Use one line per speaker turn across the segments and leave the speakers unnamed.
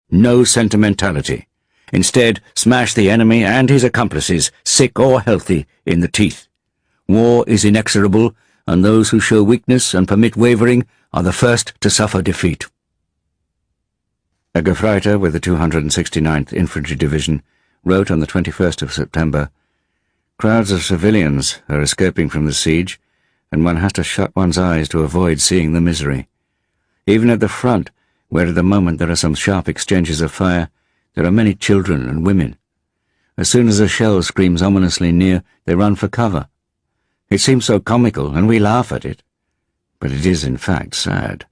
No sentimentality. Instead, smash the enemy and his accomplices, sick or healthy, in the teeth. War is inexorable, and those who show weakness and permit wavering are the first to suffer defeat. A Gefreiter with the 269th Infantry Division wrote on the 21st of September, "Crowds of civilians are escaping from the siege, and one has to shut one's eyes to avoid seeing the misery. Even at the front, where at the moment there are some sharp exchanges of fire, there are many children and women. As soon as a shell screams ominously near, they run for cover. It seems so comical, and we laugh at it, but it is in fact sad."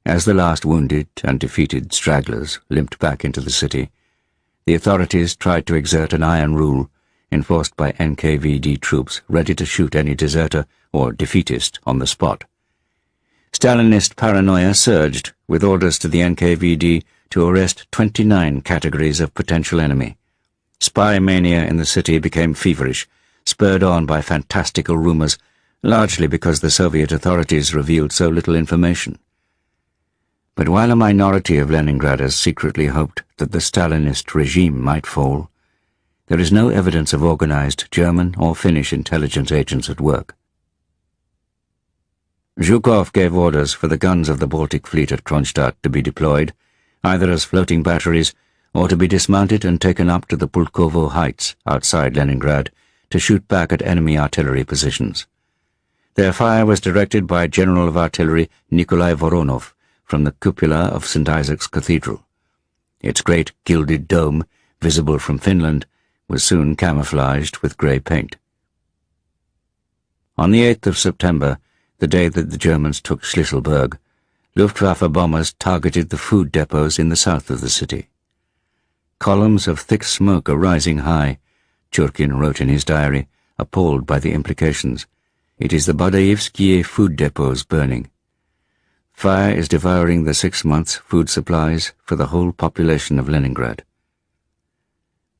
As the last wounded and defeated stragglers limped back into the city, the authorities tried to exert an iron rule enforced by NKVD troops ready to shoot any deserter or defeatist on the spot. Stalinist paranoia surged, with orders to the NKVD to arrest 29 categories of potential enemy. Spy mania in the city became feverish, spurred on by fantastical rumors, largely because the Soviet authorities revealed so little information. But while a minority of Leningraders secretly hoped that the Stalinist regime might fall, there is no evidence of organized German or Finnish intelligence agents at work. Zhukov gave orders for the guns of the Baltic fleet at Kronstadt to be deployed, either as floating batteries or to be dismounted and taken up to the Pulkovo Heights outside Leningrad to shoot back at enemy artillery positions. Their fire was directed by General of Artillery Nikolai Voronov from the cupola of St. Isaac's Cathedral. Its great gilded dome, visible from Finland, was soon camouflaged with grey paint. On the 8th of September, the day that the Germans took Schlisselburg, Luftwaffe bombers targeted the food depots in the south of the city. Columns of thick smoke are rising high, Churkin wrote in his diary, appalled by the implications. It is the Badaevsky food depots burning. Fire is devouring the 6 months' food supplies for the whole population of Leningrad.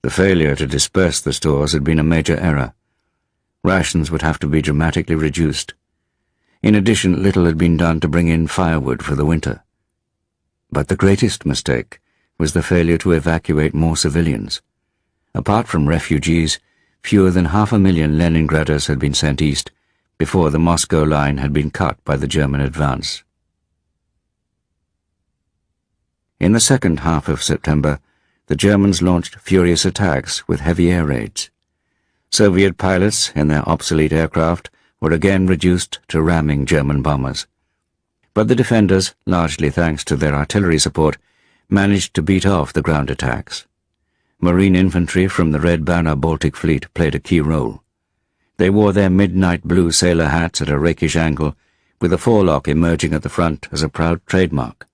The failure to disperse the stores had been a major error. Rations would have to be dramatically reduced. In addition, little had been done to bring in firewood for the winter. But the greatest mistake was the failure to evacuate more civilians. Apart from refugees, fewer than 500,000 Leningraders had been sent east before the Moscow line had been cut by the German advance. In the second half of September, the Germans launched furious attacks with heavy air raids. Soviet pilots in their obsolete aircraft were again reduced to ramming German bombers. But the defenders, largely thanks to their artillery support, managed to beat off the ground attacks. Marine infantry from the Red Banner Baltic Fleet played a key role. They wore their midnight blue sailor hats at a rakish angle, with a forelock emerging at the front as a proud trademark.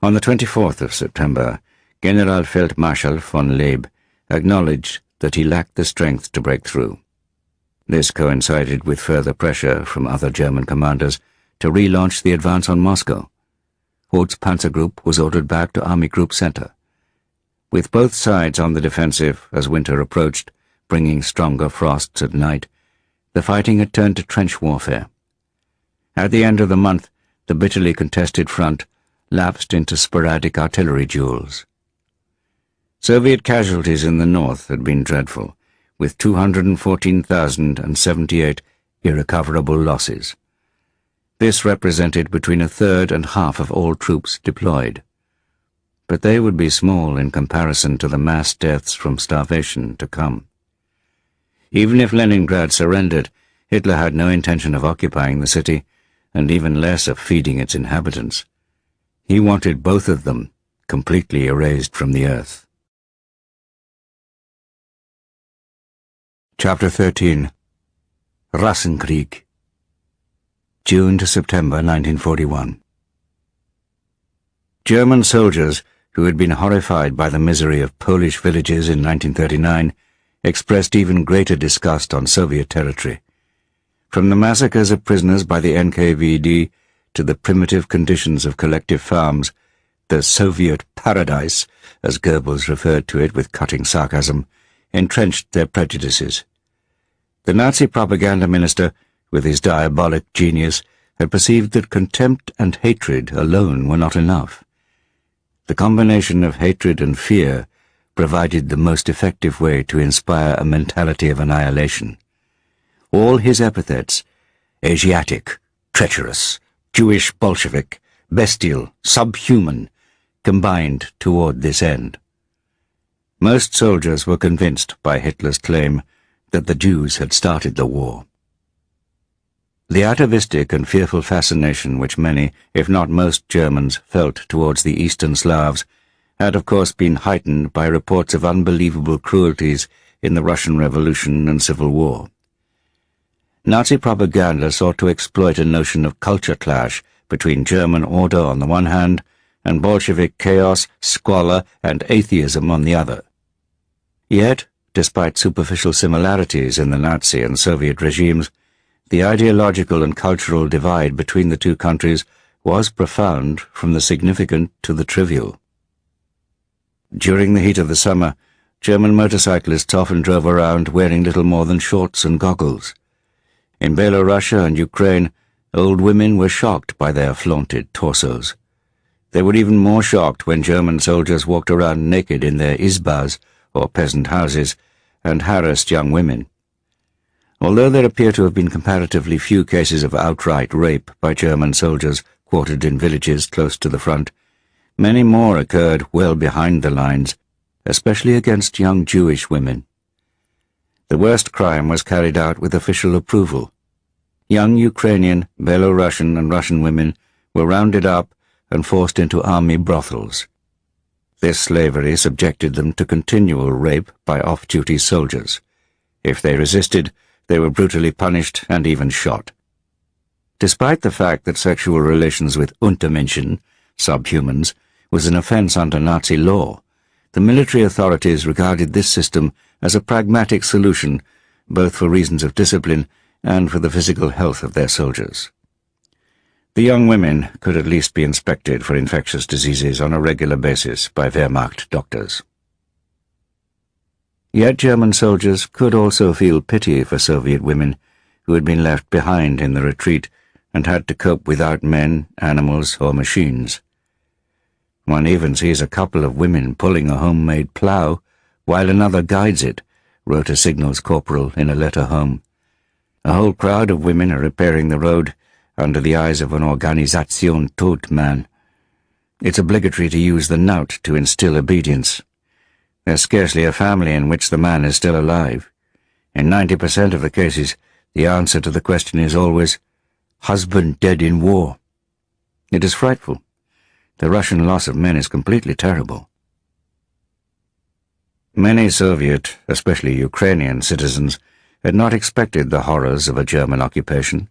On the 24th of September, Generalfeldmarschall von Leeb acknowledged that he lacked the strength to break through. This coincided with further pressure from other German commanders to relaunch the advance on Moscow. Hoth's Panzer Group was ordered back to Army Group Center. With both sides on the defensive as winter approached, bringing stronger frosts at night, the fighting had turned to trench warfare. At the end of the month, the bitterly contested front lapsed into sporadic artillery duels. Soviet casualties in the north had been dreadful, with 214,078 irrecoverable losses. This represented between a third and half of all troops deployed. But they would be small in comparison to the mass deaths from starvation to come. Even if Leningrad surrendered, Hitler had no intention of occupying the city, and even less of feeding its inhabitants. He wanted both of them completely erased from the earth. Chapter 13. Rassenkrieg. June to September 1941. German soldiers, who had been horrified by the misery of Polish villages in 1939, expressed even greater disgust on Soviet territory. From the massacres of prisoners by the NKVD to the primitive conditions of collective farms, the Soviet paradise, as Goebbels referred to it with cutting sarcasm, entrenched their prejudices. The Nazi propaganda minister, with his diabolic genius, had perceived that contempt and hatred alone were not enough. The combination of hatred and fear provided the most effective way to inspire a mentality of annihilation. All his epithets, Asiatic, treacherous, Jewish Bolshevik, bestial, subhuman, combined toward this end. Most soldiers were convinced by Hitler's claim that the Jews had started the war. The atavistic and fearful fascination which many, if not most, Germans felt towards the Eastern Slavs had of course been heightened by reports of unbelievable cruelties in the Russian Revolution and Civil War. Nazi propaganda sought to exploit a notion of culture clash between German order on the one hand and Bolshevik chaos, squalor, and atheism on the other. Yet, despite superficial similarities in the Nazi and Soviet regimes, the ideological and cultural divide between the two countries was profound, from the significant to the trivial. During the heat of the summer, German motorcyclists often drove around wearing little more than shorts and goggles. In Belorussia and Ukraine, old women were shocked by their flaunted torsos. They were even more shocked when German soldiers walked around naked in their izbas, or peasant houses, and harassed young women. Although there appear to have been comparatively few cases of outright rape by German soldiers quartered in villages close to the front, many more occurred well behind the lines, especially against young Jewish women. The worst crime was carried out with official approval. Young Ukrainian, Belarusian, and Russian women were rounded up and forced into army brothels. This slavery subjected them to continual rape by off-duty soldiers. If they resisted, they were brutally punished and even shot. Despite the fact that sexual relations with Untermenschen, subhumans, was an offense under Nazi law, the military authorities regarded this system as a pragmatic solution, both for reasons of discipline and for the physical health of their soldiers. The young women could at least be inspected for infectious diseases on a regular basis by Wehrmacht doctors. Yet German soldiers could also feel pity for Soviet women who had been left behind in the retreat and had to cope without men, animals, or machines. One even sees a couple of women pulling a homemade plough while another guides it, wrote a signals corporal in a letter home. A whole crowd of women are repairing the road under the eyes of an Organisation Todman. It's obligatory to use the knout to instill obedience. There's scarcely a family in which the man is still alive. In 90% of the cases, the answer to the question is always, "Husband dead in war." It is frightful. The Russian loss of men is completely terrible. Many Soviet, especially Ukrainian, citizens had not expected the horrors of a German occupation.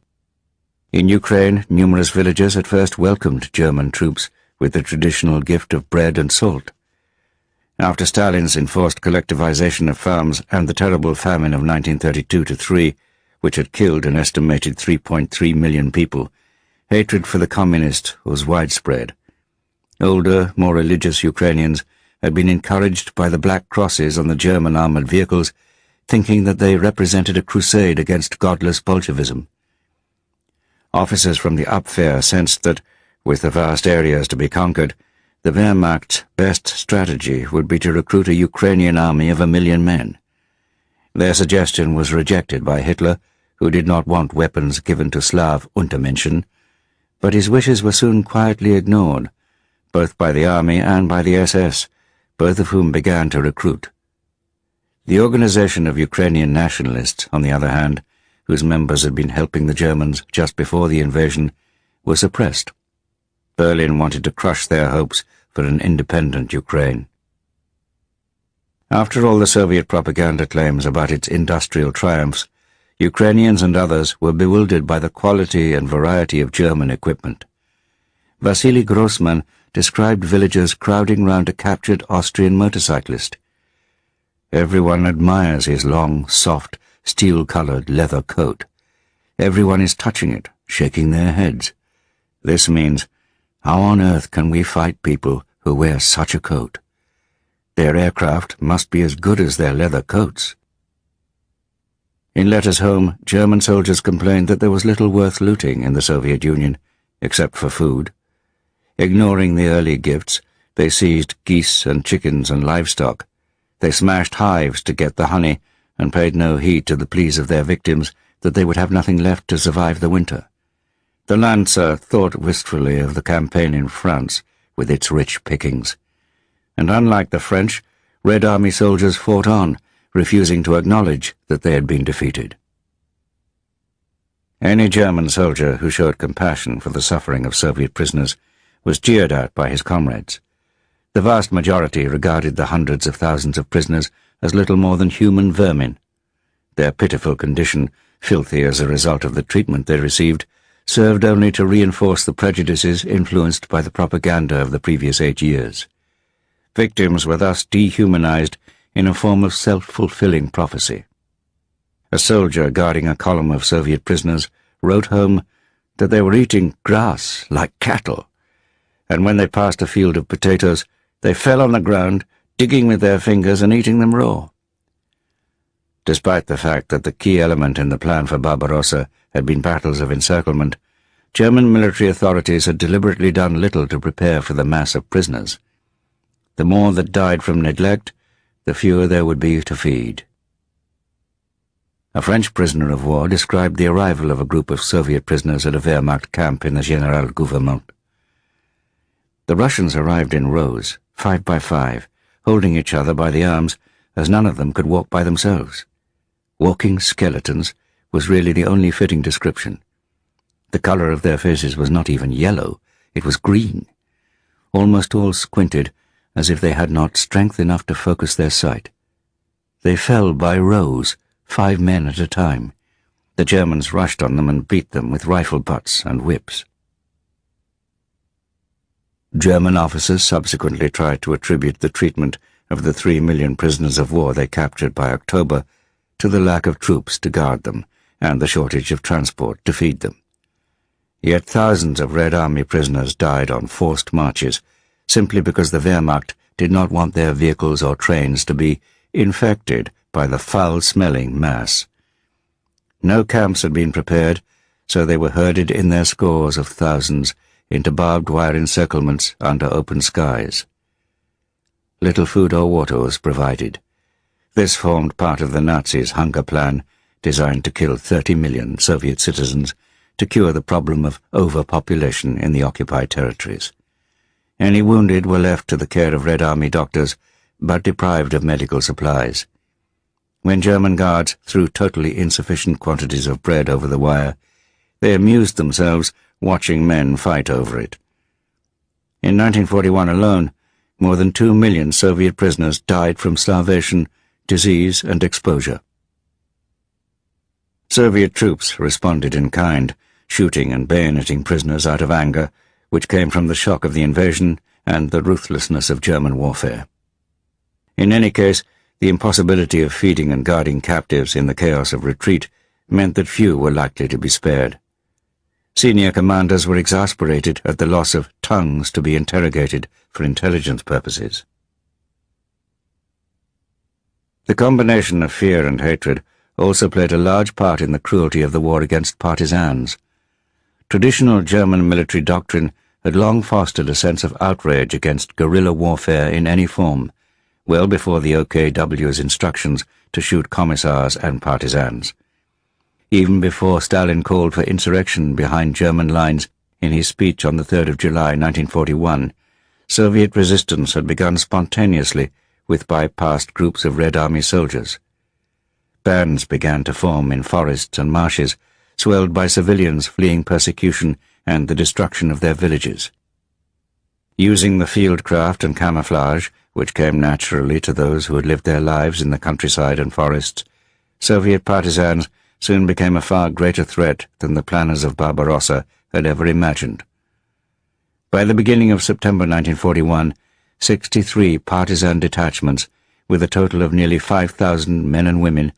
In Ukraine, numerous villages at first welcomed German troops with the traditional gift of bread and salt. After Stalin's enforced collectivization of farms and the terrible famine of 1932-3, which had killed an estimated 3.3 million people, hatred for the communist was widespread. Older, more religious Ukrainians had been encouraged by the black crosses on the German armored vehicles, thinking that they represented a crusade against godless Bolshevism. Officers from the Abwehr sensed that, with the vast areas to be conquered, the Wehrmacht's best strategy would be to recruit a Ukrainian army of 1 million men. Their suggestion was rejected by Hitler, who did not want weapons given to Slav Untermenschen, but his wishes were soon quietly ignored, both by the army and by the SS, both of whom began to recruit. The organization of Ukrainian nationalists, on the other hand, whose members had been helping the Germans just before the invasion, were suppressed. Berlin wanted to crush their hopes for an independent Ukraine. After all the Soviet propaganda claims about its industrial triumphs, Ukrainians and others were bewildered by the quality and variety of German equipment. Vasily Grossman described villagers crowding round a captured Austrian motorcyclist. Everyone admires his long, soft, steel-colored leather coat. Everyone is touching it, shaking their heads. This means, how on earth can we fight people who wear such a coat? Their aircraft must be as good as their leather coats. In letters home, German soldiers complained that there was little worth looting in the Soviet Union, except for food. Ignoring the early gifts, they seized geese and chickens and livestock. They smashed hives to get the honey and paid no heed to the pleas of their victims that they would have nothing left to survive the winter. The Lancer thought wistfully of the campaign in France with its rich pickings. And unlike the French, Red Army soldiers fought on, refusing to acknowledge that they had been defeated. Any German soldier who showed compassion for the suffering of Soviet prisoners was jeered at by his comrades. The vast majority regarded the hundreds of thousands of prisoners as little more than human vermin. Their pitiful condition, filthy as a result of the treatment they received, served only to reinforce the prejudices influenced by the propaganda of the previous 8 years. Victims were thus dehumanized in a form of self-fulfilling prophecy. A soldier guarding a column of Soviet prisoners wrote home that they were eating grass like cattle, and when they passed a field of potatoes, they fell on the ground, digging with their fingers and eating them raw. Despite the fact that the key element in the plan for Barbarossa had been battles of encirclement, German military authorities had deliberately done little to prepare for the mass of prisoners. The more that died from neglect, the fewer there would be to feed. A French prisoner of war described the arrival of a group of Soviet prisoners at a Wehrmacht camp in the Generalgouvernement. The Russians arrived in rows, 5 by 5, holding each other by the arms, as none of them could walk by themselves. Walking skeletons was really the only fitting description. The color of their faces was not even yellow, it was green. Almost all squinted, as if they had not strength enough to focus their sight. They fell by rows, 5 men at a time. The Germans rushed on them and beat them with rifle butts and whips. German officers subsequently tried to attribute the treatment of the 3 million prisoners of war they captured by October to the lack of troops to guard them and the shortage of transport to feed them. Yet thousands of Red Army prisoners died on forced marches simply because the Wehrmacht did not want their vehicles or trains to be infected by the foul-smelling mass. No camps had been prepared, so they were herded in their scores of thousands into barbed wire encirclements under open skies. Little food or water was provided. This formed part of the Nazis' hunger plan, designed to kill 30 million Soviet citizens to cure the problem of overpopulation in the occupied territories. Any wounded were left to the care of Red Army doctors, but deprived of medical supplies. When German guards threw totally insufficient quantities of bread over the wire, they amused themselves watching men fight over it. In 1941 alone, more than 2 million Soviet prisoners died from starvation, disease, and exposure. Soviet troops responded in kind, shooting and bayoneting prisoners out of anger, which came from the shock of the invasion and the ruthlessness of German warfare. In any case, the impossibility of feeding and guarding captives in the chaos of retreat meant that few were likely to be spared. Senior commanders were exasperated at the loss of tongues to be interrogated for intelligence purposes. The combination of fear and hatred also played a large part in the cruelty of the war against partisans. Traditional German military doctrine had long fostered a sense of outrage against guerrilla warfare in any form, well before the OKW's instructions to shoot commissars and partisans. Even before Stalin called for insurrection behind German lines in his speech on the 3rd of July 1941, Soviet resistance had begun spontaneously with bypassed groups of Red Army soldiers. Bands began to form in forests and marshes, swelled by civilians fleeing persecution and the destruction of their villages. Using the fieldcraft and camouflage, which came naturally to those who had lived their lives in the countryside and forests, Soviet partisans soon became a far greater threat than the planners of Barbarossa had ever imagined. By the beginning of September 1941, 63 partisan detachments, with a total of nearly 5,000 men and women,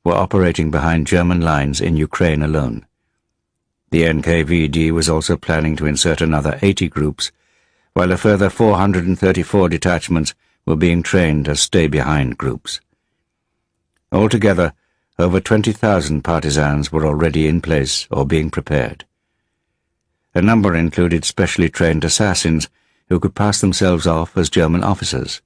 were operating behind German lines in Ukraine alone. The NKVD was also planning to insert another 80 groups, while a further 434 detachments were being trained as stay-behind groups. Altogether, over 20,000 partisans were already in place or being prepared. A number included specially trained assassins who could pass themselves off as German officers.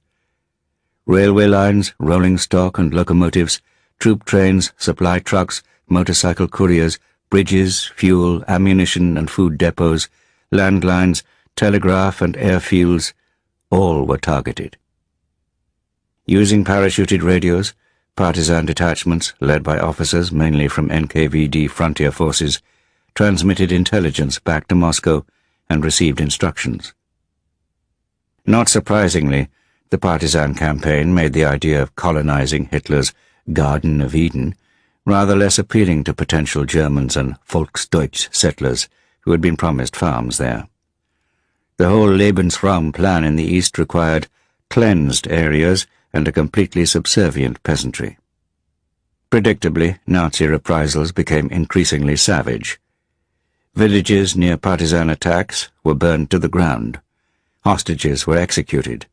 Railway lines, rolling stock and locomotives, troop trains, supply trucks, motorcycle couriers, bridges, fuel, ammunition and food depots, landlines, telegraph and airfields, all were targeted. Using parachuted radios, partisan detachments, led by officers mainly from NKVD frontier forces, transmitted intelligence back to Moscow and received instructions. Not surprisingly, the partisan campaign made the idea of colonizing Hitler's Garden of Eden rather less appealing to potential Germans and Volksdeutsch settlers who had been promised farms there. The whole Lebensraum plan in the East required cleansed areas and a completely subservient peasantry. Predictably, Nazi reprisals became increasingly savage. Villages near partisan attacks were burned to the ground. Hostages were executed.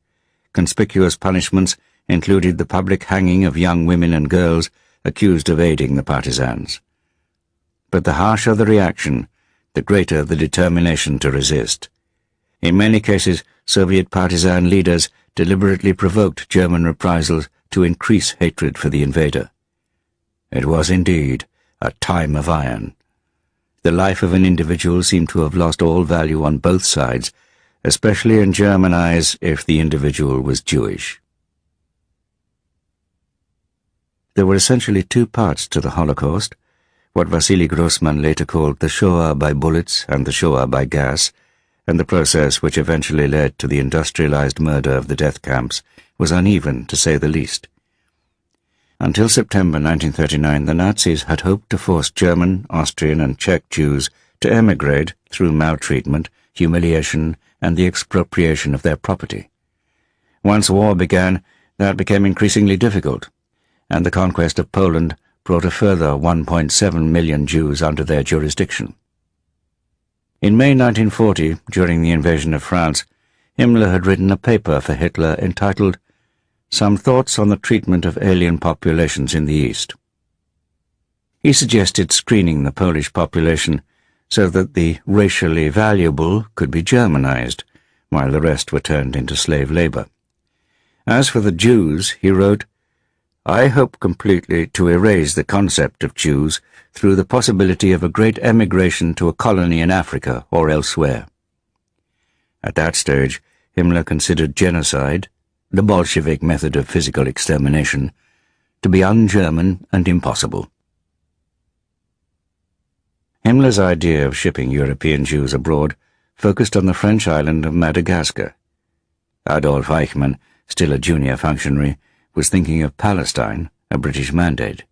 Conspicuous punishments included the public hanging of young women and girls accused of aiding the partisans. But the harsher the reaction, the greater the determination to resist. In many cases, Soviet partisan leaders deliberately provoked German reprisals to increase hatred for the invader. It was indeed a time of iron. The life of an individual seemed to have lost all value on both sides, especially in German eyes if the individual was Jewish. There were essentially two parts to the Holocaust, what Wassily Grossman later called the Shoah by bullets and the Shoah by gas, and the process which eventually led to the industrialized murder of the death camps was uneven, to say the least. Until September 1939, the Nazis had hoped to force German, Austrian and Czech Jews to emigrate through maltreatment, humiliation and the expropriation of their property. Once war began, that became increasingly difficult, and the conquest of Poland brought a further 1.7 million Jews under their jurisdiction. In May 1940, during the invasion of France, Himmler had written a paper for Hitler entitled Some Thoughts on the Treatment of Alien Populations in the East. He suggested screening the Polish population so that the racially valuable could be Germanized, while the rest were turned into slave labor. As for the Jews, he wrote, I hope completely to erase the concept of Jews through the possibility of a great emigration to a colony in Africa or elsewhere. At that stage, Himmler considered genocide, the Bolshevik method of physical extermination, to be un-German and impossible. Himmler's idea of shipping European Jews abroad focused on the French island of Madagascar. Adolf Eichmann, still a junior functionary, was thinking of Palestine, a British mandate.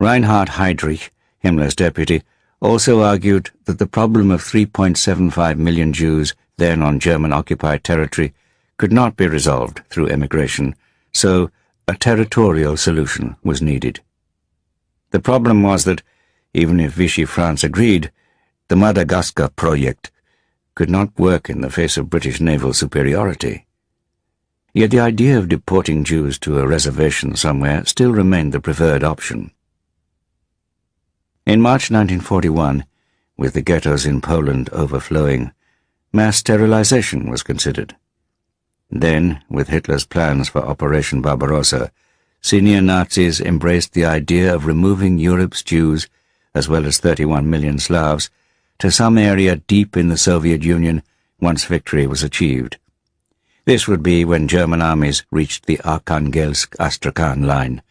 Reinhard Heydrich, Himmler's deputy, also argued that the problem of 3.75 million Jews then on German-occupied territory could not be resolved through emigration, so a territorial solution was needed. The problem was that, even if Vichy France agreed, the Madagascar project could not work in the face of British naval superiority. Yet the idea of deporting Jews to a reservation somewhere still remained the preferred option. In March 1941, with the ghettos in Poland overflowing, mass sterilization was considered. Then, with Hitler's plans for Operation Barbarossa, senior Nazis embraced the idea of removing Europe's Jews, as well as 31 million Slavs, to some area deep in the Soviet Union once victory was achieved. This would be when German armies reached the Arkhangelsk-Astrakhan line,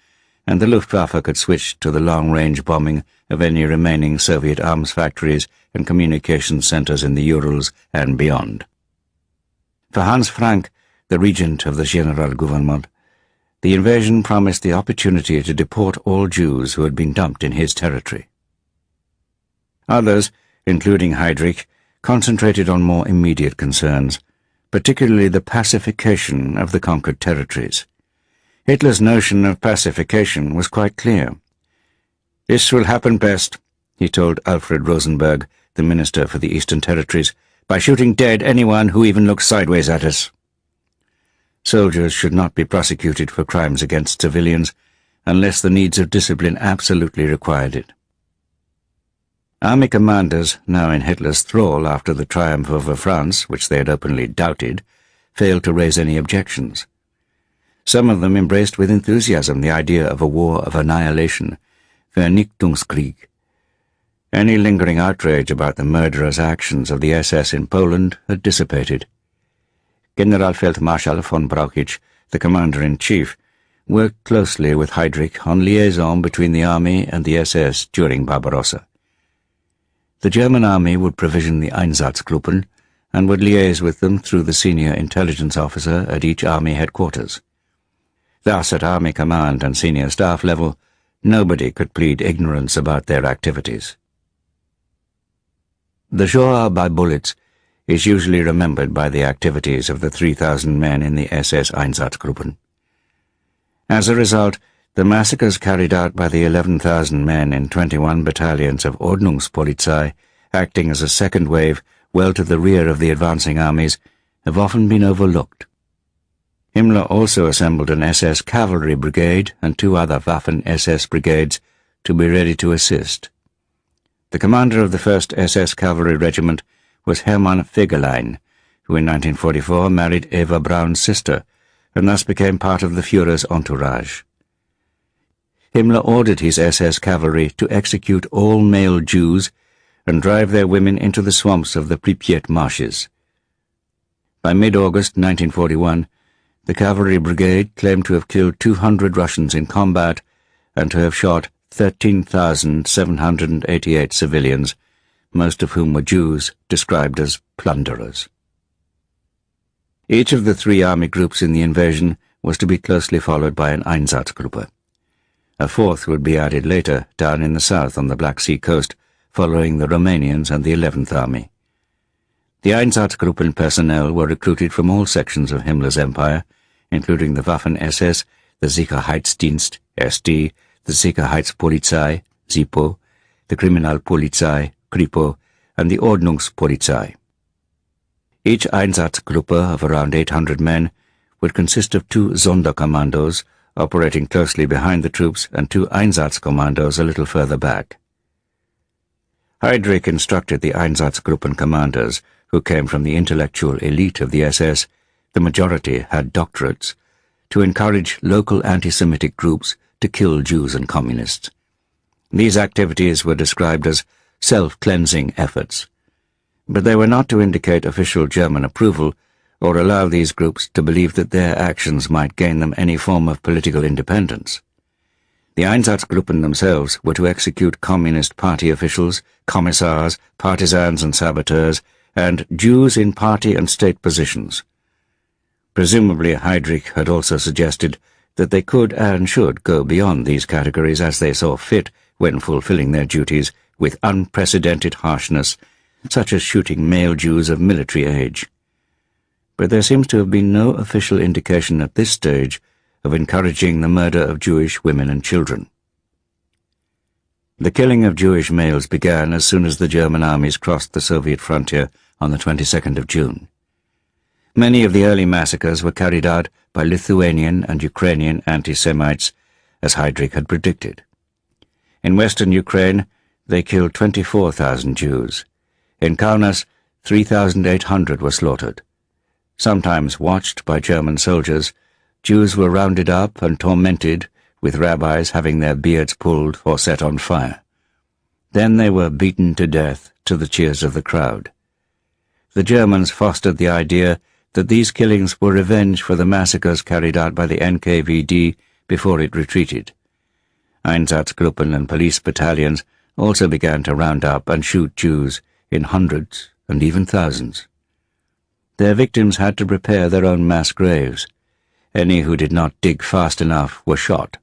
and the Luftwaffe could switch to the long-range bombing of any remaining Soviet arms factories and communications centers in the Urals and beyond. For Hans Frank, the regent of the Generalgouvernement, the invasion promised the opportunity to deport all Jews who had been dumped in his territory. Others, including Heydrich, concentrated on more immediate concerns, particularly the pacification of the conquered territories. Hitler's notion of pacification was quite clear. This will happen best, he told Alfred Rosenberg, the Minister for the Eastern Territories, by shooting dead anyone who even looks sideways at us. Soldiers should not be prosecuted for crimes against civilians, unless the needs of discipline absolutely required it. Army commanders, now in Hitler's thrall after the triumph over France, which they had openly doubted, failed to raise any objections. Some of them embraced with enthusiasm the idea of a war of annihilation, Vernichtungskrieg. Any lingering outrage about the murderous actions of the SS in Poland had dissipated. Generalfeldmarschall von Brauchitsch, the commander-in-chief, worked closely with Heydrich on liaison between the army and the SS during Barbarossa. The German army would provision the Einsatzgruppen and would liaise with them through the senior intelligence officer at each army headquarters. Thus, at army command and senior staff level, nobody could plead ignorance about their activities. The Shoah by bullets is usually remembered by the activities of the 3,000 men in the SS Einsatzgruppen. As a result, the massacres carried out by the 11,000 men in 21 battalions of Ordnungspolizei, acting as a second wave well to the rear of the advancing armies, have often been overlooked. Himmler also assembled an SS cavalry brigade and 2 other Waffen-SS brigades to be ready to assist. The commander of the 1st SS Cavalry Regiment was Hermann Fegelein, who in 1944 married Eva Braun's sister, and thus became part of the Führer's entourage. Himmler ordered his SS cavalry to execute all male Jews and drive their women into the swamps of the Pripyat marshes. By mid-August 1941, the cavalry brigade claimed to have killed 200 Russians in combat and to have shot 13,788 civilians, most of whom were Jews described as plunderers. Each of the 3 army groups in the invasion was to be closely followed by an Einsatzgruppe. A 4th would be added later, down in the south on the Black Sea coast, following the Romanians and the 11th Army. The Einsatzgruppen personnel were recruited from all sections of Himmler's empire, including the Waffen-SS, the Sicherheitsdienst, SD, the Sicherheitspolizei, SIPO, the Kriminalpolizei, Kripo, and the Ordnungspolizei. Each Einsatzgruppe of around 800 men would consist of 2 Sonderkommandos, operating closely behind the troops, and 2 Einsatzkommandos a little further back. Heydrich instructed the Einsatzgruppen commanders, who came from the intellectual elite of the SS, the majority had doctorates, to encourage local anti-Semitic groups to kill Jews and communists. These activities were described as self-cleansing efforts, but they were not to indicate official German approval or allow these groups to believe that their actions might gain them any form of political independence. The Einsatzgruppen themselves were to execute Communist Party officials, commissars, partisans and saboteurs, and Jews in party and state positions. Presumably Heydrich had also suggested that they could and should go beyond these categories as they saw fit when fulfilling their duties with unprecedented harshness, such as shooting male Jews of military age. But there seems to have been no official indication at this stage of encouraging the murder of Jewish women and children. The killing of Jewish males began as soon as the German armies crossed the Soviet frontier on the 22nd of June. Many of the early massacres were carried out by Lithuanian and Ukrainian anti-Semites, as Heydrich had predicted. In western Ukraine, they killed 24,000 Jews. In Kaunas, 3,800 were slaughtered. Sometimes watched by German soldiers, Jews were rounded up and tormented, with rabbis having their beards pulled or set on fire. Then they were beaten to death to the cheers of the crowd. The Germans fostered the idea that these killings were revenge for the massacres carried out by the NKVD before it retreated. Einsatzgruppen and police battalions also began to round up and shoot Jews in hundreds and even thousands. Their victims had to prepare their own mass graves. Any who did not dig fast enough were shot.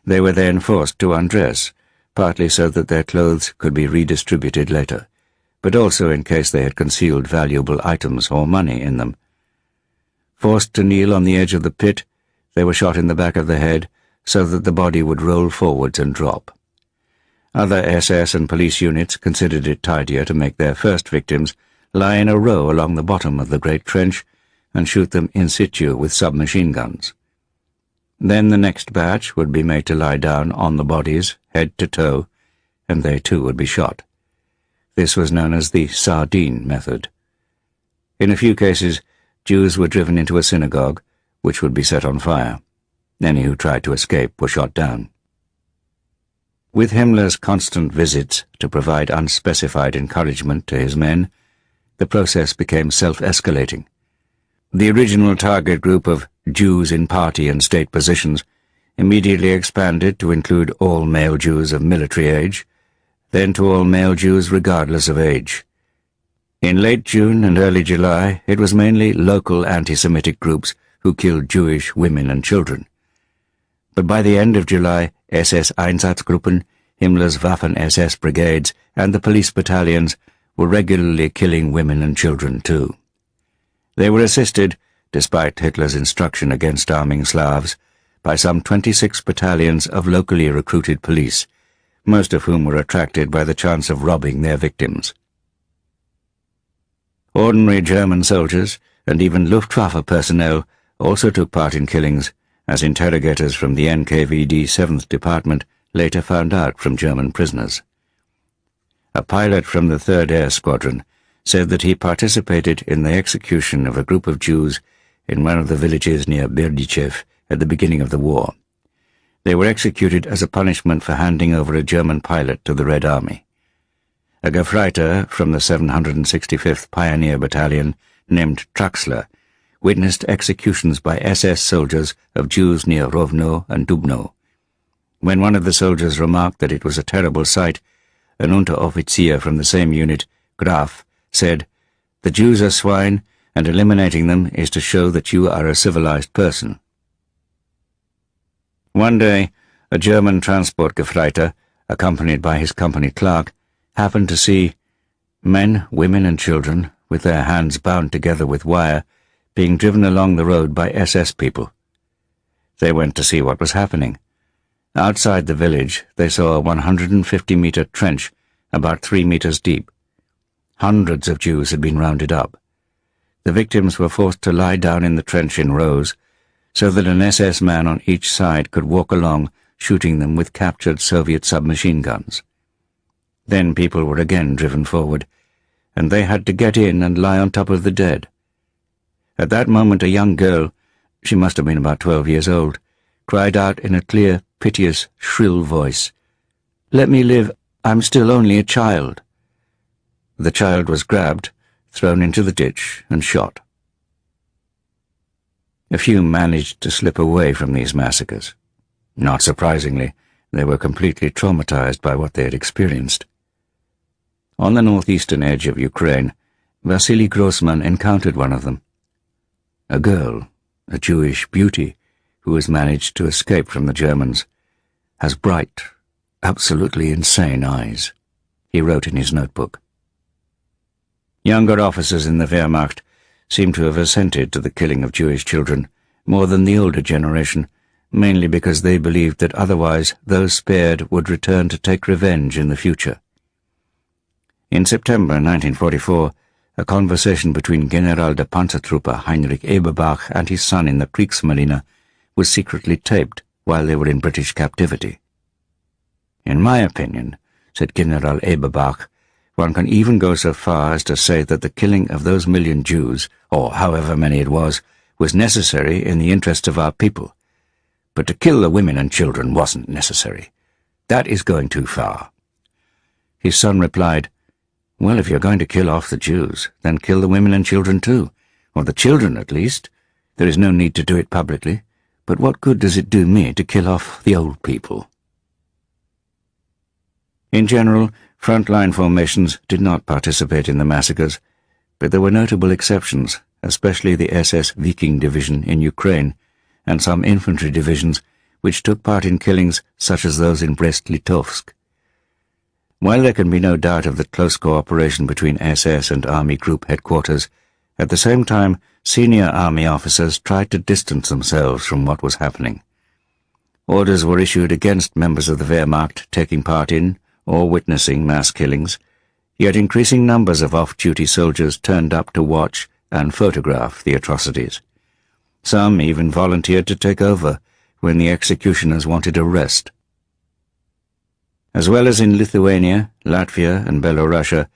They were then forced to undress, partly so that their clothes could be redistributed later, but also in case they had concealed valuable items or money in them. Forced to kneel on the edge of the pit, they were shot in the back of the head so that the body would roll forwards and drop. Other SS and police units considered it tidier to make their first victims lie in a row along the bottom of the great trench and shoot them in situ with submachine guns. Then the next batch would be made to lie down on the bodies, head to toe, and they too would be shot. This was known as the sardine method. In a few cases, Jews were driven into a synagogue, which would be set on fire. Any who tried to escape were shot down. With Himmler's constant visits to provide unspecified encouragement to his men, the process became self-escalating. The original target group of Jews in party and state positions immediately expanded to include all male Jews of military age, then to all male Jews regardless of age. In late June and early July, it was mainly local anti-Semitic groups who killed Jewish women and children. But by the end of July, SS Einsatzgruppen, Himmler's Waffen-SS brigades, and the police battalions were regularly killing women and children too. They were assisted, despite Hitler's instruction against arming Slavs, by some 26 battalions of locally recruited police, most of whom were attracted by the chance of robbing their victims. Ordinary German soldiers and even Luftwaffe personnel also took part in killings, as interrogators from the NKVD 7th Department later found out from German prisoners. A pilot from the 3rd Air Squadron said that he participated in the execution of a group of Jews in one of the villages near Berdichev at the beginning of the war. They were executed as a punishment for handing over a German pilot to the Red Army. A Gefreiter from the 765th Pioneer Battalion, named Traxler, witnessed executions by SS soldiers of Jews near Rovno and Dubno. When one of the soldiers remarked that it was a terrible sight, an Unteroffizier from the same unit, Graf, said, "The Jews are swine, and eliminating them is to show that you are a civilized person." One day, a German transport Gefreiter, accompanied by his company clerk, happened to see men, women and children, with their hands bound together with wire, being driven along the road by SS people. They went to see what was happening. Outside the village, they saw a 150-meter trench about 3 meters deep. Hundreds of Jews had been rounded up. The victims were forced to lie down in the trench in rows, so that an SS man on each side could walk along, shooting them with captured Soviet submachine guns. Then people were again driven forward, and they had to get in and lie on top of the dead. At that moment a young girl, she must have been about 12 years old, cried out in a clear, piteous, shrill voice, "Let me live, I'm still only a child." The child was grabbed, thrown into the ditch, and shot. A few managed to slip away from these massacres. Not surprisingly, they were completely traumatized by what they had experienced. On the northeastern edge of Ukraine, Vasily Grossman encountered one of them. A girl, a Jewish beauty, who has managed to escape from the Germans, has bright, absolutely insane eyes, he wrote in his notebook. Younger officers in the Wehrmacht seem to have assented to the killing of Jewish children more than the older generation, mainly because they believed that otherwise those spared would return to take revenge in the future. In September 1944, a conversation between General der Panzertruppe Heinrich Eberbach and his son in the Kriegsmarine was secretly taped while they were in British captivity. "In my opinion," said General Eberbach, "one can even go so far as to say that the killing of those million Jews, or however many it was necessary in the interests of our people. But to kill the women and children wasn't necessary. That is going too far." His son replied, "Well, if you're going to kill off the Jews, then kill the women and children too, or the children at least. There is no need to do it publicly, but what good does it do me to kill off the old people?" In general, frontline formations did not participate in the massacres, but there were notable exceptions, especially the SS Viking Division in Ukraine, and some infantry divisions which took part in killings such as those in Brest-Litovsk. While there can be no doubt of the close cooperation between SS and Army Group headquarters, at the same time senior Army officers tried to distance themselves from what was happening. Orders were issued against members of the Wehrmacht taking part in or witnessing mass killings, yet increasing numbers of off-duty soldiers turned up to watch and photograph the atrocities. Some even volunteered to take over, when the executioners wanted a rest. As well as in Lithuania, Latvia, and Belorussia,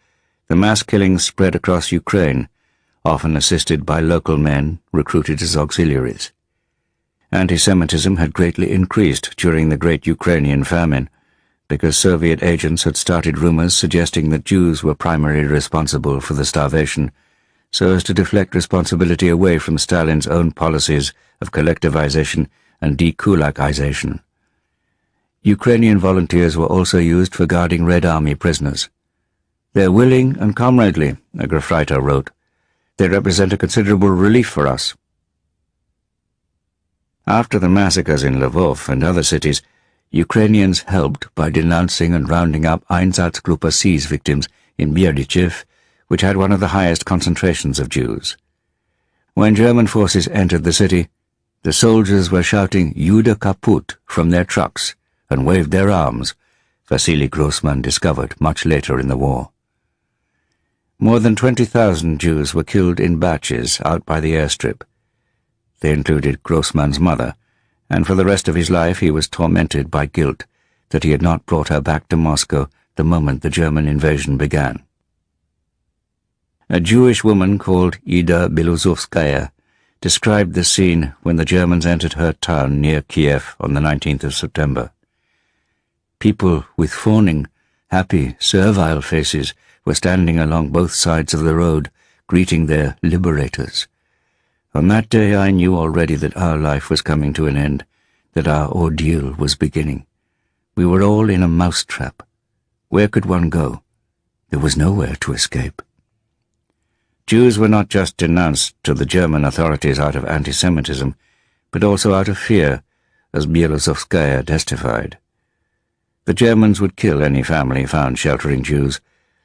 the mass killings spread across Ukraine, often assisted by local men recruited as auxiliaries. Anti-Semitism had greatly increased during the Great Ukrainian Famine, because Soviet agents had started rumors suggesting that Jews were primarily responsible for the starvation, so as to deflect responsibility away from Stalin's own policies of collectivization and dekulakization. Ukrainian volunteers were also used for guarding Red Army prisoners. "They're willing and comradely," a Graf writer wrote. "They represent a considerable relief for us." After the massacres in Lvov and other cities, Ukrainians helped by denouncing and rounding up Einsatzgruppe C's victims in Berdichev, which had one of the highest concentrations of Jews. When German forces entered the city, the soldiers were shouting "Jude kaputt" from their trucks and waved their arms, Vasily Grossman discovered much later in the war. More than 20,000 Jews were killed in batches out by the airstrip. They included Grossman's mother, and for the rest of his life he was tormented by guilt that he had not brought her back to Moscow the moment the German invasion began. A Jewish woman called Ida Belozovskaya described the scene when the Germans entered her town near Kiev on the 19th of September. People with fawning, happy, servile faces were standing along both sides of the road, greeting their liberators. On that day I knew already that our life was coming to an end, that our ordeal was beginning. We were all in a mousetrap. Where could one go? There was nowhere to escape. Jews were not just denounced to the German authorities out of anti-Semitism, but also out of fear, as Belozovskaya testified. The Germans would kill any family found sheltering Jews,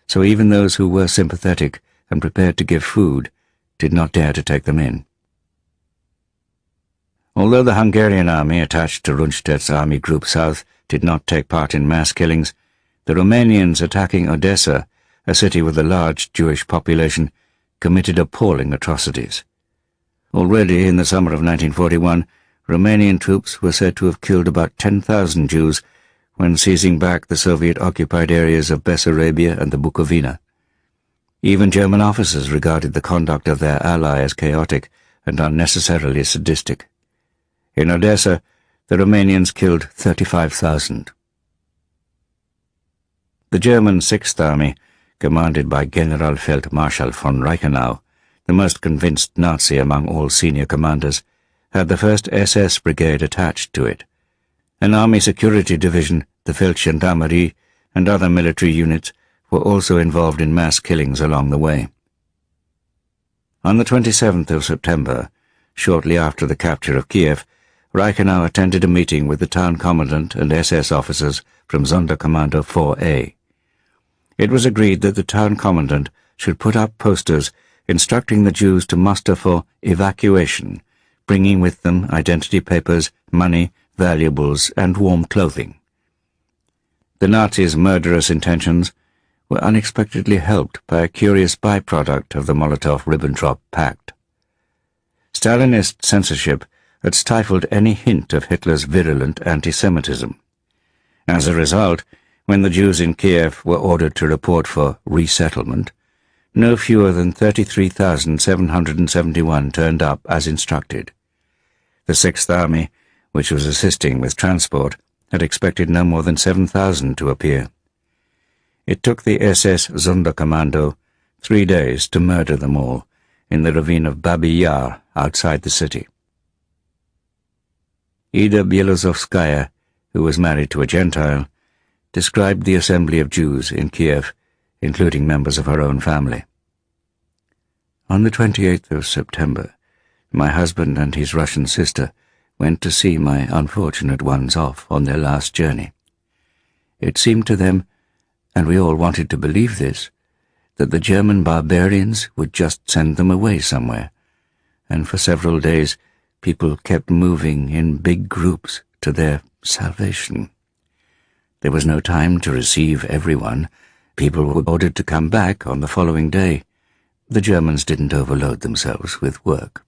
so even those who were sympathetic and prepared to give food did not dare to take them in. Although the Hungarian army attached to Rundstedt's Army Group South did not take part in mass killings, the Romanians attacking Odessa, a city with a large Jewish population, committed appalling atrocities. Already in the summer of 1941, Romanian troops were said to have killed about 10,000 Jews when seizing back the Soviet-occupied areas of Bessarabia and the Bukovina. Even German officers regarded the conduct of their ally as chaotic and unnecessarily sadistic. In Odessa, the Romanians killed 35,000. The German Sixth Army, commanded by Generalfeldmarschall von Reichenau, the most convinced Nazi among all senior commanders, had the 1st SS Brigade attached to it. An army security division, the Feldgendarmerie, and other military units were also involved in mass killings along the way. On the 27th of September, shortly after the capture of Kiev, Reichenau attended a meeting with the town commandant and SS officers from Sonderkommando 4A. It was agreed that the town commandant should put up posters instructing the Jews to muster for evacuation, bringing with them identity papers, money, valuables, and warm clothing. The Nazis' murderous intentions were unexpectedly helped by a curious byproduct of the Molotov-Ribbentrop Pact. Stalinist censorship had stifled any hint of Hitler's virulent anti-Semitism. As a result, when the Jews in Kiev were ordered to report for resettlement, no fewer than 33,771 turned up as instructed. The Sixth Army, which was assisting with transport, had expected no more than 7,000 to appear. It took the SS Sonderkommando 3 days to murder them all in the ravine of Babi Yar outside the city. Ida Belozovskaya, who was married to a Gentile, described the assembly of Jews in Kiev, including members of her own family. On the 28th of September, my husband and his Russian sister went to see my unfortunate ones off on their last journey. It seemed to them, and we all wanted to believe this, that the German barbarians would just send them away somewhere, and for several days people kept moving in big groups to their salvation. There was no time to receive everyone. People were ordered to come back on the following day. The Germans didn't overload themselves with work.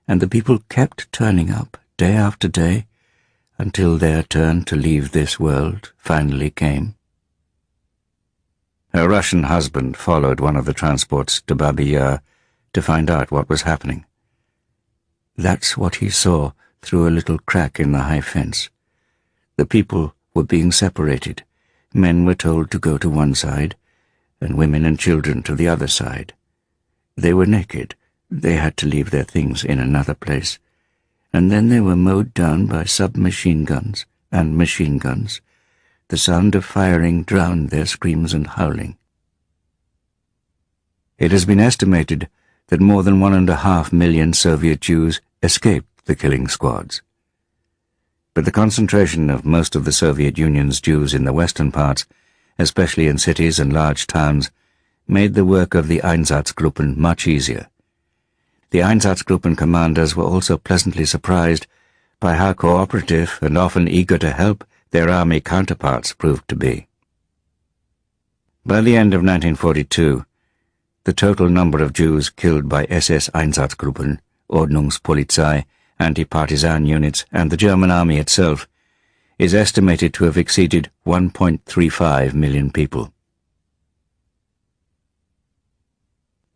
And the people kept turning up day after day, until their turn to leave this world finally came. Her Russian husband followed one of the transports to Babi Yar to find out what was happening. That's what he saw through a little crack in the high fence. The people were being separated. Men were told to go to one side, and women and children to the other side. They were naked. They had to leave their things in another place. And then they were mowed down by submachine guns and machine guns. The sound of firing drowned their screams and howling. It has been estimated that more than 1.5 million Soviet Jews escaped the killing squads. But the concentration of most of the Soviet Union's Jews in the western parts, especially in cities and large towns, made the work of the Einsatzgruppen much easier. The Einsatzgruppen commanders were also pleasantly surprised by how cooperative and often eager to help their army counterparts proved to be. By the end of 1942, the total number of Jews killed by SS Einsatzgruppen, Ordnungspolizei, anti-partisan units, and the German army itself is estimated to have exceeded 1.35 million people.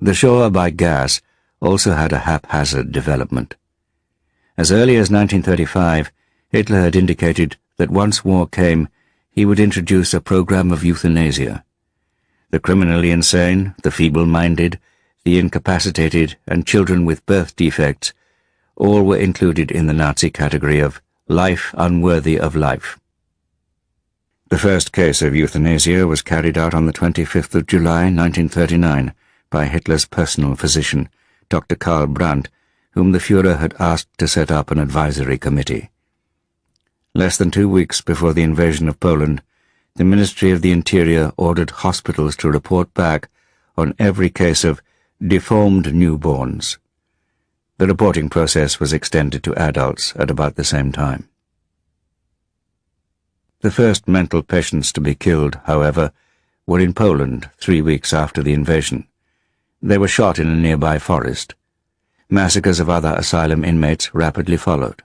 The Shoah by gas also had a haphazard development. As early as 1935, Hitler had indicated that once war came, he would introduce a program of euthanasia. The criminally insane, the feeble-minded, the incapacitated, and children with birth defects all were included in the Nazi category of life unworthy of life. The first case of euthanasia was carried out on the 25th of July, 1939, by Hitler's personal physician, Dr. Karl Brandt, whom the Führer had asked to set up an advisory committee. Less than 2 weeks before the invasion of Poland, the Ministry of the Interior ordered hospitals to report back on every case of deformed newborns. The reporting process was extended to adults at about the same time. The first mental patients to be killed, however, were in Poland 3 weeks after the invasion. They were shot in a nearby forest. Massacres of other asylum inmates rapidly followed.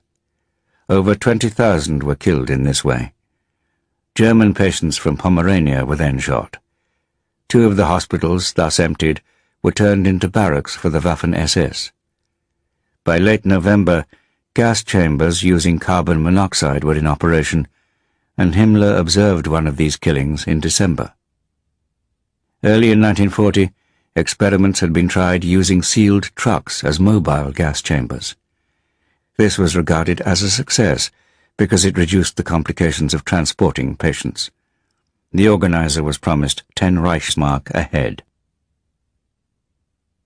Over 20,000 were killed in this way. German patients from Pomerania were then shot. 2 of the hospitals, thus emptied, were turned into barracks for the Waffen-SS. By late November, gas chambers using carbon monoxide were in operation, and Himmler observed one of these killings in December. Early in 1940, experiments had been tried using sealed trucks as mobile gas chambers. This was regarded as a success because it reduced the complications of transporting patients. The organizer was promised 10 Reichsmark a head.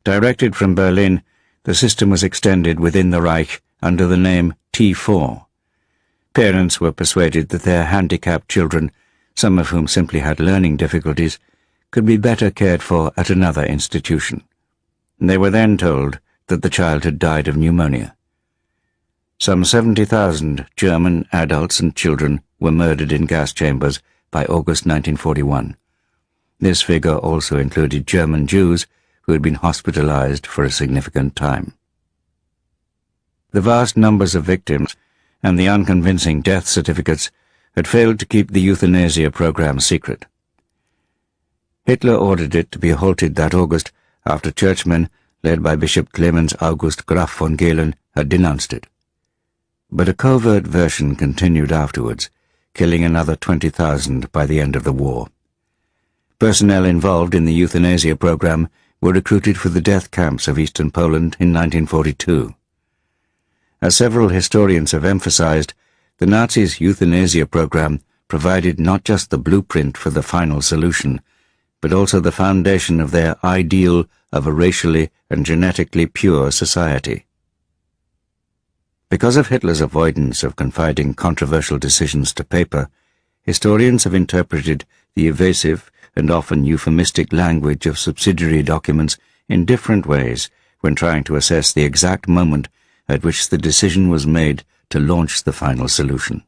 Directed from Berlin, the system was extended within the Reich under the name T4. Parents were persuaded that their handicapped children, some of whom simply had learning difficulties, could be better cared for at another institution. They were then told that the child had died of pneumonia. Some 70,000 German adults and children were murdered in gas chambers by August 1941. This figure also included German Jews who had been hospitalized for a significant time. The vast numbers of victims and the unconvincing death certificates had failed to keep the euthanasia program secret. Hitler ordered it to be halted that August after churchmen, led by Bishop Clemens August Graf von Gehlen, had denounced it. But a covert version continued afterwards, killing another 20,000 by the end of the war. Personnel involved in the euthanasia program were recruited for the death camps of eastern Poland in 1942. As several historians have emphasized, the Nazis' euthanasia program provided not just the blueprint for the final solution, but also the foundation of their ideal of a racially and genetically pure society. Because of Hitler's avoidance of confiding controversial decisions to paper, historians have interpreted the evasive and often euphemistic language of subsidiary documents in different ways when trying to assess the exact moment at which the decision was made to launch the final solution.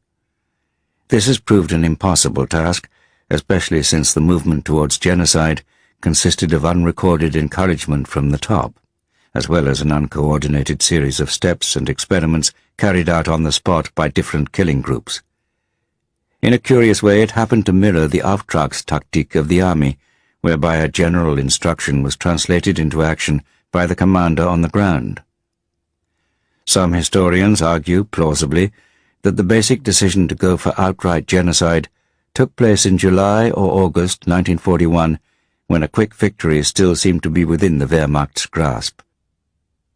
This has proved an impossible task, especially since the movement towards genocide consisted of unrecorded encouragement from the top, as well as an uncoordinated series of steps and experiments carried out on the spot by different killing groups. In a curious way, it happened to mirror the Auftragstaktik of the army, whereby a general instruction was translated into action by the commander on the ground. Some historians argue, plausibly, that the basic decision to go for outright genocide took place in July or August 1941, when a quick victory still seemed to be within the Wehrmacht's grasp.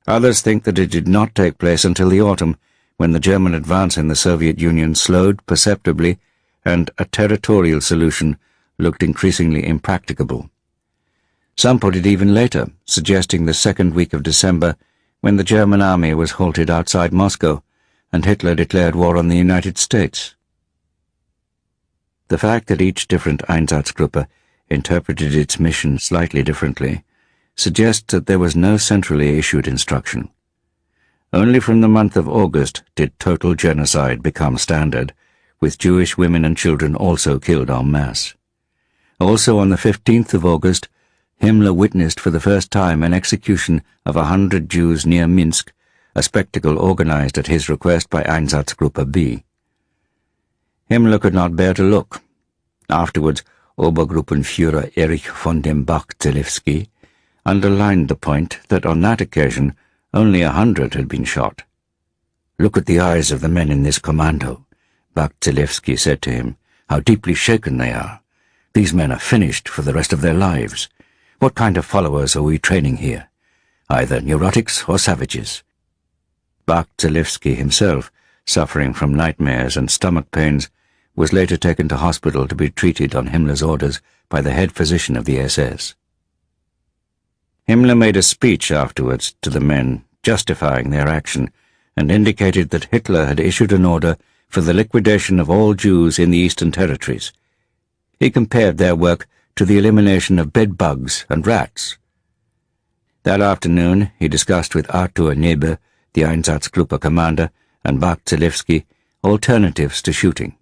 Others think that it did not take place until the autumn, when the German advance in the Soviet Union slowed perceptibly and a territorial solution looked increasingly impracticable. Some put it even later, suggesting the second week of December, when the German army was halted outside Moscow and Hitler declared war on the United States. The fact that each different Einsatzgruppe interpreted its mission slightly differently suggests that there was no centrally issued instruction. Only from the month of August did total genocide become standard, with Jewish women and children also killed en masse. Also on the 15th of August, Himmler witnessed for the first time an execution of 100 Jews near Minsk, a spectacle organized at his request by Einsatzgruppe B. Himmler could not bear to look. Afterwards, Obergruppenführer Erich von dem Bach-Zelewski underlined the point that on that occasion only 100 had been shot. "Look at the eyes of the men in this commando," Bach-Zelewski said to him. "How deeply shaken they are. These men are finished for the rest of their lives. What kind of followers are we training here? Either neurotics or savages." Bach-Zelewski himself, suffering from nightmares and stomach pains, was later taken to hospital to be treated on Himmler's orders by the head physician of the SS. Himmler made a speech afterwards to the men, justifying their action, and indicated that Hitler had issued an order for the liquidation of all Jews in the Eastern Territories. He compared their work to the elimination of bedbugs and rats. That afternoon he discussed with Arthur Neber, the Einsatzgruppe commander, and Bach-Zelewski alternatives to shooting.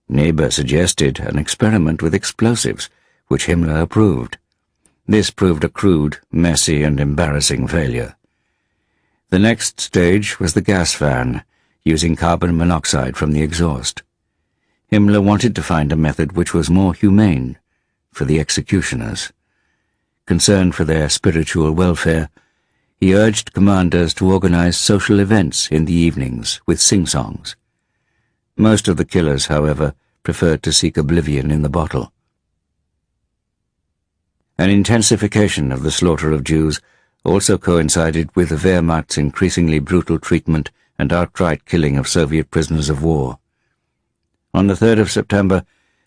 Neber suggested an experiment with explosives, which Himmler approved. This proved a crude, messy, and embarrassing failure. The next stage was the gas fan, using carbon monoxide from the exhaust. Himmler wanted to find a method which was more humane for the executioners. Concerned for their spiritual welfare, he urged commanders to organize social events in the evenings with sing-songs. Most of the killers, however, preferred to seek oblivion in the bottle. An intensification of the slaughter of Jews also coincided with the Wehrmacht's increasingly brutal treatment and outright killing of Soviet prisoners of war. On the 3rd of September,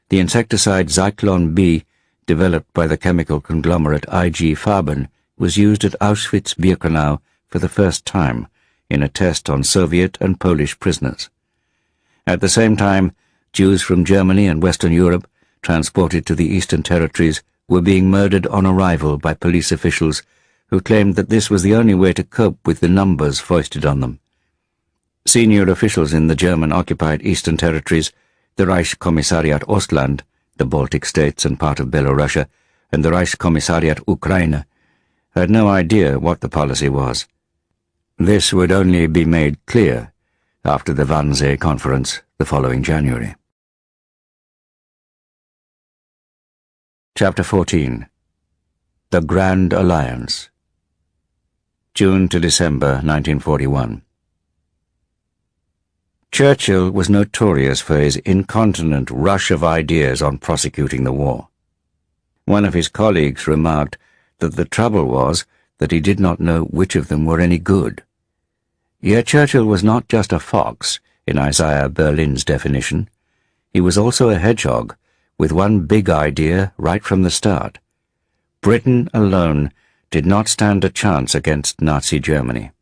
the insecticide Zyklon B, developed by the chemical conglomerate IG Farben, was used at Auschwitz-Birkenau for the first time in a test on Soviet and Polish prisoners. At the same time, Jews from Germany and Western Europe, transported to the Eastern Territories, were being murdered on arrival by police officials who claimed that this was the only way to cope with the numbers foisted on them. Senior officials in the German-occupied Eastern Territories, the Reichskommissariat Ostland, the Baltic states and part of Belorussia, and the Reichskommissariat Ukraine, had no idea what the policy was. This would only be made clear after the Wannsee Conference the following January. Chapter 14. The Grand Alliance. June to December 1941. Churchill was notorious for his incontinent rush of ideas on prosecuting the war. One of his colleagues remarked that the trouble was that he did not know which of them were any good. Yet Churchill was not just a fox, in Isaiah Berlin's definition. He was also a hedgehog, with one big idea right from the start. Britain alone did not stand a chance against Nazi Germany.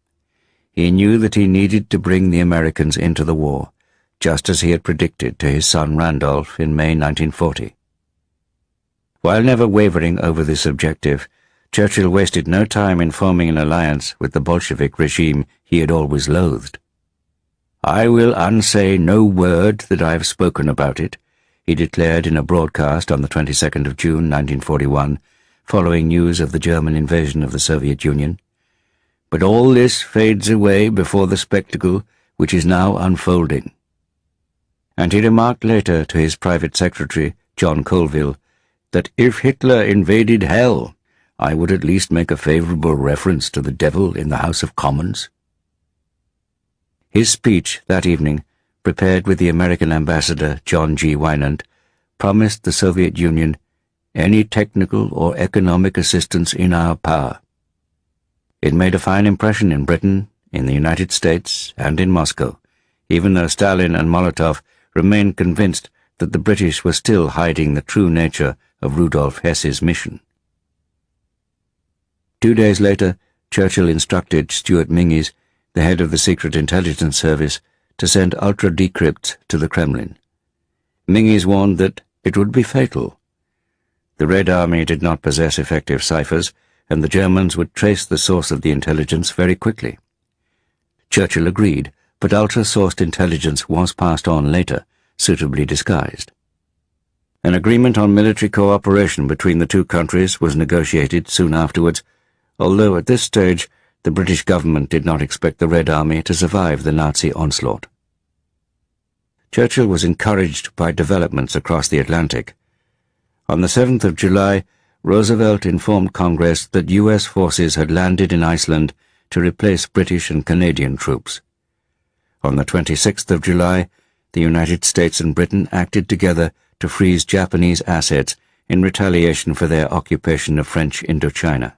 He knew that he needed to bring the Americans into the war, just as he had predicted to his son Randolph in May 1940. While never wavering over this objective, Churchill wasted no time in forming an alliance with the Bolshevik regime he had always loathed. "I will unsay no word that I have spoken about it," he declared in a broadcast on the 22nd of June 1941, following news of the German invasion of the Soviet Union. "But all this fades away before the spectacle which is now unfolding." And he remarked later to his private secretary, John Colville, that if Hitler invaded hell, I would at least make a favourable reference to the devil in the House of Commons. His speech that evening, prepared with the American ambassador John G. Winant, promised the Soviet Union any technical or economic assistance in our power. It made a fine impression in Britain, in the United States, and in Moscow, even though Stalin and Molotov remained convinced that the British were still hiding the true nature of Rudolf Hess's mission. 2 days later, Churchill instructed Stuart Minges, the head of the Secret Intelligence Service, to send ultra-decrypts to the Kremlin. Minges warned that it would be fatal. The Red Army did not possess effective ciphers, and the Germans would trace the source of the intelligence very quickly. Churchill agreed, but ultra-sourced intelligence was passed on later, suitably disguised. An agreement on military cooperation between the two countries was negotiated soon afterwards, although at this stage the British government did not expect the Red Army to survive the Nazi onslaught. Churchill was encouraged by developments across the Atlantic. On the 7th of July, Roosevelt informed Congress that U.S. forces had landed in Iceland to replace British and Canadian troops. On the 26th of July, the United States and Britain acted together to freeze Japanese assets in retaliation for their occupation of French Indochina.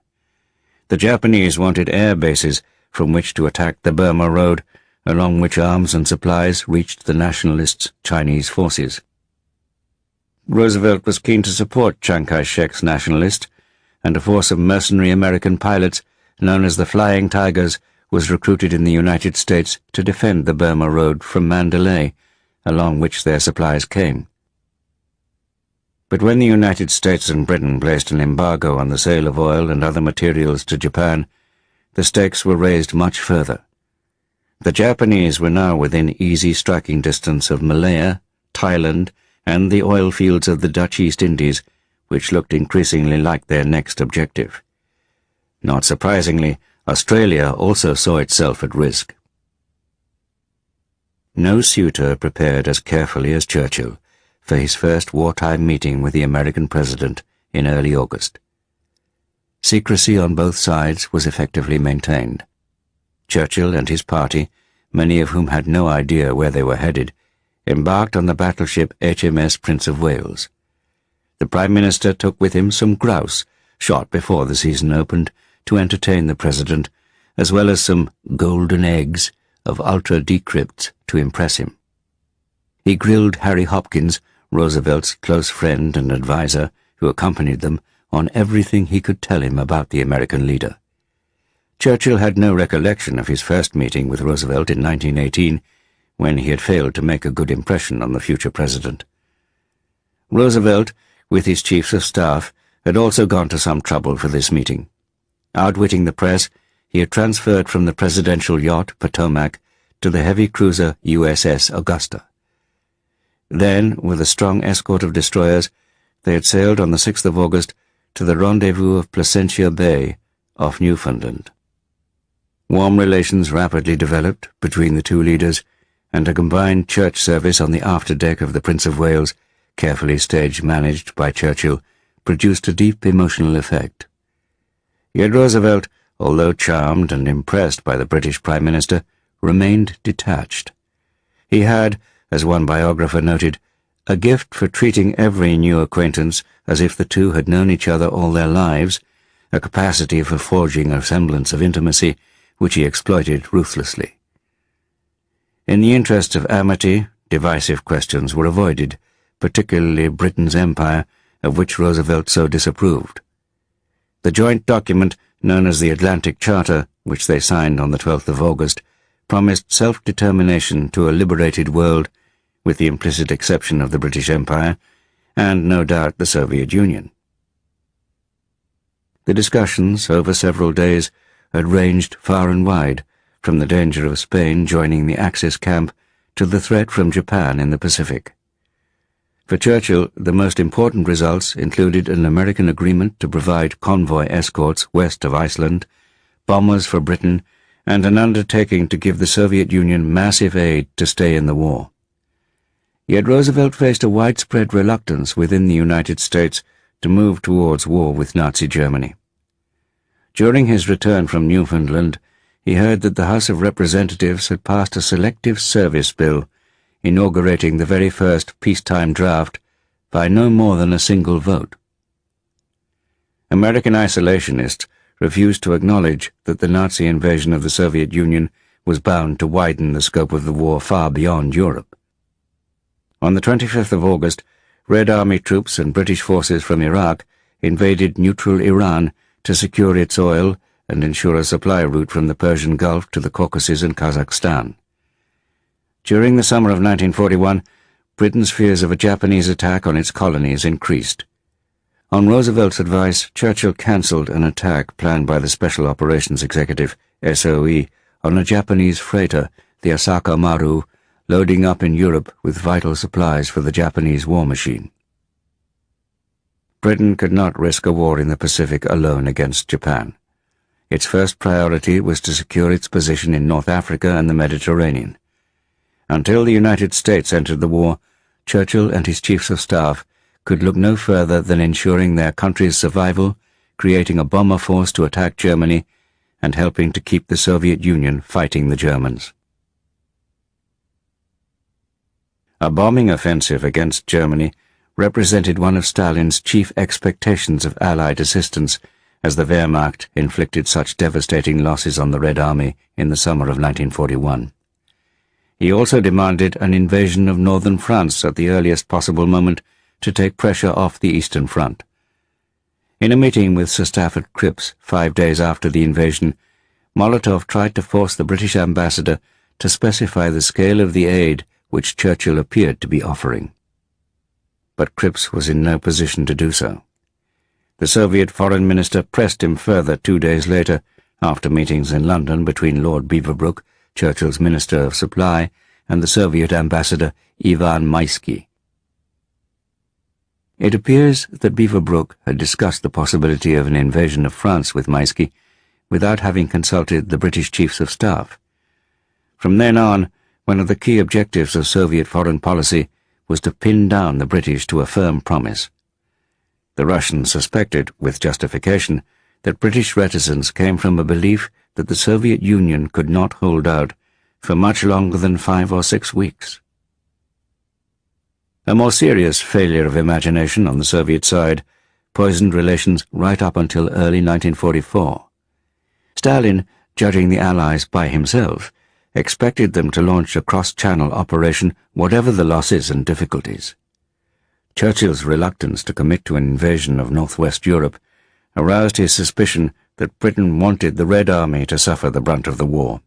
The Japanese wanted air bases from which to attack the Burma Road, along which arms and supplies reached the nationalists' Chinese forces. Roosevelt was keen to support Chiang Kai-shek's nationalists, and a force of mercenary American pilots, known as the Flying Tigers, was recruited in the United States to defend the Burma Road from Mandalay, along which their supplies came. But when the United States and Britain placed an embargo on the sale of oil and other materials to Japan, the stakes were raised much further. The Japanese were now within easy striking distance of Malaya, Thailand, and the oil fields of the Dutch East Indies, which looked increasingly like their next objective. Not surprisingly, Australia also saw itself at risk. No suitor prepared as carefully as Churchill for his first wartime meeting with the American president in early August. Secrecy on both sides was effectively maintained. Churchill and his party, many of whom had no idea where they were headed, embarked on the battleship HMS Prince of Wales. The Prime Minister took with him some grouse, shot before the season opened, to entertain the President, as well as some golden eggs of ultra-decrypts to impress him. He grilled Harry Hopkins, Roosevelt's close friend and adviser, who accompanied them, on everything he could tell him about the American leader. Churchill had no recollection of his first meeting with Roosevelt in 1918, when he had failed to make a good impression on the future president. Roosevelt, with his chiefs of staff, had also gone to some trouble for this meeting. Outwitting the press, he had transferred from the presidential yacht Potomac to the heavy cruiser USS Augusta. Then, with a strong escort of destroyers, they had sailed on the 6th of August to the rendezvous of Placentia Bay off Newfoundland. Warm relations rapidly developed between the two leaders, and a combined church service on the afterdeck of the Prince of Wales, carefully stage-managed by Churchill, produced a deep emotional effect. Yet Roosevelt, although charmed and impressed by the British Prime Minister, remained detached. He had, as one biographer noted, a gift for treating every new acquaintance as if the two had known each other all their lives, a capacity for forging a semblance of intimacy which he exploited ruthlessly. In the interest of amity, divisive questions were avoided, particularly Britain's empire, of which Roosevelt so disapproved. The joint document, known as the Atlantic Charter, which they signed on the 12th of August, promised self-determination to a liberated world, with the implicit exception of the British Empire, and no doubt the Soviet Union. The discussions, over several days, had ranged far and wide, from the danger of Spain joining the Axis camp to the threat from Japan in the Pacific. For Churchill, the most important results included an American agreement to provide convoy escorts west of Iceland, bombers for Britain, and an undertaking to give the Soviet Union massive aid to stay in the war. Yet Roosevelt faced a widespread reluctance within the United States to move towards war with Nazi Germany. During his return from Newfoundland, he heard that the House of Representatives had passed a selective service bill, inaugurating the very first peacetime draft by no more than a single vote. American isolationists refused to acknowledge that the Nazi invasion of the Soviet Union was bound to widen the scope of the war far beyond Europe. On the 25th of August, Red Army troops and British forces from Iraq invaded neutral Iran to secure its oil and ensure a supply route from the Persian Gulf to the Caucasus and Kazakhstan. During the summer of 1941, Britain's fears of a Japanese attack on its colonies increased. On Roosevelt's advice, Churchill cancelled an attack planned by the Special Operations Executive, SOE, on a Japanese freighter, the Asaka Maru, loading up in Europe with vital supplies for the Japanese war machine. Britain could not risk a war in the Pacific alone against Japan. Its first priority was to secure its position in North Africa and the Mediterranean. Until the United States entered the war, Churchill and his chiefs of staff could look no further than ensuring their country's survival, creating a bomber force to attack Germany, and helping to keep the Soviet Union fighting the Germans. A bombing offensive against Germany represented one of Stalin's chief expectations of Allied assistance as the Wehrmacht inflicted such devastating losses on the Red Army in the summer of 1941. He also demanded an invasion of northern France at the earliest possible moment to take pressure off the Eastern Front. In a meeting with Sir Stafford Cripps 5 days after the invasion, Molotov tried to force the British ambassador to specify the scale of the aid which Churchill appeared to be offering. But Cripps was in no position to do so. The Soviet foreign minister pressed him further 2 days later, after meetings in London between Lord Beaverbrook, Churchill's Minister of Supply, and the Soviet ambassador Ivan Maisky. It appears that Beaverbrook had discussed the possibility of an invasion of France with Maisky without having consulted the British Chiefs of Staff. From then on, one of the key objectives of Soviet foreign policy was to pin down the British to a firm promise. The Russians suspected, with justification, that British reticence came from a belief that the Soviet Union could not hold out for much longer than 5 or 6 weeks. A more serious failure of imagination on the Soviet side poisoned relations right up until early 1944. Stalin, judging the Allies by himself, expected them to launch a cross-channel operation whatever the losses and difficulties. Churchill's reluctance to commit to an invasion of northwest Europe aroused his suspicion that Britain wanted the Red Army to suffer the brunt of the war.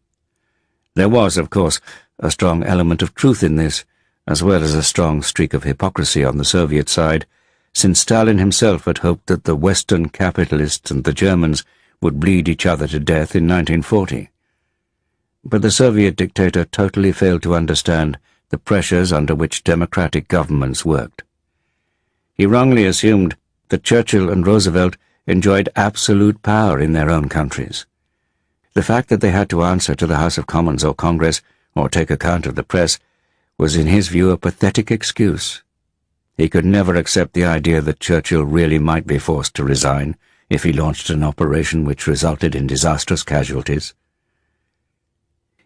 There was, of course, a strong element of truth in this, as well as a strong streak of hypocrisy on the Soviet side, since Stalin himself had hoped that the Western capitalists and the Germans would bleed each other to death in 1940. But the Soviet dictator totally failed to understand the pressures under which democratic governments worked. He wrongly assumed that Churchill and Roosevelt enjoyed absolute power in their own countries. The fact that they had to answer to the House of Commons or Congress, or take account of the press, was in his view a pathetic excuse. He could never accept the idea that Churchill really might be forced to resign if he launched an operation which resulted in disastrous casualties.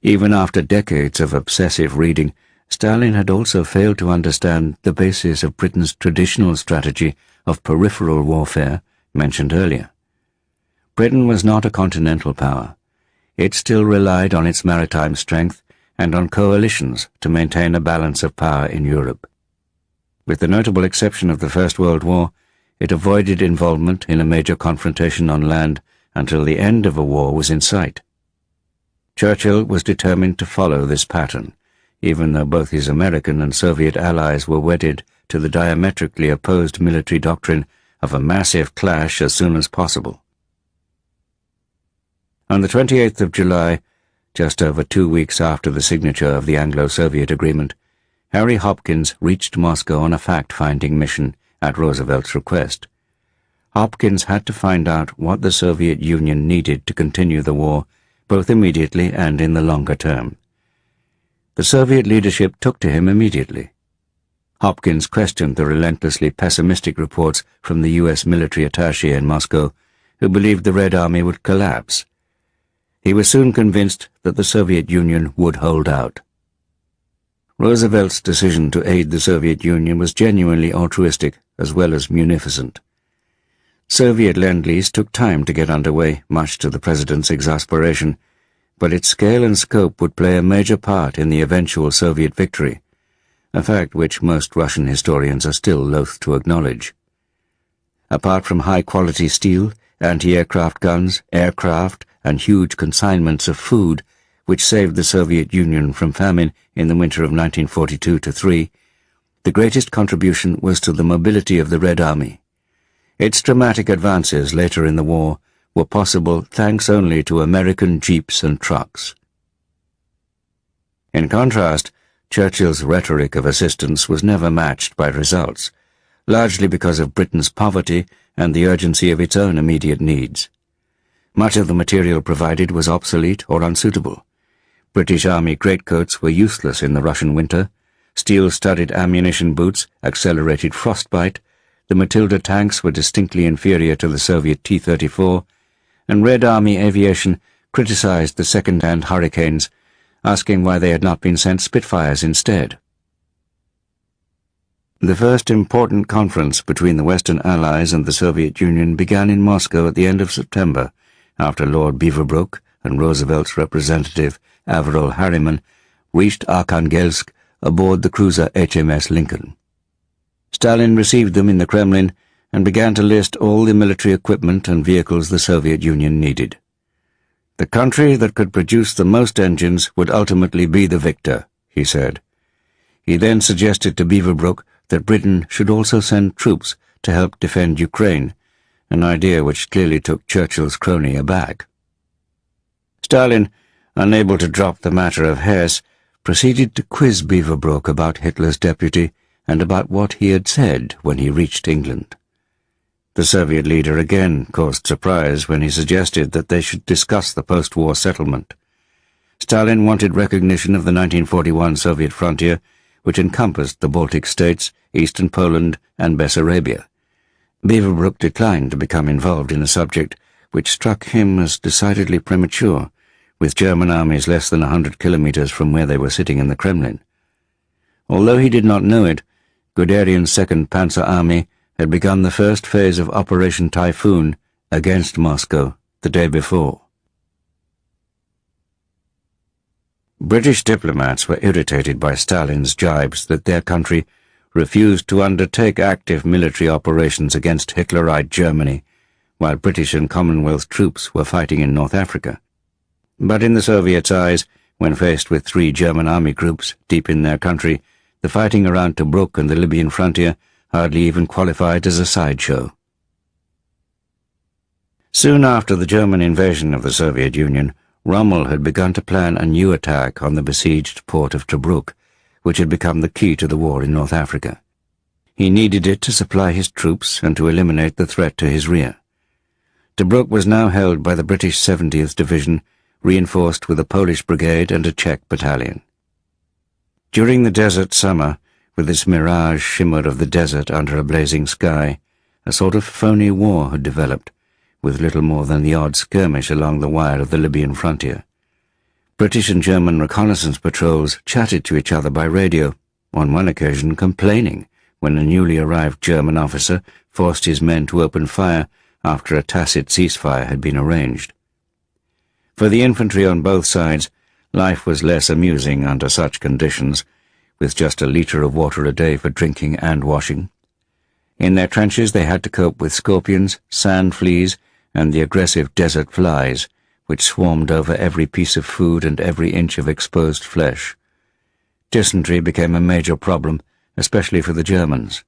Even after decades of obsessive reading, Stalin had also failed to understand the basis of Britain's traditional strategy of peripheral warfare mentioned earlier. Britain was not a continental power. It still relied on its maritime strength and on coalitions to maintain a balance of power in Europe. With the notable exception of the First World War, it avoided involvement in a major confrontation on land until the end of a war was in sight. Churchill was determined to follow this pattern, even though both his American and Soviet allies were wedded to the diametrically opposed military doctrine of a massive clash as soon as possible. On the 28th of July, just over 2 weeks after the signature of the Anglo-Soviet agreement, Harry Hopkins reached Moscow on a fact-finding mission at Roosevelt's request. Hopkins had to find out what the Soviet Union needed to continue the war both immediately and in the longer term. The Soviet leadership took to him immediately. Hopkins questioned the relentlessly pessimistic reports from the U.S. military attaché in Moscow, who believed the Red Army would collapse. He was soon convinced that the Soviet Union would hold out. Roosevelt's decision to aid the Soviet Union was genuinely altruistic as well as munificent. Soviet Lend-Lease took time to get underway, much to the president's exasperation, but its scale and scope would play a major part in the eventual Soviet victory, a fact which most Russian historians are still loath to acknowledge. Apart from high-quality steel, anti-aircraft guns, aircraft, and huge consignments of food, which saved the Soviet Union from famine in the winter of 1942-3, the greatest contribution was to the mobility of the Red Army. Its dramatic advances later in the war were possible thanks only to American jeeps and trucks. In contrast, Churchill's rhetoric of assistance was never matched by results, largely because of Britain's poverty and the urgency of its own immediate needs. Much of the material provided was obsolete or unsuitable. British Army greatcoats were useless in the Russian winter, steel-studded ammunition boots accelerated frostbite, the Matilda tanks were distinctly inferior to the Soviet T-34, and Red Army aviation criticized the second-hand Hurricanes, asking why they had not been sent Spitfires instead. The first important conference between the Western Allies and the Soviet Union began in Moscow at the end of September, after Lord Beaverbrook and Roosevelt's representative Averell Harriman reached Arkhangelsk aboard the cruiser HMS Lincoln. Stalin received them in the Kremlin and began to list all the military equipment and vehicles the Soviet Union needed. The country that could produce the most engines would ultimately be the victor, he said. He then suggested to Beaverbrook that Britain should also send troops to help defend Ukraine, an idea which clearly took Churchill's crony aback. Stalin, unable to drop the matter of Hesse, proceeded to quiz Beaverbrook about Hitler's deputy and about what he had said when he reached England. The Soviet leader again caused surprise when he suggested that they should discuss the post-war settlement. Stalin wanted recognition of the 1941 Soviet frontier, which encompassed the Baltic states, eastern Poland, and Bessarabia. Beaverbrook declined to become involved in a subject which struck him as decidedly premature, with German armies less than 100 kilometers from where they were sitting in the Kremlin. Although he did not know it, Guderian's 2nd Panzer Army had begun the first phase of Operation Typhoon against Moscow the day before. British diplomats were irritated by Stalin's jibes that their country refused to undertake active military operations against Hitlerite Germany, while British and Commonwealth troops were fighting in North Africa. But in the Soviets' eyes, when faced with 3 German army groups deep in their country, the fighting around Tobruk and the Libyan frontier hardly even qualified as a sideshow. Soon after the German invasion of the Soviet Union, Rommel had begun to plan a new attack on the besieged port of Tobruk, which had become the key to the war in North Africa. He needed it to supply his troops and to eliminate the threat to his rear. Tobruk was now held by the British 70th Division, reinforced with a Polish brigade and a Czech battalion. During the desert summer, with its mirage shimmer of the desert under a blazing sky, a sort of phony war had developed, with little more than the odd skirmish along the wire of the Libyan frontier. British and German reconnaissance patrols chatted to each other by radio, on one occasion complaining when a newly arrived German officer forced his men to open fire after a tacit ceasefire had been arranged. For the infantry on both sides, life was less amusing under such conditions, with just a litre of water a day for drinking and washing. In their trenches they had to cope with scorpions, sand fleas, and the aggressive desert flies, which swarmed over every piece of food and every inch of exposed flesh. Dysentery became a major problem, especially for the Germans.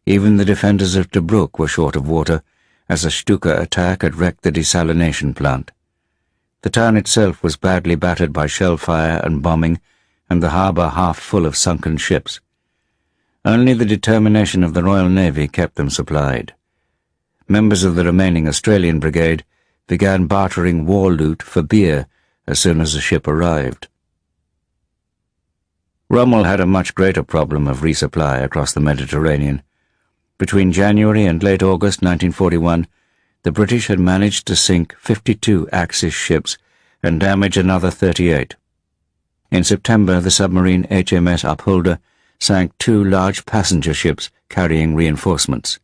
Even the defenders of Tobruk were short of water, as a Stuka attack had wrecked the desalination plant. The town itself was badly battered by shell fire and bombing, and the harbour half full of sunken ships. Only the determination of the Royal Navy kept them supplied. Members of the remaining Australian Brigade began bartering war loot for beer as soon as the ship arrived. Rommel had a much greater problem of resupply across the Mediterranean. Between January and late August 1941, the British had managed to sink 52 Axis ships and damage another 38. In September, the submarine HMS Upholder sank 2 large passenger ships carrying reinforcements.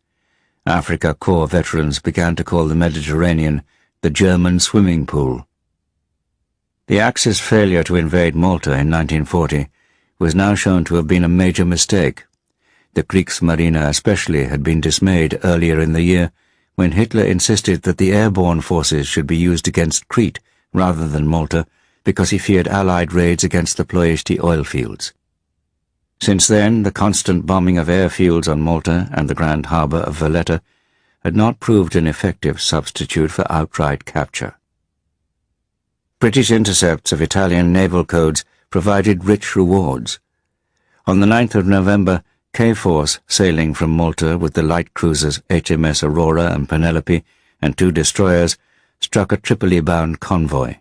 Afrika Korps veterans began to call the Mediterranean the German swimming pool. The Axis failure to invade Malta in 1940 was now shown to have been a major mistake. The Kriegsmarine especially had been dismayed earlier in the year when Hitler insisted that the airborne forces should be used against Crete rather than Malta because he feared Allied raids against the Ploiești oil fields. Since then, the constant bombing of airfields on Malta and the Grand Harbour of Valletta had not proved an effective substitute for outright capture. British intercepts of Italian naval codes provided rich rewards. On the 9th of November, K-Force, sailing from Malta with the light cruisers HMS Aurora and Penelope and 2 destroyers, struck a Tripoli-bound convoy.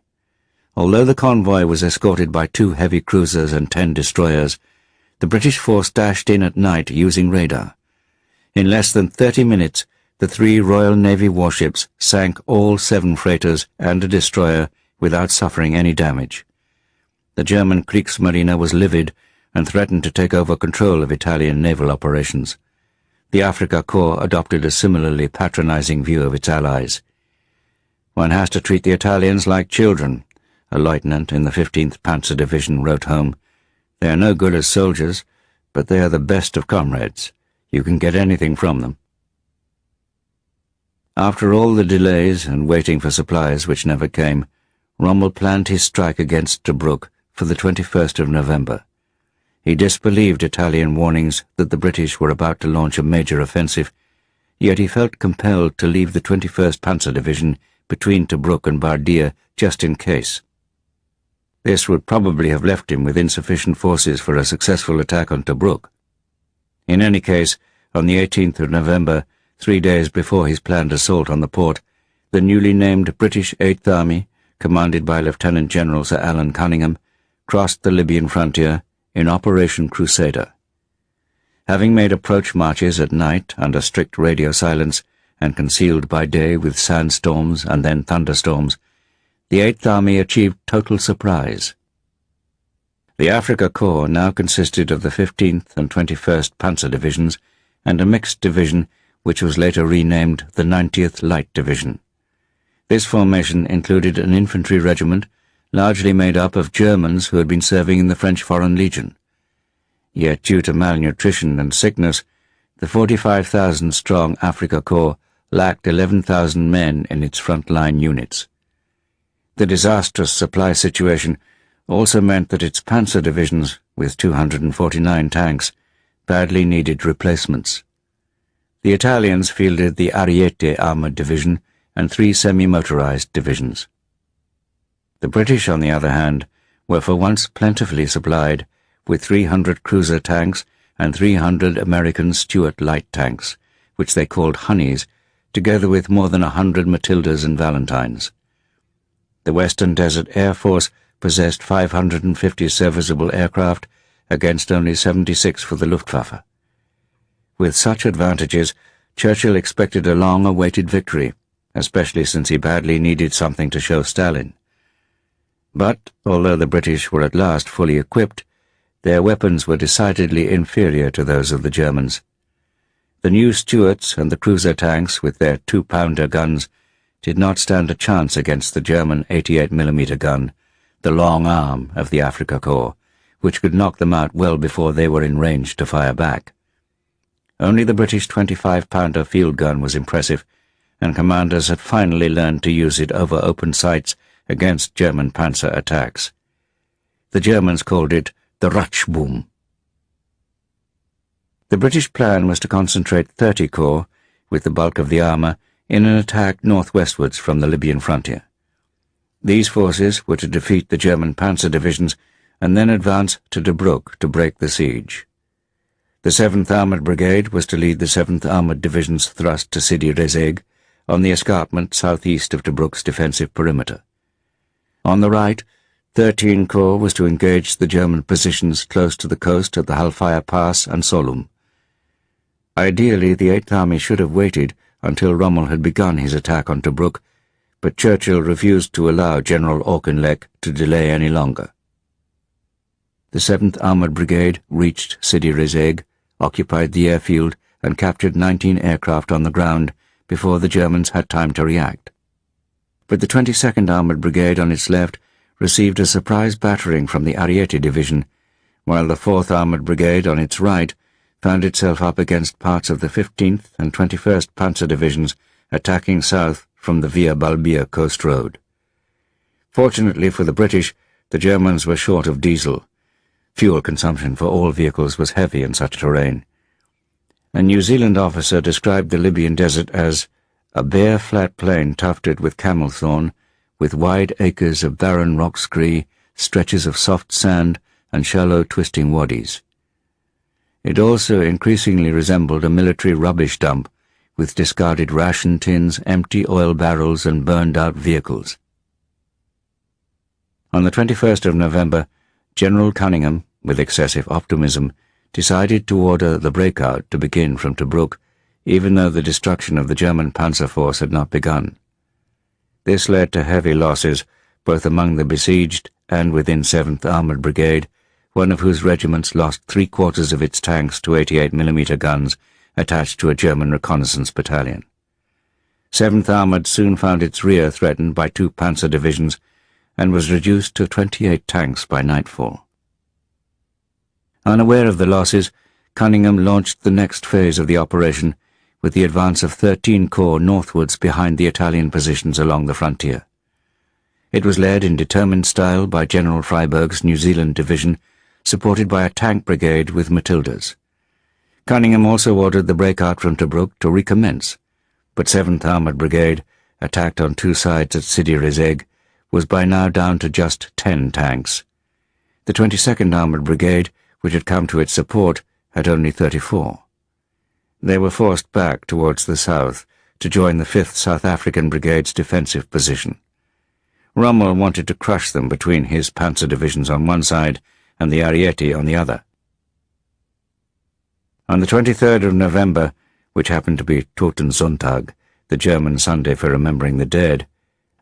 Although the convoy was escorted by 2 heavy cruisers and 10 destroyers, the British force dashed in at night using radar. In less than 30 minutes, the 3 Royal Navy warships sank all 7 freighters and a destroyer without suffering any damage. The German Kriegsmarine was livid and threatened to take over control of Italian naval operations. The Afrika Korps adopted a similarly patronizing view of its allies. "One has to treat the Italians like children," a lieutenant in the 15th Panzer Division wrote home. "They are no good as soldiers, but they are the best of comrades. You can get anything from them." After all the delays and waiting for supplies which never came, Rommel planned his strike against Tobruk for the 21st of November. He disbelieved Italian warnings that the British were about to launch a major offensive, yet he felt compelled to leave the 21st Panzer Division between Tobruk and Bardia just in case. This would probably have left him with insufficient forces for a successful attack on Tobruk. In any case, on the 18th of November, 3 days before his planned assault on the port, the newly named British 8th Army, commanded by Lieutenant General Sir Alan Cunningham, crossed the Libyan frontier in Operation Crusader. Having made approach marches at night under strict radio silence and concealed by day with sandstorms and then thunderstorms, the 8th Army achieved total surprise. The Afrika Korps now consisted of the 15th and 21st Panzer Divisions and a mixed division which was later renamed the 90th Light Division. This formation included an infantry regiment largely made up of Germans who had been serving in the French Foreign Legion. Yet due to malnutrition and sickness, the 45,000-strong Afrika Korps lacked 11,000 men in its front-line units. The disastrous supply situation also meant that its panzer divisions, with 249 tanks, badly needed replacements. The Italians fielded the Ariete armoured division and 3 semi-motorized divisions. The British, on the other hand, were for once plentifully supplied with 300 cruiser tanks and 300 American Stuart light tanks, which they called Honeys, together with more than 100 Matildas and Valentines. The Western Desert Air Force possessed 550 serviceable aircraft against only 76 for the Luftwaffe. With such advantages, Churchill expected a long-awaited victory, especially since he badly needed something to show Stalin. But, although the British were at last fully equipped, their weapons were decidedly inferior to those of the Germans. The new Stuarts and the cruiser tanks with their 2-pounder guns did not stand a chance against the German 88mm gun, the long arm of the Afrika Korps, which could knock them out well before they were in range to fire back. Only the British 25-pounder field gun was impressive, and commanders had finally learned to use it over open sights against German panzer attacks. The Germans called it the Ratschboom. The British plan was to concentrate 30 corps, with the bulk of the armour, in an attack northwestwards from the Libyan frontier. These forces were to defeat the German panzer divisions and then advance to Tobruk to break the siege. The 7th Armoured Brigade was to lead the 7th Armoured Division's thrust to Sidi Rezegh, on the escarpment southeast of Tobruk's defensive perimeter. On the right, 13 Corps was to engage the German positions close to the coast at the Halfaya Pass and Solum. Ideally, the Eighth Army should have waited until Rommel had begun his attack on Tobruk, but Churchill refused to allow General Auchinleck to delay any longer. The 7th Armoured Brigade reached Sidi Rezegh, occupied the airfield, and captured 19 aircraft on the ground before the Germans had time to react. But the 22nd Armoured Brigade on its left received a surprise battering from the Ariete Division, while the 4th Armoured Brigade on its right found itself up against parts of the 15th and 21st Panzer Divisions attacking south from the Via Balbia coast road. Fortunately for the British, the Germans were short of diesel. Fuel consumption for all vehicles was heavy in such terrain. A New Zealand officer described the Libyan desert as a bare flat plain tufted with camel thorn, with wide acres of barren rock scree, stretches of soft sand, and shallow twisting wadis. It also increasingly resembled a military rubbish dump, with discarded ration tins, empty oil barrels, and burned-out vehicles. On the 21st of November, General Cunningham, with excessive optimism, decided to order the breakout to begin from Tobruk, even though the destruction of the German panzer force had not begun. This led to heavy losses, both among the besieged and within 7th Armoured Brigade, one of whose regiments lost 3/4 of its tanks to 88mm guns attached to a German reconnaissance battalion. 7th Armoured soon found its rear threatened by 2 panzer divisions and was reduced to 28 tanks by nightfall. Unaware of the losses, Cunningham launched the next phase of the operation with the advance of 13 Corps northwards behind the Italian positions along the frontier. It was led in determined style by General Freiberg's New Zealand Division, supported by a tank brigade with Matildas. Cunningham also ordered the breakout from Tobruk to recommence, but 7th Armoured Brigade, attacked on 2 sides at Sidi Rezegh, was by now down to just 10 tanks. The 22nd Armoured Brigade, which had come to its support, had only 34. They were forced back towards the south to join the 5th South African Brigade's defensive position. Rommel wanted to crush them between his panzer divisions on one side and the Ariete on the other. On the 23rd of November, which happened to be Totensonntag, the German Sunday for remembering the dead,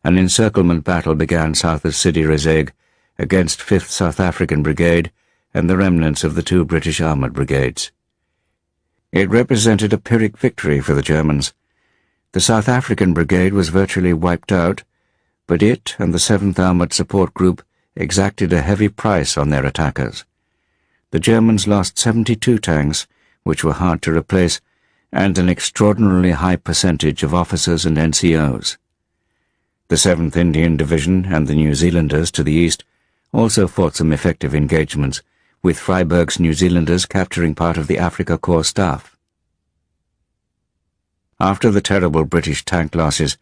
an encirclement battle began south of Sidi Rezegh against 5th South African Brigade and the remnants of the 2 British Armoured Brigades. It represented a Pyrrhic victory for the Germans. The South African Brigade was virtually wiped out, but it and the 7th Armoured Support Group exacted a heavy price on their attackers. The Germans lost 72 tanks, which were hard to replace, and an extraordinarily high percentage of officers and NCOs. The 7th Indian Division and the New Zealanders to the east also fought some effective engagements, with Freiberg's New Zealanders capturing part of the Afrika Korps staff. After the terrible British tank losses,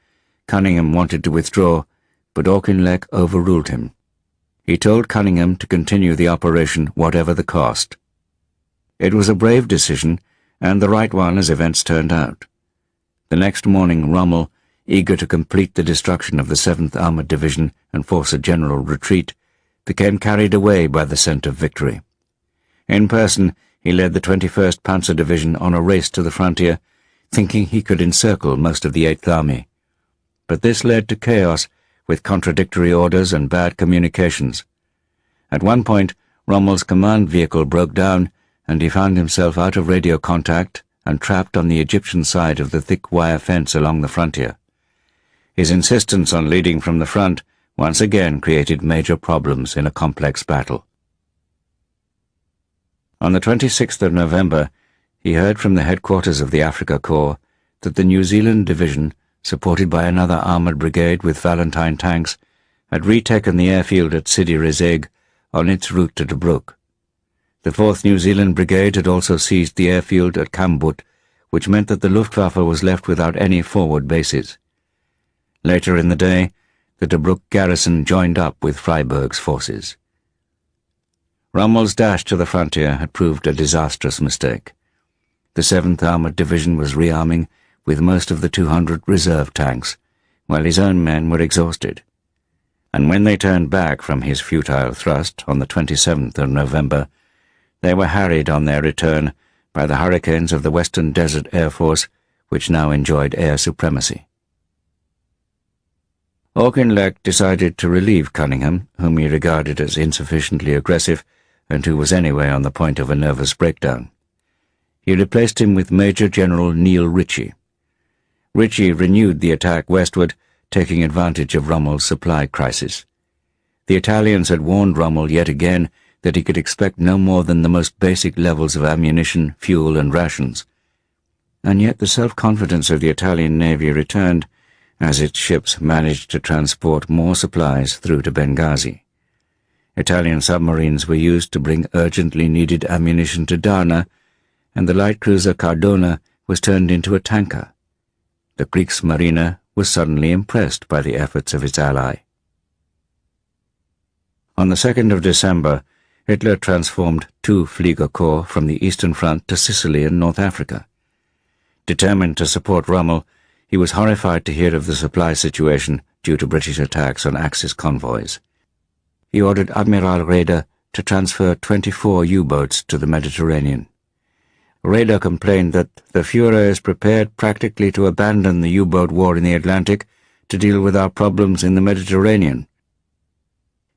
Cunningham wanted to withdraw, but Auchinleck overruled him. He told Cunningham to continue the operation whatever the cost. It was a brave decision, and the right one as events turned out. The next morning Rommel, eager to complete the destruction of the 7th Armoured Division and force a general retreat, became carried away by the scent of victory. In person, he led the 21st Panzer Division on a race to the frontier, thinking he could encircle most of the 8th Army. But this led to chaos, with contradictory orders and bad communications. At one point, Rommel's command vehicle broke down, and he found himself out of radio contact and trapped on the Egyptian side of the thick wire fence along the frontier. His insistence on leading from the front once again created major problems in a complex battle. On the 26th of November, he heard from the headquarters of the Afrika Korps that the New Zealand Division, supported by another armoured brigade with Valentine tanks, had retaken the airfield at Sidi Rezegh on its route to Tobruk. The 4th New Zealand Brigade had also seized the airfield at Kambut, which meant that the Luftwaffe was left without any forward bases. Later in the day, the Tobruk garrison joined up with Freiberg's forces. Rommel's dash to the frontier had proved a disastrous mistake. The 7th Armoured Division was rearming with most of the 200 reserve tanks, while his own men were exhausted. and when they turned back from his futile thrust on the 27th of November, they were harried on their return by the hurricanes of the Western Desert Air Force, which now enjoyed air supremacy. Auchinleck decided to relieve Cunningham, whom he regarded as insufficiently aggressive and who was anyway on the point of a nervous breakdown. He replaced him with Major General Neil Ritchie. Ritchie renewed the attack westward, taking advantage of Rommel's supply crisis. The Italians had warned Rommel yet again that he could expect no more than the most basic levels of ammunition, fuel, and rations. And yet the self-confidence of the Italian Navy returned as its ships managed to transport more supplies through to Benghazi. Italian submarines were used to bring urgently needed ammunition to Darna, and the light cruiser Cardona was turned into a tanker. The Kriegsmarine was suddenly impressed by the efforts of its ally. On the 2nd of December, Hitler transformed 2 Flieger Corps from the Eastern Front to Sicily and North Africa. Determined to support Rommel, he was horrified to hear of the supply situation due to British attacks on Axis convoys. He ordered Admiral Raeder to transfer 24 U-boats to the Mediterranean. Raeder complained that the Führer is prepared practically to abandon the U-boat war in the Atlantic to deal with our problems in the Mediterranean.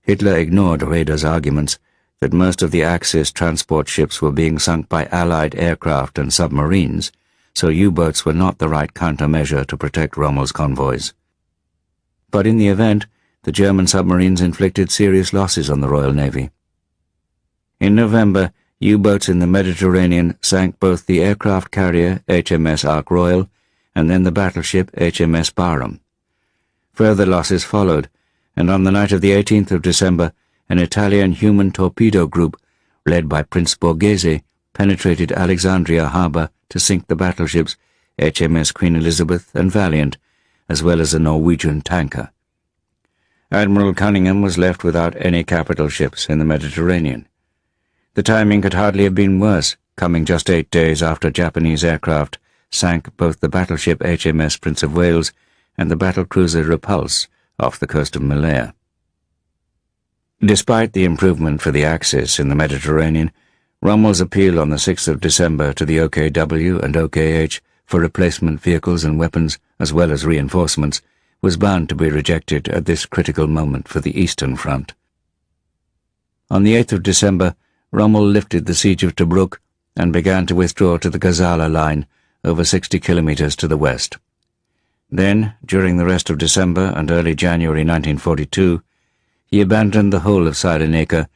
Hitler ignored Raeder's arguments that most of the Axis transport ships were being sunk by Allied aircraft and submarines, so U-boats were not the right countermeasure to protect Rommel's convoys. But in the event, the German submarines inflicted serious losses on the Royal Navy. In November, U-boats in the Mediterranean sank both the aircraft carrier HMS Ark Royal and then the battleship HMS Barham. Further losses followed, and on the night of the 18th of December, an Italian human torpedo group, led by Prince Borghese, penetrated Alexandria harbour to sink the battleships HMS Queen Elizabeth and Valiant, as well as a Norwegian tanker. Admiral Cunningham was left without any capital ships in the Mediterranean. The timing could hardly have been worse, coming just 8 days after Japanese aircraft sank both the battleship HMS Prince of Wales and the battlecruiser Repulse off the coast of Malaya. Despite the improvement for the Axis in the Mediterranean, Rommel's appeal on the 6th of December to the OKW and OKH for replacement vehicles and weapons as well as reinforcements was bound to be rejected at this critical moment for the Eastern Front. On the 8th of December, Rommel lifted the siege of Tobruk and began to withdraw to the Gazala line, over 60 kilometers to the west. Then, during the rest of December and early January 1942, he abandoned the whole of Cyrenaica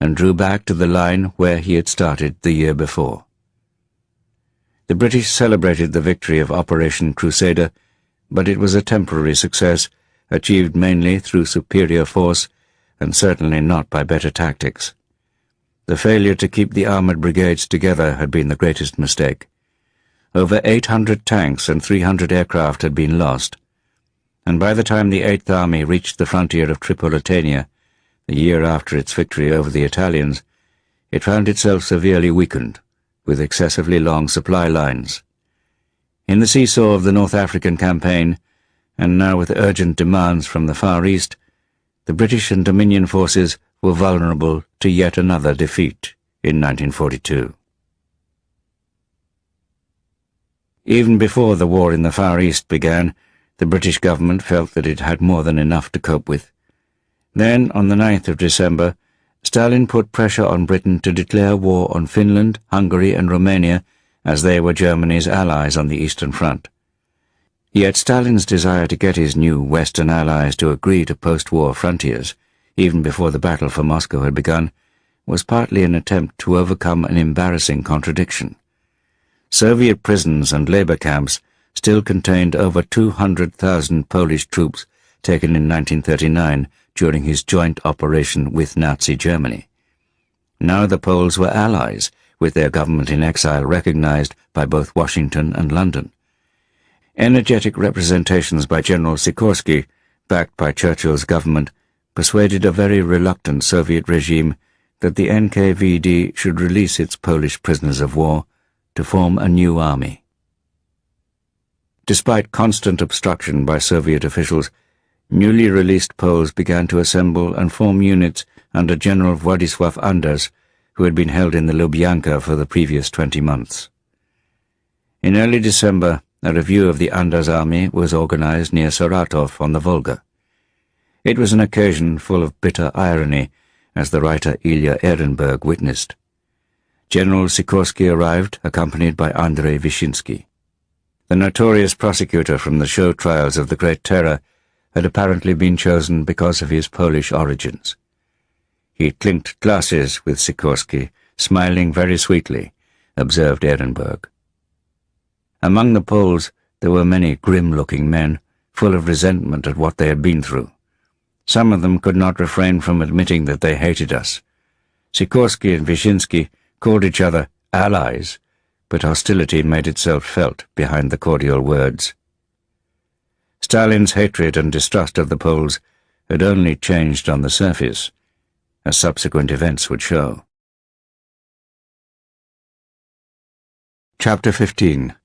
and drew back to the line where he had started the year before. The British celebrated the victory of Operation Crusader, but it was a temporary success, achieved mainly through superior force and certainly not by better tactics. The failure to keep the armoured brigades together had been the greatest mistake. Over 800 tanks and 300 aircraft had been lost, and by the time the 8th Army reached the frontier of Tripolitania, the year after its victory over the Italians, it found itself severely weakened, with excessively long supply lines. In the seesaw of the North African campaign, and now with urgent demands from the Far East, the British and Dominion forces were vulnerable to yet another defeat in 1942. Even before the war in the Far East began, the British government felt that it had more than enough to cope with. Then, on the 9th of December, Stalin put pressure on Britain to declare war on Finland, Hungary and Romania, as they were Germany's allies on the Eastern Front. Yet Stalin's desire to get his new Western allies to agree to post-war frontiers, even before the battle for Moscow had begun, was partly an attempt to overcome an embarrassing contradiction. Soviet prisons and labor camps still contained over 200,000 Polish troops taken in 1939 during his joint operation with Nazi Germany. Now the Poles were allies, with their government in exile recognized by both Washington and London. Energetic representations by General Sikorsky, backed by Churchill's government, persuaded a very reluctant Soviet regime that the NKVD should release its Polish prisoners of war to form a new army. Despite constant obstruction by Soviet officials, Newly released Poles began to assemble and form units under General Władysław Anders, who had been held in the Lubyanka for the previous 20 months. In early December, a review of the Anders army was organized near Saratov on the Volga. It was an occasion full of bitter irony, as the writer Ilya Ehrenberg witnessed. General Sikorsky arrived, accompanied by Andrei Vyshinsky. The notorious prosecutor from the show trials of the Great Terror had apparently been chosen because of his Polish origins. He clinked glasses with Sikorsky, smiling very sweetly, observed Ehrenberg. Among the Poles there were many grim-looking men, full of resentment at what they had been through. Some of them could not refrain from admitting that they hated us. Sikorsky and Vyshinsky called each other allies, but hostility made itself felt behind the cordial words. Stalin's hatred and distrust of the Poles had only changed on the surface, as subsequent events would show. Chapter 15.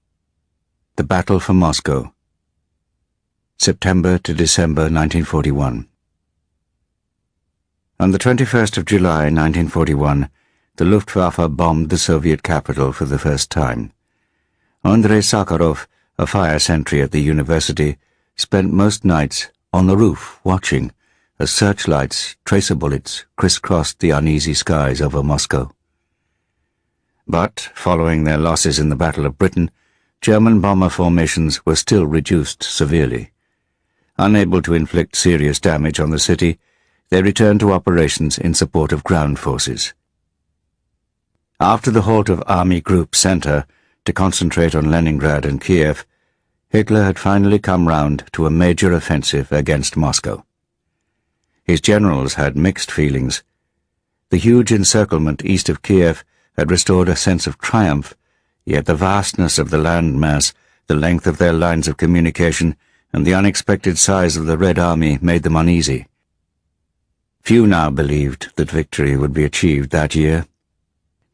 The Battle for Moscow. September to December 1941. On the 21st of July 1941, the Luftwaffe bombed the Soviet capital for the first time. Andrei Sakharov, a fire sentry at the university, spent most nights on the roof watching as searchlights, tracer bullets, crisscrossed the uneasy skies over Moscow. But, following their losses in the Battle of Britain, German bomber formations were still reduced severely. Unable to inflict serious damage on the city, they returned to operations in support of ground forces. After the halt of Army Group Center to concentrate on Leningrad and Kiev, Hitler had finally come round to a major offensive against Moscow. His generals had mixed feelings. The huge encirclement east of Kiev had restored a sense of triumph, yet the vastness of the land mass, the length of their lines of communication, and the unexpected size of the Red Army made them uneasy. Few now believed that victory would be achieved that year.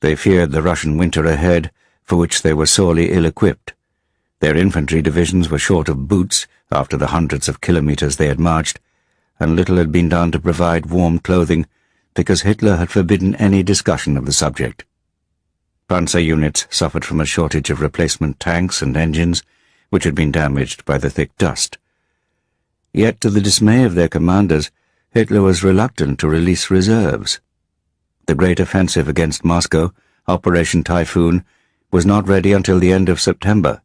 They feared the Russian winter ahead, for which they were sorely ill-equipped. Their infantry divisions were short of boots after the hundreds of kilometers they had marched, and little had been done to provide warm clothing because Hitler had forbidden any discussion of the subject. Panzer units suffered from a shortage of replacement tanks and engines, which had been damaged by the thick dust. Yet, to the dismay of their commanders, Hitler was reluctant to release reserves. The great offensive against Moscow, Operation Typhoon, was not ready until the end of September.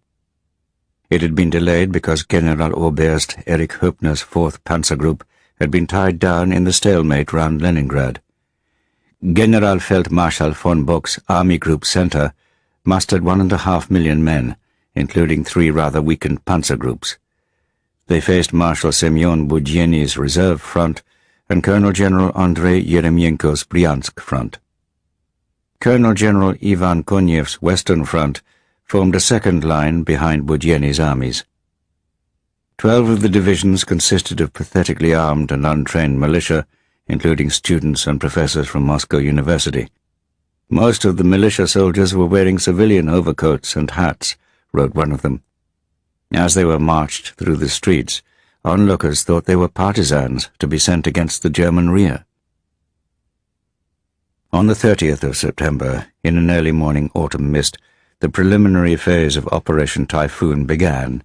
It had been delayed because Generaloberst Erich Höppner's 4th Panzer Group had been tied down in the stalemate round Leningrad. Generalfeldmarschall von Bock's Army Group Center mustered 1.5 million men, including 3 rather weakened panzer groups. They faced Marshal Semyon Budyenny's reserve front and Colonel General Andrei Yeremenko's Bryansk front. Colonel General Ivan Konyev's Western Front formed a second line behind Budyenny's armies. 12 of the divisions consisted of pathetically armed and untrained militia, including students and professors from Moscow University. Most of the militia soldiers were wearing civilian overcoats and hats, wrote one of them. As they were marched through the streets, onlookers thought they were partisans to be sent against the German rear. On the 30th of September, in an early morning autumn mist, the preliminary phase of Operation Typhoon began,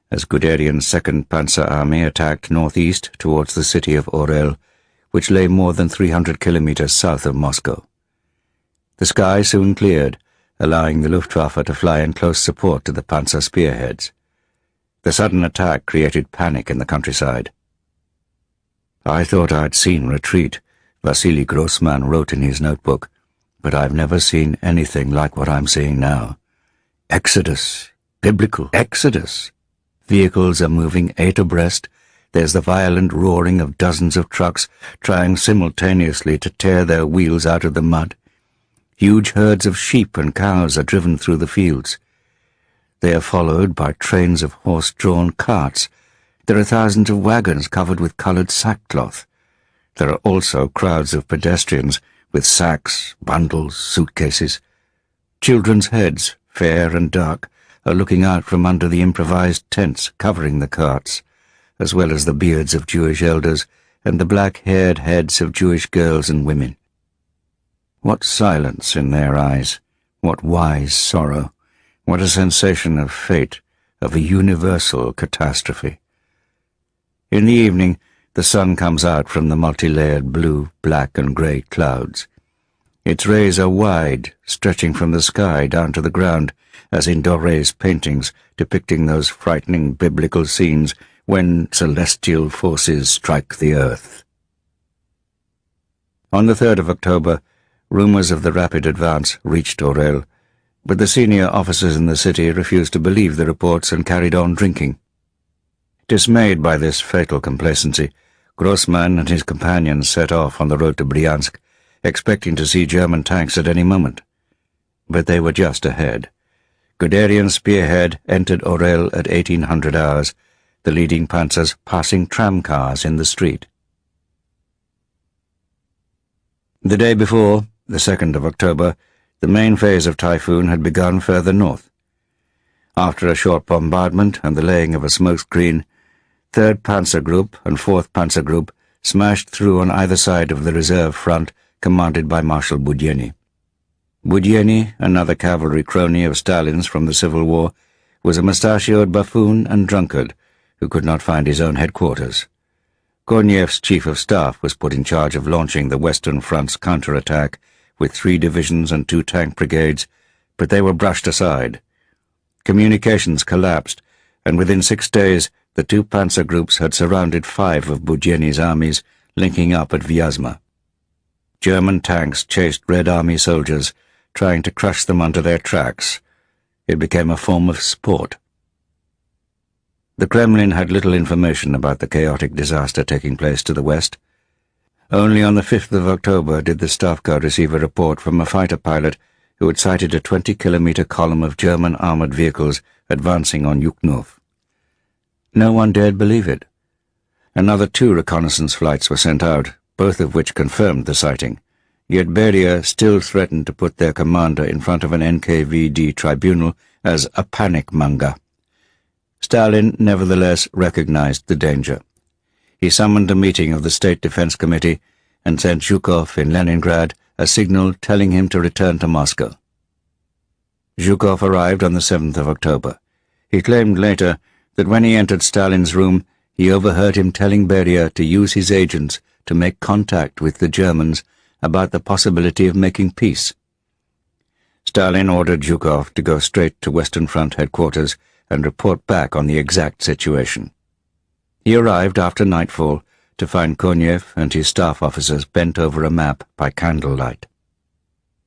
as Guderian's 2nd Panzer Army attacked northeast towards the city of Orel, which lay more than 300 kilometers south of Moscow. The sky soon cleared, allowing the Luftwaffe to fly in close support to the panzer spearheads. The sudden attack created panic in the countryside. "I thought I'd seen retreat," Vasily Grossman wrote in his notebook, "but I've never seen anything like what I'm seeing now. Exodus, biblical exodus. Vehicles are moving 8 abreast. There's the violent roaring of dozens of trucks trying simultaneously to tear their wheels out of the mud. Huge herds of sheep and cows are driven through the fields. They are followed by trains of horse-drawn carts. There are thousands of wagons covered with coloured sackcloth. There are also crowds of pedestrians with sacks, bundles, suitcases. Children's heads, fair and dark, are looking out from under the improvised tents covering the carts, as well as the beards of Jewish elders and the black-haired heads of Jewish girls and women. What silence in their eyes, what wise sorrow, what a sensation of fate, of a universal catastrophe. In the evening, the sun comes out from the multi-layered blue, black, and grey clouds. Its rays are wide, stretching from the sky down to the ground, as in Doré's paintings depicting those frightening biblical scenes when celestial forces strike the earth. On the 3rd of October, rumours of the rapid advance reached Orel, but the senior officers in the city refused to believe the reports and carried on drinking. Dismayed by this fatal complacency, Grossmann and his companions set off on the road to Bryansk, expecting to see German tanks at any moment. But they were just ahead. Guderian's spearhead entered Orel at 1800 hours, the leading panzers passing tramcars in the street. The day before, the 2nd of October, the main phase of typhoon had begun further north. After a short bombardment and the laying of a smokescreen, 3rd Panzer Group and 4th Panzer Group smashed through on either side of the reserve front commanded by Marshal Budyeni. Budyeni, another cavalry crony of Stalin's from the Civil War, was a mustachioed buffoon and drunkard who could not find his own headquarters. Korniev's chief of staff was put in charge of launching the Western Front's counterattack with 3 divisions and 2 tank brigades, but they were brushed aside. Communications collapsed, and within 6 days the 2 panzer groups had surrounded 5 of Budyeni's armies, linking up at Vyazma. German tanks chased Red Army soldiers, trying to crush them under their tracks. It became a form of sport. The Kremlin had little information about the chaotic disaster taking place to the west. Only on the 5th of October did the Stavka receive a report from a fighter pilot who had sighted a 20-kilometer column of German armoured vehicles advancing on Yukhnov. No one dared believe it. Another 2 reconnaissance flights were sent out, both of which confirmed the sighting, yet Beria still threatened to put their commander in front of an NKVD tribunal as a panic monger. Stalin nevertheless recognized the danger. He summoned a meeting of the State Defense Committee and sent Zhukov in Leningrad a signal telling him to return to Moscow. Zhukov arrived on the 7th of October. He claimed later that when he entered Stalin's room, he overheard him telling Beria to use his agents to make contact with the Germans about the possibility of making peace. Stalin ordered Zhukov to go straight to Western Front headquarters and report back on the exact situation. He arrived after nightfall to find Korniev and his staff officers bent over a map by candlelight.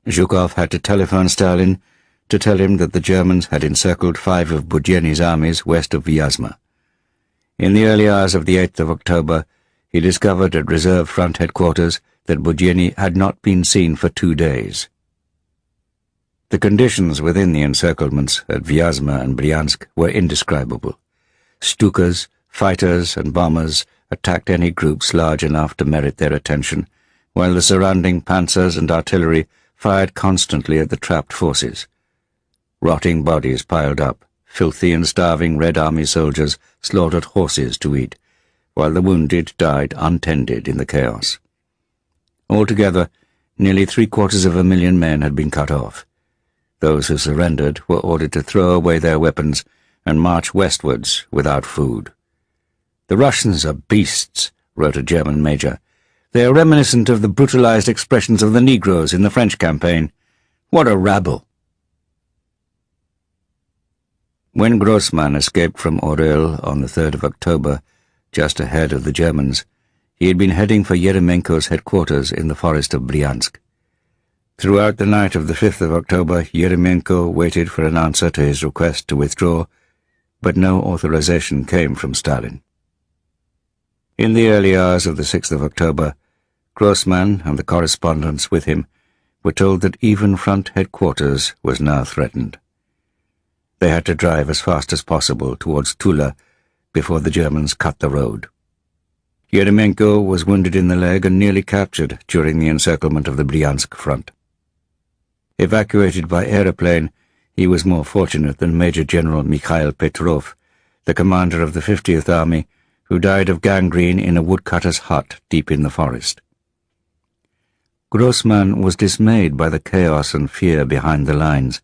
Zhukov had to telephone Stalin to tell him that the Germans had encircled 5 of Budyeni's armies west of Vyazma. In the early hours of the 8th of October, he discovered at Reserve Front headquarters that Budyeni had not been seen for 2 days. The conditions within the encirclements at Vyazma and Bryansk were indescribable. Stukas, fighters and bombers attacked any groups large enough to merit their attention, while the surrounding panzers and artillery fired constantly at the trapped forces. Rotting bodies piled up, filthy and starving Red Army soldiers slaughtered horses to eat, while the wounded died untended in the chaos. Altogether, nearly 750,000 men had been cut off. Those who surrendered were ordered to throw away their weapons and march westwards without food. "The Russians are beasts," wrote a German major. "They are reminiscent of the brutalized expressions of the Negroes in the French campaign. What a rabble!" When Grossmann escaped from Orel on the 3rd of October, just ahead of the Germans, he had been heading for Yeremenko's headquarters in the forest of Bryansk. Throughout the night of the 5th of October, Yeremenko waited for an answer to his request to withdraw, but no authorization came from Stalin. In the early hours of the 6th of October, Grossmann and the correspondents with him were told that even front headquarters was now threatened. They had to drive as fast as possible towards Tula before the Germans cut the road. Yeremenko was wounded in the leg and nearly captured during the encirclement of the Bryansk front. Evacuated by aeroplane, he was more fortunate than Major General Mikhail Petrov, the commander of the 50th Army, who died of gangrene in a woodcutter's hut deep in the forest. Grossman was dismayed by the chaos and fear behind the lines.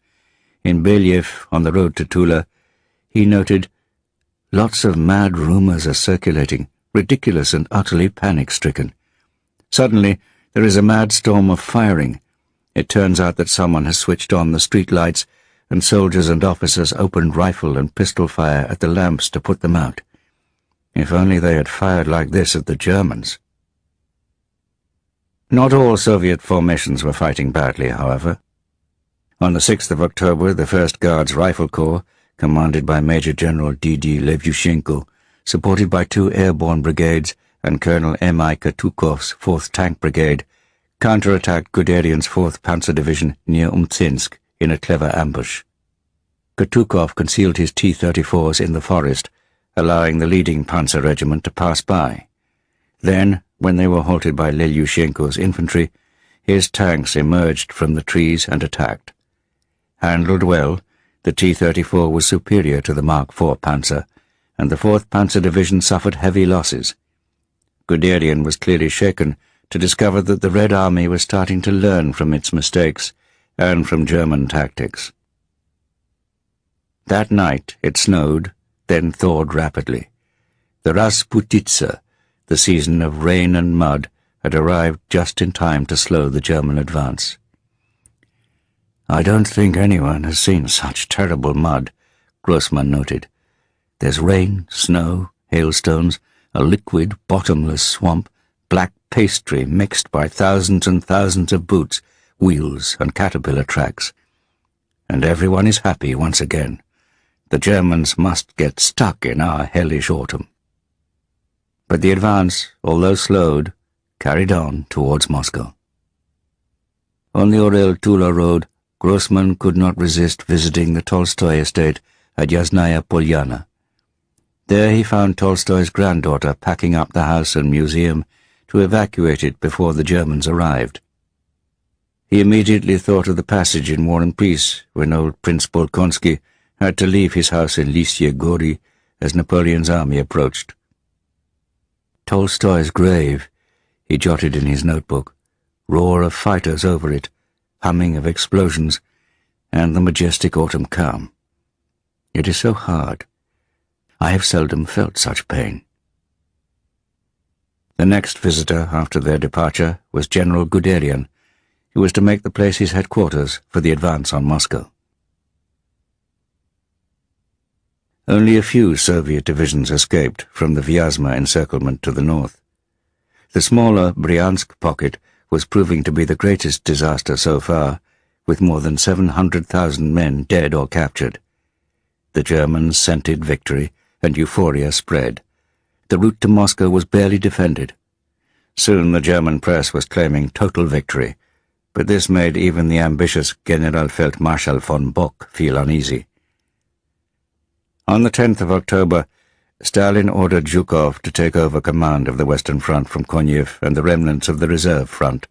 In Believ, on the road to Tula, he noted, "Lots of mad rumors are circulating, ridiculous and utterly panic-stricken. Suddenly, there is a mad storm of firing. It turns out that someone has switched on the street lights, and soldiers and officers opened rifle and pistol fire at the lamps to put them out. If only they had fired like this at the Germans." Not all Soviet formations were fighting badly, however. On the 6th of October, the 1st Guards Rifle Corps, commanded by Major General D.D. Levyushenko, supported by 2 airborne brigades and Colonel M.I. Katukov's 4th Tank Brigade, counterattacked Guderian's 4th Panzer Division near Umtsinsk in a clever ambush. Katukov concealed his T-34s in the forest, allowing the leading Panzer Regiment to pass by. Then, when they were halted by Levyushenko's infantry, his tanks emerged from the trees and attacked. Handled well, the T-34 was superior to the Mark IV Panzer, and the 4th Panzer Division suffered heavy losses. Guderian was clearly shaken to discover that the Red Army was starting to learn from its mistakes and from German tactics. That night it snowed, then thawed rapidly. The Rasputitsa, the season of rain and mud, had arrived just in time to slow the German advance. "I don't think anyone has seen such terrible mud," Grossman noted. "There's rain, snow, hailstones, a liquid, bottomless swamp, black pastry mixed by thousands and thousands of boots, wheels, and caterpillar tracks. And everyone is happy once again. The Germans must get stuck in our hellish autumn." But the advance, although slowed, carried on towards Moscow. On the Orel-Tula road, Grossman could not resist visiting the Tolstoy estate at Yasnaya Polyana. There he found Tolstoy's granddaughter packing up the house and museum to evacuate it before the Germans arrived. He immediately thought of the passage in War and Peace when old Prince Bolkonsky had to leave his house in Lysye Gori as Napoleon's army approached. "Tolstoy's grave," he jotted in his notebook, roar of fighters over it, humming of explosions, and the majestic autumn calm. It is so hard. I have seldom felt such pain. The next visitor after their departure was General Guderian, who was to make the place his headquarters for the advance on Moscow. Only a few Soviet divisions escaped from the Vyazma encirclement to the north. The smaller Bryansk pocket was proving to be the greatest disaster so far, with more than 700,000 men dead or captured. The Germans scented victory, and euphoria spread. The route to Moscow was barely defended. Soon the German press was claiming total victory, but this made even the ambitious Generalfeldmarschall von Bock feel uneasy. On the 10th of October, Stalin ordered Zhukov to take over command of the Western Front from Konev and the remnants of the reserve front.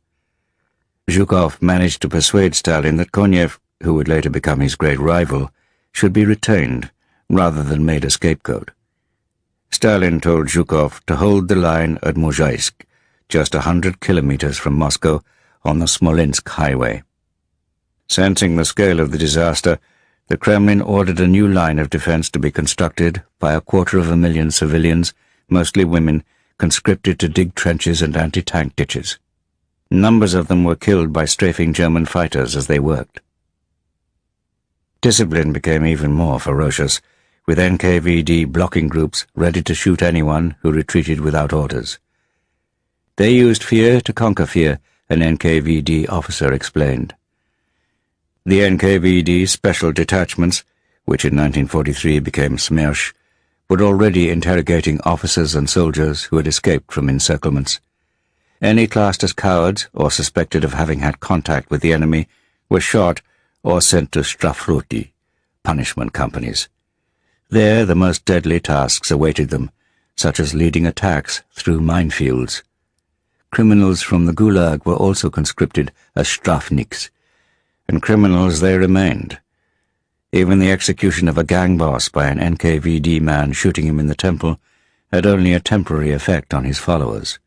Zhukov managed to persuade Stalin that Konev, who would later become his great rival, should be retained rather than made a scapegoat. Stalin told Zhukov to hold the line at Mozhaisk, just 100 kilometers from Moscow, on the Smolensk highway. Sensing the scale of the disaster, the Kremlin ordered a new line of defense to be constructed by 250,000 civilians, mostly women, conscripted to dig trenches and anti-tank ditches. Numbers of them were killed by strafing German fighters as they worked. Discipline became even more ferocious, with NKVD blocking groups ready to shoot anyone who retreated without orders. They used fear to conquer fear, an NKVD officer explained. The NKVD special detachments, which in 1943 became Smersh, were already interrogating officers and soldiers who had escaped from encirclements. Any classed as cowards or suspected of having had contact with the enemy were shot or sent to Strafroti, punishment companies. There the most deadly tasks awaited them, such as leading attacks through minefields. Criminals from the Gulag were also conscripted as Strafniks, and criminals they remained. Even the execution of a gang boss by an NKVD man shooting him in the temple had only a temporary effect on his followers.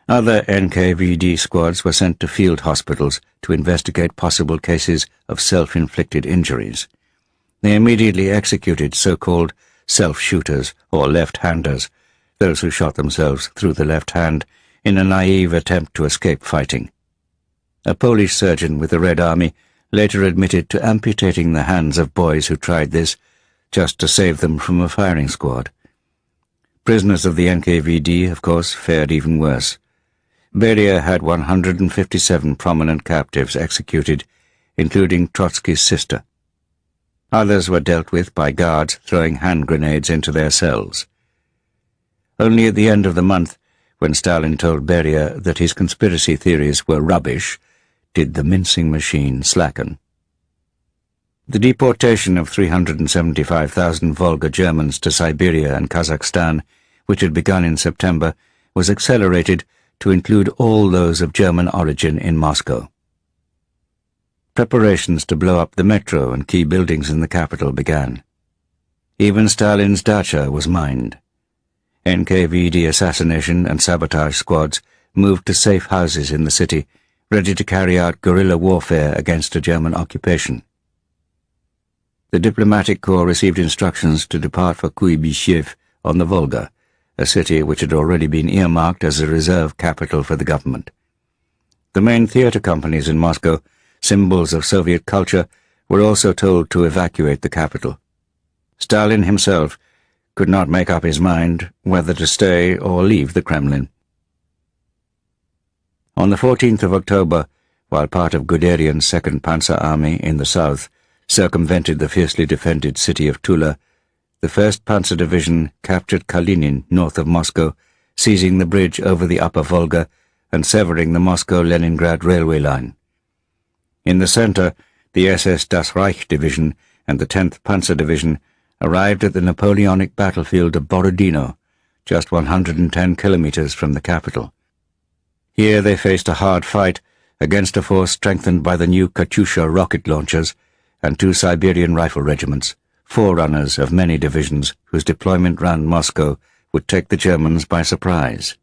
Other NKVD squads were sent to field hospitals to investigate possible cases of self-inflicted injuries. They immediately executed so-called self-shooters or left-handers, those who shot themselves through the left hand in a naive attempt to escape fighting. A Polish surgeon with the Red Army later admitted to amputating the hands of boys who tried this, just to save them from a firing squad. Prisoners of the NKVD, of course, fared even worse. Beria had 157 prominent captives executed, including Trotsky's sister. Others were dealt with by guards throwing hand grenades into their cells. Only at the end of the month, when Stalin told Beria that his conspiracy theories were rubbish, did the mincing machine slacken. The deportation of 375,000 Volga Germans to Siberia and Kazakhstan, which had begun in September, was accelerated to include all those of German origin in Moscow. Preparations to blow up the metro and key buildings in the capital began. Even Stalin's dacha was mined. NKVD assassination and sabotage squads moved to safe houses in the city, ready to carry out guerrilla warfare against a German occupation. The diplomatic corps received instructions to depart for Kuibyshev on the Volga, a city which had already been earmarked as a reserve capital for the government. The main theater companies in Moscow, symbols of Soviet culture, were also told to evacuate the capital. Stalin himself could not make up his mind whether to stay or leave the Kremlin. On the 14th of October, while part of Guderian's 2nd Panzer Army in the south circumvented the fiercely defended city of Tula, the 1st Panzer Division captured Kalinin north of Moscow, seizing the bridge over the upper Volga and severing the Moscow-Leningrad railway line. In the center, the SS Das Reich Division and the 10th Panzer Division arrived at the Napoleonic battlefield of Borodino, just 110 kilometers from the capital. Here they faced a hard fight against a force strengthened by the new Katyusha rocket launchers and 2 Siberian rifle regiments, forerunners of many divisions whose deployment round Moscow would take the Germans by surprise.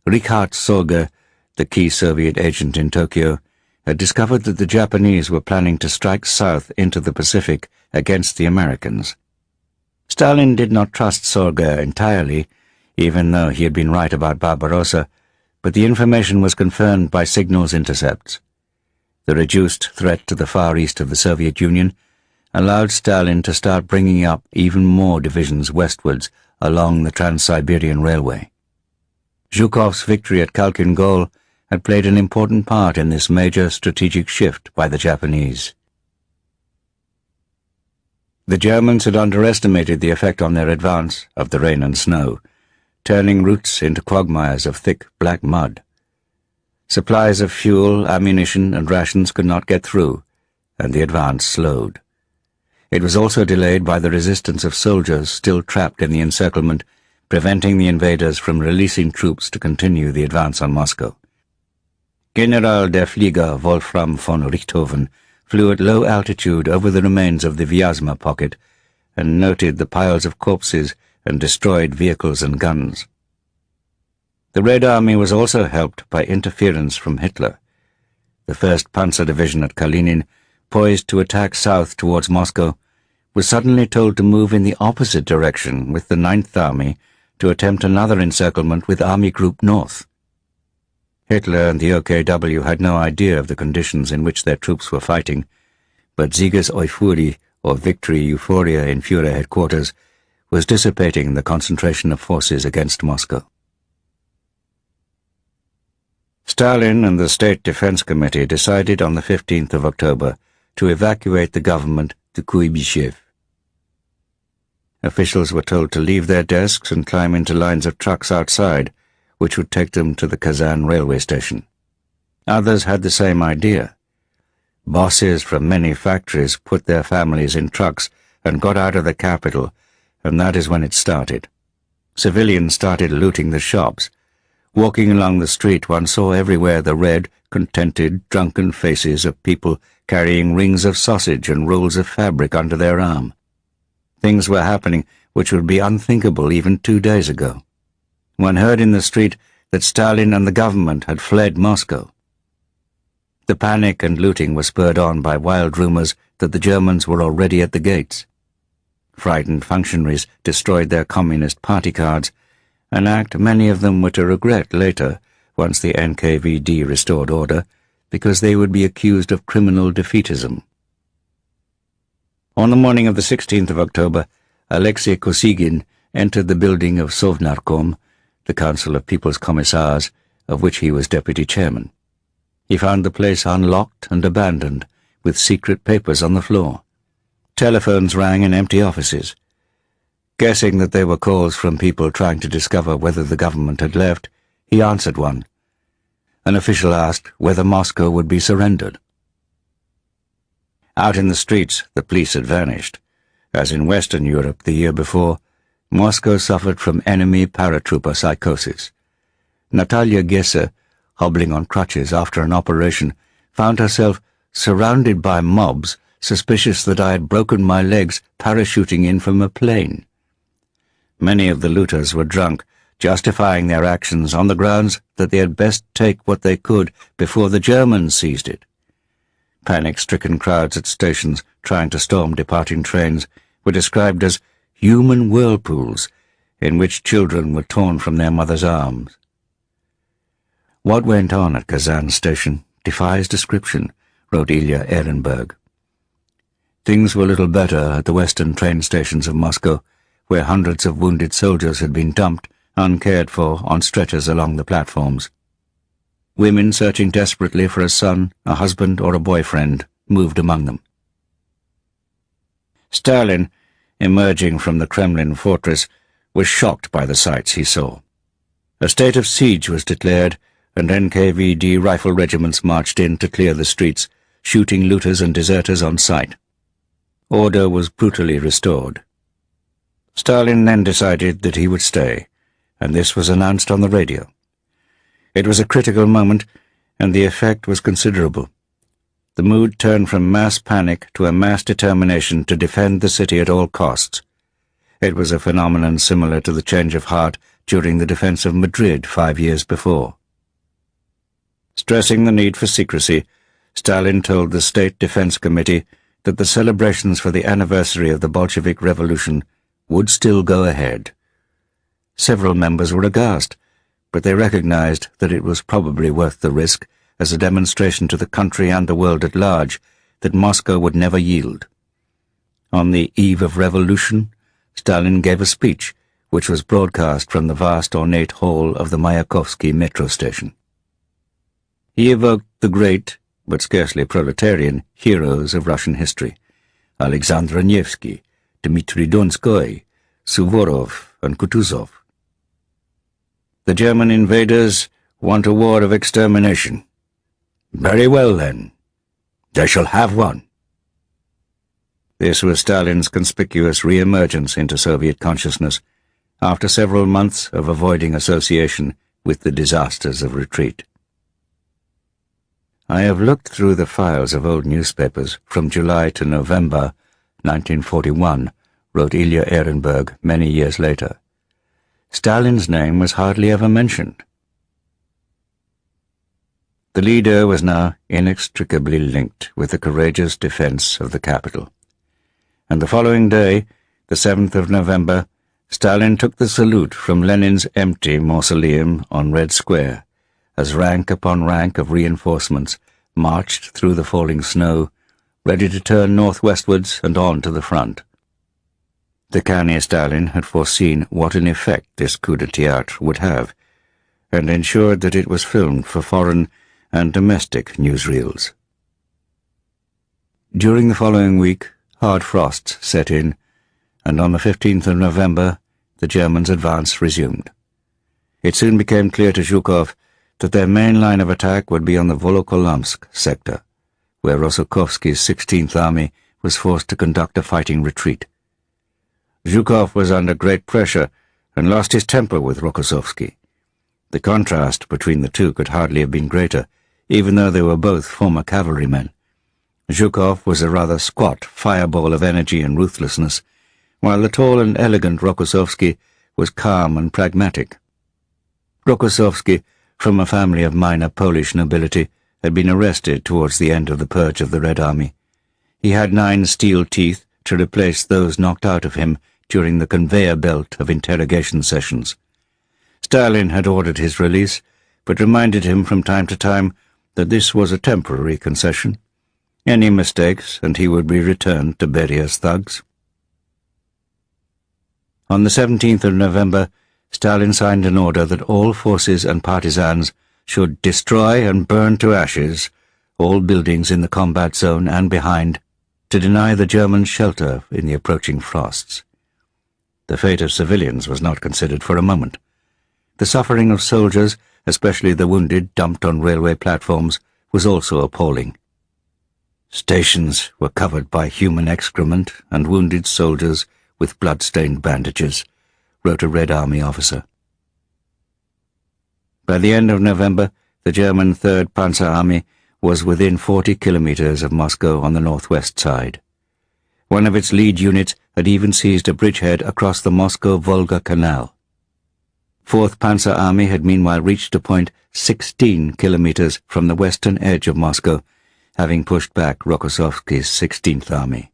Richard Sorge, the key Soviet agent in Tokyo, had discovered that the Japanese were planning to strike south into the Pacific against the Americans. Stalin did not trust Sorge entirely, even though he had been right about Barbarossa, but the information was confirmed by signals intercepts. The reduced threat to the far east of the Soviet Union allowed Stalin to start bringing up even more divisions westwards along the Trans-Siberian Railway. Zhukov's victory at Khalkhin Gol had played an important part in this major strategic shift by the Japanese. The Germans had underestimated the effect on their advance of the rain and snow, turning routes into quagmires of thick black mud. Supplies of fuel, ammunition, and rations could not get through, and the advance slowed. It was also delayed by the resistance of soldiers still trapped in the encirclement, preventing the invaders from releasing troops to continue the advance on Moscow. General der Flieger Wolfram von Richthofen flew at low altitude over the remains of the Vyazma pocket and noted the piles of corpses and destroyed vehicles and guns. The Red Army was also helped by interference from Hitler. The 1st Panzer Division at Kalinin, poised to attack south towards Moscow, was suddenly told to move in the opposite direction with the 9th Army to attempt another encirclement with Army Group North. Hitler and the OKW had no idea of the conditions in which their troops were fighting, but Siegeseuphorie, or victory euphoria in Führer headquarters, was dissipating the concentration of forces against Moscow. Stalin and the State Defense Committee decided on the 15th of October to evacuate the government to Kuibyshev. Officials were told to leave their desks and climb into lines of trucks outside, which would take them to the Kazan railway station. Others had the same idea. Bosses from many factories put their families in trucks and got out of the capital, and that is when it started. Civilians started looting the shops. Walking along the street, one saw everywhere the red, contented, drunken faces of people carrying rings of sausage and rolls of fabric under their arm. Things were happening which would be unthinkable even 2 days ago. One heard in the street that Stalin and the government had fled Moscow. The panic and looting were spurred on by wild rumors that the Germans were already at the gates. Frightened functionaries destroyed their Communist Party cards, an act many of them were to regret later once the NKVD restored order, because they would be accused of criminal defeatism. On the morning of the 16th of October, Alexei Kosygin entered the building of Sovnarkom, the Council of People's Commissars, of which he was deputy chairman. He found the place unlocked and abandoned, with secret papers on the floor. Telephones rang in empty offices. Guessing that they were calls from people trying to discover whether the government had left, he answered one. An official asked whether Moscow would be surrendered. Out in the streets, the police had vanished. As in Western Europe the year before, Moscow suffered from enemy paratrooper psychosis. Natalia Gesser, hobbling on crutches after an operation, found herself surrounded by mobs suspicious that I had broken my legs parachuting in from a plane. Many of the looters were drunk, justifying their actions on the grounds that they had best take what they could before the Germans seized it. Panic-stricken crowds at stations trying to storm departing trains were described as human whirlpools in which children were torn from their mothers' arms. What went on at Kazan station defies description, wrote Ilya Ehrenberg. Things were little better at the western train stations of Moscow, where hundreds of wounded soldiers had been dumped, uncared for, on stretchers along the platforms. Women searching desperately for a son, a husband, or a boyfriend moved among them. Stalin, emerging from the Kremlin fortress, was shocked by the sights he saw. A state of siege was declared, and NKVD rifle regiments marched in to clear the streets, shooting looters and deserters on sight. Order was brutally restored. Stalin then decided that he would stay, and this was announced on the radio. It was a critical moment, and the effect was considerable. The mood turned from mass panic to a mass determination to defend the city at all costs. It was a phenomenon similar to the change of heart during the defense of Madrid 5 years before. Stressing the need for secrecy, Stalin told the State Defense Committee that the celebrations for the anniversary of the Bolshevik Revolution would still go ahead. Several members were aghast, but they recognized that it was probably worth the risk as a demonstration to the country and the world at large that Moscow would never yield. On the eve of revolution, Stalin gave a speech which was broadcast from the vast ornate hall of the Mayakovsky metro station. He evoked the great, but scarcely proletarian, heroes of Russian history, Alexander Nevsky, Dmitry Donskoy, Suvorov, and Kutuzov. The German invaders want a war of extermination. Very well, then. They shall have one. This was Stalin's conspicuous re-emergence into Soviet consciousness, after several months of avoiding association with the disasters of retreat. I have looked through the files of old newspapers from July to November 1941, wrote Ilya Ehrenberg many years later. Stalin's name was hardly ever mentioned. The leader was now inextricably linked with the courageous defense of the capital. And the following day, the 7th of November, Stalin took the salute from Lenin's empty mausoleum on Red Square, as rank upon rank of reinforcements marched through the falling snow, ready to turn northwestwards and on to the front. The canny Stalin had foreseen what an effect this coup de théâtre would have, and ensured that it was filmed for foreign and domestic newsreels. During the following week, hard frosts set in, and on the 15th of November, the Germans' advance resumed. It soon became clear to Zhukov that their main line of attack would be on the Volokolamsk sector, where Rosokovsky's 16th Army was forced to conduct a fighting retreat. Zhukov was under great pressure and lost his temper with Rokossovsky. The contrast between the two could hardly have been greater, even though they were both former cavalrymen. Zhukov was a rather squat fireball of energy and ruthlessness, while the tall and elegant Rokossowski was calm and pragmatic. Rokossowski, from a family of minor Polish nobility, had been arrested towards the end of the purge of the Red Army. He had 9 steel teeth to replace those knocked out of him during the conveyor belt of interrogation sessions. Stalin had ordered his release, but reminded him from time to time that this was a temporary concession. Any mistakes, and he would be returned to Beria's thugs. On the 17th of November, Stalin signed an order that all forces and partisans should destroy and burn to ashes all buildings in the combat zone and behind, to deny the Germans shelter in the approaching frosts. The fate of civilians was not considered for a moment. The suffering of soldiers, especially the wounded dumped on railway platforms, was also appalling. Stations were covered by human excrement and wounded soldiers with blood-stained bandages, wrote a Red Army officer. By the end of November, the German 3rd Panzer Army was within 40 kilometers of Moscow on the northwest side. One of its lead units had even seized a bridgehead across the Moscow-Volga Canal. 4th Panzer Army had meanwhile reached a point 16 kilometers from the western edge of Moscow, having pushed back Rokossowski's 16th Army.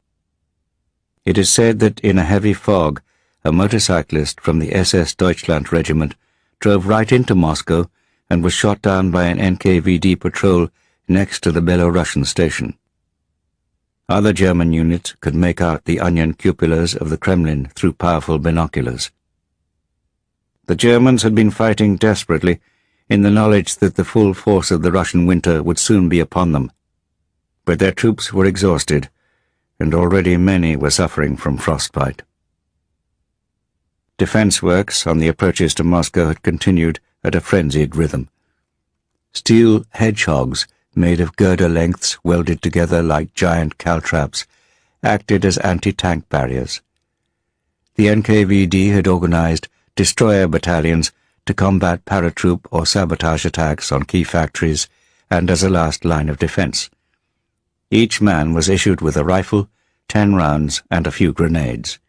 It is said that in a heavy fog, a motorcyclist from the SS Deutschland regiment drove right into Moscow and was shot down by an NKVD patrol next to the Belarusian station. Other German units could make out the onion cupolas of the Kremlin through powerful binoculars. The Germans had been fighting desperately in the knowledge that the full force of the Russian winter would soon be upon them. But their troops were exhausted, and already many were suffering from frostbite. Defense works on the approaches to Moscow had continued at a frenzied rhythm. Steel hedgehogs made of girder lengths welded together like giant caltraps acted as anti-tank barriers. The NKVD had organized destroyer battalions to combat paratroop or sabotage attacks on key factories and as a last line of defense. Each man was issued with a rifle, 10 rounds, and a few grenades.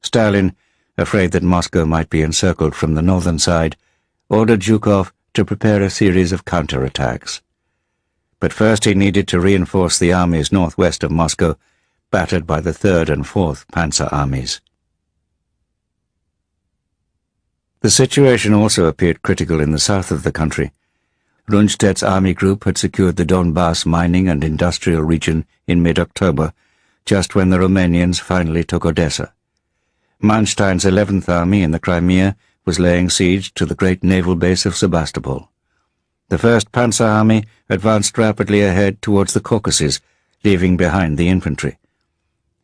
Stalin, afraid that Moscow might be encircled from the northern side, ordered Zhukov to prepare a series of counterattacks. But first he needed to reinforce the armies northwest of Moscow, battered by the 3rd and 4th Panzer Armies. The situation also appeared critical in the south of the country. Rundstedt's army group had secured the Donbass mining and industrial region in mid-October, just when the Romanians finally took Odessa. Manstein's 11th Army in the Crimea was laying siege to the great naval base of Sebastopol. The 1st Panzer Army advanced rapidly ahead towards the Caucasus, leaving behind the infantry.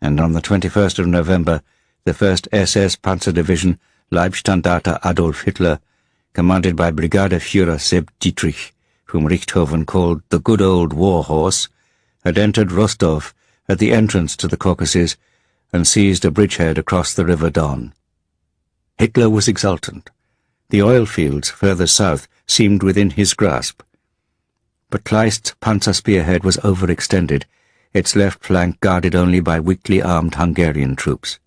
And on the 21st of November, the 1st SS Panzer Division, Leibstandarte Adolf Hitler, commanded by Brigadeführer Sepp Dietrich, whom Richthofen called the good old war horse, had entered Rostov at the entrance to the Caucasus and seized a bridgehead across the River Don. Hitler was exultant. The oil fields further south seemed within his grasp. But Kleist's panzer spearhead was overextended, its left flank guarded only by weakly armed Hungarian troops.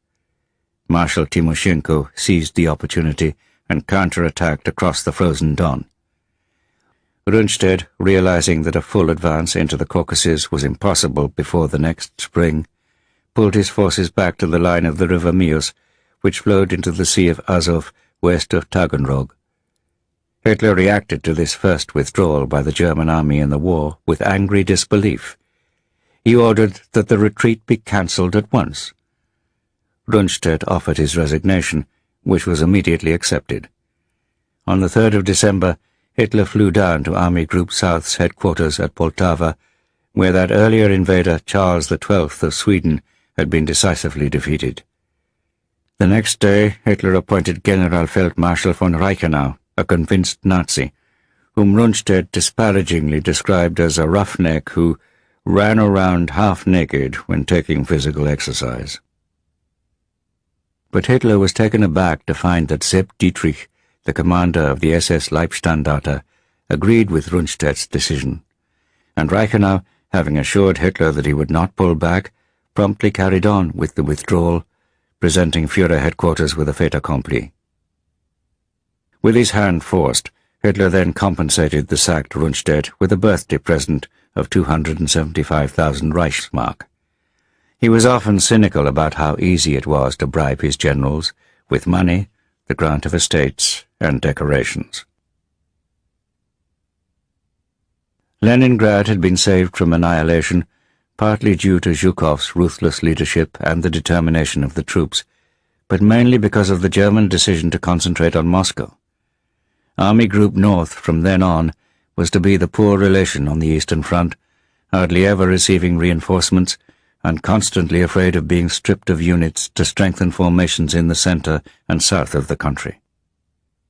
Marshal Timoshenko seized the opportunity and counterattacked across the frozen Don. Rundstedt, realizing that a full advance into the Caucasus was impossible before the next spring, pulled his forces back to the line of the river Mius, which flowed into the Sea of Azov west of Taganrog. Hitler reacted to this first withdrawal by the German army in the war with angry disbelief. He ordered that the retreat be cancelled at once. Rundstedt offered his resignation, which was immediately accepted. On the 3rd of December, Hitler flew down to Army Group South's headquarters at Poltava, where that earlier invader, Charles XII of Sweden, had been decisively defeated. The next day, Hitler appointed Generalfeldmarschall von Reichenau, a convinced Nazi, whom Rundstedt disparagingly described as a roughneck who ran around half-naked when taking physical exercise. But Hitler was taken aback to find that Sepp Dietrich, the commander of the SS Leibstandarte, agreed with Rundstedt's decision, and Reichenau, having assured Hitler that he would not pull back, promptly carried on with the withdrawal, presenting Führer headquarters with a fait accompli. With his hand forced, Hitler then compensated the sacked Rundstedt with a birthday present of 275,000 Reichsmark. He was often cynical about how easy it was to bribe his generals with money, the grant of estates, and decorations. Leningrad had been saved from annihilation partly due to Zhukov's ruthless leadership and the determination of the troops, but mainly because of the German decision to concentrate on Moscow. Army Group North from then on was to be the poor relation on the Eastern Front, hardly ever receiving reinforcements and constantly afraid of being stripped of units to strengthen formations in the center and south of the country.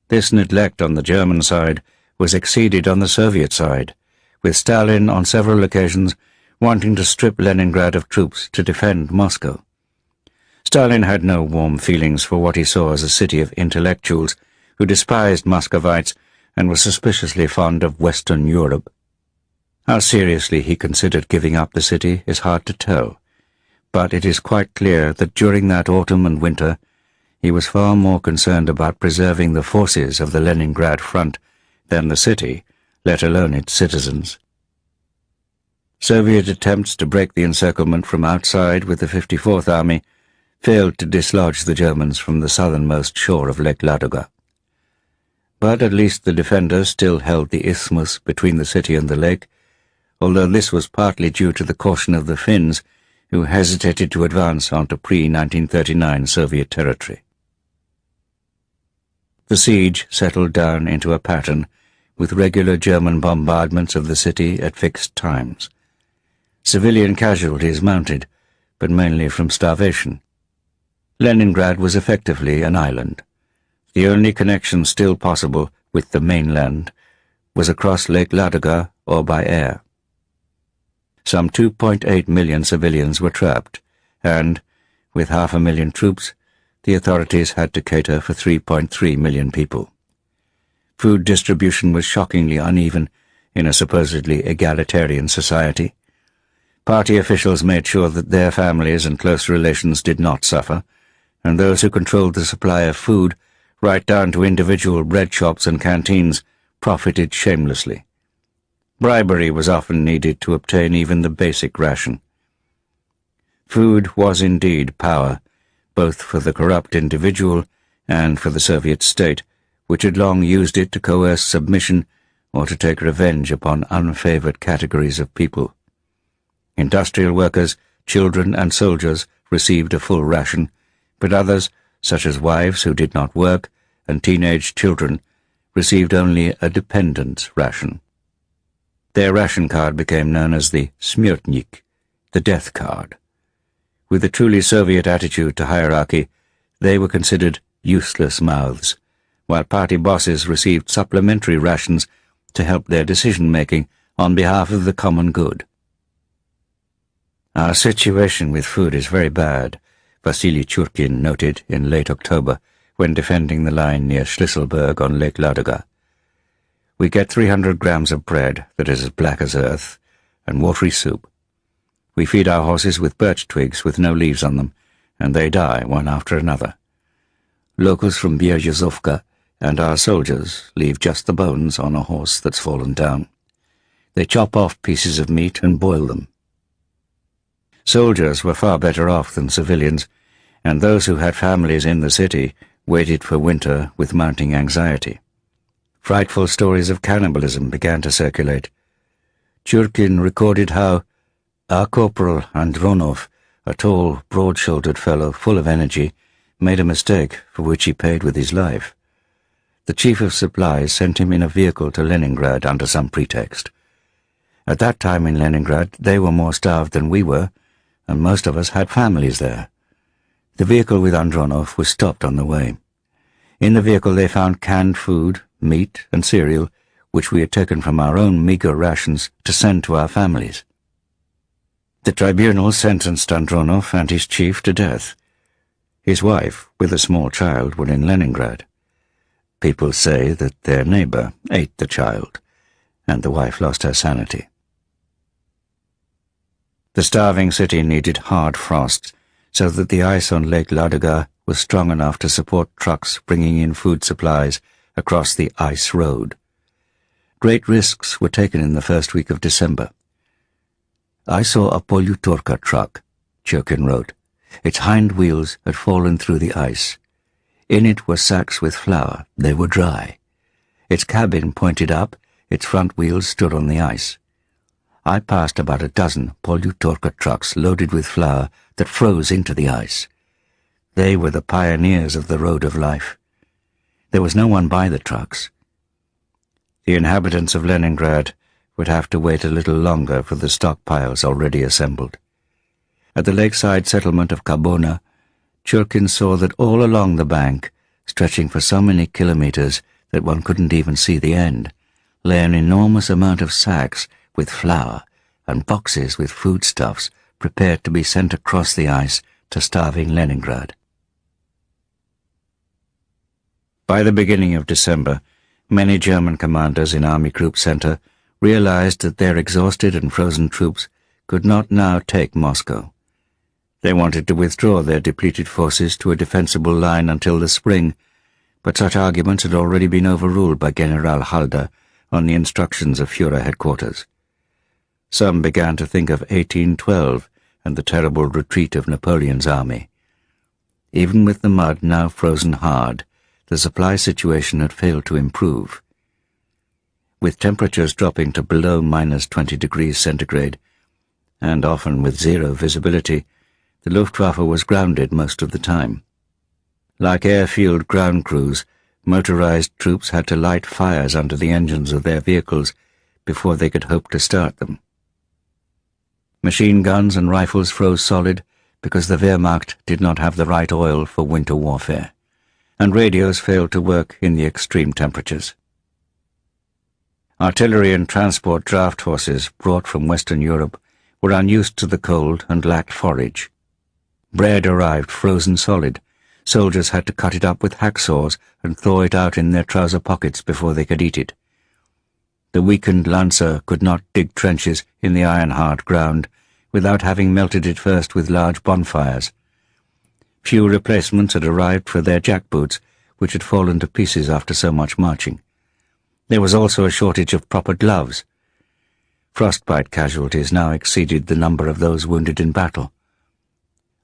This neglect on the German side was exceeded on the Soviet side, with Stalin on several occasions wanting to strip Leningrad of troops to defend Moscow. Stalin had no warm feelings for what he saw as a city of intellectuals who despised Muscovites and was suspiciously fond of Western Europe. How seriously he considered giving up the city is hard to tell, but it is quite clear that during that autumn and winter he was far more concerned about preserving the forces of the Leningrad front than the city, let alone its citizens. Soviet attempts to break the encirclement from outside with the 54th Army failed to dislodge the Germans from the southernmost shore of Lake Ladoga. But at least the defenders still held the isthmus between the city and the lake, although this was partly due to the caution of the Finns, who hesitated to advance onto pre-1939 Soviet territory. The siege settled down into a pattern, with regular German bombardments of the city at fixed times. Civilian casualties mounted, but mainly from starvation. Leningrad was effectively an island. The only connection still possible with the mainland was across Lake Ladoga or by air. Some 2.8 million civilians were trapped, and, with 500,000 troops, the authorities had to cater for 3.3 million people. Food distribution was shockingly uneven in a supposedly egalitarian society. Party officials made sure that their families and close relations did not suffer, and those who controlled the supply of food, right down to individual bread shops and canteens, profited shamelessly. Bribery was often needed to obtain even the basic ration. Food was indeed power, both for the corrupt individual and for the Soviet state, which had long used it to coerce submission or to take revenge upon unfavored categories of people. Industrial workers, children, and soldiers received a full ration, but others, such as wives who did not work and teenage children, received only a dependent's ration. Their ration card became known as the Smyrtnik, the death card. With a truly Soviet attitude to hierarchy, they were considered useless mouths, while party bosses received supplementary rations to help their decision-making on behalf of the common good. "Our situation with food is very bad," Vasily Churkin noted in late October when defending the line near Schlisselburg on Lake Ladoga. "We get 300 grams of bread that is as black as earth, and watery soup. We feed our horses with birch twigs with no leaves on them, and they die one after another. Locals from Bierzozovka and our soldiers leave just the bones on a horse that's fallen down. They chop off pieces of meat and boil them." Soldiers were far better off than civilians, and those who had families in the city waited for winter with mounting anxiety. Frightful stories of cannibalism began to circulate. Churkin recorded how our corporal Andronov, a tall, broad-shouldered fellow full of energy, made a mistake for which he paid with his life. The chief of supplies sent him in a vehicle to Leningrad under some pretext. At that time in Leningrad they were more starved than we were, and most of us had families there. The vehicle with Andronov was stopped on the way. In the vehicle they found canned food, meat, and cereal, which we had taken from our own meager rations to send to our families. The tribunal sentenced Andronov and his chief to death. His wife, with a small child, were in Leningrad. People say that their neighbor ate the child, and the wife lost her sanity. The starving city needed hard frosts, so that the ice on Lake Ladoga was strong enough to support trucks bringing in food supplies across the ice road. Great risks were taken in the first week of December. "I saw a Polutorka truck," Churkin wrote. Its hind wheels had fallen through the ice. In it were sacks with flour. They were dry. Its cabin pointed up. Its front wheels stood on the ice. I passed about a dozen Polutorka trucks loaded with flour that froze into the ice. They were the pioneers of the road of life. There was no one by the trucks. The inhabitants of Leningrad would have to wait a little longer for the stockpiles already assembled. At the lakeside settlement of Kabona, Churkin saw that all along the bank, stretching for so many kilometers that one couldn't even see the end, lay an enormous amount of sacks with flour and boxes with foodstuffs prepared to be sent across the ice to starving Leningrad. By the beginning of December, many German commanders in Army Group Center realized that their exhausted and frozen troops could not now take Moscow. They wanted to withdraw their depleted forces to a defensible line until the spring, but such arguments had already been overruled by General Halder on the instructions of Führer headquarters. Some began to think of 1812 and the terrible retreat of Napoleon's army. Even with the mud now frozen hard, the supply situation had failed to improve. With temperatures dropping to below -20 degrees centigrade, and often with zero visibility, the Luftwaffe was grounded most of the time. Like airfield ground crews, motorized troops had to light fires under the engines of their vehicles before they could hope to start them. Machine guns and rifles froze solid because the Wehrmacht did not have the right oil for winter warfare, and radios failed to work in the extreme temperatures. Artillery and transport draft horses brought from Western Europe were unused to the cold and lacked forage. Bread arrived frozen solid. Soldiers had to cut it up with hacksaws and thaw it out in their trouser pockets before they could eat it. The weakened lancer could not dig trenches in the iron-hard ground without having melted it first with large bonfires. Few replacements had arrived for their jackboots, which had fallen to pieces after so much marching. There was also a shortage of proper gloves. Frostbite casualties now exceeded the number of those wounded in battle.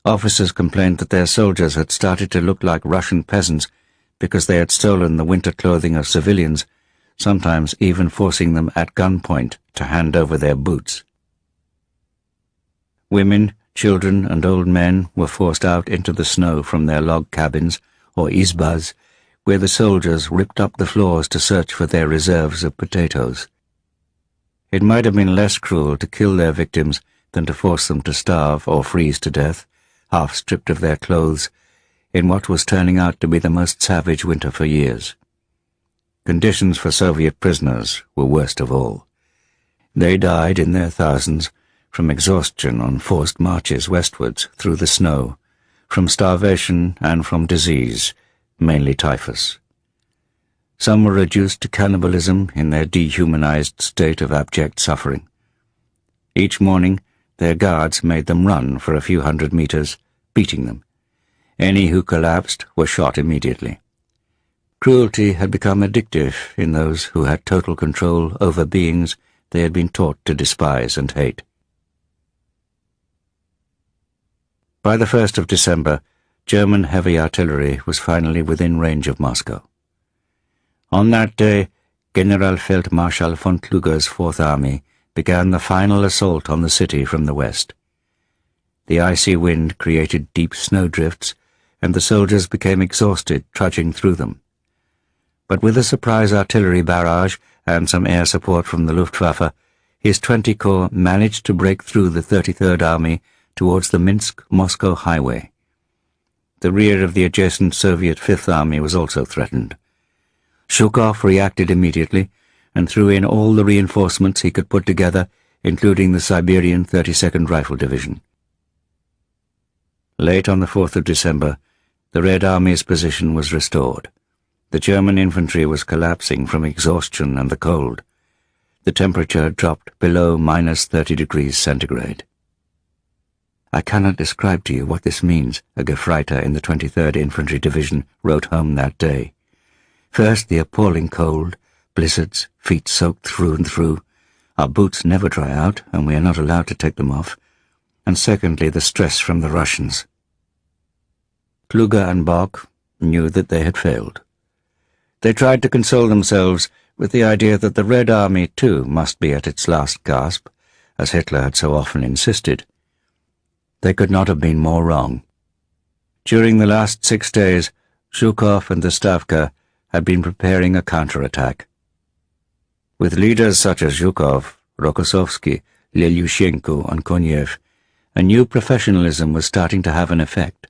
Officers complained that their soldiers had started to look like Russian peasants because they had stolen the winter clothing of civilians, sometimes even forcing them at gunpoint to hand over their boots. Women, children, and old men were forced out into the snow from their log cabins, or izbas, where the soldiers ripped up the floors to search for their reserves of potatoes. It might have been less cruel to kill their victims than to force them to starve or freeze to death, half stripped of their clothes, in what was turning out to be the most savage winter for years. Conditions for Soviet prisoners were worst of all. They died in their thousands from exhaustion on forced marches westwards through the snow, from starvation and from disease, mainly typhus. Some were reduced to cannibalism in their dehumanized state of abject suffering. Each morning, their guards made them run for a few hundred meters, beating them. Any who collapsed were shot immediately. Cruelty had become addictive in those who had total control over beings they had been taught to despise and hate. By the 1st of December, German heavy artillery was finally within range of Moscow. On that day, Generalfeldmarschall von Kluger's Fourth Army began the final assault on the city from the west. The icy wind created deep snowdrifts, and the soldiers became exhausted trudging through them. But with a surprise artillery barrage and some air support from the Luftwaffe, his 20 Corps managed to break through the 33rd Army towards the Minsk-Moscow highway. The rear of the adjacent Soviet Fifth Army was also threatened. Zhukov reacted immediately and threw in all the reinforcements he could put together, including the Siberian 32nd Rifle Division. Late on the 4th of December, the Red Army's position was restored. The German infantry was collapsing from exhaustion and the cold. The temperature dropped below -30 degrees centigrade. "I cannot describe to you what this means," a Gefreiter in the 23rd Infantry Division wrote home that day. "First, the appalling cold, blizzards, feet soaked through and through. Our boots never dry out, and we are not allowed to take them off. And secondly, the stress from the Russians." Kluge and Bock knew that they had failed. They tried to console themselves with the idea that the Red Army, too, must be at its last gasp, as Hitler had so often insisted. They could not have been more wrong. During the last 6 days, Zhukov and the Stavka had been preparing a counterattack. With leaders such as Zhukov, Rokossovsky, Lelushenko, and Konev, a new professionalism was starting to have an effect.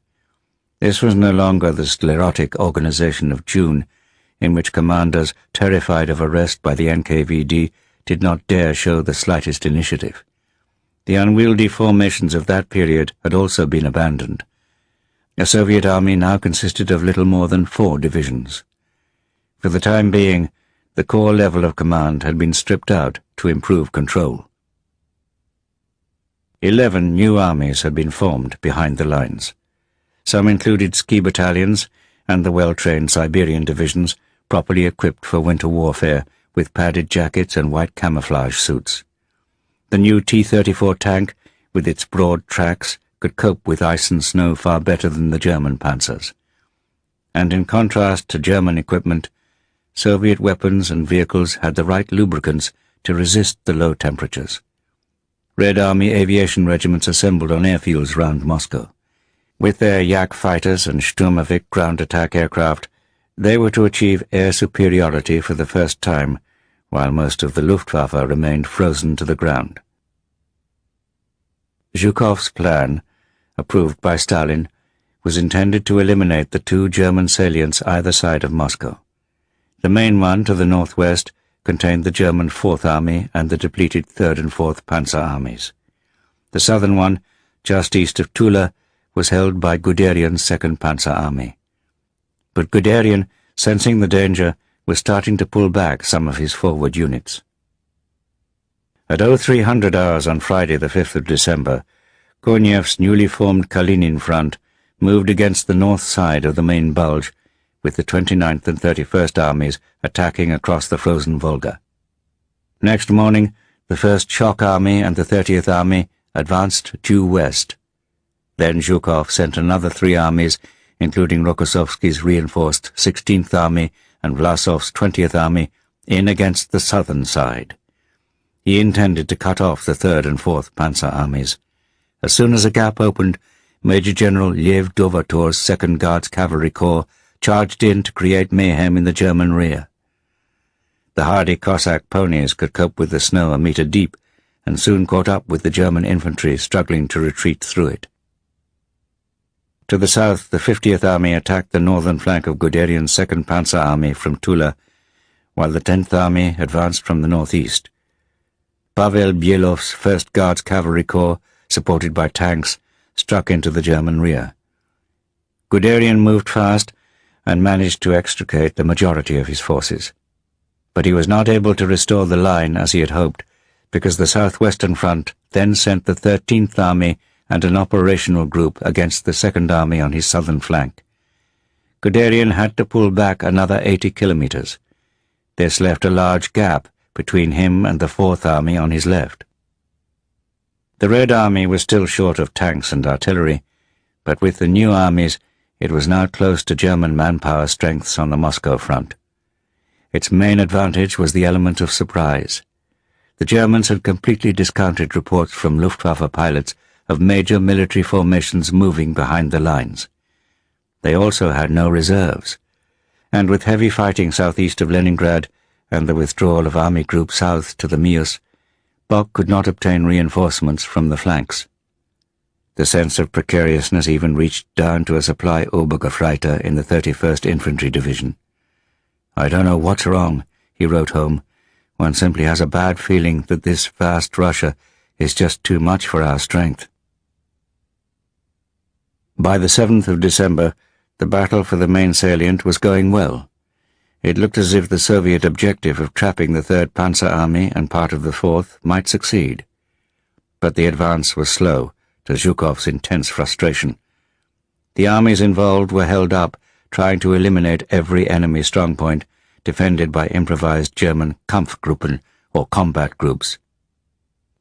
This was no longer the sclerotic organization of June, in which commanders, terrified of arrest by the NKVD, did not dare show the slightest initiative. The unwieldy formations of that period had also been abandoned. A Soviet army now consisted of little more than 4 divisions. For the time being, the corps level of command had been stripped out to improve control. 11 new armies had been formed behind the lines. Some included ski battalions and the well-trained Siberian divisions, properly equipped for winter warfare with padded jackets and white camouflage suits. The new T-34 tank, with its broad tracks, could cope with ice and snow far better than the German panzers. And in contrast to German equipment, Soviet weapons and vehicles had the right lubricants to resist the low temperatures. Red Army aviation regiments assembled on airfields round Moscow. With their Yak fighters and Sturmovik ground attack aircraft, they were to achieve air superiority for the first time, while most of the Luftwaffe remained frozen to the ground. Zhukov's plan, approved by Stalin, was intended to eliminate the 2 German salients either side of Moscow. The main one to the northwest contained the German 4th Army and the depleted 3rd and 4th Panzer Armies. The southern one, just east of Tula, was held by Guderian's 2nd Panzer Army. But Guderian, sensing the danger, was starting to pull back some of his forward units. At 0300 hours on Friday the 5th of December, Konev's newly formed Kalinin front moved against the north side of the main bulge, with the 29th and 31st Armies attacking across the frozen Volga. Next morning, the 1st Shock Army and the 30th Army advanced due west. Then Zhukov sent another 3 armies, including Rokossovsky's reinforced 16th Army and Vlasov's 20th Army, in against the southern side. He intended to cut off the 3rd and 4th Panzer Armies. As soon as a gap opened, Major General Lev Dovator's 2nd Guards Cavalry Corps charged in to create mayhem in the German rear. The hardy Cossack ponies could cope with the snow a metre deep, and soon caught up with the German infantry struggling to retreat through it. To the south, the 50th Army attacked the northern flank of Guderian's 2nd Panzer Army from Tula, while the 10th Army advanced from the northeast. Pavel Bielov's 1st Guards Cavalry Corps, supported by tanks, struck into the German rear. Guderian moved fast and managed to extricate the majority of his forces. But he was not able to restore the line as he had hoped, because the southwestern front then sent the 13th Army and an operational group against the 2nd Army on his southern flank. Guderian had to pull back another 80 kilometers. This left a large gap between him and the 4th Army on his left. The Red Army was still short of tanks and artillery, but with the new armies, it was now close to German manpower strengths on the Moscow front. Its main advantage was the element of surprise. The Germans had completely discounted reports from Luftwaffe pilots of major military formations moving behind the lines. They also had no reserves, and with heavy fighting southeast of Leningrad and the withdrawal of Army Group South to the Mius, Bock could not obtain reinforcements from the flanks. The sense of precariousness even reached down to a supply Obergefreiter in the 31st Infantry Division. "I don't know what's wrong," he wrote home. "One simply has a bad feeling that this vast Russia is just too much for our strength." By the 7th of December, the battle for the main salient was going well. It looked as if the Soviet objective of trapping the 3rd Panzer Army and part of the 4th might succeed. But the advance was slow, to Zhukov's intense frustration. The armies involved were held up, trying to eliminate every enemy strongpoint, defended by improvised German Kampfgruppen, or combat groups.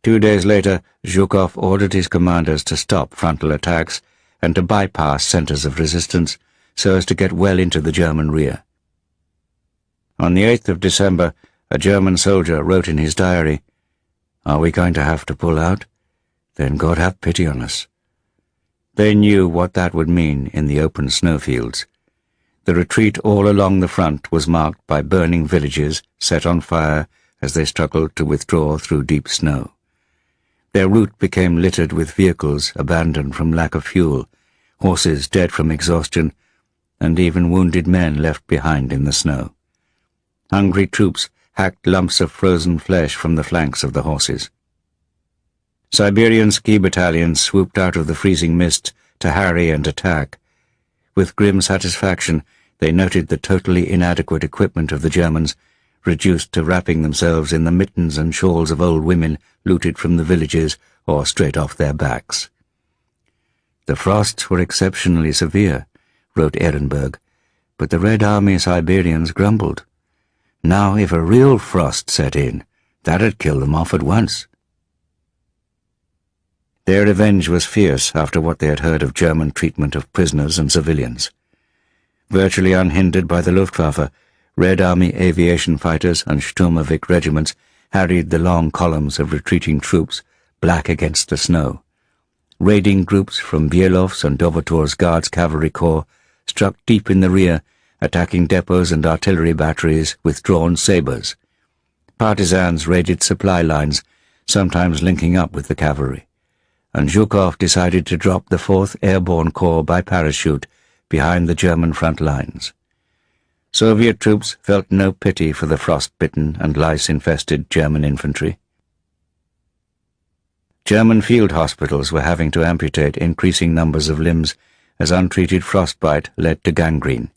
2 days later, Zhukov ordered his commanders to stop frontal attacks and to bypass centers of resistance so as to get well into the German rear. On the 8th of December, a German soldier wrote in his diary, "Are we going to have to pull out? Then God have pity on us." They knew what that would mean in the open snowfields. The retreat all along the front was marked by burning villages set on fire as they struggled to withdraw through deep snow. Their route became littered with vehicles abandoned from lack of fuel, horses dead from exhaustion, and even wounded men left behind in the snow. Hungry troops hacked lumps of frozen flesh from the flanks of the horses. Siberian ski battalions swooped out of the freezing mist to harry and attack. With grim satisfaction, they noted the totally inadequate equipment of the Germans, reduced to wrapping themselves in the mittens and shawls of old women looted from the villages or straight off their backs. "The frosts were exceptionally severe," wrote Ehrenberg, "but the Red Army Siberians grumbled. Now, if a real frost set in, that'd kill them off at once." Their revenge was fierce after what they had heard of German treatment of prisoners and civilians. Virtually unhindered by the Luftwaffe, Red Army aviation fighters and Sturmovik regiments harried the long columns of retreating troops, black against the snow. Raiding groups from Bielov's and Dovator's Guards Cavalry Corps struck deep in the rear, attacking depots and artillery batteries with drawn sabres. Partisans raided supply lines, sometimes linking up with the cavalry, and Zhukov decided to drop the 4th Airborne Corps by parachute behind the German front lines. Soviet troops felt no pity for the frost-bitten and lice-infested German infantry. German field hospitals were having to amputate increasing numbers of limbs as untreated frostbite led to gangrene.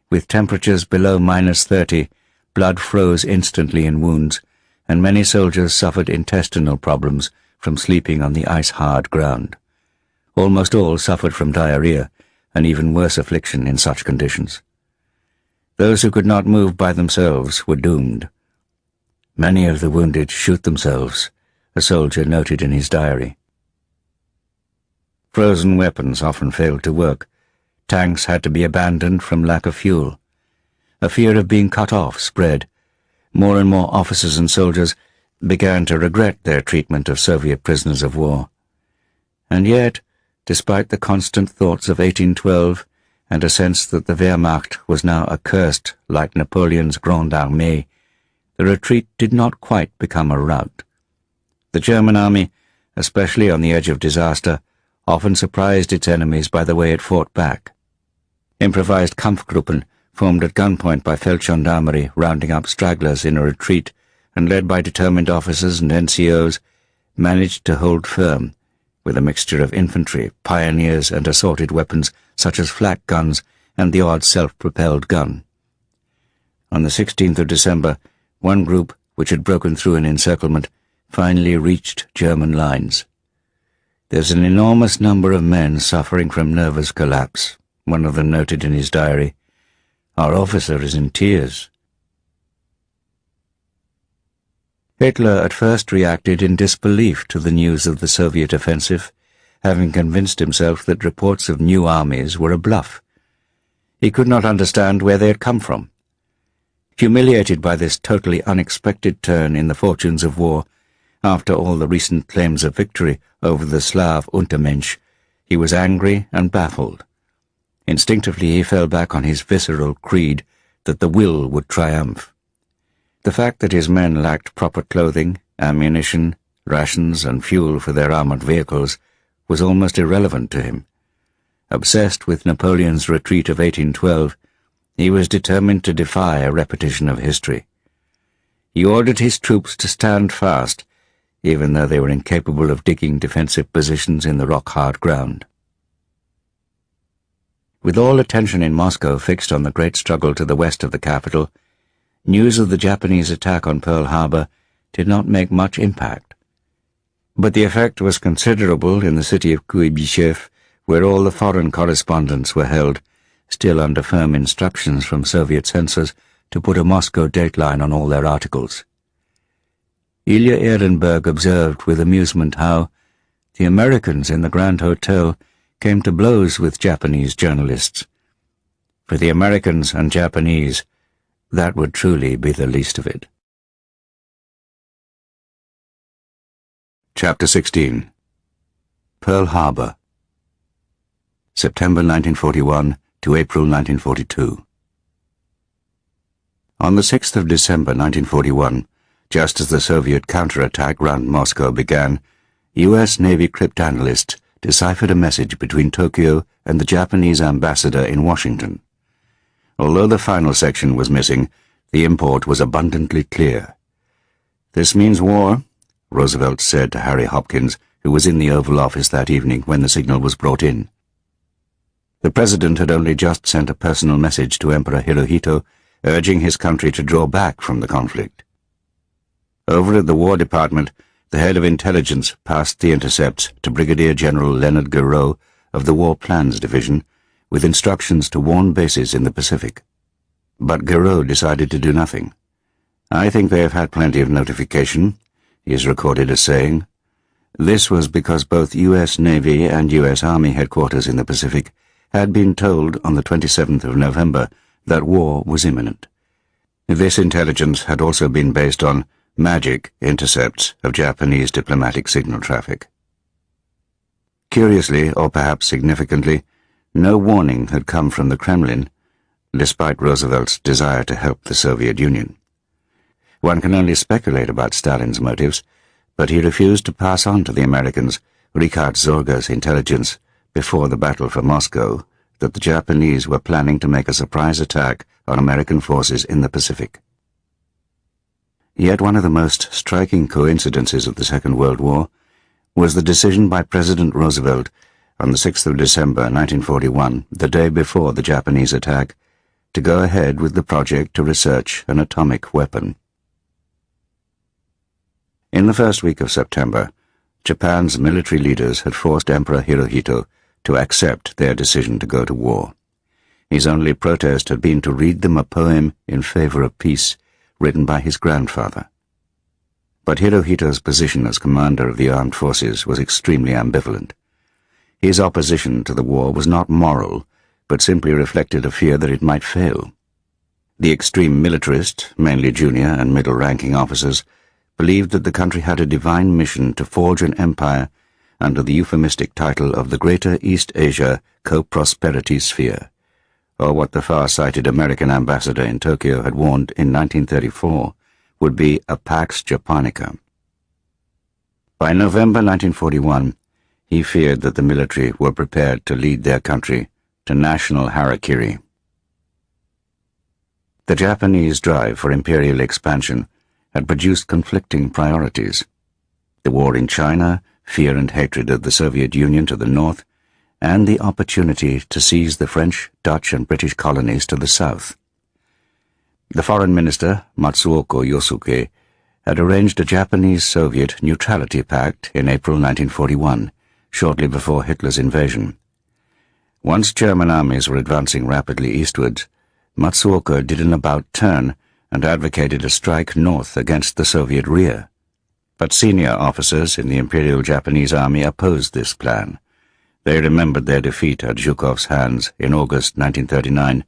With temperatures below -30, blood froze instantly in wounds, and many soldiers suffered intestinal problems from sleeping on the ice-hard ground. Almost all suffered from diarrhea, an even worse affliction in such conditions. Those who could not move by themselves were doomed. "Many of the wounded shoot themselves," a soldier noted in his diary. Frozen weapons often failed to work. Tanks had to be abandoned from lack of fuel. A fear of being cut off spread. More and more officers and soldiers began to regret their treatment of Soviet prisoners of war. And yet, despite the constant thoughts of 1812 and a sense that the Wehrmacht was now accursed like Napoleon's Grande Armée, the retreat did not quite become a rout. The German army, especially on the edge of disaster, often surprised its enemies by the way it fought back. Improvised Kampfgruppen, formed at gunpoint by Feldgendarmerie, rounding up stragglers in a retreat, and led by determined officers and NCOs, managed to hold firm, with a mixture of infantry, pioneers, and assorted weapons such as flak guns and the odd self-propelled gun. On the 16th of December, one group, which had broken through an encirclement, finally reached German lines. "There's an enormous number of men suffering from nervous collapse," one of them noted in his diary. "Our officer is in tears." Hitler at first reacted in disbelief to the news of the Soviet offensive, having convinced himself that reports of new armies were a bluff. He could not understand where they had come from. Humiliated by this totally unexpected turn in the fortunes of war, after all the recent claims of victory over the Slav Untermensch, he was angry and baffled. Instinctively he fell back on his visceral creed that the will would triumph. The fact that his men lacked proper clothing, ammunition, rations, and fuel for their armored vehicles was almost irrelevant to him. Obsessed with Napoleon's retreat of 1812, he was determined to defy a repetition of history. He ordered his troops to stand fast, even though they were incapable of digging defensive positions in the rock-hard ground. With all attention in Moscow fixed on the great struggle to the west of the capital, news of the Japanese attack on Pearl Harbor did not make much impact. But the effect was considerable in the city of Kuibyshev, where all the foreign correspondents were held, still under firm instructions from Soviet censors to put a Moscow dateline on all their articles. Ilya Ehrenberg observed with amusement how the Americans in the Grand Hotel came to blows with Japanese journalists. For the Americans and Japanese, that would truly be the least of it. Chapter 16. Pearl Harbor. September 1941 to April 1942. On the 6th of December 1941, just as the Soviet counterattack round Moscow began, U.S. Navy cryptanalysts deciphered a message between Tokyo and the Japanese ambassador in Washington. Although the final section was missing, the import was abundantly clear. "This means war," Roosevelt said to Harry Hopkins, who was in the Oval Office that evening when the signal was brought in. The President had only just sent a personal message to Emperor Hirohito, urging his country to draw back from the conflict. Over at the War Department, the head of intelligence passed the intercepts to Brigadier General Leonard Garreau of the War Plans Division, with instructions to warn bases in the Pacific. But Garreau decided to do nothing. "I think they have had plenty of notification," he is recorded as saying. This was because both U.S. Navy and U.S. Army headquarters in the Pacific had been told on the 27th of November that war was imminent. This intelligence had also been based on magic intercepts of Japanese diplomatic signal traffic. Curiously, or perhaps significantly, no warning had come from the Kremlin, despite Roosevelt's desire to help the Soviet Union. One can only speculate about Stalin's motives, but he refused to pass on to the Americans Richard Zorger's intelligence before the battle for Moscow that the Japanese were planning to make a surprise attack on American forces in the Pacific. Yet one of the most striking coincidences of the Second World War was the decision by President Roosevelt on the 6th of December 1941, the day before the Japanese attack, to go ahead with the project to research an atomic weapon. In the first week of September, Japan's military leaders had forced Emperor Hirohito to accept their decision to go to war. His only protest had been to read them a poem in favor of peace written by his grandfather. But Hirohito's position as commander of the armed forces was extremely ambivalent. His opposition to the war was not moral, but simply reflected a fear that it might fail. The extreme militarist, mainly junior and middle-ranking officers, believed that the country had a divine mission to forge an empire under the euphemistic title of the Greater East Asia Co-Prosperity Sphere, or what the far-sighted American ambassador in Tokyo had warned in 1934 would be a Pax Japonica. By November 1941, he feared that the military were prepared to lead their country to national harakiri. The Japanese drive for imperial expansion had produced conflicting priorities. The war in China, fear and hatred of the Soviet Union to the north, and the opportunity to seize the French, Dutch, and British colonies to the south. The foreign minister, Matsuoka Yosuke, had arranged a Japanese-Soviet neutrality pact in April 1941, shortly before Hitler's invasion. Once German armies were advancing rapidly eastwards, Matsuoka did an about-turn and advocated a strike north against the Soviet rear. But senior officers in the Imperial Japanese Army opposed this plan. They remembered their defeat at Zhukov's hands in August 1939,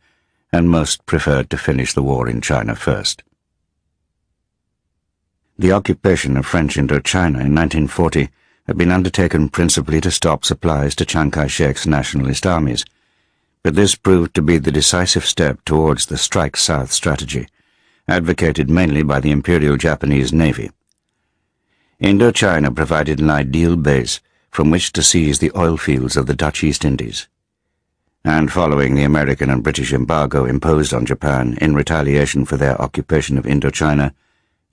and most preferred to finish the war in China first. The occupation of French Indochina in 1940 had been undertaken principally to stop supplies to Chiang Kai-shek's nationalist armies, but this proved to be the decisive step towards the Strike South strategy, advocated mainly by the Imperial Japanese Navy. Indochina provided an ideal base from which to seize the oil fields of the Dutch East Indies. And following the American and British embargo imposed on Japan in retaliation for their occupation of Indochina,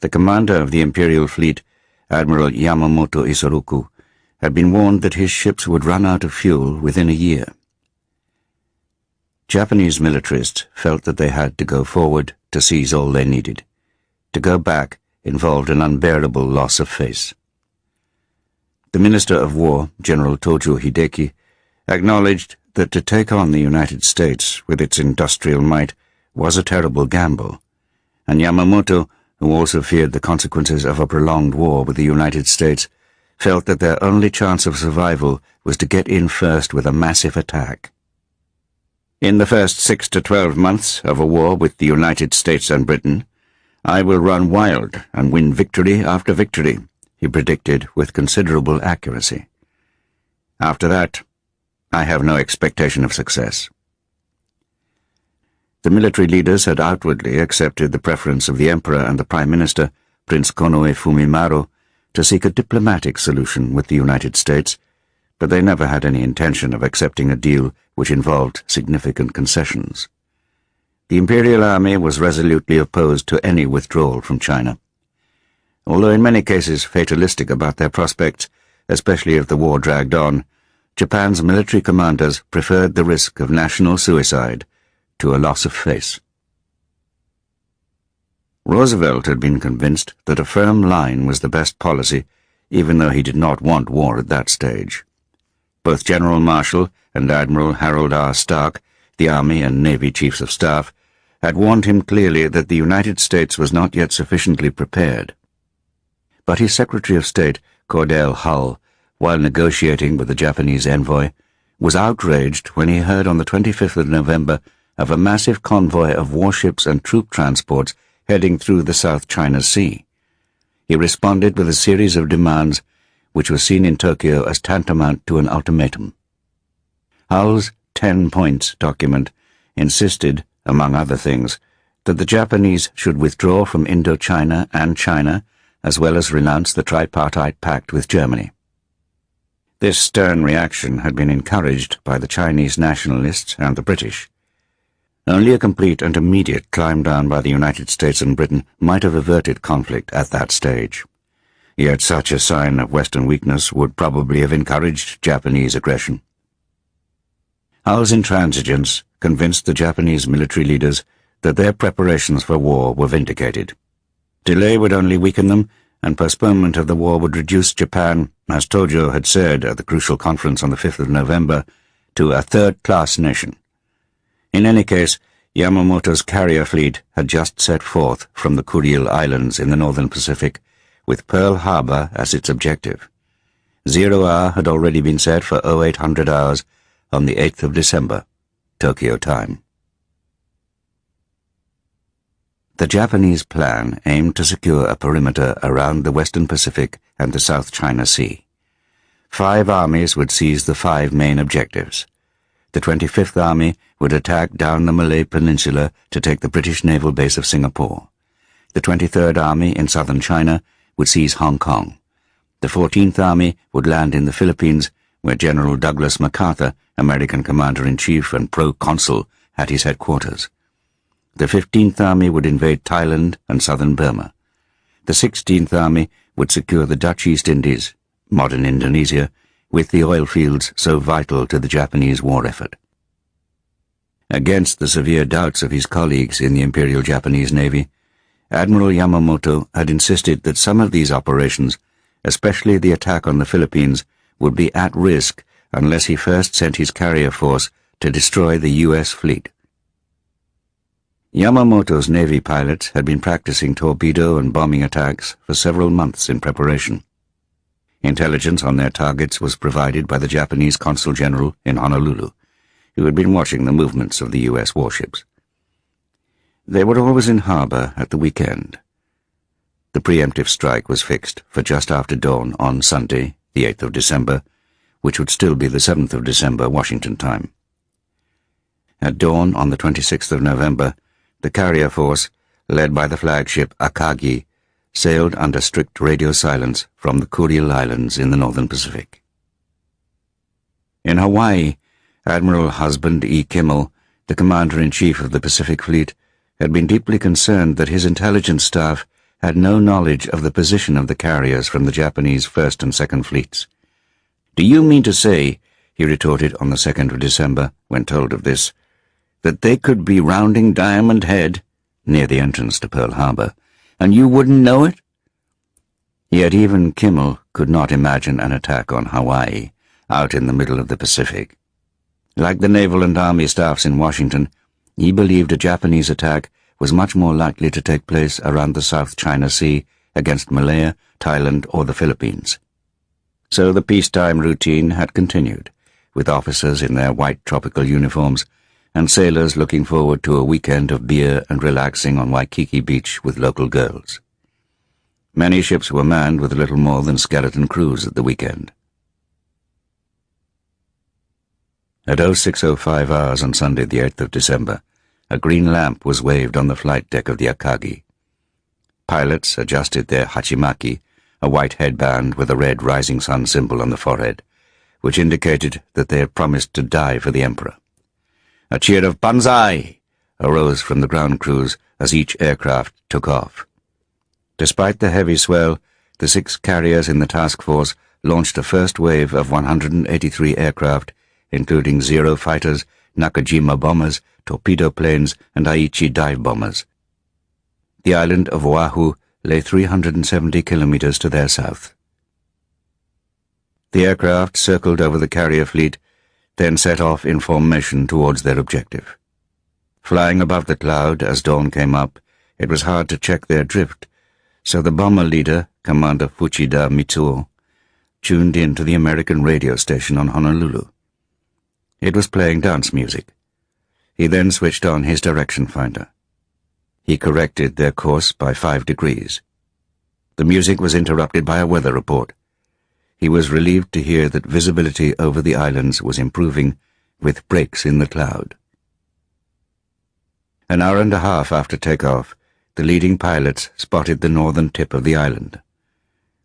the commander of the Imperial Fleet, Admiral Yamamoto Isoroku, had been warned that his ships would run out of fuel within a year. Japanese militarists felt that they had to go forward to seize all they needed. To go back involved an unbearable loss of face. The Minister of War, General Tojo Hideki, acknowledged that to take on the United States with its industrial might was a terrible gamble, and Yamamoto, who also feared the consequences of a prolonged war with the United States, felt that their only chance of survival was to get in first with a massive attack. In the first 6 to 12 months of a war with the United States and Britain, I will run wild and win victory after victory, he predicted with considerable accuracy. After that, I have no expectation of success. The military leaders had outwardly accepted the preference of the Emperor and the Prime Minister, Prince Konoe Fumimaro, to seek a diplomatic solution with the United States, but they never had any intention of accepting a deal which involved significant concessions. The Imperial Army was resolutely opposed to any withdrawal from China. Although in many cases fatalistic about their prospects, especially if the war dragged on, Japan's military commanders preferred the risk of national suicide to a loss of face. Roosevelt had been convinced that a firm line was the best policy, even though he did not want war at that stage. Both General Marshall and Admiral Harold R. Stark, the Army and Navy Chiefs of Staff, had warned him clearly that the United States was not yet sufficiently prepared. But his Secretary of State, Cordell Hull, while negotiating with the Japanese envoy, was outraged when he heard on the 25th of November of a massive convoy of warships and troop transports heading through the South China Sea. He responded with a series of demands which were seen in Tokyo as tantamount to an ultimatum. Hull's 10 points document insisted, among other things, that the Japanese should withdraw from Indochina and China, as well as renounce the tripartite pact with Germany. This stern reaction had been encouraged by the Chinese nationalists and the British. Only a complete and immediate climb down by the United States and Britain might have averted conflict at that stage. Yet such a sign of Western weakness would probably have encouraged Japanese aggression. Hull's intransigence convinced the Japanese military leaders that their preparations for war were vindicated. Delay would only weaken them, and postponement of the war would reduce Japan, as Tojo had said at the crucial conference on the 5th of November, to a third-class nation. In any case, Yamamoto's carrier fleet had just set forth from the Kuril Islands in the northern Pacific, with Pearl Harbor as its objective. 0 hour had already been set for 0800 hours on the 8th of December, Tokyo time. The Japanese plan aimed to secure a perimeter around the Western Pacific and the South China Sea. 5 armies would seize the 5 main objectives. The 25th Army would attack down the Malay Peninsula to take the British naval base of Singapore. The 23rd Army in southern China would seize Hong Kong. The 14th Army would land in the Philippines, where General Douglas MacArthur, American Commander-in-Chief and Pro-Consul, had his headquarters. The 15th Army would invade Thailand and southern Burma. The 16th Army would secure the Dutch East Indies, modern Indonesia, with the oil fields so vital to the Japanese war effort. Against the severe doubts of his colleagues in the Imperial Japanese Navy, Admiral Yamamoto had insisted that some of these operations, especially the attack on the Philippines, would be at risk unless he first sent his carrier force to destroy the U.S. fleet. Yamamoto's Navy pilots had been practicing torpedo and bombing attacks for several months in preparation. Intelligence on their targets was provided by the Japanese Consul General in Honolulu, who had been watching the movements of the U.S. warships. They were always in harbor at the weekend. The preemptive strike was fixed for just after dawn on Sunday, the 8th of December, which would still be the 7th of December, Washington time. At dawn on the 26th of November, the carrier force, led by the flagship Akagi, sailed under strict radio silence from the Kuril Islands in the northern Pacific. In Hawaii, Admiral Husband E. Kimmel, the Commander-in-Chief of the Pacific Fleet, had been deeply concerned that his intelligence staff had no knowledge of the position of the carriers from the Japanese 1st and 2nd Fleets. "Do you mean to say," he retorted on the 2nd of December, when told of this, "that they could be rounding Diamond Head, near the entrance to Pearl Harbor, and you wouldn't know it?" Yet even Kimmel could not imagine an attack on Hawaii, out in the middle of the Pacific. Like the naval and army staffs in Washington, he believed a Japanese attack was much more likely to take place around the South China Sea against Malaya, Thailand, or the Philippines. So the peacetime routine had continued, with officers in their white tropical uniforms and sailors looking forward to a weekend of beer and relaxing on Waikiki Beach with local girls. Many ships were manned with little more than skeleton crews at the weekend. At 06:05 hours on Sunday the 8th of December, a green lamp was waved on the flight deck of the Akagi. Pilots adjusted their hachimaki, a white headband with a red rising sun symbol on the forehead, which indicated that they had promised to die for the Emperor. A cheer of "Banzai!" arose from the ground crews as each aircraft took off. Despite the heavy swell, the 6 carriers in the task force launched a first wave of 183 aircraft, including Zero fighters, Nakajima bombers, torpedo planes, and Aichi dive bombers. The island of Oahu lay 370 kilometers to their south. The aircraft circled over the carrier fleet, then set off in formation towards their objective. Flying above the cloud as dawn came up, it was hard to check their drift, so the bomber leader, Commander Fuchida Mitsuo, tuned in to the American radio station on Honolulu. It was playing dance music. He then switched on his direction finder. He corrected their course by 5 degrees. The music was interrupted by a weather report. He was relieved to hear that visibility over the islands was improving, with breaks in the cloud. An hour and a half after takeoff, the leading pilots spotted the northern tip of the island.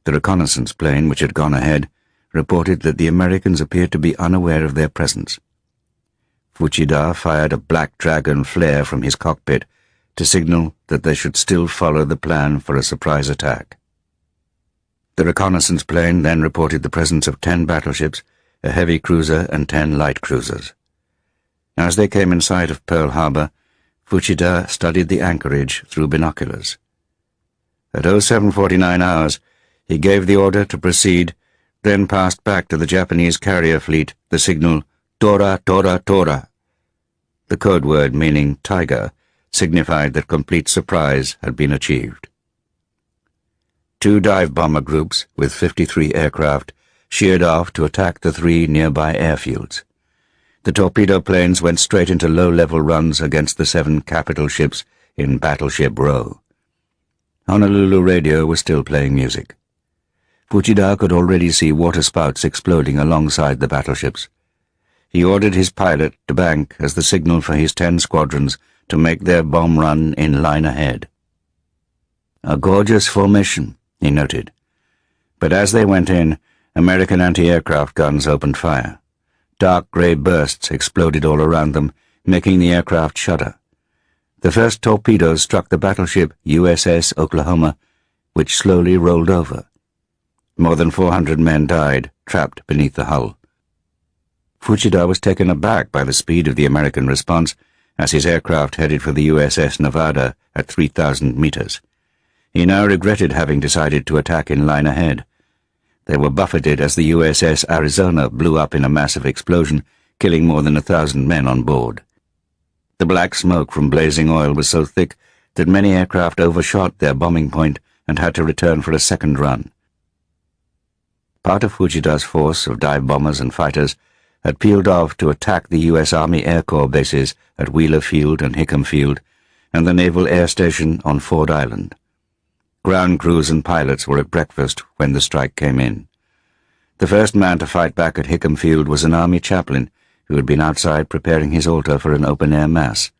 The reconnaissance plane, which had gone ahead, reported that the Americans appeared to be unaware of their presence. Fuchida fired a Black Dragon flare from his cockpit to signal that they should still follow the plan for a surprise attack. The reconnaissance plane then reported the presence of 10 battleships, a heavy cruiser, and 10 light cruisers. As they came in sight of Pearl Harbor, Fuchida studied the anchorage through binoculars. At 07:49 hours, he gave the order to proceed, then passed back to the Japanese carrier fleet the signal "Tora, Tora, Tora." The code word meaning tiger signified that complete surprise had been achieved. 2 dive bomber groups with 53 aircraft sheered off to attack the 3 nearby airfields. The torpedo planes went straight into low-level runs against the 7 capital ships in Battleship Row. Honolulu radio was still playing music. Fuchida could already see waterspouts exploding alongside the battleships. He ordered his pilot to bank as the signal for his 10 squadrons to make their bomb run in line ahead. "A gorgeous formation," he noted. But as they went in, American anti-aircraft guns opened fire. Dark grey bursts exploded all around them, making the aircraft shudder. The first torpedoes struck the battleship USS Oklahoma, which slowly rolled over. More than 400 men died, trapped beneath the hull. Fuchida was taken aback by the speed of the American response as his aircraft headed for the USS Nevada at 3,000 meters. He now regretted having decided to attack in line ahead. They were buffeted as the USS Arizona blew up in a massive explosion, killing more than 1,000 men on board. The black smoke from blazing oil was so thick that many aircraft overshot their bombing point and had to return for a second run. Part of Fuchida's force of dive bombers and fighters had peeled off to attack the U.S. Army Air Corps bases at Wheeler Field and Hickam Field and the Naval Air Station on Ford Island. Ground crews and pilots were at breakfast when the strike came in. The first man to fight back at Hickam Field was an Army chaplain who had been outside preparing his altar for an open-air mass.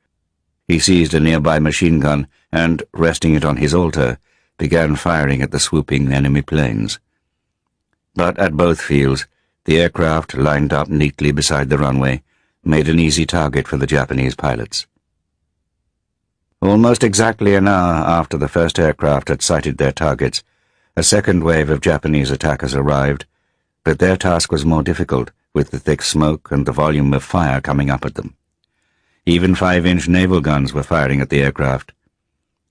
He seized a nearby machine gun and, resting it on his altar, began firing at the swooping enemy planes. But at both fields, the aircraft, lined up neatly beside the runway, made an easy target for the Japanese pilots. Almost exactly an hour after the first aircraft had sighted their targets, a second wave of Japanese attackers arrived, but their task was more difficult, with the thick smoke and the volume of fire coming up at them. Even 5-inch naval guns were firing at the aircraft.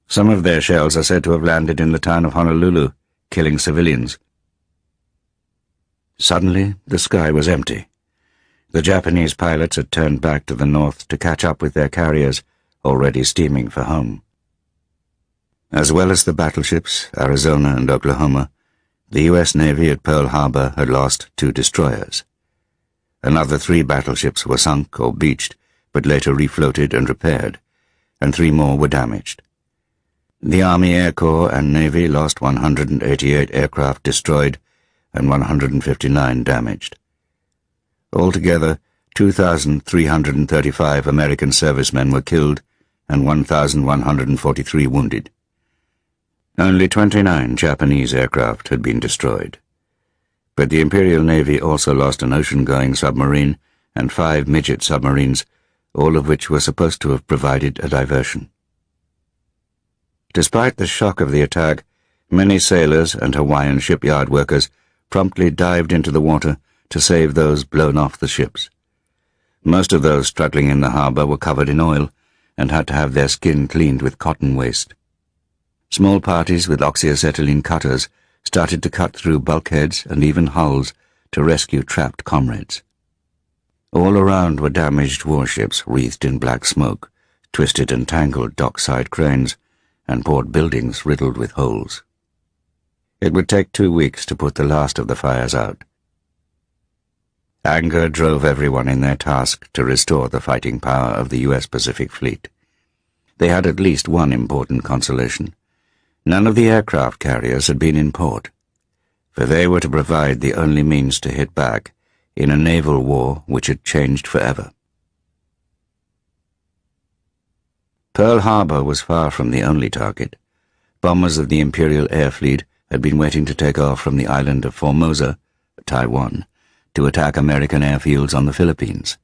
Some of their shells are said to have landed in the town of Honolulu, killing civilians. Suddenly, the sky was empty. The Japanese pilots had turned back to the north to catch up with their carriers, already steaming for home. As well as the battleships, Arizona and Oklahoma, the U.S. Navy at Pearl Harbor had lost 2 destroyers. Another 3 battleships were sunk or beached, but later refloated and repaired, and 3 more were damaged. The Army Air Corps and Navy lost 188 aircraft destroyed and 159 damaged. Altogether, 2,335 American servicemen were killed and 1,143 wounded. Only 29 Japanese aircraft had been destroyed. But the Imperial Navy also lost an ocean-going submarine and 5 midget submarines, all of which were supposed to have provided a diversion. Despite the shock of the attack, many sailors and Hawaiian shipyard workers promptly dived into the water to save those blown off the ships. Most of those struggling in the harbor were covered in oil and had to have their skin cleaned with cotton waste. Small parties with oxyacetylene cutters started to cut through bulkheads and even hulls to rescue trapped comrades. All around were damaged warships wreathed in black smoke, twisted and tangled dockside cranes, and port buildings riddled with holes. It would take 2 weeks to put the last of the fires out. Anger drove everyone in their task to restore the fighting power of the U.S. Pacific Fleet. They had at least one important consolation. None of the aircraft carriers had been in port, for they were to provide the only means to hit back in a naval war which had changed forever. Pearl Harbor was far from the only target. Bombers of the Imperial Air Fleet had been waiting to take off from the island of Formosa, Taiwan, to attack American airfields on the Philippines,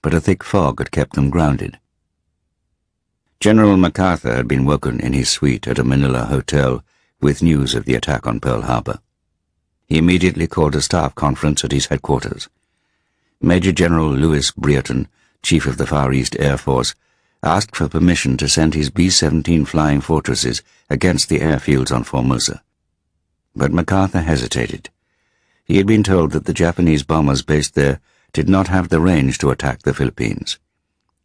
but a thick fog had kept them grounded. General MacArthur had been woken in his suite at a Manila hotel with news of the attack on Pearl Harbor. He immediately called a staff conference at his headquarters. Major General Louis Brereton, Chief of the Far East Air Force, asked for permission to send his B-17 Flying Fortresses against the airfields on Formosa. But MacArthur hesitated. He had been told that the Japanese bombers based there did not have the range to attack the Philippines.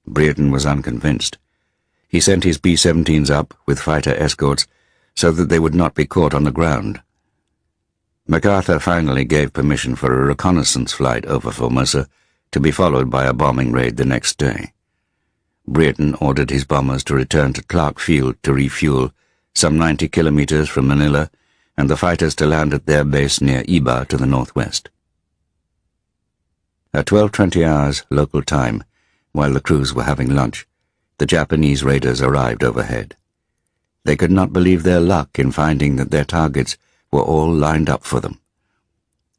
Brereton was unconvinced. He sent his B-17s up with fighter escorts so that they would not be caught on the ground. MacArthur finally gave permission for a reconnaissance flight over Formosa to be followed by a bombing raid the next day. Brereton ordered his bombers to return to Clark Field to refuel, some 90 kilometers from Manila, and the fighters to land at their base near Iba to the northwest. At 12:20 hours local time, while the crews were having lunch, the Japanese raiders arrived overhead. They could not believe their luck in finding that their targets were all lined up for them.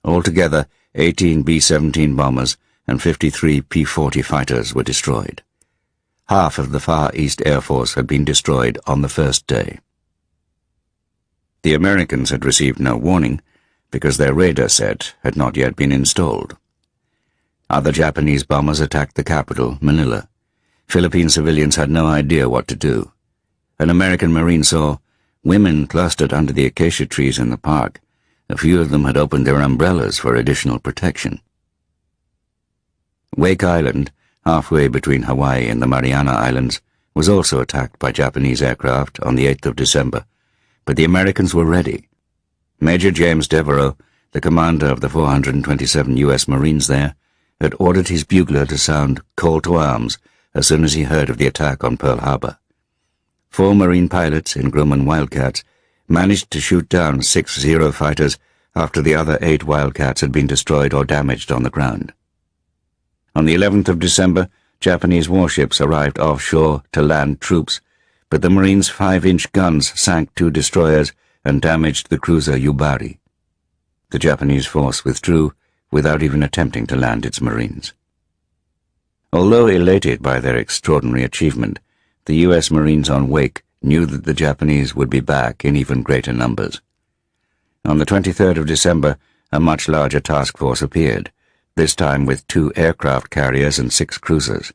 Altogether, 18 B-17 bombers and 53 P-40 fighters were destroyed. Half of the Far East Air Force had been destroyed on the first day. The Americans had received no warning because their radar set had not yet been installed. Other Japanese bombers attacked the capital, Manila. Philippine civilians had no idea what to do. An American Marine saw women clustered under the acacia trees in the park. A few of them had opened their umbrellas for additional protection. Wake Island, halfway between Hawaii and the Mariana Islands, was also attacked by Japanese aircraft on the 8th of December, but the Americans were ready. Major James Devereaux, the commander of the 427 U.S. Marines there, had ordered his bugler to sound "Call to Arms" as soon as he heard of the attack on Pearl Harbor. 4 Marine pilots in Grumman Wildcats managed to shoot down 6 Zero fighters after the other 8 Wildcats had been destroyed or damaged on the ground. On the 11th of December, Japanese warships arrived offshore to land troops, but the Marines' 5-inch guns sank 2 destroyers and damaged the cruiser Yubari. The Japanese force withdrew without even attempting to land its Marines. Although elated by their extraordinary achievement, the U.S. Marines on Wake knew that the Japanese would be back in even greater numbers. On the 23rd of December, a much larger task force appeared, this time with 2 aircraft carriers and 6 cruisers.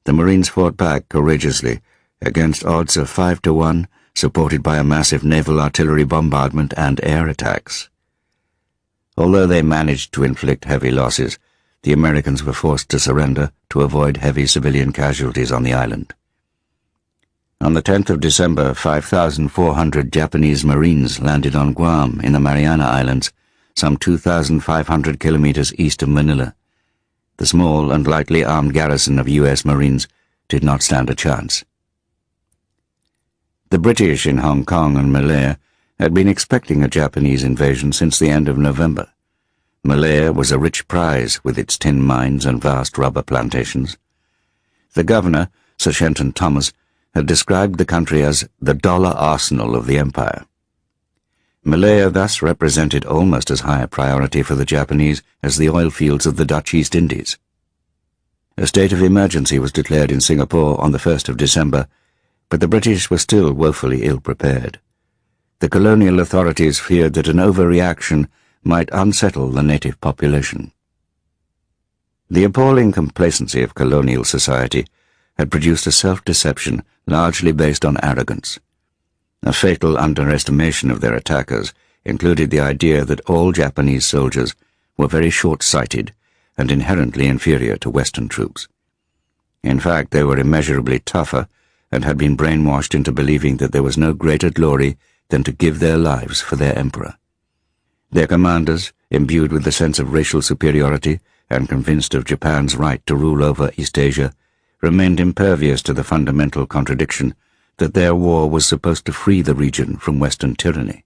The Marines fought back courageously against odds of 5-1 supported by a massive naval artillery bombardment and air attacks. Although they managed to inflict heavy losses, the Americans were forced to surrender to avoid heavy civilian casualties on the island. On the 10th of December, 5,400 Japanese Marines landed on Guam in the Mariana Islands, some 2,500 kilometers east of Manila. The small and lightly armed garrison of U.S. Marines did not stand a chance. The British in Hong Kong and Malaya had been expecting a Japanese invasion since the end of November. Malaya was a rich prize with its tin mines and vast rubber plantations. The governor, Sir Shenton Thomas, had described the country as the dollar arsenal of the empire. Malaya thus represented almost as high a priority for the Japanese as the oil fields of the Dutch East Indies. A state of emergency was declared in Singapore on the 1st of December, but the British were still woefully ill-prepared. The colonial authorities feared that an overreaction might unsettle the native population. The appalling complacency of colonial society had produced a self-deception largely based on arrogance. A fatal underestimation of their attackers included the idea that all Japanese soldiers were very short-sighted and inherently inferior to Western troops. In fact, they were immeasurably tougher and had been brainwashed into believing that there was no greater glory than to give their lives for their emperor. Their commanders, imbued with the sense of racial superiority and convinced of Japan's right to rule over East Asia, remained impervious to the fundamental contradiction that their war was supposed to free the region from Western tyranny.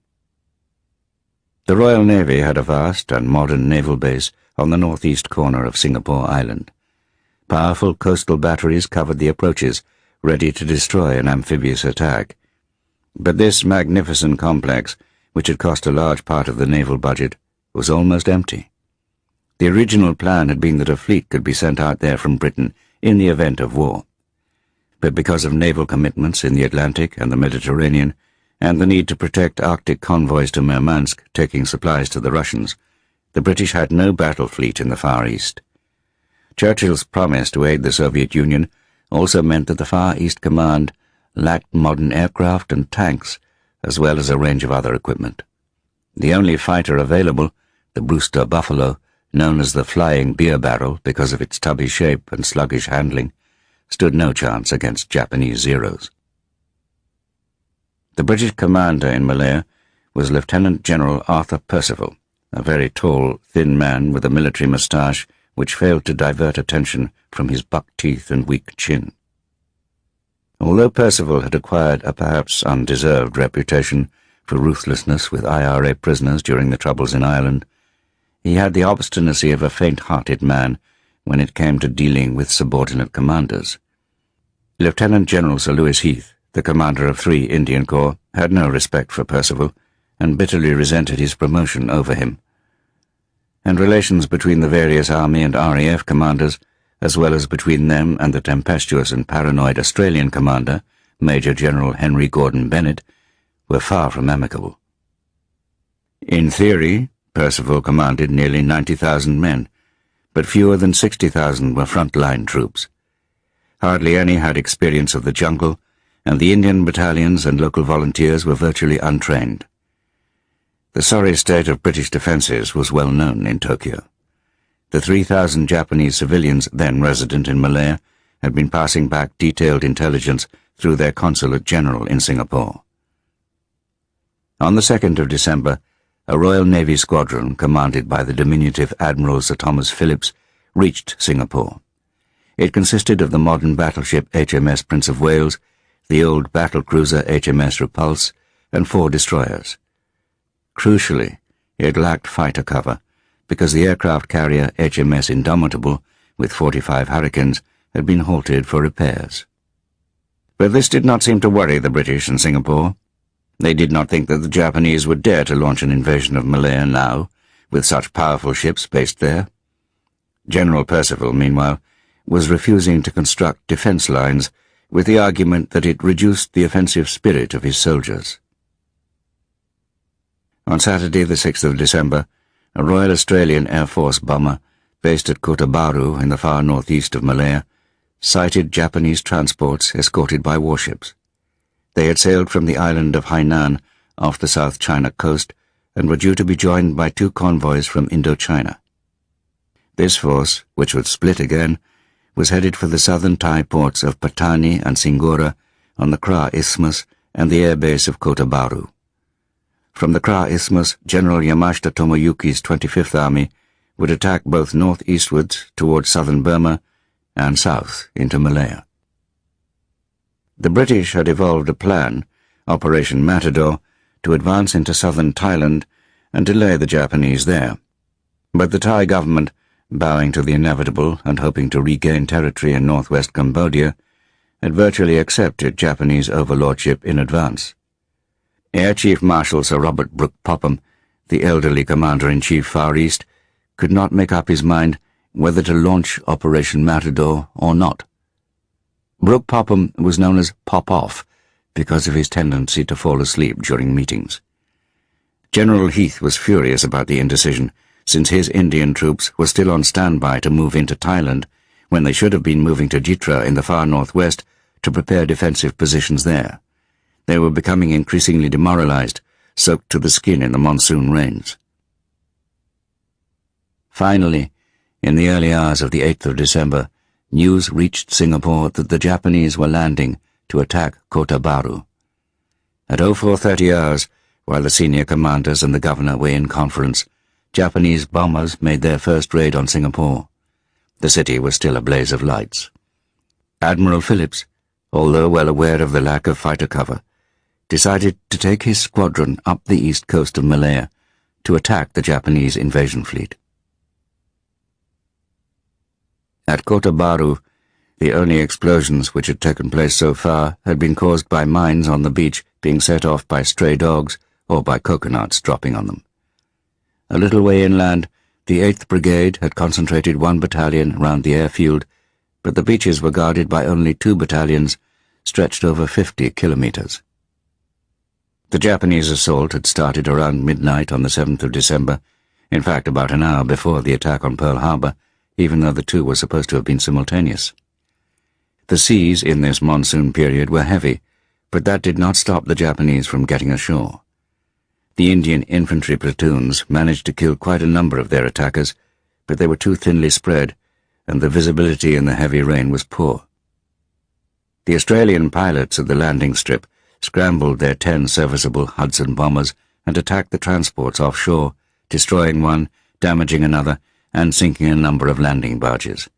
The Royal Navy had a vast and modern naval base on the northeast corner of Singapore Island. Powerful coastal batteries covered the approaches, ready to destroy an amphibious attack. But this magnificent complex, which had cost a large part of the naval budget, was almost empty. The original plan had been that a fleet could be sent out there from Britain in the event of war. But because of naval commitments in the Atlantic and the Mediterranean, and the need to protect Arctic convoys to Murmansk taking supplies to the Russians, the British had no battle fleet in the Far East. Churchill's promise to aid the Soviet Union also meant that the Far East Command lacked modern aircraft and tanks, as well as a range of other equipment. The only fighter available, the Brewster Buffalo, known as the Flying Beer Barrel because of its tubby shape and sluggish handling, stood no chance against Japanese Zeros. The British commander in Malaya was Lieutenant General Arthur Percival, a very tall, thin man with a military moustache which failed to divert attention from his buck teeth and weak chin. Although Percival had acquired a perhaps undeserved reputation for ruthlessness with IRA prisoners during the troubles in Ireland, he had the obstinacy of a faint-hearted man when it came to dealing with subordinate commanders. Lieutenant General Sir Louis Heath, the commander of 3 Indian Corps, had no respect for Percival and bitterly resented his promotion over him. And relations between the various Army and RAF commanders, as well as between them and the tempestuous and paranoid Australian commander, Major General Henry Gordon Bennett, were far from amicable. In theory, Percival commanded nearly 90,000 men, but fewer than 60,000 were front-line troops. Hardly any had experience of the jungle, and the Indian battalions and local volunteers were virtually untrained. The sorry state of British defences was well known in Tokyo. The 3,000 Japanese civilians then resident in Malaya had been passing back detailed intelligence through their consulate general in Singapore. On the 2nd of December, a Royal Navy squadron commanded by the diminutive Admiral Sir Thomas Phillips reached Singapore. It consisted of the modern battleship HMS Prince of Wales, the old battlecruiser HMS Repulse, and 4 destroyers. Crucially, it lacked fighter cover, because the aircraft carrier HMS Indomitable, with 45 Hurricanes, had been halted for repairs. But this did not seem to worry the British in Singapore. They did not think that the Japanese would dare to launch an invasion of Malaya now, with such powerful ships based there. General Percival, meanwhile, was refusing to construct defence lines with the argument that it reduced the offensive spirit of his soldiers. On Saturday, the 6th of December, a Royal Australian Air Force bomber, based at Kota Bharu in the far northeast of Malaya, sighted Japanese transports escorted by warships. They had sailed from the island of Hainan off the South China coast and were due to be joined by 2 convoys from Indochina. This force, which would split again, was headed for the southern Thai ports of Patani and Singora on the Kra Isthmus and the airbase of Kota Bharu. From the Kra Isthmus, General Yamashita Tomoyuki's 25th Army would attack both northeastwards towards southern Burma and south into Malaya. The British had evolved a plan, Operation Matador, to advance into southern Thailand and delay the Japanese there. But the Thai government, bowing to the inevitable and hoping to regain territory in northwest Cambodia, had virtually accepted Japanese overlordship in advance. Air Chief Marshal Sir Robert Brooke Popham, the elderly Commander-in-Chief Far East, could not make up his mind whether to launch Operation Matador or not. Brooke Popham was known as Pop-Off because of his tendency to fall asleep during meetings. General Heath was furious about the indecision, since his Indian troops were still on standby to move into Thailand when they should have been moving to Jitra in the far northwest to prepare defensive positions there. They were becoming increasingly demoralized, soaked to the skin in the monsoon rains. Finally, in the early hours of the 8th of December, news reached Singapore that the Japanese were landing to attack Kota Bharu. At 0430 hours, while the senior commanders and the governor were in conference, Japanese bombers made their first raid on Singapore. The city was still a blaze of lights. Admiral Phillips, although well aware of the lack of fighter cover, decided to take his squadron up the east coast of Malaya to attack the Japanese invasion fleet. At Kota Bharu, the only explosions which had taken place so far had been caused by mines on the beach being set off by stray dogs or by coconuts dropping on them. A little way inland, the 8th Brigade had concentrated 1 battalion round the airfield, but the beaches were guarded by only 2 battalions, stretched over 50 kilometers. The Japanese assault had started around midnight on the 7th of December, in fact about an hour before the attack on Pearl Harbor, even though the two were supposed to have been simultaneous. The seas in this monsoon period were heavy, but that did not stop the Japanese from getting ashore. The Indian infantry platoons managed to kill quite a number of their attackers, but they were too thinly spread, and the visibility in the heavy rain was poor. The Australian pilots at the landing strip scrambled their 10 serviceable Hudson bombers and attacked the transports offshore, destroying one, damaging another, and sinking a number of landing barges.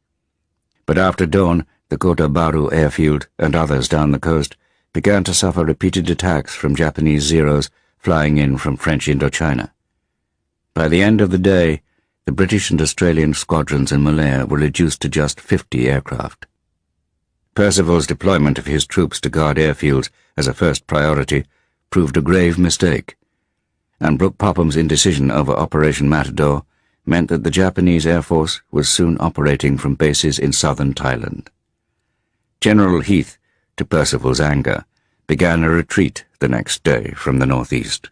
But after dawn, the Kota Bharu airfield and others down the coast began to suffer repeated attacks from Japanese Zeros flying in from French Indochina. By the end of the day, the British and Australian squadrons in Malaya were reduced to just 50 aircraft. Percival's deployment of his troops to guard airfields as a first priority proved a grave mistake, and Brooke Popham's indecision over Operation Matador meant that the Japanese Air Force was soon operating from bases in southern Thailand. General Heath, to Percival's anger, began a retreat the next day from the northeast.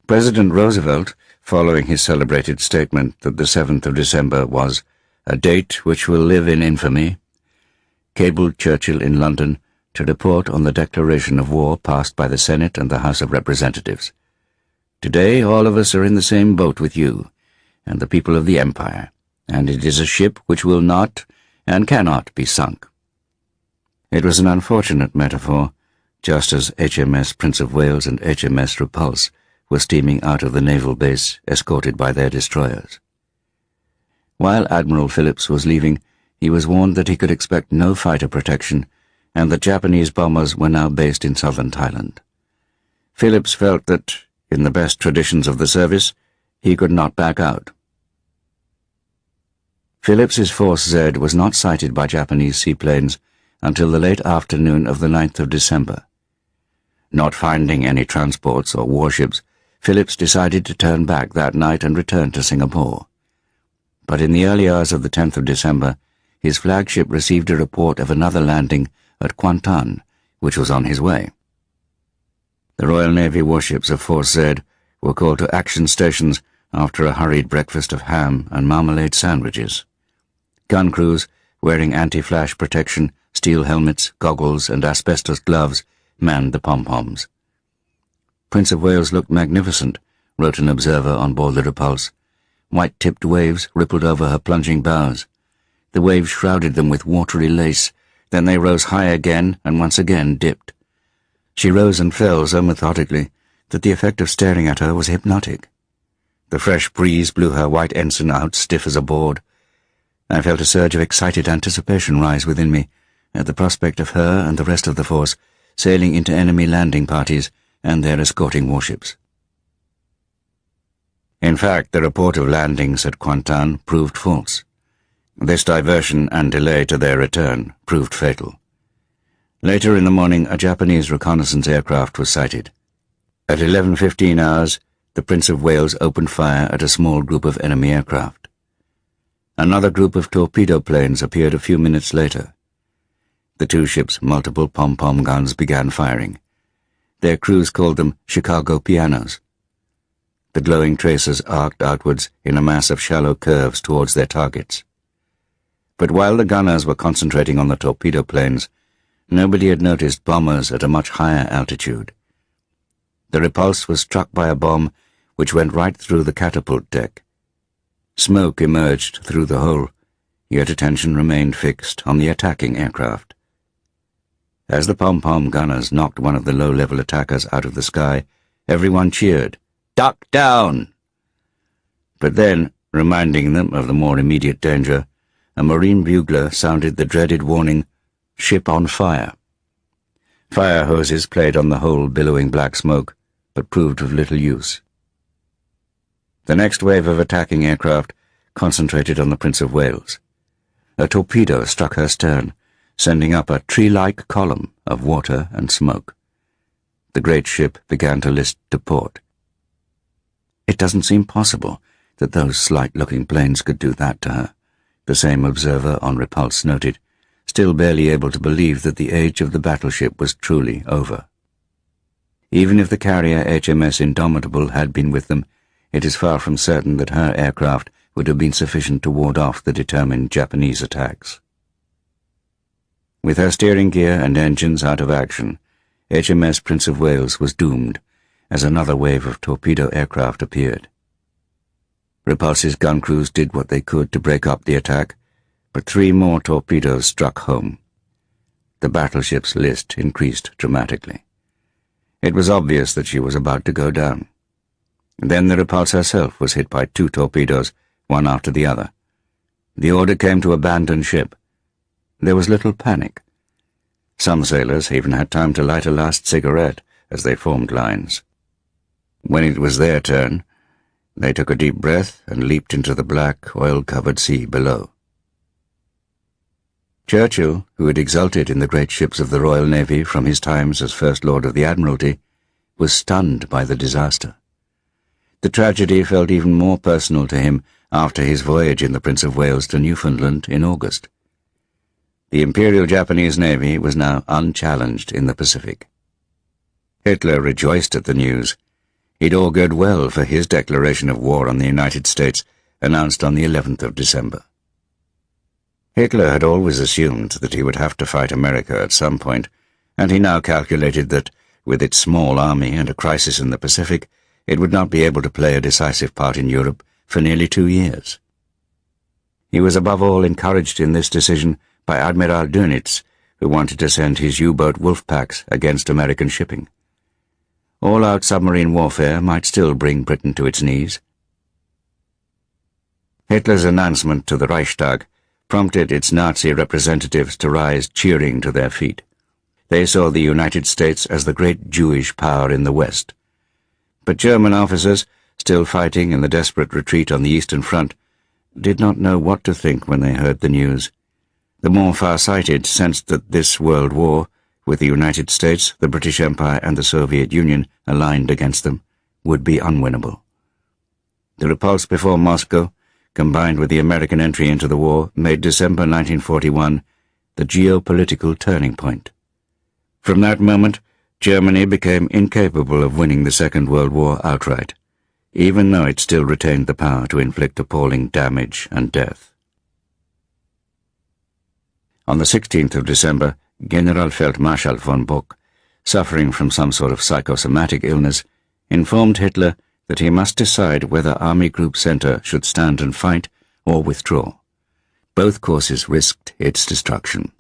President Roosevelt, following his celebrated statement that the 7th of December was a date which will live in infamy, cabled Churchill in London to report on the declaration of war passed by the Senate and the House of Representatives. Today all of us are in the same boat with you and the people of the Empire, and it is a ship which will not and cannot be sunk. It was an unfortunate metaphor, just as HMS Prince of Wales and HMS Repulse were steaming out of the naval base, escorted by their destroyers. While Admiral Phillips was leaving, he was warned that he could expect no fighter protection, and that Japanese bombers were now based in southern Thailand. Phillips felt that, in the best traditions of the service, he could not back out. Phillips's Force Z was not sighted by Japanese seaplanes until the late afternoon of the 9th of December. Not finding any transports or warships, Phillips decided to turn back that night and return to Singapore. But in the early hours of the 10th of December, his flagship received a report of another landing at Kuantan, which was on his way. The Royal Navy warships of Force Z were called to action stations after a hurried breakfast of ham and marmalade sandwiches. Gun crews, wearing anti-flash protection, steel helmets, goggles, and asbestos gloves manned the pom-poms. "Prince of Wales looked magnificent," wrote an observer on board the Repulse. "White-tipped waves rippled over her plunging bows. The waves shrouded them with watery lace, then they rose high again and once again dipped. She rose and fell so methodically that the effect of staring at her was hypnotic. The fresh breeze blew her white ensign out stiff as a board. I felt a surge of excited anticipation rise within me at the prospect of her and the rest of the force sailing into enemy landing parties and their escorting warships." In fact, the report of landings at Kuantan proved false. This diversion and delay to their return proved fatal. Later in the morning, a Japanese reconnaissance aircraft was sighted. At 11:15 hours, the Prince of Wales opened fire at a small group of enemy aircraft. Another group of torpedo planes appeared a few minutes later. The two ships' multiple pom-pom guns began firing. Their crews called them Chicago pianos. The glowing tracers arced outwards in a mass of shallow curves towards their targets. But while the gunners were concentrating on the torpedo planes, nobody had noticed bombers at a much higher altitude. The Repulse was struck by a bomb which went right through the catapult deck. Smoke emerged through the hole, yet attention remained fixed on the attacking aircraft. As the pom-pom gunners knocked one of the low-level attackers out of the sky, everyone cheered, "Duck down!" But then, reminding them of the more immediate danger, a Marine bugler sounded the dreaded warning, "Ship on fire." Fire hoses played on the whole billowing black smoke, but proved of little use. The next wave of attacking aircraft concentrated on the Prince of Wales. A torpedo struck her stern, sending up a tree-like column of water and smoke. The great ship began to list to port. "It doesn't seem possible that those slight-looking planes could do that to her," the same observer on Repulse noted, still barely able to believe that the age of the battleship was truly over. Even if the carrier HMS Indomitable had been with them, it is far from certain that her aircraft would have been sufficient to ward off the determined Japanese attacks. With her steering gear and engines out of action, HMS Prince of Wales was doomed as another wave of torpedo aircraft appeared. Repulse's gun crews did what they could to break up the attack, but 3 more torpedoes struck home. The battleship's list increased dramatically. It was obvious that she was about to go down. Then the Repulse herself was hit by 2 torpedoes, one after the other. The order came to abandon ship. There was little panic. Some sailors even had time to light a last cigarette as they formed lines. When it was their turn, they took a deep breath and leaped into the black, oil-covered sea below. Churchill, who had exulted in the great ships of the Royal Navy from his times as First Lord of the Admiralty, was stunned by the disaster. The tragedy felt even more personal to him after his voyage in the Prince of Wales to Newfoundland in August. The Imperial Japanese Navy was now unchallenged in the Pacific. Hitler rejoiced at the news. It augured well for his declaration of war on the United States, announced on the 11th of December. Hitler had always assumed that he would have to fight America at some point, and he now calculated that, with its small army and a crisis in the Pacific, it would not be able to play a decisive part in Europe for nearly 2 years. He was above all encouraged in this decision by Admiral Dönitz, who wanted to send his U-boat wolf packs against American shipping. All-out submarine warfare might still bring Britain to its knees. Hitler's announcement to the Reichstag prompted its Nazi representatives to rise cheering to their feet. They saw the United States as the great Jewish power in the West. But German officers, still fighting in the desperate retreat on the Eastern Front, did not know what to think when they heard the news. The more far-sighted sensed that this world war, with the United States, the British Empire, and the Soviet Union aligned against them, would be unwinnable. The repulse before Moscow, combined with the American entry into the war, made December 1941 the geopolitical turning point. From that moment, Germany became incapable of winning the Second World War outright, even though it still retained the power to inflict appalling damage and death. On the 16th of December, Generalfeldmarschall von Bock, suffering from some sort of psychosomatic illness, informed Hitler that he must decide whether Army Group Center should stand and fight or withdraw. Both courses risked its destruction.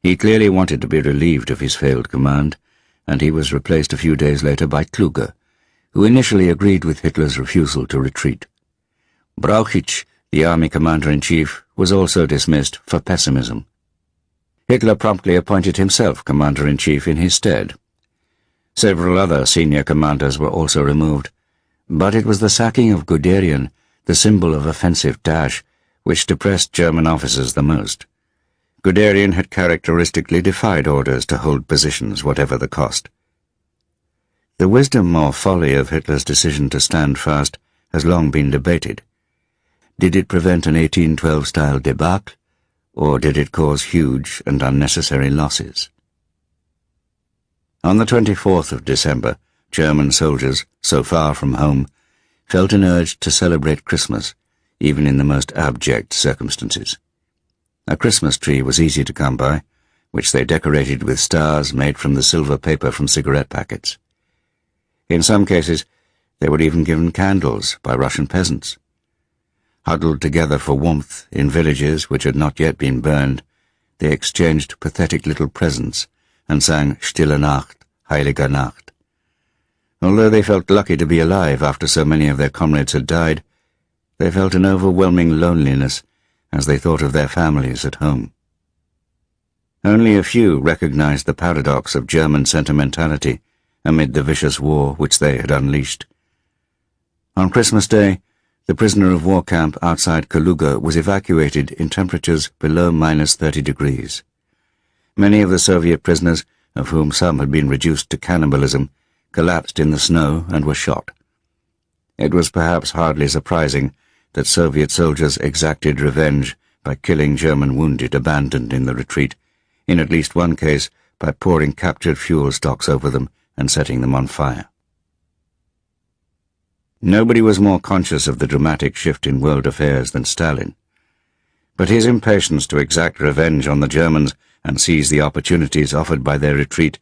He clearly wanted to be relieved of his failed command, and he was replaced a few days later by Kluge, who initially agreed with Hitler's refusal to retreat. Brauchitsch, the army commander-in-chief, was also dismissed for pessimism. Hitler promptly appointed himself commander-in-chief in his stead. Several other senior commanders were also removed, but it was the sacking of Guderian, the symbol of offensive dash, which depressed German officers the most. Guderian had characteristically defied orders to hold positions whatever the cost. The wisdom or folly of Hitler's decision to stand fast has long been debated. Did it prevent an 1812-style debacle, or did it cause huge and unnecessary losses? On the 24th of December, German soldiers, so far from home, felt an urge to celebrate Christmas, even in the most abject circumstances. A Christmas tree was easy to come by, which they decorated with stars made from the silver paper from cigarette packets. In some cases, they were even given candles by Russian peasants. Huddled together for warmth in villages which had not yet been burned, they exchanged pathetic little presents and sang Stille Nacht, Heilige Nacht. Although they felt lucky to be alive after so many of their comrades had died, they felt an overwhelming loneliness as they thought of their families at home. Only a few recognized the paradox of German sentimentality amid the vicious war which they had unleashed. On Christmas Day, the prisoner of war camp outside Kaluga was evacuated in temperatures below -30 degrees. Many of the Soviet prisoners, of whom some had been reduced to cannibalism, collapsed in the snow and were shot. It was perhaps hardly surprising that Soviet soldiers exacted revenge by killing German wounded abandoned in the retreat, in at least one case by pouring captured fuel stocks over them and setting them on fire. Nobody was more conscious of the dramatic shift in world affairs than Stalin, but his impatience to exact revenge on the Germans and seize the opportunities offered by their retreat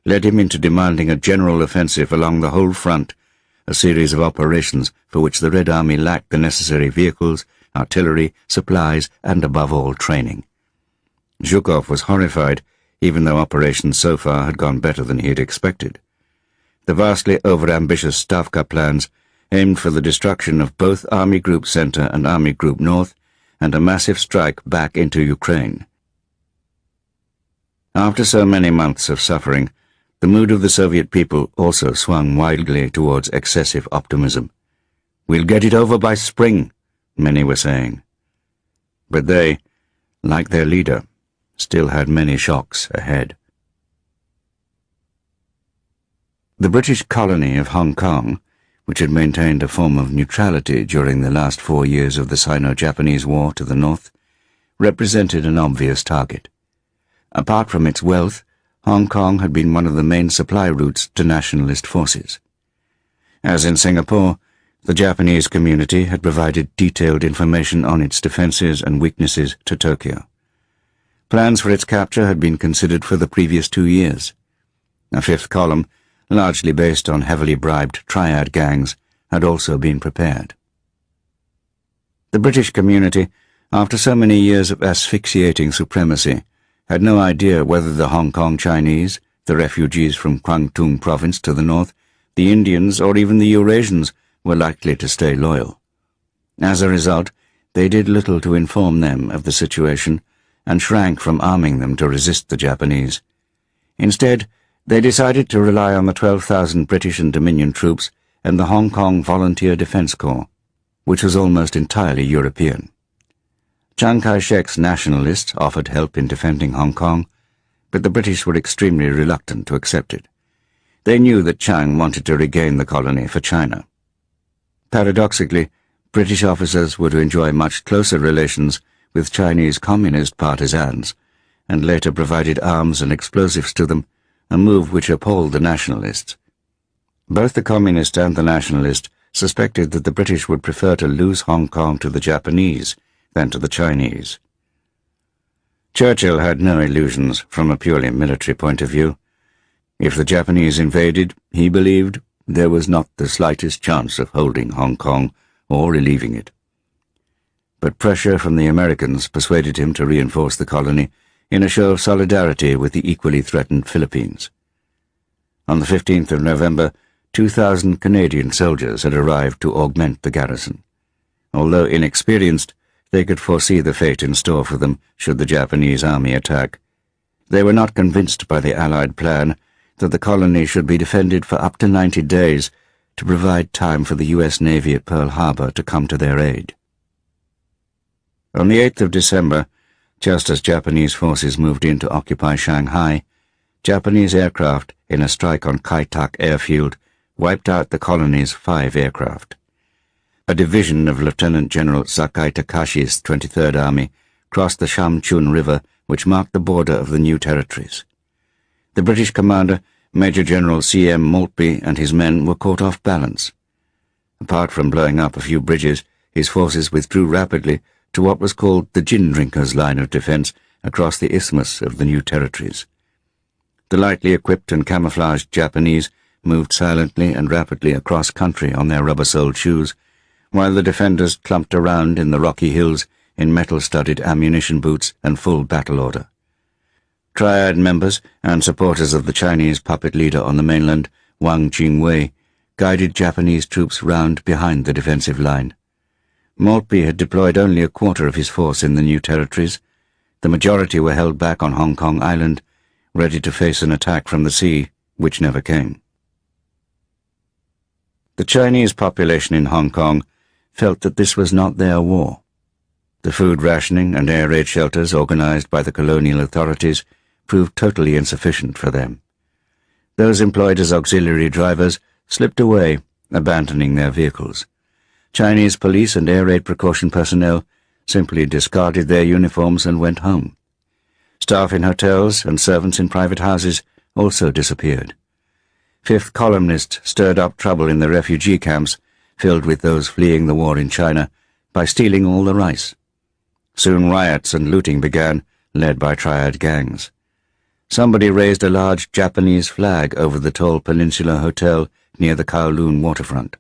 led him into demanding a general offensive along the whole front, a series of operations for which the Red Army lacked the necessary vehicles, artillery, supplies, and above all training. Zhukov was horrified, even though operations so far had gone better than he had expected. The vastly overambitious Stavka plans aimed for the destruction of both Army Group Center and Army Group North, and a massive strike back into Ukraine. After so many months of suffering, the mood of the Soviet people also swung wildly towards excessive optimism. "We'll get it over by spring," many were saying. But they, like their leader, still had many shocks ahead. The British colony of Hong Kong, which had maintained a form of neutrality during the last 4 years of the Sino-Japanese War to the north, represented an obvious target. Apart from its wealth, Hong Kong had been one of the main supply routes to nationalist forces. As in Singapore, the Japanese community had provided detailed information on its defenses and weaknesses to Tokyo. Plans for its capture had been considered for the previous 2 years. A fifth column, largely based on heavily bribed triad gangs, had also been prepared. The British community, after so many years of asphyxiating supremacy, had no idea whether the Hong Kong Chinese, the refugees from Kwangtung province to the north, the Indians, or even the Eurasians were likely to stay loyal. As a result, they did little to inform them of the situation and shrank from arming them to resist the Japanese. Instead, they decided to rely on the 12,000 British and Dominion troops and the Hong Kong Volunteer Defence Corps, which was almost entirely European. Chiang Kai-shek's nationalists offered help in defending Hong Kong, but the British were extremely reluctant to accept it. They knew that Chiang wanted to regain the colony for China. Paradoxically, British officers were to enjoy much closer relations with Chinese communist partisans, and later provided arms and explosives to them, a move which appalled the nationalists. Both the communists and the nationalists suspected that the British would prefer to lose Hong Kong to the Japanese than to the Chinese. Churchill had no illusions from a purely military point of view. If the Japanese invaded, he believed there was not the slightest chance of holding Hong Kong or relieving it. But pressure from the Americans persuaded him to reinforce the colony in a show of solidarity with the equally threatened Philippines. On the 15th of November, 2,000 Canadian soldiers had arrived to augment the garrison. Although inexperienced, they could foresee the fate in store for them should the Japanese army attack. They were not convinced by the Allied plan that the colony should be defended for up to 90 days to provide time for the U.S. Navy at Pearl Harbor to come to their aid. On the 8th of December, just as Japanese forces moved in to occupy Shanghai, Japanese aircraft in a strike on Kai Tak airfield wiped out the colony's 5 aircraft. A division of Lieutenant General Sakai Takashi's 23rd Army crossed the Shamchun River, which marked the border of the new territories. The British commander, Major General C.M. Maltby, and his men were caught off balance. Apart from blowing up a few bridges, his forces withdrew rapidly to what was called the Gin Drinkers' line of defence across the isthmus of the new territories. The lightly equipped and camouflaged Japanese moved silently and rapidly across country on their rubber-soled shoes, while the defenders clumped around in the rocky hills in metal-studded ammunition boots and full battle order. Triad members and supporters of the Chinese puppet leader on the mainland, Wang Jingwei, guided Japanese troops round behind the defensive line. Maltby had deployed only a quarter of his force in the new territories. The majority were held back on Hong Kong Island, ready to face an attack from the sea, which never came. The Chinese population in Hong Kong felt that this was not their war. The food rationing and air raid shelters organized by the colonial authorities proved totally insufficient for them. Those employed as auxiliary drivers slipped away, abandoning their vehicles. Chinese police and air raid precaution personnel simply discarded their uniforms and went home. Staff in hotels and servants in private houses also disappeared. Fifth columnists stirred up trouble in the refugee camps filled with those fleeing the war in China by stealing all the rice. Soon riots and looting began, led by Triad gangs. Somebody raised a large Japanese flag over the tall Peninsula Hotel near the Kowloon waterfront.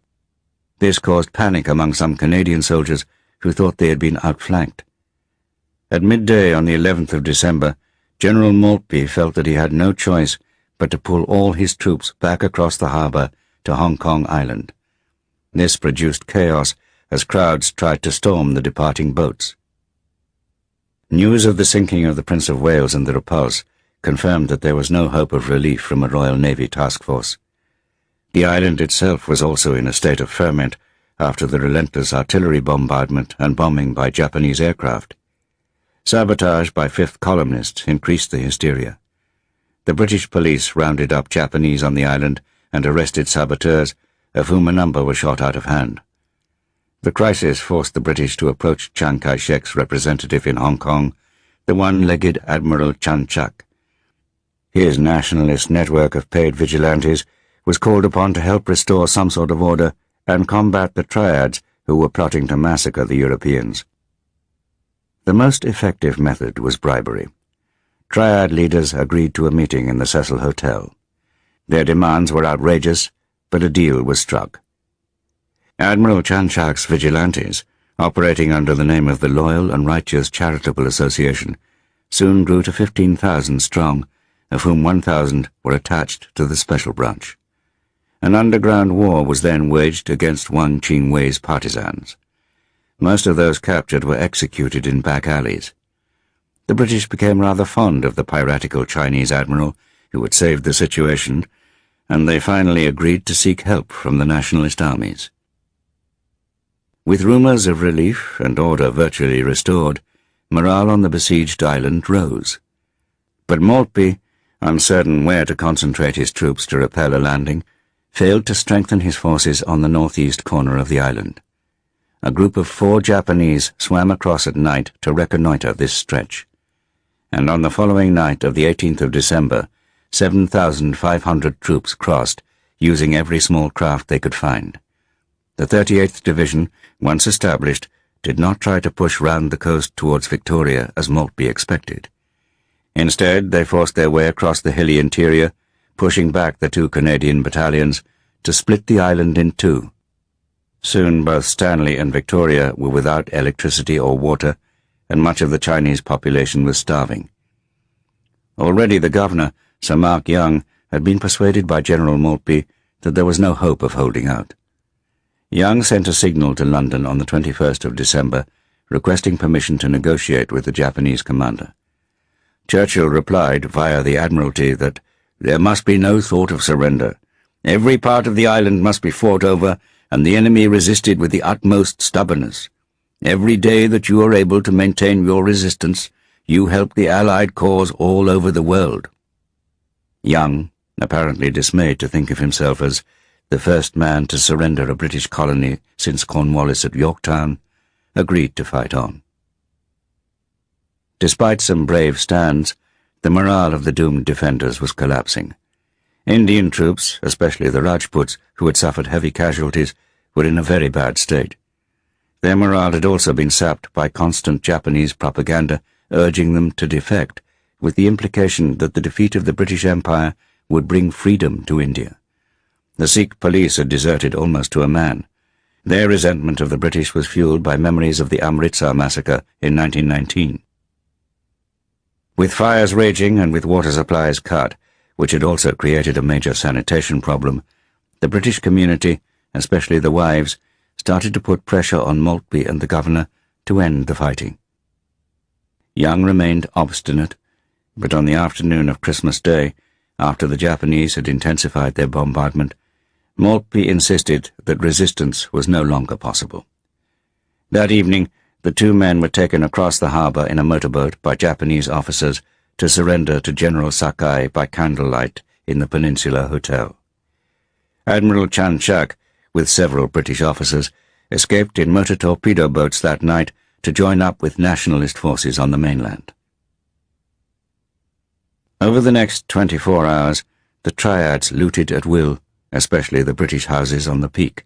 This caused panic among some Canadian soldiers who thought they had been outflanked. At midday on the 11th of December, General Maltby felt that he had no choice but to pull all his troops back across the harbour to Hong Kong Island. This produced chaos as crowds tried to storm the departing boats. News of the sinking of the Prince of Wales and the Repulse confirmed that there was no hope of relief from a Royal Navy task force. The island itself was also in a state of ferment after the relentless artillery bombardment and bombing by Japanese aircraft. Sabotage by fifth columnists increased the hysteria. The British police rounded up Japanese on the island and arrested saboteurs, of whom a number were shot out of hand. The crisis forced the British to approach Chiang Kai-shek's representative in Hong Kong, the one-legged Admiral Chan Chak. His nationalist network of paid vigilantes was called upon to help restore some sort of order and combat the triads who were plotting to massacre the Europeans. The most effective method was bribery. Triad leaders agreed to a meeting in the Cecil Hotel. Their demands were outrageous, but a deal was struck. Admiral Chan Chak's vigilantes, operating under the name of the Loyal and Righteous Charitable Association, soon grew to 15,000 strong, of whom 1,000 were attached to the Special Branch. An underground war was then waged against Wang Jingwei's partisans. Most of those captured were executed in back alleys. The British became rather fond of the piratical Chinese admiral who had saved the situation, and they finally agreed to seek help from the nationalist armies. With rumours of relief and order virtually restored, morale on the besieged island rose. But Maltby, uncertain where to concentrate his troops to repel a landing, failed to strengthen his forces on the northeast corner of the island. A group of 4 Japanese swam across at night to reconnoitre this stretch, and on the following night of the 18th of December, 7,500 troops crossed, using every small craft they could find. The 38th Division, once established, did not try to push round the coast towards Victoria as Maltby expected. Instead, they forced their way across the hilly interior, pushing back the 2 Canadian battalions to split the island in 2. Soon both Stanley and Victoria were without electricity or water, and much of the Chinese population was starving. Already the governor, Sir Mark Young, had been persuaded by General Maltby that there was no hope of holding out. Young sent a signal to London on the 21st of December, requesting permission to negotiate with the Japanese commander. Churchill replied via the Admiralty that there must be no thought of surrender. Every part of the island must be fought over, and the enemy resisted with the utmost stubbornness. Every day that you are able to maintain your resistance, you help the Allied cause all over the world. Young, apparently dismayed to think of himself as the first man to surrender a British colony since Cornwallis at Yorktown, agreed to fight on. Despite some brave stands, the morale of the doomed defenders was collapsing. Indian troops, especially the Rajputs, who had suffered heavy casualties, were in a very bad state. Their morale had also been sapped by constant Japanese propaganda urging them to defect, with the implication that the defeat of the British Empire would bring freedom to India. The Sikh police had deserted almost to a man. Their resentment of the British was fueled by memories of the Amritsar massacre in 1919. With fires raging and with water supplies cut, which had also created a major sanitation problem, the British community, especially the wives, started to put pressure on Maltby and the governor to end the fighting. Young remained obstinate, but on the afternoon of Christmas Day, after the Japanese had intensified their bombardment, Maltby insisted that resistance was no longer possible. That evening, the 2 men were taken across the harbour in a motorboat by Japanese officers to surrender to General Sakai by candlelight in the Peninsula Hotel. Admiral Chan Shak, with several British officers, escaped in motor torpedo boats that night to join up with nationalist forces on the mainland. Over the next 24 hours, the triads looted at will, especially the British houses on the Peak.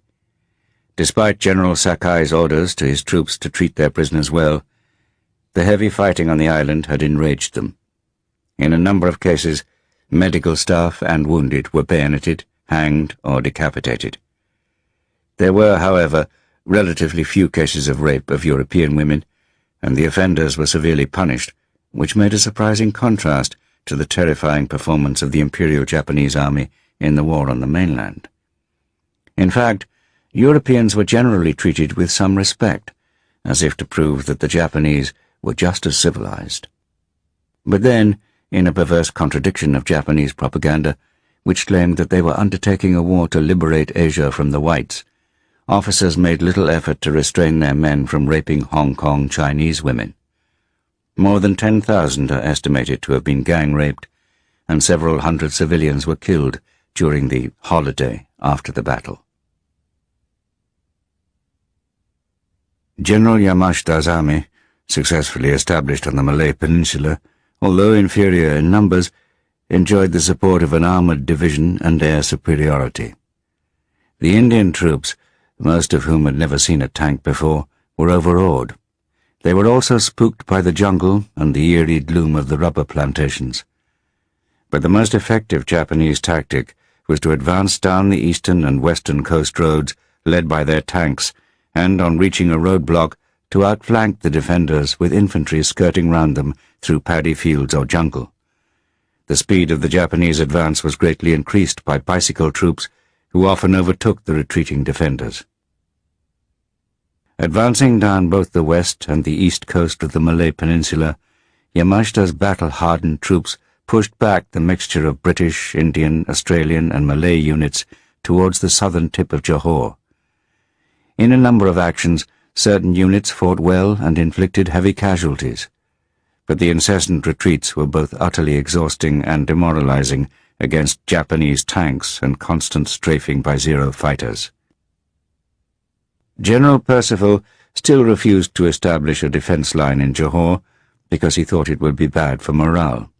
Despite General Sakai's orders to his troops to treat their prisoners well, the heavy fighting on the island had enraged them. In a number of cases, medical staff and wounded were bayoneted, hanged, or decapitated. There were, however, relatively few cases of rape of European women, and the offenders were severely punished, which made a surprising contrast to the terrifying performance of the Imperial Japanese Army in the war on the mainland. In fact, Europeans were generally treated with some respect, as if to prove that the Japanese were just as civilized. But then, in a perverse contradiction of Japanese propaganda, which claimed that they were undertaking a war to liberate Asia from the whites, officers made little effort to restrain their men from raping Hong Kong Chinese women. More than 10,000 are estimated to have been gang-raped, and several hundred civilians were killed during the holiday after the battle. General Yamashita's army, successfully established on the Malay Peninsula, although inferior in numbers, enjoyed the support of an armoured division and air superiority. The Indian troops, most of whom had never seen a tank before, were overawed. They were also spooked by the jungle and the eerie gloom of the rubber plantations. But the most effective Japanese tactic was to advance down the eastern and western coast roads led by their tanks, and on reaching a roadblock, to outflank the defenders with infantry skirting round them through paddy fields or jungle. The speed of the Japanese advance was greatly increased by bicycle troops, who often overtook the retreating defenders. Advancing down both the west and the east coast of the Malay Peninsula, Yamashita's battle-hardened troops pushed back the mixture of British, Indian, Australian and Malay units towards the southern tip of Johore. In a number of actions, certain units fought well and inflicted heavy casualties, but the incessant retreats were both utterly exhausting and demoralizing against Japanese tanks and constant strafing by Zero fighters. General Percival still refused to establish a defense line in Johore because he thought it would be bad for morale.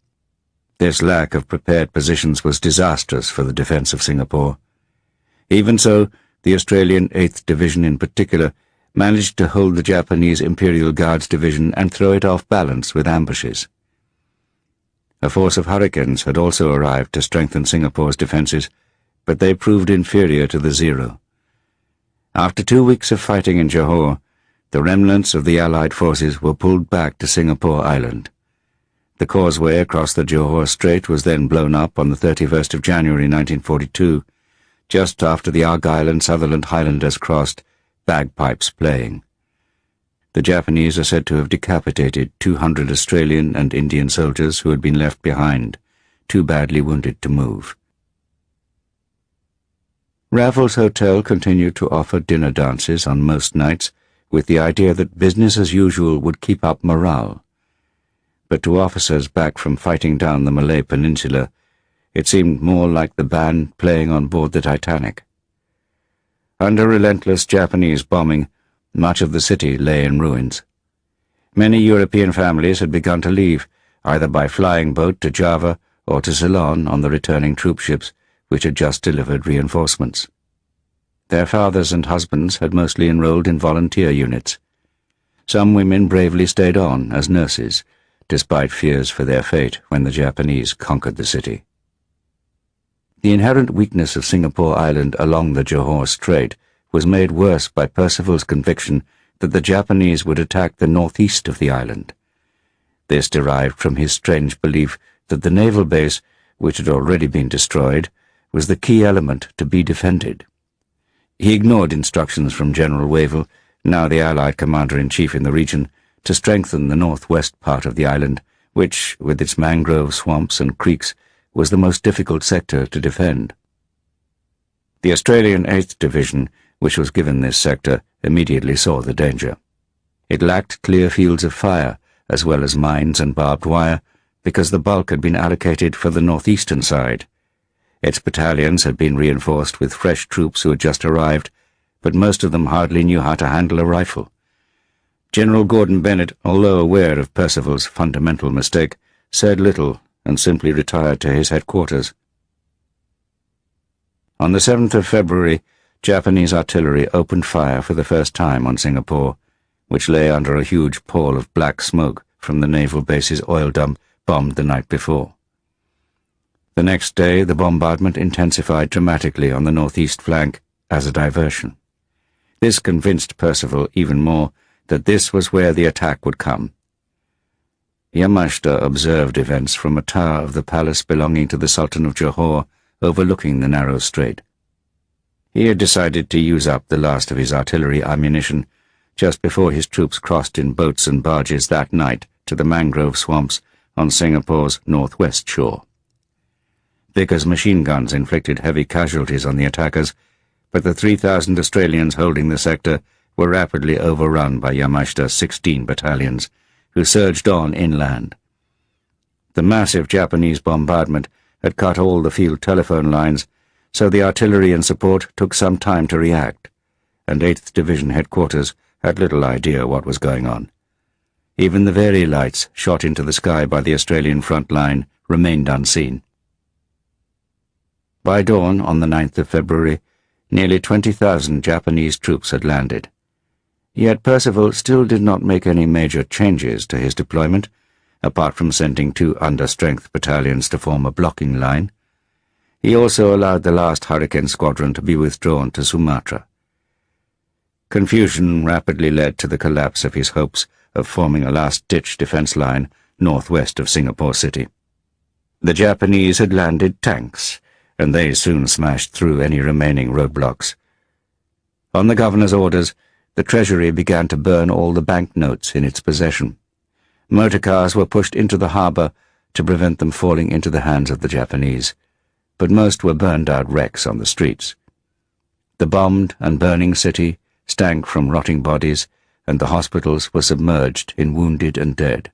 This lack of prepared positions was disastrous for the defense of Singapore. Even so, the Australian 8th Division in particular managed to hold the Japanese Imperial Guards Division and throw it off balance with ambushes. A force of hurricanes had also arrived to strengthen Singapore's defences, but they proved inferior to the Zero. After 2 weeks of fighting in Johor, the remnants of the Allied forces were pulled back to Singapore Island. The causeway across the Johor Strait was then blown up on the 31st of January 1942, just after the Argyll and Sutherland Highlanders crossed, bagpipes playing. The Japanese are said to have decapitated 200 Australian and Indian soldiers who had been left behind, too badly wounded to move. Raffles Hotel continued to offer dinner dances on most nights, with the idea that business as usual would keep up morale. But to officers back from fighting down the Malay Peninsula, it seemed more like the band playing on board the Titanic. Under relentless Japanese bombing, much of the city lay in ruins. Many European families had begun to leave, either by flying boat to Java or to Ceylon on the returning troop ships, which had just delivered reinforcements. Their fathers and husbands had mostly enrolled in volunteer units. Some women bravely stayed on as nurses, despite fears for their fate when the Japanese conquered the city. The inherent weakness of Singapore Island along the Johor Strait was made worse by Percival's conviction that the Japanese would attack the northeast of the island. This derived from his strange belief that the naval base, which had already been destroyed, was the key element to be defended. He ignored instructions from General Wavell, now the Allied commander-in-chief in the region, to strengthen the northwest part of the island, which, with its mangrove swamps and creeks, was the most difficult sector to defend. The Australian 8th Division, which was given this sector, immediately saw the danger. It lacked clear fields of fire, as well as mines and barbed wire, because the bulk had been allocated for the northeastern side. Its battalions had been reinforced with fresh troops who had just arrived, but most of them hardly knew how to handle a rifle. General Gordon Bennett, although aware of Percival's fundamental mistake, said little and simply retired to his headquarters. On the 7th of February, Japanese artillery opened fire for the first time on Singapore, which lay under a huge pall of black smoke from the naval base's oil dump bombed the night before. The next day, the bombardment intensified dramatically on the northeast flank as a diversion. This convinced Percival even more that this was where the attack would come. Yamashita observed events from a tower of the palace belonging to the Sultan of Johor, overlooking the narrow strait. He had decided to use up the last of his artillery ammunition just before his troops crossed in boats and barges that night to the mangrove swamps on Singapore's northwest shore. Vickers machine guns inflicted heavy casualties on the attackers, but the 3,000 Australians holding the sector were rapidly overrun by Yamashita's 16 battalions, who surged on inland. The massive Japanese bombardment had cut all the field telephone lines, so the artillery and support took some time to react, and 8th Division headquarters had little idea what was going on. Even the Very lights shot into the sky by the Australian front line remained unseen. By dawn on the 9th of February, nearly 20,000 Japanese troops had landed. Yet Percival still did not make any major changes to his deployment, apart from sending 2 under-strength battalions to form a blocking line. He also allowed the last Hurricane Squadron to be withdrawn to Sumatra. Confusion rapidly led to the collapse of his hopes of forming a last-ditch defense line northwest of Singapore City. The Japanese had landed tanks, and they soon smashed through any remaining roadblocks. On the governor's orders, the Treasury began to burn all the banknotes in its possession. Motor cars were pushed into the harbour to prevent them falling into the hands of the Japanese, but most were burned out wrecks on the streets. The bombed and burning city stank from rotting bodies, and the hospitals were submerged in wounded and dead.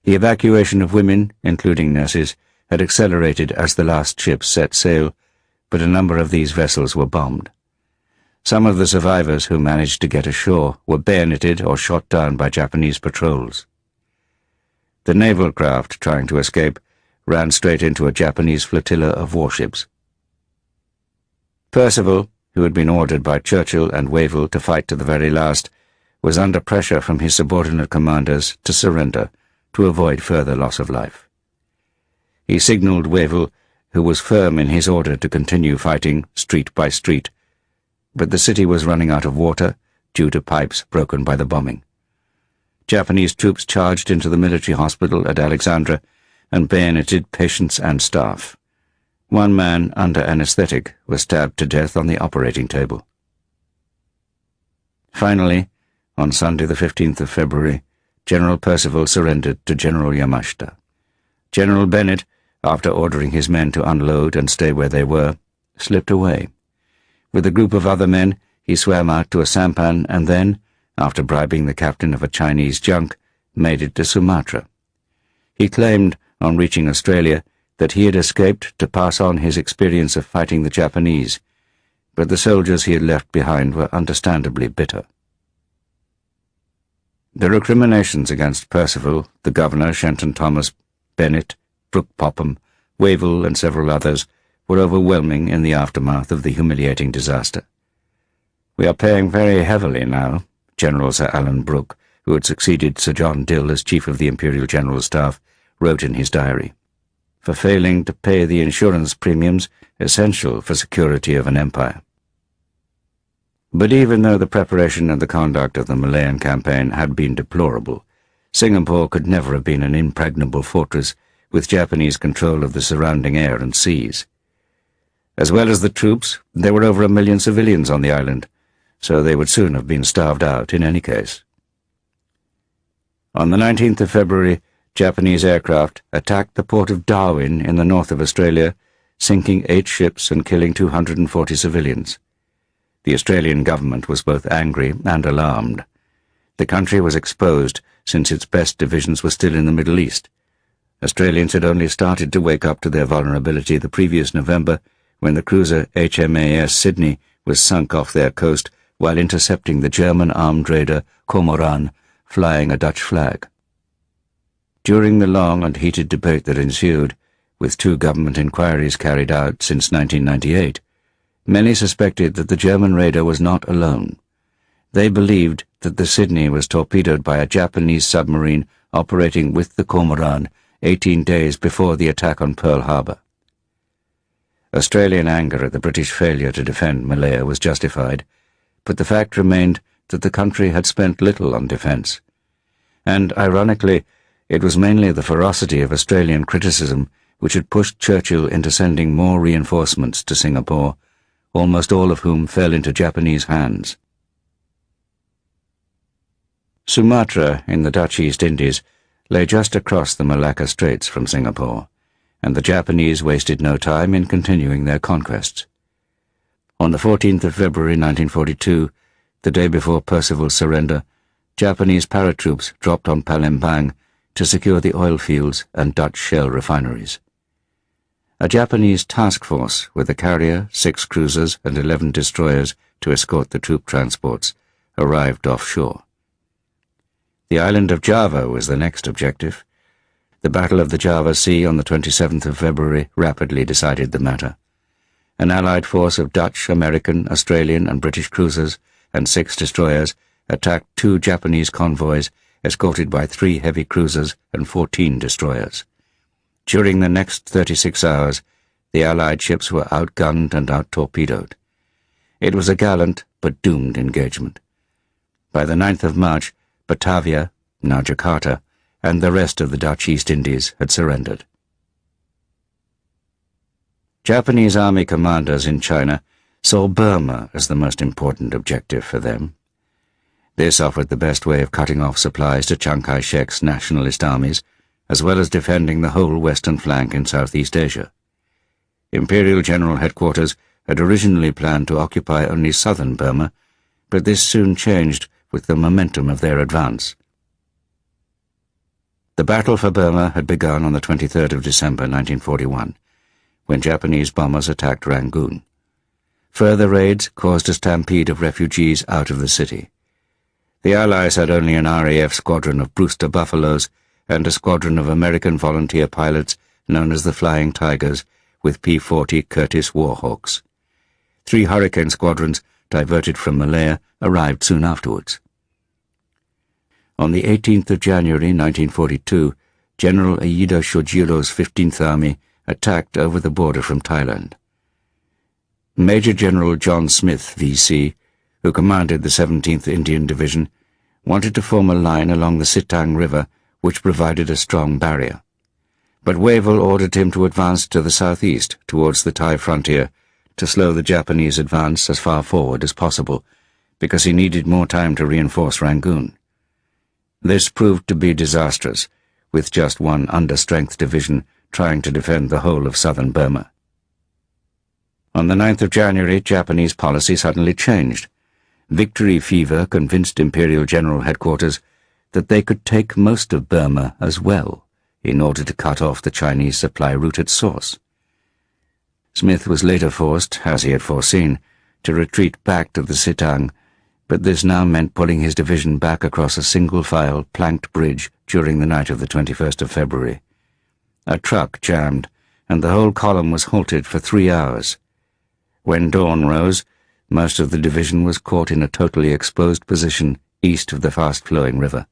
The evacuation of women, including nurses, had accelerated as the last ships set sail, but a number of these vessels were bombed. Some of the survivors who managed to get ashore were bayoneted or shot down by Japanese patrols. The naval craft trying to escape ran straight into a Japanese flotilla of warships. Percival, who had been ordered by Churchill and Wavell to fight to the very last, was under pressure from his subordinate commanders to surrender to avoid further loss of life. He signalled Wavell, who was firm in his order to continue fighting street by street, but the city was running out of water due to pipes broken by the bombing. Japanese troops charged into the military hospital at Alexandra and bayoneted patients and staff. One man, under anaesthetic, was stabbed to death on the operating table. Finally, on Sunday the 15th of February, General Percival surrendered to General Yamashita. General Bennett, after ordering his men to unload and stay where they were, slipped away. With a group of other men, he swam out to a sampan and then, after bribing the captain of a Chinese junk, made it to Sumatra. He claimed, on reaching Australia, that he had escaped to pass on his experience of fighting the Japanese, but the soldiers he had left behind were understandably bitter. The recriminations against Percival, the governor, Shenton Thomas, Bennett, Brooke Popham, Wavell, and several others were overwhelming in the aftermath of the humiliating disaster. "We are paying very heavily now," General Sir Alan Brooke, who had succeeded Sir John Dill as Chief of the Imperial General Staff, wrote in his diary, "for failing to pay the insurance premiums essential for security of an empire." But even though the preparation and the conduct of the Malayan campaign had been deplorable, Singapore could never have been an impregnable fortress with Japanese control of the surrounding air and seas. As well as the troops, there were over 1 million civilians on the island, so they would soon have been starved out in any case. On the 19th of February, Japanese aircraft attacked the port of Darwin in the north of Australia, sinking 8 ships and killing 240 civilians. The Australian government was both angry and alarmed. The country was exposed since its best divisions were still in the Middle East. Australians had only started to wake up to their vulnerability the previous November, when the cruiser HMAS Sydney was sunk off their coast while intercepting the German armed raider Cormoran, flying a Dutch flag. During the long and heated debate that ensued, with 2 government inquiries carried out since 1998, many suspected that the German raider was not alone. They believed that the Sydney was torpedoed by a Japanese submarine operating with the Cormoran 18 days before the attack on Pearl Harbor. Australian anger at the British failure to defend Malaya was justified, but the fact remained that the country had spent little on defence. And, ironically, it was mainly the ferocity of Australian criticism which had pushed Churchill into sending more reinforcements to Singapore, almost all of whom fell into Japanese hands. Sumatra, in the Dutch East Indies, lay just across the Malacca Straits from Singapore, and the Japanese wasted no time in continuing their conquests. On the 14th of February 1942, the day before Percival's surrender, Japanese paratroops dropped on Palembang to secure the oil fields and Dutch shell refineries. A Japanese task force with a carrier, 6 cruisers, and 11 destroyers to escort the troop transports arrived offshore. The island of Java was the next objective. The Battle of the Java Sea on the 27th of February rapidly decided the matter. An Allied force of Dutch, American, Australian, and British cruisers and 6 destroyers attacked 2 Japanese convoys escorted by 3 heavy cruisers and 14 destroyers. During the next 36 hours, the Allied ships were outgunned and out-torpedoed. It was a gallant but doomed engagement. By the 9th of March, Batavia, now Jakarta, and the rest of the Dutch East Indies had surrendered. Japanese army commanders in China saw Burma as the most important objective for them. This offered the best way of cutting off supplies to Chiang Kai-shek's nationalist armies, as well as defending the whole western flank in Southeast Asia. Imperial General Headquarters had originally planned to occupy only southern Burma, but this soon changed with the momentum of their advance. The battle for Burma had begun on the 23rd of December 1941, when Japanese bombers attacked Rangoon. Further raids caused a stampede of refugees out of the city. The Allies had only an RAF squadron of Brewster Buffaloes and a squadron of American volunteer pilots known as the Flying Tigers with P-40 Curtiss Warhawks. 3 Hurricane squadrons, diverted from Malaya, arrived soon afterwards. On the 18th of January 1942, General Ieyasu Shojiro's 15th Army attacked over the border from Thailand. Major General John Smith, V.C., who commanded the 17th Indian Division, wanted to form a line along the Sitang River, which provided a strong barrier. But Wavell ordered him to advance to the southeast towards the Thai frontier to slow the Japanese advance as far forward as possible, because he needed more time to reinforce Rangoon. This proved to be disastrous, with just one understrength division trying to defend the whole of southern Burma. On the 9th of January, Japanese policy suddenly changed. Victory fever convinced Imperial General Headquarters that they could take most of Burma as well, in order to cut off the Chinese supply route at source. Smith was later forced, as he had foreseen, to retreat back to the Sitang, but this now meant pulling his division back across a single-file, planked bridge during the night of the 21st of February. A truck jammed, and the whole column was halted for 3 hours. When dawn rose, most of the division was caught in a totally exposed position east of the fast-flowing river.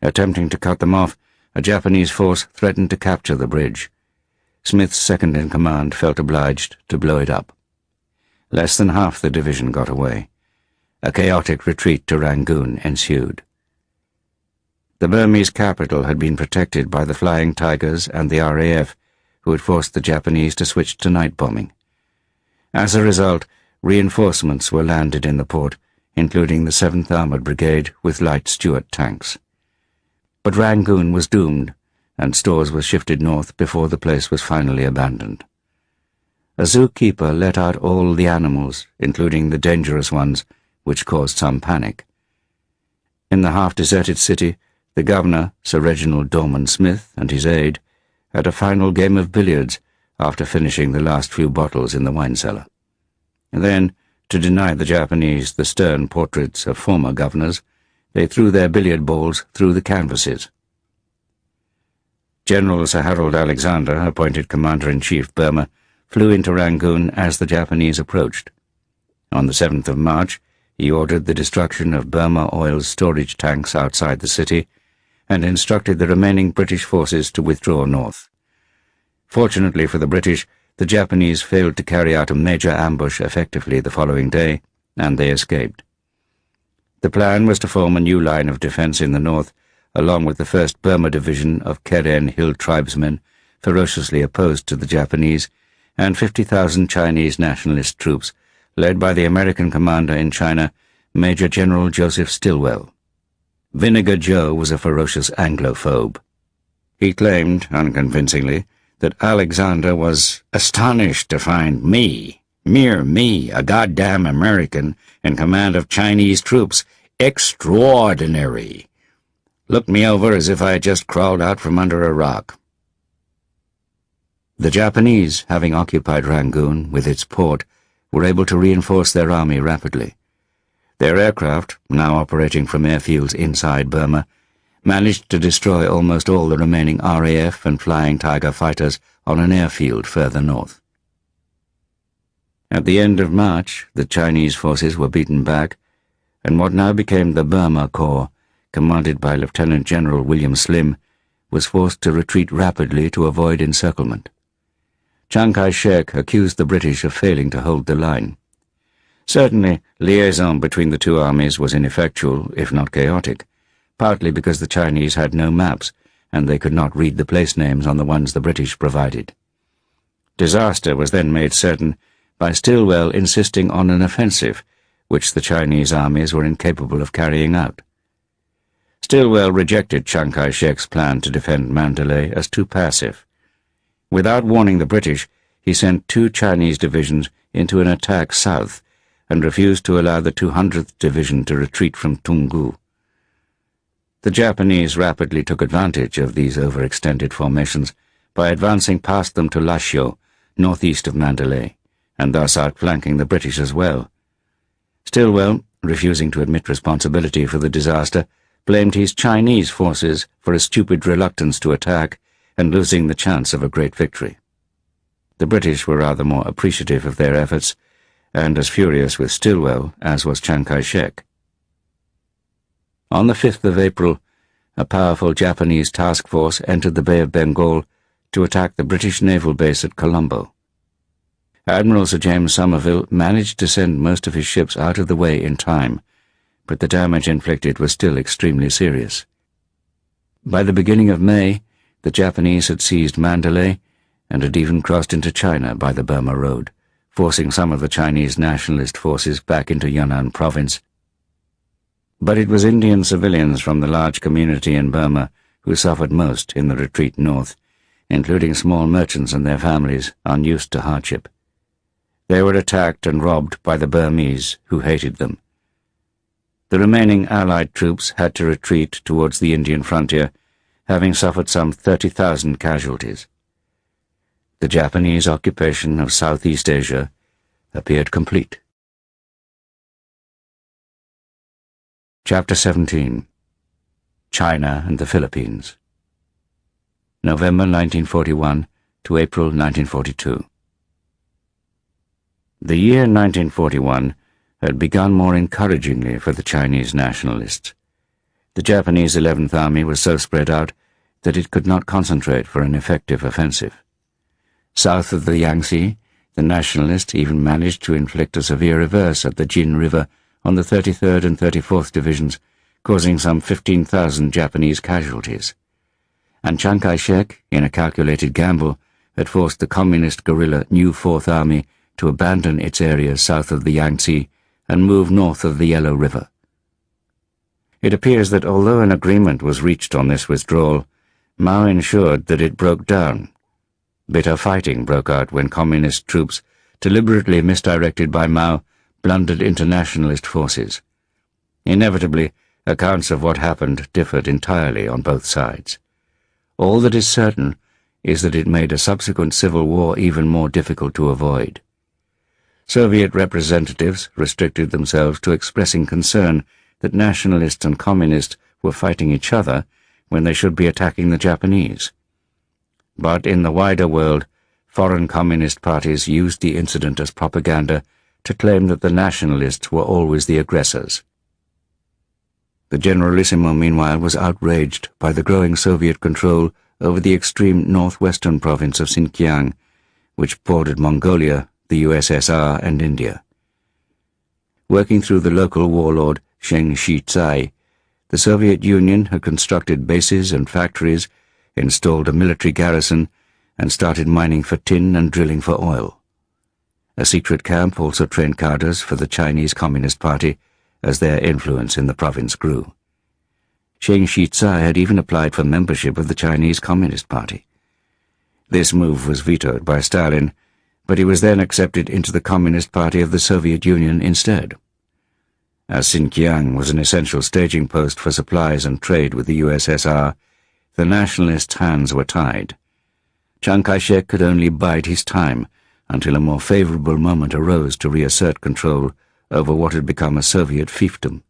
Attempting to cut them off, a Japanese force threatened to capture the bridge. Smith's second-in-command felt obliged to blow it up. Less than half the division got away. A chaotic retreat to Rangoon ensued. The Burmese capital had been protected by the Flying Tigers and the RAF, who had forced the Japanese to switch to night bombing. As a result, reinforcements were landed in the port, including the 7th Armoured Brigade with light Stuart tanks. But Rangoon was doomed, and stores were shifted north before the place was finally abandoned. A zookeeper let out all the animals, including the dangerous ones, which caused some panic. In the half-deserted city, the governor, Sir Reginald Dorman Smith, and his aide had a final game of billiards after finishing the last few bottles in the wine cellar. Then, to deny the Japanese the stern portraits of former governors, they threw their billiard balls through the canvases. General Sir Harold Alexander, appointed Commander-in-Chief Burma, flew into Rangoon as the Japanese approached. On the 7th of March, he ordered the destruction of Burma Oil's storage tanks outside the city and instructed the remaining British forces to withdraw north. Fortunately for the British, the Japanese failed to carry out a major ambush effectively the following day, and they escaped. The plan was to form a new line of defense in the north, along with the 1st Burma Division of Karen Hill tribesmen, ferociously opposed to the Japanese, and 50,000 Chinese nationalist troops, led by the American commander in China, Major General Joseph Stilwell. Vinegar Joe was a ferocious Anglophobe. He claimed, unconvincingly, that Alexander was astonished to find me, mere me, a goddamn American, in command of Chinese troops. Extraordinary. Looked me over as if I had just crawled out from under a rock. The Japanese, having occupied Rangoon with its port, were able to reinforce their army rapidly. Their aircraft, now operating from airfields inside Burma, managed to destroy almost all the remaining RAF and Flying Tiger fighters on an airfield further north. At the end of March, the Chinese forces were beaten back, and what now became the Burma Corps, commanded by Lieutenant General William Slim, was forced to retreat rapidly to avoid encirclement. Chiang Kai-shek accused the British of failing to hold the line. Certainly, liaison between the two armies was ineffectual, if not chaotic, partly because the Chinese had no maps, and they could not read the place names on the ones the British provided. Disaster was then made certain by Stilwell insisting on an offensive, which the Chinese armies were incapable of carrying out. Stilwell rejected Chiang Kai-shek's plan to defend Mandalay as too passive. Without warning the British, he sent 2 Chinese divisions into an attack south and refused to allow the 200th Division to retreat from Toungoo. The Japanese rapidly took advantage of these overextended formations by advancing past them to Lashio, northeast of Mandalay, and thus outflanking the British as well. Stilwell, refusing to admit responsibility for the disaster, blamed his Chinese forces for a stupid reluctance to attack and losing the chance of a great victory. The British were rather more appreciative of their efforts, and as furious with Stilwell as was Chiang Kai-shek. On the 5th of April, a powerful Japanese task force entered the Bay of Bengal to attack the British naval base at Colombo. Admiral Sir James Somerville managed to send most of his ships out of the way in time, but the damage inflicted was still extremely serious. By the beginning of May, the Japanese had seized Mandalay and had even crossed into China by the Burma Road, forcing some of the Chinese nationalist forces back into Yunnan province. But it was Indian civilians from the large community in Burma who suffered most in the retreat north, including small merchants and their families unused to hardship. They were attacked and robbed by the Burmese, who hated them. The remaining Allied troops had to retreat towards the Indian frontier, having suffered some 30,000 casualties. The Japanese occupation of Southeast Asia appeared complete. Chapter 17. China and the Philippines. November 1941 to April 1942. The year 1941 had begun more encouragingly for the Chinese nationalists. The Japanese 11th Army was so spread out that it could not concentrate for an effective offensive. South of the Yangtze, the nationalists even managed to inflict a severe reverse at the Jin River on the 33rd and 34th Divisions, causing some 15,000 Japanese casualties. And Chiang Kai-shek, in a calculated gamble, had forced the communist guerrilla New Fourth Army to abandon its areas south of the Yangtze and move north of the Yellow River. It appears that although an agreement was reached on this withdrawal, Mao ensured that it broke down. Bitter fighting broke out when communist troops, deliberately misdirected by Mao, blundered into nationalist forces. Inevitably, accounts of what happened differed entirely on both sides. All that is certain is that it made a subsequent civil war even more difficult to avoid. Soviet representatives restricted themselves to expressing concern that nationalists and communists were fighting each other when they should be attacking the Japanese. But in the wider world, foreign communist parties used the incident as propaganda to claim that the nationalists were always the aggressors. The Generalissimo, meanwhile, was outraged by the growing Soviet control over the extreme northwestern province of Xinjiang, which bordered Mongolia, the USSR, and India. Working through the local warlord Zheng Shizai, the Soviet Union had constructed bases and factories, installed a military garrison, and started mining for tin and drilling for oil. A secret camp also trained cadres for the Chinese Communist Party as their influence in the province grew. Zheng Shizai had even applied for membership of the Chinese Communist Party. This move was vetoed by Stalin, but he was then accepted into the Communist Party of the Soviet Union instead. As Xinjiang was an essential staging post for supplies and trade with the USSR, the nationalists' hands were tied. Chiang Kai-shek could only bide his time until a more favorable moment arose to reassert control over what had become a Soviet fiefdom.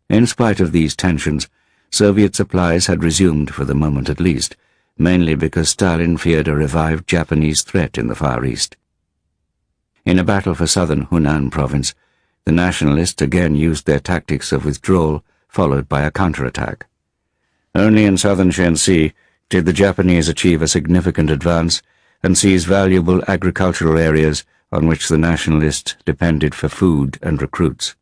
In spite of these tensions, Soviet supplies had resumed for the moment at least, mainly because Stalin feared a revived Japanese threat in the Far East. In a battle for southern Hunan province, the nationalists again used their tactics of withdrawal, followed by a counterattack. Only in southern Shenxi did the Japanese achieve a significant advance and seize valuable agricultural areas on which the nationalists depended for food and recruits.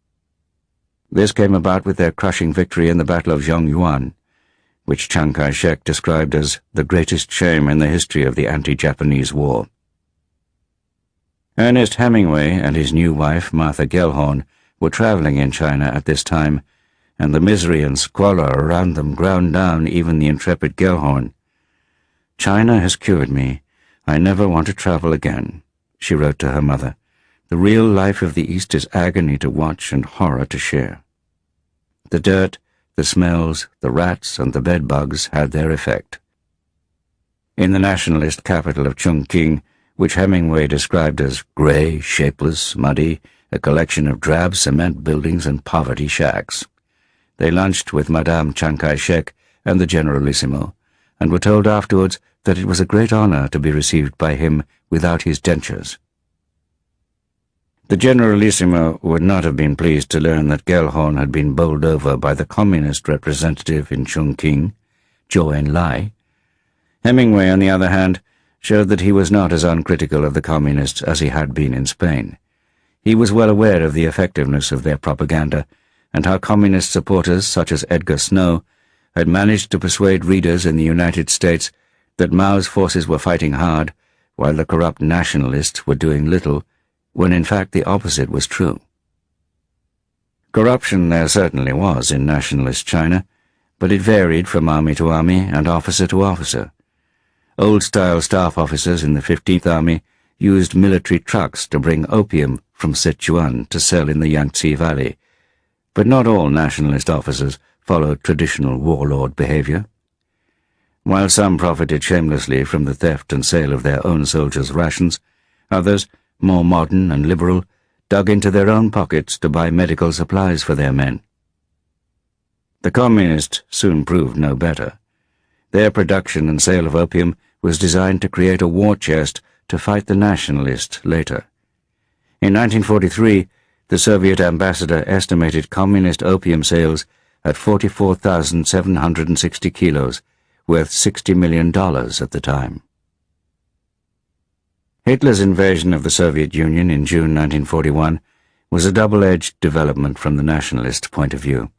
This came about with their crushing victory in the Battle of Zhongyuan, which Chiang Kai-shek described as the greatest shame in the history of the anti-Japanese war. Ernest Hemingway and his new wife, Martha Gellhorn, were traveling in China at this time, and the misery and squalor around them ground down even the intrepid Gellhorn. "China has cured me. I never want to travel again," she wrote to her mother. "The real life of the East is agony to watch and horror to share." The dirt, the smells, the rats, and the bedbugs had their effect. In the nationalist capital of Chongqing, which Hemingway described as grey, shapeless, muddy, a collection of drab cement buildings and poverty shacks, they lunched with Madame Chiang Kai-shek and the Generalissimo, and were told afterwards that it was a great honor to be received by him without his dentures. The Generalissimo would not have been pleased to learn that Gellhorn had been bowled over by the communist representative in Chongqing, Zhou Enlai. Hemingway, on the other hand, showed that he was not as uncritical of the communists as he had been in Spain. He was well aware of the effectiveness of their propaganda, and how communist supporters such as Edgar Snow had managed to persuade readers in the United States that Mao's forces were fighting hard, while the corrupt nationalists were doing little, when in fact the opposite was true. Corruption there certainly was in nationalist China, but it varied from army to army and officer to officer. Old-style staff officers in the 15th Army used military trucks to bring opium from Sichuan to sell in the Yangtze Valley, but not all nationalist officers followed traditional warlord behavior. While some profited shamelessly from the theft and sale of their own soldiers' rations, others, more modern and liberal, dug into their own pockets to buy medical supplies for their men. The communists soon proved no better. Their production and sale of opium was designed to create a war chest to fight the nationalists later. In 1943, the Soviet ambassador estimated communist opium sales at 44,760 kilos, worth $60 million at the time. Hitler's invasion of the Soviet Union in June 1941 was a double-edged development from the nationalist point of view.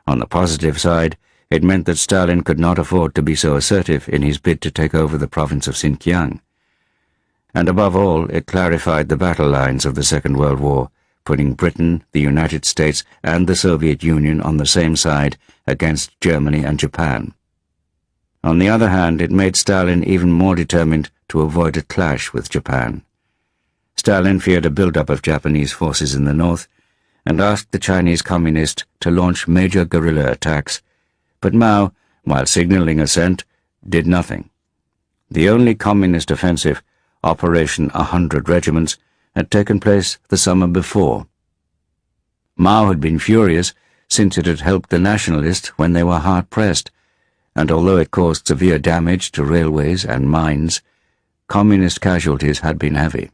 On the positive side, it meant that Stalin could not afford to be so assertive in his bid to take over the province of Xinjiang. And above all, it clarified the battle lines of the Second World War, putting Britain, the United States, and the Soviet Union on the same side against Germany and Japan. On the other hand, it made Stalin even more determined to avoid a clash with Japan. Stalin feared a build-up of Japanese forces in the north and asked the Chinese Communists to launch major guerrilla attacks, but Mao, while signaling assent, did nothing. The only communist offensive, Operation 100 Regiments, had taken place the summer before. Mao had been furious since it had helped the nationalists when they were hard-pressed, and although it caused severe damage to railways and mines, communist casualties had been heavy.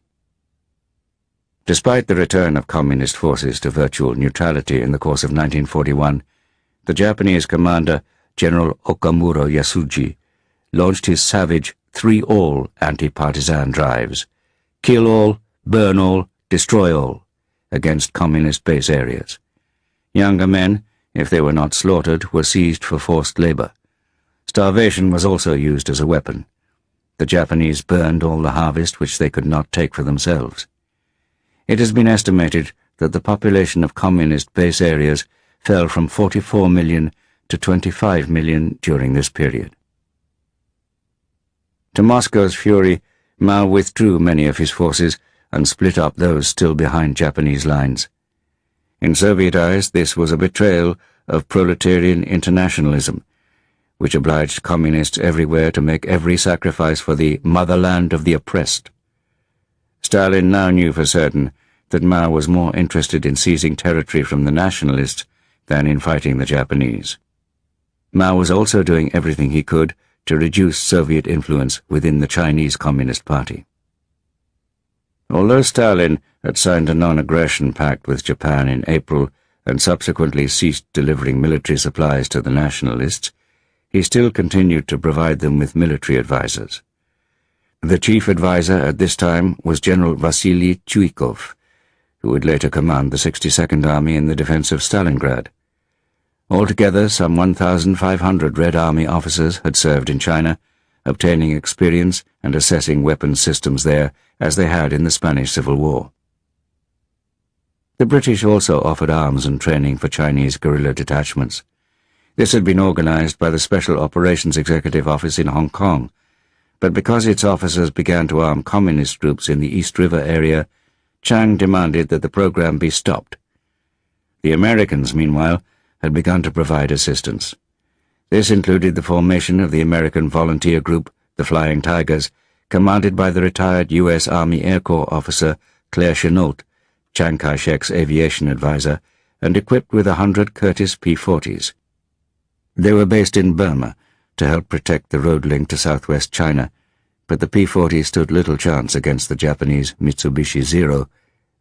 Despite the return of communist forces to virtual neutrality in the course of 1941, the Japanese commander, General Okamura Yasuji, launched his savage 3-all anti-partisan drives, kill all, burn all, destroy all, against communist base areas. Younger men, if they were not slaughtered, were seized for forced labor. Starvation was also used as a weapon. The Japanese burned all the harvest which they could not take for themselves. It has been estimated that the population of communist base areas fell from 44 million to 25 million during this period. To Moscow's fury, Mao withdrew many of his forces and split up those still behind Japanese lines. In Soviet eyes, this was a betrayal of proletarian internationalism, which obliged communists everywhere to make every sacrifice for the motherland of the oppressed. Stalin now knew for certain that Mao was more interested in seizing territory from the nationalists than in fighting the Japanese. Mao was also doing everything he could to reduce Soviet influence within the Chinese Communist Party. Although Stalin had signed a non-aggression pact with Japan in April and subsequently ceased delivering military supplies to the nationalists, he still continued to provide them with military advisers. The chief adviser at this time was General Vasily Chuikov, who would later command the 62nd Army in the defense of Stalingrad. Altogether, some 1,500 Red Army officers had served in China, obtaining experience and assessing weapons systems there as they had in the Spanish Civil War. The British also offered arms and training for Chinese guerrilla detachments. This had been organized by the Special Operations Executive Office in Hong Kong, but because its officers began to arm communist groups in the East River area, Chiang demanded that the program be stopped. The Americans, meanwhile, had begun to provide assistance. This included the formation of the American volunteer group, the Flying Tigers, commanded by the retired U.S. Army Air Corps officer Claire Chennault, Chiang Kai-shek's aviation advisor, and equipped with 100 Curtiss P-40s. They were based in Burma to help protect the road link to southwest China, but the P-40 stood little chance against the Japanese Mitsubishi Zero,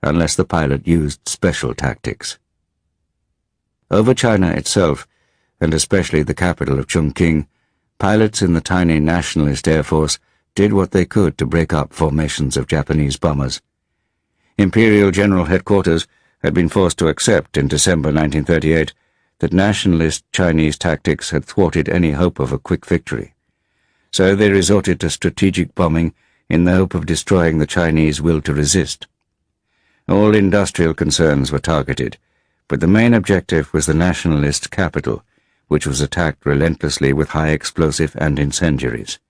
unless the pilot used special tactics. Over China itself, and especially the capital of Chongqing, pilots in the tiny nationalist air force did what they could to break up formations of Japanese bombers. Imperial General Headquarters had been forced to accept in December 1938 that nationalist Chinese tactics had thwarted any hope of a quick victory. So they resorted to strategic bombing in the hope of destroying the Chinese will to resist. All industrial concerns were targeted, but the main objective was the nationalist capital, which was attacked relentlessly with high explosive and incendiaries.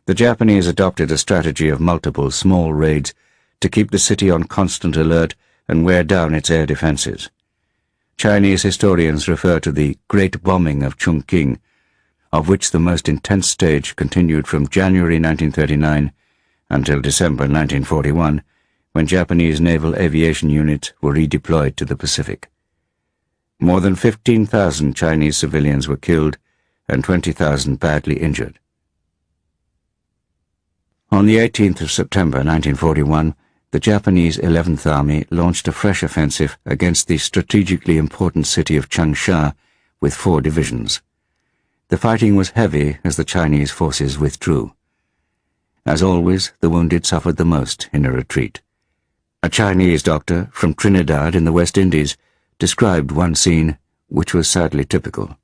The Japanese adopted a strategy of multiple small raids to keep the city on constant alert and wear down its air defenses. Chinese historians refer to the Great Bombing of Chongqing, of which the most intense stage continued from January 1939 until December 1941, when Japanese naval aviation units were redeployed to the Pacific. More than 15,000 Chinese civilians were killed and 20,000 badly injured. On the 18th of September 1941, the Japanese 11th Army launched a fresh offensive against the strategically important city of Changsha with 4 divisions. The fighting was heavy as the Chinese forces withdrew. As always, the wounded suffered the most in a retreat. A Chinese doctor from Trinidad in the West Indies described one scene which was sadly typical.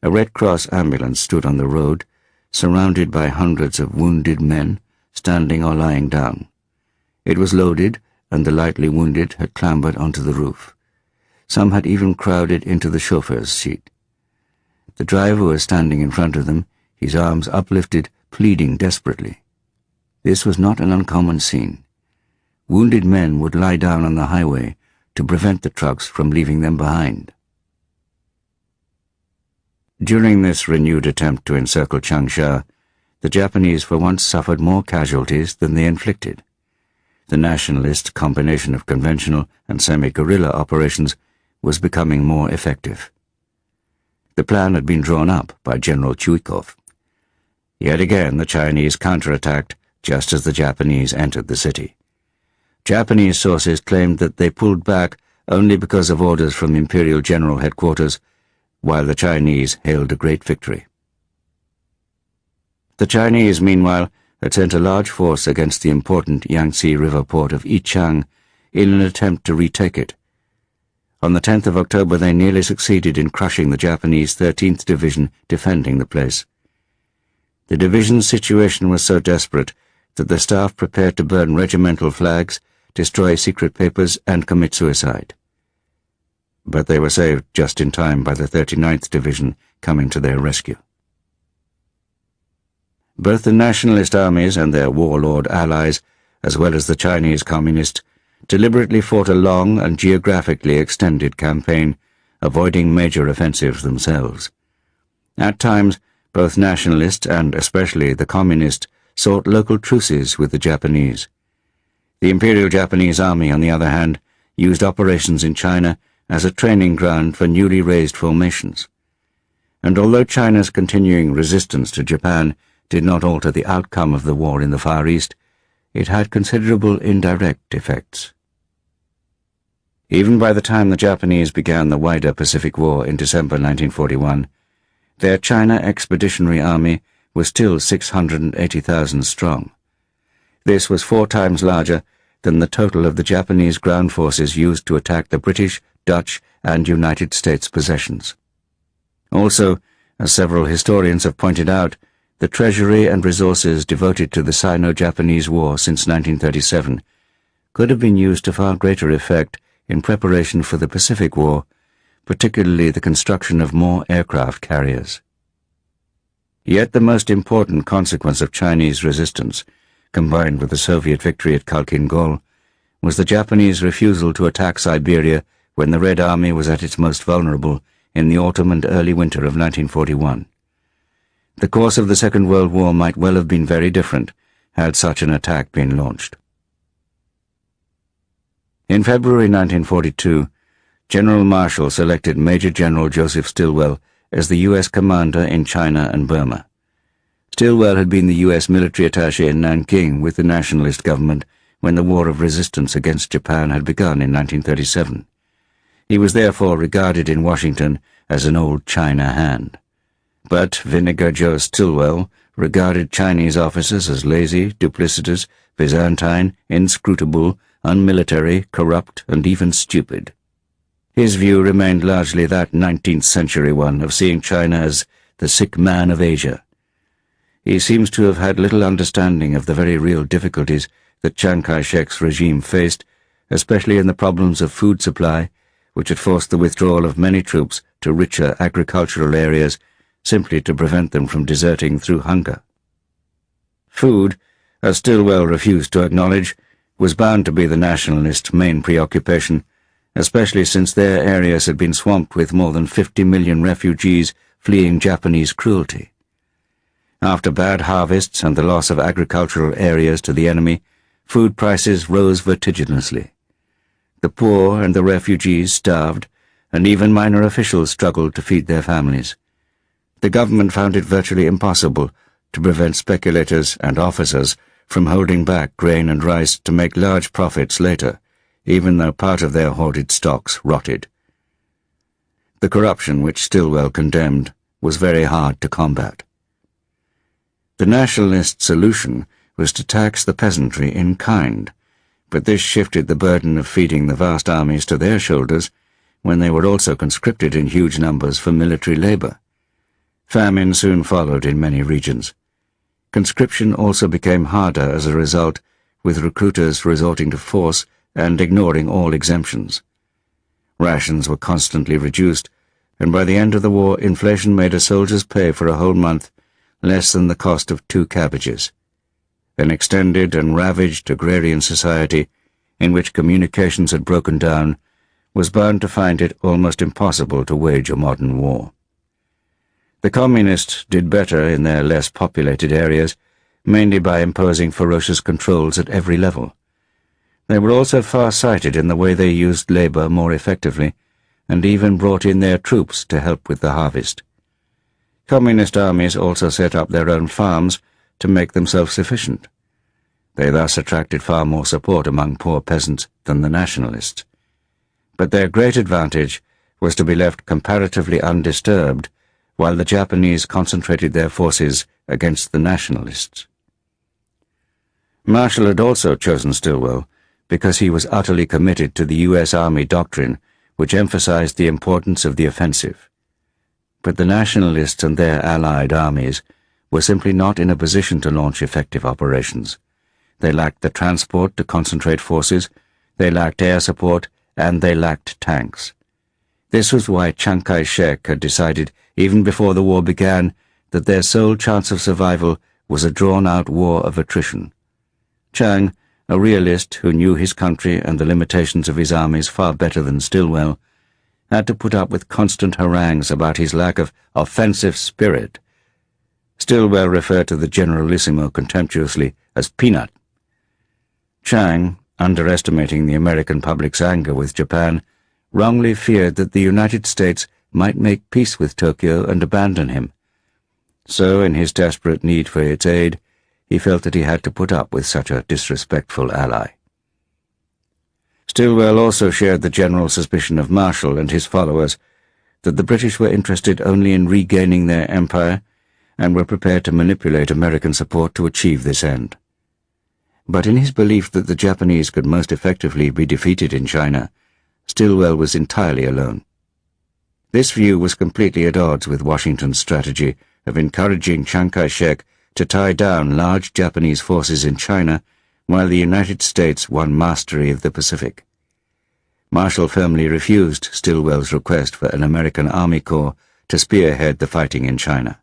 A Red Cross ambulance stood on the road, surrounded by hundreds of wounded men, standing or lying down. It was loaded, and the lightly wounded had clambered onto the roof. Some had even crowded into the chauffeur's seat. The driver was standing in front of them, his arms uplifted, pleading desperately. This was not an uncommon scene. Wounded men would lie down on the highway to prevent the trucks from leaving them behind. During this renewed attempt to encircle Changsha, the Japanese for once suffered more casualties than they inflicted. The nationalist combination of conventional and semi-guerrilla operations was becoming more effective. The plan had been drawn up by General Chuikov. Yet again the Chinese counterattacked just as the Japanese entered the city. Japanese sources claimed that they pulled back only because of orders from Imperial General Headquarters, while the Chinese hailed a great victory. The Chinese, meanwhile, had sent a large force against the important Yangtze River port of Yichang in an attempt to retake it. On the 10th of October they nearly succeeded in crushing the Japanese 13th Division defending the place. The division's situation was so desperate that the staff prepared to burn regimental flags, destroy secret papers, and commit suicide. But they were saved just in time by the 39th Division coming to their rescue. Both the nationalist armies and their warlord allies, as well as the Chinese communists, deliberately fought a long and geographically extended campaign, avoiding major offensives themselves. At times, both nationalists and especially the communists sought local truces with the Japanese. The Imperial Japanese Army, on the other hand, used operations in China as a training ground for newly raised formations. And although China's continuing resistance to Japan did not alter the outcome of the war in the Far East, it had considerable indirect effects. Even by the time the Japanese began the wider Pacific War in December 1941, their China Expeditionary Army was still 680,000 strong. This was 4 times larger than the total of the Japanese ground forces used to attack the British, Dutch, and United States possessions. Also, as several historians have pointed out, the treasury and resources devoted to the Sino-Japanese War since 1937 could have been used to far greater effect in preparation for the Pacific War, particularly the construction of more aircraft carriers. Yet the most important consequence of Chinese resistance, combined with the Soviet victory at Khalkhin Gol, was the Japanese refusal to attack Siberia when the Red Army was at its most vulnerable in the autumn and early winter of 1941. The course of the Second World War might well have been very different had such an attack been launched. In February 1942, General Marshall selected Major General Joseph Stilwell as the U.S. commander in China and Burma. Stilwell had been the U.S. military attaché in Nanking with the nationalist government when the War of Resistance against Japan had begun in 1937. He was therefore regarded in Washington as an old China hand. But Vinegar Joe Stilwell regarded Chinese officers as lazy, duplicitous, Byzantine, inscrutable, unmilitary, corrupt, and even stupid. His view remained largely that 19th century one of seeing China as the sick man of Asia. He seems to have had little understanding of the very real difficulties that Chiang Kai-shek's regime faced, especially in the problems of food supply, which had forced the withdrawal of many troops to richer agricultural areas simply to prevent them from deserting through hunger. Food, as Stilwell refused to acknowledge, was bound to be the nationalists' main preoccupation, especially since their areas had been swamped with more than 50 million refugees fleeing Japanese cruelty. After bad harvests and the loss of agricultural areas to the enemy, food prices rose vertiginously. The poor and the refugees starved, and even minor officials struggled to feed their families. The government found it virtually impossible to prevent speculators and officers from holding back grain and rice to make large profits later, even though part of their hoarded stocks rotted. The corruption which Stilwell condemned was very hard to combat. The nationalist solution was to tax the peasantry in kind, but this shifted the burden of feeding the vast armies to their shoulders when they were also conscripted in huge numbers for military labor. Famine soon followed in many regions. Conscription also became harder as a result, with recruiters resorting to force and ignoring all exemptions. Rations were constantly reduced, and by the end of the war inflation made a soldier's pay for a whole month less than the cost of 2 cabbages. An extended and ravaged agrarian society, in which communications had broken down, was bound to find it almost impossible to wage a modern war. The Communists did better in their less populated areas, mainly by imposing ferocious controls at every level. They were also far-sighted in the way they used labor more effectively, and even brought in their troops to help with the harvest. Communist armies also set up their own farms to make them self-sufficient. They thus attracted far more support among poor peasants than the nationalists. But their great advantage was to be left comparatively undisturbed while the Japanese concentrated their forces against the nationalists. Marshall had also chosen Stilwell because he was utterly committed to the U.S. Army doctrine, which emphasized the importance of the offensive. But the nationalists and their allied armies were simply not in a position to launch effective operations. They lacked the transport to concentrate forces, they lacked air support, and they lacked tanks. This was why Chiang Kai-shek had decided, even before the war began, that their sole chance of survival was a drawn-out war of attrition. Chiang, a realist who knew his country and the limitations of his armies far better than Stilwell, had to put up with constant harangues about his lack of offensive spirit. Stilwell referred to the generalissimo contemptuously as peanut. Chiang, underestimating the American public's anger with Japan, wrongly feared that the United States might make peace with Tokyo and abandon him. So, in his desperate need for its aid, he felt that he had to put up with such a disrespectful ally. Stilwell also shared the general suspicion of Marshall and his followers that the British were interested only in regaining their empire and were prepared to manipulate American support to achieve this end. But in his belief that the Japanese could most effectively be defeated in China, Stilwell was entirely alone. This view was completely at odds with Washington's strategy of encouraging Chiang Kai-shek to tie down large Japanese forces in China while the United States won mastery of the Pacific. Marshall firmly refused Stilwell's request for an American Army Corps to spearhead the fighting in China.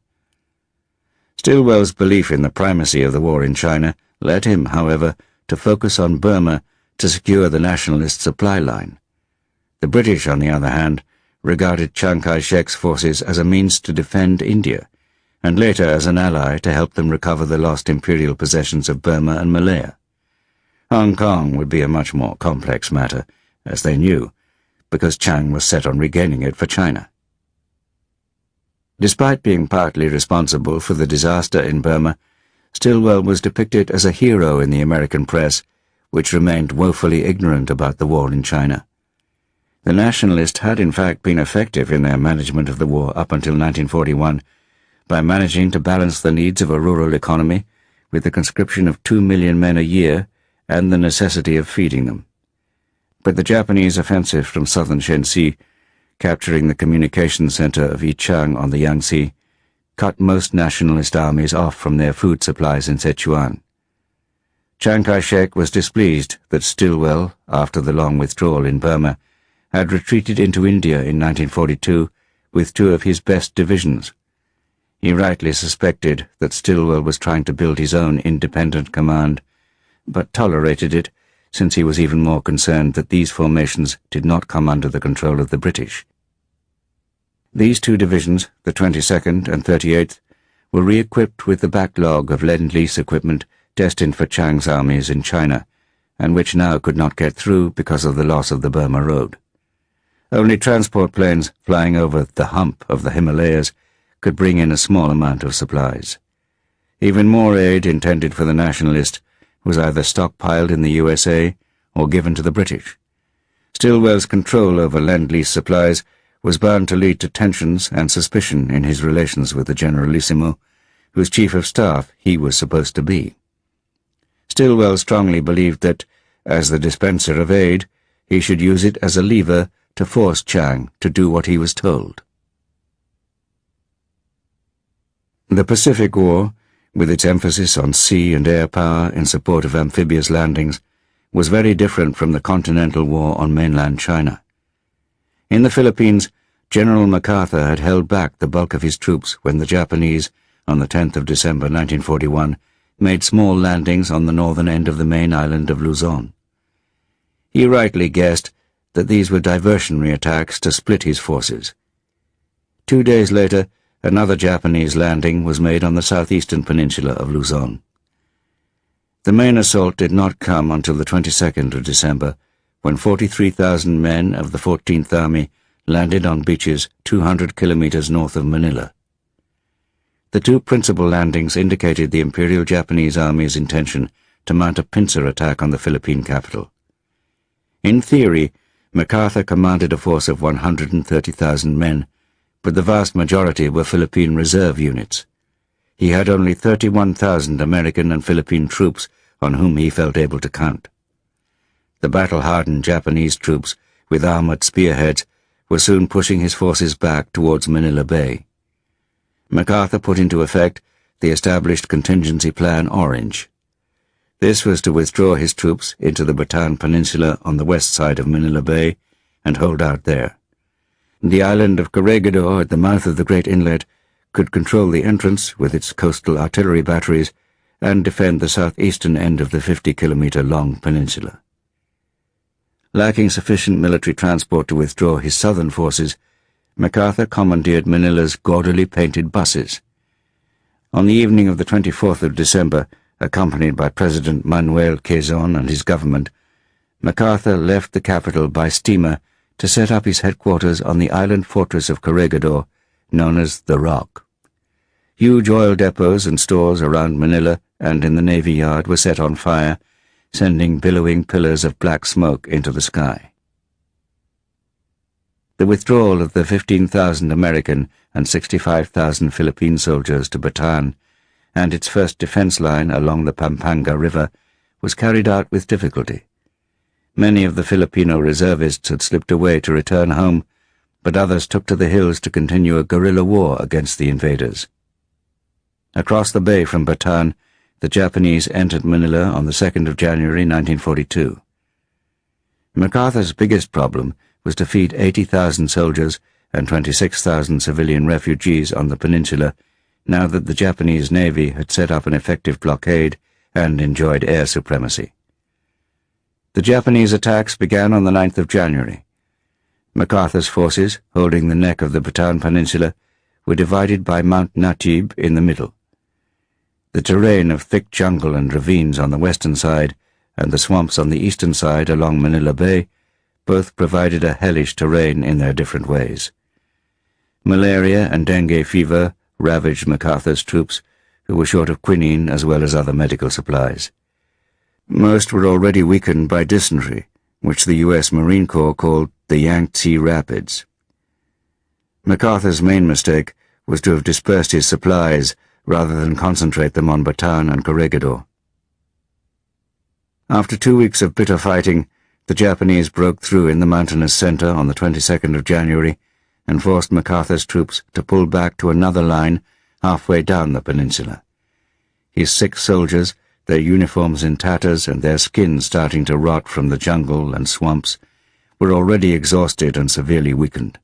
Stilwell's belief in the primacy of the war in China led him, however, to focus on Burma to secure the nationalist supply line. The British, on the other hand, regarded Chiang Kai-shek's forces as a means to defend India, and later as an ally to help them recover the lost imperial possessions of Burma and Malaya. Hong Kong would be a much more complex matter, as they knew, because Chiang was set on regaining it for China. Despite being partly responsible for the disaster in Burma, Stilwell was depicted as a hero in the American press which remained woefully ignorant about the war in China. The nationalists had in fact been effective in their management of the war up until 1941 by managing to balance the needs of a rural economy with the conscription of 2 million men a year and the necessity of feeding them. But the Japanese offensive from southern Shenxi, capturing the communications center of Yichang on the Yangtze, cut most nationalist armies off from their food supplies in Sichuan. Chiang Kai-shek was displeased that Stilwell, after the long withdrawal in Burma, had retreated into India in 1942 with 2 of his best divisions. He rightly suspected that Stilwell was trying to build his own independent command, but tolerated it since he was even more concerned that these formations did not come under the control of the British. These 2 divisions, the 22nd and 38th, were re-equipped with the backlog of Lend-Lease equipment destined for Chiang's armies in China, and which now could not get through because of the loss of the Burma Road. Only transport planes flying over the hump of the Himalayas could bring in a small amount of supplies. Even more aid intended for the nationalist was either stockpiled in the USA or given to the British. Stilwell's control over Lend-Lease supplies was bound to lead to tensions and suspicion in his relations with the Generalissimo, whose chief of staff he was supposed to be. Stilwell strongly believed that, as the dispenser of aid, he should use it as a lever to force Chiang to do what he was told. The Pacific War, with its emphasis on sea and air power in support of amphibious landings, was very different from the Continental War on mainland China. In the Philippines, General MacArthur had held back the bulk of his troops when the Japanese, on the 10th of December 1941, made small landings on the northern end of the main island of Luzon. He rightly guessed that these were diversionary attacks to split his forces. 2 days later, another Japanese landing was made on the southeastern peninsula of Luzon. The main assault did not come until the 22nd of December, when 43,000 men of the 14th Army landed on beaches 200 kilometers north of Manila. The 2 principal landings indicated the Imperial Japanese Army's intention to mount a pincer attack on the Philippine capital. In theory, MacArthur commanded a force of 130,000 men, but the vast majority were Philippine reserve units. He had only 31,000 American and Philippine troops on whom he felt able to count. The battle-hardened Japanese troops, with armored spearheads, were soon pushing his forces back towards Manila Bay. MacArthur put into effect the established contingency plan Orange. This was to withdraw his troops into the Bataan Peninsula on the west side of Manila Bay and hold out there. The island of Corregidor at the mouth of the Great Inlet could control the entrance with its coastal artillery batteries and defend the southeastern end of the 50-kilometer-long peninsula. Lacking sufficient military transport to withdraw his southern forces, MacArthur commandeered Manila's gaudily painted buses. On the evening of the 24th of December, accompanied by President Manuel Quezon and his government, MacArthur left the capital by steamer to set up his headquarters on the island fortress of Corregidor, known as the Rock. Huge oil depots and stores around Manila and in the Navy Yard were set on fire, sending billowing pillars of black smoke into the sky. The withdrawal of the 15,000 American and 65,000 Philippine soldiers to Bataan and its first defense line along the Pampanga River was carried out with difficulty. Many of the Filipino reservists had slipped away to return home, but others took to the hills to continue a guerrilla war against the invaders. Across the bay from Bataan, the Japanese entered Manila on the 2nd of January 1942. MacArthur's biggest problem was to feed 80,000 soldiers and 26,000 civilian refugees on the peninsula, now that the Japanese Navy had set up an effective blockade and enjoyed air supremacy. The Japanese attacks began on the 9th of January. MacArthur's forces, holding the neck of the Bataan Peninsula, were divided by Mount Natib in the middle. The terrain of thick jungle and ravines on the western side and the swamps on the eastern side along Manila Bay both provided a hellish terrain in their different ways. Malaria and dengue fever ravaged MacArthur's troops, who were short of quinine as well as other medical supplies. Most were already weakened by dysentery, which the U.S. Marine Corps called the Yangtze Rapids. MacArthur's main mistake was to have dispersed his supplies rather than concentrate them on Bataan and Corregidor. After 2 weeks of bitter fighting, the Japanese broke through in the mountainous center on the 22nd of January and forced MacArthur's troops to pull back to another line halfway down the peninsula. His sick soldiers, their uniforms in tatters and their skins starting to rot from the jungle and swamps, were already exhausted and severely weakened.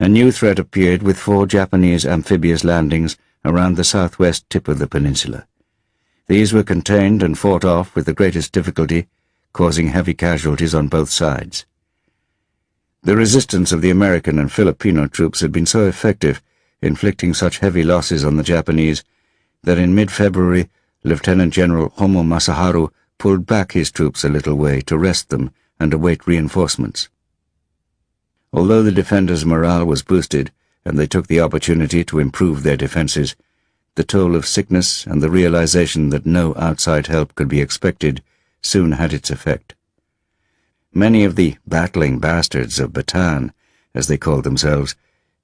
A new threat appeared with 4 Japanese amphibious landings around the southwest tip of the peninsula. These were contained and fought off with the greatest difficulty, causing heavy casualties on both sides. The resistance of the American and Filipino troops had been so effective, inflicting such heavy losses on the Japanese, that in mid-February Lieutenant General Homo Masaharu pulled back his troops a little way to rest them and await reinforcements. Although the defenders' morale was boosted and they took the opportunity to improve their defenses, the toll of sickness and the realization that no outside help could be expected soon had its effect. Many of the battling bastards of Bataan, as they called themselves,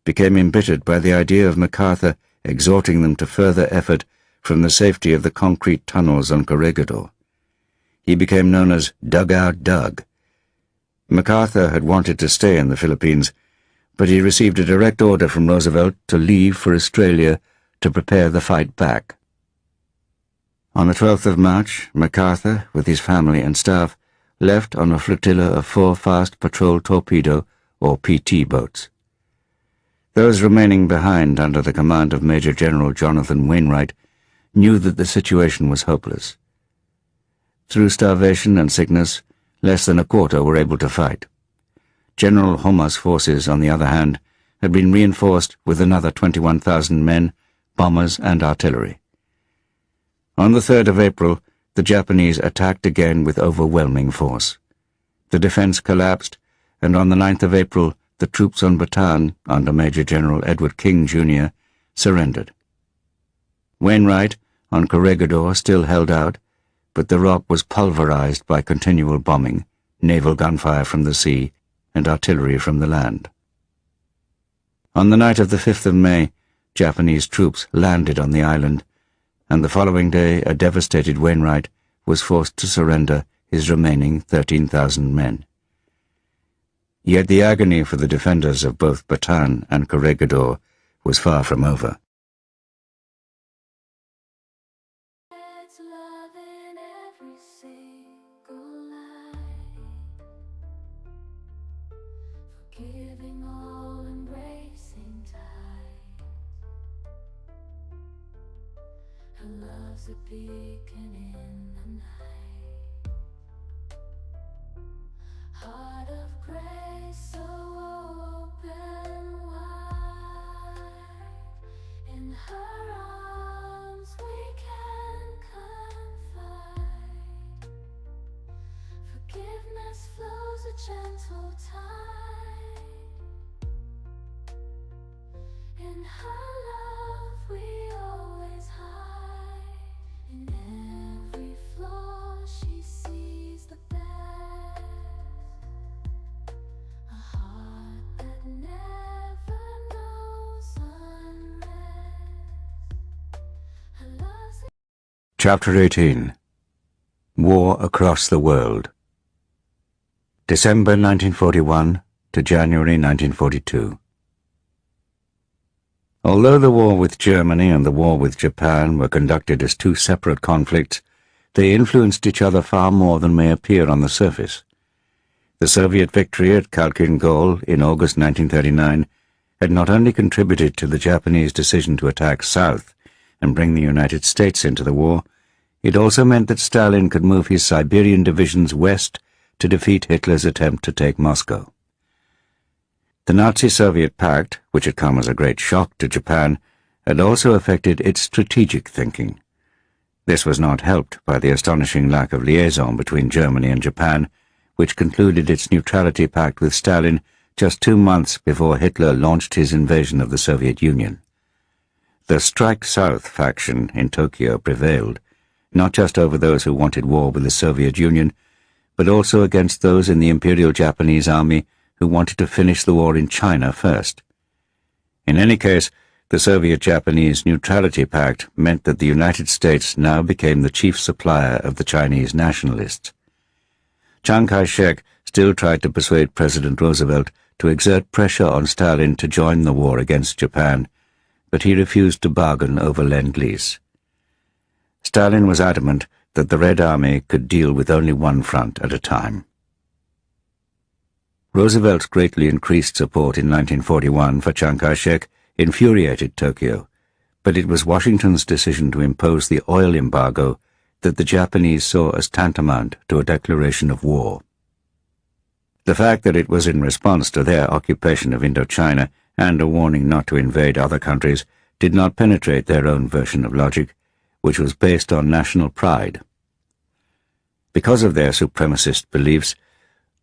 became embittered by the idea of MacArthur exhorting them to further effort from the safety of the concrete tunnels on Corregidor. He became known as Dugout Doug. MacArthur had wanted to stay in the Philippines, but he received a direct order from Roosevelt to leave for Australia to prepare the fight back. On the 12th of March, MacArthur, with his family and staff, left on a flotilla of 4 fast patrol torpedo, or PT boats. Those remaining behind under the command of Major General Jonathan Wainwright knew that the situation was hopeless. Through starvation and sickness, less than a quarter were able to fight. General Homa's forces, on the other hand, had been reinforced with another 21,000 men, bombers and artillery. On the 3rd of April, the Japanese attacked again with overwhelming force. The defense collapsed, and on the 9th of April, the troops on Bataan, under Major General Edward King, Jr., surrendered. Wainwright, on Corregidor, still held out, but the rock was pulverized by continual bombing, naval gunfire from the sea, and artillery from the land. On the night of the 5th of May, Japanese troops landed on the island, and the following day a devastated Wainwright was forced to surrender his remaining 13,000 men. Yet the agony for the defenders of both Bataan and Corregidor was far from over.
Giving all, embracing tight. Her love's a beacon in the night. Heart of grace, so open wide. In her arms we can confide. Forgiveness flows a gentle tide. In her love we always hide. In every flaw she sees the best. A heart that never knows unrest. Her love's
Chapter 18. War Across the World. December 1941 to January 1942. Although the war with Germany and the war with Japan were conducted as 2 separate conflicts, they influenced each other far more than may appear on the surface. The Soviet victory at Khalkhin Gol in August 1939 had not only contributed to the Japanese decision to attack south and bring the United States into the war, it also meant that Stalin could move his Siberian divisions west to defeat Hitler's attempt to take Moscow. The Nazi-Soviet pact, which had come as a great shock to Japan, had also affected its strategic thinking. This was not helped by the astonishing lack of liaison between Germany and Japan, which concluded its neutrality pact with Stalin just 2 months before Hitler launched his invasion of the Soviet Union. The Strike South faction in Tokyo prevailed, not just over those who wanted war with the Soviet Union, but also against those in the Imperial Japanese Army who wanted to finish the war in China first. In any case, the Soviet-Japanese Neutrality Pact meant that the United States now became the chief supplier of the Chinese nationalists. Chiang Kai-shek still tried to persuade President Roosevelt to exert pressure on Stalin to join the war against Japan, but he refused to bargain over Lend-Lease. Stalin was adamant that the Red Army could deal with only one front at a time. Roosevelt's greatly increased support in 1941 for Chiang Kai-shek infuriated Tokyo, but it was Washington's decision to impose the oil embargo that the Japanese saw as tantamount to a declaration of war. The fact that it was in response to their occupation of Indochina and a warning not to invade other countries did not penetrate their own version of logic, which was based on national pride. Because of their supremacist beliefs,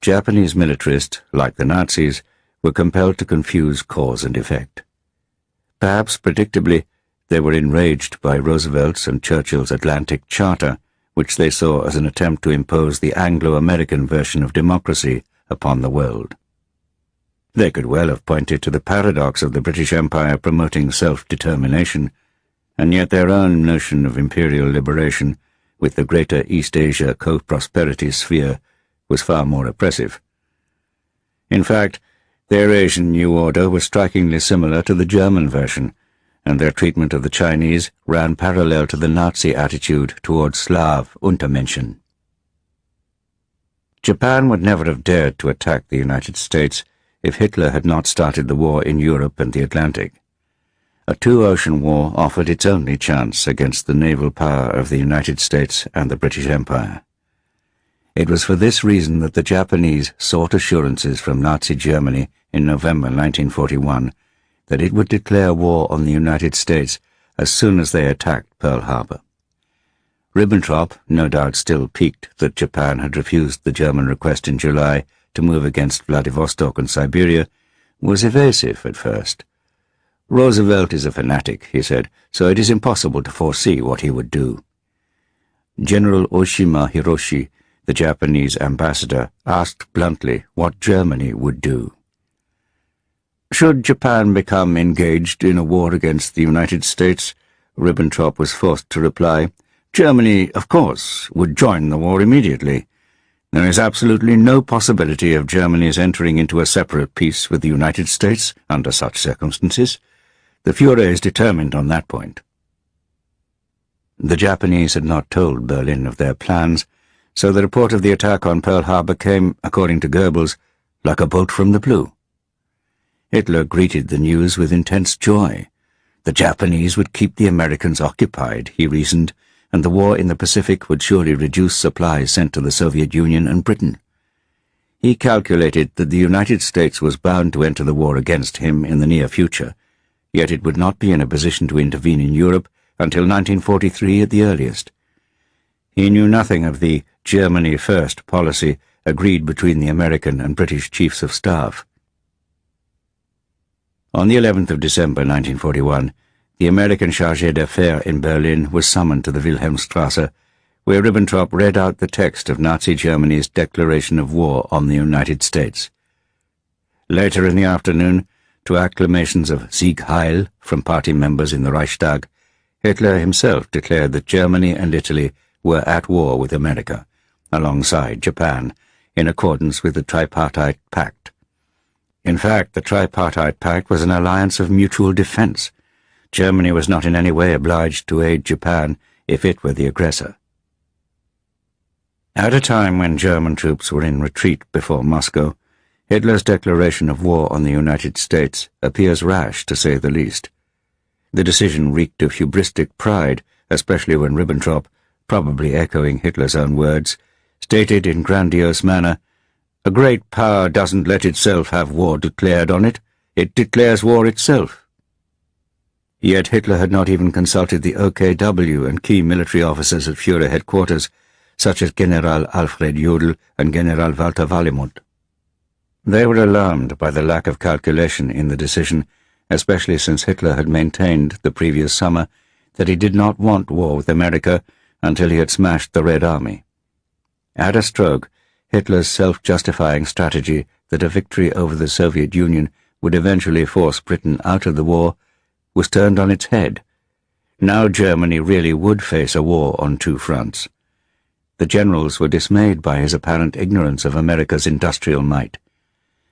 Japanese militarists, like the Nazis, were compelled to confuse cause and effect. Perhaps predictably, they were enraged by Roosevelt's and Churchill's Atlantic Charter, which they saw as an attempt to impose the Anglo-American version of democracy upon the world. They could well have pointed to the paradox of the British Empire promoting self-determination, and yet their own notion of imperial liberation, with the greater East Asia co-prosperity sphere, was far more oppressive. In fact, their Asian New Order was strikingly similar to the German version, and their treatment of the Chinese ran parallel to the Nazi attitude towards Slav Untermenschen. Japan would never have dared to attack the United States if Hitler had not started the war in Europe and the Atlantic. A two-ocean war offered its only chance against the naval power of the United States and the British Empire. It was for this reason that the Japanese sought assurances from Nazi Germany in November 1941 that it would declare war on the United States as soon as they attacked Pearl Harbor. Ribbentrop, no doubt still piqued that Japan had refused the German request in July to move against Vladivostok and Siberia, was evasive at first. "Roosevelt is a fanatic," he said, "so it is impossible to foresee what he would do." General Oshima Hiroshi, the Japanese ambassador, asked bluntly what Germany would do. "Should Japan become engaged in a war against the United States," Ribbentrop was forced to reply, "Germany, of course, would join the war immediately. There is absolutely no possibility of Germany's entering into a separate peace with the United States under such circumstances. The Führer is determined on that point." The Japanese had not told Berlin of their plans, so the report of the attack on Pearl Harbor came, according to Goebbels, like a bolt from the blue. Hitler greeted the news with intense joy. The Japanese would keep the Americans occupied, he reasoned, and the war in the Pacific would surely reduce supplies sent to the Soviet Union and Britain. He calculated that the United States was bound to enter the war against him in the near future, yet it would not be in a position to intervene in Europe until 1943 at the earliest. He knew nothing of the Germany First policy agreed between the American and British Chiefs of Staff. On the 11th of December 1941, the American chargé d'affaires in Berlin was summoned to the Wilhelmstrasse, where Ribbentrop read out the text of Nazi Germany's declaration of war on the United States. Later in the afternoon, to acclamations of Sieg Heil from party members in the Reichstag, Hitler himself declared that Germany and Italy were at war with America, alongside Japan, in accordance with the Tripartite Pact. In fact, the Tripartite Pact was an alliance of mutual defense. Germany was not in any way obliged to aid Japan if it were the aggressor. At a time when German troops were in retreat before Moscow, Hitler's declaration of war on the United States appears rash, to say the least. The decision reeked of hubristic pride, especially when Ribbentrop, probably echoing Hitler's own words, stated in grandiose manner, "A great power doesn't let itself have war declared on it, it declares war itself." Yet Hitler had not even consulted the OKW and key military officers at Führer headquarters, such as General Alfred Jodl and General Walter Wallemont. They were alarmed by the lack of calculation in the decision, especially since Hitler had maintained the previous summer that he did not want war with America until he had smashed the Red Army. At a stroke, Hitler's self-justifying strategy that a victory over the Soviet Union would eventually force Britain out of the war was turned on its head. Now Germany really would face a war on two fronts. The generals were dismayed by his apparent ignorance of America's industrial might,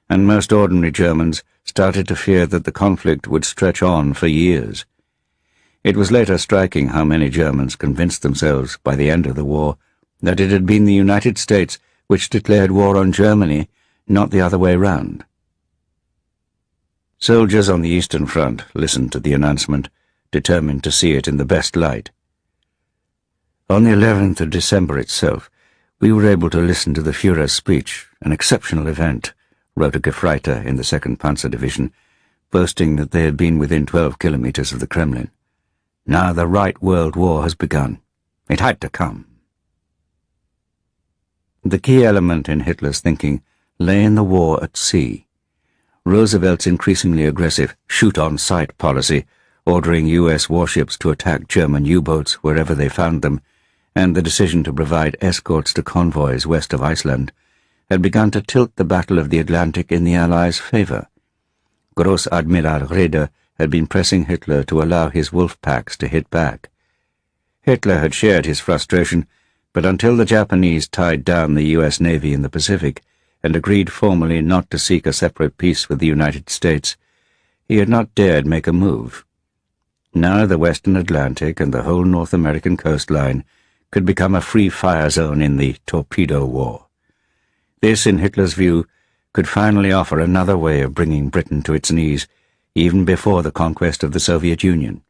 and most ordinary Germans started to fear that the conflict would stretch on for years. It was later striking how many Germans convinced themselves by the end of the war that it had been the United States which declared war on Germany, not the other way round. Soldiers on the Eastern Front listened to the announcement, determined to see it in the best light. On the 11th of December itself, we were able to listen to the Führer's speech, an exceptional event, wrote a Gefreiter in the 2nd Panzer Division, boasting that they had been within 12 kilometers of the Kremlin. Now the right world war has begun. It had to come. The key element in Hitler's thinking lay in the war at sea. Roosevelt's increasingly aggressive shoot-on-sight policy, ordering U.S. warships to attack German U-boats wherever they found them, and the decision to provide escorts to convoys west of Iceland, had begun to tilt the Battle of the Atlantic in the Allies' favour. Großadmiral Raeder had been pressing Hitler to allow his wolf packs to hit back. Hitler had shared his frustration, but until the Japanese tied down the U.S. Navy in the Pacific and agreed formally not to seek a separate peace with the United States, he had not dared make a move. Now the Western Atlantic and the whole North American coastline could become a free fire zone in the torpedo war. This, in Hitler's view, could finally offer another way of bringing Britain to its knees, even before the conquest of the Soviet Union.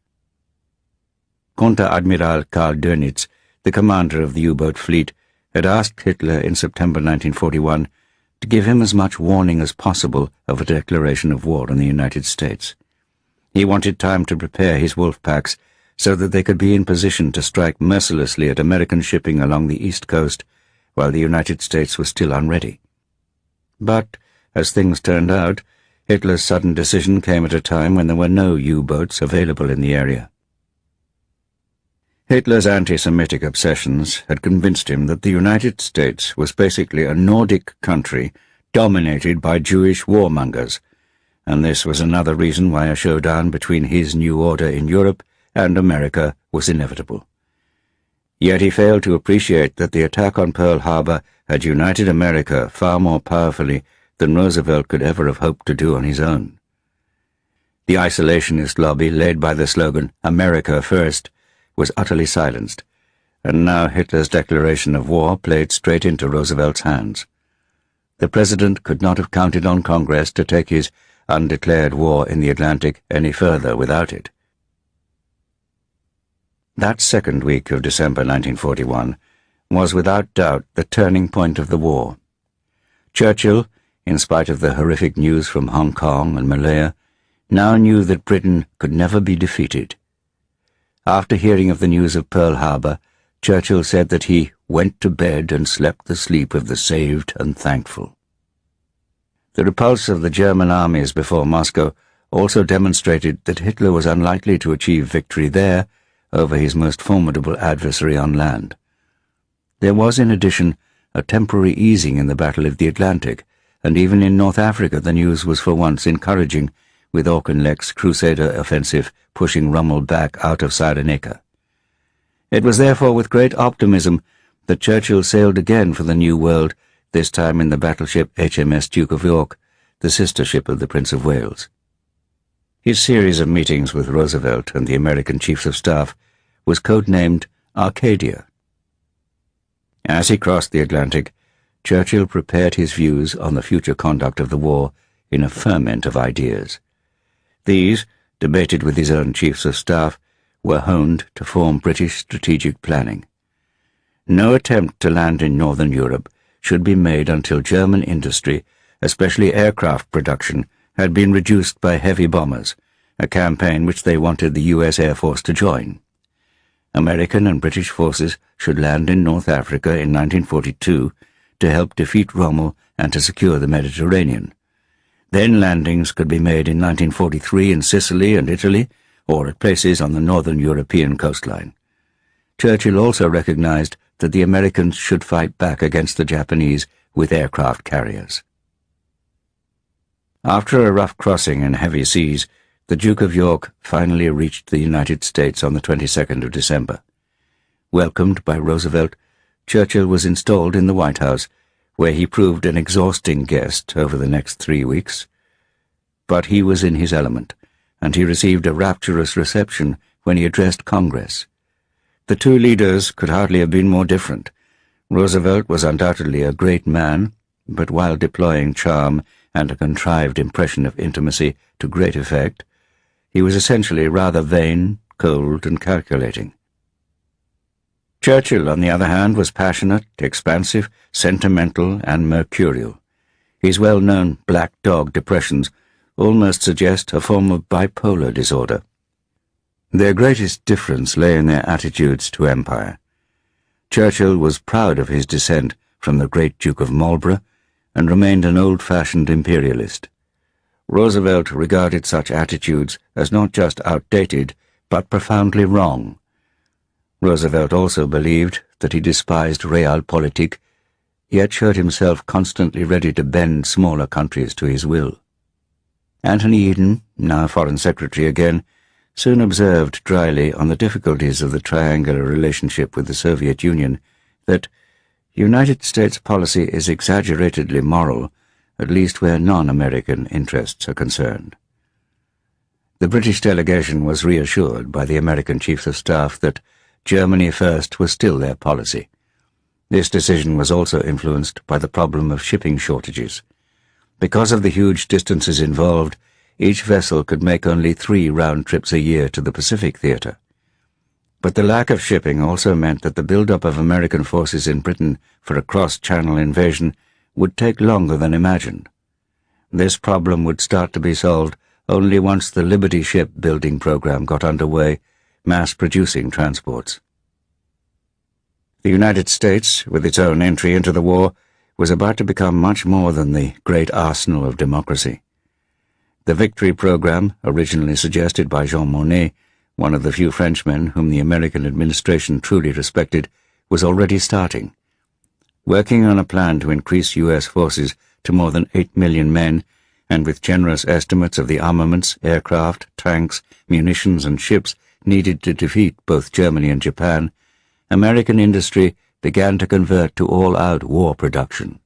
Konteradmiral Karl Dönitz, the commander of the U-boat fleet, had asked Hitler in September 1941 to give him as much warning as possible of a declaration of war on the United States. He wanted time to prepare his wolf packs so that they could be in position to strike mercilessly at American shipping along the East Coast while the United States was still unready. But, as things turned out, Hitler's sudden decision came at a time when there were no U-boats available in the area. Hitler's anti-Semitic obsessions had convinced him that the United States was basically a Nordic country dominated by Jewish warmongers, and this was another reason why a showdown between his new order in Europe and America was inevitable. Yet he failed to appreciate that the attack on Pearl Harbor had united America far more powerfully than Roosevelt could ever have hoped to do on his own. The isolationist lobby, led by the slogan, "America First," was utterly silenced, and now Hitler's declaration of war played straight into Roosevelt's hands. The president could not have counted on Congress to take his undeclared war in the Atlantic any further without it. That second week of December 1941 was without doubt the turning point of the war. Churchill, in spite of the horrific news from Hong Kong and Malaya, now knew that Britain could never be defeated. After hearing of the news of Pearl Harbor, Churchill said that he went to bed and slept the sleep of the saved and thankful. The repulse of the German armies before Moscow also demonstrated that Hitler was unlikely to achieve victory there over his most formidable adversary on land. There was, in addition, a temporary easing in the Battle of the Atlantic, and even in North Africa the news was for once encouraging, with Auchinleck's Crusader offensive pushing Rommel back out of Cyrenaica. It was therefore with great optimism that Churchill sailed again for the New World, this time in the battleship HMS Duke of York, the sister ship of the Prince of Wales. His series of meetings with Roosevelt and the American Chiefs of Staff was codenamed Arcadia. As he crossed the Atlantic, Churchill prepared his views on the future conduct of the war in a ferment of ideas. These, debated with his own Chiefs of Staff, were honed to form British strategic planning. No attempt to land in Northern Europe should be made until German industry, especially aircraft production, had been reduced by heavy bombers, a campaign which they wanted the U.S. Air Force to join. American and British forces should land in North Africa in 1942 to help defeat Rommel and to secure the Mediterranean. Then landings could be made in 1943 in Sicily and Italy, or at places on the northern European coastline. Churchill also recognized that the Americans should fight back against the Japanese with aircraft carriers. After a rough crossing in heavy seas, the Duke of York finally reached the United States on the 22nd of December. Welcomed by Roosevelt, Churchill was installed in the White House, where he proved an exhausting guest over the next 3 weeks. But he was in his element, and he received a rapturous reception when he addressed Congress. The two leaders could hardly have been more different. Roosevelt was undoubtedly a great man, but while deploying charm and a contrived impression of intimacy to great effect, he was essentially rather vain, cold, and calculating. Churchill, on the other hand, was passionate, expansive, sentimental, and mercurial. His well-known black dog depressions almost suggest a form of bipolar disorder. Their greatest difference lay in their attitudes to empire. Churchill was proud of his descent from the great Duke of Marlborough and remained an old-fashioned imperialist. Roosevelt regarded such attitudes as not just outdated, but profoundly wrong. Roosevelt also believed that he despised realpolitik, yet showed himself constantly ready to bend smaller countries to his will. Antony Eden, now Foreign Secretary again, soon observed dryly on the difficulties of the triangular relationship with the Soviet Union that United States policy is exaggeratedly moral, at least where non-American interests are concerned. The British delegation was reassured by the American Chiefs of Staff that Germany first was still their policy. This decision was also influenced by the problem of shipping shortages. Because of the huge distances involved, each vessel could make only 3 round trips a year to the Pacific theater. But the lack of shipping also meant that the build-up of American forces in Britain for a cross-channel invasion would take longer than imagined. This problem would start to be solved only once the Liberty ship-building program got underway, mass-producing transports. The United States, with its own entry into the war, was about to become much more than the great arsenal of democracy. The Victory program, originally suggested by Jean Monnet, one of the few Frenchmen whom the American administration truly respected, was already starting. Working on a plan to increase U.S. forces to more than 8 million men, and with generous estimates of the armaments, aircraft, tanks, munitions, and ships needed to defeat both Germany and Japan, American industry began to convert to all-out war production.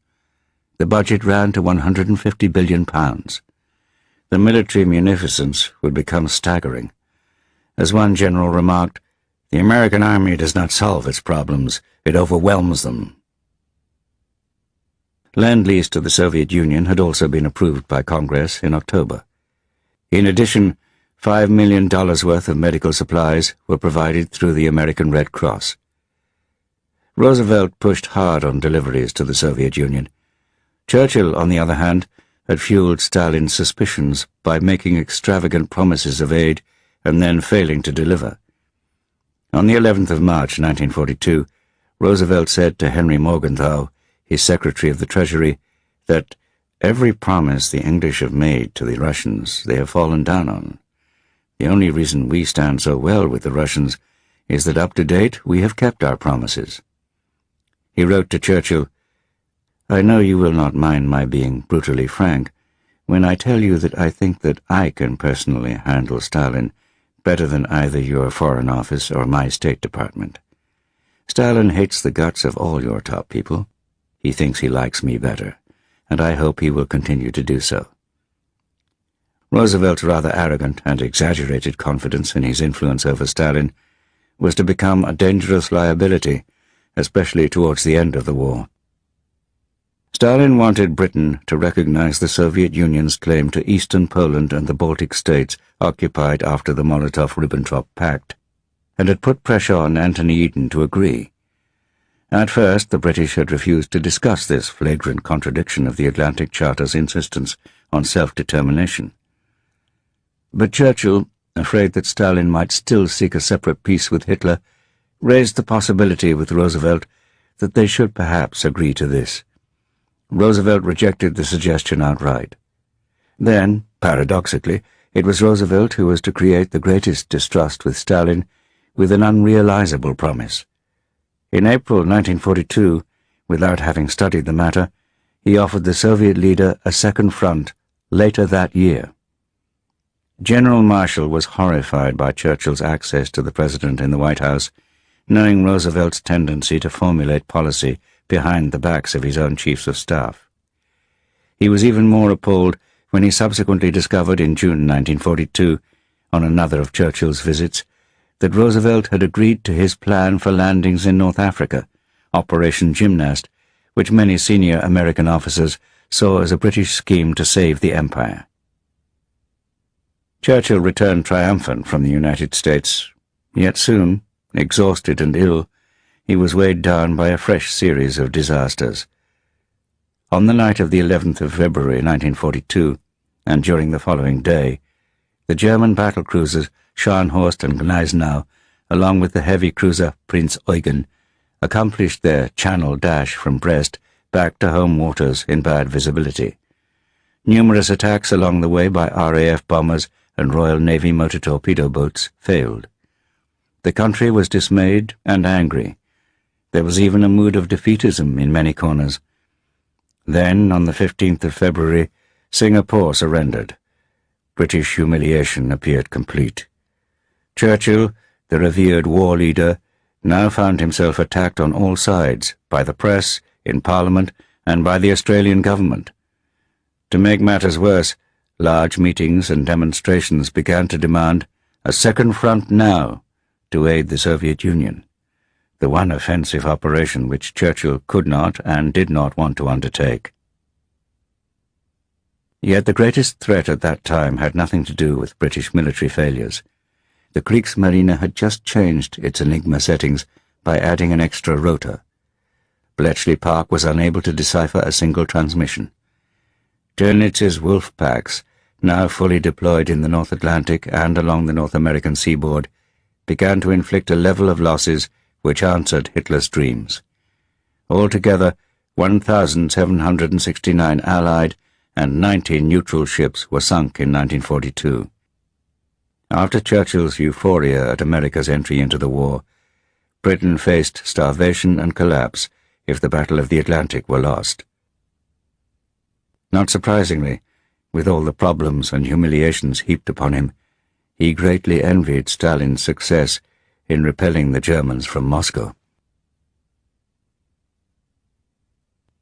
The budget ran to £150 billion. The military munificence would become staggering. As one general remarked, "The American army does not solve its problems, it overwhelms them." Lend-Lease to the Soviet Union had also been approved by Congress in October. In addition, $5 million worth of medical supplies were provided through the American Red Cross. Roosevelt pushed hard on deliveries to the Soviet Union. Churchill, on the other hand, had fueled Stalin's suspicions by making extravagant promises of aid and then failing to deliver. On the 11th of March 1942, Roosevelt said to Henry Morgenthau, his Secretary of the Treasury, that every promise the English have made to the Russians they have fallen down on. The only reason we stand so well with the Russians is that up to date we have kept our promises. He wrote to Churchill, "I know you will not mind my being brutally frank when I tell you that I think that I can personally handle Stalin better than either your Foreign Office or my State Department. Stalin hates the guts of all your top people. He thinks he likes me better, and I hope he will continue to do so." Roosevelt's rather arrogant and exaggerated confidence in his influence over Stalin was to become a dangerous liability, especially towards the end of the war. Stalin wanted Britain to recognize the Soviet Union's claim to eastern Poland and the Baltic states occupied after the Molotov-Ribbentrop Pact, and had put pressure on Antony Eden to agree. At first, the British had refused to discuss this flagrant contradiction of the Atlantic Charter's insistence on self-determination. But Churchill, afraid that Stalin might still seek a separate peace with Hitler, raised the possibility with Roosevelt that they should perhaps agree to this. Roosevelt rejected the suggestion outright. Then, paradoxically, it was Roosevelt who was to create the greatest distrust with Stalin with an unrealizable promise. In April 1942, without having studied the matter, he offered the Soviet leader a second front later that year. General Marshall was horrified by Churchill's access to the President in the White House, knowing Roosevelt's tendency to formulate policy behind the backs of his own chiefs of staff. He was even more appalled when he subsequently discovered in June 1942, on another of Churchill's visits, that Roosevelt had agreed to his plan for landings in North Africa, Operation Gymnast, which many senior American officers saw as a British scheme to save the empire. Churchill returned triumphant from the United States, yet soon, exhausted and ill, he was weighed down by a fresh series of disasters. On the night of the 11th of February 1942, and during the following day, the German battlecruisers Scharnhorst and Gneisenau, along with the heavy cruiser Prinz Eugen, accomplished their channel dash from Brest back to home waters in bad visibility. Numerous attacks along the way by RAF bombers and Royal Navy motor torpedo boats failed. The country was dismayed and angry. There was even a mood of defeatism in many corners. Then, on the 15th of February, Singapore surrendered. British humiliation appeared complete. Churchill, the revered war leader, now found himself attacked on all sides, by the press, in Parliament, and by the Australian government. To make matters worse, large meetings and demonstrations began to demand a second front now to aid the Soviet Union, the one offensive operation which Churchill could not and did not want to undertake. Yet the greatest threat at that time had nothing to do with British military failures. The Kriegsmarine had just changed its Enigma settings by adding an extra rotor. Bletchley Park was unable to decipher a single transmission. Dönnitz's wolf packs, now fully deployed in the North Atlantic and along the North American seaboard, began to inflict a level of losses which answered Hitler's dreams. Altogether, 1,769 Allied and 90 neutral ships were sunk in 1942. After Churchill's euphoria at America's entry into the war, Britain faced starvation and collapse if the Battle of the Atlantic were lost. Not surprisingly, with all the problems and humiliations heaped upon him, he greatly envied Stalin's success in repelling the Germans from Moscow.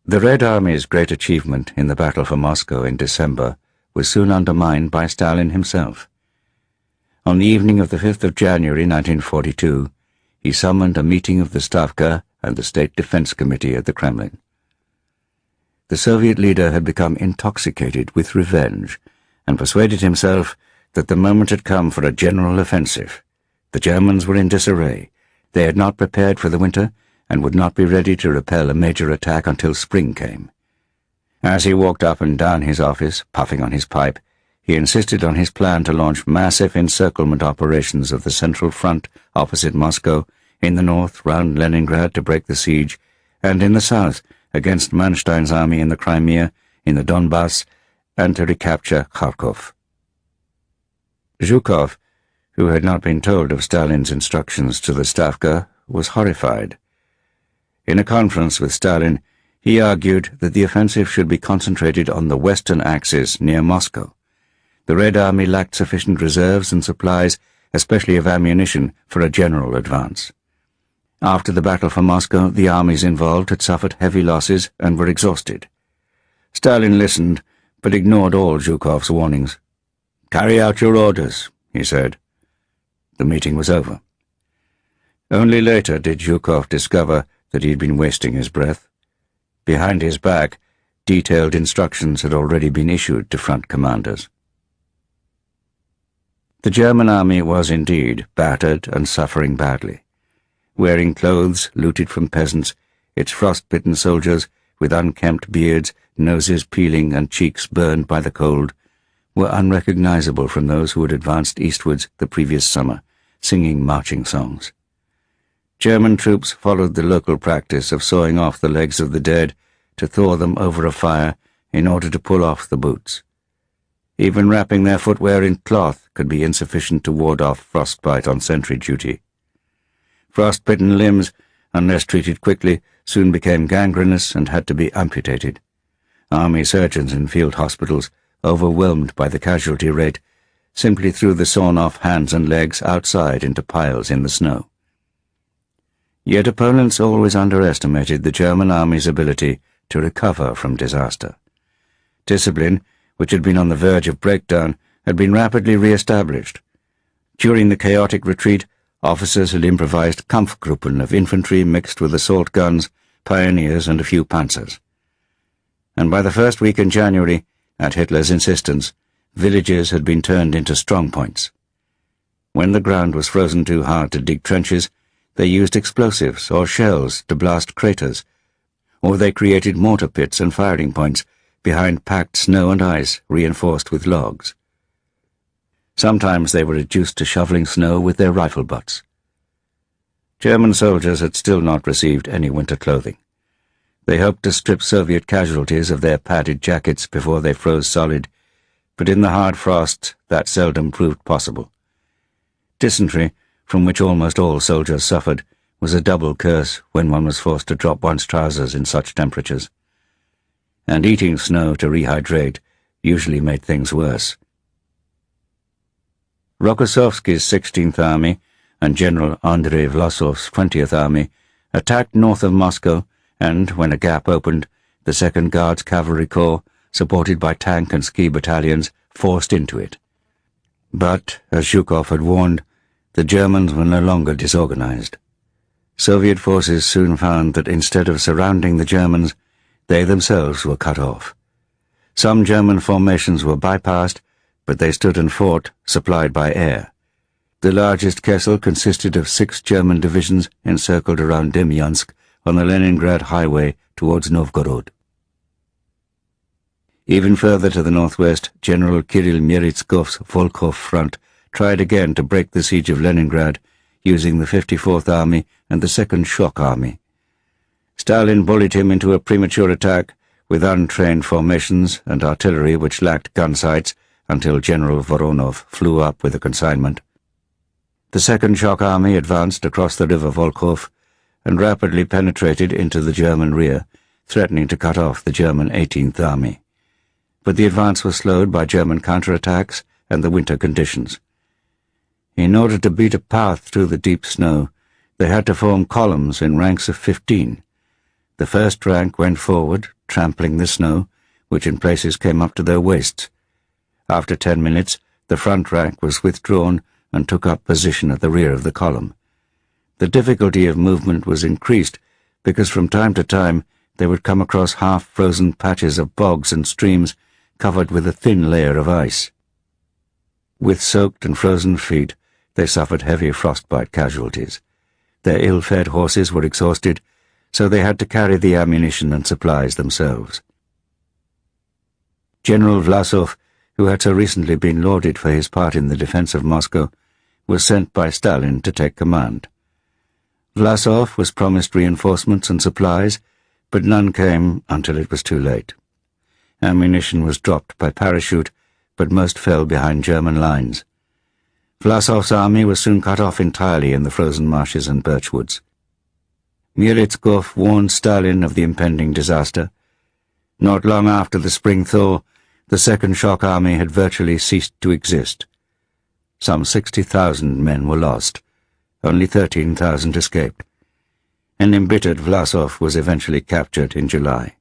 The Red Army's great achievement in the battle for Moscow in December was soon undermined by Stalin himself. On the evening of the 5th of January 1942, he summoned a meeting of the Stavka and the State Defense Committee at the Kremlin. The Soviet leader had become intoxicated with revenge and persuaded himself that the moment had come for a general offensive. The Germans were in disarray. They had not prepared for the winter and would not be ready to repel a major attack until spring came. As he walked up and down his office, puffing on his pipe, he insisted on his plan to launch massive encirclement operations of the Central Front opposite Moscow, in the north round Leningrad to break the siege, and in the south against Manstein's army in the Crimea, in the Donbass, and to recapture Kharkov. Zhukov, who had not been told of Stalin's instructions to the Stavka, was horrified. In a conference with Stalin, he argued that the offensive should be concentrated on the western axis near Moscow. The Red Army lacked sufficient reserves and supplies, especially of ammunition, for a general advance. After the battle for Moscow, the armies involved had suffered heavy losses and were exhausted. Stalin listened, but ignored all Zhukov's warnings. "Carry out your orders," he said. The meeting was over. Only later did Zhukov discover that he had been wasting his breath. Behind his back, detailed instructions had already been issued to front commanders. The German army was indeed battered and suffering badly. Wearing clothes looted from peasants, its frost-bitten soldiers, with unkempt beards, noses peeling and cheeks burned by the cold, were unrecognizable from those who had advanced eastwards the previous summer, singing marching songs. German troops followed the local practice of sawing off the legs of the dead to thaw them over a fire in order to pull off the boots. Even wrapping their footwear in cloth could be insufficient to ward off frostbite on sentry duty. Frost-bitten limbs, unless treated quickly, soon became gangrenous and had to be amputated. Army surgeons in field hospitals, overwhelmed by the casualty rate, simply threw the sawn-off hands and legs outside into piles in the snow. Yet opponents always underestimated the German army's ability to recover from disaster. Discipline, which had been on the verge of breakdown, had been rapidly re-established. During the chaotic retreat, officers had improvised Kampfgruppen of infantry mixed with assault guns, pioneers, and a few panzers. And by the first week in January, at Hitler's insistence, villages had been turned into strongpoints. When the ground was frozen too hard to dig trenches, they used explosives or shells to blast craters, or they created mortar pits and firing points behind packed snow and ice reinforced with logs. Sometimes they were reduced to shoveling snow with their rifle butts. German soldiers had still not received any winter clothing. They hoped to strip Soviet casualties of their padded jackets before they froze solid, but in the hard frosts that seldom proved possible. Dysentery, from which almost all soldiers suffered, was a double curse when one was forced to drop one's trousers in such temperatures. And eating snow to rehydrate usually made things worse. Rokossovsky's 16th Army and General Andrei Vlasov's 20th Army attacked north of Moscow, and, when a gap opened, the 2nd Guards Cavalry Corps, supported by tank and ski battalions, forced into it. But, as Zhukov had warned, the Germans were no longer disorganized. Soviet forces soon found that instead of surrounding the Germans, they themselves were cut off. Some German formations were bypassed, but they stood and fought, supplied by air. The largest Kessel consisted of 6 German divisions encircled around Demyansk on the Leningrad highway towards Novgorod. Even further to the northwest, General Kirill Meretskhov's Volkhov front tried again to break the siege of Leningrad, using the 54th Army and the 2nd Shock Army. Stalin bullied him into a premature attack with untrained formations and artillery which lacked gun sights until General Voronov flew up with a consignment. The 2nd Shock Army advanced across the river Volkhov and rapidly penetrated into the German rear, threatening to cut off the German 18th Army. But the advance was slowed by German counterattacks and the winter conditions. In order to beat a path through the deep snow, they had to form columns in ranks of 15. The first rank went forward, trampling the snow, which in places came up to their waists. After 10 minutes, the front rank was withdrawn and took up position at the rear of the column. The difficulty of movement was increased because from time to time they would come across half-frozen patches of bogs and streams covered with a thin layer of ice. With soaked and frozen feet, they suffered heavy frostbite casualties. Their ill-fed horses were exhausted, so they had to carry the ammunition and supplies themselves. General Vlasov, who had so recently been lauded for his part in the defense of Moscow, was sent by Stalin to take command. Vlasov was promised reinforcements and supplies, but none came until it was too late. Ammunition was dropped by parachute, but most fell behind German lines. Vlasov's army was soon cut off entirely in the frozen marshes and birchwoods. Meretskov warned Stalin of the impending disaster. Not long after the spring thaw, the 2nd Shock Army had virtually ceased to exist. Some 60,000 men were lost. Only 13,000 escaped. An embittered Vlasov was eventually captured in July.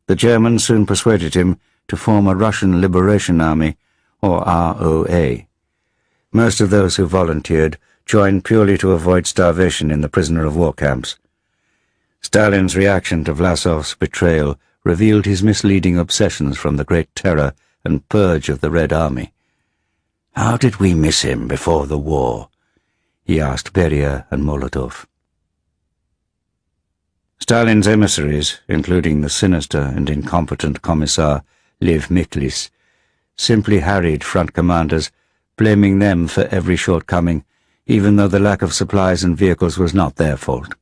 The Germans soon persuaded him to form a Russian Liberation Army, or ROA. Most of those who volunteered joined purely to avoid starvation in the prisoner of war camps. Stalin's reaction to Vlasov's betrayal revealed his misleading obsessions from the Great Terror and purge of the Red Army. "How did we miss him before the war?" he asked Beria and Molotov. Stalin's emissaries, including the sinister and incompetent Commissar Lev Miklis, simply harried front commanders, blaming them for every shortcoming, even though the lack of supplies and vehicles was not their fault.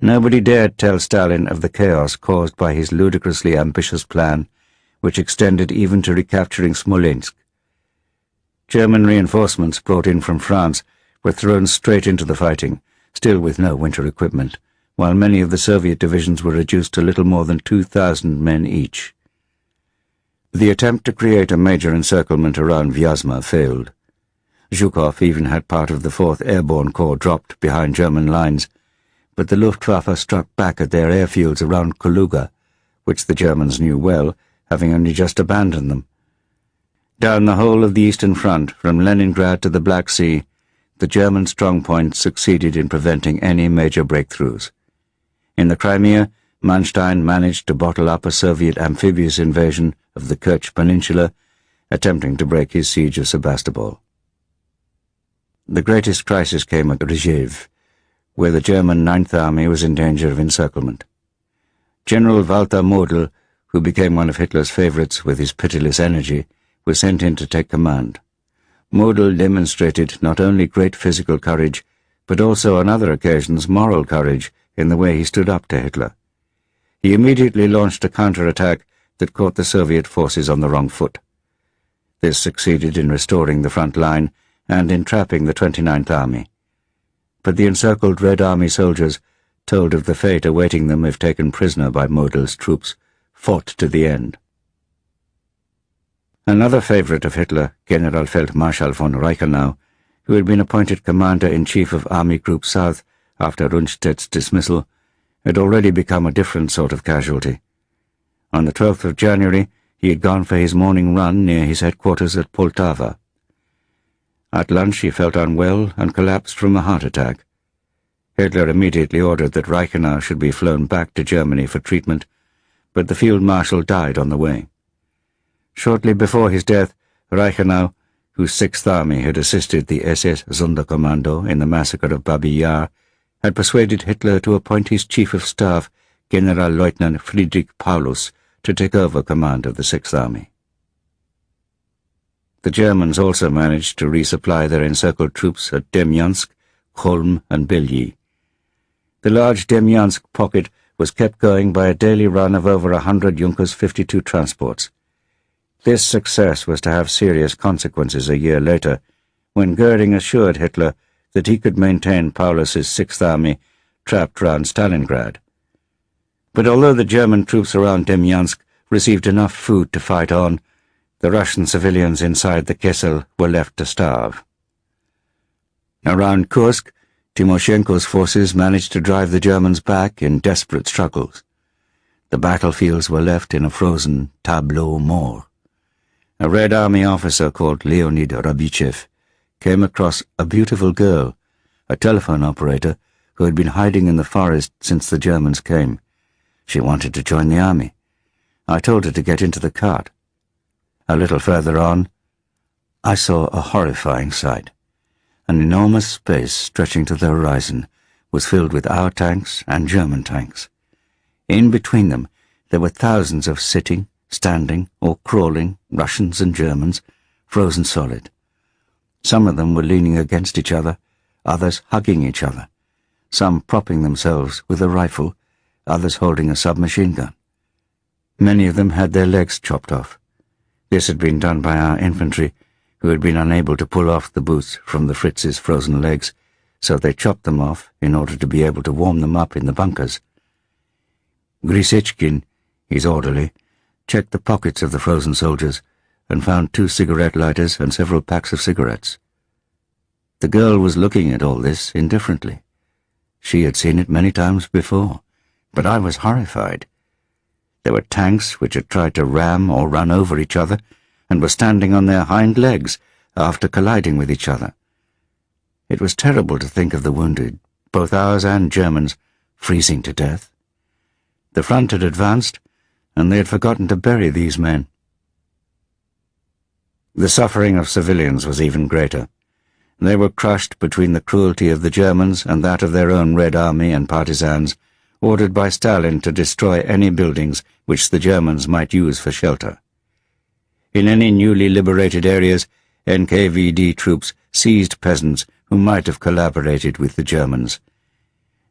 Nobody dared tell Stalin of the chaos caused by his ludicrously ambitious plan, which extended even to recapturing Smolensk. German reinforcements brought in from France were thrown straight into the fighting, still with no winter equipment, while many of the Soviet divisions were reduced to little more than 2,000 men each. The attempt to create a major encirclement around Vyazma failed. Zhukov even had part of the 4th Airborne Corps dropped behind German lines, but the Luftwaffe struck back at their airfields around Kaluga, which the Germans knew well, having only just abandoned them. Down the whole of the Eastern Front, from Leningrad to the Black Sea, the German strongpoints succeeded in preventing any major breakthroughs. In the Crimea, Manstein managed to bottle up a Soviet amphibious invasion of the Kerch Peninsula, attempting to break his siege of Sebastopol. The greatest crisis came at Rzhev, where the German 9th Army was in danger of encirclement. General Walter Model, who became one of Hitler's favorites with his pitiless energy, was sent in to take command. Model demonstrated not only great physical courage, but also on other occasions moral courage in the way he stood up to Hitler. He immediately launched a counterattack that caught the Soviet forces on the wrong foot. This succeeded in restoring the front line and in trapping the 29th Army. But the encircled Red Army soldiers, told of the fate awaiting them if taken prisoner by Model's troops, fought to the end. Another favorite of Hitler, Generalfeldmarschall von Reichenau, who had been appointed Commander-in-Chief of Army Group South after Rundstedt's dismissal, had already become a different sort of casualty. On the 12th of January, he had gone for his morning run near his headquarters at Poltava. At lunch he felt unwell and collapsed from a heart attack. Hitler immediately ordered that Reichenau should be flown back to Germany for treatment, but the Field Marshal died on the way. Shortly before his death, Reichenau, whose 6th Army had assisted the SS Sonderkommando in the massacre of Babi Yar, had persuaded Hitler to appoint his Chief of Staff, Generalleutnant Friedrich Paulus, to take over command of the 6th Army. The Germans also managed to resupply their encircled troops at Demyansk, Cholm and Belyi. The large Demyansk pocket was kept going by a daily run of over 100 Junkers 52 transports. This success was to have serious consequences a year later, when Goering assured Hitler that he could maintain Paulus's 6th Army trapped round Stalingrad. But although the German troops around Demyansk received enough food to fight on, the Russian civilians inside the Kessel were left to starve. Around Kursk, Timoshenko's forces managed to drive the Germans back in desperate struggles. The battlefields were left in a frozen tableau mort. A Red Army officer called Leonid Rabichev came across a beautiful girl, a telephone operator who had been hiding in the forest since the Germans came. She wanted to join the army. I told her to get into the cart. A little further on, I saw a horrifying sight. An enormous space stretching to the horizon was filled with our tanks and German tanks. In between them, there were thousands of sitting, standing, or crawling Russians and Germans, frozen solid. Some of them were leaning against each other, others hugging each other, some propping themselves with a rifle, others holding a submachine gun. Many of them had their legs chopped off. This had been done by our infantry, who had been unable to pull off the boots from the Fritz's frozen legs, so they chopped them off in order to be able to warm them up in the bunkers. Grisechkin, his orderly, checked the pockets of the frozen soldiers and found 2 cigarette lighters and several packs of cigarettes. The girl was looking at all this indifferently. She had seen it many times before, but I was horrified. There were tanks which had tried to ram or run over each other and were standing on their hind legs after colliding with each other. It was terrible to think of the wounded, both ours and Germans, freezing to death. The front had advanced, and they had forgotten to bury these men. The suffering of civilians was even greater. They were crushed between the cruelty of the Germans and that of their own Red Army and partisans, ordered by Stalin to destroy any buildings which the Germans might use for shelter. In any newly liberated areas, NKVD troops seized peasants who might have collaborated with the Germans.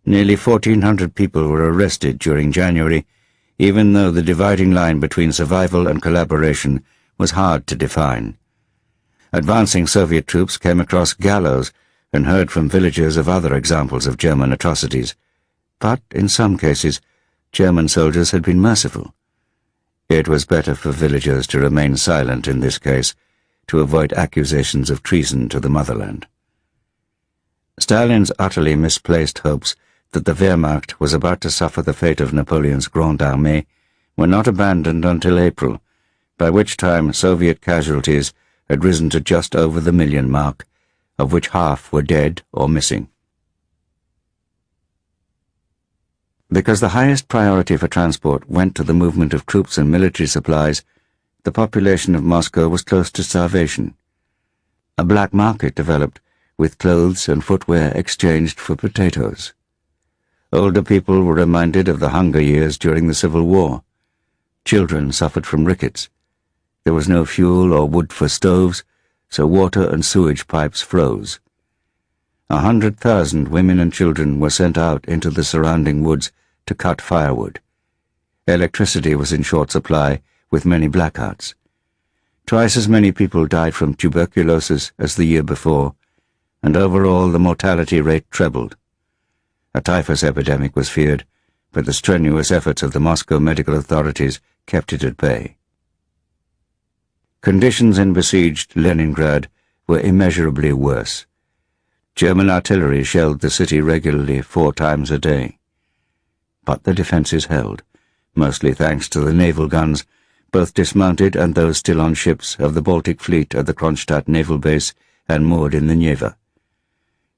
Nearly 1,400 people were arrested during January, even though the dividing line between survival and collaboration was hard to define. Advancing Soviet troops came across gallows and heard from villagers of other examples of German atrocities, but in some cases German soldiers had been merciful. It was better for villagers to remain silent in this case, to avoid accusations of treason to the motherland. Stalin's utterly misplaced hopes that the Wehrmacht was about to suffer the fate of Napoleon's Grande Armée were not abandoned until April, by which time Soviet casualties had risen to just over the 1 million mark, of which half were dead or missing. Because the highest priority for transport went to the movement of troops and military supplies, the population of Moscow was close to starvation. A black market developed, with clothes and footwear exchanged for potatoes. Older people were reminded of the hunger years during the Civil War. Children suffered from rickets. There was no fuel or wood for stoves, so water and sewage pipes froze. 100,000 women and children were sent out into the surrounding woods to cut firewood. Electricity was in short supply, with many blackouts. Twice as many people died from tuberculosis as the year before, and overall the mortality rate trebled. A typhus epidemic was feared, but the strenuous efforts of the Moscow medical authorities kept it at bay. Conditions in besieged Leningrad were immeasurably worse. German artillery shelled the city regularly 4 times a day. But the defences held, mostly thanks to the naval guns, both dismounted and those still on ships of the Baltic Fleet at the Kronstadt naval base and moored in the Neva.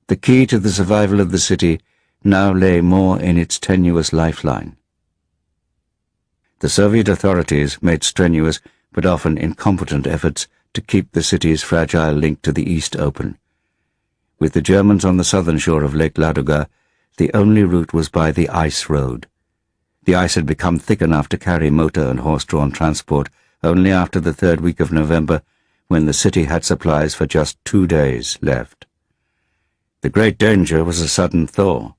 The key to the survival of the city now lay more in its tenuous lifeline. The Soviet authorities made strenuous but often incompetent efforts to keep the city's fragile link to the east open. With the Germans on the southern shore of Lake Ladoga, the only route was by the ice road. The ice had become thick enough to carry motor and horse-drawn transport only after the 3rd week of November, when the city had supplies for just 2 days left. The great danger was a sudden thaw.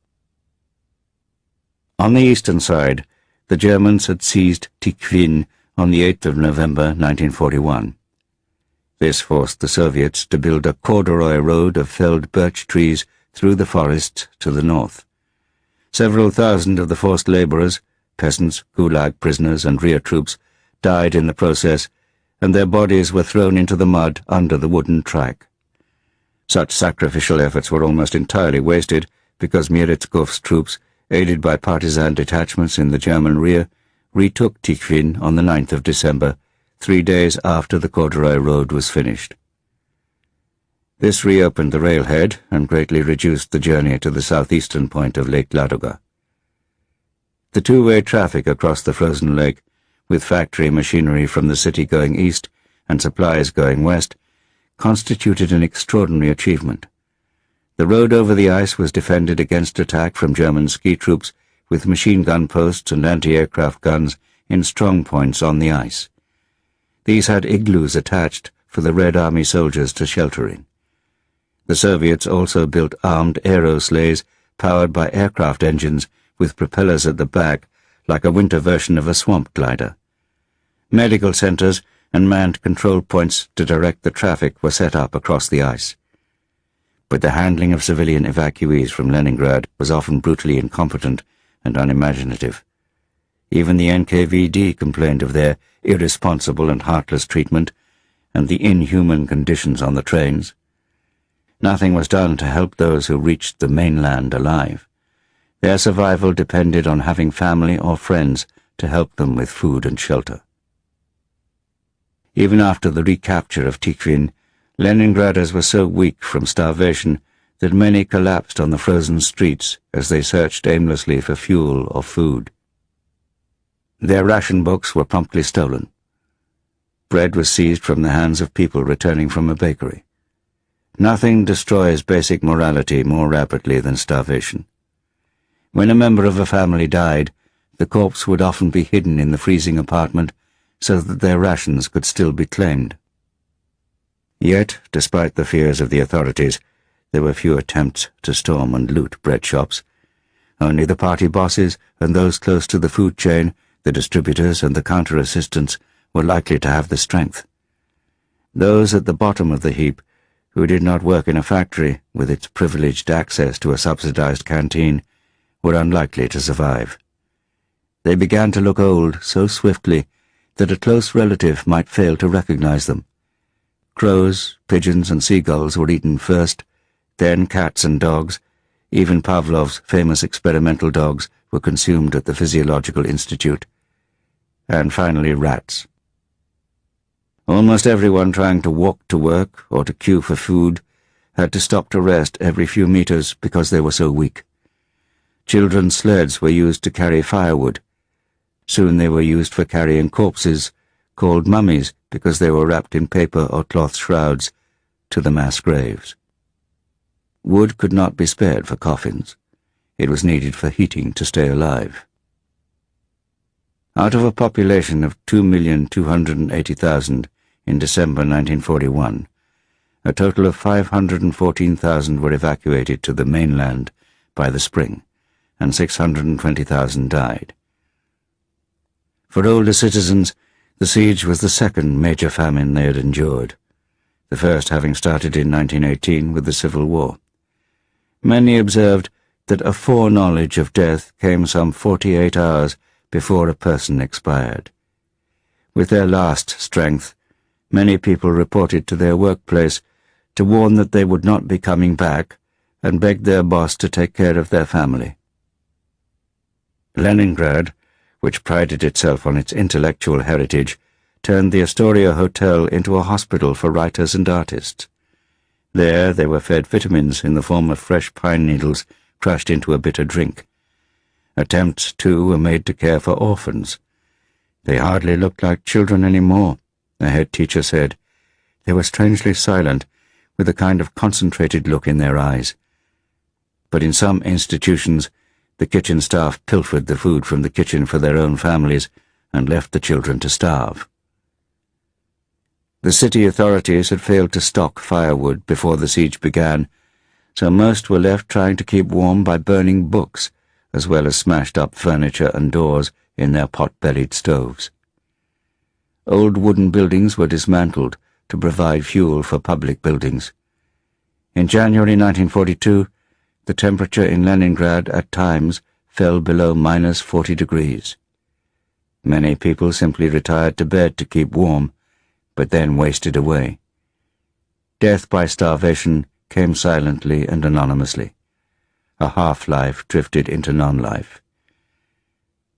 On the eastern side, the Germans had seized Tikhvin on the 8th of November 1941. This forced the Soviets to build a corduroy road of felled birch trees through the forests to the north. Several thousand of the forced labourers, peasants, gulag prisoners and rear troops, died in the process, and their bodies were thrown into the mud under the wooden track. Such sacrificial efforts were almost entirely wasted because Meretskhov's troops, aided by partisan detachments in the German rear, retook Tikhvin on the 9th of December, 3 days after the corduroy road was finished. This reopened the railhead and greatly reduced the journey to the southeastern point of Lake Ladoga. The two-way traffic across the frozen lake, with factory machinery from the city going east and supplies going west, constituted an extraordinary achievement. The road over the ice was defended against attack from German ski troops with machine gun posts and anti-aircraft guns in strong points on the ice. These had igloos attached for the Red Army soldiers to shelter in. The Soviets also built armed aero-sleighs powered by aircraft engines with propellers at the back, like a winter version of a swamp glider. Medical centers and manned control points to direct the traffic were set up across the ice. But the handling of civilian evacuees from Leningrad was often brutally incompetent and unimaginative. Even the NKVD complained of their irresponsible and heartless treatment and the inhuman conditions on the trains. Nothing was done to help those who reached the mainland alive. Their survival depended on having family or friends to help them with food and shelter. Even after the recapture of Tikhvin, Leningraders were so weak from starvation that many collapsed on the frozen streets as they searched aimlessly for fuel or food. Their ration books were promptly stolen. Bread was seized from the hands of people returning from a bakery. Nothing destroys basic morality more rapidly than starvation. When a member of a family died, the corpse would often be hidden in the freezing apartment so that their rations could still be claimed. Yet, despite the fears of the authorities, there were few attempts to storm and loot bread shops. Only the party bosses and those close to the food chain, the distributors and the counter-assistants, were likely to have the strength. Those at the bottom of the heap, who did not work in a factory with its privileged access to a subsidized canteen, were unlikely to survive. They began to look old so swiftly that a close relative might fail to recognize them. Crows, pigeons, and seagulls were eaten first, then cats and dogs. Even Pavlov's famous experimental dogs were consumed at the Physiological Institute. And finally rats. Almost everyone trying to walk to work or to queue for food had to stop to rest every few meters because they were so weak. Children's sleds were used to carry firewood. Soon they were used for carrying corpses, called mummies because they were wrapped in paper or cloth shrouds, to the mass graves. Wood could not be spared for coffins. It was needed for heating to stay alive. Out of a population of 2,280,000 in December 1941, a total of 514,000 were evacuated to the mainland by the spring, and 620,000 died. For older citizens, the siege was the second major famine they had endured, the first having started in 1918 with the Civil War. Many observed that a foreknowledge of death came some 48 hours before a person expired. With their last strength, many people reported to their workplace to warn that they would not be coming back and begged their boss to take care of their family. Leningrad, which prided itself on its intellectual heritage, turned the Astoria Hotel into a hospital for writers and artists. There they were fed vitamins in the form of fresh pine needles crushed into a bitter drink. Attempts, too, were made to care for orphans. They hardly looked like children anymore, the head teacher said. They were strangely silent, with a kind of concentrated look in their eyes. But in some institutions, the kitchen staff pilfered the food from the kitchen for their own families and left the children to starve. The city authorities had failed to stock firewood before the siege began, so most were left trying to keep warm by burning books, as well as smashed-up furniture and doors in their pot-bellied stoves. Old wooden buildings were dismantled to provide fuel for public buildings. In January 1942, the temperature in Leningrad at times fell below -40 degrees. Many people simply retired to bed to keep warm, but then wasted away. Death by starvation came silently and anonymously. A half-life drifted into non-life.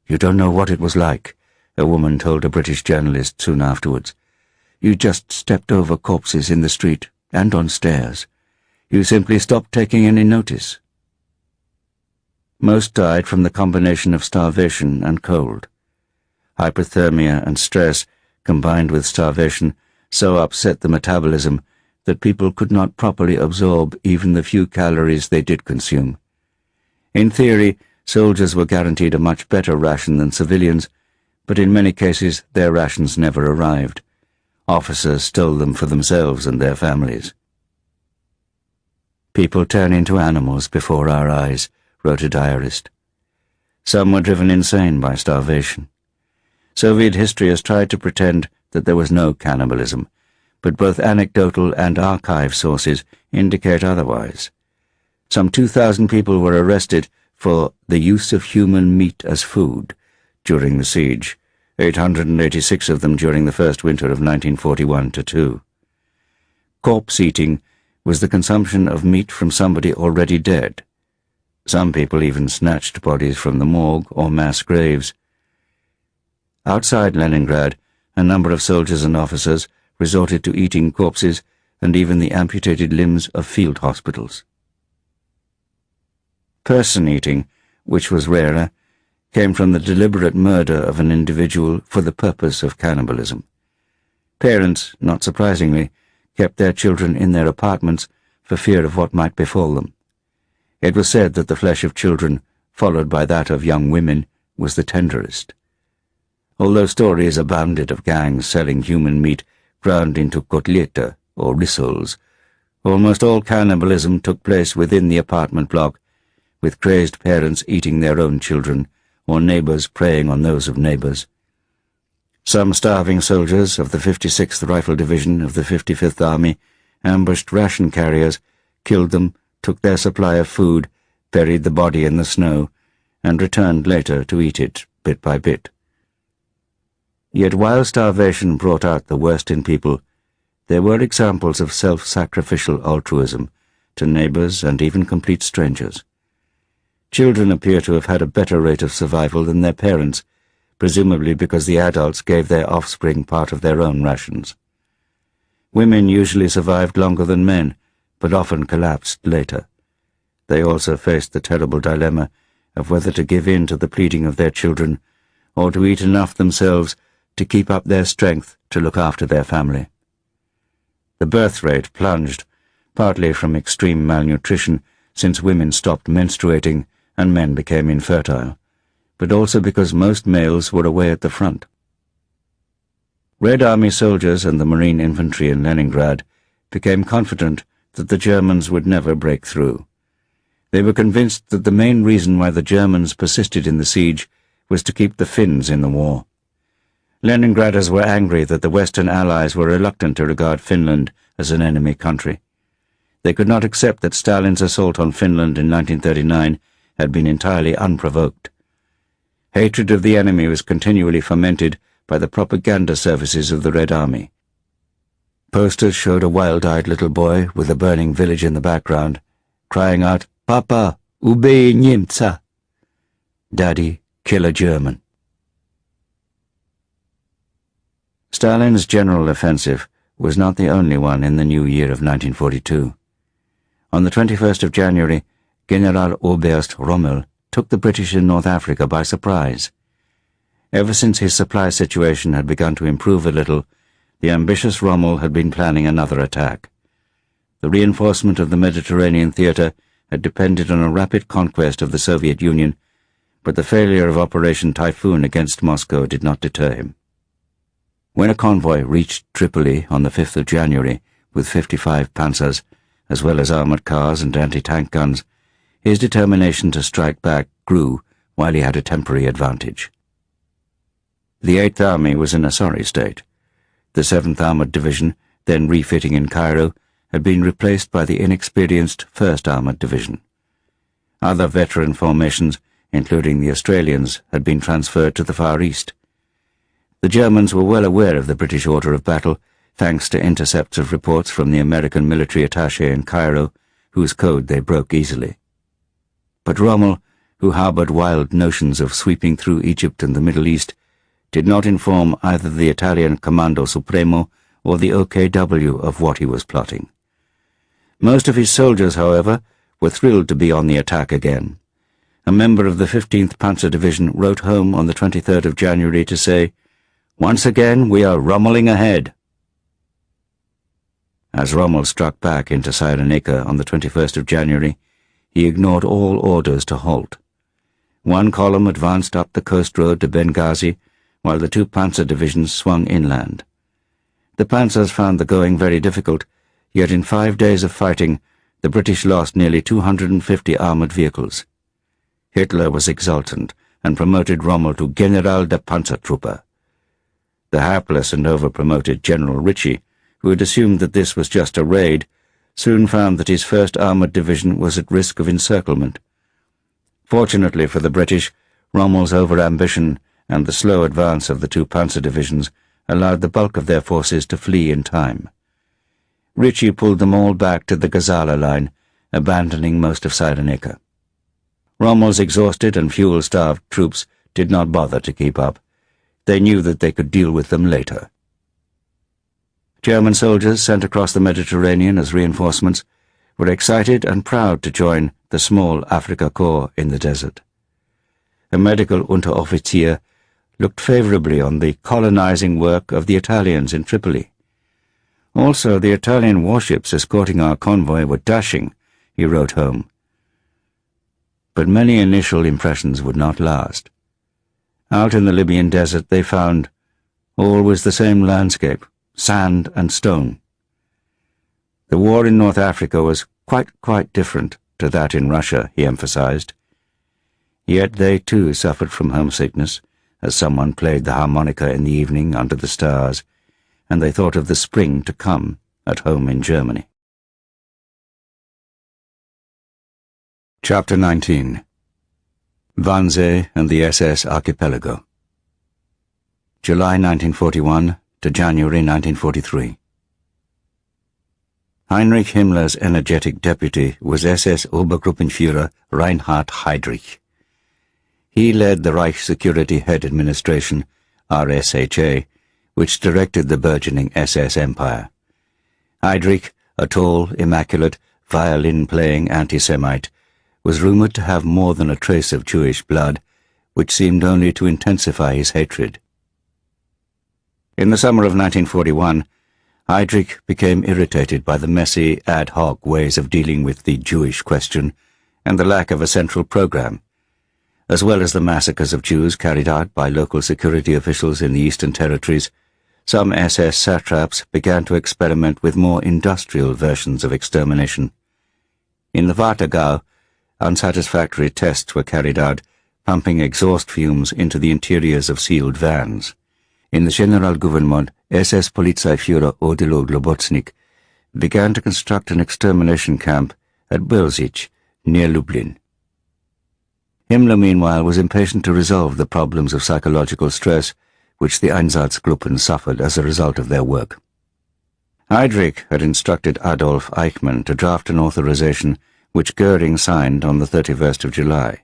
"You don't know what it was like," a woman told a British journalist soon afterwards. "You just stepped over corpses in the street and on stairs. You simply stopped taking any notice." Most died from the combination of starvation and cold. Hypothermia and stress, combined with starvation, so upset the metabolism that people could not properly absorb even the few calories they did consume. In theory, soldiers were guaranteed a much better ration than civilians, but in many cases their rations never arrived. Officers stole them for themselves and their families. "People turn into animals before our eyes," wrote a diarist. Some were driven insane by starvation. Soviet history has tried to pretend that there was no cannibalism, but both anecdotal and archive sources indicate otherwise. Some 2,000 people were arrested for the use of human meat as food during the siege, 886 of them during the first winter of 1941-2. Corpse eating was the consumption of meat from somebody already dead. Some people even snatched bodies from the morgue or mass graves. Outside Leningrad, a number of soldiers and officers resorted to eating corpses and even the amputated limbs of field hospitals. Person-eating, which was rarer, came from the deliberate murder of an individual for the purpose of cannibalism. Parents, not surprisingly, kept their children in their apartments for fear of what might befall them. It was said that the flesh of children, followed by that of young women, was the tenderest. Although stories abounded of gangs selling human meat ground into kotleta or rissoles, almost all cannibalism took place within the apartment block, with crazed parents eating their own children, or neighbors preying on those of neighbors. Some starving soldiers of the 56th Rifle Division of the 55th Army ambushed ration carriers, killed them, took their supply of food, buried the body in the snow, and returned later to eat it bit by bit. Yet while starvation brought out the worst in people, there were examples of self-sacrificial altruism to neighbours and even complete strangers. Children appear to have had a better rate of survival than their parents, presumably because the adults gave their offspring part of their own rations. Women usually survived longer than men, but often collapsed later. They also faced the terrible dilemma of whether to give in to the pleading of their children or to eat enough themselves to keep up their strength to look after their family. The birth rate plunged, partly from extreme malnutrition since women stopped menstruating and men became infertile, but also because most males were away at the front. Red Army soldiers and the Marine infantry in Leningrad became confident that the Germans would never break through. They were convinced that the main reason why the Germans persisted in the siege was to keep the Finns in the war. Leningraders were angry that the Western Allies were reluctant to regard Finland as an enemy country. They could not accept that Stalin's assault on Finland in 1939 had been entirely unprovoked. Hatred of the enemy was continually fomented by the propaganda services of the Red Army. Posters showed a wild-eyed little boy with a burning village in the background, crying out, "Papa, ubij Niemca!" Daddy, kill a German. Stalin's general offensive was not the only one in the new year of 1942. On the 21st of January, Generaloberst Rommel took the British in North Africa by surprise. Ever since his supply situation had begun to improve a little, the ambitious Rommel had been planning another attack. The reinforcement of the Mediterranean theatre had depended on a rapid conquest of the Soviet Union, but the failure of Operation Typhoon against Moscow did not deter him. When a convoy reached Tripoli on the 5th of January with 55 panzers, as well as armoured cars and anti-tank guns, his determination to strike back grew while he had a temporary advantage. The 8th Army was in a sorry state. The 7th Armoured Division, then refitting in Cairo, had been replaced by the inexperienced 1st Armoured Division. Other veteran formations, including the Australians, had been transferred to the Far East. The Germans were well aware of the British order of battle, thanks to intercepts of reports from the American military attaché in Cairo, whose code they broke easily. But Rommel, who harboured wild notions of sweeping through Egypt and the Middle East, did not inform either the Italian Comando Supremo or the OKW of what he was plotting. Most of his soldiers, however, were thrilled to be on the attack again. A member of the 15th Panzer Division wrote home on the 23rd of January to say, "Once again we are Rommeling ahead." As Rommel struck back into Cyrenaica on the 21st of January, he ignored all orders to halt. One column advanced up the coast road to Benghazi, while the 2 panzer divisions swung inland. The panzers found the going very difficult, yet in 5 days of fighting, the British lost nearly 250 armoured vehicles. Hitler was exultant and promoted Rommel to General der Panzertruppe. The hapless and over-promoted General Ritchie, who had assumed that this was just a raid, soon found that his 1st Armoured Division was at risk of encirclement. Fortunately for the British, Rommel's over-ambition and the slow advance of the 2 panzer divisions allowed the bulk of their forces to flee in time. Ritchie pulled them all back to the Gazala line, abandoning most of Cyrenaica. Rommel's exhausted and fuel-starved troops did not bother to keep up. They knew that they could deal with them later. German soldiers sent across the Mediterranean as reinforcements were excited and proud to join the small Afrika Korps in the desert. A medical Unteroffizier looked favourably on the colonizing work of the Italians in Tripoli. Also, the Italian warships escorting our convoy were dashing, he wrote home. But many initial impressions would not last. Out in the Libyan desert they found always the same landscape, sand and stone. The war in North Africa was quite different to that in Russia, he emphasized. Yet they too suffered from homesickness, as someone played the harmonica in the evening under the stars, and they thought of the spring to come at home in Germany. Chapter 19. Wannsee and the SS Archipelago. July 1941 to January 1943. Heinrich Himmler's energetic deputy was SS Obergruppenführer Reinhard Heydrich. He led the Reich Security Head Administration, RSHA, which directed the burgeoning SS empire. Heydrich, a tall, immaculate, violin-playing anti-Semite, was rumoured to have more than a trace of Jewish blood, which seemed only to intensify his hatred. In the summer of 1941, Heydrich became irritated by the messy, ad hoc ways of dealing with the Jewish question and the lack of a central program, as well as the massacres of Jews carried out by local security officials in the Eastern Territories. Some SS satraps began to experiment with more industrial versions of extermination. In the Warthegau, unsatisfactory tests were carried out, pumping exhaust fumes into the interiors of sealed vans. In the Generalgouvernement, SS Polizeiführer Odilo Globocnik began to construct an extermination camp at Belzig, near Lublin. Himmler, meanwhile, was impatient to resolve the problems of psychological stress which the Einsatzgruppen suffered as a result of their work. Heydrich had instructed Adolf Eichmann to draft an authorization which Goering signed on the 31st of July.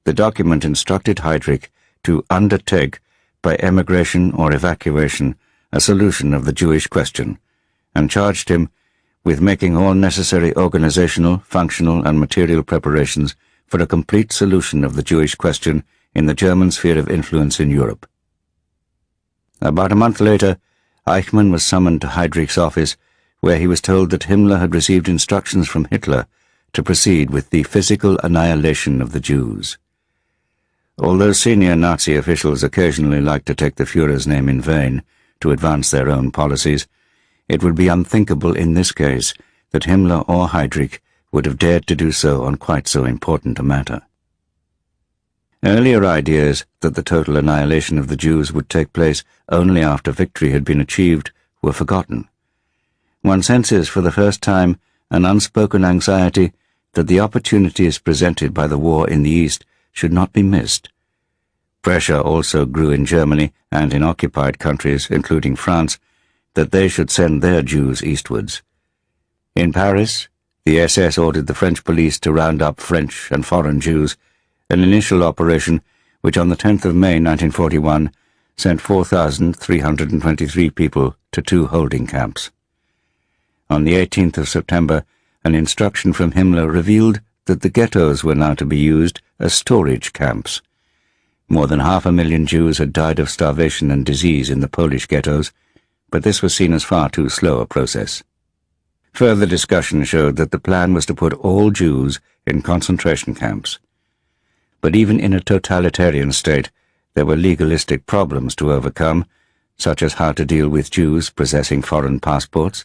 The document instructed Heydrich to undertake, by emigration or evacuation, a solution of the Jewish question, and charged him with making all necessary organizational, functional, and material preparations for a complete solution of the Jewish question in the German sphere of influence in Europe. About a month later, Eichmann was summoned to Heydrich's office, where he was told that Himmler had received instructions from Hitler to proceed with the physical annihilation of the Jews. Although senior Nazi officials occasionally liked to take the Führer's name in vain to advance their own policies, it would be unthinkable in this case that Himmler or Heydrich would have dared to do so on quite so important a matter. Earlier ideas that the total annihilation of the Jews would take place only after victory had been achieved were forgotten. One senses for the first time an unspoken anxiety that the opportunities presented by the war in the East should not be missed. Pressure also grew in Germany and in occupied countries, including France, that they should send their Jews eastwards. In Paris, the SS ordered the French police to round up French and foreign Jews, an initial operation which on the 10th of May 1941 sent 4,323 people to 2 holding camps. On the 18th of September, an instruction from Himmler revealed that the ghettos were now to be used as storage camps. More than 500,000 Jews had died of starvation and disease in the Polish ghettos, but this was seen as far too slow a process. Further discussion showed that the plan was to put all Jews in concentration camps. But even in a totalitarian state, there were legalistic problems to overcome, such as how to deal with Jews possessing foreign passports,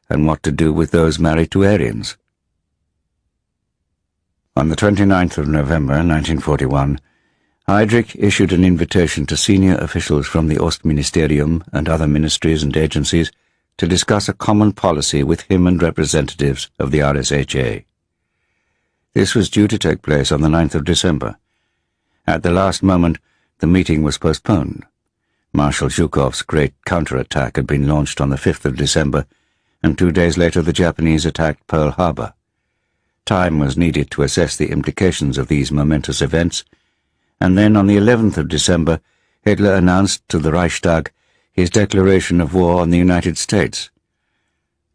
and what to do with those married to Aryans. On the 29th of November 1941, Heydrich issued an invitation to senior officials from the Ostministerium and other ministries and agencies to discuss a common policy with him and representatives of the RSHA. This was due to take place on the 9th of December. At the last moment, the meeting was postponed. Marshal Zhukov's great counterattack had been launched on the 5th of December, and 2 days later the Japanese attacked Pearl Harbor. Time was needed to assess the implications of these momentous events, and then on the 11th of December, Hitler announced to the Reichstag his declaration of war on the United States.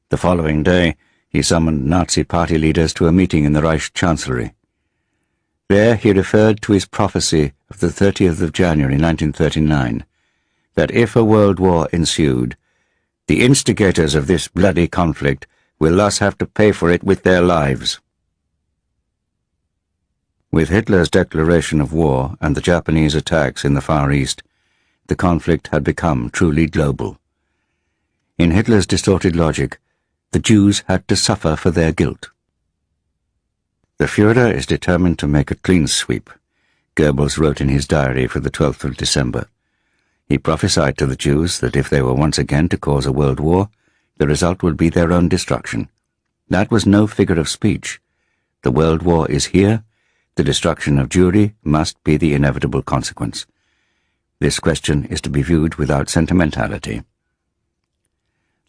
The following day, he summoned Nazi party leaders to a meeting in the Reich Chancellery. There he referred to his prophecy of the 30th of January 1939, that if a world war ensued, the instigators of this bloody conflict will thus have to pay for it with their lives. With Hitler's declaration of war and the Japanese attacks in the Far East, the conflict had become truly global. In Hitler's distorted logic, the Jews had to suffer for their guilt. The Führer is determined to make a clean sweep, Goebbels wrote in his diary for the 12th of December. He prophesied to the Jews that if they were once again to cause a world war, the result would be their own destruction. That was no figure of speech. The World War is here. The destruction of Jewry must be the inevitable consequence. This question is to be viewed without sentimentality.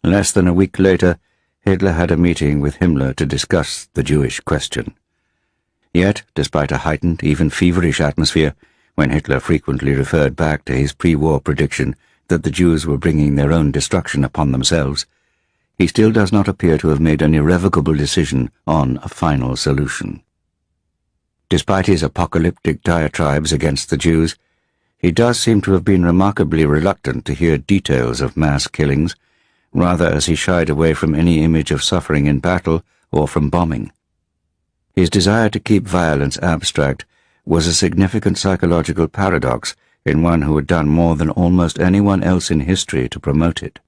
Less than a week later, Hitler had a meeting with Himmler to discuss the Jewish question. Yet, despite a heightened, even feverish atmosphere, when Hitler frequently referred back to his pre-war prediction that the Jews were bringing their own destruction upon themselves, he still does not appear to have made an irrevocable decision on a final solution. Despite his apocalyptic diatribes against the Jews, he does seem to have been remarkably reluctant to hear details of mass killings, rather as he shied away from any image of suffering in battle or from bombing. His desire to keep violence abstract was a significant psychological paradox in one who had done more than almost anyone else in history to promote it.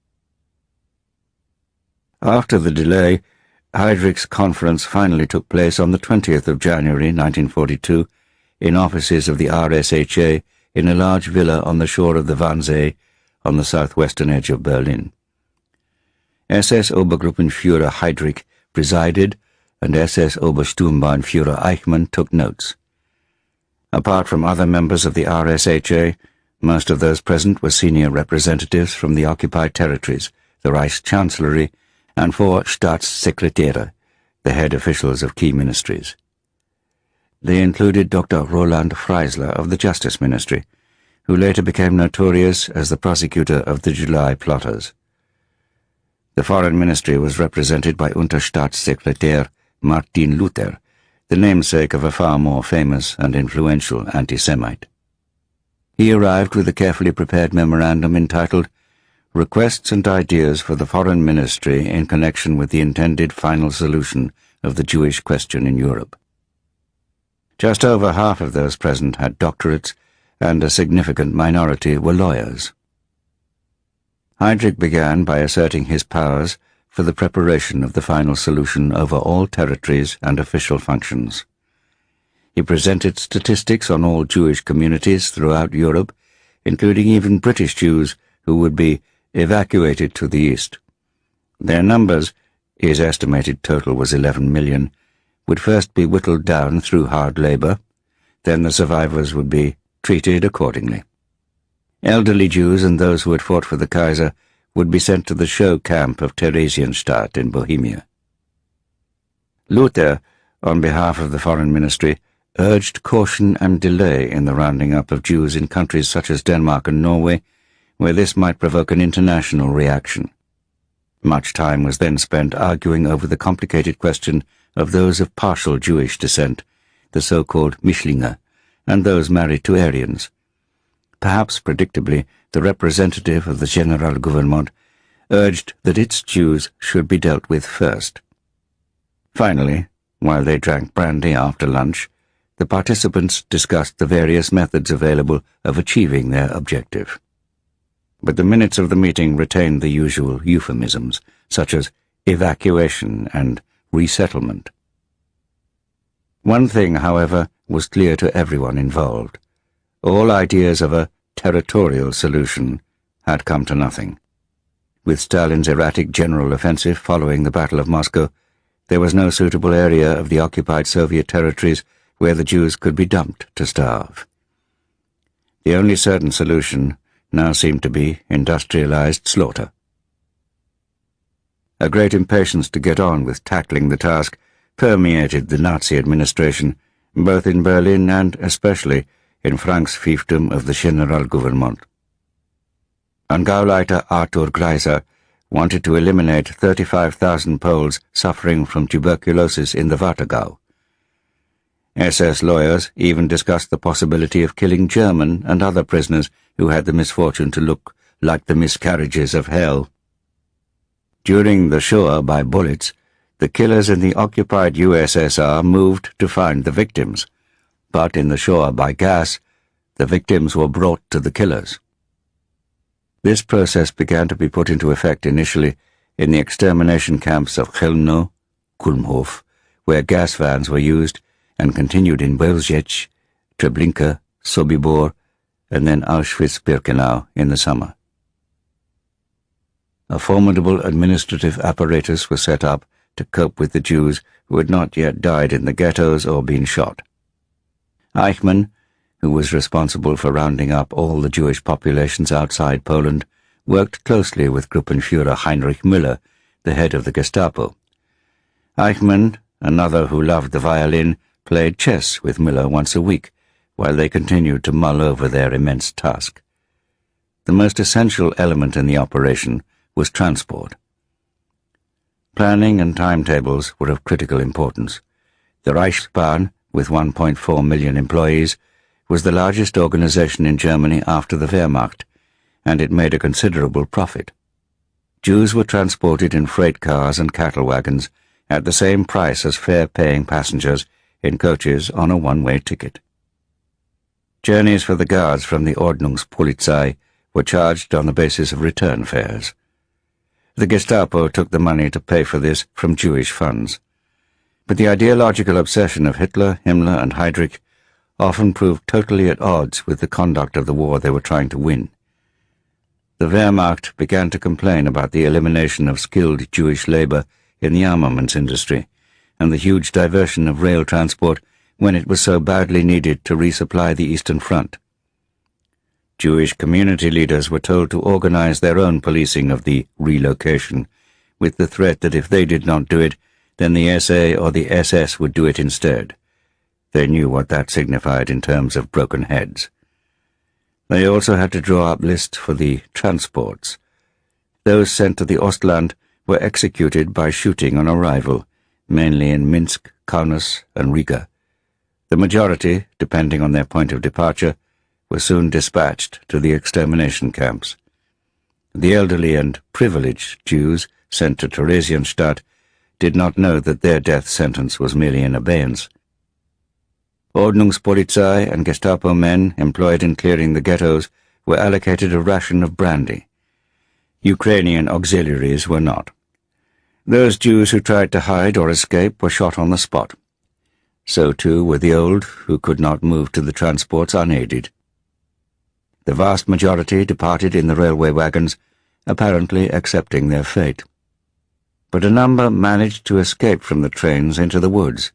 After the delay, Heydrich's conference finally took place on the 20th of January 1942 in offices of the RSHA in a large villa on the shore of the Wannsee on the southwestern edge of Berlin. SS Obergruppenführer Heydrich presided, and SS Obersturmbannführer Eichmann took notes. Apart from other members of the RSHA, most of those present were senior representatives from the occupied territories, the Reichschancellery, and 4 Staatssekretäre, the head officials of key ministries. They included Dr. Roland Freisler of the Justice Ministry, who later became notorious as the prosecutor of the July plotters. The Foreign Ministry was represented by Unterstaatssekretär Martin Luther, the namesake of a far more famous and influential anti-Semite. He arrived with a carefully prepared memorandum entitled Requests and Ideas for the Foreign Ministry in Connection with the Intended Final Solution of the Jewish Question in Europe. Just over half of those present had doctorates, and a significant minority were lawyers. Heydrich began by asserting his powers for the preparation of the final solution over all territories and official functions. He presented statistics on all Jewish communities throughout Europe, including even British Jews who would be evacuated to the east. Their numbers, his estimated total was 11 million, would first be whittled down through hard labor, then the survivors would be treated accordingly. Elderly Jews and those who had fought for the Kaiser would be sent to the show camp of Theresienstadt in Bohemia. Luther, on behalf of the Foreign Ministry, urged caution and delay in the rounding up of Jews in countries such as Denmark and Norway, where this might provoke an international reaction. Much time was then spent arguing over the complicated question of those of partial Jewish descent, the so-called Mischlinge, and those married to Aryans. Perhaps predictably, the representative of the Generalgouvernement urged that its Jews should be dealt with first. Finally, while they drank brandy after lunch, the participants discussed the various methods available of achieving their objective. But the minutes of the meeting retained the usual euphemisms, such as evacuation and resettlement. One thing, however, was clear to everyone involved. All ideas of a territorial solution had come to nothing. With Stalin's erratic general offensive following the Battle of Moscow, there was no suitable area of the occupied Soviet territories where the Jews could be dumped to starve. The only certain solution now seemed to be industrialized slaughter. A great impatience to get on with tackling the task permeated the Nazi administration, both in Berlin and, especially, in Frank's fiefdom of the Generalgouvernement. Gauleiter Arthur Greiser wanted to eliminate 35,000 Poles suffering from tuberculosis in the Warthegau. SS lawyers even discussed the possibility of killing German and other prisoners who had the misfortune to look like the miscarriages of hell. During the Shoah by bullets, the killers in the occupied USSR moved to find the victims, but in the Shoah by gas, the victims were brought to the killers. This process began to be put into effect initially in the extermination camps of Chelmno, Kulmhof, where gas vans were used, and continued in Belzec, Treblinka, Sobibor, and then Auschwitz-Birkenau in the summer. A formidable administrative apparatus was set up to cope with the Jews who had not yet died in the ghettos or been shot. Eichmann, who was responsible for rounding up all the Jewish populations outside Poland, worked closely with Gruppenführer Heinrich Müller, the head of the Gestapo. Eichmann, another who loved the violin, played chess with Müller once a week, while they continued to mull over their immense task. The most essential element in the operation was transport. Planning and timetables were of critical importance. The Reichsbahn, with 1.4 million employees, was the largest organization in Germany after the Wehrmacht, and it made a considerable profit. Jews were transported in freight cars and cattle wagons at the same price as fare-paying passengers in coaches on a one-way ticket. Journeys for the guards from the Ordnungspolizei were charged on the basis of return fares. The Gestapo took the money to pay for this from Jewish funds. But the ideological obsession of Hitler, Himmler, and Heydrich often proved totally at odds with the conduct of the war they were trying to win. The Wehrmacht began to complain about the elimination of skilled Jewish labor in the armaments industry and the huge diversion of rail transport when it was so badly needed to resupply the Eastern Front. Jewish community leaders were told to organize their own policing of the relocation, with the threat that if they did not do it, then the SA or the SS would do it instead. They knew what that signified in terms of broken heads. They also had to draw up lists for the transports. Those sent to the Ostland were executed by shooting on arrival, mainly in Minsk, Kaunas, and Riga. The majority, depending on their point of departure, were soon dispatched to the extermination camps. The elderly and privileged Jews sent to Theresienstadt did not know that their death sentence was merely in abeyance. Ordnungspolizei and Gestapo men employed in clearing the ghettos were allocated a ration of brandy. Ukrainian auxiliaries were not. Those Jews who tried to hide or escape were shot on the spot. So too were the old, who could not move to the transports unaided. The vast majority departed in the railway wagons, apparently accepting their fate. But a number managed to escape from the trains into the woods.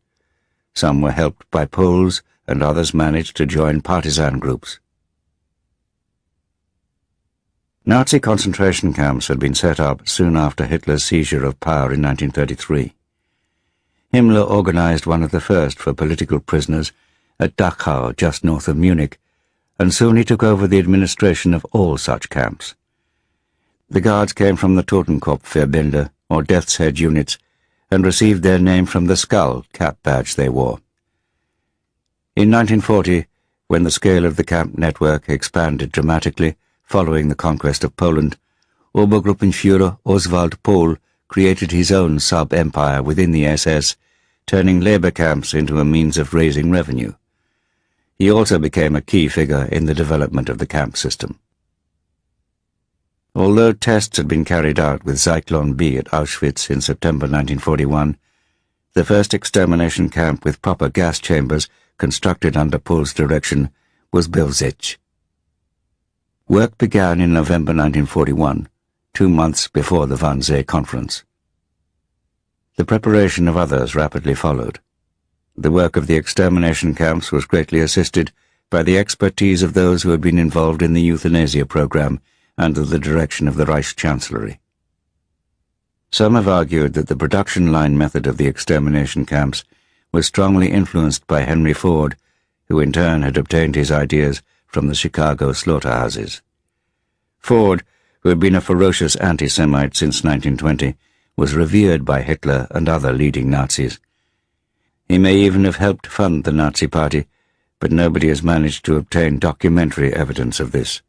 Some were helped by Poles, and others managed to join partisan groups. Nazi concentration camps had been set up soon after Hitler's seizure of power in 1933. Himmler organized one of the first for political prisoners at Dachau, just north of Munich, and soon he took over the administration of all such camps. The guards came from the Totenkopfverbände, or Death's Head units, and received their name from the skull cap badge they wore. In 1940, when the scale of the camp network expanded dramatically following the conquest of Poland, Obergruppenführer Oswald Pohl created his own sub-empire within the SS, turning labor camps into a means of raising revenue. He also became a key figure in the development of the camp system. Although tests had been carried out with Zyklon B at Auschwitz in September 1941, the first extermination camp with proper gas chambers constructed under Pohl's direction was Belzec. Work began in November 1941, 2 months before the Wannsee Conference. The preparation of others rapidly followed. The work of the extermination camps was greatly assisted by the expertise of those who had been involved in the euthanasia program under the direction of the Reichschancellery. Some have argued that the production line method of the extermination camps was strongly influenced by Henry Ford, who in turn had obtained his ideas from the Chicago slaughterhouses. Ford, who had been a ferocious anti-Semite since 1920, was revered by Hitler and other leading Nazis. He may even have helped fund the Nazi Party, but nobody has managed to obtain documentary evidence of this.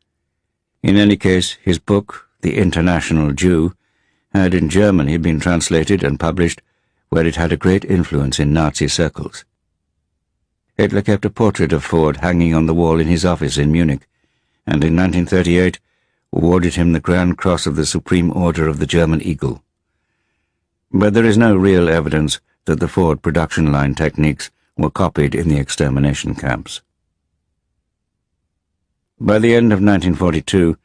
In any case, his book, The International Jew, had in Germany been translated and published, where it had a great influence in Nazi circles. Hitler kept a portrait of Ford hanging on the wall in his office in Munich, and in 1938 awarded him the Grand Cross of the Supreme Order of the German Eagle. But there is no real evidence that the Ford production line techniques were copied in the extermination camps. By the end of 1942,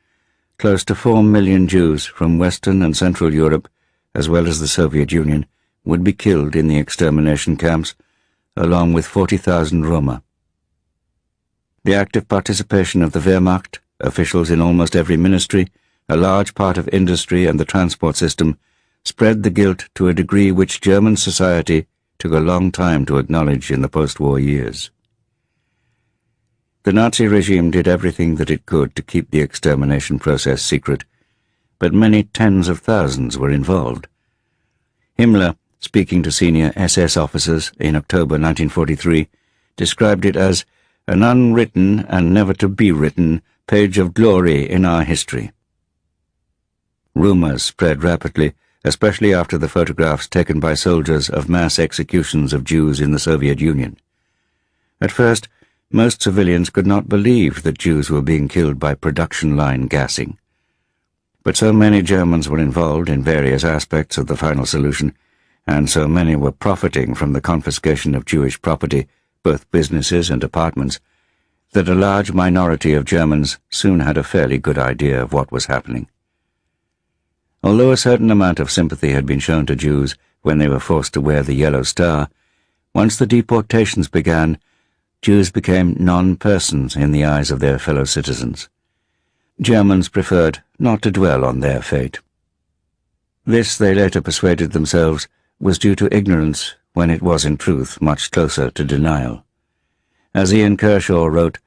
close to 4 million Jews from Western and Central Europe, as well as the Soviet Union, would be killed in the extermination camps, along with 40,000 Roma. The active participation of the Wehrmacht, officials in almost every ministry, a large part of industry and the transport system, spread the guilt to a degree which German society took a long time to acknowledge in the post-war years. The Nazi regime did everything that it could to keep the extermination process secret, but many tens of thousands were involved. Himmler, speaking to senior SS officers in October 1943, described it as an unwritten and never to be written page of glory in our history. Rumors spread rapidly, especially after the photographs taken by soldiers of mass executions of Jews in the Soviet Union. At first, most civilians could not believe that Jews were being killed by production line gassing. But so many Germans were involved in various aspects of the final solution, and so many were profiting from the confiscation of Jewish property, both businesses and apartments, that a large minority of Germans soon had a fairly good idea of what was happening. Although a certain amount of sympathy had been shown to Jews when they were forced to wear the yellow star, once the deportations began, Jews became non-persons in the eyes of their fellow citizens. Germans preferred not to dwell on their fate. This, they later persuaded themselves, was due to ignorance when it was in truth much closer to denial. As Ian Kershaw wrote,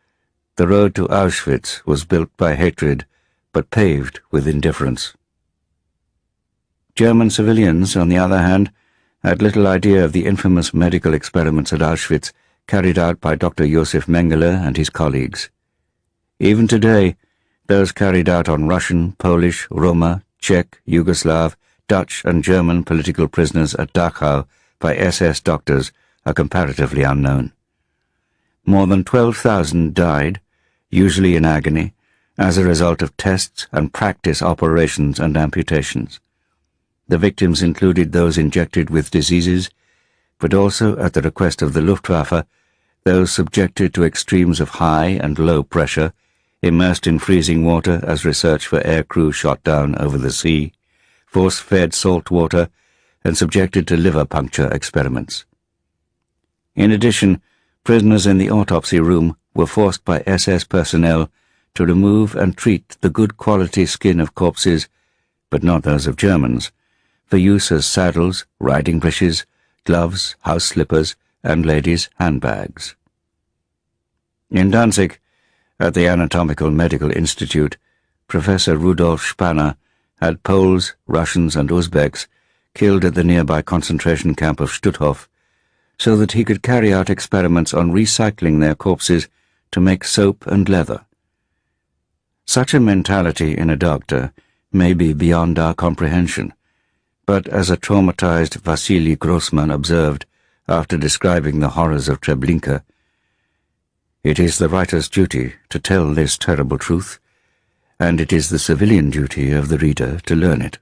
"The road to Auschwitz was built by hatred, but paved with indifference." German civilians, on the other hand, had little idea of the infamous medical experiments at Auschwitz carried out by Dr. Josef Mengele and his colleagues. Even today, those carried out on Russian, Polish, Roma, Czech, Yugoslav, Dutch and German political prisoners at Dachau by SS doctors are comparatively unknown. More than 12,000 died, usually in agony, as a result of tests and practice operations and amputations. The victims included those injected with diseases, but also, at the request of the Luftwaffe, those subjected to extremes of high and low pressure, immersed in freezing water as research for aircrew shot down over the sea, force-fed salt water, and subjected to liver puncture experiments. In addition, prisoners in the autopsy room were forced by SS personnel to remove and treat the good quality skin of corpses, but not those of Germans, for use as saddles, riding breeches, gloves, house slippers, and ladies' handbags. In Danzig, at the Anatomical Medical Institute, Professor Rudolf Spanner had Poles, Russians, and Uzbeks killed at the nearby concentration camp of Stutthof, so that he could carry out experiments on recycling their corpses to make soap and leather. Such a mentality in a doctor may be beyond our comprehension, but as a traumatized Vasily Grossman observed after describing the horrors of Treblinka, "It is the writer's duty to tell this terrible truth, and it is the civilian duty of the reader to learn it."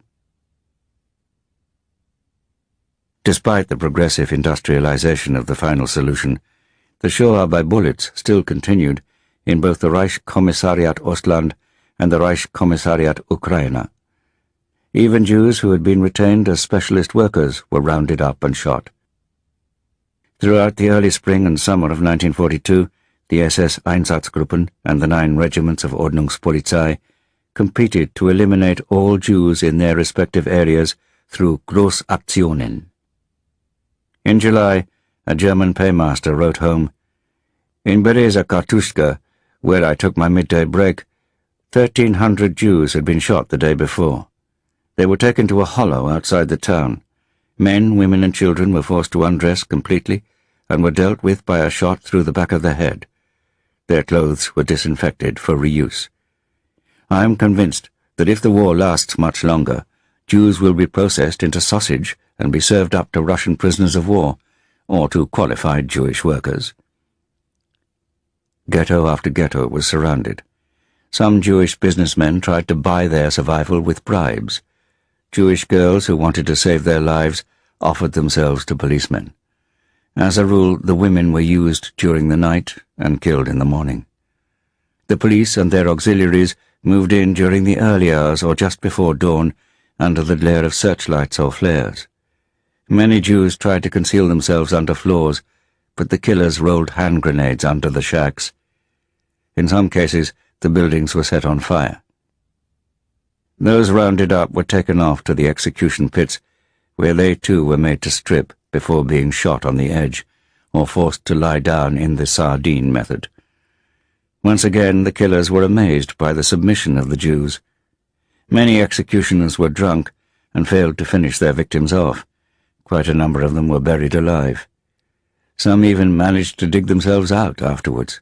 Despite the progressive industrialization of the final solution, the Shoah by bullets still continued in both the Reichskommissariat Ostland and the Reichskommissariat Ukraine. Even Jews who had been retained as specialist workers were rounded up and shot. Throughout the early spring and summer of 1942, the SS Einsatzgruppen and the 9 regiments of Ordnungspolizei competed to eliminate all Jews in their respective areas through Großaktionen. In July, a German paymaster wrote home, "In Bereza Kartushka, where I took my midday break, 1,300 Jews had been shot the day before. They were taken to a hollow outside the town. Men, women and children were forced to undress completely and were dealt with by a shot through the back of the head. Their clothes were disinfected for reuse. I am convinced that if the war lasts much longer, Jews will be processed into sausage and be served up to Russian prisoners of war, or to qualified Jewish workers." Ghetto after ghetto was surrounded. Some Jewish businessmen tried to buy their survival with bribes. Jewish girls who wanted to save their lives offered themselves to policemen. As a rule, the women were used during the night and killed in the morning. The police and their auxiliaries moved in during the early hours or just before dawn under the glare of searchlights or flares. Many Jews tried to conceal themselves under floors, but the killers rolled hand grenades under the shacks. In some cases, the buildings were set on fire. Those rounded up were taken off to the execution pits, where they too were made to strip before being shot on the edge, or forced to lie down in the sardine method. Once again, the killers were amazed by the submission of the Jews. Many executioners were drunk and failed to finish their victims off. Quite a number of them were buried alive. Some even managed to dig themselves out afterwards.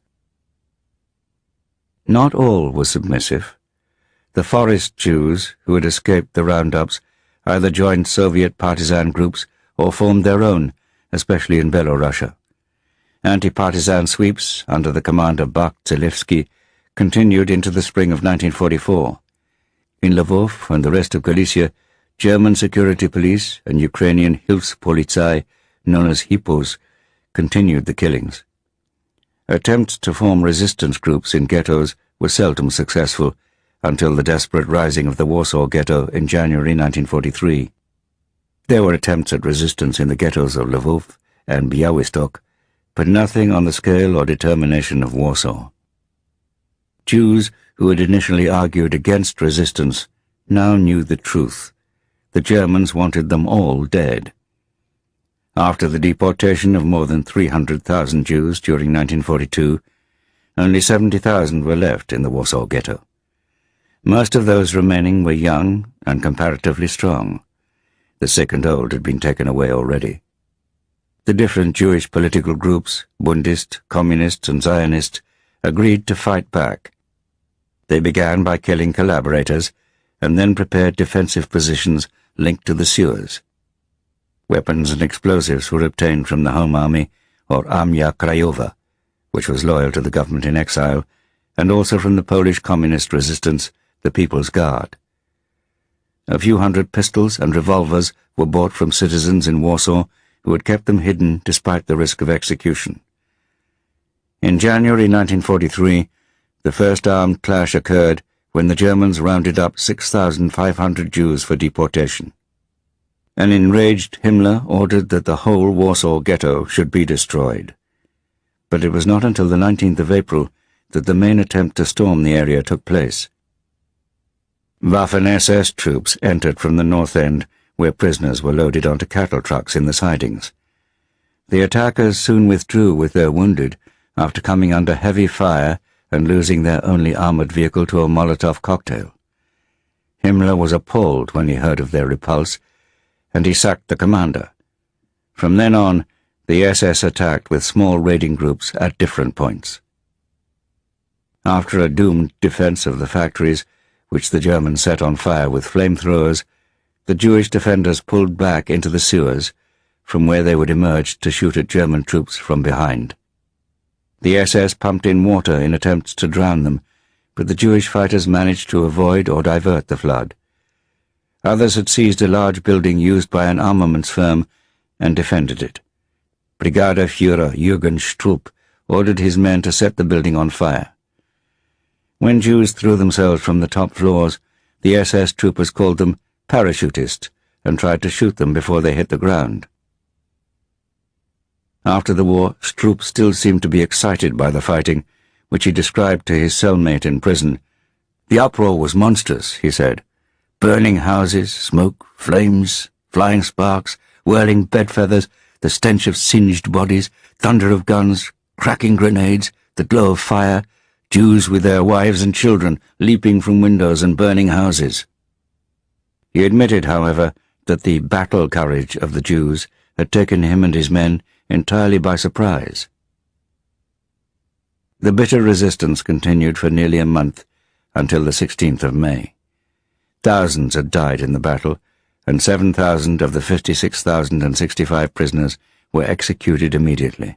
Not all were submissive. The forest Jews who had escaped the roundups either joined Soviet partisan groups or formed their own, especially in Belorussia. Anti-partisan sweeps under the command of Zelivsky continued into the spring of 1944. In Lvov and the rest of Galicia, German security police and Ukrainian Hilfspolizei, known as Hippos, continued the killings. Attempts to form resistance groups in ghettos were seldom successful until the desperate rising of the Warsaw Ghetto in January 1943. There were attempts at resistance in the ghettos of Lvov and Białystok, but nothing on the scale or determination of Warsaw. Jews who had initially argued against resistance now knew the truth. The Germans wanted them all dead. After the deportation of more than 300,000 Jews during 1942, only 70,000 were left in the Warsaw Ghetto. Most of those remaining were young and comparatively strong. The sick and old had been taken away already. The different Jewish political groups, Bundist, Communists and Zionists, agreed to fight back. They began by killing collaborators and then prepared defensive positions linked to the sewers. Weapons and explosives were obtained from the Home Army, or Armia Krajowa, which was loyal to the government in exile, and also from the Polish communist resistance, the People's Guard. A few hundred pistols and revolvers were bought from citizens in Warsaw who had kept them hidden despite the risk of execution. In January 1943, the first armed clash occurred when the Germans rounded up 6,500 Jews for deportation. An enraged Himmler ordered that the whole Warsaw Ghetto should be destroyed. But it was not until the 19th of April that the main attempt to storm the area took place. Waffen-SS troops entered from the north end, where prisoners were loaded onto cattle trucks in the sidings. The attackers soon withdrew with their wounded after coming under heavy fire and losing their only armored vehicle to a Molotov cocktail. Himmler was appalled when he heard of their repulse, and he sacked the commander. From then on, the SS attacked with small raiding groups at different points. After a doomed defense of the factories, which the Germans set on fire with flamethrowers, the Jewish defenders pulled back into the sewers, from where they would emerge to shoot at German troops from behind. The SS pumped in water in attempts to drown them, but the Jewish fighters managed to avoid or divert the flood. Others had seized a large building used by an armaments firm and defended it. Brigadier Führer Jürgen Strupp ordered his men to set the building on fire. When Jews threw themselves from the top floors, the SS troopers called them parachutists and tried to shoot them before they hit the ground. After the war, Strupp still seemed to be excited by the fighting, which he described to his cellmate in prison. "The uproar was monstrous," he said. "Burning houses, smoke, flames, flying sparks, whirling bed feathers, the stench of singed bodies, thunder of guns, cracking grenades, the glow of fire, Jews with their wives and children leaping from windows and burning houses." He admitted, however, that the battle courage of the Jews had taken him and his men entirely by surprise. The bitter resistance continued for nearly a month, until the 16th of May. Thousands had died in the battle, and 7,000 of the 56,065 prisoners were executed immediately.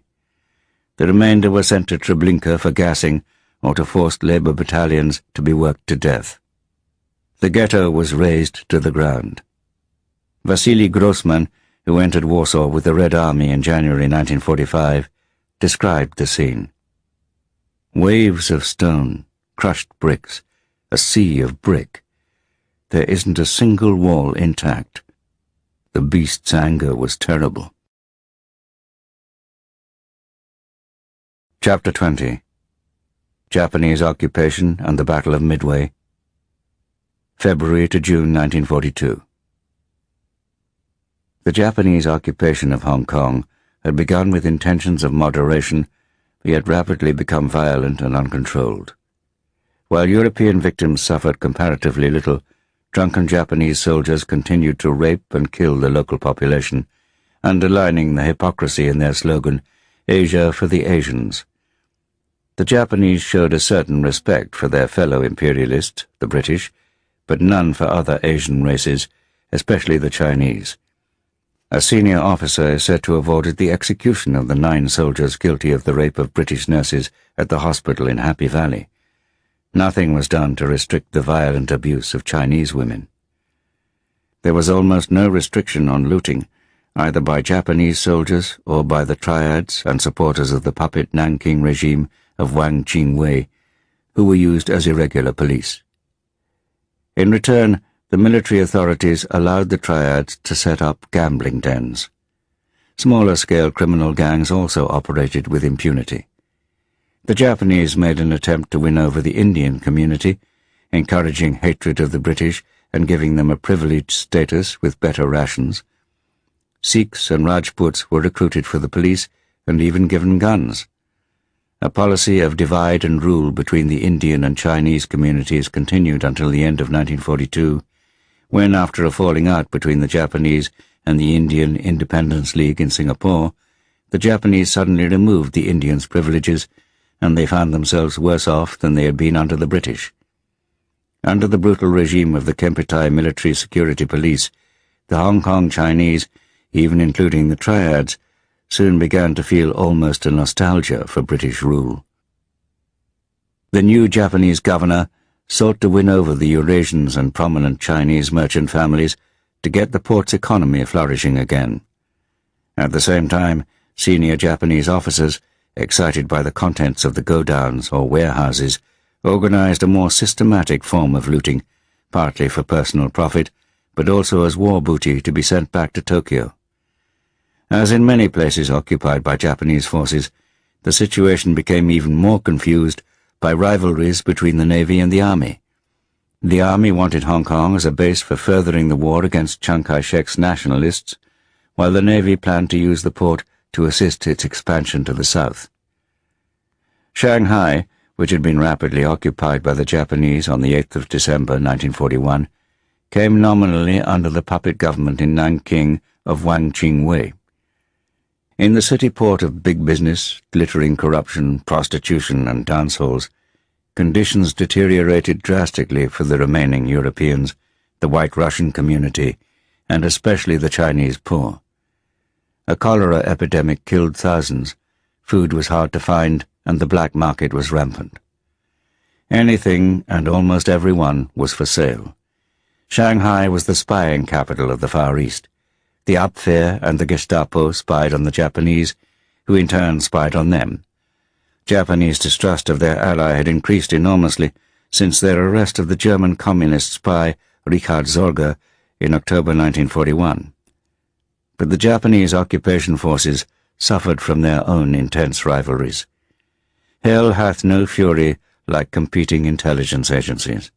The remainder were sent to Treblinka for gassing or to forced labor battalions to be worked to death. The ghetto was razed to the ground. Vasily Grossman, who entered Warsaw with the Red Army in January 1945, described the scene. "Waves of stone, crushed bricks, a sea of brick. There isn't a single wall intact. The beast's anger was terrible. Chapter 20. Japanese Occupation and the Battle of Midway. February to June 1942. The Japanese occupation of Hong Kong had begun with intentions of moderation, but yet rapidly become violent and uncontrolled. While European victims suffered comparatively little, drunken Japanese soldiers continued to rape and kill the local population, underlining the hypocrisy in their slogan, "Asia for the Asians." The Japanese showed a certain respect for their fellow imperialists, the British, but none for other Asian races, especially the Chinese. A senior officer is said to have ordered the execution of the 9 soldiers guilty of the rape of British nurses at the hospital in Happy Valley. Nothing was done to restrict the violent abuse of Chinese women. There was almost no restriction on looting, either by Japanese soldiers or by the triads and supporters of the puppet Nanking regime of Wang Jingwei, who were used as irregular police. In return, the military authorities allowed the triads to set up gambling dens. Smaller-scale criminal gangs also operated with impunity. The Japanese made an attempt to win over the Indian community, encouraging hatred of the British and giving them a privileged status with better rations. Sikhs and Rajputs were recruited for the police and even given guns. A policy of divide and rule between the Indian and Chinese communities continued until the end of 1942, when, after a falling out between the Japanese and the Indian Independence League in Singapore, the Japanese suddenly removed the Indians' privileges, and they found themselves worse off than they had been under the British. Under the brutal regime of the Kempeitai Military Security Police, the Hong Kong Chinese, even including the triads, soon began to feel almost a nostalgia for British rule. The new Japanese governor sought to win over the Eurasians and prominent Chinese merchant families to get the port's economy flourishing again. At the same time, senior Japanese officers, excited by the contents of the godowns or warehouses, organized a more systematic form of looting, partly for personal profit, but also as war booty to be sent back to Tokyo. As in many places occupied by Japanese forces, the situation became even more confused by rivalries between the Navy and the Army. The Army wanted Hong Kong as a base for furthering the war against Chiang Kai-shek's nationalists, while the Navy planned to use the port to assist its expansion to the south. Shanghai, which had been rapidly occupied by the Japanese on the 8th of December 1941, came nominally under the puppet government in Nanking of Wang Jingwei. In the city port of big business, glittering corruption, prostitution, and dance halls, conditions deteriorated drastically for the remaining Europeans, the White Russian community, and especially the Chinese poor. A cholera epidemic killed thousands, food was hard to find, and the black market was rampant. Anything and almost everyone was for sale. Shanghai was the spying capital of the Far East. The Abwehr and the Gestapo spied on the Japanese, who in turn spied on them. Japanese distrust of their ally had increased enormously since their arrest of the German communist spy Richard Zorger in October 1941. But the Japanese occupation forces suffered from their own intense rivalries. Hell hath no fury like competing intelligence agencies.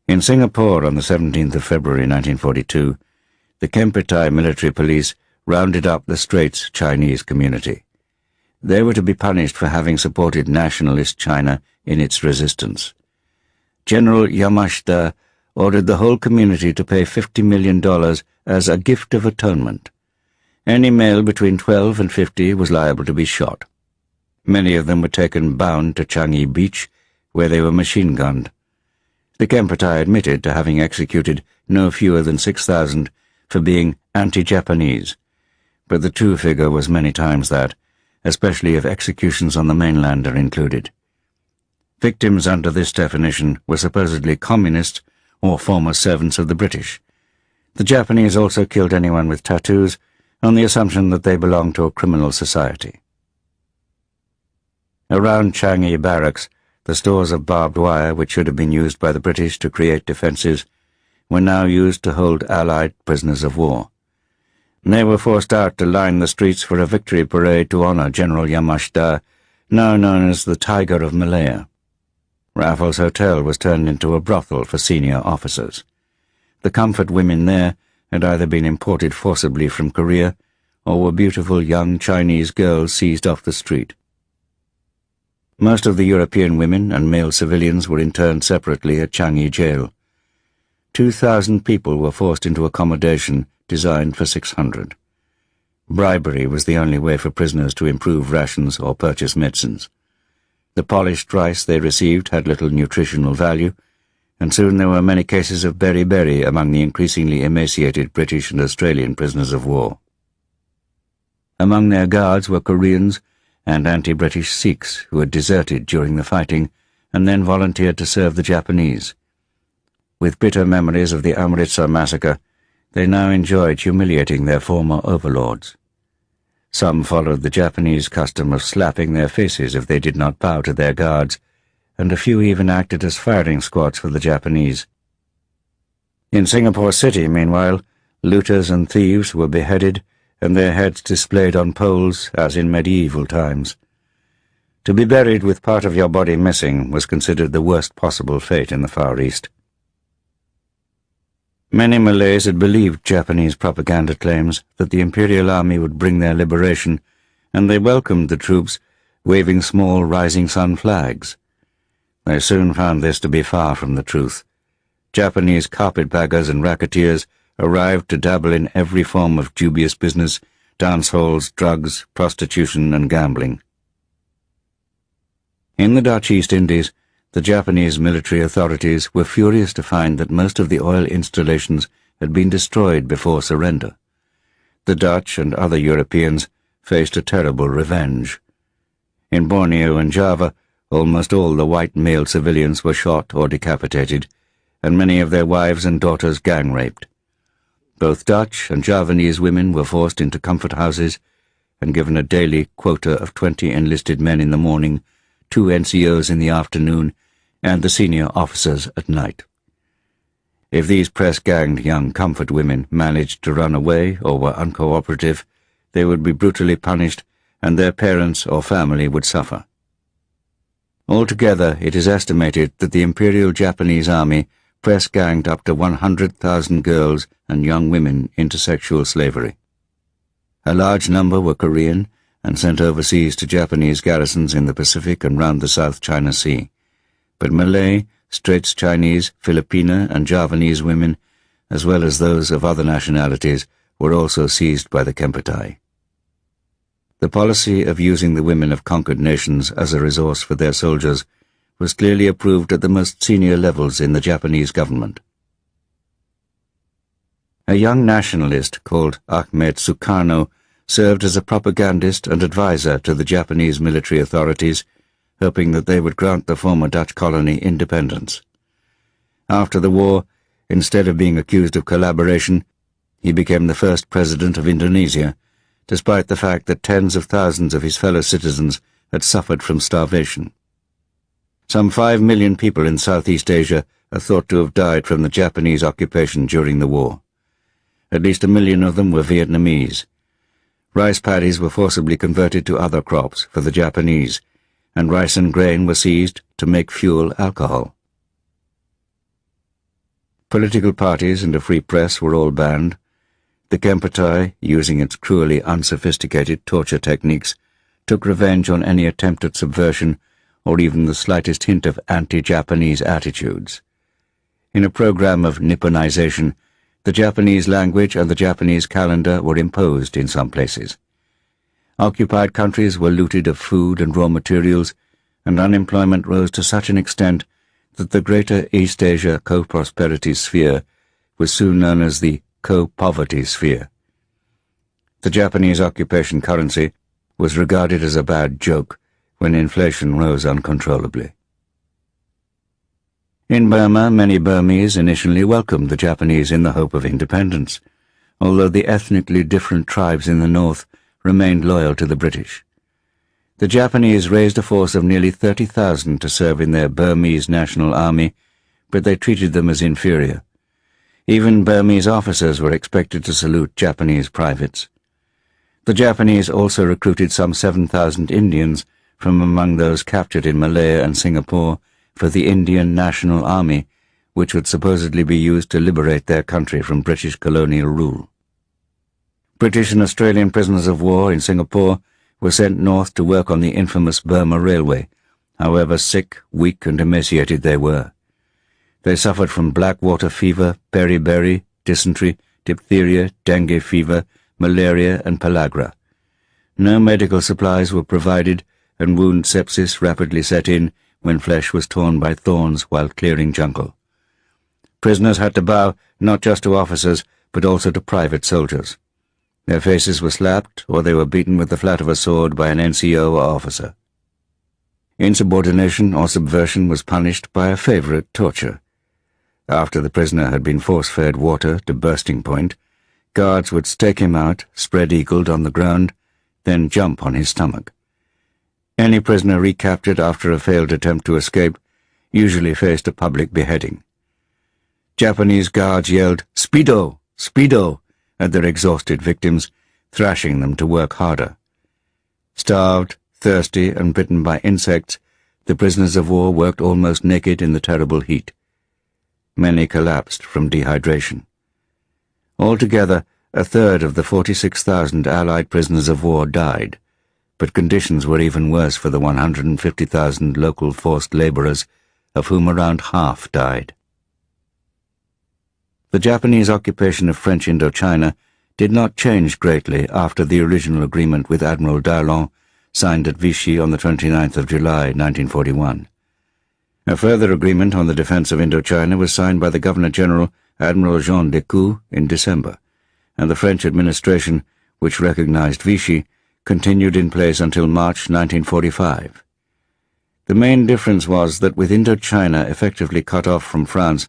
In Singapore on the 17th of February 1942, the Kempeitai military police rounded up the Straits Chinese community. They were to be punished for having supported nationalist China in its resistance. General Yamashita ordered the whole community to pay $50 million as a gift of atonement. Any male between 12 and 50 was liable to be shot. Many of them were taken bound to Changi Beach, where they were machine-gunned. The Kempeitai admitted to having executed no fewer than 6,000 for being anti-Japanese, but the true figure was many times that, especially if executions on the mainland are included. Victims under this definition were supposedly communists or former servants of the British. The Japanese also killed anyone with tattoos on the assumption that they belonged to a criminal society. Around Changi Barracks, the stores of barbed wire, which should have been used by the British to create defences, were now used to hold Allied prisoners of war. They were forced out to line the streets for a victory parade to honor General Yamashita, now known as the Tiger of Malaya. Raffles Hotel was turned into a brothel for senior officers. The comfort women there had either been imported forcibly from Korea or were beautiful young Chinese girls seized off the street. Most of the European women and male civilians were interned separately at Changi Jail. 2,000 people were forced into accommodation designed for 600. Bribery was the only way for prisoners to improve rations or purchase medicines. The polished rice they received had little nutritional value, and soon there were many cases of beriberi among the increasingly emaciated British and Australian prisoners of war. Among their guards were Koreans and anti-British Sikhs who had deserted during the fighting and then volunteered to serve the Japanese. With bitter memories of the Amritsar massacre, they now enjoyed humiliating their former overlords. Some followed the Japanese custom of slapping their faces if they did not bow to their guards, and a few even acted as firing squads for the Japanese. In Singapore City, meanwhile, looters and thieves were beheaded and their heads displayed on poles as in medieval times. To be buried with part of your body missing was considered the worst possible fate in the Far East. Many Malays had believed Japanese propaganda claims that the Imperial Army would bring their liberation, and they welcomed the troops, waving small rising sun flags. They soon found this to be far from the truth. Japanese carpetbaggers and racketeers arrived to dabble in every form of dubious business, dance halls, drugs, prostitution, and gambling. In the Dutch East Indies, the Japanese military authorities were furious to find that most of the oil installations had been destroyed before surrender. The Dutch and other Europeans faced a terrible revenge. In Borneo and Java, almost all the white male civilians were shot or decapitated, and many of their wives and daughters gang-raped. Both Dutch and Javanese women were forced into comfort houses and given a daily quota of 20 enlisted men in the morning, 2 NCOs in the afternoon, and the senior officers at night. If these press-ganged young comfort women managed to run away or were uncooperative, they would be brutally punished, and their parents or family would suffer. Altogether, it is estimated that the Imperial Japanese Army press-ganged up to 100,000 girls and young women into sexual slavery. A large number were Korean and sent overseas to Japanese garrisons in the Pacific and round the South China Sea. But Malay, Straits Chinese, Filipino, and Javanese women, as well as those of other nationalities, were also seized by the Kempeitai. The policy of using the women of conquered nations as a resource for their soldiers was clearly approved at the most senior levels in the Japanese government. A young nationalist called Ahmed Sukarno served as a propagandist and advisor to the Japanese military authorities, hoping that they would grant the former Dutch colony independence. After the war, instead of being accused of collaboration, he became the first president of Indonesia, despite the fact that tens of thousands of his fellow citizens had suffered from starvation. Some 5 million people in Southeast Asia are thought to have died from the Japanese occupation during the war. At least 1 million of them were Vietnamese. Rice paddies were forcibly converted to other crops for the Japanese, and rice and grain were seized to make fuel alcohol. Political parties and a free press were all banned. The Kempeitai, using its cruelly unsophisticated torture techniques, took revenge on any attempt at subversion or even the slightest hint of anti-Japanese attitudes. In a program of Nipponization, the Japanese language and the Japanese calendar were imposed in some places. Occupied countries were looted of food and raw materials, and unemployment rose to such an extent that the Greater East Asia Co-Prosperity Sphere was soon known as the Co-Poverty Sphere. The Japanese occupation currency was regarded as a bad joke when inflation rose uncontrollably. In Burma, many Burmese initially welcomed the Japanese in the hope of independence, although the ethnically different tribes in the north remained loyal to the British. The Japanese raised a force of nearly 30,000 to serve in their Burmese National Army, but they treated them as inferior. Even Burmese officers were expected to salute Japanese privates. The Japanese also recruited some 7,000 Indians from among those captured in Malaya and Singapore for the Indian National Army, which would supposedly be used to liberate their country from British colonial rule. British and Australian prisoners of war in Singapore were sent north to work on the infamous Burma Railway, however sick, weak and emaciated they were. They suffered from black water fever, beriberi, dysentery, diphtheria, dengue fever, malaria and pellagra. No medical supplies were provided, and wound sepsis rapidly set in when flesh was torn by thorns while clearing jungle. Prisoners had to bow not just to officers, but also to private soldiers. Their faces were slapped, or they were beaten with the flat of a sword by an NCO or officer. Insubordination or subversion was punished by a favorite torture. After the prisoner had been force-fed water to bursting point, guards would stake him out, spread-eagled on the ground, then jump on his stomach. Any prisoner recaptured after a failed attempt to escape usually faced a public beheading. Japanese guards yelled, "Speedo! Speedo!" at their exhausted victims, thrashing them to work harder. Starved, thirsty, and bitten by insects, the prisoners of war worked almost naked in the terrible heat. Many collapsed from dehydration. Altogether, a third of the 46,000 Allied prisoners of war died, but conditions were even worse for the 150,000 local forced labourers, of whom around half died. The Japanese occupation of French Indochina did not change greatly after the original agreement with Admiral Darlan, signed at Vichy on the 29th of July, 1941. A further agreement on the defence of Indochina was signed by the Governor-General, Admiral Jean Decoux, in December, and the French administration, which recognized Vichy, continued in place until March 1945. The main difference was that with Indochina effectively cut off from France,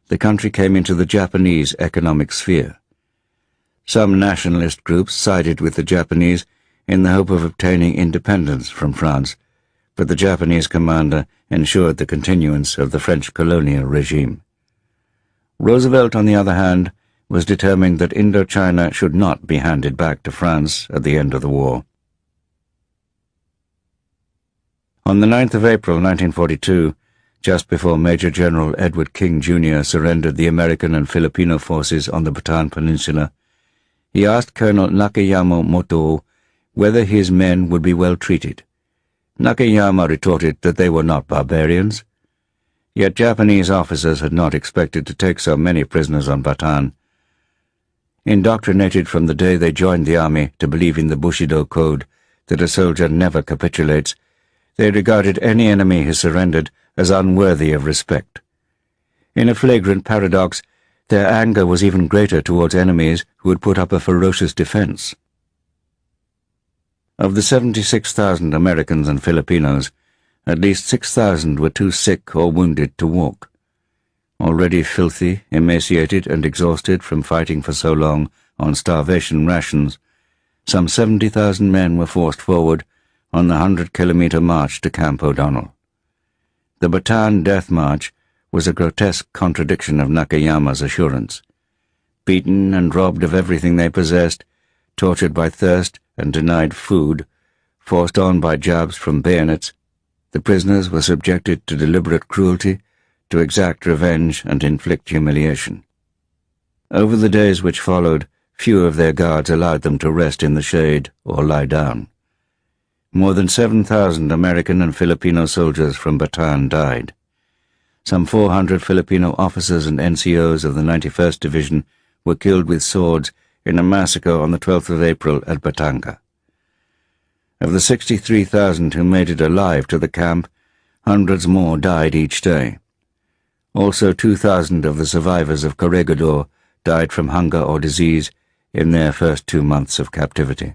the country came into the Japanese economic sphere. Some nationalist groups sided with the Japanese in the hope of obtaining independence from France, but the Japanese commander ensured the continuance of the French colonial regime. Roosevelt, on the other hand, was determined that Indochina should not be handed back to France at the end of the war. On the 9th of April 1942, just before Major General Edward King, Jr. surrendered the American and Filipino forces on the Bataan Peninsula, he asked Colonel Nakayama Moto whether his men would be well treated. Nakayama retorted that they were not barbarians. Yet Japanese officers had not expected to take so many prisoners on Bataan. Indoctrinated from the day they joined the army to believe in the Bushido Code that a soldier never capitulates, they regarded any enemy who surrendered as unworthy of respect. In a flagrant paradox, their anger was even greater towards enemies who would put up a ferocious defense. Of the 76,000 Americans and Filipinos, at least 6,000 were too sick or wounded to walk. Already filthy, emaciated, and exhausted from fighting for so long on starvation rations, some 70,000 men were forced forward on the 100-kilometre march to Camp O'Donnell. The Bataan Death March was a grotesque contradiction of Nakayama's assurance. Beaten and robbed of everything they possessed, tortured by thirst and denied food, forced on by jabs from bayonets, the prisoners were subjected to deliberate cruelty, to exact revenge and inflict humiliation. Over the days which followed, few of their guards allowed them to rest in the shade or lie down. More than 7,000 American and Filipino soldiers from Bataan died. Some 400 Filipino officers and NCOs of the 91st Division were killed with swords in a massacre on the 12th of April at Batangas. Of the 63,000 who made it alive to the camp, hundreds more died each day. Also 2,000 of the survivors of Corregidor died from hunger or disease in their first 2 months of captivity.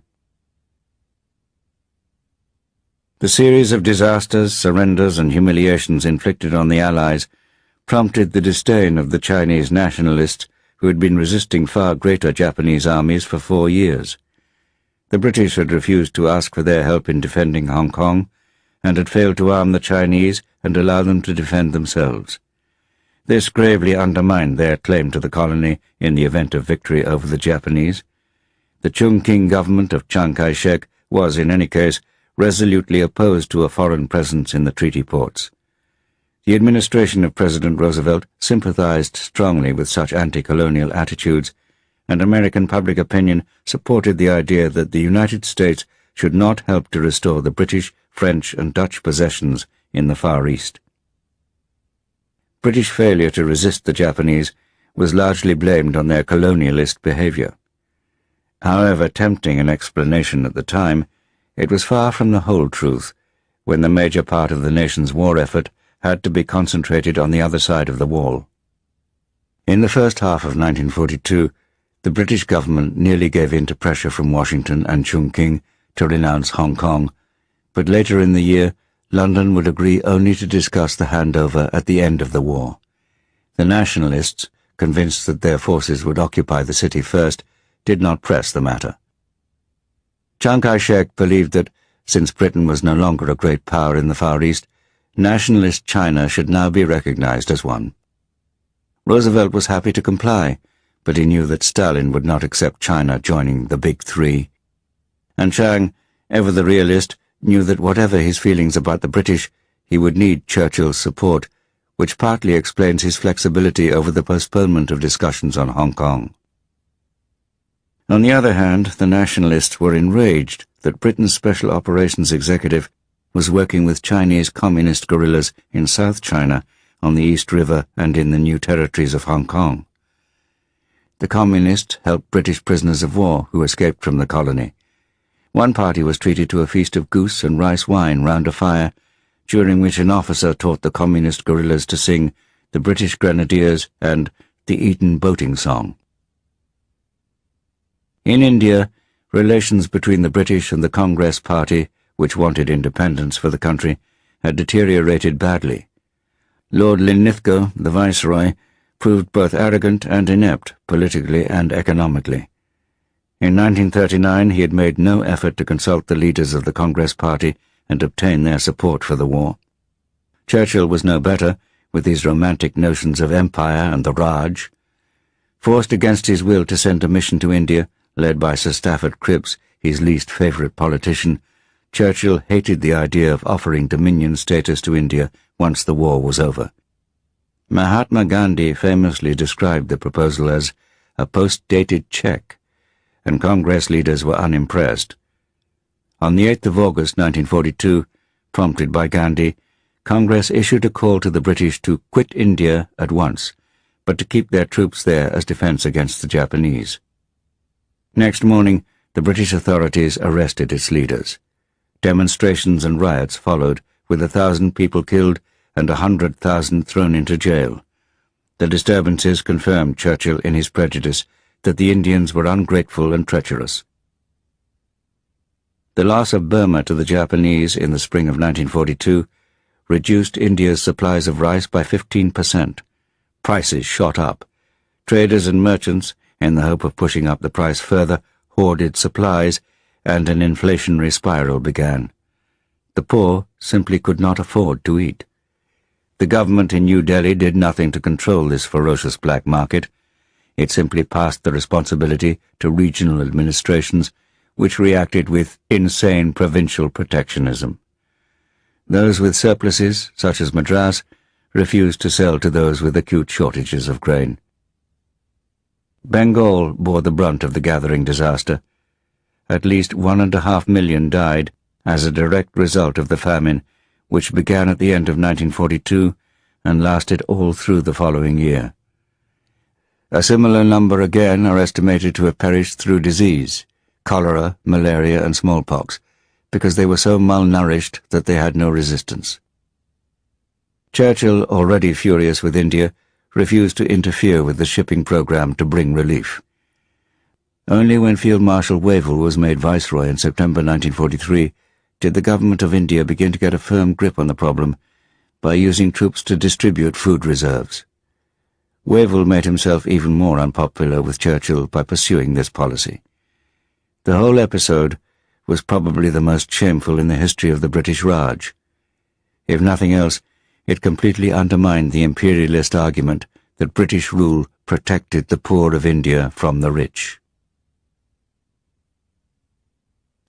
The series of disasters, surrenders, and humiliations inflicted on the Allies prompted the disdain of the Chinese nationalists who had been resisting far greater Japanese armies for 4 years. The British had refused to ask for their help in defending Hong Kong, and had failed to arm the Chinese and allow them to defend themselves. This gravely undermined their claim to the colony in the event of victory over the Japanese. The Chungking government of Chiang Kai-shek was, in any case, resolutely opposed to a foreign presence in the treaty ports. The administration of President Roosevelt sympathized strongly with such anti-colonial attitudes, and American public opinion supported the idea that the United States should not help to restore the British, French, and Dutch possessions in the Far East. British failure to resist the Japanese was largely blamed on their colonialist behavior. However tempting an explanation at the time, it was far from the whole truth when the major part of the nation's war effort had to be concentrated on the other side of the wall. In the first half of 1942, the British government nearly gave in to pressure from Washington and Chungking to renounce Hong Kong, but later in the year, London would agree only to discuss the handover at the end of the war. The nationalists, convinced that their forces would occupy the city first, did not press the matter. Chiang Kai-shek believed that, since Britain was no longer a great power in the Far East, nationalist China should now be recognized as one. Roosevelt was happy to comply, but he knew that Stalin would not accept China joining the Big Three. And Chiang, ever the realist, knew that whatever his feelings about the British, he would need Churchill's support, which partly explains his flexibility over the postponement of discussions on Hong Kong. On the other hand, the nationalists were enraged that Britain's Special Operations Executive was working with Chinese communist guerrillas in South China, on the East River and in the new territories of Hong Kong. The communists helped British prisoners of war who escaped from the colony. One party was treated to a feast of goose and rice wine round a fire, during which an officer taught the communist guerrillas to sing the British Grenadiers and the Eton Boating Song. In India, relations between the British and the Congress Party, which wanted independence for the country, had deteriorated badly. Lord Linlithgow, the Viceroy, proved both arrogant and inept, politically and economically. In 1939 he had made no effort to consult the leaders of the Congress Party and obtain their support for the war. Churchill was no better, with his romantic notions of empire and the Raj. Forced against his will to send a mission to India, led by Sir Stafford Cripps, his least favourite politician, Churchill hated the idea of offering dominion status to India once the war was over. Mahatma Gandhi famously described the proposal as a post-dated cheque, and Congress leaders were unimpressed. On the 8th of August 1942, prompted by Gandhi, Congress issued a call to the British to quit India at once, but to keep their troops there as defence against the Japanese. Next morning, the British authorities arrested its leaders. Demonstrations and riots followed, with 1,000 people killed and 100,000 thrown into jail. The disturbances confirmed Churchill in his prejudice that the Indians were ungrateful and treacherous. The loss of Burma to the Japanese in the spring of 1942 reduced India's supplies of rice by 15%. Prices shot up. Traders and merchants, in the hope of pushing up the price further, hoarded supplies, and an inflationary spiral began. The poor simply could not afford to eat. The government in New Delhi did nothing to control this ferocious black market. It simply passed the responsibility to regional administrations, which reacted with insane provincial protectionism. Those with surpluses, such as Madras, refused to sell to those with acute shortages of grain. Bengal bore the brunt of the gathering disaster. At least 1.5 million died as a direct result of the famine, which began at the end of 1942 and lasted all through the following year. A similar number again are estimated to have perished through disease, cholera, malaria, and smallpox, because they were so malnourished that they had no resistance. Churchill, already furious with India, refused to interfere with the shipping program to bring relief. Only when Field Marshal Wavell was made Viceroy in September 1943 did the government of India begin to get a firm grip on the problem by using troops to distribute food reserves. Wavell made himself even more unpopular with Churchill by pursuing this policy. The whole episode was probably the most shameful in the history of the British Raj. If nothing else, it completely undermined the imperialist argument that British rule protected the poor of India from the rich.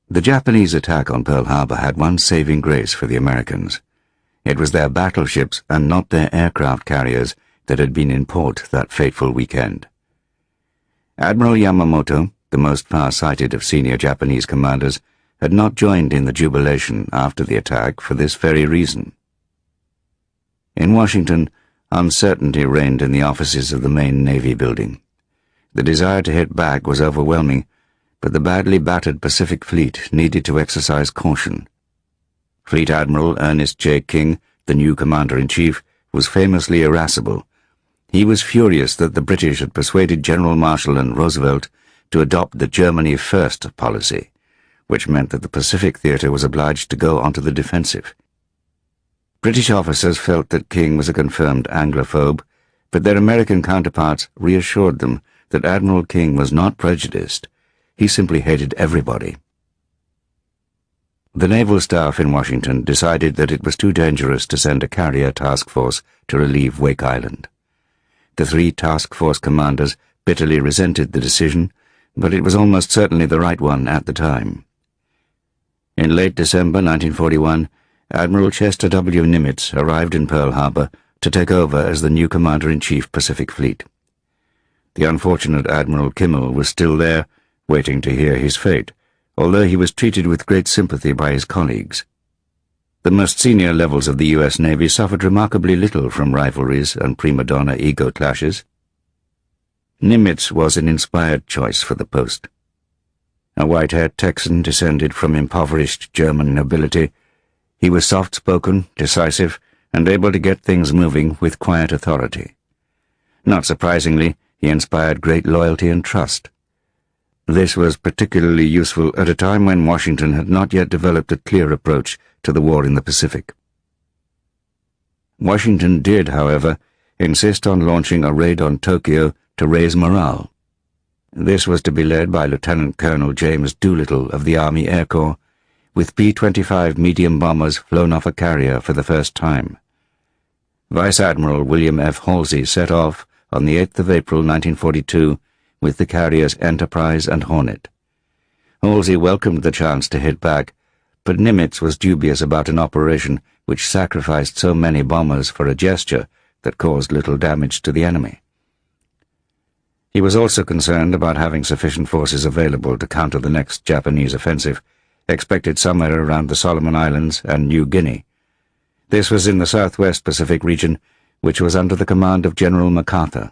The Japanese attack on Pearl Harbor had one saving grace for the Americans. It was their battleships and not their aircraft carriers that had been in port that fateful weekend. Admiral Yamamoto, the most far-sighted of senior Japanese commanders, had not joined in the jubilation after the attack for this very reason. In Washington, uncertainty reigned in the offices of the main Navy building. The desire to hit back was overwhelming, but the badly battered Pacific Fleet needed to exercise caution. Fleet Admiral Ernest J. King, the new Commander-in-Chief, was famously irascible. He was furious that the British had persuaded General Marshall and Roosevelt to adopt the Germany First policy, which meant that the Pacific theater was obliged to go onto the defensive. British officers felt that King was a confirmed Anglophobe, but their American counterparts reassured them that Admiral King was not prejudiced. He simply hated everybody. The naval staff in Washington decided that it was too dangerous to send a carrier task force to relieve Wake Island. The three task force commanders bitterly resented the decision, but it was almost certainly the right one at the time. In late December 1941, Admiral Chester W. Nimitz arrived in Pearl Harbor to take over as the new Commander-in-Chief Pacific Fleet. The unfortunate Admiral Kimmel was still there, waiting to hear his fate, although he was treated with great sympathy by his colleagues. The most senior levels of the U.S. Navy suffered remarkably little from rivalries and prima donna ego clashes. Nimitz was an inspired choice for the post. A white-haired Texan descended from impoverished German nobility, he was soft-spoken, decisive, and able to get things moving with quiet authority. Not surprisingly, he inspired great loyalty and trust. This was particularly useful at a time when Washington had not yet developed a clear approach to the war in the Pacific. Washington did, however, insist on launching a raid on Tokyo to raise morale. This was to be led by Lieutenant Colonel James Doolittle of the Army Air Corps, with P-25 medium bombers flown off a carrier for the first time. Vice Admiral William F. Halsey set off on the 8th of April 1942 with the carriers Enterprise and Hornet. Halsey welcomed the chance to hit back, but Nimitz was dubious about an operation which sacrificed so many bombers for a gesture that caused little damage to the enemy. He was also concerned about having sufficient forces available to counter the next Japanese offensive, expected somewhere around the Solomon Islands and New Guinea. This was in the southwest Pacific region, which was under the command of General MacArthur.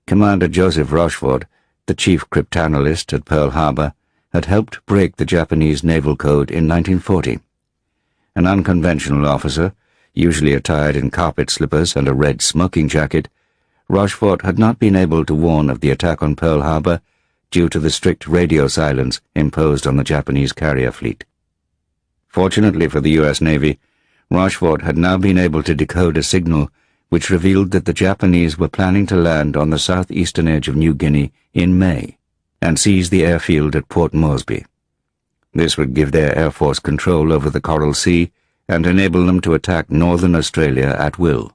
Commander Joseph Rochefort, the chief cryptanalyst at Pearl Harbor, had helped break the Japanese Naval Code in 1940. An unconventional officer, usually attired in carpet slippers and a red smoking jacket, Rochefort had not been able to warn of the attack on Pearl Harbor due to the strict radio silence imposed on the Japanese carrier fleet. Fortunately for the U.S. Navy, Rochefort had now been able to decode a signal which revealed that the Japanese were planning to land on the southeastern edge of New Guinea in May and seize the airfield at Port Moresby. This would give their Air Force control over the Coral Sea and enable them to attack northern Australia at will.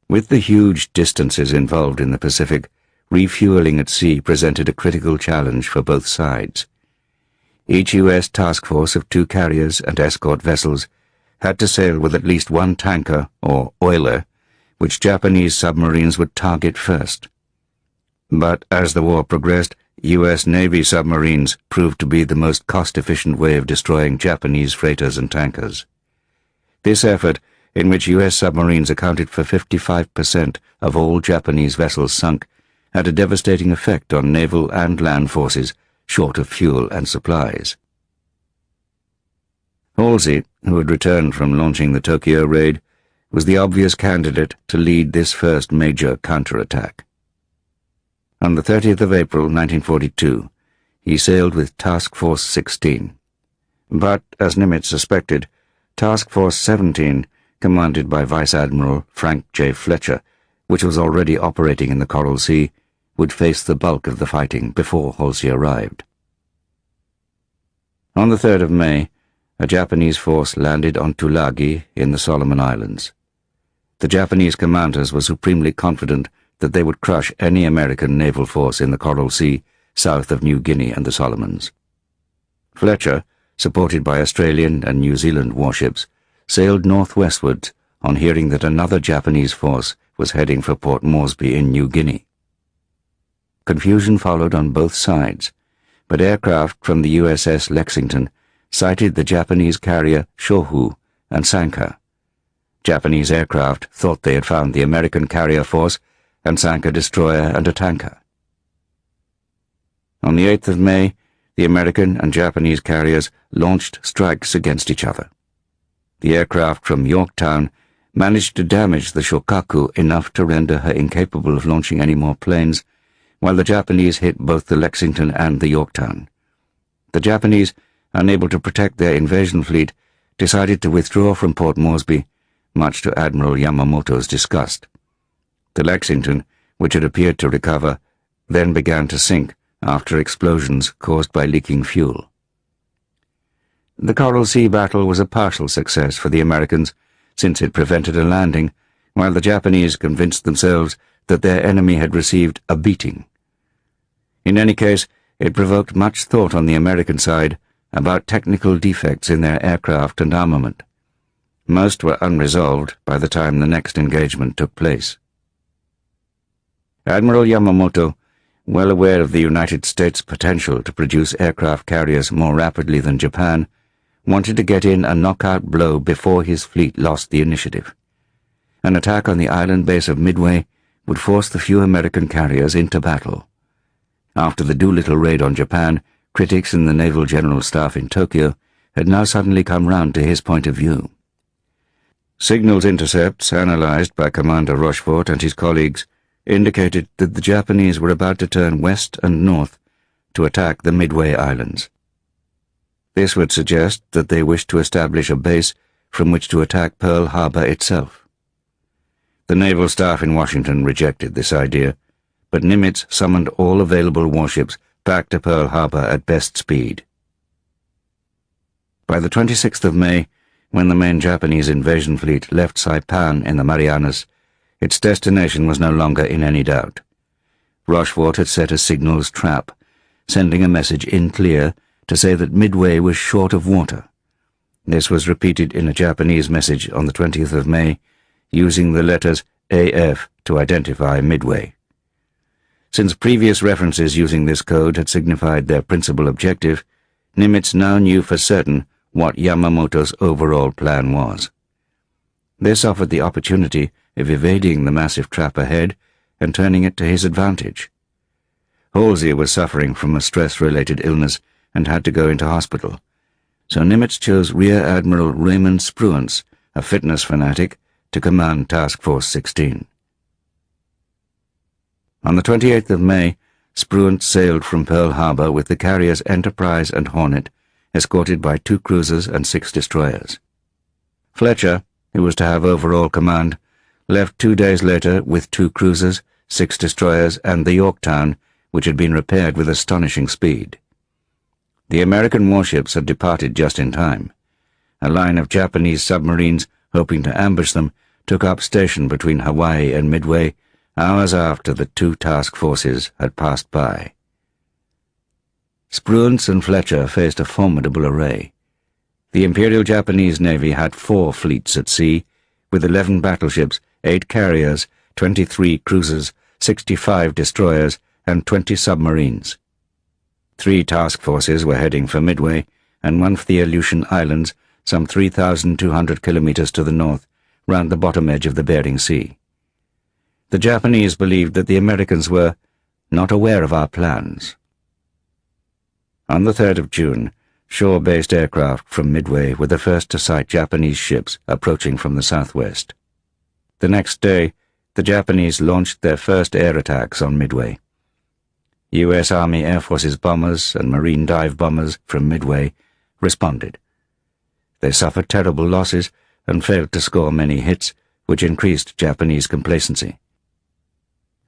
With the huge distances involved in the Pacific, refueling at sea presented a critical challenge for both sides. Each U.S. task force of 2 carriers and escort vessels had to sail with at least one tanker, or oiler, which Japanese submarines would target first. But as the war progressed, U.S. Navy submarines proved to be the most cost-efficient way of destroying Japanese freighters and tankers. This effort, in which U.S. submarines accounted for 55% of all Japanese vessels sunk, had a devastating effect on naval and land forces short of fuel and supplies. Halsey, who had returned from launching the Tokyo raid, was the obvious candidate to lead this first major counterattack. On the 30th of April 1942, he sailed with Task Force 16. But, as Nimitz suspected, Task Force 17, commanded by Vice Admiral Frank J. Fletcher, which was already operating in the Coral Sea, would face the bulk of the fighting before Halsey arrived. On the 3rd of May, a Japanese force landed on Tulagi in the Solomon Islands. The Japanese commanders were supremely confident that they would crush any American naval force in the Coral Sea south of New Guinea and the Solomons. Fletcher, supported by Australian and New Zealand warships, sailed northwestwards on hearing that another Japanese force was heading for Port Moresby in New Guinea. Confusion followed on both sides, but aircraft from the USS Lexington sighted the Japanese carrier Shohu and sank her. Japanese aircraft thought they had found the American carrier force and sank a destroyer and a tanker. On the 8th of May, the American and Japanese carriers launched strikes against each other. The aircraft from Yorktown managed to damage the Shokaku enough to render her incapable of launching any more planes, while the Japanese hit both the Lexington and the Yorktown. The Japanese, unable to protect their invasion fleet, decided to withdraw from Port Moresby, much to Admiral Yamamoto's disgust. The Lexington, which had appeared to recover, then began to sink after explosions caused by leaking fuel. The Coral Sea battle was a partial success for the Americans, since it prevented a landing, while the Japanese convinced themselves that their enemy had received a beating. In any case, it provoked much thought on the American side about technical defects in their aircraft and armament. Most were unresolved by the time the next engagement took place. Admiral Yamamoto, well aware of the United States' potential to produce aircraft carriers more rapidly than Japan, wanted to get in a knockout blow before his fleet lost the initiative. An attack on the island base of Midway would force the few American carriers into battle. After the Doolittle raid on Japan, critics in the Naval General Staff in Tokyo had now suddenly come round to his point of view. Signals intercepts analyzed by Commander Rochefort and his colleagues indicated that the Japanese were about to turn west and north to attack the Midway Islands. This would suggest that they wished to establish a base from which to attack Pearl Harbor itself. The naval staff in Washington rejected this idea, but Nimitz summoned all available warships back to Pearl Harbor at best speed. By the 26th of May, when the main Japanese invasion fleet left Saipan in the Marianas, its destination was no longer in any doubt. Rochefort had set a signals trap, sending a message in clear to say that Midway was short of water. This was repeated in a Japanese message on the 20th of May, using the letters AF to identify Midway. Since previous references using this code had signified their principal objective, Nimitz now knew for certain what Yamamoto's overall plan was. This offered the opportunity of evading the massive trap ahead and turning it to his advantage. Halsey was suffering from a stress-related illness and had to go into hospital, so Nimitz chose Rear Admiral Raymond Spruance, a fitness fanatic, to command Task Force 16. On the 28th of May, Spruance sailed from Pearl Harbor with the carriers Enterprise and Hornet, escorted by 2 cruisers and 6 destroyers. Fletcher, who was to have overall command, left 2 days later with 2 cruisers, 6 destroyers, and the Yorktown, which had been repaired with astonishing speed. The American warships had departed just in time. A line of Japanese submarines, hoping to ambush them, took up station between Hawaii and Midway, hours after the 2 task forces had passed by. Spruance and Fletcher faced a formidable array. The Imperial Japanese Navy had 4 fleets at sea, with 11 battleships, 8 carriers, 23 cruisers, 65 destroyers, and 20 submarines. 3 task forces were heading for Midway, and 1 for the Aleutian Islands, some 3,200 kilometers to the north, round the bottom edge of the Bering Sea. The Japanese believed that the Americans were not aware of our plans. On the 3rd of June, shore-based aircraft from Midway were the first to sight Japanese ships approaching from the southwest. The next day, the Japanese launched their first air attacks on Midway. U.S. Army Air Force's bombers and Marine dive bombers from Midway responded. They suffered terrible losses and failed to score many hits, which increased Japanese complacency.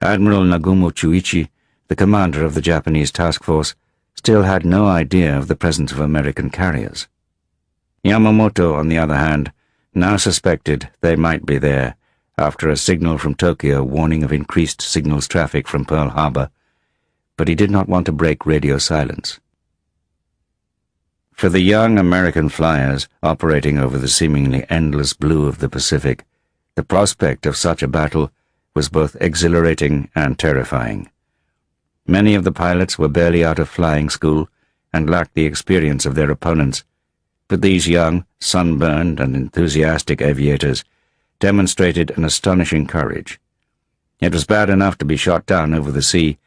Admiral Nagumo Chuichi, the commander of the Japanese task force, still had no idea of the presence of American carriers. Yamamoto, on the other hand, now suspected they might be there after a signal from Tokyo warning of increased signals traffic from Pearl Harbor, but he did not want to break radio silence. For the young American flyers operating over the seemingly endless blue of the Pacific, the prospect of such a battle was both exhilarating and terrifying. Many of the pilots were barely out of flying school and lacked the experience of their opponents, but these young, sunburned, and enthusiastic aviators demonstrated an astonishing courage. It was bad enough to be shot down over the sea,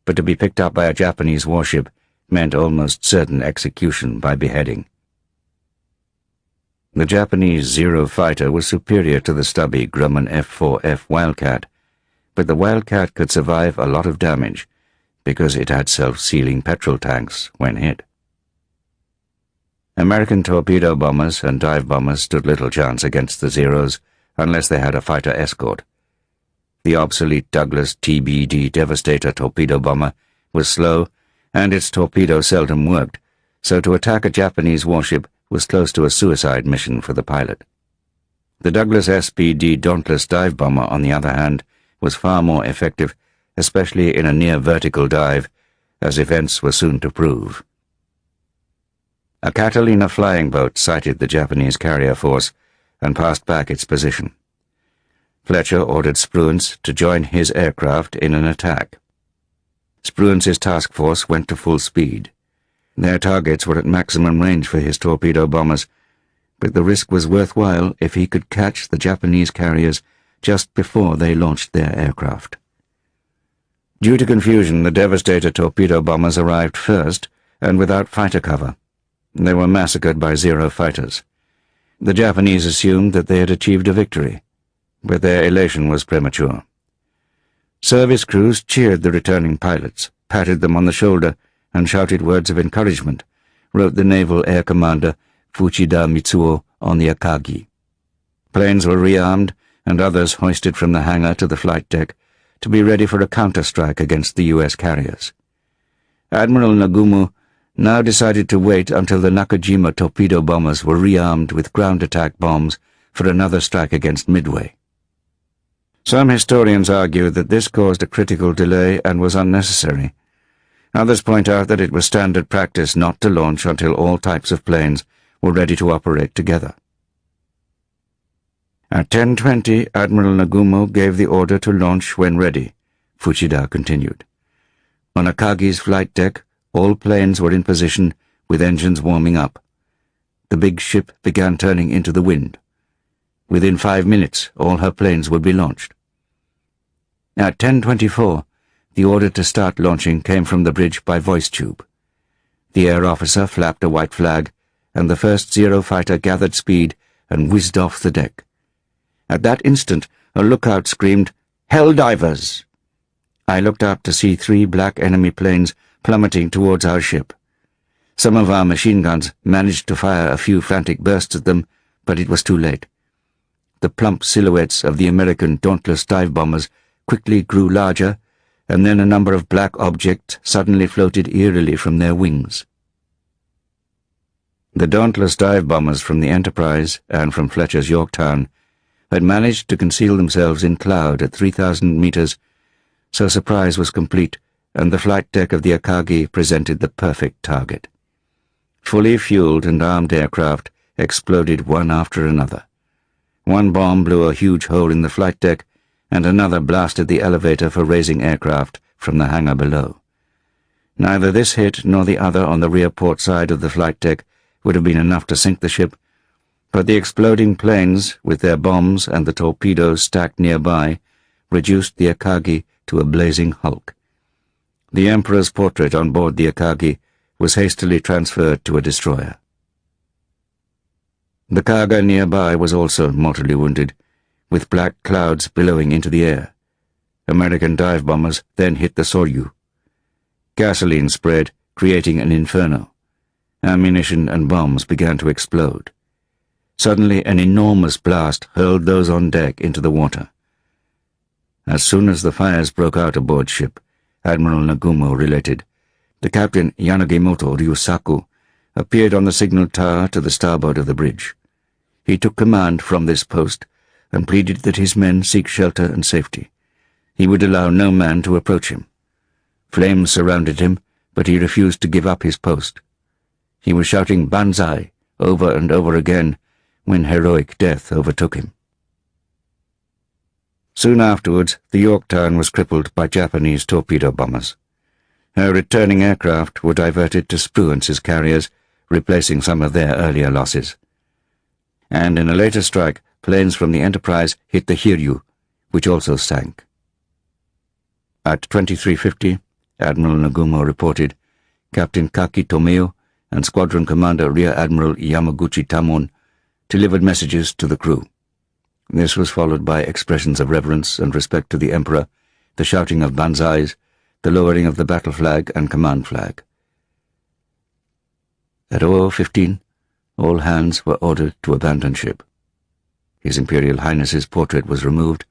but to be picked up by a Japanese warship meant almost certain execution by beheading. The Japanese Zero fighter was superior to the stubby Grumman F-4F Wildcat, but the Wildcat could survive a lot of damage because it had self-sealing petrol tanks when hit. American torpedo bombers and dive bombers stood little chance against the Zeros unless they had a fighter escort. The obsolete Douglas TBD Devastator torpedo bomber was slow, and its torpedo seldom worked, so to attack a Japanese warship was close to a suicide mission for the pilot. The Douglas SPD Dauntless dive bomber, on the other hand, was far more effective, especially in a near-vertical dive, as events were soon to prove. A Catalina flying boat sighted the Japanese carrier force and passed back its position. Fletcher ordered Spruance to join his aircraft in an attack. Spruance's task force went to full speed. Their targets were at maximum range for his torpedo bombers, but the risk was worthwhile if he could catch the Japanese carriers just before they launched their aircraft. Due to confusion, the Devastator torpedo bombers arrived first and without fighter cover. They were massacred by Zero fighters. The Japanese assumed that they had achieved a victory, but their elation was premature. Service crews cheered the returning pilots, patted them on the shoulder, and shouted words of encouragement, wrote the naval air commander Fuchida Mitsuo on the Akagi. Planes were rearmed, and others hoisted from the hangar to the flight deck to be ready for a counter-strike against the U.S. carriers. Admiral Nagumo now decided to wait until the Nakajima torpedo bombers were rearmed with ground attack bombs for another strike against Midway. Some historians argue that this caused a critical delay and was unnecessary. Others point out that it was standard practice not to launch until all types of planes were ready to operate together. At 10:20, Admiral Nagumo gave the order to launch when ready, Fuchida continued. On Akagi's flight deck, all planes were in position with engines warming up. The big ship began turning into the wind. Within 5 minutes, all her planes would be launched. At 10:24, the order to start launching came from the bridge by voice tube. The air officer flapped a white flag, and the first Zero fighter gathered speed and whizzed off the deck. At that instant, a lookout screamed, "Hell divers!" I looked up to see 3 black enemy planes plummeting towards our ship. Some of our machine guns managed to fire a few frantic bursts at them, but it was too late. The plump silhouettes of the American Dauntless dive bombers quickly grew larger, and then a number of black objects suddenly floated eerily from their wings. The Dauntless dive bombers from the Enterprise and from Fletcher's Yorktown had managed to conceal themselves in cloud at 3,000 meters, so surprise was complete, and the flight deck of the Akagi presented the perfect target. Fully fueled and armed aircraft exploded one after another. One bomb blew a huge hole in the flight deck, and another blasted the elevator for raising aircraft from the hangar below. Neither this hit nor the other on the rear port side of the flight deck would have been enough to sink the ship, but the exploding planes, with their bombs and the torpedoes stacked nearby, reduced the Akagi to a blazing hulk. The Emperor's portrait on board the Akagi was hastily transferred to a destroyer. The cargo nearby was also mortally wounded, with black clouds billowing into the air. American dive bombers then hit the Soryu. Gasoline spread, creating an inferno. Ammunition and bombs began to explode. Suddenly, an enormous blast hurled those on deck into the water. As soon as the fires broke out aboard ship, Admiral Nagumo related, the captain Yanagimoto Ryusaku appeared on the signal tower to the starboard of the bridge. He took command from this post and pleaded that his men seek shelter and safety. He would allow no man to approach him. Flames surrounded him, but he refused to give up his post. He was shouting "Banzai" over and over again when heroic death overtook him. Soon afterwards, the Yorktown was crippled by Japanese torpedo bombers. Her returning aircraft were diverted to Spruance's carriers, replacing some of their earlier losses. And in a later strike, planes from the Enterprise hit the Hiryu, which also sank. At 23:50, Admiral Nagumo reported, Captain Kaki Tomeo and Squadron Commander Rear Admiral Yamaguchi Tamon delivered messages to the crew. This was followed by expressions of reverence and respect to the Emperor, the shouting of banzais, the lowering of the battle flag and command flag. At 00:15, all hands were ordered to abandon ship. His Imperial Highness's portrait was removed,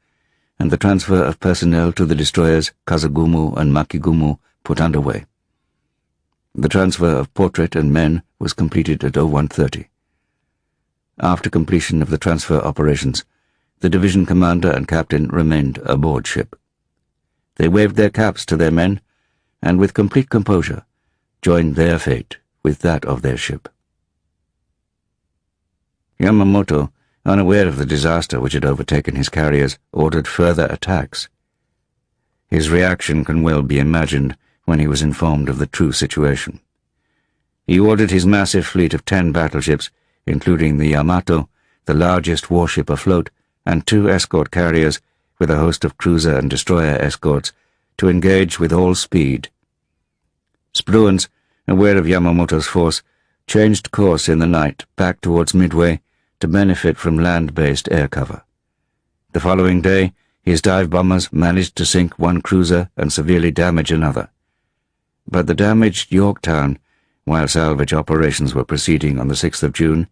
and the transfer of personnel to the destroyers Kazagumo and Makigumo put underway. The transfer of portrait and men was completed at 01:30. After completion of the transfer operations, the division commander and captain remained aboard ship. They waved their caps to their men, and with complete composure joined their fate with that of their ship. Yamamoto, unaware of the disaster which had overtaken his carriers, ordered further attacks. His reaction can well be imagined when he was informed of the true situation. He ordered his massive fleet of 10 battleships, including the Yamato, the largest warship afloat, and 2 escort carriers with a host of cruiser and destroyer escorts, to engage with all speed. Spruance, aware of Yamamoto's force, changed course in the night back towards Midway to benefit from land-based air cover. The following day, his dive bombers managed to sink 1 cruiser and severely damage another. But the damaged Yorktown, while salvage operations were proceeding on the 6th of June,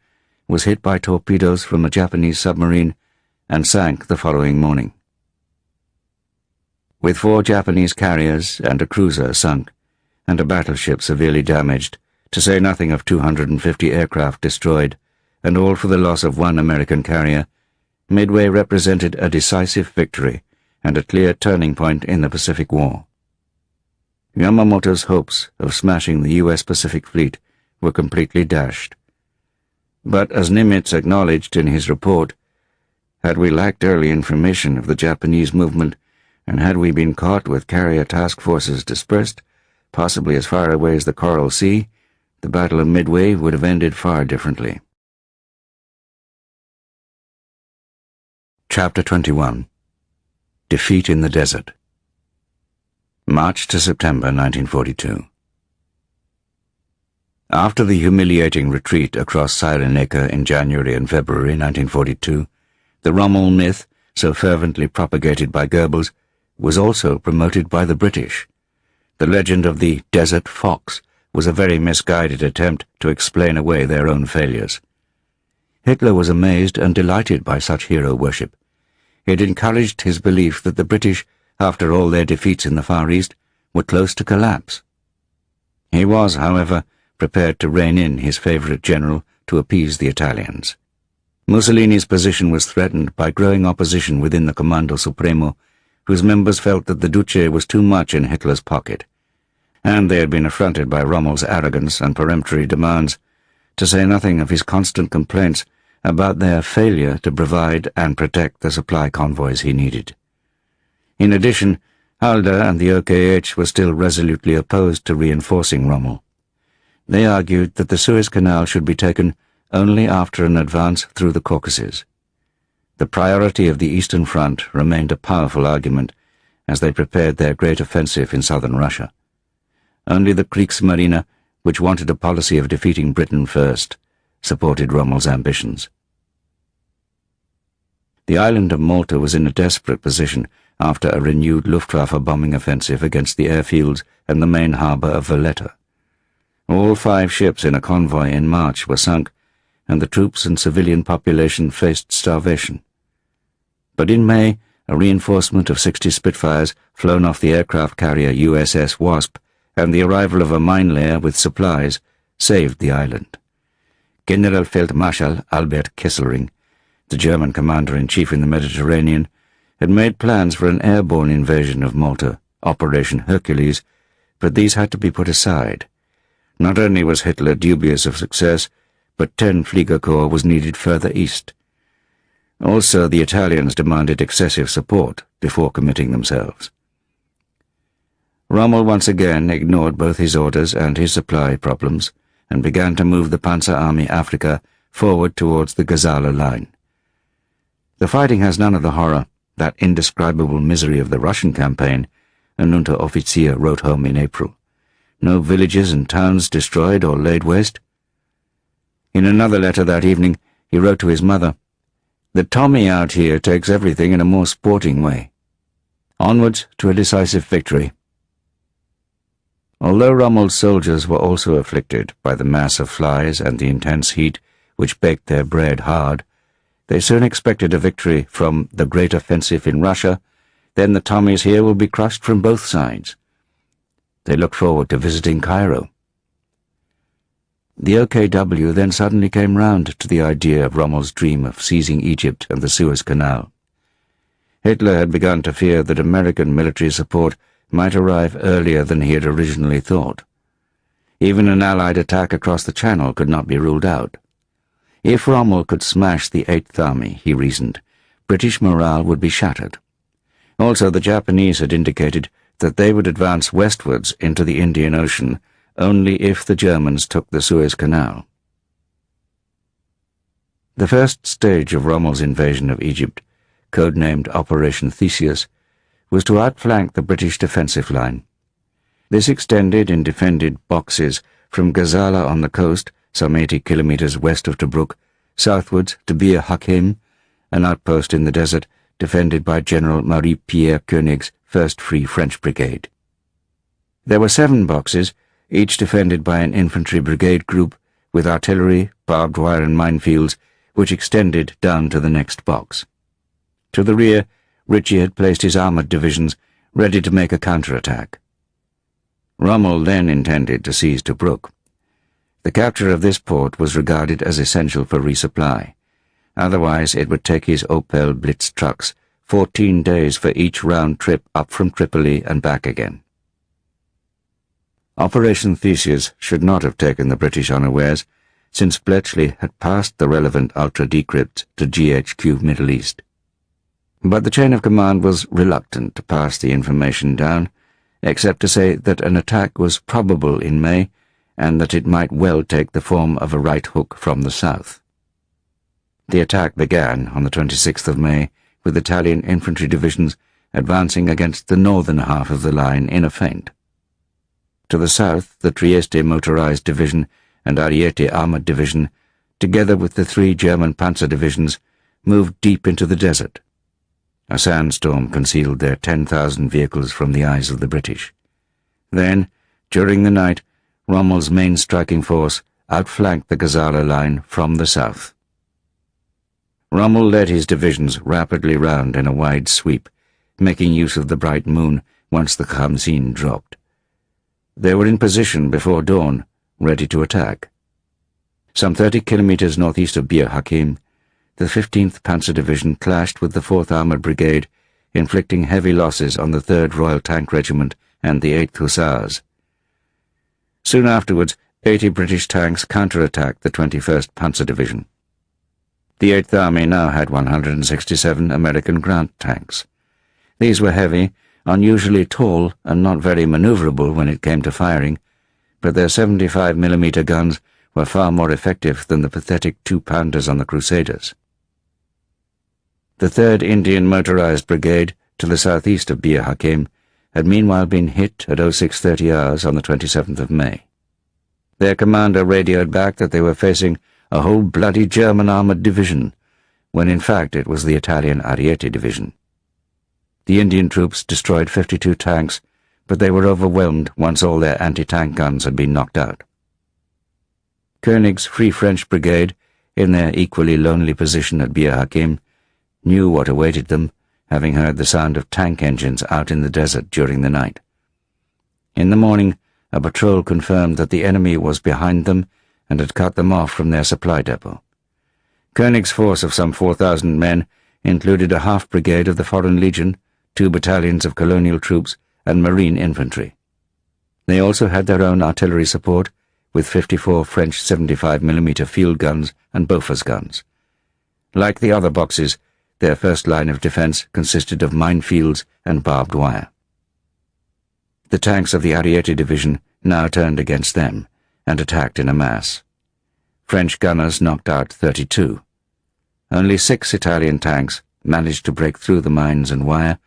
was hit by torpedoes from a Japanese submarine and sank the following morning. With 4 Japanese carriers and a cruiser sunk, and a battleship severely damaged, to say nothing of 250 aircraft destroyed, and all for the loss of 1 American carrier, Midway represented a decisive victory and a clear turning point in the Pacific War. Yamamoto's hopes of smashing the U.S. Pacific Fleet were completely dashed. But as Nimitz acknowledged in his report, had we lacked early information of the Japanese movement, and had we been caught with carrier task forces dispersed, possibly as far away as the Coral Sea, the Battle of Midway would have ended far differently. Chapter 21. Defeat in the Desert. March to September 1942. After the humiliating retreat across Cyrenaica in January and February 1942, the Rommel myth, so fervently propagated by Goebbels, was also promoted by the British. The legend of the Desert Fox was a very misguided attempt to explain away their own failures. Hitler was amazed and delighted by such hero worship. It encouraged his belief that the British, after all their defeats in the Far East, were close to collapse. He was, however, prepared to rein in his favourite general to appease the Italians. Mussolini's position was threatened by growing opposition within the Comando Supremo, whose members felt that the Duce was too much in Hitler's pocket, and they had been affronted by Rommel's arrogance and peremptory demands, to say nothing of his constant complaints about their failure to provide and protect the supply convoys he needed. In addition, Halder and the OKH were still resolutely opposed to reinforcing Rommel. They argued that the Suez Canal should be taken only after an advance through the Caucasus. The priority of the Eastern Front remained a powerful argument as they prepared their great offensive in southern Russia. Only the Kriegsmarine, which wanted a policy of defeating Britain first, supported Rommel's ambitions. The island of Malta was in a desperate position after a renewed Luftwaffe bombing offensive against the airfields and the main harbour of Valletta. All 5 ships in a convoy in March were sunk, and the troops and civilian population faced starvation. But in May, a reinforcement of 60 Spitfires flown off the aircraft carrier USS Wasp, and the arrival of a mine layer with supplies saved the island. Generalfeldmarschall Albert Kesselring, the German commander-in-chief in the Mediterranean, had made plans for an airborne invasion of Malta, Operation Hercules, but these had to be put aside. Not only was Hitler dubious of success, but 10 Flieger Corps was needed further east. Also, the Italians demanded excessive support before committing themselves. Rommel once again ignored both his orders and his supply problems and began to move the Panzer Army Africa forward towards the Gazala line. The fighting has none of the horror, that indescribable misery of the Russian campaign, an Unteroffizier wrote home in April. No villages and towns destroyed or laid waste. In another letter that evening, he wrote to his mother, "The Tommy out here takes everything in a more sporting way. Onwards to a decisive victory." Although Rommel's soldiers were also afflicted by the mass of flies and the intense heat which baked their bread hard, they soon expected a victory from the great offensive in Russia. Then the Tommies here will be crushed from both sides. They looked forward to visiting Cairo. The OKW then suddenly came round to the idea of Rommel's dream of seizing Egypt and the Suez Canal. Hitler had begun to fear that American military support might arrive earlier than he had originally thought. Even an Allied attack across the Channel could not be ruled out. If Rommel could smash the Eighth Army, he reasoned, British morale would be shattered. Also, the Japanese had indicated that they would advance westwards into the Indian Ocean only if the Germans took the Suez Canal. The first stage of Rommel's invasion of Egypt, codenamed Operation Theseus, was to outflank the British defensive line. This extended in defended boxes from Gazala on the coast, some 80 kilometres west of Tobruk, southwards to Bir Hakeim, an outpost in the desert defended by General Marie-Pierre Koenig's 1st Free French Brigade. There were 7 boxes, each defended by an infantry brigade group, with artillery, barbed wire and minefields, which extended down to the next box. To the rear, Ritchie had placed his armoured divisions, ready to make a counterattack. Rommel then intended to seize Tobruk. The capture of this port was regarded as essential for resupply. Otherwise, it would take his Opel Blitz trucks 14 days for each round trip up from Tripoli and back again. Operation Theseus should not have taken the British unawares, since Bletchley had passed the relevant ultra-decrypt to GHQ Middle East. But the chain of command was reluctant to pass the information down, except to say that an attack was probable in May, and that it might well take the form of a right hook from the south. The attack began on the 26th of May, with Italian infantry divisions advancing against the northern half of the line in a feint. To the south, the Trieste Motorized Division and Ariete Armoured Division, together with the 3 German panzer divisions, moved deep into the desert. A sandstorm concealed their 10,000 vehicles from the eyes of the British. Then, during the night, Rommel's main striking force outflanked the Gazala line from the south. Rommel led his divisions rapidly round in a wide sweep, making use of the bright moon once the Khamsin dropped. They were in position before dawn, ready to attack. Some 30 kilometres northeast of Bir Hakeim, the 15th Panzer Division clashed with the 4th Armoured Brigade, inflicting heavy losses on the 3rd Royal Tank Regiment and the 8th Hussars. Soon afterwards, 80 British tanks counterattacked the 21st Panzer Division. The 8th Army now had 167 American Grant tanks. These were heavy, unusually tall, and not very manoeuvrable when it came to firing, but their 75mm guns were far more effective than the pathetic 2-pounders on the Crusaders. The 3rd Indian Motorized Brigade, to the southeast of Bir Hakeim, had meanwhile been hit at 0630 hours on the 27th of May. Their commander radioed back that they were facing a whole bloody German armoured division, when in fact it was the Italian Ariete Division. The Indian troops destroyed 52 tanks, but they were overwhelmed once all their anti-tank guns had been knocked out. Koenig's Free French Brigade, in their equally lonely position at Bir Hakeim, knew what awaited them, having heard the sound of tank engines out in the desert during the night. In the morning, a patrol confirmed that the enemy was behind them and had cut them off from their supply depot. Koenig's force of some 4,000 men included a half-brigade of the Foreign Legion, 2 battalions of colonial troops, and marine infantry. They also had their own artillery support, with 54 French 75mm field guns and Bofors guns. Like the other boxes, their first line of defense consisted of minefields and barbed wire. The tanks of the Ariete Division now turned against them and attacked in a mass. French gunners knocked out 32. Only 6 Italian tanks managed to break through the mines and wire,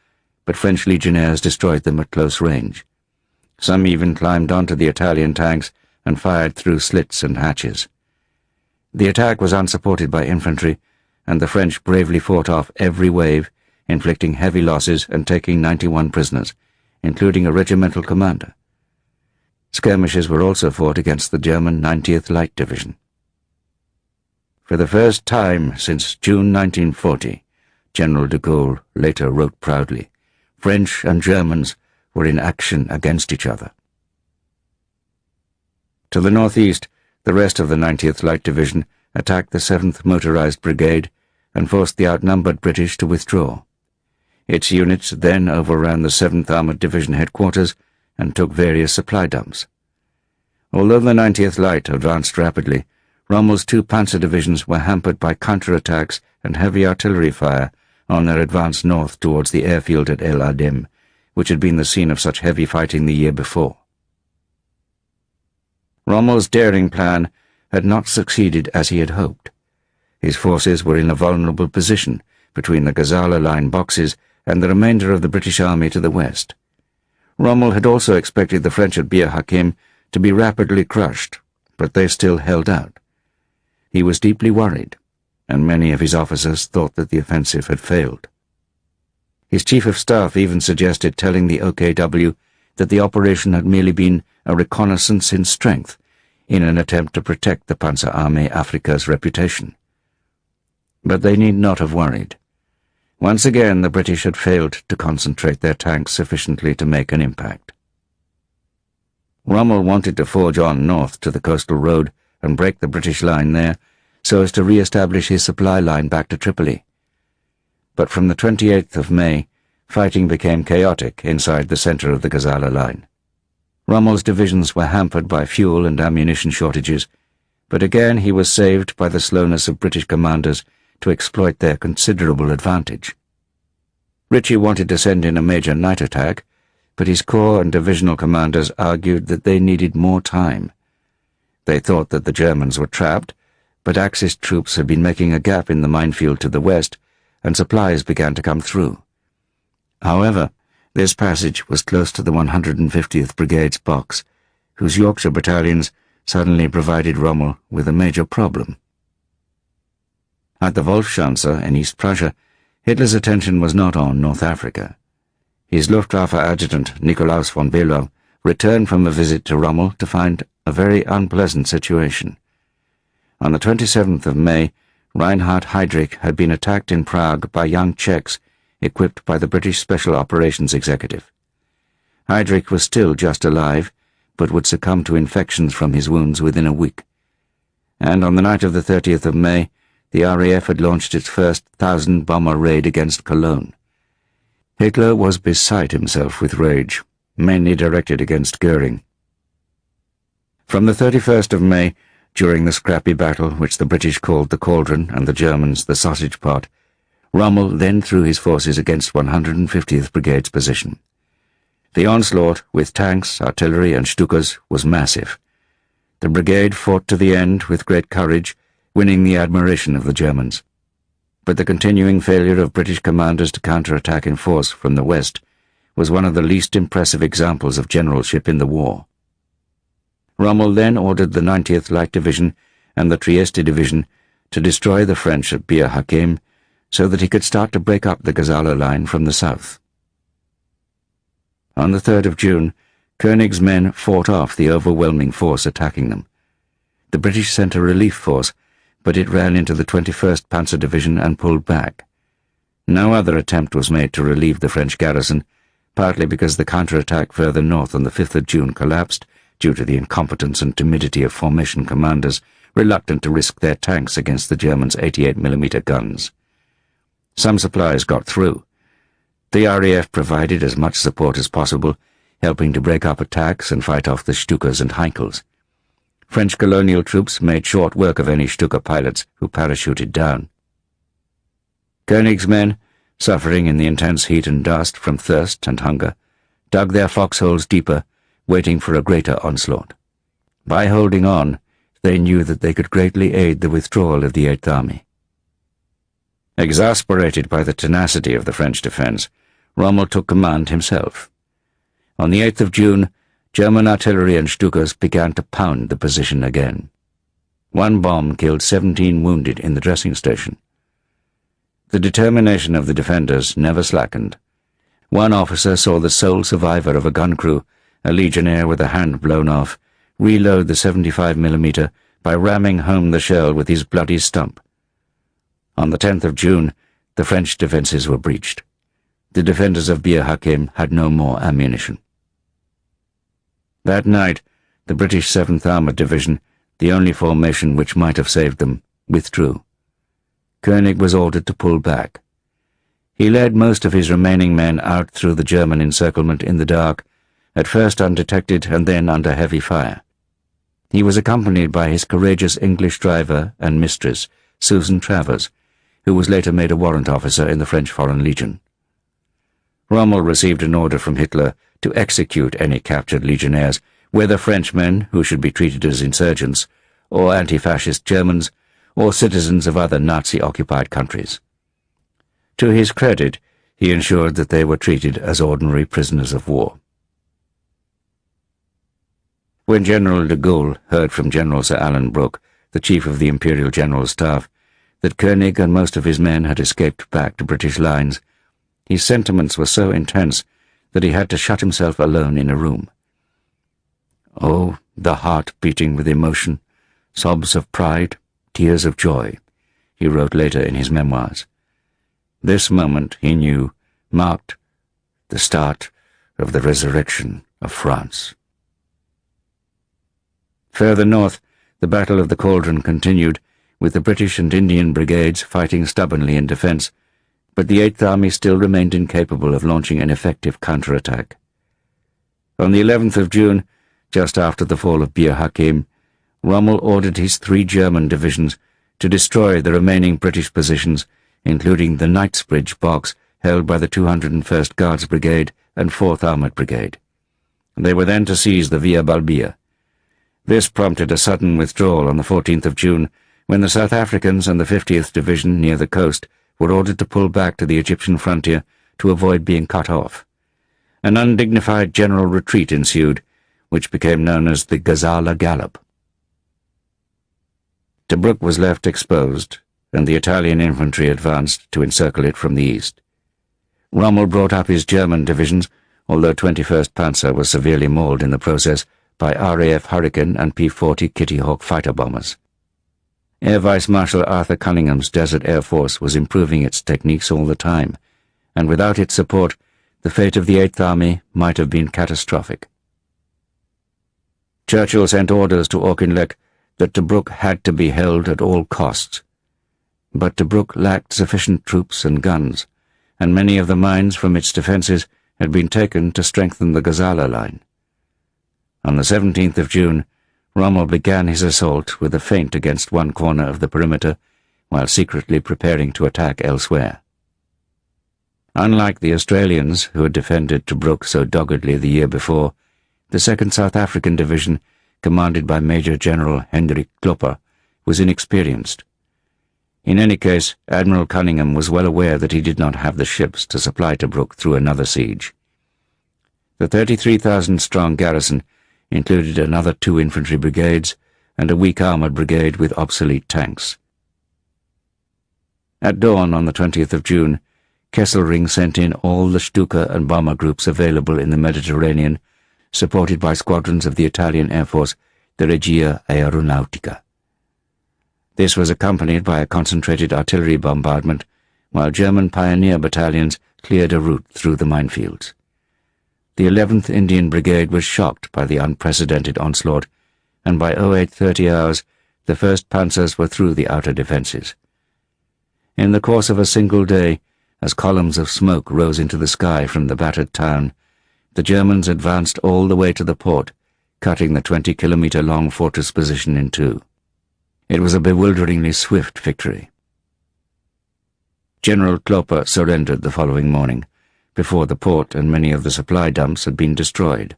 but French legionnaires destroyed them at close range. Some even climbed onto the Italian tanks and fired through slits and hatches. The attack was unsupported by infantry, and the French bravely fought off every wave, inflicting heavy losses and taking 91 prisoners, including a regimental commander. Skirmishes were also fought against the German 90th Light Division. For the first time since June 1940, General de Gaulle later wrote proudly, French and Germans were in action against each other. To the northeast, the rest of the 90th Light Division attacked the 7th Motorized Brigade and forced the outnumbered British to withdraw. Its units then overran the 7th Armoured Division headquarters and took various supply dumps. Although the 90th Light advanced rapidly, Rommel's 2 panzer divisions were hampered by counterattacks and heavy artillery fire on their advance north towards the airfield at El Adem, which had been the scene of such heavy fighting the year before. Rommel's daring plan had not succeeded as he had hoped. His forces were in a vulnerable position between the Gazala Line boxes and the remainder of the British Army to the west. Rommel had also expected the French at Bir Hakeim to be rapidly crushed, but they still held out. He was deeply worried, and many of his officers thought that the offensive had failed. His chief of staff even suggested telling the OKW that the operation had merely been a reconnaissance in strength in an attempt to protect the Panzerarmee Afrika's reputation. But they need not have worried. Once again the British had failed to concentrate their tanks sufficiently to make an impact. Rommel wanted to forge on north to the coastal road and break the British line there so as to re-establish his supply line back to Tripoli. But from the 28th of May, fighting became chaotic inside the centre of the Gazala line. Rommel's divisions were hampered by fuel and ammunition shortages, but again he was saved by the slowness of British commanders to exploit their considerable advantage. Ritchie wanted to send in a major night attack, but his corps and divisional commanders argued that they needed more time. They thought that the Germans were trapped, but Axis troops had been making a gap in the minefield to the west, and supplies began to come through. However, this passage was close to the 150th Brigade's box, whose Yorkshire battalions suddenly provided Rommel with a major problem. At the Wolfschanze in East Prussia, Hitler's attention was not on North Africa. His Luftwaffe adjutant, Nikolaus von Below, returned from a visit to Rommel to find a very unpleasant situation. On the 27th of May, Reinhard Heydrich had been attacked in Prague by young Czechs equipped by the British Special Operations Executive. Heydrich was still just alive, but would succumb to infections from his wounds within a week. And on the night of the 30th of May, the RAF had launched its first 1,000-bomber raid against Cologne. Hitler was beside himself with rage, mainly directed against Goering. From the 31st of May, during the scrappy battle which the British called the Cauldron and the Germans the Sausage Pot, Rommel then threw his forces against 150th Brigade's position. The onslaught, with tanks, artillery and Stukas, was massive. The brigade fought to the end with great courage, winning the admiration of the Germans. But the continuing failure of British commanders to counterattack in force from the west was one of the least impressive examples of generalship in the war. Rommel then ordered the 90th Light Division and the Trieste Division to destroy the French at Bir Hakeim so that he could start to break up the Gazala line from the south. On the 3rd of June, Koenig's men fought off the overwhelming force attacking them. The British sent a relief force, but it ran into the 21st Panzer Division and pulled back. No other attempt was made to relieve the French garrison, partly because the counterattack further north on the 5th of June collapsed, due to the incompetence and timidity of formation commanders reluctant to risk their tanks against the Germans' 88mm guns. Some supplies got through. The RAF provided as much support as possible, helping to break up attacks and fight off the Stukas and Heinkels. French colonial troops made short work of any Stuka pilots who parachuted down. Koenig's men, suffering in the intense heat and dust from thirst and hunger, dug their foxholes deeper, waiting for a greater onslaught. By holding on, they knew that they could greatly aid the withdrawal of the Eighth Army. Exasperated by the tenacity of the French defence, Rommel took command himself. On the 8th of June, German artillery and Stukas began to pound the position again. One bomb killed 17 wounded in the dressing station. The determination of the defenders never slackened. One officer saw the sole survivor of a gun crew, a legionnaire with a hand blown off, reload the 75mm by ramming home the shell with his bloody stump. On the 10th of June, the French defences were breached. The defenders of Bir Hakeim had no more ammunition. That night, the British 7th Armoured Division, the only formation which might have saved them, withdrew. Koenig was ordered to pull back. He led most of his remaining men out through the German encirclement in the dark, at first undetected and then under heavy fire. He was accompanied by his courageous English driver and mistress, Susan Travers, who was later made a warrant officer in the French Foreign Legion. Rommel received an order from Hitler to execute any captured legionnaires, whether Frenchmen, who should be treated as insurgents, or anti-fascist Germans, or citizens of other Nazi-occupied countries. To his credit, he ensured that they were treated as ordinary prisoners of war. When General de Gaulle heard from General Sir Alan Brooke, the Chief of the Imperial General Staff, that Koenig and most of his men had escaped back to British lines, his sentiments were so intense that he had to shut himself alone in a room. Oh, the heart beating with emotion, sobs of pride, tears of joy, he wrote later in his memoirs. This moment, he knew, marked the start of the resurrection of France. Further north, the Battle of the Cauldron continued, with the British and Indian brigades fighting stubbornly in defence, but the Eighth Army still remained incapable of launching an effective counterattack. On the 11th of June, just after the fall of Bir Hakeim, Rommel ordered his 3 German divisions to destroy the remaining British positions, including the Knightsbridge box held by the 201st Guards Brigade and 4th Armoured Brigade. They were then to seize the Via Balbia. This prompted a sudden withdrawal on the 14th of June, when the South Africans and the 50th Division near the coast were ordered to pull back to the Egyptian frontier to avoid being cut off. An undignified general retreat ensued, which became known as the Gazala Gallop. Tobruk was left exposed, and the Italian infantry advanced to encircle it from the east. Rommel brought up his German divisions, although 21st Panzer was severely mauled in the process by RAF Hurricane and P-40 Kitty Hawk fighter bombers. Air Vice Marshal Arthur Cunningham's Desert Air Force was improving its techniques all the time, and without its support, the fate of the Eighth Army might have been catastrophic. Churchill sent orders to Auchinleck that Tobruk had to be held at all costs. But Tobruk lacked sufficient troops and guns, and many of the mines from its defences had been taken to strengthen the Gazala line. On the 17th of June, Rommel began his assault with a feint against one corner of the perimeter, while secretly preparing to attack elsewhere. Unlike the Australians, who had defended Tobruk so doggedly the year before, the 2nd South African Division, commanded by Major General Hendrik Klopper, was inexperienced. In any case, Admiral Cunningham was well aware that he did not have the ships to supply Tobruk through another siege. The 33,000-strong garrison included another 2 infantry brigades and a weak armoured brigade with obsolete tanks. At dawn on the 20th of June, Kesselring sent in all the Stuka and bomber groups available in the Mediterranean, supported by squadrons of the Italian Air Force, the Regia Aeronautica. This was accompanied by a concentrated artillery bombardment, while German pioneer battalions cleared a route through the minefields. The 11th Indian Brigade was shocked by the unprecedented onslaught, and by 08:30 hours the 1st Panzers were through the outer defences. In the course of a single day, as columns of smoke rose into the sky from the battered town, the Germans advanced all the way to the port, cutting the 20-kilometre-long fortress position in two. It was a bewilderingly swift victory. General Klopper surrendered the following morning, before the port and many of the supply dumps had been destroyed.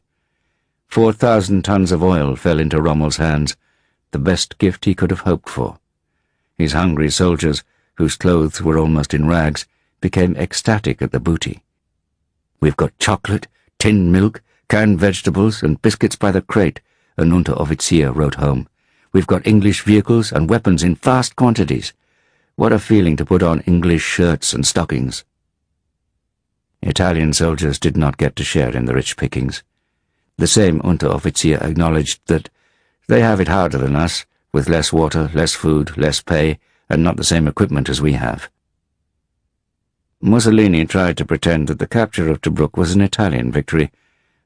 4,000 tons of oil fell into Rommel's hands, the best gift he could have hoped for. His hungry soldiers, whose clothes were almost in rags, became ecstatic at the booty. "We've got chocolate, tinned milk, canned vegetables, and biscuits by the crate," an Unteroffizier wrote home. "We've got English vehicles and weapons in vast quantities. What a feeling to put on English shirts and stockings." Italian soldiers did not get to share in the rich pickings. The same Unteroffizier acknowledged that they have it harder than us, with less water, less food, less pay, and not the same equipment as we have. Mussolini tried to pretend that the capture of Tobruk was an Italian victory,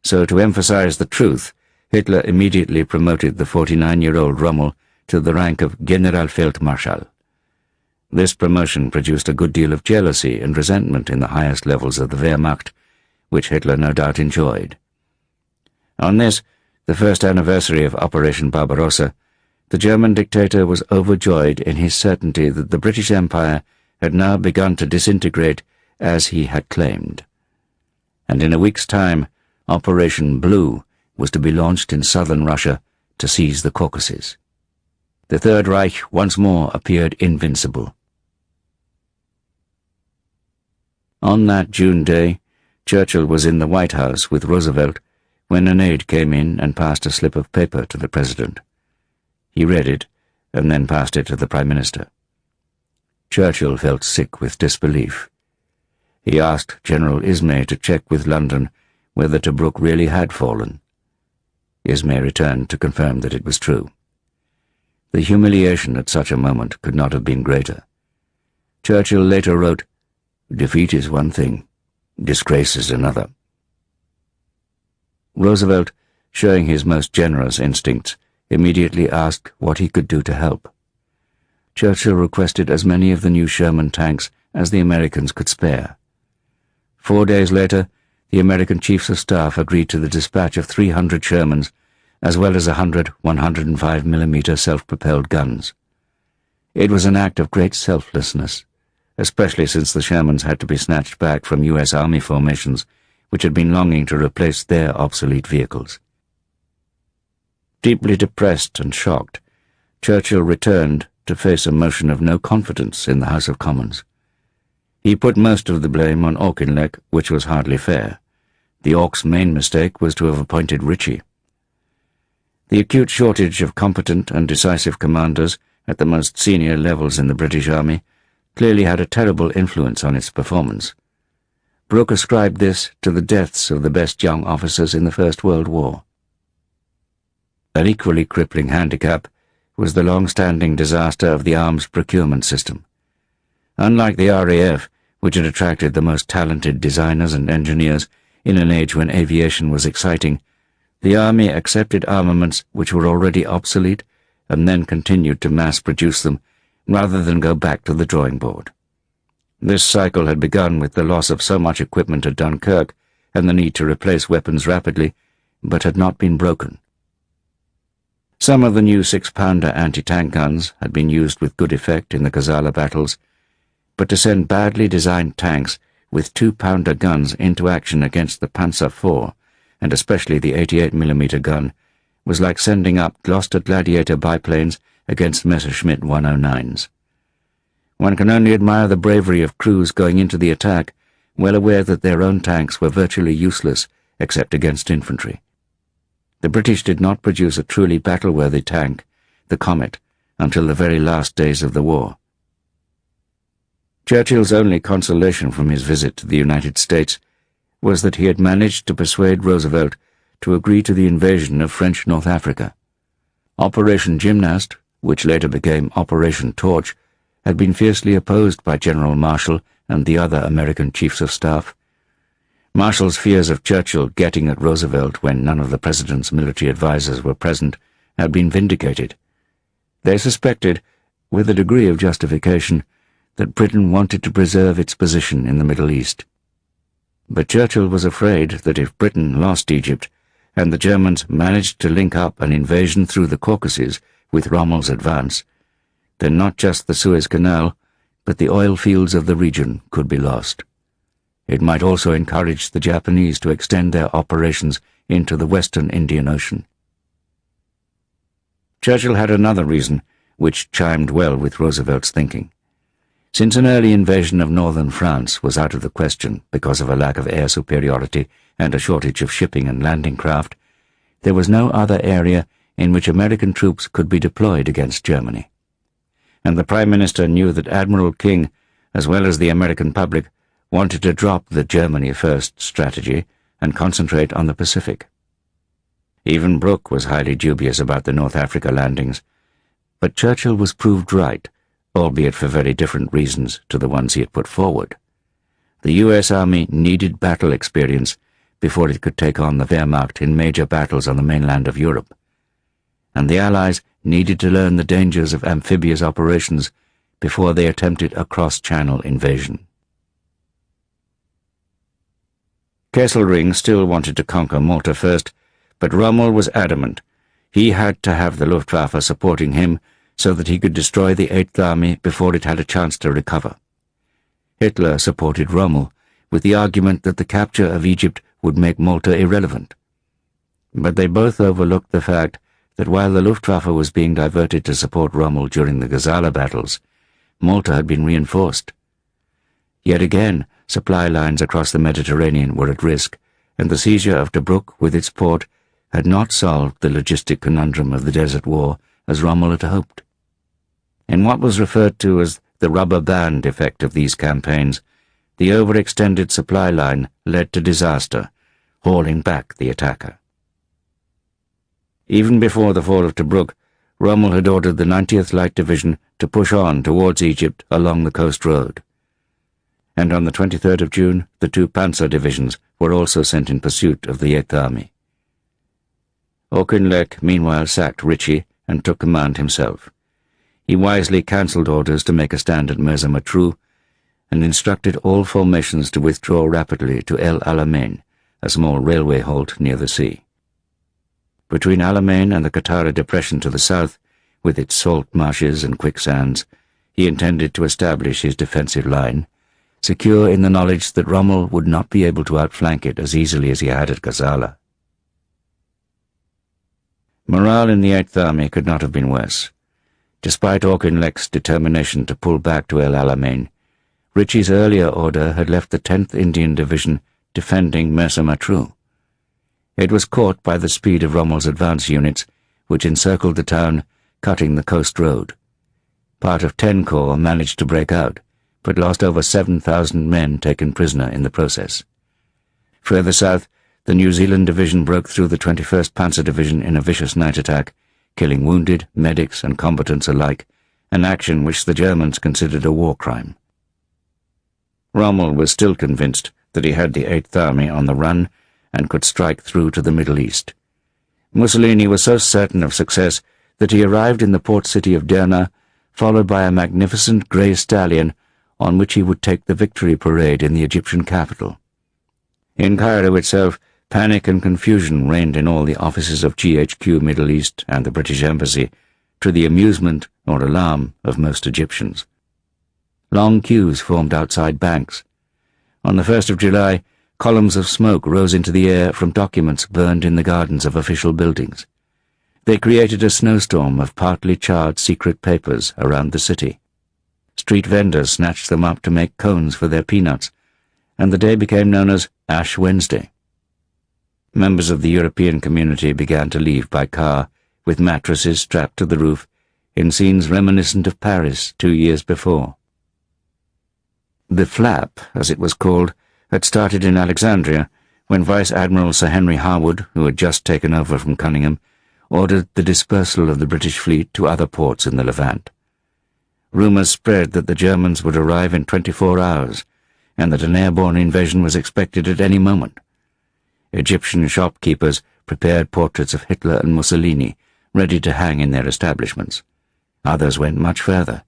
so to emphasize the truth, Hitler immediately promoted the 49-year-old Rommel to the rank of Generalfeldmarschall. This promotion produced a good deal of jealousy and resentment in the highest levels of the Wehrmacht, which Hitler no doubt enjoyed. On this, the first anniversary of Operation Barbarossa, the German dictator was overjoyed in his certainty that the British Empire had now begun to disintegrate as he had claimed. And in a week's time, Operation Blue was to be launched in southern Russia to seize the Caucasus. The Third Reich once more appeared invincible. On that June day, Churchill was in the White House with Roosevelt when an aide came in and passed a slip of paper to the President. He read it, and then passed it to the Prime Minister. Churchill felt sick with disbelief. He asked General Ismay to check with London whether Tobruk really had fallen. Ismay returned to confirm that it was true. The humiliation at such a moment could not have been greater. Churchill later wrote, "Defeat is one thing, disgrace is another." Roosevelt, showing his most generous instincts, immediately asked what he could do to help. Churchill requested as many of the new Sherman tanks as the Americans could spare. 4 days later, the American Chiefs of Staff agreed to the dispatch of 300 Shermans, as well as 100 105mm self-propelled guns. It was an act of great selflessness, especially since the Shermans had to be snatched back from U.S. Army formations, which had been longing to replace their obsolete vehicles. Deeply depressed and shocked, Churchill returned to face a motion of no confidence in the House of Commons. He put most of the blame on Auchinleck, which was hardly fair. The Auks' main mistake was to have appointed Ritchie. The acute shortage of competent and decisive commanders at the most senior levels in the British Army clearly had a terrible influence on its performance. Brooke ascribed this to the deaths of the best young officers in the First World War. An equally crippling handicap was the long-standing disaster of the arms procurement system. Unlike the RAF, which had attracted the most talented designers and engineers in an age when aviation was exciting, the Army accepted armaments which were already obsolete and then continued to mass-produce them, rather than go back to the drawing board. This cycle had begun with the loss of so much equipment at Dunkirk and the need to replace weapons rapidly, but had not been broken. Some of the new 6-pounder anti-tank guns had been used with good effect in the Gazala battles, but to send badly designed tanks with 2-pounder guns into action against the Panzer IV, and especially the 88mm gun, was like sending up Gloucester Gladiator biplanes against Messerschmitt 109s. One can only admire the bravery of crews going into the attack, well aware that their own tanks were virtually useless except against infantry. The British did not produce a truly battle-worthy tank, the Comet, until the very last days of the war. Churchill's only consolation from his visit to the United States was that he had managed to persuade Roosevelt to agree to the invasion of French North Africa. Operation Gymnast, which later became Operation Torch, had been fiercely opposed by General Marshall and the other American Chiefs of Staff. Marshall's fears of Churchill getting at Roosevelt when none of the president's military advisers were present had been vindicated. They suspected, with a degree of justification, that Britain wanted to preserve its position in the Middle East. But Churchill was afraid that if Britain lost Egypt, and the Germans managed to link up an invasion through the Caucasus with Rommel's advance, then not just the Suez Canal, but the oil fields of the region could be lost. It might also encourage the Japanese to extend their operations into the western Indian Ocean. Churchill had another reason, which chimed well with Roosevelt's thinking. Since an early invasion of northern France was out of the question because of a lack of air superiority and a shortage of shipping and landing craft, there was no other area in which American troops could be deployed against Germany. And the Prime Minister knew that Admiral King, as well as the American public, wanted to drop the Germany first strategy and concentrate on the Pacific. Even Brooke was highly dubious about the North Africa landings, but Churchill was proved right, albeit for very different reasons to the ones he had put forward. The U.S. Army needed battle experience before it could take on the Wehrmacht in major battles on the mainland of Europe, and the Allies needed to learn the dangers of amphibious operations before they attempted a cross-channel invasion. Kesselring still wanted to conquer Malta first, but Rommel was adamant. He had to have the Luftwaffe supporting him so that he could destroy the Eighth Army before it had a chance to recover. Hitler supported Rommel with the argument that the capture of Egypt would make Malta irrelevant. But they both overlooked the fact that while the Luftwaffe was being diverted to support Rommel during the Gazala battles, Malta had been reinforced. Yet again, supply lines across the Mediterranean were at risk, and the seizure of Tobruk with its port had not solved the logistic conundrum of the Desert War as Rommel had hoped. In what was referred to as the rubber band effect of these campaigns, the overextended supply line led to disaster, hauling back the attacker. Even before the fall of Tobruk, Rommel had ordered the 90th Light Division to push on towards Egypt along the coast road. And on the 23rd of June, the two Panzer divisions were also sent in pursuit of the Eighth Army. Auchinleck meanwhile sacked Ritchie and took command himself. He wisely cancelled orders to make a stand at Mersa Matruh and instructed all formations to withdraw rapidly to El Alamein, a small railway halt near the sea. Between Alamein and the Qattara Depression to the south, with its salt marshes and quicksands, he intended to establish his defensive line, secure in the knowledge that Rommel would not be able to outflank it as easily as he had at Gazala. Morale in the Eighth Army could not have been worse. Despite Auchinleck's determination to pull back to El Alamein, Ritchie's earlier order had left the 10th Indian Division defending Mersa Matruh. It was caught by the speed of Rommel's advance units, which encircled the town, cutting the coast road. Part of 10 Corps managed to break out, but lost over 7,000 men taken prisoner in the process. Further south, the New Zealand Division broke through the 21st Panzer Division in a vicious night attack, killing wounded, medics and combatants alike, an action which the Germans considered a war crime. Rommel was still convinced that he had the Eighth Army on the run and could strike through to the Middle East. Mussolini was so certain of success that he arrived in the port city of Derna, followed by a magnificent grey stallion on which he would take the victory parade in the Egyptian capital. In Cairo itself, panic and confusion reigned in all the offices of GHQ Middle East and the British Embassy, to the amusement or alarm of most Egyptians. Long queues formed outside banks. On the 1st of July, columns of smoke rose into the air from documents burned in the gardens of official buildings. They created a snowstorm of partly charred secret papers around the city. Street vendors snatched them up to make cones for their peanuts, and the day became known as Ash Wednesday. Members of the European community began to leave by car, with mattresses strapped to the roof, in scenes reminiscent of Paris 2 years before. The flap, as it was called, had started in Alexandria, when Vice Admiral Sir Henry Harwood, who had just taken over from Cunningham, ordered the dispersal of the British fleet to other ports in the Levant. Rumours spread that the Germans would arrive in 24 hours, and that an airborne invasion was expected at any moment. Egyptian shopkeepers prepared portraits of Hitler and Mussolini, ready to hang in their establishments. Others went much further.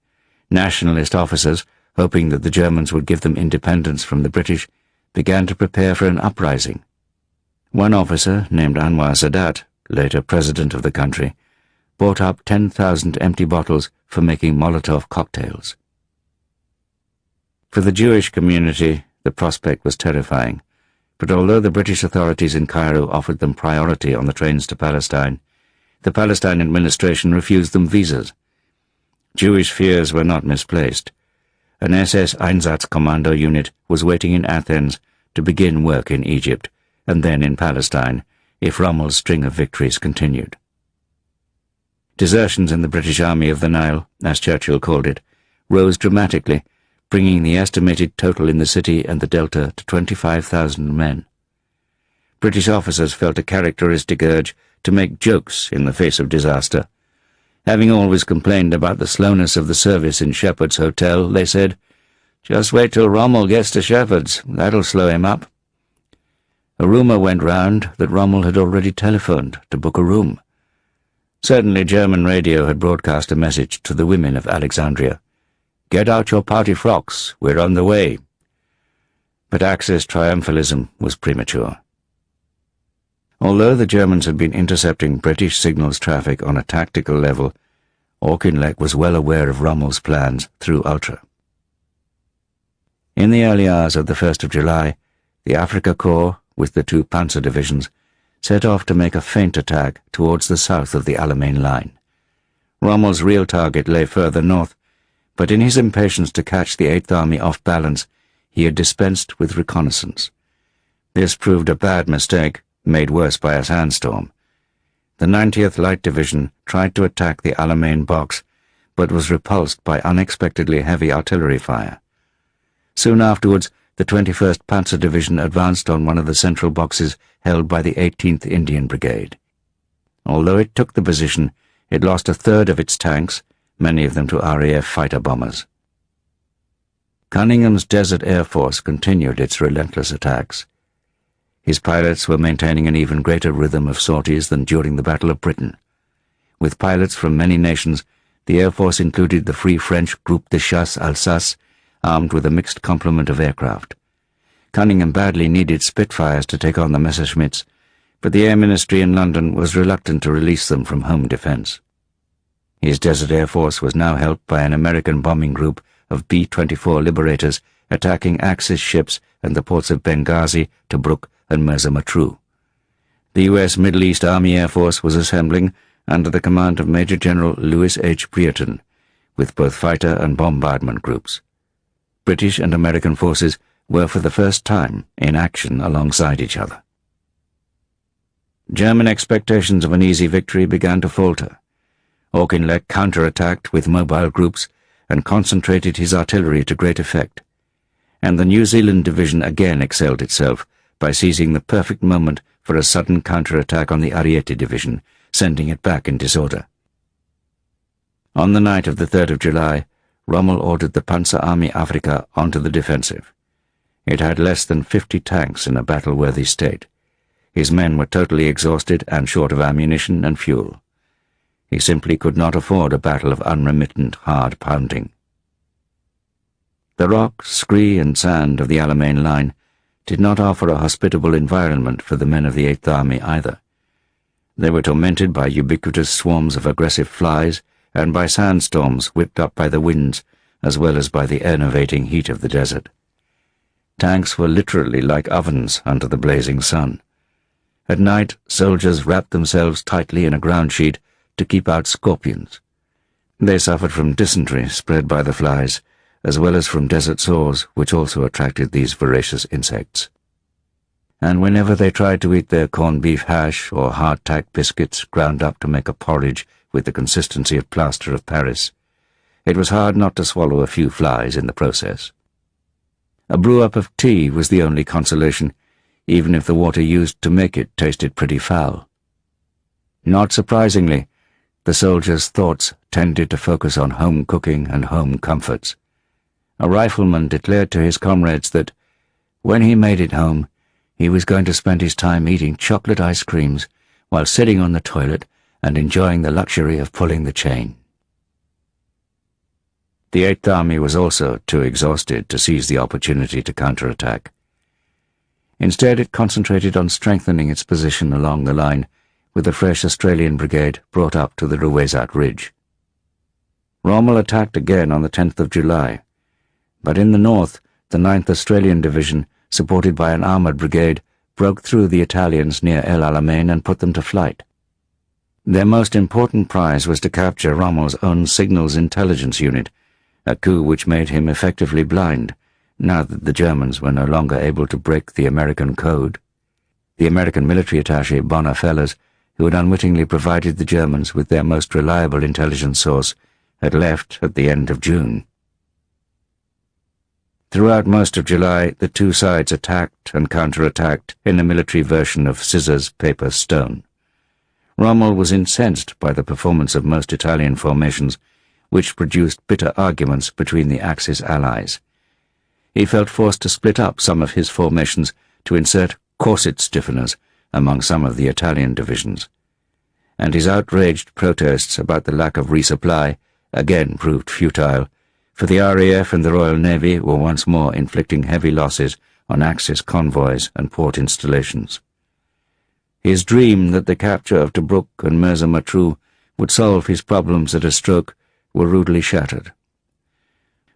Nationalist officers, hoping that the Germans would give them independence from the British, began to prepare for an uprising. One officer, named Anwar Sadat, later president of the country, bought up 10,000 empty bottles for making Molotov cocktails. For the Jewish community, the prospect was terrifying, but although the British authorities in Cairo offered them priority on the trains to Palestine, the Palestine administration refused them visas. Jewish fears were not misplaced. An SS Einsatzkommando unit was waiting in Athens to begin work in Egypt, and then in Palestine, if Rommel's string of victories continued. Desertions in the British Army of the Nile, as Churchill called it, rose dramatically, bringing the estimated total in the city and the Delta to 25,000 men. British officers felt a characteristic urge to make jokes in the face of disaster. Having always complained about the slowness of the service in Shepherd's Hotel, they said, "Just wait till Rommel gets to Shepherd's, that'll slow him up." A rumour went round that Rommel had already telephoned to book a room. Certainly German radio had broadcast a message to the women of Alexandria. "Get out your party frocks, we're on the way." But Axis triumphalism was premature. Although the Germans had been intercepting British signals traffic on a tactical level, Auchinleck was well aware of Rommel's plans through Ultra. In the early hours of the 1st of July, the Afrika Korps, with the 2 panzer divisions, set off to make a feint attack towards the south of the Alamein line. Rommel's real target lay further north, but in his impatience to catch the 8th Army off balance, he had dispensed with reconnaissance. This proved a bad mistake, made worse by a sandstorm. The 90th Light Division tried to attack the Alamein box, but was repulsed by unexpectedly heavy artillery fire. Soon afterwards, the 21st Panzer Division advanced on one of the central boxes held by the 18th Indian Brigade. Although it took the position, it lost a third of its tanks, many of them to RAF fighter bombers. Cunningham's Desert Air Force continued its relentless attacks. His pilots were maintaining an even greater rhythm of sorties than during the Battle of Britain. With pilots from many nations, the Air Force included the Free French Groupe de Chasse Alsace, armed with a mixed complement of aircraft. Cunningham badly needed Spitfires to take on the Messerschmitts, but the Air Ministry in London was reluctant to release them from home defence. His Desert Air Force was now helped by an American bombing group of B-24 Liberators attacking Axis ships and the ports of Benghazi, Tobruk, and Mersa Matruh. The U.S. Middle East Army Air Force was assembling under the command of Major General Lewis H. Brereton, with both fighter and bombardment groups. British and American forces were for the first time in action alongside each other. German expectations of an easy victory began to falter. Auchinleck counterattacked with mobile groups and concentrated his artillery to great effect. And the New Zealand Division again excelled itself by seizing the perfect moment for a sudden counterattack on the Ariete Division, sending it back in disorder. On the night of the 3rd of July, Rommel ordered the Panzer Army Afrika onto the defensive. It had less than 50 tanks in a battle-worthy state. His men were totally exhausted and short of ammunition and fuel. He simply could not afford a battle of unremittent, hard pounding. The rock, scree, and sand of the Alamein line did not offer a hospitable environment for the men of the 8th Army either. They were tormented by ubiquitous swarms of aggressive flies and by sandstorms whipped up by the winds, as well as by the enervating heat of the desert. Tanks were literally like ovens under the blazing sun. At night, soldiers wrapped themselves tightly in a ground sheet to keep out scorpions. They suffered from dysentery spread by the flies, as well as from desert sores, which also attracted these voracious insects. And whenever they tried to eat their corned beef hash or hardtack biscuits ground up to make a porridge with the consistency of plaster of Paris, it was hard not to swallow a few flies in the process. A brew-up of tea was the only consolation, even if the water used to make it tasted pretty foul. Not surprisingly, the soldiers' thoughts tended to focus on home cooking and home comforts. A rifleman declared to his comrades that, When he made it home, he was going to spend his time eating chocolate ice creams while sitting on the toilet and enjoying the luxury of pulling the chain. The Eighth Army was also too exhausted to seize the opportunity to counterattack. Instead, it concentrated on strengthening its position along the line with a fresh Australian brigade brought up to the Ruwezat Ridge. Rommel attacked again on the 10th of July, but in the north, the 9th Australian Division, supported by an armoured brigade, broke through the Italians near El Alamein and put them to flight. Their most important prize was to capture Rommel's own signals intelligence unit, a coup which made him effectively blind, now that the Germans were no longer able to break the American code. The American military attaché Bonner Fellers, who had unwittingly provided the Germans with their most reliable intelligence source, had left at the end of June. Throughout most of July, the two sides attacked and counterattacked in a military version of scissors, paper, stone. Rommel was incensed by the performance of most Italian formations, which produced bitter arguments between the Axis allies. He felt forced to split up some of his formations to insert corset stiffeners among some of the Italian divisions, and his outraged protests about the lack of resupply again proved futile, for the RAF and the Royal Navy were once more inflicting heavy losses on Axis convoys and port installations. His dream that the capture of Tobruk and Mersa Matruh would solve his problems at a stroke were rudely shattered.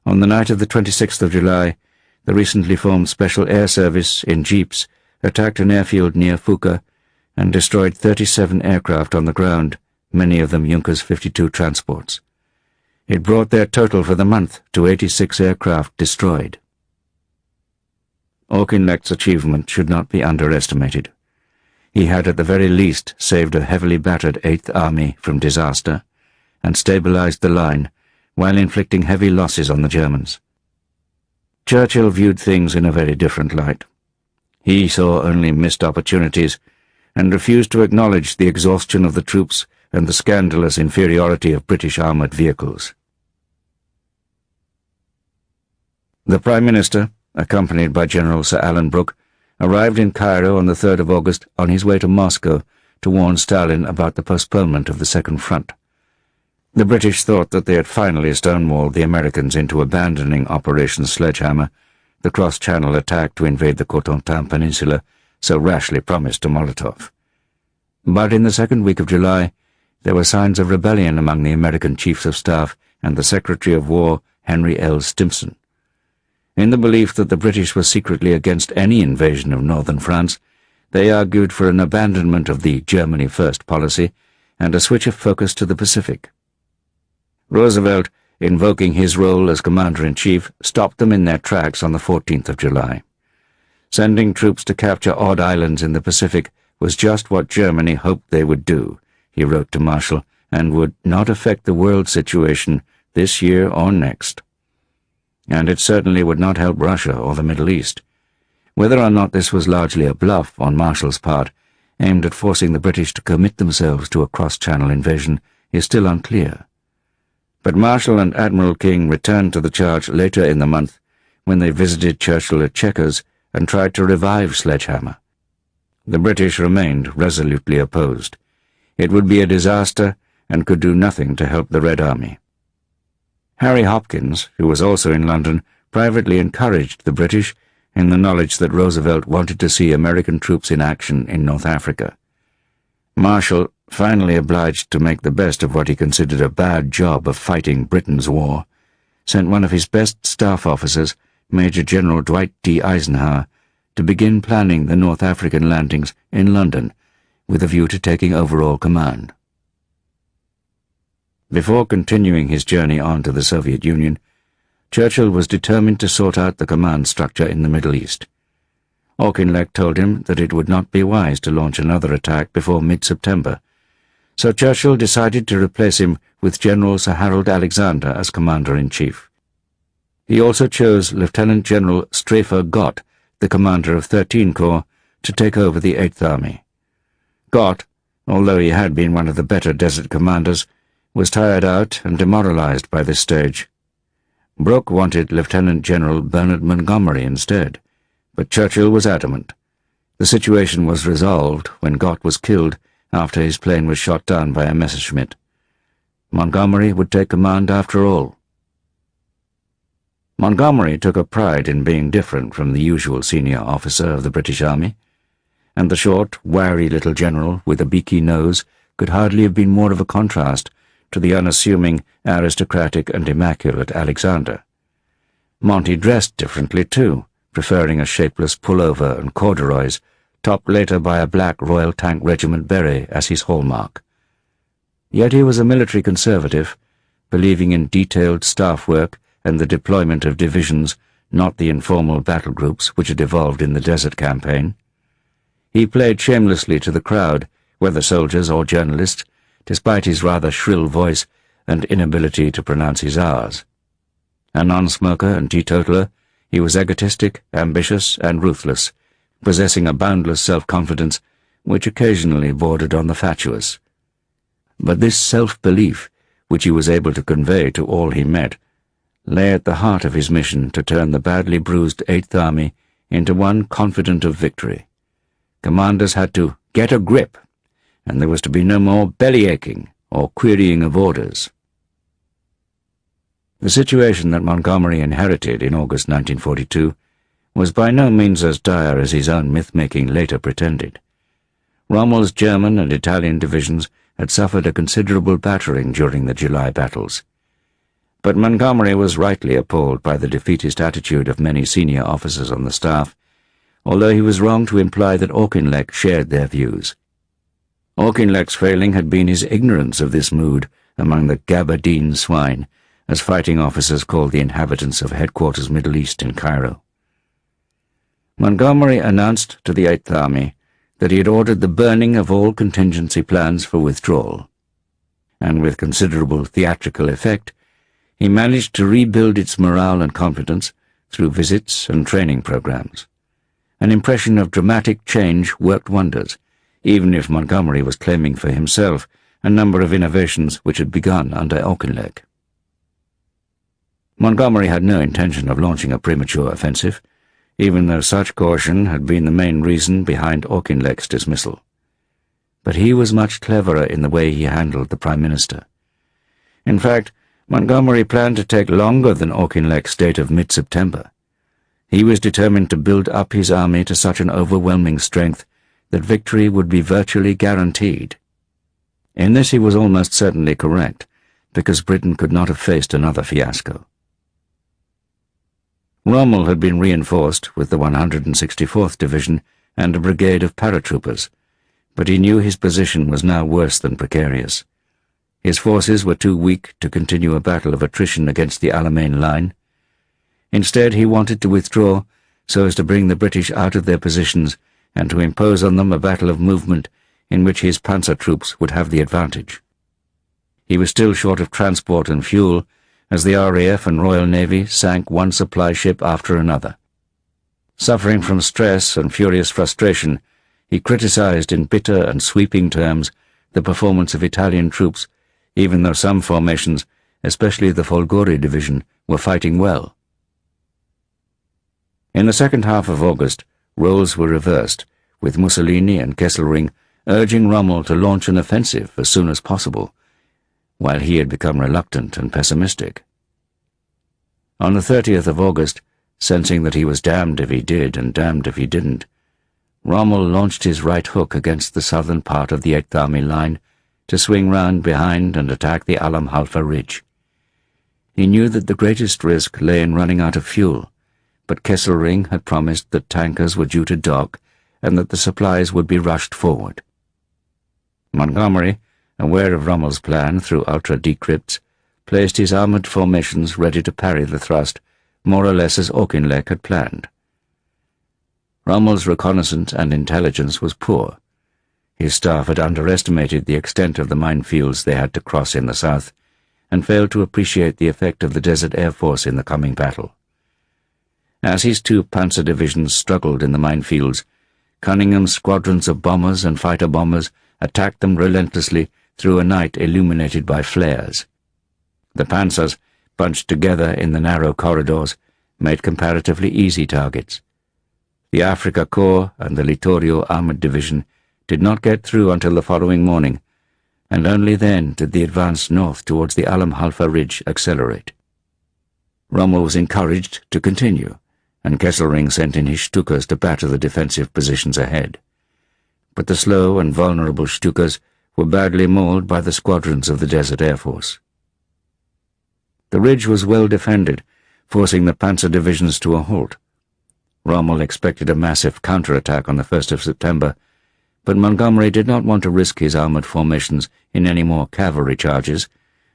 On the night of the 26th of July, the recently formed Special Air Service in jeeps attacked an airfield near Fuka and destroyed 37 aircraft on the ground, many of them Junkers 52 transports. It brought their total for the month to 86 aircraft destroyed. Auchinleck's achievement should not be underestimated. He had at the very least saved a heavily battered Eighth Army from disaster and stabilized the line while inflicting heavy losses on the Germans. Churchill viewed things in a very different light. He saw only missed opportunities and refused to acknowledge the exhaustion of the troops and the scandalous inferiority of British armoured vehicles. The Prime Minister, accompanied by General Sir Alan Brooke, arrived in Cairo on the 3rd of August on his way to Moscow to warn Stalin about the postponement of the Second Front. The British thought that they had finally stonewalled the Americans into abandoning Operation Sledgehammer, the cross-channel attack to invade the Cotentin Peninsula so rashly promised to Molotov. But in the second week of July, there were signs of rebellion among the American Chiefs of Staff and the Secretary of War, Henry L. Stimson. In the belief that the British were secretly against any invasion of northern France, they argued for an abandonment of the Germany First policy and a switch of focus to the Pacific. Roosevelt, invoking his role as Commander-in-Chief, stopped them in their tracks on the 14th of July. Sending troops to capture odd islands in the Pacific was just what Germany hoped they would do, he wrote to Marshall, and would not affect the world situation this year or next. And it certainly would not help Russia or the Middle East. Whether or not this was largely a bluff on Marshall's part, aimed at forcing the British to commit themselves to a cross-channel invasion, is still unclear. But Marshall and Admiral King returned to the charge later in the month, when they visited Churchill at Chequers and tried to revive Sledgehammer. The British remained resolutely opposed. It would be a disaster and could do nothing to help the Red Army. Harry Hopkins, who was also in London, privately encouraged the British in the knowledge that Roosevelt wanted to see American troops in action in North Africa. Marshall, finally obliged to make the best of what he considered a bad job of fighting Britain's war, sent one of his best staff officers, Major General Dwight D. Eisenhower, to begin planning the North African landings in London with a view to taking overall command. Before continuing his journey on to the Soviet Union, Churchill was determined to sort out the command structure in the Middle East. Auchinleck told him that it would not be wise to launch another attack before mid-September, so Churchill decided to replace him with General Sir Harold Alexander as Commander-in-Chief. He also chose Lieutenant General Strafer Gott, the commander of 13 Corps, to take over the Eighth Army. Gott, although he had been one of the better desert commanders, was tired out and demoralized by this stage. Brooke wanted Lieutenant General Bernard Montgomery instead, But Churchill was adamant. The situation was resolved when Gott was killed after his plane was shot down by a Messerschmitt. Montgomery would take command after all. Montgomery took a pride in being different from the usual senior officer of the British Army, and the short, wiry little general with a beaky nose could hardly have been more of a contrast to the unassuming, aristocratic and immaculate Alexander. Monty dressed differently too, preferring a shapeless pullover and corduroys, topped later by a black Royal Tank Regiment beret as his hallmark. Yet he was a military conservative, believing in detailed staff work and the deployment of divisions, not the informal battle groups which had evolved in the Desert Campaign. He played shamelessly to the crowd, whether soldiers or journalists, despite his rather shrill voice and inability to pronounce his R's. A non-smoker and teetotaler, he was egotistic, ambitious, and ruthless, possessing a boundless self-confidence which occasionally bordered on the fatuous. But this self-belief, which he was able to convey to all he met, lay at the heart of his mission to turn the badly bruised Eighth Army into one confident of victory. Commanders had to get a grip, and there was to be no more belly-aching or querying of orders. The situation that Montgomery inherited in August 1942 was by no means as dire as his own myth-making later pretended. Rommel's German and Italian divisions had suffered a considerable battering during the July battles. But Montgomery was rightly appalled by the defeatist attitude of many senior officers on the staff, although he was wrong to imply that Auchinleck shared their views. Auchinleck's failing had been his ignorance of this mood among the Gabardine swine, as fighting officers called the inhabitants of Headquarters Middle East in Cairo. Montgomery announced to the Eighth Army that he had ordered the burning of all contingency plans for withdrawal, and with considerable theatrical effect, he managed to rebuild its morale and confidence through visits and training programs. An impression of dramatic change worked wonders, even if Montgomery was claiming for himself a number of innovations which had begun under Auchinleck. Montgomery had no intention of launching a premature offensive, even though such caution had been the main reason behind Auchinleck's dismissal. But he was much cleverer in the way he handled the Prime Minister. In fact, Montgomery planned to take longer than Auchinleck's date of mid-September. He was determined to build up his army to such an overwhelming strength that victory would be virtually guaranteed. In this he was almost certainly correct, because Britain could not have faced another fiasco. Rommel had been reinforced with the 164th Division and a brigade of paratroopers, but he knew his position was now worse than precarious. His forces were too weak to continue a battle of attrition against the Alamein line. Instead, he wanted to withdraw so as to bring the British out of their positions and to impose on them a battle of movement in which his panzer troops would have the advantage. He was still short of transport and fuel, as the RAF and Royal Navy sank one supply ship after another. Suffering from stress and furious frustration, he criticized in bitter and sweeping terms the performance of Italian troops, even though some formations, especially the Folgore Division, were fighting well. In the second half of August, roles were reversed, with Mussolini and Kesselring urging Rommel to launch an offensive as soon as possible, while he had become reluctant and pessimistic. On the 30th of August, sensing that he was damned if he did and damned if he didn't, Rommel launched his right hook against the southern part of the Eighth Army line to swing round behind and attack the Alam Halfa Ridge. He knew that the greatest risk lay in running out of fuel, but Kesselring had promised that tankers were due to dock and that the supplies would be rushed forward. Montgomery, aware of Rommel's plan through ultra-decrypts, placed his armoured formations ready to parry the thrust, more or less as Auchinleck had planned. Rommel's reconnaissance and intelligence was poor. His staff had underestimated the extent of the minefields they had to cross in the south, and failed to appreciate the effect of the Desert Air Force in the coming battle. As his two panzer divisions struggled in the minefields, Cunningham's squadrons of bombers and fighter-bombers attacked them relentlessly through a night illuminated by flares. The panzers, bunched together in the narrow corridors, made comparatively easy targets. The Africa Corps and the Littorio Armored Division did not get through until the following morning, and only then did the advance north towards the Alam Halfa Ridge accelerate. Rommel was encouraged to continue, and Kesselring sent in his Stukas to batter the defensive positions ahead. But the slow and vulnerable Stukas were badly mauled by the squadrons of the Desert Air Force. The ridge was well defended, forcing the panzer divisions to a halt. Rommel expected a massive counterattack on the 1st of September, but Montgomery did not want to risk his armoured formations in any more cavalry charges,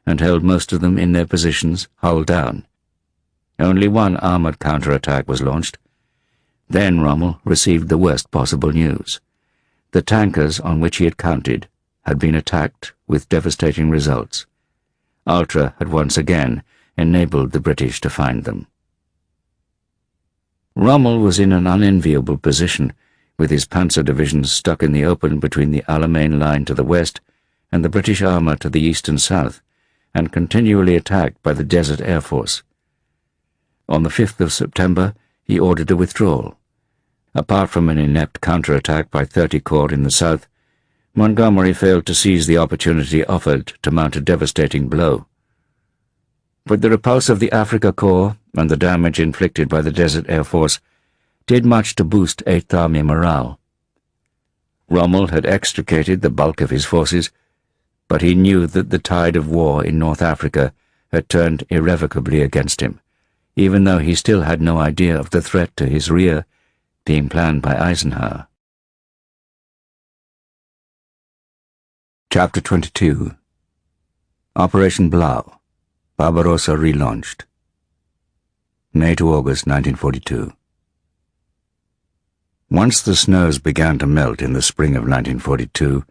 and held most of them in their positions, hull down. Only one armoured counterattack was launched. Then Rommel received the worst possible news. The tankers on which he had counted had been attacked with devastating results. Ultra had once again enabled the British to find them. Rommel was in an unenviable position, with his panzer divisions stuck in the open between the Alamein line to the west and the British armour to the east and south, and continually attacked by the Desert Air Force. On the 5th of September, he ordered a withdrawal. Apart from an inept counterattack by 30 Corps in the south, Montgomery failed to seize the opportunity offered to mount a devastating blow. But the repulse of the Africa Corps and the damage inflicted by the Desert Air Force did much to boost 8th Army morale. Rommel had extricated the bulk of his forces, but he knew that the tide of war in North Africa had turned irrevocably against him, even though he still had no idea of the threat to his rear being planned by Eisenhower. Chapter 22. Operation Blau. Barbarossa relaunched. May to August 1942. Once the snows began to melt in the spring of 1942,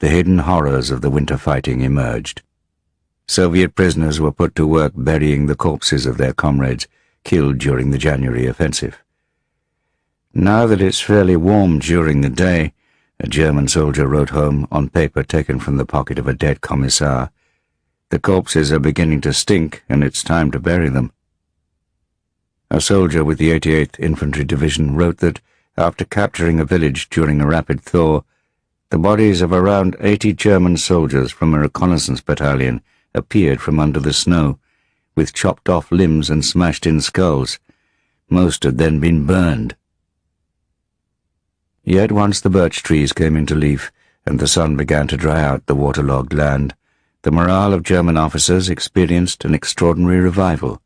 the hidden horrors of the winter fighting emerged. Soviet prisoners were put to work burying the corpses of their comrades killed during the January offensive. "Now that it's fairly warm during the day," a German soldier wrote home on paper taken from the pocket of a dead commissar, "the corpses are beginning to stink, and it's time to bury them." A soldier with the 88th Infantry Division wrote that, after capturing a village during a rapid thaw, the bodies of around 80 German soldiers from a reconnaissance battalion appeared from under the snow, with chopped-off limbs and smashed-in skulls. Most had then been burned. Yet once the birch trees came into leaf and the sun began to dry out the waterlogged land, the morale of German officers experienced an extraordinary revival.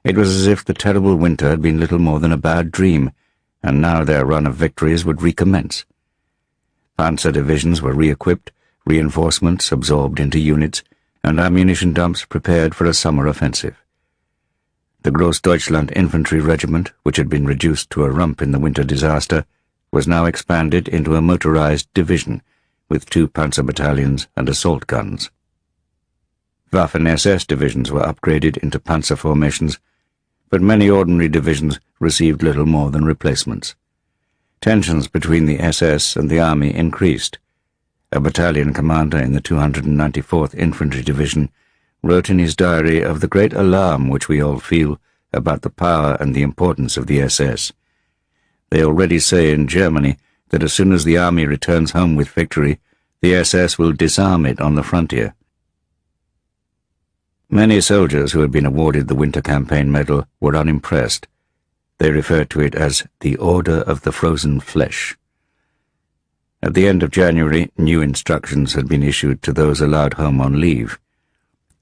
It was as if the terrible winter had been little more than a bad dream, and now their run of victories would recommence. Panzer divisions were re-equipped, reinforcements absorbed into units, and ammunition dumps prepared for a summer offensive. The Großdeutschland Infantry Regiment, which had been reduced to a rump in the winter disaster, was now expanded into a motorized division, with 2 panzer battalions and assault guns. Waffen-SS divisions were upgraded into panzer formations, but many ordinary divisions received little more than replacements. Tensions between the SS and the Army increased. A battalion commander in the 294th Infantry Division wrote in his diary of the great alarm which we all feel about the power and the importance of the SS. They already say in Germany that as soon as the Army returns home with victory, the SS will disarm it on the frontier. Many soldiers who had been awarded the Winter Campaign Medal were unimpressed. They referred to it as the Order of the Frozen Flesh. At the end of January, new instructions had been issued to those allowed home on leave.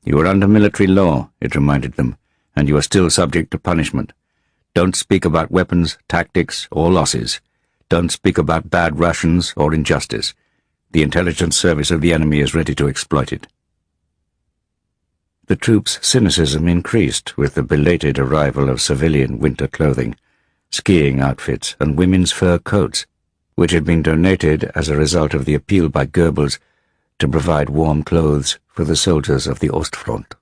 "You are under military law," it reminded them, "and you are still subject to punishment. Don't speak about weapons, tactics, or losses. Don't speak about bad rations or injustice. The intelligence service of the enemy is ready to exploit it." The troops' cynicism increased with the belated arrival of civilian winter clothing, skiing outfits, and women's fur coats, which had been donated as a result of the appeal by Goebbels to provide warm clothes for the soldiers of the Ostfront.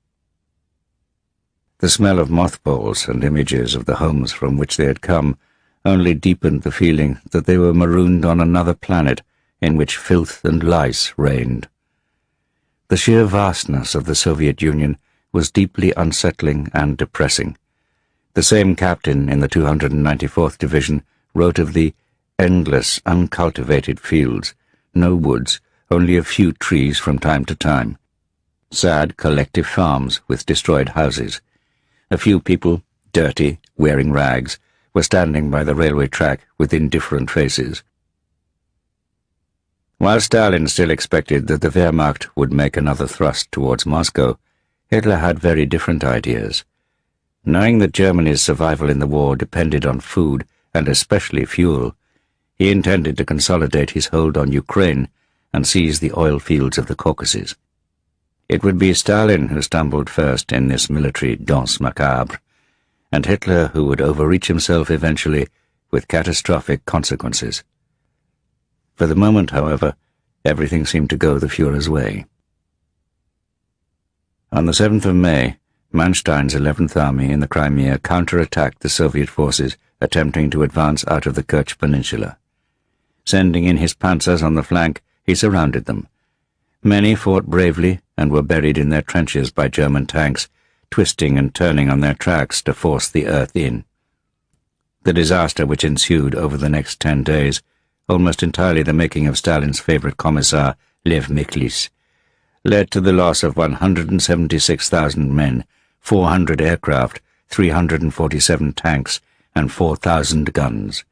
The smell of mothballs and images of the homes from which they had come only deepened the feeling that they were marooned on another planet in which filth and lice reigned. The sheer vastness of the Soviet Union was deeply unsettling and depressing. The same captain in the 294th Division wrote of the endless, uncultivated fields, no woods, only a few trees from time to time, sad collective farms with destroyed houses. A few people, dirty, wearing rags, were standing by the railway track with indifferent faces. While Stalin still expected that the Wehrmacht would make another thrust towards Moscow, Hitler had very different ideas. Knowing that Germany's survival in the war depended on food, and especially fuel, he intended to consolidate his hold on Ukraine and seize the oil fields of the Caucasus. It would be Stalin who stumbled first in this military danse macabre, and Hitler who would overreach himself eventually with catastrophic consequences. For the moment, however, everything seemed to go the Führer's way. On the 7th of May, Manstein's 11th Army in the Crimea counterattacked the Soviet forces attempting to advance out of the Kerch Peninsula. Sending in his panzers on the flank, he surrounded them. Many fought bravely and were buried in their trenches by German tanks, twisting and turning on their tracks to force the earth in. The disaster which ensued over the next 10 days, almost entirely the making of Stalin's favourite commissar, Lev Miklis, led to the loss of 176,000 men, 400 aircraft, 347 tanks, and 4,000 guns.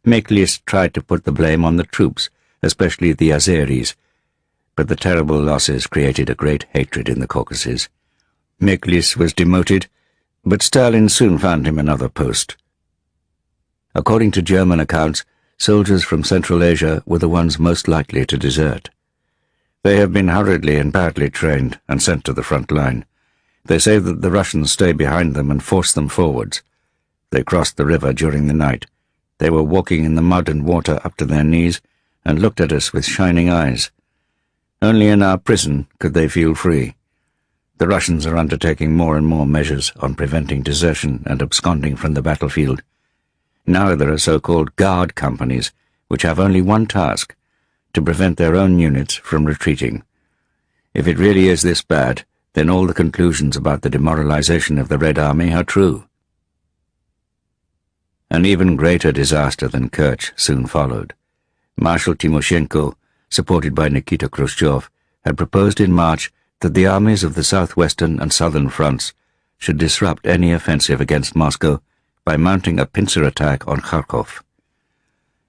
Miklis tried to put the blame on the troops, especially the Azeris, but the terrible losses created a great hatred in the Caucasus. Miklis was demoted, but Stalin soon found him another post. According to German accounts, soldiers from Central Asia were the ones most likely to desert. They have been hurriedly and badly trained and sent to the front line. They say that the Russians stay behind them and force them forwards. They crossed the river during the night. They were walking in the mud and water up to their knees and looked at us with shining eyes. Only in our prison could they feel free. The Russians are undertaking more and more measures on preventing desertion and absconding from the battlefield. Now there are so-called guard companies, which have only one task, to prevent their own units from retreating. If it really is this bad, then all the conclusions about the demoralization of the Red Army are true. An even greater disaster than Kerch soon followed. Marshal Timoshenko, supported by Nikita Khrushchev, had proposed in March that the armies of the southwestern and southern fronts should disrupt any offensive against Moscow by mounting a pincer attack on Kharkov.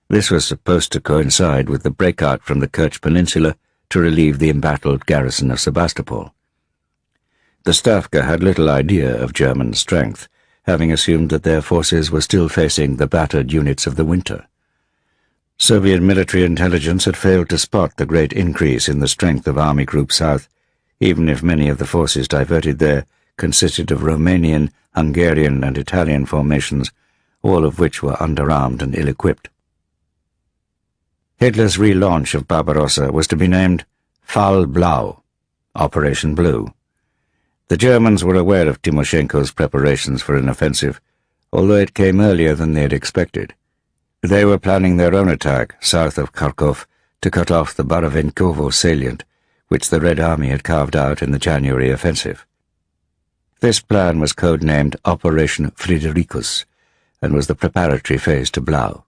This was supposed to coincide with the breakout from the Kerch Peninsula to relieve the embattled garrison of Sebastopol. The Stavka had little idea of German strength, having assumed that their forces were still facing the battered units of the winter. Soviet military intelligence had failed to spot the great increase in the strength of Army Group South, even if many of the forces diverted there consisted of Romanian, Hungarian and Italian formations, all of which were underarmed and ill-equipped. Hitler's relaunch of Barbarossa was to be named Fall Blau, Operation Blue. The Germans were aware of Timoshenko's preparations for an offensive, although it came earlier than they had expected. They were planning their own attack south of Kharkov to cut off the Baravenkovo salient, which the Red Army had carved out in the January offensive. This plan was codenamed Operation Fridericus, and was the preparatory phase to Blau.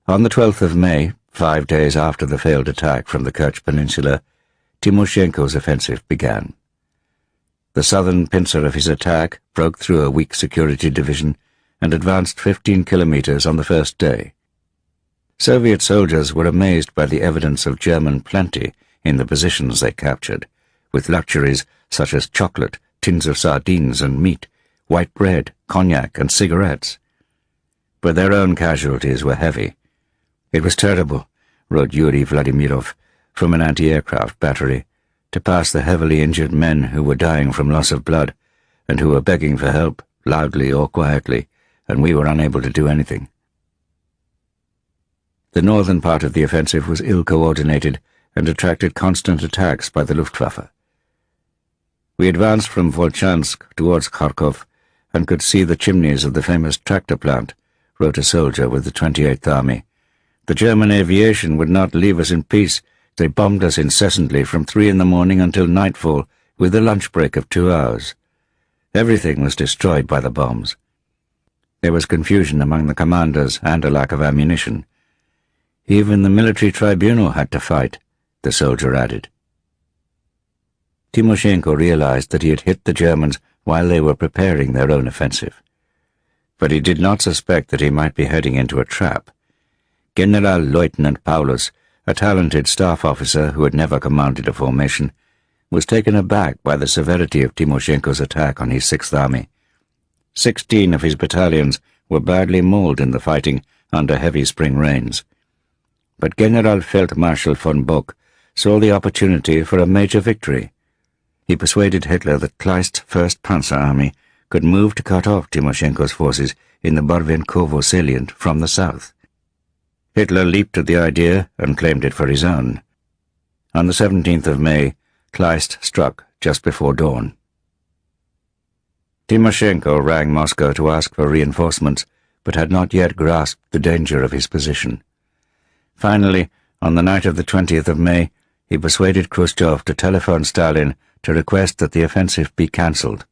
On the 12th of May, 5 days after the failed attack from the Kerch Peninsula, Timoshenko's offensive began. The southern pincer of his attack broke through a weak security division and advanced 15 kilometers on the first day. Soviet soldiers were amazed by the evidence of German plenty in the positions they captured, with luxuries such as chocolate, tins of sardines and meat, white bread, cognac and cigarettes. But their own casualties were heavy. It was terrible, wrote Yuri Vladimirov, from an anti-aircraft battery, to pass the heavily injured men who were dying from loss of blood, and who were begging for help, loudly or quietly, and we were unable to do anything. The northern part of the offensive was ill-coordinated and attracted constant attacks by the Luftwaffe. We advanced from Volchansk towards Kharkov and could see the chimneys of the famous tractor plant, wrote a soldier with the 28th Army. The German aviation would not leave us in peace. They bombed us incessantly from 3 in the morning until nightfall, with a lunch break of 2 hours. Everything was destroyed by the bombs. There was confusion among the commanders and a lack of ammunition. Even the military tribunal had to fight, the soldier added. Timoshenko realized that he had hit the Germans while they were preparing their own offensive. But he did not suspect that he might be heading into a trap. General-Lieutenant Paulus, a talented staff officer who had never commanded a formation, was taken aback by the severity of Timoshenko's attack on his Sixth Army. 16 of his battalions were badly mauled in the fighting under heavy spring rains. But General Feldmarschall von Bock saw the opportunity for a major victory. He persuaded Hitler that Kleist's 1st Panzer Army could move to cut off Timoshenko's forces in the Barvenkovo salient from the south. Hitler leaped at the idea and claimed it for his own. On the 17th of May, Kleist struck just before dawn. Timoshenko rang Moscow to ask for reinforcements, but had not yet grasped the danger of his position. Finally, on the night of the 20th of May, he persuaded Khrushchev to telephone Stalin to request that the offensive be cancelled.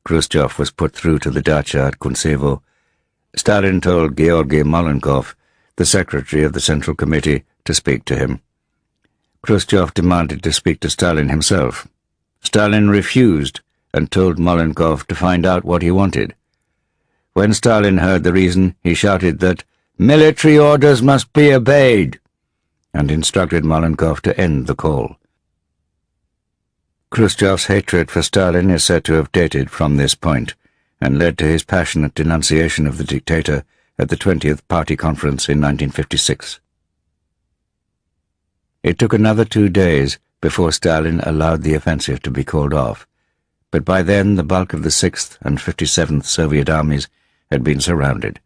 Khrushchev was put through to the dacha at Kuntsevo. Stalin told Georgy Malenkov, the secretary of the Central Committee, to speak to him. Khrushchev demanded to speak to Stalin himself. Stalin refused and told Malenkov to find out what he wanted. When Stalin heard the reason, he shouted that military orders must be obeyed, and instructed Malenkov to end the call. Khrushchev's hatred for Stalin is said to have dated from this point, and led to his passionate denunciation of the dictator at the 20th Party Conference in 1956. It took another 2 days before Stalin allowed the offensive to be called off, but by then the bulk of the 6th and 57th Soviet armies had been surrounded.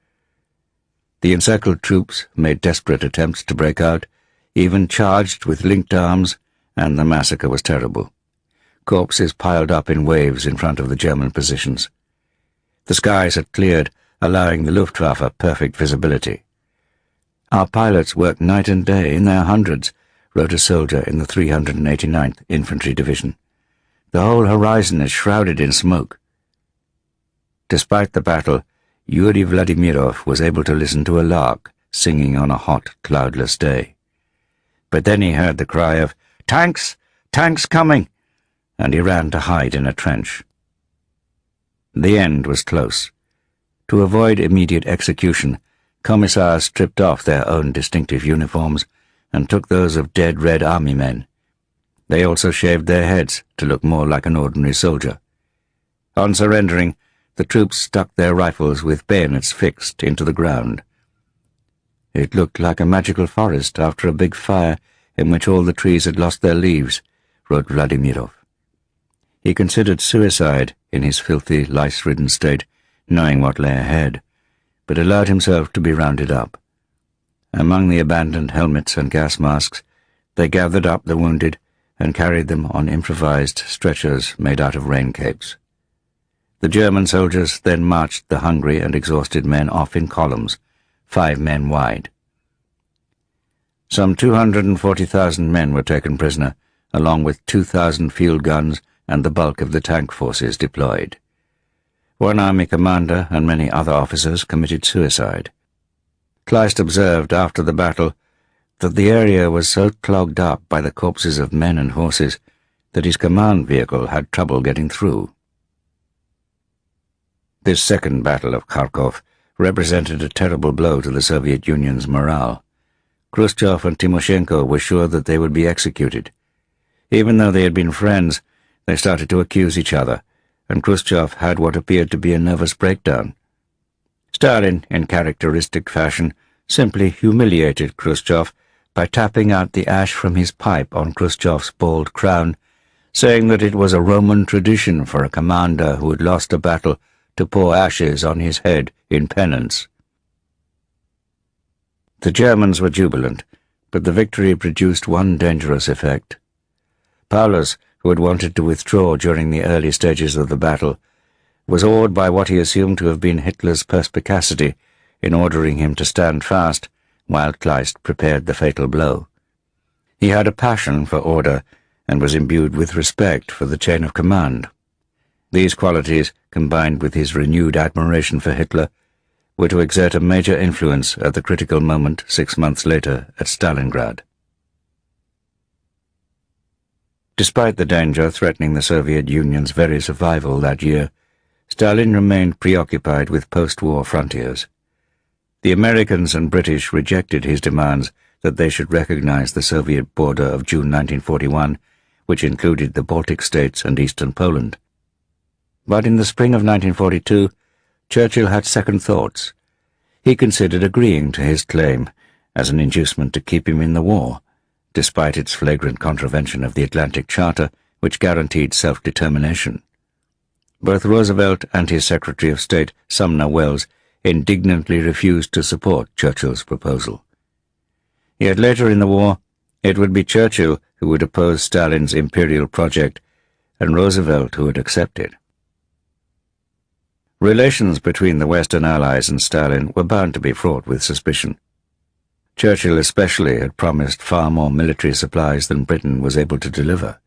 The encircled troops made desperate attempts to break out, even charged with linked arms, and the massacre was terrible. Corpses piled up in waves in front of the German positions. The skies had cleared, allowing the Luftwaffe perfect visibility. "Our pilots worked night and day in their hundreds," wrote a soldier in the 389th Infantry Division. "The whole horizon is shrouded in smoke." Despite the battle, Yuri Vladimirov was able to listen to a lark singing on a hot, cloudless day. But then he heard the cry of, "Tanks! Tanks coming!" and he ran to hide in a trench. The end was close. To avoid immediate execution, commissars stripped off their own distinctive uniforms and took those of dead Red Army men. They also shaved their heads to look more like an ordinary soldier. On surrendering, the troops stuck their rifles with bayonets fixed into the ground. It looked like a magical forest after a big fire in which all the trees had lost their leaves, wrote Vladimirov. He considered suicide in his filthy, lice-ridden state, knowing what lay ahead, but allowed himself to be rounded up. Among the abandoned helmets and gas masks, they gathered up the wounded and carried them on improvised stretchers made out of rain capes. The German soldiers then marched the hungry and exhausted men off in columns, 5 men wide. Some 240,000 men were taken prisoner, along with 2,000 field guns and the bulk of the tank forces deployed. One army commander and many other officers committed suicide. Kleist observed after the battle that the area was so clogged up by the corpses of men and horses that his command vehicle had trouble getting through. This second battle of Kharkov represented a terrible blow to the Soviet Union's morale. Khrushchev and Timoshenko were sure that they would be executed. Even though they had been friends, they started to accuse each other, and Khrushchev had what appeared to be a nervous breakdown. Stalin, in characteristic fashion, simply humiliated Khrushchev by tapping out the ash from his pipe on Khrushchev's bald crown, saying that it was a Roman tradition for a commander who had lost a battle to pour ashes on his head in penance. The Germans were jubilant, but the victory produced one dangerous effect. Paulus, who had wanted to withdraw during the early stages of the battle, was awed by what he assumed to have been Hitler's perspicacity in ordering him to stand fast while Kleist prepared the fatal blow. He had a passion for order and was imbued with respect for the chain of command. These qualities, combined with his renewed admiration for Hitler, were to exert a major influence at the critical moment 6 months later at Stalingrad. Despite the danger threatening the Soviet Union's very survival that year, Stalin remained preoccupied with post-war frontiers. The Americans and British rejected his demands that they should recognize the Soviet border of June 1941, which included the Baltic states and eastern Poland. But in the spring of 1942, Churchill had second thoughts. He considered agreeing to his claim as an inducement to keep him in the war, despite its flagrant contravention of the Atlantic Charter, which guaranteed self-determination. Both Roosevelt and his Secretary of State, Sumner Welles, indignantly refused to support Churchill's proposal. Yet later in the war, it would be Churchill who would oppose Stalin's imperial project and Roosevelt who would accept it. Relations between the Western Allies and Stalin were bound to be fraught with suspicion. Churchill especially had promised far more military supplies than Britain was able to deliver,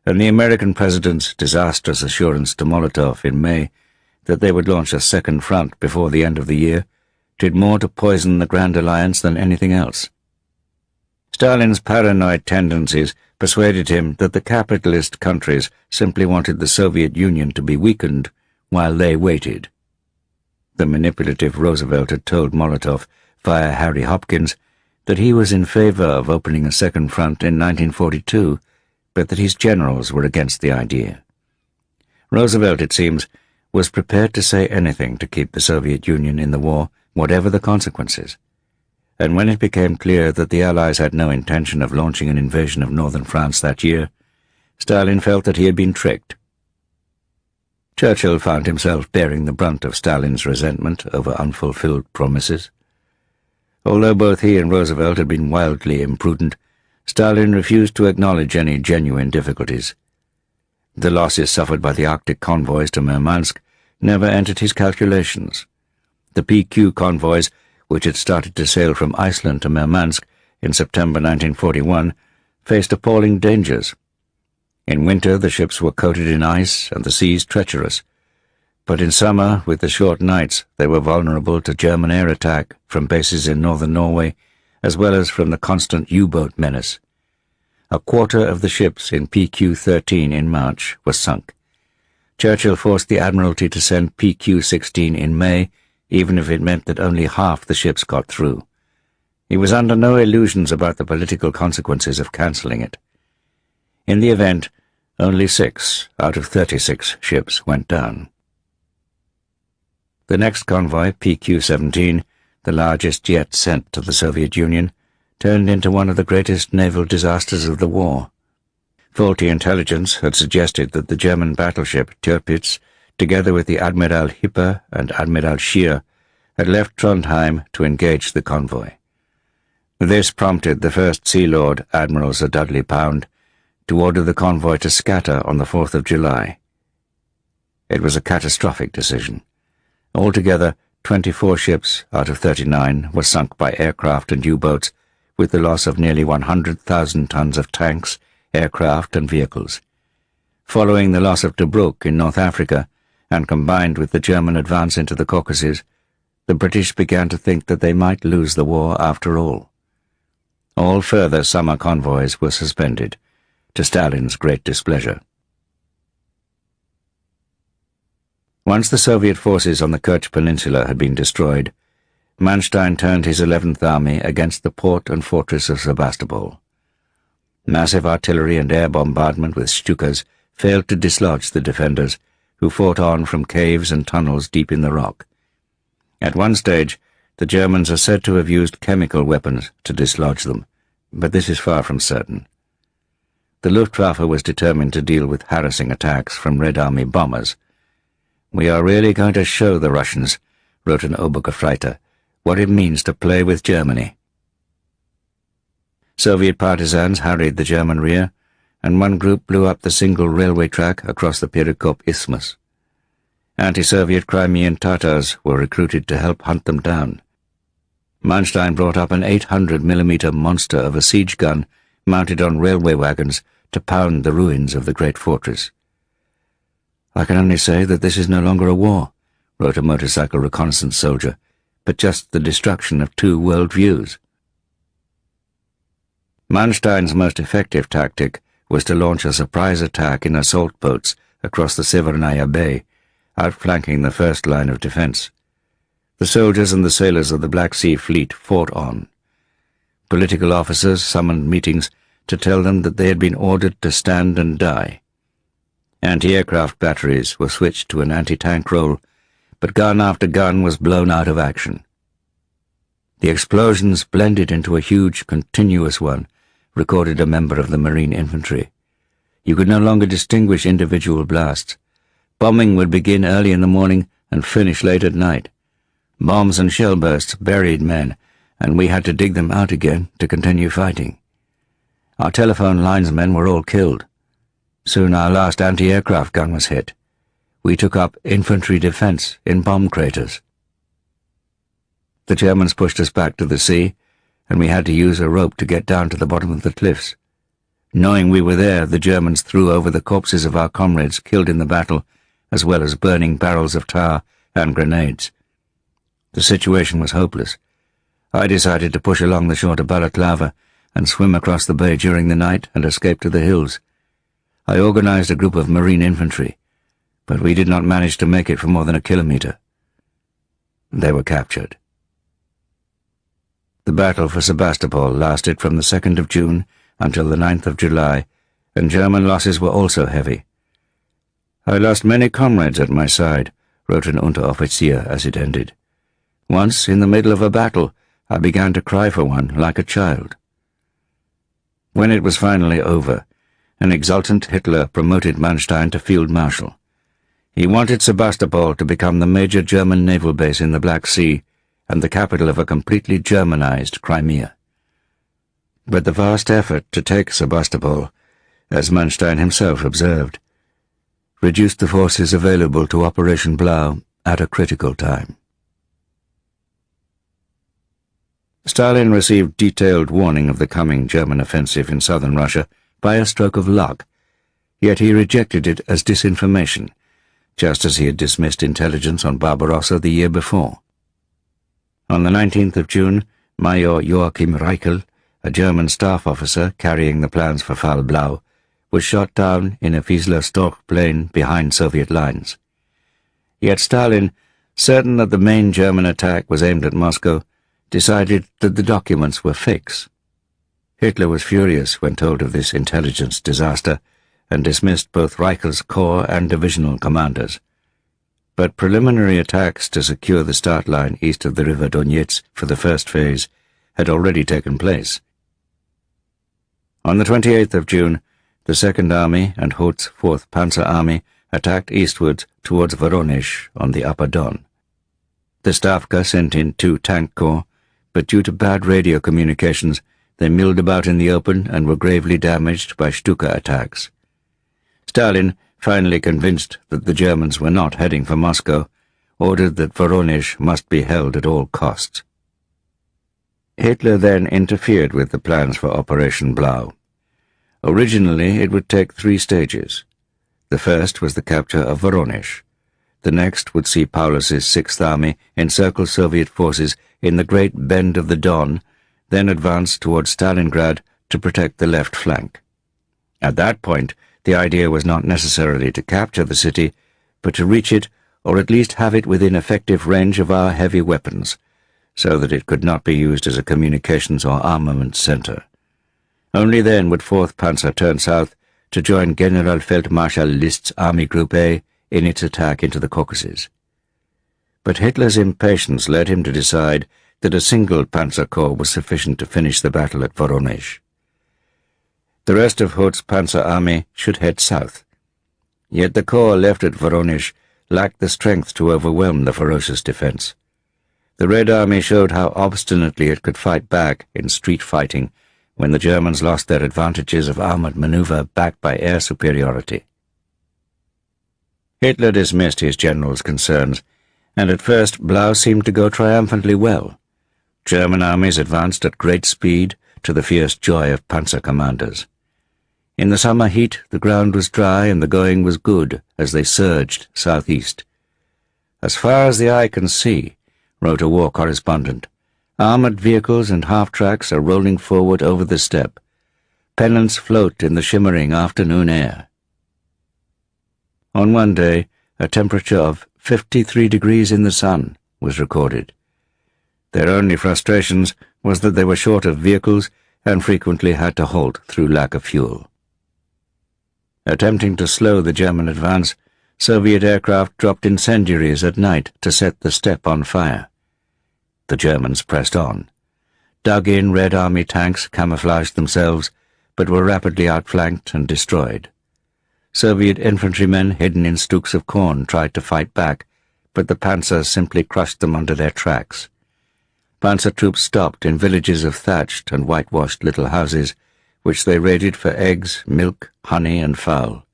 and the American president's disastrous assurance to Molotov in May that they would launch a second front before the end of the year did more to poison the Grand Alliance than anything else. Stalin's paranoid tendencies persuaded him that the capitalist countries simply wanted the Soviet Union to be weakened while they waited. The manipulative Roosevelt had told Molotov via Harry Hopkins that he was in favor of opening a second front in 1942, but that his generals were against the idea. Roosevelt, it seems, was prepared to say anything to keep the Soviet Union in the war, whatever the consequences. And when it became clear that the Allies had no intention of launching an invasion of northern France that year, Stalin felt that he had been tricked. Churchill found himself bearing the brunt of Stalin's resentment over unfulfilled promises. Although both he and Roosevelt had been wildly imprudent, Stalin refused to acknowledge any genuine difficulties. The losses suffered by the Arctic convoys to Murmansk never entered his calculations. The PQ convoys, which had started to sail from Iceland to Murmansk in September 1941, faced appalling dangers. In winter the ships were coated in ice and the seas treacherous, but in summer, with the short nights, they were vulnerable to German air attack from bases in northern Norway, as well as from the constant U-boat menace. A quarter of the ships in PQ-13 in March was sunk. Churchill forced the Admiralty to send PQ-16 in May, even if it meant that only half the ships got through. He was under no illusions about the political consequences of cancelling it. In the event, only 6 out of 36 ships went down. The next convoy, PQ-17, the largest yet sent to the Soviet Union, turned into one of the greatest naval disasters of the war. Faulty intelligence had suggested that the German battleship Tirpitz, together with the Admiral Hipper and Admiral Scheer, had left Trondheim to engage the convoy. This prompted the First Sea Lord, Admiral Sir Dudley Pound, to order the convoy to scatter on the 4th of July. It was a catastrophic decision. Altogether, 24 ships out of 39 were sunk by aircraft and U-boats, with the loss of nearly 100,000 tons of tanks, aircraft and vehicles. Following the loss of Tobruk in North Africa, and combined with the German advance into the Caucasus, the British began to think that they might lose the war after all. All further summer convoys were suspended, to Stalin's great displeasure. Once the Soviet forces on the Kerch Peninsula had been destroyed, Manstein turned his 11th Army against the port and fortress of Sebastopol. Massive artillery and air bombardment with Stukas failed to dislodge the defenders, who fought on from caves and tunnels deep in the rock. At one stage, the Germans are said to have used chemical weapons to dislodge them, but this is far from certain. The Luftwaffe was determined to deal with harassing attacks from Red Army bombers. "We are really going to show the Russians," wrote an Obergefreiter, "what it means to play with Germany." Soviet partisans harried the German rear, and one group blew up the single railway track across the Perikop Isthmus. Anti-Soviet Crimean Tatars were recruited to help hunt them down. Manstein brought up an 800mm monster of a siege gun mounted on railway wagons to pound the ruins of the great fortress. "I can only say that this is no longer a war," wrote a motorcycle reconnaissance soldier, but just the destruction of two world views. Manstein's most effective tactic was to launch a surprise attack in assault boats across the Severnaya Bay, outflanking the first line of defense. The soldiers and the sailors of the Black Sea Fleet fought on. Political officers summoned meetings to tell them that they had been ordered to stand and die. Anti-aircraft batteries were switched to an anti-tank role, but gun after gun was blown out of action. The explosions blended into a huge, continuous one, recorded a member of the Marine Infantry. You could no longer distinguish individual blasts. Bombing would begin early in the morning and finish late at night. Bombs and shell bursts buried men, and we had to dig them out again to continue fighting. Our telephone linesmen were all killed. Soon our last anti-aircraft gun was hit. We took up infantry defense in bomb craters. The Germans pushed us back to the sea, and we had to use a rope to get down to the bottom of the cliffs. Knowing we were there, the Germans threw over the corpses of our comrades killed in the battle, as well as burning barrels of tar and grenades. The situation was hopeless. I decided to push along the shore to Balaclava and swim across the bay during the night and escape to the hills. I organized a group of Marine infantry, but we did not manage to make it for more than a kilometer. They were captured. The battle for Sebastopol lasted from the 2nd of June until the 9th of July, and German losses were also heavy. I lost many comrades at my side, wrote an Unteroffizier as it ended. Once, in the middle of a battle, I began to cry for one like a child. When it was finally over, an exultant Hitler promoted Manstein to Field Marshal. He wanted Sebastopol to become the major German naval base in the Black Sea and the capital of a completely Germanized Crimea. But the vast effort to take Sebastopol, as Manstein himself observed, reduced the forces available to Operation Blau at a critical time. Stalin received detailed warning of the coming German offensive in southern Russia by a stroke of luck, yet he rejected it as disinformation, just as he had dismissed intelligence on Barbarossa the year before. On the 19th of June, Major Joachim Reichel, a German staff officer carrying the plans for Fall Blau, was shot down in a Wiesler-Storch plain behind Soviet lines. Yet Stalin, certain that the main German attack was aimed at Moscow, decided that the documents were fakes. Hitler was furious when told of this intelligence disaster and dismissed both Reichel's corps and divisional commanders. But preliminary attacks to secure the start line east of the river Donets for the first phase had already taken place. On the 28th of June, the Second Army and Hoth's 4th Panzer Army attacked eastwards towards Voronezh on the Upper Don. The Stavka sent in 2 tank corps, but due to bad radio communications, they milled about in the open and were gravely damaged by Stuka attacks. Stalin, finally convinced that the Germans were not heading for Moscow, ordered that Voronezh must be held at all costs. Hitler then interfered with the plans for Operation Blau. Originally, it would take 3 stages. The first was the capture of Voronezh. The next would see Paulus's 6th Army encircle Soviet forces in the Great Bend of the Don, then advance towards Stalingrad to protect the left flank. At that point, the idea was not necessarily to capture the city, but to reach it, or at least have it within effective range of our heavy weapons, so that it could not be used as a communications or armament center. Only then would 4th Panzer turn south to join Generalfeldmarschall List's Army Group A in its attack into the Caucasus. But Hitler's impatience led him to decide that a single Panzer Corps was sufficient to finish the battle at Voronezh. The rest of Hoth's Panzer Army should head south. Yet the corps left at Voronezh lacked the strength to overwhelm the ferocious defense. The Red Army showed how obstinately it could fight back in street fighting when the Germans lost their advantages of armored maneuver backed by air superiority. Hitler dismissed his generals' concerns, and at first Blau seemed to go triumphantly well. German armies advanced at great speed, to the fierce joy of panzer commanders. In the summer heat, the ground was dry and the going was good as they surged southeast. As far as the eye can see, wrote a war correspondent. Armored vehicles and half-tracks are rolling forward over the steppe. Pennants float in the shimmering afternoon air. On one day, a temperature of 53 degrees in the sun was recorded. Their only frustrations was that they were short of vehicles and frequently had to halt through lack of fuel. Attempting to slow the German advance, Soviet aircraft dropped incendiaries at night to set the steppe on fire. The Germans pressed on. Dug-in Red Army tanks camouflaged themselves, but were rapidly outflanked and destroyed. Soviet infantrymen hidden in stooks of corn tried to fight back, but the panzer simply crushed them under their tracks. Panzer troops stopped in villages of thatched and whitewashed little houses, which they raided for eggs, milk, honey, and fowl.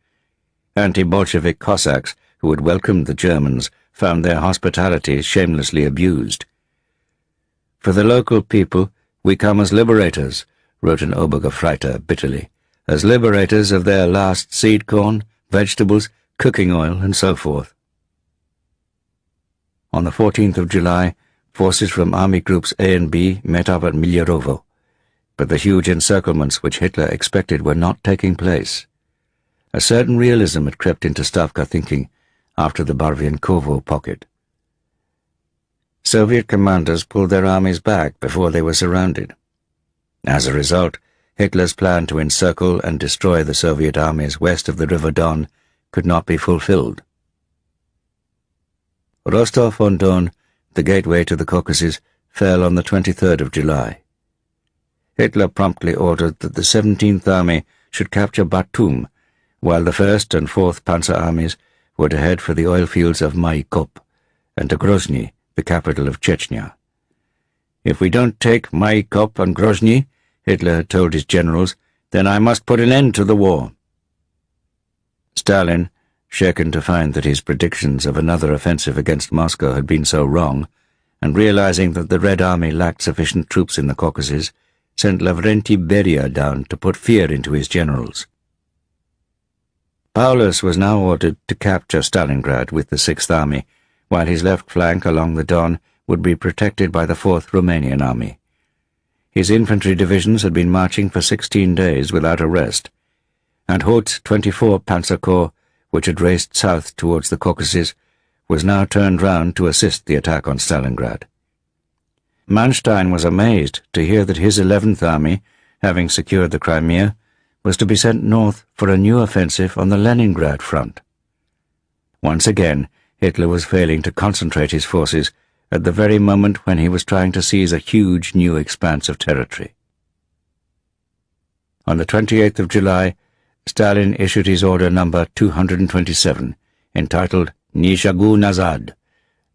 Anti-Bolshevik Cossacks, who had welcomed the Germans, found their hospitality shamelessly abused. "For the local people, we come as liberators," wrote an Obergefreiter bitterly, "as liberators of their last seed corn, vegetables, cooking oil, and so forth." On the 14th of July, forces from Army Groups A and B met up at Milerovo, but the huge encirclements which Hitler expected were not taking place. A certain realism had crept into Stavka thinking after the Barvienkovo pocket. Soviet commanders pulled their armies back before they were surrounded. As a result, Hitler's plan to encircle and destroy the Soviet armies west of the River Don could not be fulfilled. Rostov-on-Don, the gateway to the Caucasus, fell on the 23rd of July. Hitler promptly ordered that the 17th Army should capture Batum, while the 1st and 4th Panzer Armies were to head for the oil fields of Maikop and to Grozny, the capital of Chechnya. "If we don't take Maikop and Grozny," Hitler had told his generals, "then I must put an end to the war." Stalin, shaken to find that his predictions of another offensive against Moscow had been so wrong, and realizing that the Red Army lacked sufficient troops in the Caucasus, sent Lavrenti Beria down to put fear into his generals. Paulus was now ordered to capture Stalingrad with the 6th Army, while his left flank along the Don would be protected by the 4th Romanian Army. His infantry divisions had been marching for 16 days without a rest, and Hoth's 24 Panzer Corps, which had raced south towards the Caucasus, was now turned round to assist the attack on Stalingrad. Manstein was amazed to hear that his 11th Army, having secured the Crimea, was to be sent north for a new offensive on the Leningrad front. Once again, Hitler was failing to concentrate his forces at the very moment when he was trying to seize a huge new expanse of territory. On the 28th of July, Stalin issued his order number 227, entitled Ni shagu nazad,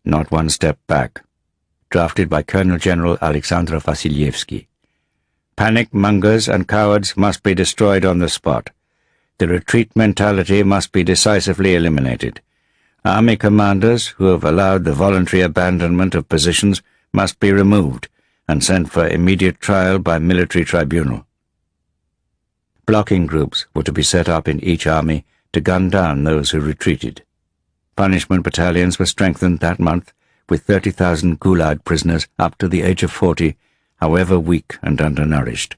Not One Step Back, drafted by Colonel General Alexander Vasilievsky. "Panic mongers and cowards must be destroyed on the spot. The retreat mentality must be decisively eliminated. Army commanders who have allowed the voluntary abandonment of positions must be removed and sent for immediate trial by military tribunal." Blocking groups were to be set up in each army to gun down those who retreated. Punishment battalions were strengthened that month with 30,000 Gulag prisoners up to the age of 40, however weak and undernourished.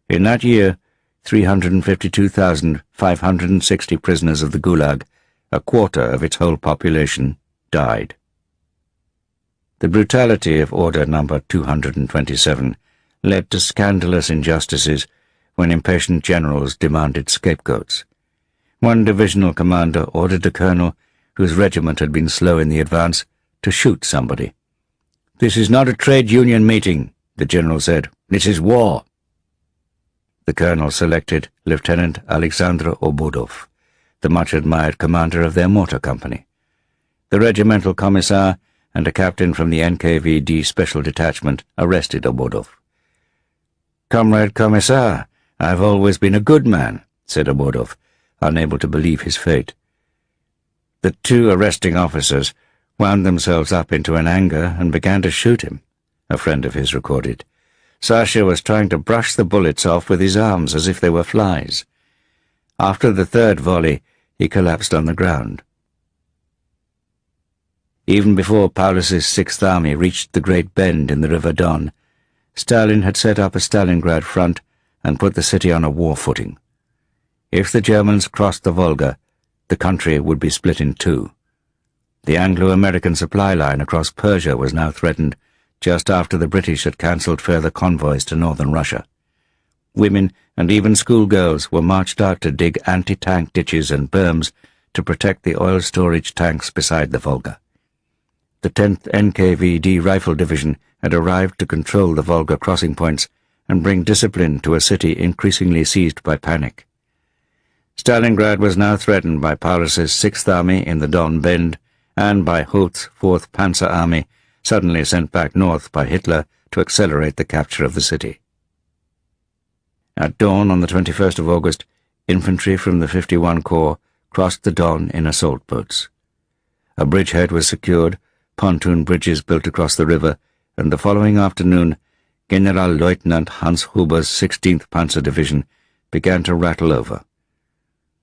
In that year, 352,560 prisoners of the Gulag, a quarter of its whole population, died. The brutality of Order number 227 led to scandalous injustices when impatient generals demanded scapegoats. One divisional commander ordered a colonel, whose regiment had been slow in the advance, to shoot somebody. "This is not a trade union meeting," the general said. "This is war." The colonel selected Lieutenant Alexander Obodov, the much-admired commander of their mortar company. The regimental commissar and a captain from the NKVD Special Detachment arrested Obodov. "Comrade Commissar, I've always been a good man," said Obodov, unable to believe his fate. The two arresting officers wound themselves up into an anger and began to shoot him, a friend of his recorded. Sasha was trying to brush the bullets off with his arms as if they were flies. After the third volley, he collapsed on the ground. Even before Paulus's Sixth Army reached the great bend in the River Don, Stalin had set up a Stalingrad front and put the city on a war footing. If the Germans crossed the Volga, the country would be split in two. The Anglo-American supply line across Persia was now threatened, just after the British had cancelled further convoys to northern Russia. Women and even schoolgirls were marched out to dig anti-tank ditches and berms to protect the oil storage tanks beside the Volga. The 10th NKVD Rifle Division had arrived to control the Volga crossing points and bring discipline to a city increasingly seized by panic. Stalingrad was now threatened by Paulus's Sixth Army in the Don Bend and by Hoth's Fourth Panzer Army, suddenly sent back north by Hitler to accelerate the capture of the city. At dawn on the 21st of August, infantry from the 51 Corps crossed the Don in assault boats. A bridgehead was secured, pontoon bridges built across the river, and the following afternoon, General-Leutnant Hans Huber's 16th Panzer Division began to rattle over.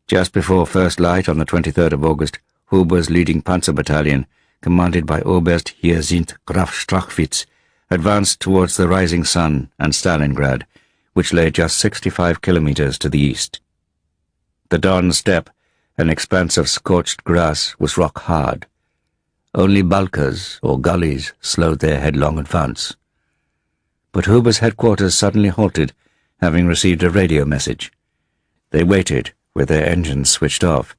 Just before first light on the 23rd of August, Huber's leading Panzer Battalion, commanded by Oberst Hyacinth Graf Strachwitz, advanced towards the rising sun and Stalingrad, which lay just 65 kilometers to the east. The Don steppe, an expanse of scorched grass, was rock-hard. Only balkas, or gullies, slowed their headlong advance. But Huber's headquarters suddenly halted, having received a radio message. They waited, with their engines switched off.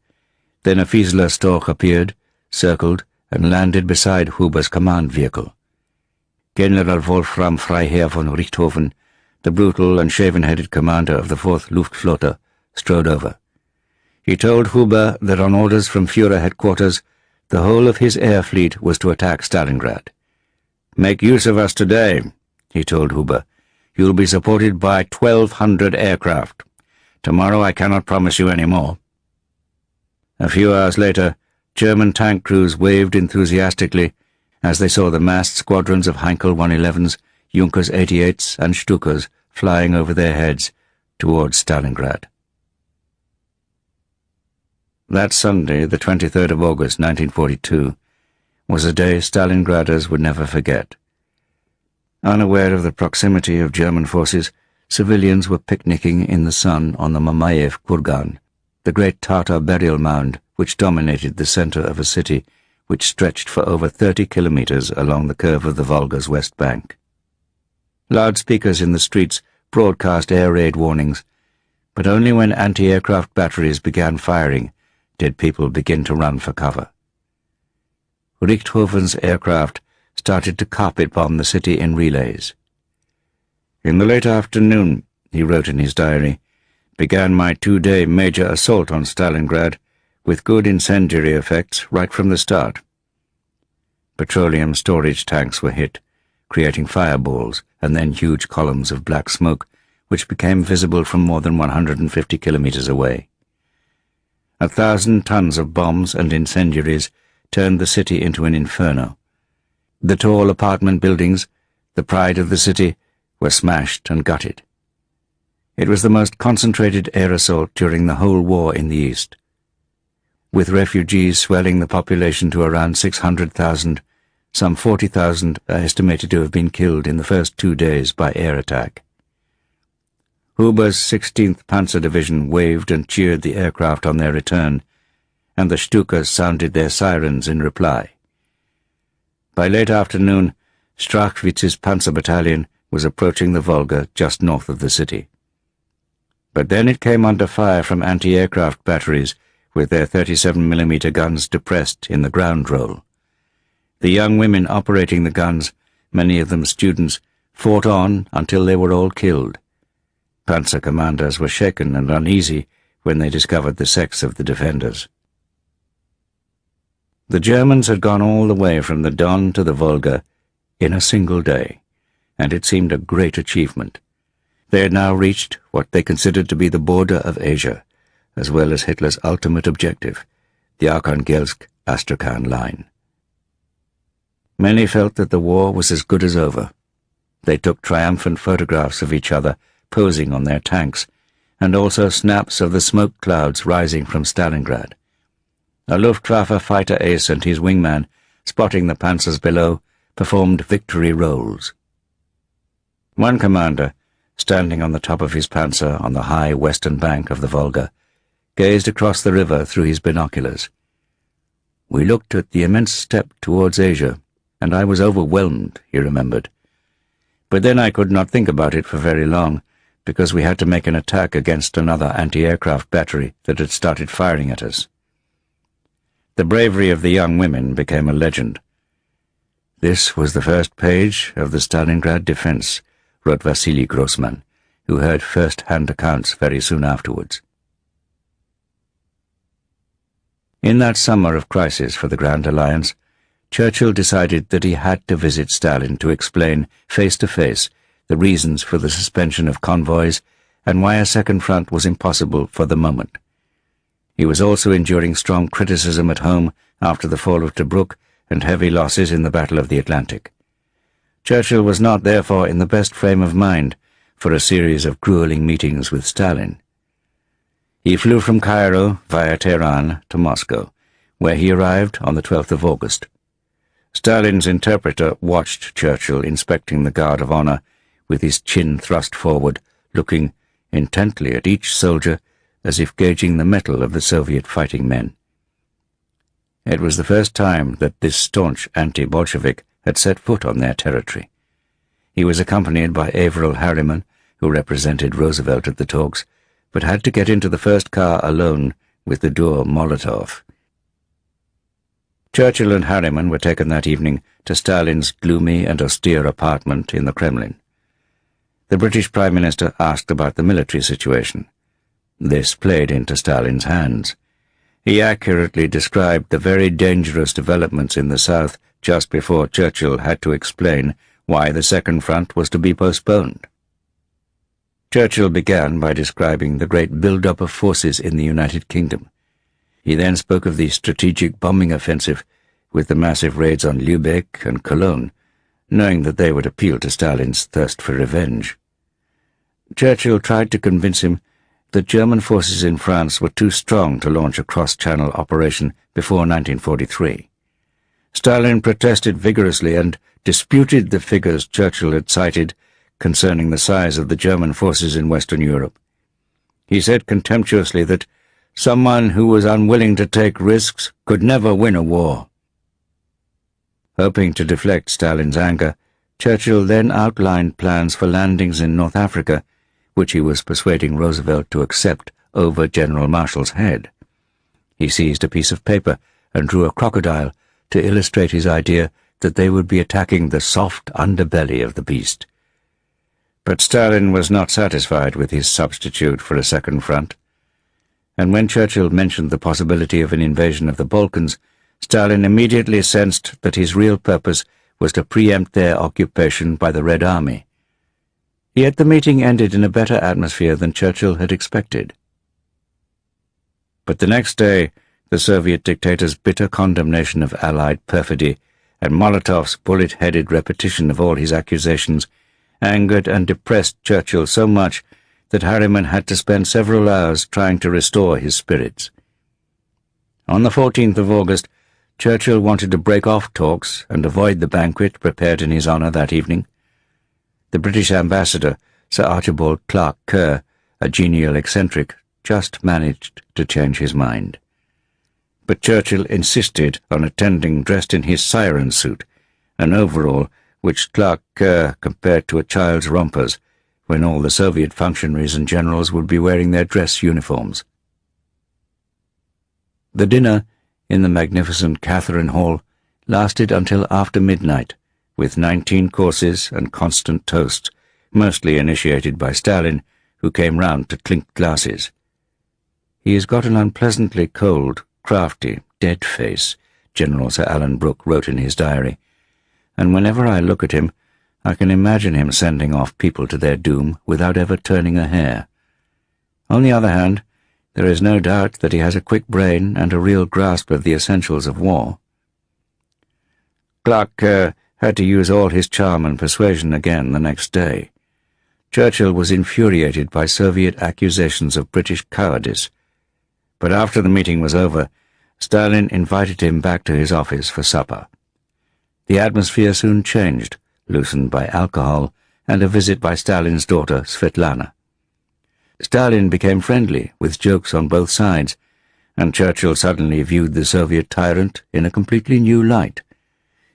Then a Fieseler Storch appeared, circled, and landed beside Huber's command vehicle. General Wolfram Freiherr von Richthofen, the brutal and shaven-headed commander of the 4th Luftflotte, strode over. He told Huber that on orders from Führer headquarters, the whole of his air fleet was to attack Stalingrad. "Make use of us today," he told Huber. "You'll be supported by 1,200 aircraft. Tomorrow I cannot promise you any more." A few hours later, German tank crews waved enthusiastically as they saw the massed squadrons of Heinkel 111s, Junkers 88s, and Stukas flying over their heads towards Stalingrad. That Sunday, the 23rd of August, 1942, was a day Stalingraders would never forget. Unaware of the proximity of German forces, civilians were picnicking in the sun on the Mamayev Kurgan, the great Tatar burial mound which dominated the center of a city which stretched for over 30 kilometers along the curve of the Volga's west bank. Loudspeakers in the streets broadcast air raid warnings, but only when anti-aircraft batteries began firing did people begin to run for cover. Richthofen's aircraft started to carpet-bomb the city in relays. "In the late afternoon," he wrote in his diary, "began my 2-day major assault on Stalingrad, with good incendiary effects right from the start." Petroleum storage tanks were hit, creating fireballs and then huge columns of black smoke, which became visible from more than 150 kilometers away. 1,000 tons of bombs and incendiaries turned the city into an inferno. The tall apartment buildings, the pride of the city, were smashed and gutted. It was the most concentrated air assault during the whole war in the East. With refugees swelling the population to around 600,000, some 40,000 are estimated to have been killed in the first 2 days by air attack. Huber's 16th Panzer Division waved and cheered the aircraft on their return, and the Stukas sounded their sirens in reply. By late afternoon, Strachwitz's Panzer Battalion was approaching the Volga just north of the city. But then it came under fire from anti-aircraft batteries, with their 37mm guns depressed in the ground roll. The young women operating the guns, many of them students, fought on until they were all killed. Panzer commanders were shaken and uneasy when they discovered the sex of the defenders. The Germans had gone all the way from the Don to the Volga in a single day, and it seemed a great achievement. They had now reached what they considered to be the border of Asia, as well as Hitler's ultimate objective, the Arkhangelsk-Astrakhan line. Many felt that the war was as good as over. They took triumphant photographs of each other posing on their tanks, and also snaps of the smoke clouds rising from Stalingrad. A Luftwaffe fighter ace and his wingman spotting the panzers below, performed victory rolls. One commander, standing on the top of his panzer on the high western bank of the Volga, gazed across the river through his binoculars. We looked at the immense steppe towards Asia, and I was overwhelmed, he remembered. But then I could not think about it for very long, because we had to make an attack against another anti-aircraft battery that had started firing at us. The bravery of the young women became a legend. This was the first page of the Stalingrad defense, wrote Vasily Grossman, who heard first-hand accounts very soon afterwards. In that summer of crisis for the Grand Alliance, Churchill decided that he had to visit Stalin to explain face-to-face the reasons for the suspension of convoys and why a second front was impossible for the moment. He was also enduring strong criticism at home after the fall of Tobruk and heavy losses in the Battle of the Atlantic. Churchill was not, therefore, in the best frame of mind for a series of grueling meetings with Stalin. He flew from Cairo via Tehran to Moscow, where he arrived on the 12th of August. Stalin's interpreter watched Churchill inspecting the guard of honor with his chin thrust forward, looking intently at each soldier as if gauging the mettle of the Soviet fighting men. It was the first time that this staunch anti-Bolshevik had set foot on their territory. He was accompanied by Averell Harriman, who represented Roosevelt at the talks, but had to get into the first car alone with the duo Molotov. Churchill and Harriman were taken that evening to Stalin's gloomy and austere apartment in the Kremlin. The British Prime Minister asked about the military situation. This played into Stalin's hands. He accurately described the very dangerous developments in the south just before Churchill had to explain why the Second Front was to be postponed. Churchill began by describing the great build-up of forces in the United Kingdom. He then spoke of the strategic bombing offensive with the massive raids on Lübeck and Cologne, knowing that they would appeal to Stalin's thirst for revenge. Churchill tried to convince him that German forces in France were too strong to launch a cross-channel operation before 1943. Stalin protested vigorously and disputed the figures Churchill had cited concerning the size of the German forces in Western Europe. He said contemptuously that someone who was unwilling to take risks could never win a war. Hoping to deflect Stalin's anger, Churchill then outlined plans for landings in North Africa, which he was persuading Roosevelt to accept over General Marshall's head. He seized a piece of paper and drew a crocodile to illustrate his idea that they would be attacking the soft underbelly of the beast. But Stalin was not satisfied with his substitute for a second front, and when Churchill mentioned the possibility of an invasion of the Balkans, Stalin immediately sensed that his real purpose was to preempt their occupation by the Red Army. Yet the meeting ended in a better atmosphere than Churchill had expected. But the next day, the Soviet dictator's bitter condemnation of Allied perfidy and Molotov's bullet-headed repetition of all his accusations angered and depressed Churchill so much that Harriman had to spend several hours trying to restore his spirits. On the 14th of August, Churchill wanted to break off talks and avoid the banquet prepared in his honor that evening. The British ambassador, Sir Archibald Clark Kerr, a genial eccentric, just managed to change his mind. But Churchill insisted on attending dressed in his siren suit, an overall which Clark Kerr compared to a child's rompers, when all the Soviet functionaries and generals would be wearing their dress uniforms. The dinner in the magnificent Catherine Hall lasted until after midnight, with 19 courses and constant toasts, mostly initiated by Stalin, who came round to clink glasses. "He has got an unpleasantly cold, crafty, dead face," General Sir Alan Brooke wrote in his diary, "and whenever I look at him, I can imagine him sending off people to their doom without ever turning a hair. On the other hand, there is no doubt that he has a quick brain and a real grasp of the essentials of war." Clark Kerr had to use all his charm and persuasion again the next day. Churchill was infuriated by Soviet accusations of British cowardice, but after the meeting was over, Stalin invited him back to his office for supper. The atmosphere soon changed, loosened by alcohol and a visit by Stalin's daughter, Svetlana. Stalin became friendly, with jokes on both sides, and Churchill suddenly viewed the Soviet tyrant in a completely new light.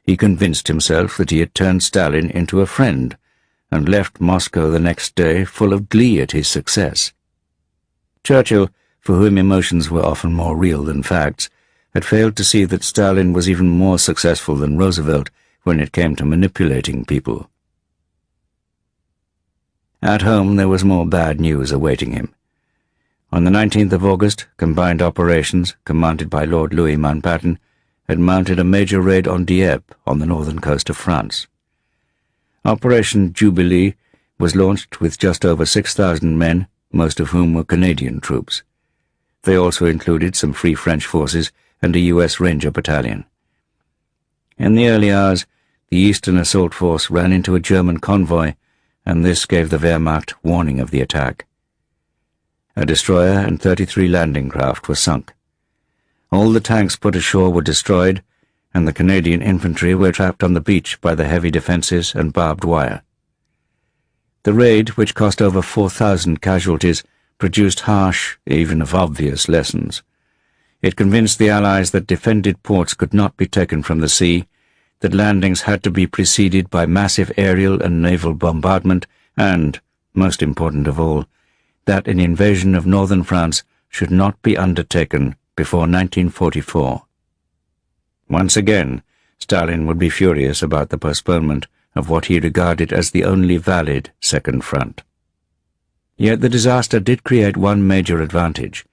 He convinced himself that he had turned Stalin into a friend, and left Moscow the next day full of glee at his success. Churchill, for whom emotions were often more real than facts, had failed to see that Stalin was even more successful than Roosevelt when it came to manipulating people. At home there was more bad news awaiting him. On the 19th of August, combined operations, commanded by Lord Louis Mountbatten, had mounted a major raid on Dieppe on the northern coast of France. Operation Jubilee was launched with just over 6,000 men, most of whom were Canadian troops. They also included some Free French forces and a U.S. Ranger battalion. In the early hours, the Eastern Assault Force ran into a German convoy, and this gave the Wehrmacht warning of the attack. A destroyer and 33 landing craft were sunk. All the tanks put ashore were destroyed, and the Canadian infantry were trapped on the beach by the heavy defences and barbed wire. The raid, which cost over 4,000 casualties, produced harsh, even if obvious, lessons. It convinced the Allies that defended ports could not be taken from the sea, that landings had to be preceded by massive aerial and naval bombardment, and, most important of all, that an invasion of northern France should not be undertaken before 1944. Once again, Stalin would be furious about the postponement of what he regarded as the only valid Second Front. Yet the disaster did create one major advantage.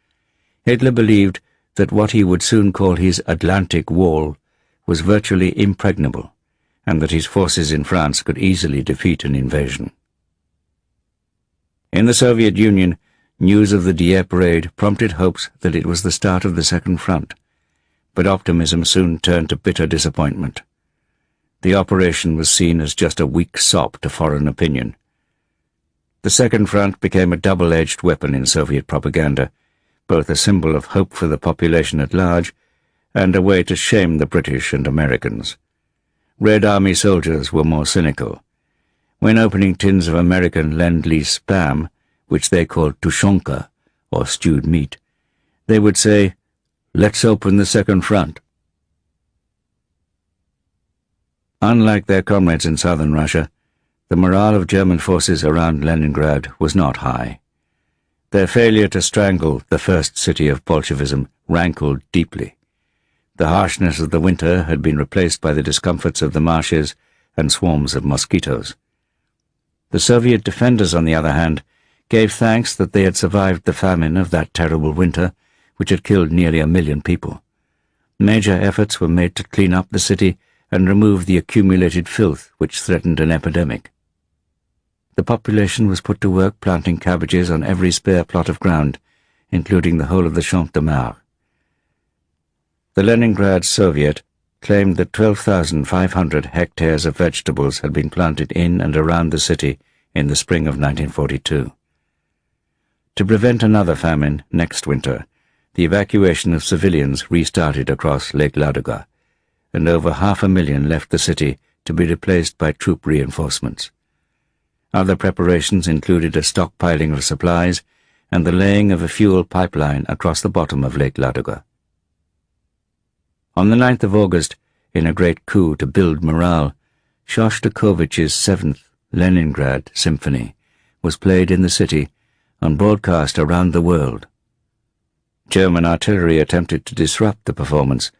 Hitler believed that what he would soon call his Atlantic Wall was virtually impregnable, and that his forces in France could easily defeat an invasion. In the Soviet Union, news of the Dieppe raid prompted hopes that it was the start of the Second Front, but optimism soon turned to bitter disappointment. The operation was seen as just a weak sop to foreign opinion. The Second Front became a double-edged weapon in Soviet propaganda, both a symbol of hope for the population at large and a way to shame the British and Americans. Red Army soldiers were more cynical. When opening tins of American Lend-Lease spam, which they called tushonka, or stewed meat, they would say, "Let's open the Second Front." Unlike their comrades in southern Russia, the morale of German forces around Leningrad was not high. Their failure to strangle the first city of Bolshevism rankled deeply. The harshness of the winter had been replaced by the discomforts of the marshes and swarms of mosquitoes. The Soviet defenders, on the other hand, gave thanks that they had survived the famine of that terrible winter, which had killed nearly 1 million people. Major efforts were made to clean up the city and remove the accumulated filth which threatened an epidemic. The population was put to work planting cabbages on every spare plot of ground, including the whole of the Champ de Mars. The Leningrad Soviet claimed that 12,500 hectares of vegetables had been planted in and around the city in the spring of 1942. To prevent another famine next winter, the evacuation of civilians restarted across Lake Ladoga, and over 500,000 left the city to be replaced by troop reinforcements. Other preparations included a stockpiling of supplies and the laying of a fuel pipeline across the bottom of Lake Ladoga. On the 9th of August, in a great coup to build morale, Shostakovich's 7th Leningrad Symphony was played in the city and broadcast around the world. German artillery attempted to disrupt the performance,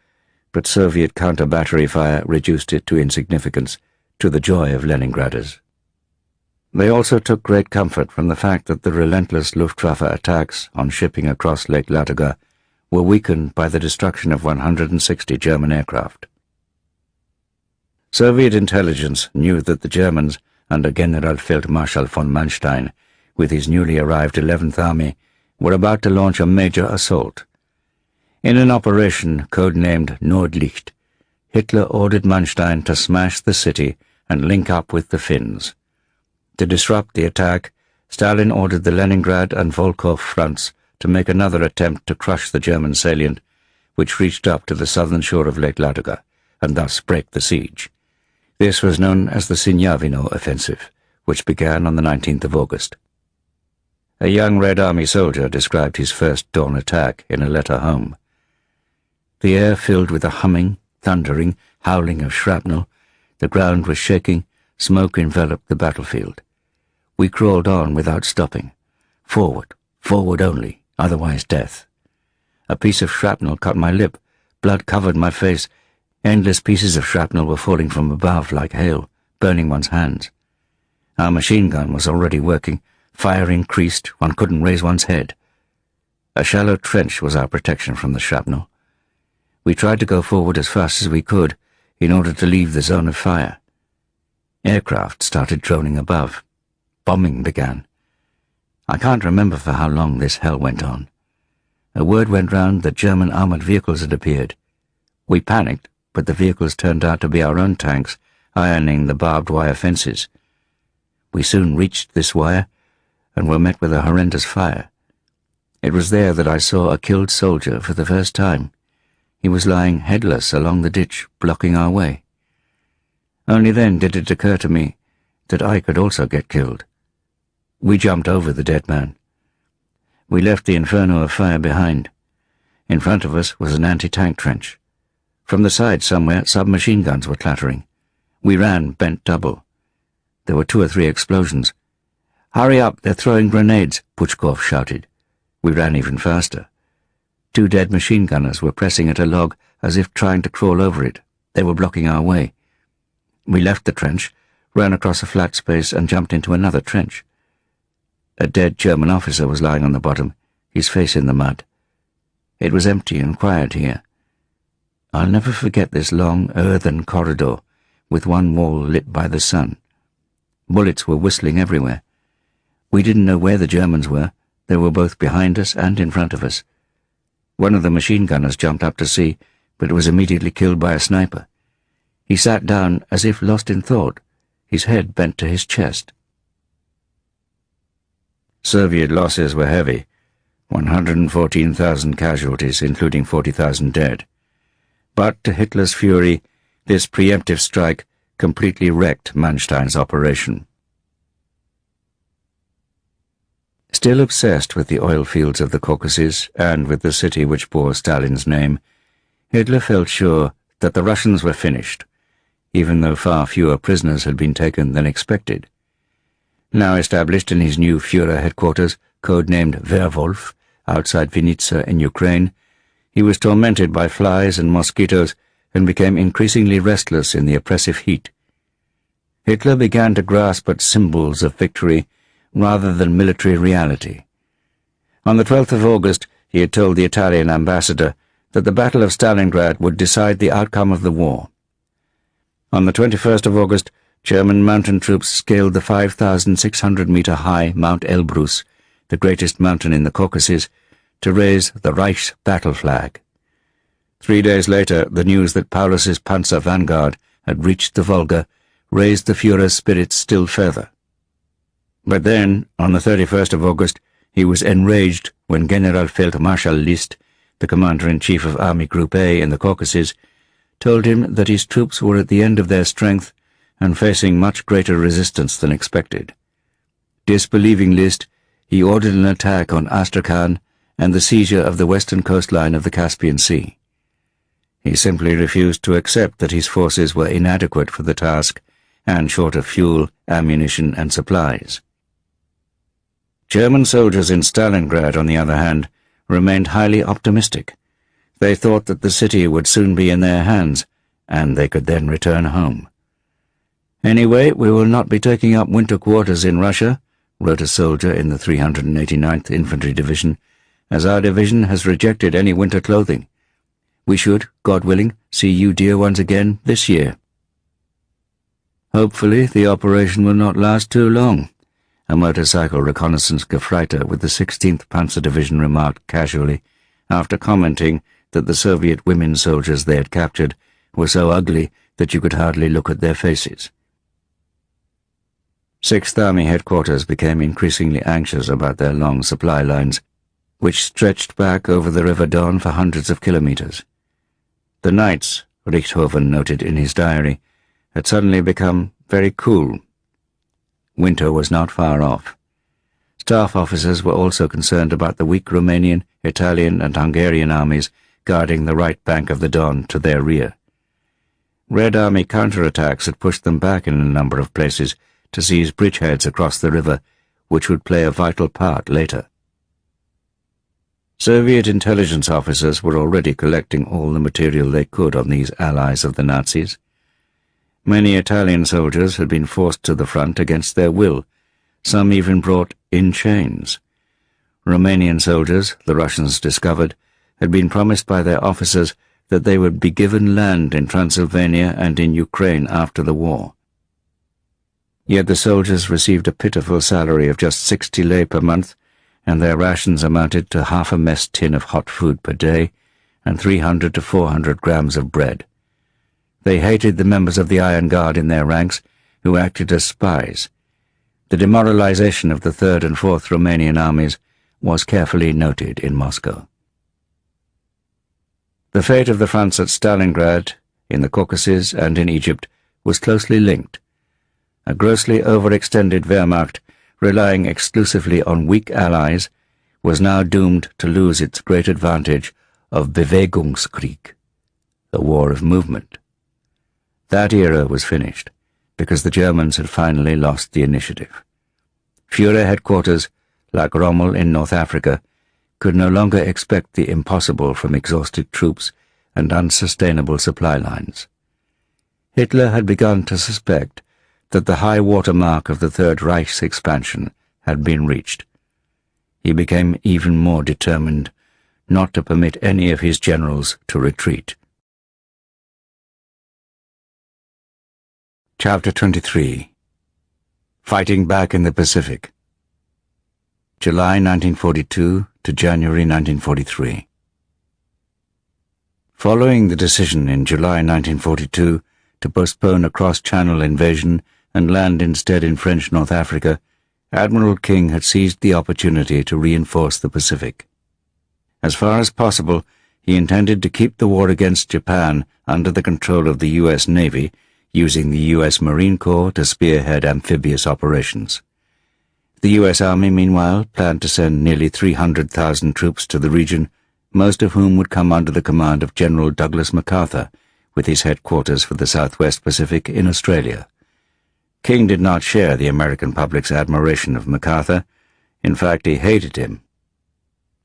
but Soviet counter-battery fire reduced it to insignificance, to the joy of Leningraders. They also took great comfort from the fact that the relentless Luftwaffe attacks on shipping across Lake Ladoga were weakened by the destruction of 160 German aircraft. Soviet intelligence knew that the Germans, under Generalfeldmarschall von Manstein, with his newly arrived 11th Army, were about to launch a major assault. In an operation codenamed Nordlicht, Hitler ordered Manstein to smash the city and link up with the Finns. To disrupt the attack, Stalin ordered the Leningrad and Volkhov fronts to make another attempt to crush the German salient, which reached up to the southern shore of Lake Ladoga, and thus break the siege. This was known as the Signavino Offensive, which began on the 19th of August. A young Red Army soldier described his first dawn attack in a letter home. The air filled with a humming, thundering, howling of shrapnel. The ground was shaking, smoke enveloped the battlefield. We crawled on without stopping. Forward, forward only, otherwise death. A piece of shrapnel cut my lip, blood covered my face. Endless pieces of shrapnel were falling from above like hail, burning one's hands. Our machine gun was already working. Fire increased, one couldn't raise one's head. A shallow trench was our protection from the shrapnel. We tried to go forward as fast as we could in order to leave the zone of fire. Aircraft started droning above. Bombing began. I can't remember for how long this hell went on. A word went round that German armoured vehicles had appeared. We panicked, but the vehicles turned out to be our own tanks, ironing the barbed wire fences. We soon reached this wire and were met with a horrendous fire. It was there that I saw a killed soldier for the first time. He was lying headless along the ditch, blocking our way. Only then did it occur to me that I could also get killed. We jumped over the dead man. We left the inferno of fire behind. In front of us was an anti-tank trench. From the side somewhere, submachine guns were clattering. We ran, bent double. There were 2 or 3 explosions. "Hurry up, they're throwing grenades," Puchkov shouted. We ran even faster. 2 dead machine gunners were pressing at a log as if trying to crawl over it. They were blocking our way. We left the trench, ran across a flat space and jumped into another trench. A dead German officer was lying on the bottom, his face in the mud. It was empty and quiet here. I'll never forget this long earthen corridor with one wall lit by the sun. Bullets were whistling everywhere. We didn't know where the Germans were. They were both behind us and in front of us. One of the machine gunners jumped up to see, but was immediately killed by a sniper. He sat down as if lost in thought, his head bent to his chest. Soviet losses were heavy, 114,000 casualties, including 40,000 dead. But to Hitler's fury, this preemptive strike completely wrecked Manstein's operation. Still obsessed with the oil fields of the Caucasus and with the city which bore Stalin's name, Hitler felt sure that the Russians were finished, even though far fewer prisoners had been taken than expected. Now established in his new Führer headquarters, codenamed Werwolf, outside Vinnytsia in Ukraine, he was tormented by flies and mosquitoes and became increasingly restless in the oppressive heat. Hitler began to grasp at symbols of victory rather than military reality. On the 12th of August, he had told the Italian ambassador that the Battle of Stalingrad would decide the outcome of the war. On the 21st of August, German mountain troops scaled the 5,600-metre-high Mount Elbrus, the greatest mountain in the Caucasus, to raise the Reich's battle flag. 3 days later, the news that Paulus's Panzer vanguard had reached the Volga raised the Führer's spirits still further. But then, on the 31st of August, he was enraged when Generalfeldmarschall List, the commander-in-chief of Army Group A in the Caucasus, told him that his troops were at the end of their strength and facing much greater resistance than expected. Disbelieving List, he ordered an attack on Astrakhan and the seizure of the western coastline of the Caspian Sea. He simply refused to accept that his forces were inadequate for the task and short of fuel, ammunition, and supplies. German soldiers in Stalingrad, on the other hand, remained highly optimistic. They thought that the city would soon be in their hands, and they could then return home. "Anyway, we will not be taking up winter quarters in Russia," wrote a soldier in the 389th Infantry Division, "as our division has rejected any winter clothing. We should, God willing, see you dear ones again this year." Hopefully the operation will not last too long, a motorcycle reconnaissance Gefreiter with the 16th Panzer Division remarked casually, after commenting that the Soviet women soldiers they had captured were so ugly that you could hardly look at their faces. 6th Army headquarters became increasingly anxious about their long supply lines, which stretched back over the River Don for hundreds of kilometers. The nights, Richthofen noted in his diary, had suddenly become very cool. Winter was not far off. Staff officers were also concerned about the weak Romanian, Italian, and Hungarian armies guarding the right bank of the Don to their rear. Red Army counterattacks had pushed them back in a number of places to seize bridgeheads across the river, which would play a vital part later. Soviet intelligence officers were already collecting all the material they could on these allies of the Nazis. Many Italian soldiers had been forced to the front against their will, some even brought in chains. Romanian soldiers, the Russians discovered, had been promised by their officers that they would be given land in Transylvania and in Ukraine after the war. Yet the soldiers received a pitiful salary of just 60 lei per month, and their rations amounted to half a mess tin of hot food per day and 300 to 400 grams of bread. They hated the members of the Iron Guard in their ranks, who acted as spies. The demoralization of the 3rd and 4th Romanian armies was carefully noted in Moscow. The fate of the fronts at Stalingrad, in the Caucasus, and in Egypt was closely linked. A grossly overextended Wehrmacht, relying exclusively on weak allies, was now doomed to lose its great advantage of Bewegungskrieg, the war of movement. That era was finished, because the Germans had finally lost the initiative. Führer headquarters, like Rommel in North Africa, could no longer expect the impossible from exhausted troops and unsustainable supply lines. Hitler had begun to suspect that the high water mark of the Third Reich's expansion had been reached. He became even more determined not to permit any of his generals to retreat. Chapter 23. Fighting Back in the Pacific. July 1942 to January 1943. Following the decision in July 1942 to postpone a cross-channel invasion and land instead in French North Africa, Admiral King had seized the opportunity to reinforce the Pacific. As far as possible, he intended to keep the war against Japan under the control of the U.S. Navy, using the U.S. Marine Corps to spearhead amphibious operations. The U.S. Army, meanwhile, planned to send nearly 300,000 troops to the region, most of whom would come under the command of General Douglas MacArthur, with his headquarters for the Southwest Pacific in Australia. King did not share the American public's admiration of MacArthur. In fact, he hated him.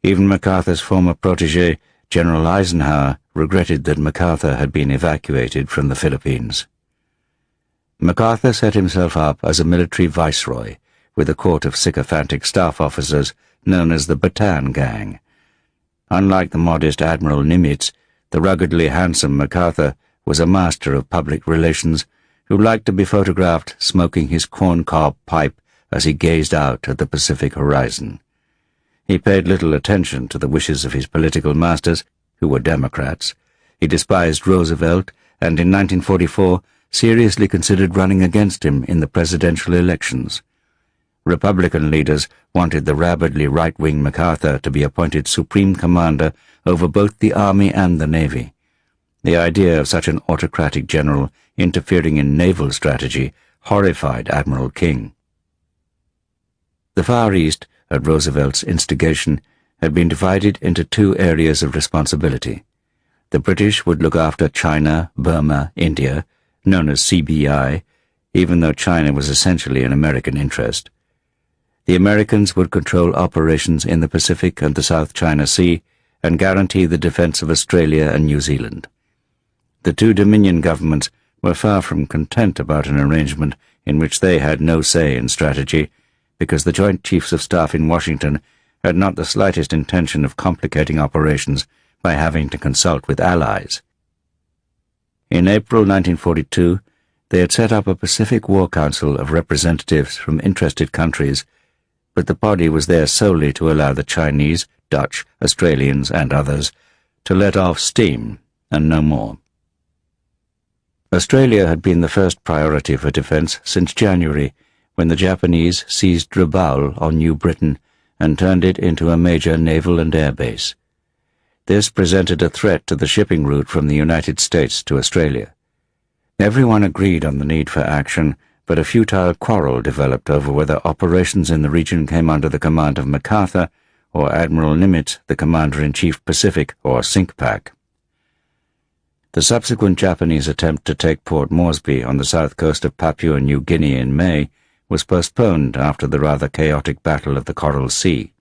Even MacArthur's former protégé, General Eisenhower, regretted that MacArthur had been evacuated from the Philippines. MacArthur set himself up as a military viceroy, with a court of sycophantic staff officers known as the Bataan Gang. Unlike the modest Admiral Nimitz, the ruggedly handsome MacArthur was a master of public relations who liked to be photographed smoking his corncob pipe as he gazed out at the Pacific horizon. He paid little attention to the wishes of his political masters, who were Democrats. He despised Roosevelt, and in 1944 seriously considered running against him in the presidential elections. Republican leaders wanted the rabidly right-wing MacArthur to be appointed supreme commander over both the Army and the Navy. The idea of such an autocratic general interfering in naval strategy horrified Admiral King. The Far East, at Roosevelt's instigation, had been divided into two areas of responsibility. The British would look after China, Burma, India, known as CBI, even though China was essentially an American interest. The Americans would control operations in the Pacific and the South China Sea and guarantee the defense of Australia and New Zealand. The two Dominion governments were far from content about an arrangement in which they had no say in strategy, because the Joint Chiefs of Staff in Washington had not the slightest intention of complicating operations by having to consult with allies. In April 1942, they had set up a Pacific War Council of representatives from interested countries, but the body was there solely to allow the Chinese, Dutch, Australians, and others to let off steam, and no more. Australia had been the first priority for defence since January, when the Japanese seized Rabaul on New Britain and turned it into a major naval and air base. This presented a threat to the shipping route from the United States to Australia. Everyone agreed on the need for action, but a futile quarrel developed over whether operations in the region came under the command of MacArthur or Admiral Nimitz, the Commander-in-Chief Pacific, or CINCPAC. The subsequent Japanese attempt to take Port Moresby on the south coast of Papua New Guinea in May was postponed after the rather chaotic Battle of the Coral Sea.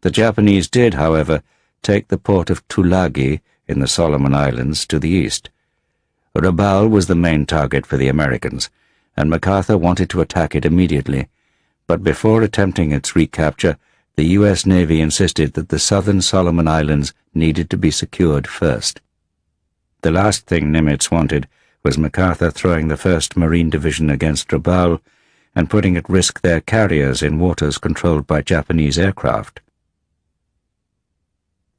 The Japanese did, however, take the port of Tulagi in the Solomon Islands to the east. Rabaul was the main target for the Americans, and MacArthur wanted to attack it immediately, but before attempting its recapture, the U.S. Navy insisted that the southern Solomon Islands needed to be secured first. The last thing Nimitz wanted was MacArthur throwing the 1st Marine Division against Rabaul and putting at risk their carriers in waters controlled by Japanese aircraft.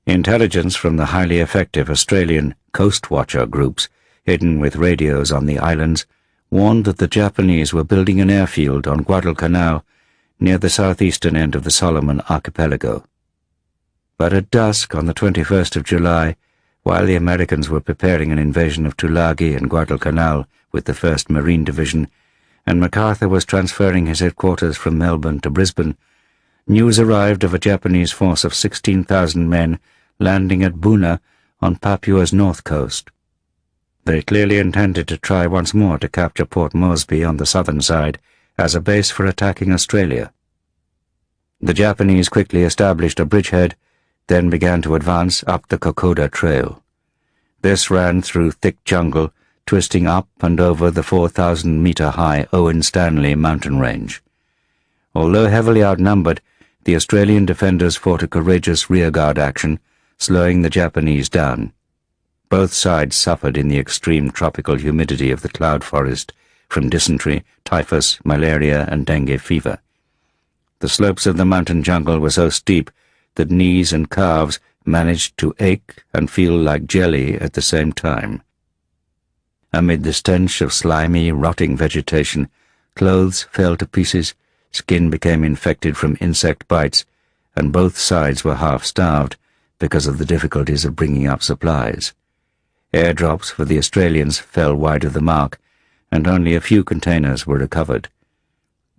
Intelligence from the highly effective Australian Coast Watcher groups, hidden with radios on the islands, warned that the Japanese were building an airfield on Guadalcanal near the southeastern end of the Solomon archipelago. But at dusk on the 21st of July, while the Americans were preparing an invasion of Tulagi and Guadalcanal with the 1st Marine Division, and MacArthur was transferring his headquarters from Melbourne to Brisbane, news arrived of a Japanese force of 16,000 men landing at Buna on Papua's north coast. They clearly intended to try once more to capture Port Moresby on the southern side as a base for attacking Australia. The Japanese quickly established a bridgehead, then began to advance up the Kokoda Trail. This ran through thick jungle, twisting up and over the 4,000-metre-high Owen Stanley mountain range. Although heavily outnumbered, the Australian defenders fought a courageous rearguard action, slowing the Japanese down. Both sides suffered in the extreme tropical humidity of the cloud forest from dysentery, typhus, malaria, and dengue fever. The slopes of the mountain jungle were so steep that knees and calves managed to ache and feel like jelly at the same time. Amid the stench of slimy, rotting vegetation, clothes fell to pieces, skin became infected from insect bites, and both sides were half-starved because of the difficulties of bringing up supplies. Airdrops for the Australians fell wide of the mark, and only a few containers were recovered.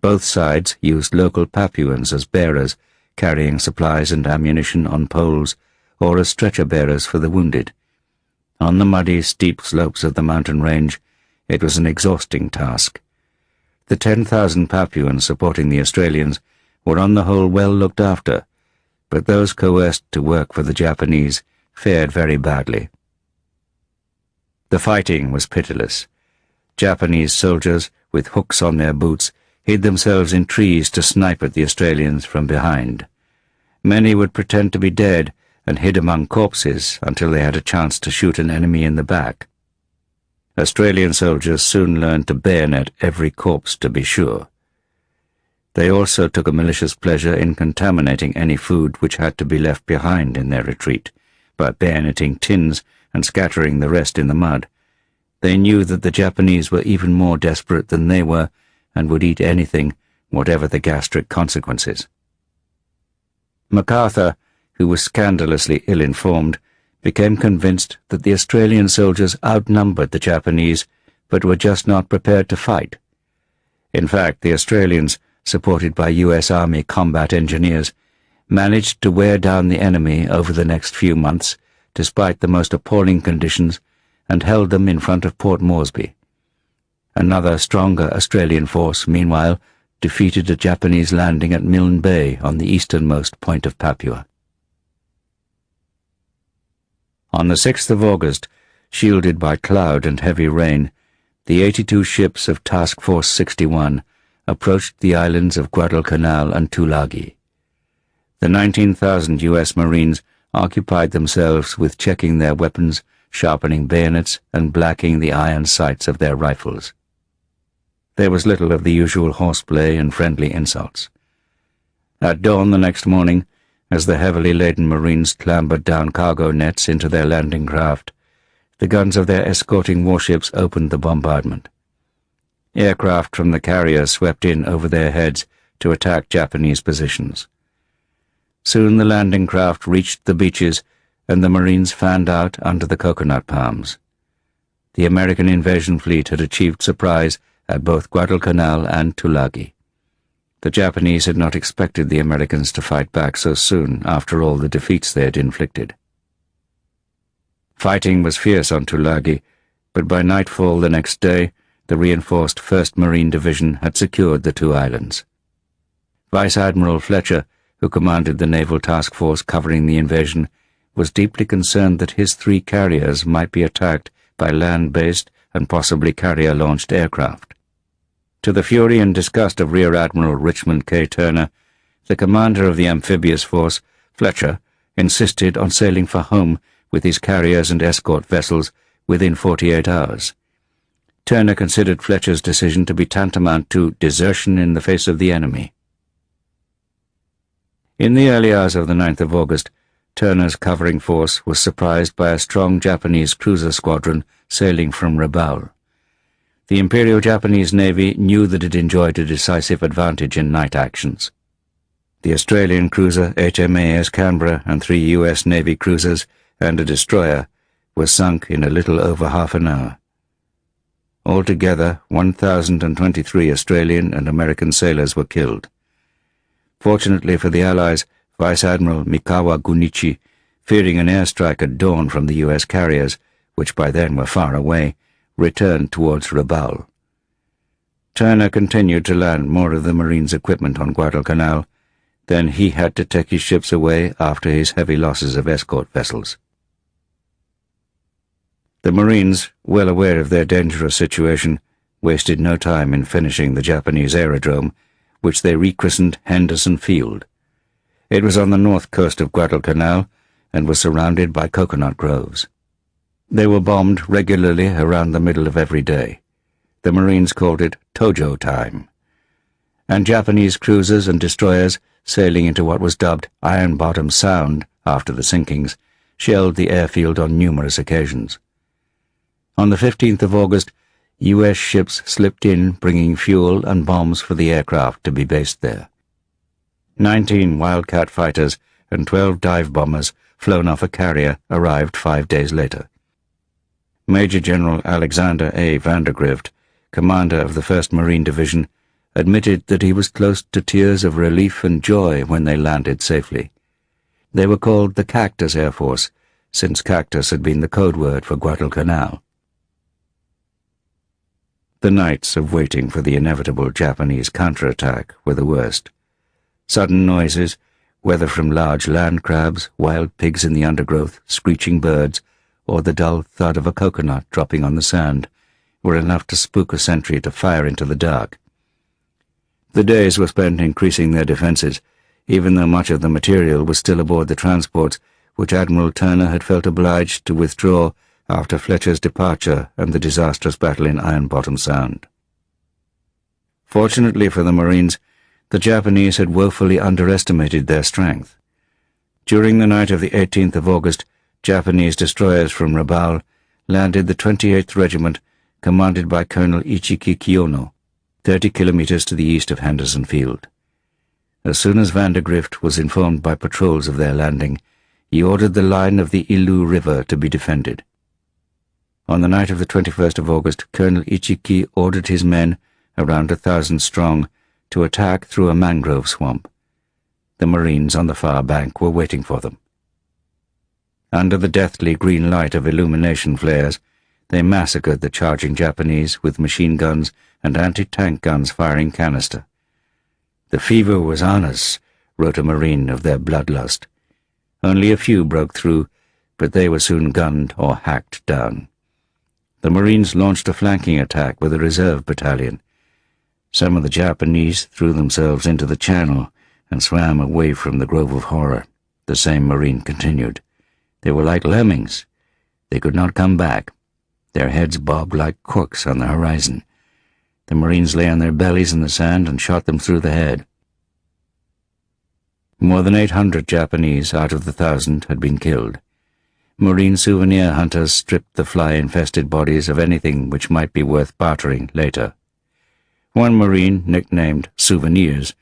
Both sides used local Papuans as bearers, carrying supplies and ammunition on poles, or as stretcher-bearers for the wounded. On the muddy, steep slopes of the mountain range, it was an exhausting task. The 10,000 Papuans supporting the Australians were on the whole well looked after, but those coerced to work for the Japanese fared very badly. The fighting was pitiless. Japanese soldiers, with hooks on their boots, hid themselves in trees to snipe at the Australians from behind. Many would pretend to be dead and hid among corpses until they had a chance to shoot an enemy in the back. Australian soldiers soon learned to bayonet every corpse to be sure. They also took a malicious pleasure in contaminating any food which had to be left behind in their retreat, by bayoneting tins and scattering the rest in the mud. They knew that the Japanese were even more desperate than they were, and would eat anything, whatever the gastric consequences. MacArthur, who was scandalously ill-informed, became convinced that the Australian soldiers outnumbered the Japanese, but were just not prepared to fight. In fact, the Australians, supported by U.S. Army combat engineers, managed to wear down the enemy over the next few months, despite the most appalling conditions, and held them in front of Port Moresby. Another, stronger Australian force, meanwhile, defeated a Japanese landing at Milne Bay on the easternmost point of Papua. On the 6th of August, shielded by cloud and heavy rain, the 82 ships of Task Force 61 approached the islands of Guadalcanal and Tulagi. The 19,000 U.S. Marines occupied themselves with checking their weapons, sharpening bayonets, and blacking the iron sights of their rifles. There was little of the usual horseplay and friendly insults. At dawn the next morning, as the heavily laden Marines clambered down cargo nets into their landing craft, the guns of their escorting warships opened the bombardment. Aircraft from the carriers swept in over their heads to attack Japanese positions. Soon the landing craft reached the beaches, and the Marines fanned out under the coconut palms. the American invasion fleet had achieved surprise at both Guadalcanal and Tulagi. The Japanese had not expected the Americans to fight back so soon after all the defeats they had inflicted. Fighting was fierce on Tulagi, but by nightfall the next day the reinforced 1st Marine Division had secured the two islands. Vice Admiral Fletcher, who commanded the naval task force covering the invasion, was deeply concerned that his 3 carriers might be attacked by land-based and possibly carrier-launched aircraft. To the fury and disgust of Rear Admiral Richmond K. Turner, the commander of the amphibious force, Fletcher, insisted on sailing for home with his carriers and escort vessels within 48 hours. Turner considered Fletcher's decision to be tantamount to desertion in the face of the enemy. In the early hours of the 9th of August, Turner's covering force was surprised by a strong Japanese cruiser squadron sailing from Rabaul. The Imperial Japanese Navy knew that it enjoyed a decisive advantage in night actions. The Australian cruiser HMAS Canberra and 3 U.S. Navy cruisers and a destroyer were sunk in a little over half an hour. Altogether, 1,023 Australian and American sailors were killed. Fortunately for the Allies, Vice Admiral Mikawa Gunichi, fearing an airstrike at dawn from the U.S. carriers, which by then were far away, returned towards Rabaul. Turner continued to land more of the Marines' equipment on Guadalcanal. Then he had to take his ships away after his heavy losses of escort vessels. The Marines, well aware of their dangerous situation, wasted no time in finishing the Japanese aerodrome, which they rechristened Henderson Field. It was on the north coast of Guadalcanal and was surrounded by coconut groves. They were bombed regularly around the middle of every day. The Marines called it Tojo time. And Japanese cruisers and destroyers, sailing into what was dubbed Iron Bottom Sound after the sinkings, shelled the airfield on numerous occasions. On the 15th of August, U.S. ships slipped in bringing fuel and bombs for the aircraft to be based there. 19 Wildcat fighters and 12 dive bombers flown off a carrier arrived 5 days later. Major General Alexander A. Vandergrift, commander of the 1st Marine Division, admitted that he was close to tears of relief and joy when they landed safely. They were called the Cactus Air Force, since cactus had been the code word for Guadalcanal. The nights of waiting for the inevitable Japanese counterattack were the worst. Sudden noises, whether from large land crabs, wild pigs in the undergrowth, screeching birds, or the dull thud of a coconut dropping on the sand, were enough to spook a sentry to fire into the dark. The days were spent increasing their defences, even though much of the material was still aboard the transports, which Admiral Turner had felt obliged to withdraw after Fletcher's departure and the disastrous battle in Iron Bottom Sound. Fortunately for the Marines, the Japanese had woefully underestimated their strength. During the night of the 18th of August, Japanese destroyers from Rabaul landed the 28th Regiment, commanded by Colonel Ichiki Kiyono, 30 kilometers to the east of Henderson Field. As soon as Vandergrift was informed by patrols of their landing, he ordered the line of the Ilu River to be defended. On the night of the 21st of August, Colonel Ichiki ordered his men, around 1,000 strong, to attack through a mangrove swamp. The Marines on the far bank were waiting for them. Under the deathly green light of illumination flares, they massacred the charging Japanese with machine guns and anti-tank guns firing canister. "The fever was on us," wrote a Marine of their bloodlust. Only a few broke through, but they were soon gunned or hacked down. The Marines launched a flanking attack with a reserve battalion. Some of the Japanese threw themselves into the channel and swam away from the grove of horror. The same Marine continued. They were like lemmings. They could not come back. Their heads bobbed like corks on the horizon. The Marines lay on their bellies in the sand and shot them through the head. More than 800 Japanese out of the 1,000 had been killed. Marine souvenir hunters stripped the fly-infested bodies of anything which might be worth bartering later. One Marine, nicknamed Souvenirs,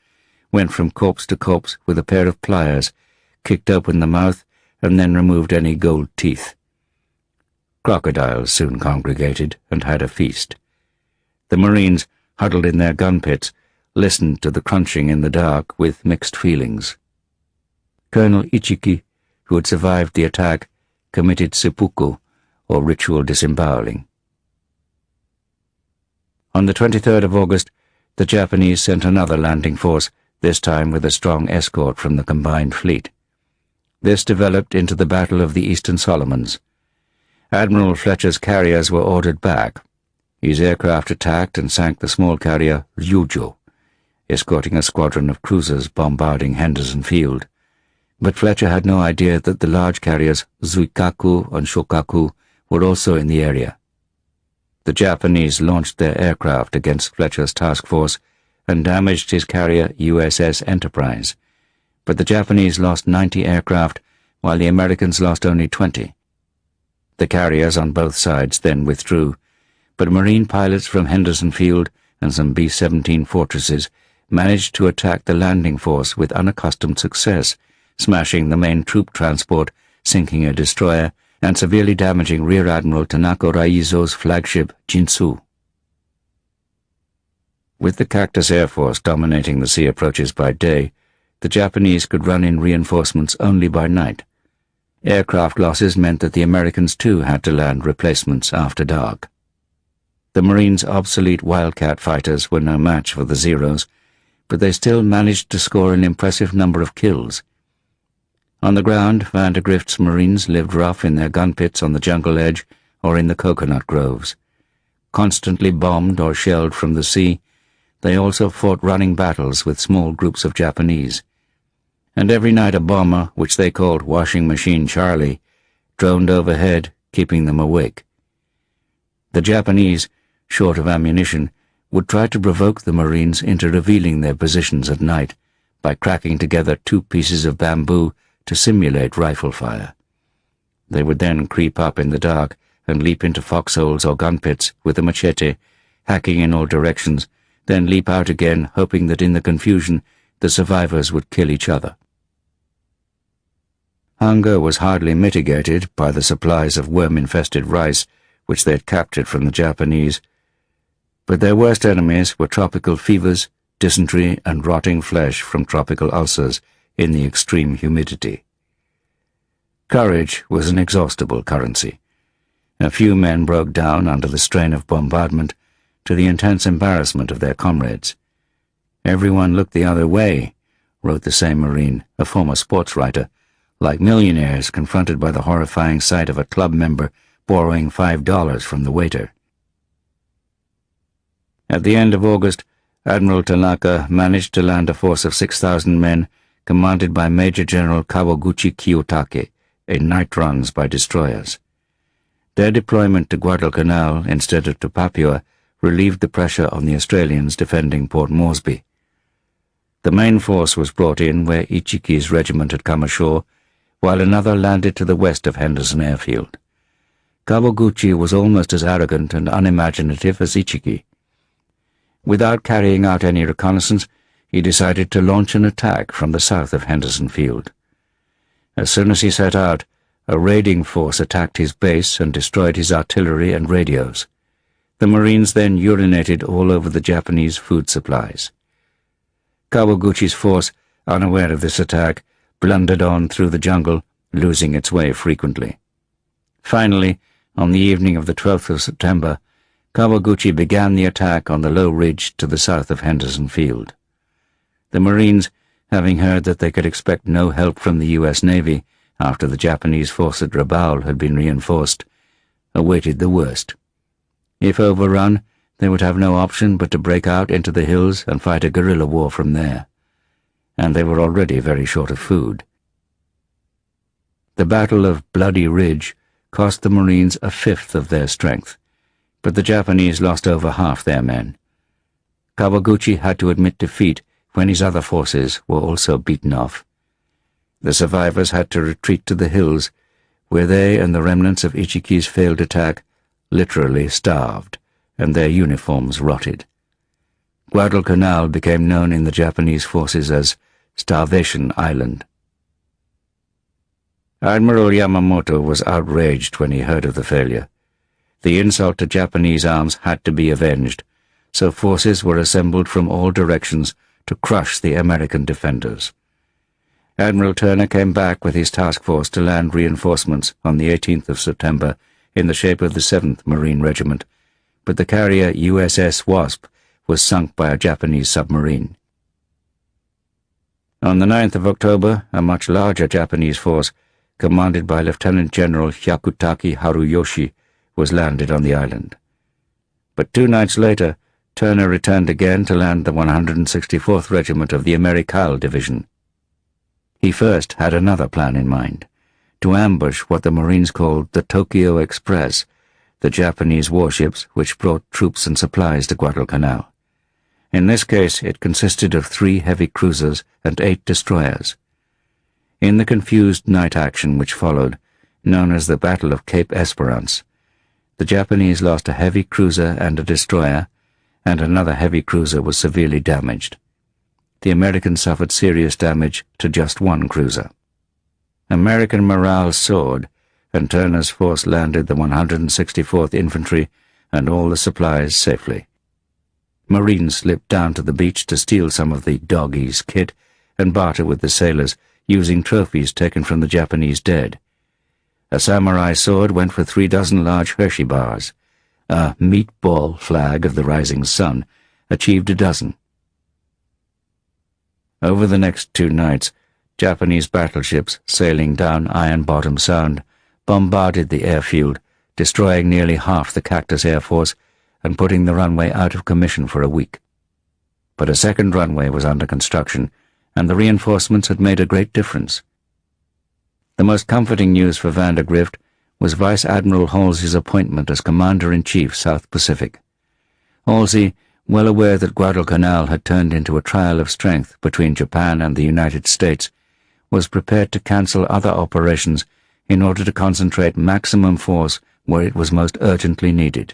went from corpse to corpse with a pair of pliers, kicked open the mouth, and then removed any gold teeth. Crocodiles soon congregated and had a feast. The Marines, huddled in their gun pits, listened to the crunching in the dark with mixed feelings. Colonel Ichiki, who had survived the attack, committed seppuku, or ritual disemboweling. On the 23rd of August, the Japanese sent another landing force, this time with a strong escort from the combined fleet. This developed into the Battle of the Eastern Solomons. Admiral Fletcher's carriers were ordered back. His aircraft attacked and sank the small carrier Ryujo, escorting a squadron of cruisers bombarding Henderson Field. But Fletcher had no idea that the large carriers Zuikaku and Shokaku were also in the area. The Japanese launched their aircraft against Fletcher's task force and damaged his carrier USS Enterprise, but the Japanese lost 90 aircraft while the Americans lost only 20. The carriers on both sides then withdrew, but Marine pilots from Henderson Field and some B-17 fortresses managed to attack the landing force with unaccustomed success, smashing the main troop transport, sinking a destroyer, and severely damaging Rear Admiral Tanaka Raizo's flagship Jinsu. With the Cactus Air Force dominating the sea approaches by day, the Japanese could run in reinforcements only by night. Aircraft losses meant that the Americans too had to land replacements after dark. The Marines' obsolete Wildcat fighters were no match for the Zeros, but they still managed to score an impressive number of kills. On the ground, Van de Grift's Marines lived rough in their gun pits on the jungle edge or in the coconut groves. Constantly bombed or shelled from the sea, they also fought running battles with small groups of Japanese. And every night a bomber, which they called Washing Machine Charlie, droned overhead, keeping them awake. The Japanese, short of ammunition, would try to provoke the Marines into revealing their positions at night by cracking together 2 pieces of bamboo to simulate rifle fire. They would then creep up in the dark and leap into foxholes or gun pits with a machete, hacking in all directions, then leap out again, hoping that in the confusion the survivors would kill each other. Hunger was hardly mitigated by the supplies of worm-infested rice which they had captured from the Japanese, but their worst enemies were tropical fevers, dysentery, and rotting flesh from tropical ulcers in the extreme humidity. Courage was an inexhaustible currency. A few men broke down under the strain of bombardment, to the intense embarrassment of their comrades. "Everyone looked the other way," wrote the same Marine, a former sports writer, like millionaires confronted by the horrifying sight of a club member borrowing $5 from the waiter. At the end of August, Admiral Tanaka managed to land a force of 6,000 men, commanded by Major General Kawaguchi Kiyotake, in night runs by destroyers. Their deployment to Guadalcanal instead of to Papua relieved the pressure on the Australians defending Port Moresby. The main force was brought in where Ichiki's regiment had come ashore, while another landed to the west of Henderson Airfield. Kawaguchi was almost as arrogant and unimaginative as Ichiki. Without carrying out any reconnaissance, he decided to launch an attack from the south of Henderson Field. As soon as he set out, a raiding force attacked his base and destroyed his artillery and radios. The Marines then urinated all over the Japanese food supplies. Kawaguchi's force, unaware of this attack, blundered on through the jungle, losing its way frequently. Finally, on the evening of the 12th of September, Kawaguchi began the attack on the low ridge to the south of Henderson Field. The Marines, having heard that they could expect no help from the U.S. Navy after the Japanese force at Rabaul had been reinforced, awaited the worst. If overrun, they would have no option but to break out into the hills and fight a guerrilla war from there. And they were already very short of food. The Battle of Bloody Ridge cost the Marines a fifth of their strength, but the Japanese lost over half their men. Kawaguchi had to admit defeat when his other forces were also beaten off. The survivors had to retreat to the hills, where they and the remnants of Ichiki's failed attack literally starved, and their uniforms rotted. Guadalcanal became known in the Japanese forces as Starvation Island. Admiral Yamamoto was outraged when he heard of the failure. The insult to Japanese arms had to be avenged, so forces were assembled from all directions to crush the American defenders. Admiral Turner came back with his task force to land reinforcements on the 18th of September in the shape of the 7th Marine Regiment, but the carrier USS Wasp was sunk by a Japanese submarine. On the 9th of October, a much larger Japanese force, commanded by Lieutenant General Hyakutake Haruyoshi, was landed on the island. But 2 nights later, Turner returned again to land the 164th Regiment of the Americal Division. He first had another plan in mind, to ambush what the Marines called the Tokyo Express, the Japanese warships which brought troops and supplies to Guadalcanal. In this case, it consisted of 3 heavy cruisers and 8 destroyers. In the confused night action which followed, known as the Battle of Cape Esperance, the Japanese lost a heavy cruiser and a destroyer, and another heavy cruiser was severely damaged. The Americans suffered serious damage to just 1 cruiser. American morale soared, and Turner's force landed the 164th Infantry and all the supplies safely. Marines slipped down to the beach to steal some of the dog-ease kit and barter with the sailors, using trophies taken from the Japanese dead. A samurai sword went for 3 dozen large Hershey bars. A meatball flag of the rising sun achieved a dozen. Over the next 2 nights, Japanese battleships sailing down Iron Bottom Sound bombarded the airfield, destroying nearly half the Cactus Air Force and putting the runway out of commission for a week. But a second runway was under construction, and the reinforcements had made a great difference. The most comforting news for Vandergrift was Vice Admiral Halsey's appointment as Commander-in-Chief, South Pacific. Halsey, well aware that Guadalcanal had turned into a trial of strength between Japan and the United States, was prepared to cancel other operations in order to concentrate maximum force where it was most urgently needed.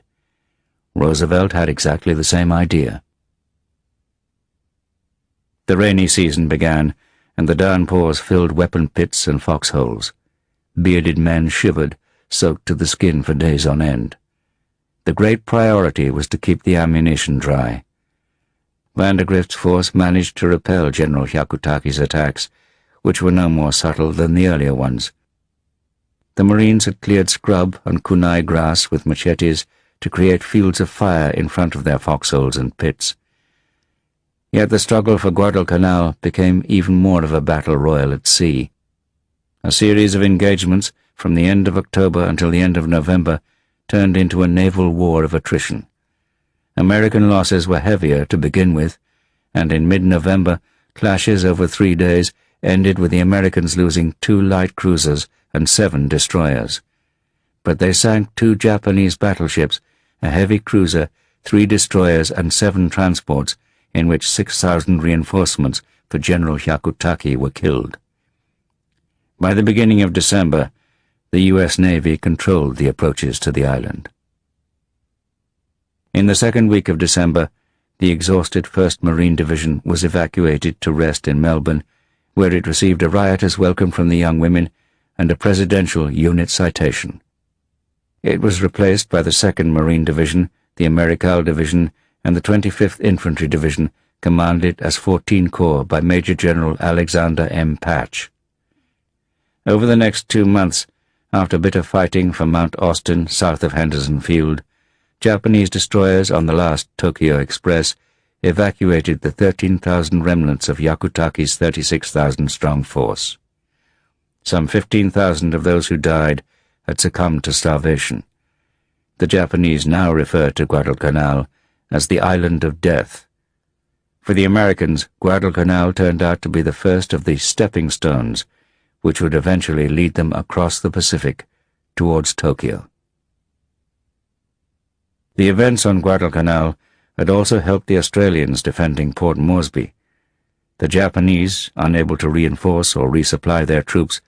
Roosevelt had exactly the same idea. The rainy season began, and the downpours filled weapon pits and foxholes. Bearded men shivered, soaked to the skin for days on end. The great priority was to keep the ammunition dry. Vandergrift's force managed to repel General Hyakutake's attacks, which were no more subtle than the earlier ones. The Marines had cleared scrub and kunai grass with machetes to create fields of fire in front of their foxholes and pits. Yet the struggle for Guadalcanal became even more of a battle royal at sea. A series of engagements from the end of October until the end of November turned into a naval war of attrition. American losses were heavier to begin with, and in mid-November, clashes over 3 days ended with the Americans losing 2 light cruisers and 7 destroyers. But they sank 2 Japanese battleships, a heavy cruiser, 3 destroyers and 7 transports, in which 6,000 reinforcements for General Hyakutake were killed. By the beginning of December, the U.S. Navy controlled the approaches to the island. In the second week of December, the exhausted 1st Marine Division was evacuated to rest in Melbourne, where it received a riotous welcome from the young women and a presidential unit citation. It was replaced by the 2nd Marine Division, the Americal Division, and the 25th Infantry Division, commanded as 14 Corps by Major General Alexander M. Patch. Over the next 2 months, after bitter fighting from Mount Austin south of Henderson Field, Japanese destroyers on the last Tokyo Express evacuated the 13,000 remnants of Hyakutake's 36,000-strong force. Some 15,000 of those who died had succumbed to starvation. The Japanese now refer to Guadalcanal as the Island of Death. For the Americans, Guadalcanal turned out to be the first of the stepping stones which would eventually lead them across the Pacific towards Tokyo. The events on Guadalcanal had also helped the Australians defending Port Moresby. The Japanese, unable to reinforce or resupply their troops,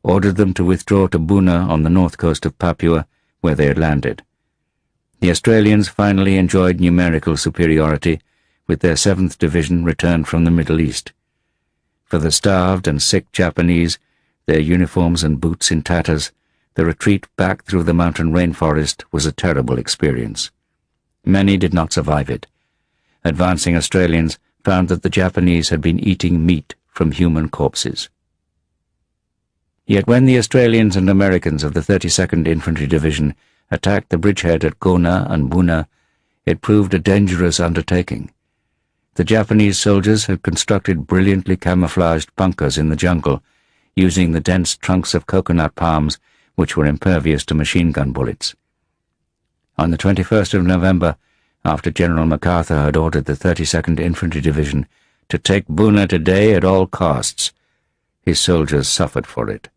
ordered them to withdraw to Buna on the north coast of Papua, where they had landed. The Australians finally enjoyed numerical superiority, with their 7th Division returned from the Middle East. For the starved and sick Japanese, their uniforms and boots in tatters, the retreat back through the mountain rainforest was a terrible experience. Many did not survive it. Advancing Australians found that the Japanese had been eating meat from human corpses. Yet when the Australians and Americans of the 32nd Infantry Division attacked the bridgehead at Gona and Buna, it proved a dangerous undertaking. The Japanese soldiers had constructed brilliantly camouflaged bunkers in the jungle, using the dense trunks of coconut palms which were impervious to machine gun bullets. On the 21st of November, after General MacArthur had ordered the 32nd Infantry Division to take Buna today at all costs, his soldiers suffered for it.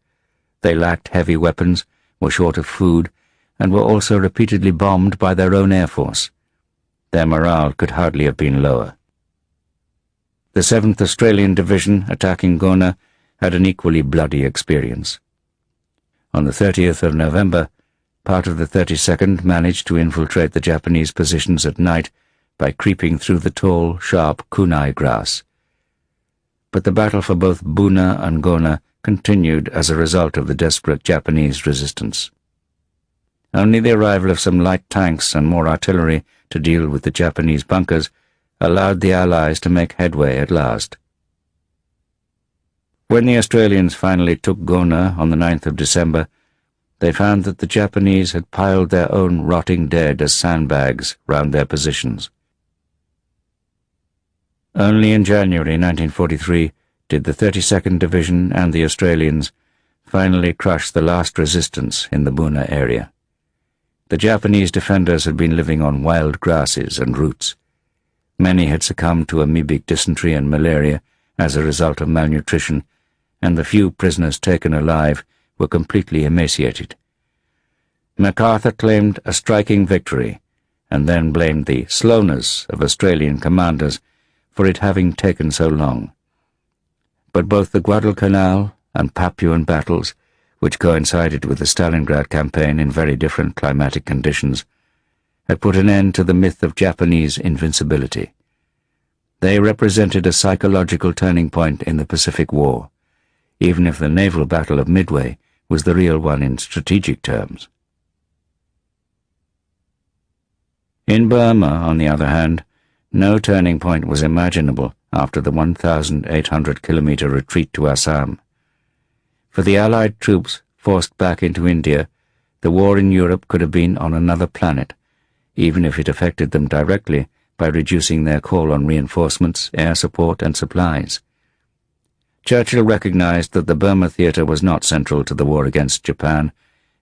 They lacked heavy weapons, were short of food, and were also repeatedly bombed by their own air force. Their morale could hardly have been lower. The 7th Australian Division, attacking Gona, had an equally bloody experience. On the 30th of November, part of the 32nd managed to infiltrate the Japanese positions at night by creeping through the tall, sharp kunai grass. But the battle for both Buna and Gona continued as a result of the desperate Japanese resistance. Only the arrival of some light tanks and more artillery to deal with the Japanese bunkers allowed the Allies to make headway at last. When the Australians finally took Gona on the 9th of December, they found that the Japanese had piled their own rotting dead as sandbags round their positions. Only in January 1943 did the 32nd Division and the Australians finally crush the last resistance in the Buna area. The Japanese defenders had been living on wild grasses and roots. Many had succumbed to amoebic dysentery and malaria as a result of malnutrition, and the few prisoners taken alive were completely emaciated. MacArthur claimed a striking victory, and then blamed the slowness of Australian commanders for it having taken so long. But both the Guadalcanal and Papuan battles, which coincided with the Stalingrad campaign in very different climatic conditions, had put an end to the myth of Japanese invincibility. They represented a psychological turning point in the Pacific War, even if the naval battle of Midway was the real one in strategic terms. In Burma, on the other hand, no turning point was imaginable after the 1,800-kilometre retreat to Assam. For the Allied troops forced back into India, the war in Europe could have been on another planet, even if it affected them directly by reducing their call on reinforcements, air support and supplies. Churchill recognized that the Burma theatre was not central to the war against Japan,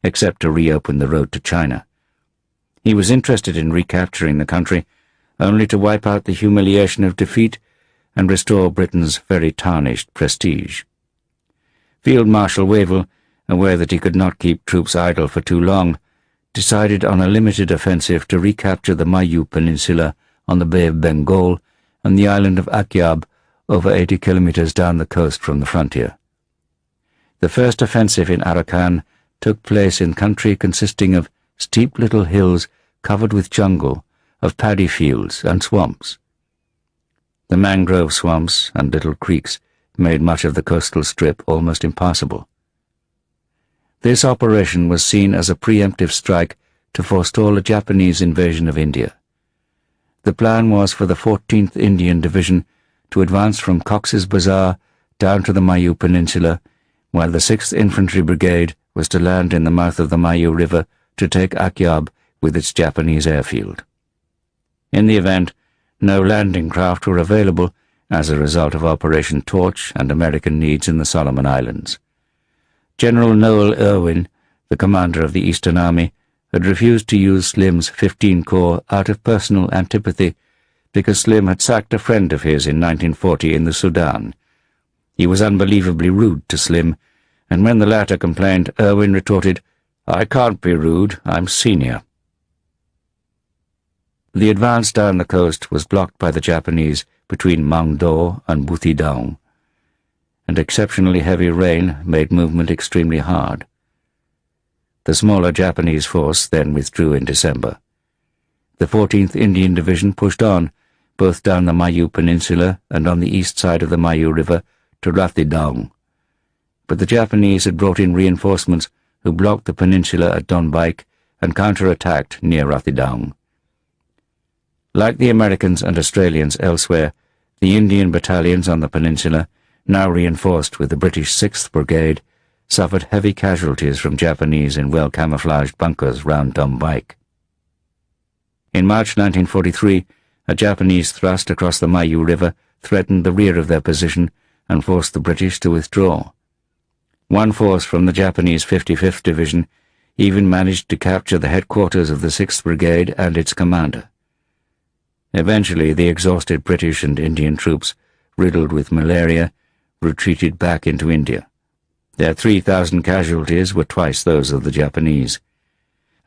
except to reopen the road to China. He was interested in recapturing the country, only to wipe out the humiliation of defeat and restore Britain's very tarnished prestige. Field Marshal Wavell, aware that he could not keep troops idle for too long, decided on a limited offensive to recapture the Mayu Peninsula on the Bay of Bengal and the island of Akyab, over 80 kilometres down the coast from the frontier. The first offensive in Arakan took place in country consisting of steep little hills covered with jungle, of paddy fields and swamps. The mangrove swamps and little creeks made much of the coastal strip almost impassable. This operation was seen as a preemptive strike to forestall a Japanese invasion of India. The plan was for the 14th Indian Division to advance from Cox's Bazar down to the Mayu Peninsula, while the 6th Infantry Brigade was to land in the mouth of the Mayu River to take Akyab with its Japanese airfield. In the event, no landing craft were available as a result of Operation Torch and American needs in the Solomon Islands. General Noel Irwin, the commander of the Eastern Army, had refused to use Slim's 15 Corps out of personal antipathy because Slim had sacked a friend of his in 1940 in the Sudan. He was unbelievably rude to Slim, and when the latter complained, Irwin retorted, "I can't be rude, I'm senior." The advance down the coast was blocked by the Japanese between Mangdo and Buthidaung, and exceptionally heavy rain made movement extremely hard. The smaller Japanese force then withdrew in December. The 14th Indian Division pushed on, both down the Mayu Peninsula and on the east side of the Mayu River to Rathidaung. But the Japanese had brought in reinforcements who blocked the peninsula at Donbaik and counterattacked near Rathidaung. Like the Americans and Australians elsewhere, the Indian battalions on the peninsula, now reinforced with the British 6th Brigade, suffered heavy casualties from Japanese in well-camouflaged bunkers round Donbaik. In March 1943, a Japanese thrust across the Mayu River threatened the rear of their position and forced the British to withdraw. One force from the Japanese 55th Division even managed to capture the headquarters of the 6th Brigade and its commander. Eventually, the exhausted British and Indian troops, riddled with malaria, retreated back into India. Their 3,000 casualties were twice those of the Japanese.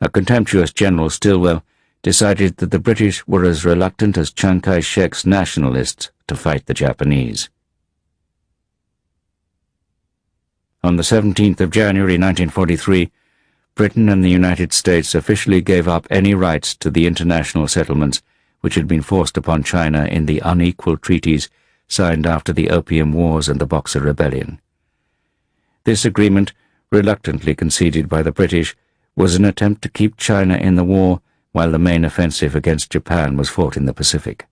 A contemptuous General Stilwell decided that the British were as reluctant as Chiang Kai-shek's nationalists to fight the Japanese. On the 17th of January 1943, Britain and the United States officially gave up any rights to the international settlements which had been forced upon China in the unequal treaties signed after the Opium Wars and the Boxer Rebellion. This agreement, reluctantly conceded by the British, was an attempt to keep China in the war while the main offensive against Japan was fought in the Pacific.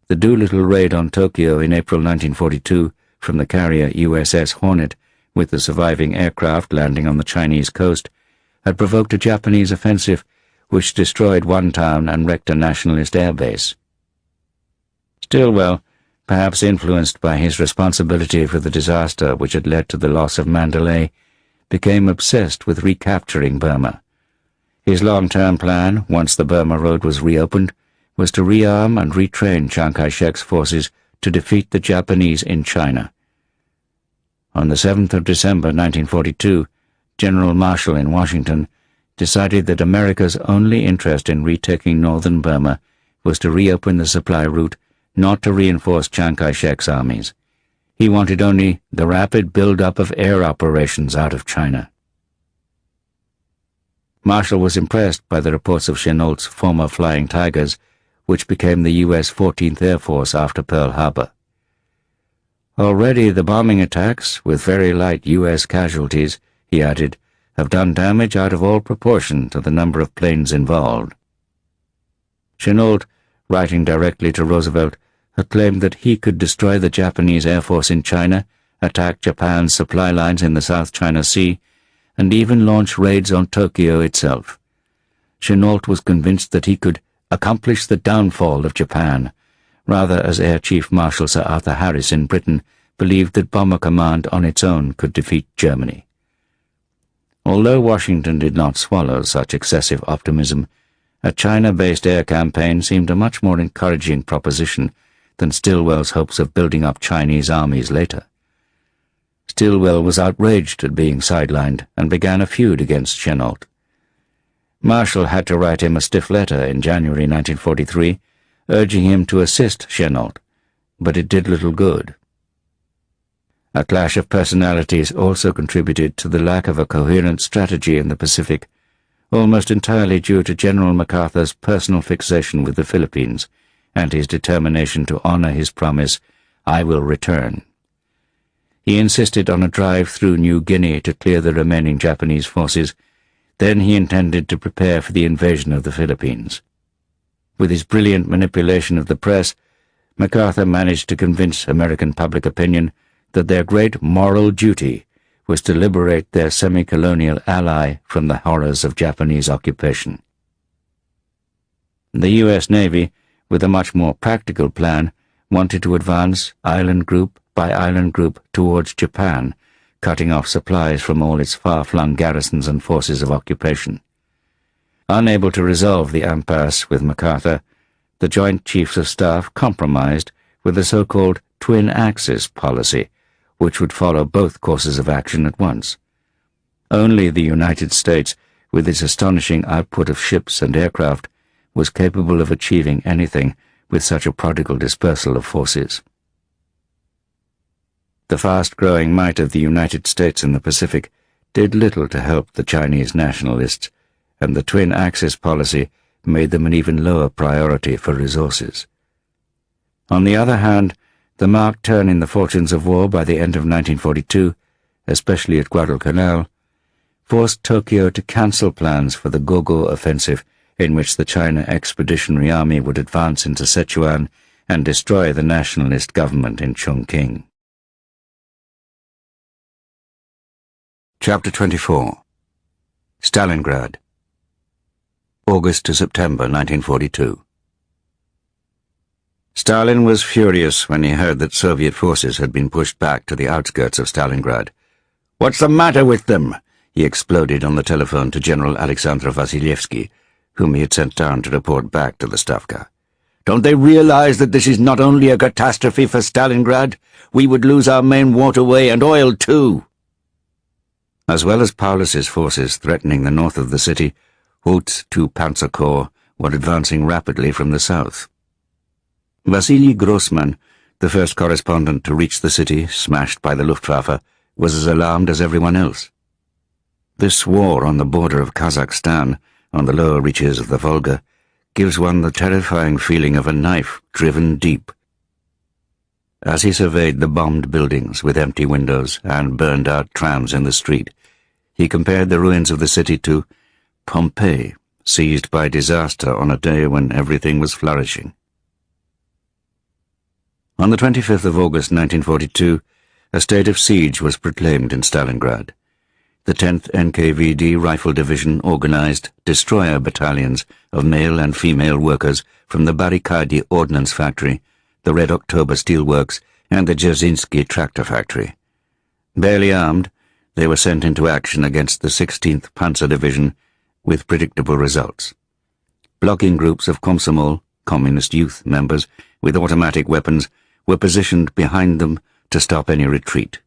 The Doolittle raid on Tokyo in April 1942 from the carrier USS Hornet, with the surviving aircraft landing on the Chinese coast, had provoked a Japanese offensive which destroyed one town and wrecked a nationalist airbase. Stilwell, perhaps influenced by his responsibility for the disaster which had led to the loss of Mandalay, became obsessed with recapturing Burma. His long-term plan, once the Burma Road was reopened, was to rearm and retrain Chiang Kai-shek's forces to defeat the Japanese in China. On the 7th of December 1942, General Marshall in Washington decided that America's only interest in retaking northern Burma was to reopen the supply route, not to reinforce Chiang Kai-shek's armies. He wanted only the rapid build-up of air operations out of China. Marshall was impressed by the reports of Chennault's former Flying Tigers, which became the U.S. 14th Air Force after Pearl Harbor. Already the bombing attacks, with very light U.S. casualties, he added, have done damage out of all proportion to the number of planes involved. Chennault, writing directly to Roosevelt, had claimed that he could destroy the Japanese Air Force in China, attack Japan's supply lines in the South China Sea, and even launch raids on Tokyo itself. Chennault was convinced that he could accomplish the downfall of Japan, rather as Air Chief Marshal Sir Arthur Harris in Britain believed that Bomber Command on its own could defeat Germany. Although Washington did not swallow such excessive optimism, a China-based air campaign seemed a much more encouraging proposition than Stilwell's hopes of building up Chinese armies later. Stilwell was outraged at being sidelined and began a feud against Chennault. Marshall had to write him a stiff letter in January 1943, urging him to assist Chennault, but it did little good. A clash of personalities also contributed to the lack of a coherent strategy in the Pacific, almost entirely due to General MacArthur's personal fixation with the Philippines and his determination to honor his promise, "I will return." He insisted on a drive through New Guinea to clear the remaining Japanese forces. Then he intended to prepare for the invasion of the Philippines. With his brilliant manipulation of the press, MacArthur managed to convince American public opinion that their great moral duty was to liberate their semi-colonial ally from the horrors of Japanese occupation. The U.S. Navy, with a much more practical plan, wanted to advance island group by island group towards Japan, cutting off supplies from all its far-flung garrisons and forces of occupation. Unable to resolve the impasse with MacArthur, the Joint Chiefs of Staff compromised with the so-called Twin Axis policy, which would follow both courses of action at once. Only the United States, with its astonishing output of ships and aircraft, was capable of achieving anything with such a prodigal dispersal of forces. The fast-growing might of the United States in the Pacific did little to help the Chinese nationalists, and the Twin Axis policy made them an even lower priority for resources. On the other hand, the marked turn in the fortunes of war by the end of 1942, especially at Guadalcanal, forced Tokyo to cancel plans for the Gogo offensive, in which the China Expeditionary Army would advance into Sichuan and destroy the nationalist government in Chongqing. Chapter 24. Stalingrad. August to September 1942. Stalin was furious when he heard that Soviet forces had been pushed back to the outskirts of Stalingrad. "What's the matter with them?" he exploded on the telephone to General Alexander Vasilievsky, whom he had sent down to report back to the Stavka. "Don't they realize that this is not only a catastrophe for Stalingrad? We would lose our main waterway and oil too." As well as Paulus's forces threatening the north of the city, Hoth's 2 Panzer Corps were advancing rapidly from the south. Vasily Grossman, the first correspondent to reach the city smashed by the Luftwaffe, was as alarmed as everyone else. This war on the border of Kazakhstan, on the lower reaches of the Volga, gives one the terrifying feeling of a knife driven deep. As he surveyed the bombed buildings with empty windows and burned-out trams in the street, he compared the ruins of the city to Pompeii, seized by disaster on a day when everything was flourishing. On the 25th of August 1942, a state of siege was proclaimed in Stalingrad. The 10th NKVD Rifle Division organized destroyer battalions of male and female workers from the Barikadi Ordnance Factory, the Red October Steelworks, and the Dzerzhinsky Tractor Factory. Barely armed, they were sent into action against the 16th Panzer Division with predictable results. Blocking groups of Komsomol, communist youth members, with automatic weapons were positioned behind them to stop any retreat.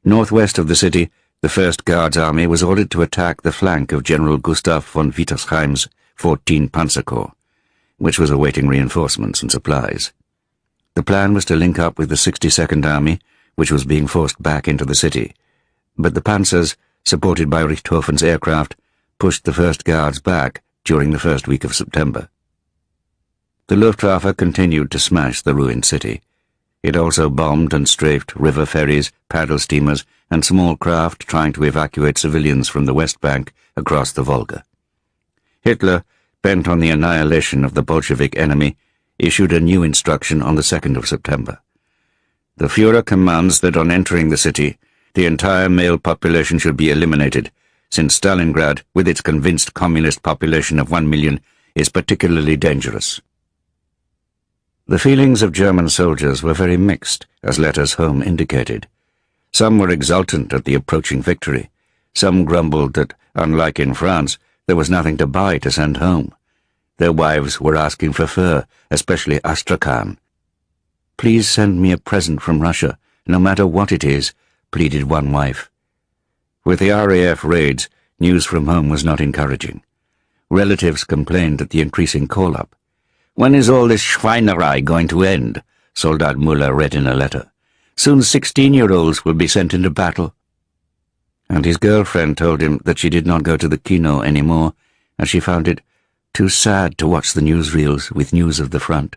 Northwest of the city, the 1st Guards Army was ordered to attack the flank of General Gustav von Wittersheim's 14 Panzer Corps, which was awaiting reinforcements and supplies. The plan was to link up with the 62nd Army, which was being forced back into the city, but the Panzers, supported by Richthofen's aircraft, pushed the 1st Guards back during the first week of September. The Luftwaffe continued to smash the ruined city. It also bombed and strafed river ferries, paddle steamers, and small craft trying to evacuate civilians from the West Bank across the Volga. Hitler, bent on the annihilation of the Bolshevik enemy, issued a new instruction on the 2nd of September. The Führer commands that on entering the city, the entire male population should be eliminated, since Stalingrad, with its convinced communist population of 1 million, is particularly dangerous. The feelings of German soldiers were very mixed, as letters home indicated. Some were exultant at the approaching victory. Some grumbled that, unlike in France, there was nothing to buy to send home. Their wives were asking for fur, especially Astrakhan. "Please send me a present from Russia, no matter what it is," pleaded one wife. With the RAF raids, news from home was not encouraging. Relatives complained at the increasing call-up. "When is all this Schweinerei going to end?" Soldat Müller read in a letter. "Soon 16-year-olds will be sent into battle." And his girlfriend told him that she did not go to the kino anymore, as she found it too sad to watch the newsreels with news of the front.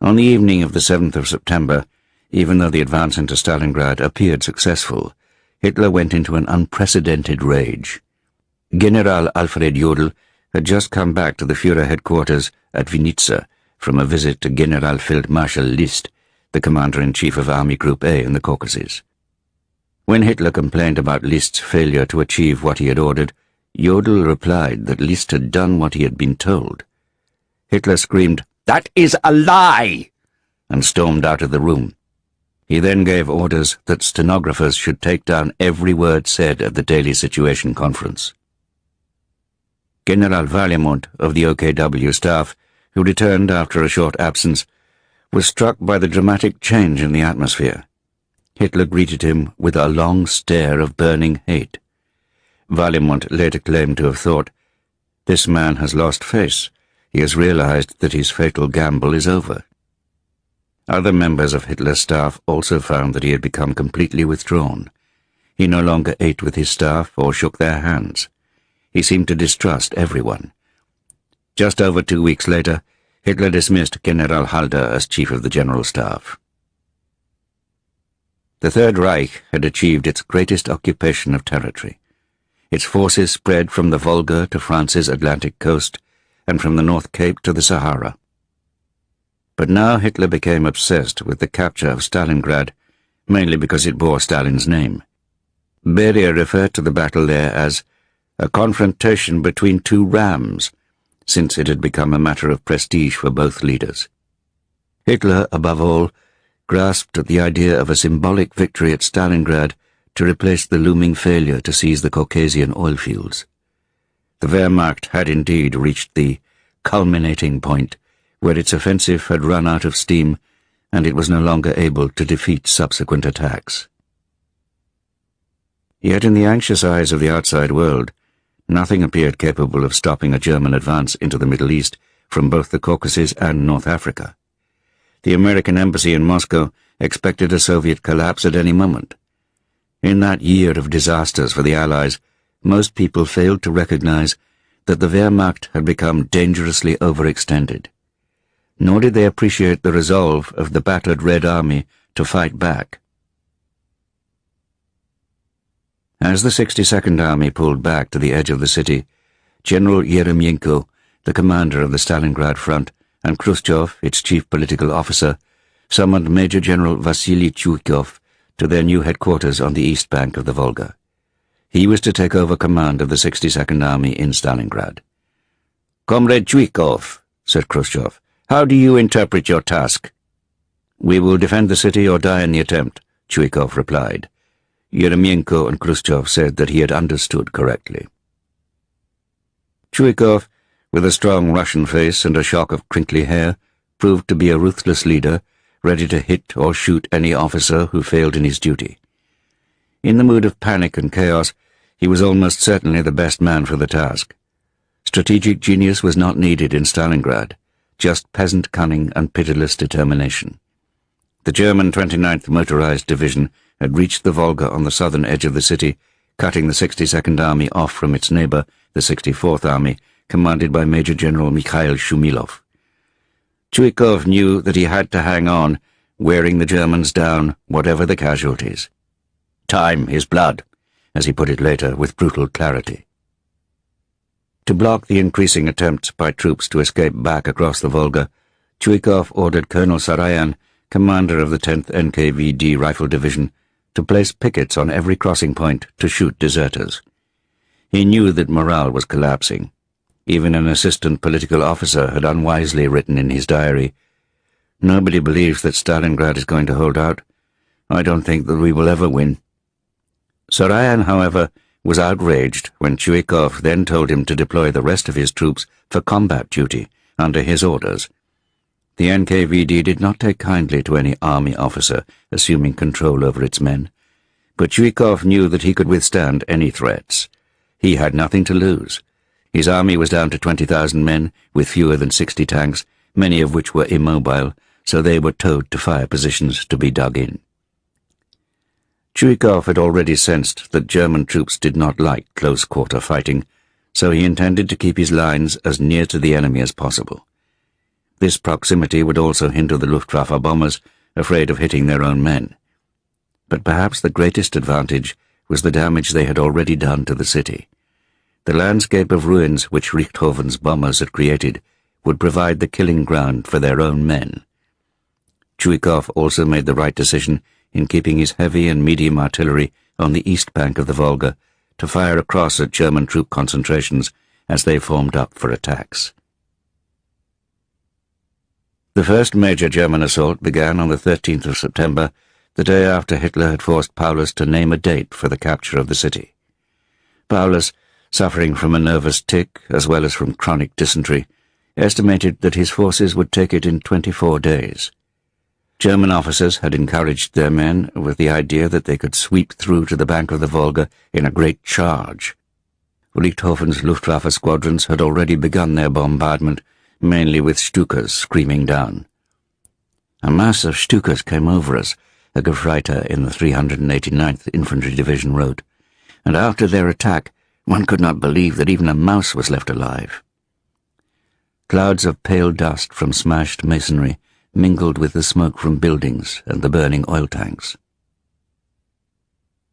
On the evening of the 7th of September, even though the advance into Stalingrad appeared successful, Hitler went into an unprecedented rage. General Alfred Jodl had just come back to the Führer headquarters at Vinitsa from a visit to Generalfeldmarschall List, the commander-in-chief of Army Group A in the Caucasus. When Hitler complained about List's failure to achieve what he had ordered, Jodl replied that List had done what he had been told. Hitler screamed, "That is a lie!" and stormed out of the room. He then gave orders that stenographers should take down every word said at the Daily Situation Conference. General Valimont of the OKW staff, who returned after a short absence, was struck by the dramatic change in the atmosphere. Hitler greeted him with a long stare of burning hate. Valimont later claimed to have thought, "This man has lost face. He has realized that his fatal gamble is over." Other members of Hitler's staff also found that he had become completely withdrawn. He no longer ate with his staff or shook their hands. He seemed to distrust everyone. Just over 2 weeks later, Hitler dismissed General Halder as chief of the General Staff. The Third Reich had achieved its greatest occupation of territory. Its forces spread from the Volga to France's Atlantic coast and from the North Cape to the Sahara. But now Hitler became obsessed with the capture of Stalingrad, mainly because it bore Stalin's name. Beria referred to the battle there as a confrontation between two rams, since it had become a matter of prestige for both leaders. Hitler, above all, grasped at the idea of a symbolic victory at Stalingrad to replace the looming failure to seize the Caucasian oil fields. The Wehrmacht had indeed reached the culminating point where its offensive had run out of steam and it was no longer able to defeat subsequent attacks. Yet in the anxious eyes of the outside world, nothing appeared capable of stopping a German advance into the Middle East from both the Caucasus and North Africa. The American embassy in Moscow expected a Soviet collapse at any moment. In that year of disasters for the Allies, most people failed to recognize that the Wehrmacht had become dangerously overextended. Nor did they appreciate the resolve of the battered Red Army to fight back. As the 62nd Army pulled back to the edge of the city, General Yeremenko, the commander of the Stalingrad front, and Khrushchev, its chief political officer, summoned Major General Vasily Chuikov to their new headquarters on the east bank of the Volga. He was to take over command of the 62nd Army in Stalingrad. "Comrade Chuikov," said Khrushchev, "how do you interpret your task?" "We will defend the city or die in the attempt," Chuikov replied. Yeremenko and Khrushchev said that he had understood correctly. Chuikov, with a strong Russian face and a shock of crinkly hair, proved to be a ruthless leader, ready to hit or shoot any officer who failed in his duty. In the mood of panic and chaos, he was almost certainly the best man for the task. Strategic genius was not needed in Stalingrad, just peasant cunning and pitiless determination. The German 29th Motorized Division had reached the Volga on the southern edge of the city, cutting the 62nd Army off from its neighbor, the 64th Army, commanded by Major General Mikhail Shumilov. Chuikov knew that he had to hang on, wearing the Germans down, whatever the casualties. "Time is blood," as he put it later with brutal clarity. To block the increasing attempts by troops to escape back across the Volga, Chuikov ordered Colonel Sarayan, commander of the 10th NKVD Rifle Division, to place pickets on every crossing point to shoot deserters. He knew that morale was collapsing. Even an assistant political officer had unwisely written in his diary, "Nobody believes that Stalingrad is going to hold out. I don't think that we will ever win." Sarayan, however, was outraged when Chuikov then told him to deploy the rest of his troops for combat duty under his orders. The NKVD did not take kindly to any army officer assuming control over its men, but Chuikov knew that he could withstand any threats. He had nothing to lose. His army was down to 20,000 men, with fewer than 60 tanks, many of which were immobile, so they were towed to fire positions to be dug in. Chuikov had already sensed that German troops did not like close-quarter fighting, so he intended to keep his lines as near to the enemy as possible. This proximity would also hinder the Luftwaffe bombers, afraid of hitting their own men. But perhaps the greatest advantage was the damage they had already done to the city. The landscape of ruins which Richthofen's bombers had created would provide the killing ground for their own men. Chuikov also made the right decision in keeping his heavy and medium artillery on the east bank of the Volga to fire across at German troop concentrations as they formed up for attacks. The first major German assault began on the 13th of September, the day after Hitler had forced Paulus to name a date for the capture of the city. Paulus, suffering from a nervous tic as well as from chronic dysentery, estimated that his forces would take it in 24 days. German officers had encouraged their men with the idea that they could sweep through to the bank of the Volga in a great charge. Richthofen's Luftwaffe squadrons had already begun their bombardment, mainly with Stukas screaming down. A mass of Stukas came over us, a Gefreiter in the 389th Infantry Division wrote, and after their attack, one could not believe that even a mouse was left alive. Clouds of pale dust from smashed masonry mingled with the smoke from buildings and the burning oil tanks.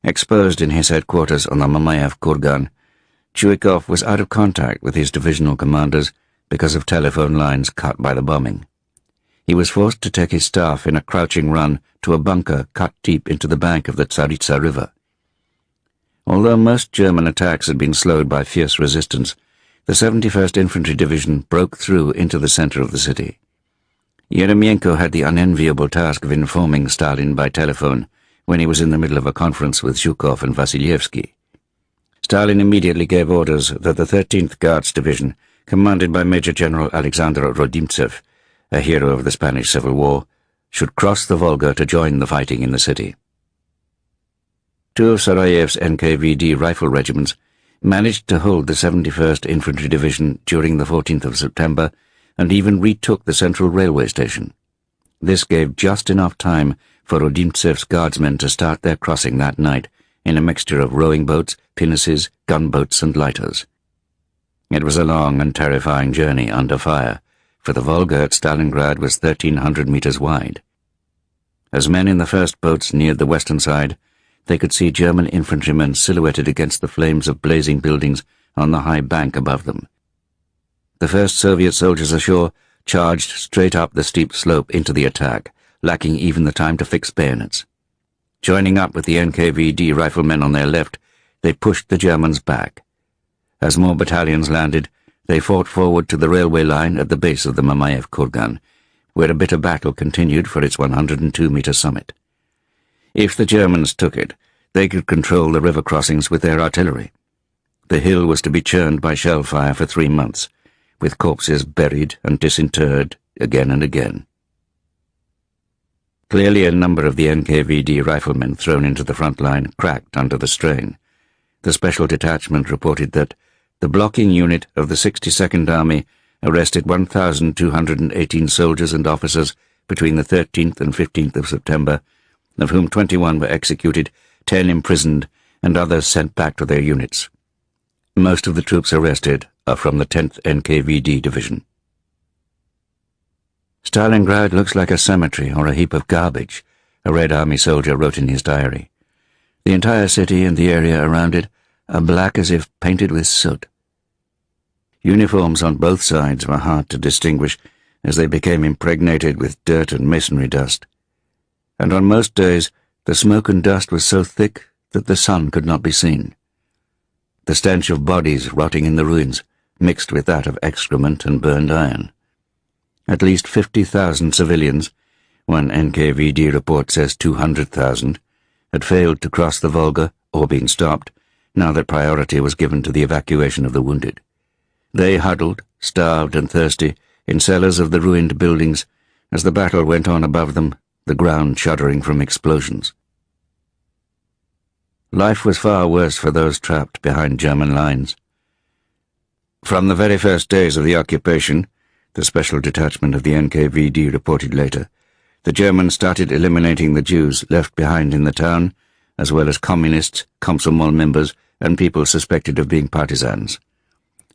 Exposed in his headquarters on the Mamayev Kurgan, Chuikov was out of contact with his divisional commanders because of telephone lines cut by the bombing. He was forced to take his staff in a crouching run to a bunker cut deep into the bank of the Tsaritsa River. Although most German attacks had been slowed by fierce resistance, the 71st Infantry Division broke through into the center of the city. Yeremenko had the unenviable task of informing Stalin by telephone when he was in the middle of a conference with Zhukov and Vasilievsky. Stalin immediately gave orders that the 13th Guards Division, commanded by Major General Alexander Rodimtsev, a hero of the Spanish Civil War, should cross the Volga to join the fighting in the city. Two of Sarayev's NKVD rifle regiments managed to hold the 71st Infantry Division during the 14th of September and even retook the central railway station. This gave just enough time for Rodimtsev's guardsmen to start their crossing that night in a mixture of rowing boats, pinnaces, gunboats, and lighters. It was a long and terrifying journey under fire, for the Volga at Stalingrad was 1,300 meters wide. As men in the first boats neared the western side, they could see German infantrymen silhouetted against the flames of blazing buildings on the high bank above them. The first Soviet soldiers ashore charged straight up the steep slope into the attack, lacking even the time to fix bayonets. Joining up with the NKVD riflemen on their left, they pushed the Germans back. As more battalions landed, they fought forward to the railway line at the base of the Mamayev Kurgan, where a bitter battle continued for its 102-meter summit. If the Germans took it, they could control the river crossings with their artillery. The hill was to be churned by shell fire for 3 months, with corpses buried and disinterred again and again. Clearly a number of the NKVD riflemen thrown into the front line cracked under the strain. The special detachment reported that the blocking unit of the 62nd Army arrested 1,218 soldiers and officers between the 13th and 15th of September, of whom 21 were executed, 10 imprisoned, and others sent back to their units. Most of the troops arrested are from the 10th NKVD Division. Stalingrad looks like a cemetery or a heap of garbage, a Red Army soldier wrote in his diary. The entire city and the area around it are black as if painted with soot. Uniforms on both sides were hard to distinguish as they became impregnated with dirt and masonry dust. And on most days the smoke and dust was so thick that the sun could not be seen. The stench of bodies rotting in the ruins mixed with that of excrement and burned iron. At least 50,000 civilians, one NKVD report says 200,000, had failed to cross the Volga or been stopped, now that priority was given to the evacuation of the wounded. They huddled, starved and thirsty, in cellars of the ruined buildings as the battle went on above them, the ground shuddering from explosions. Life was far worse for those trapped behind German lines. From the very first days of the occupation, the special detachment of the NKVD reported later, the Germans started eliminating the Jews left behind in the town, as well as communists, Komsomol members, and people suspected of being partisans.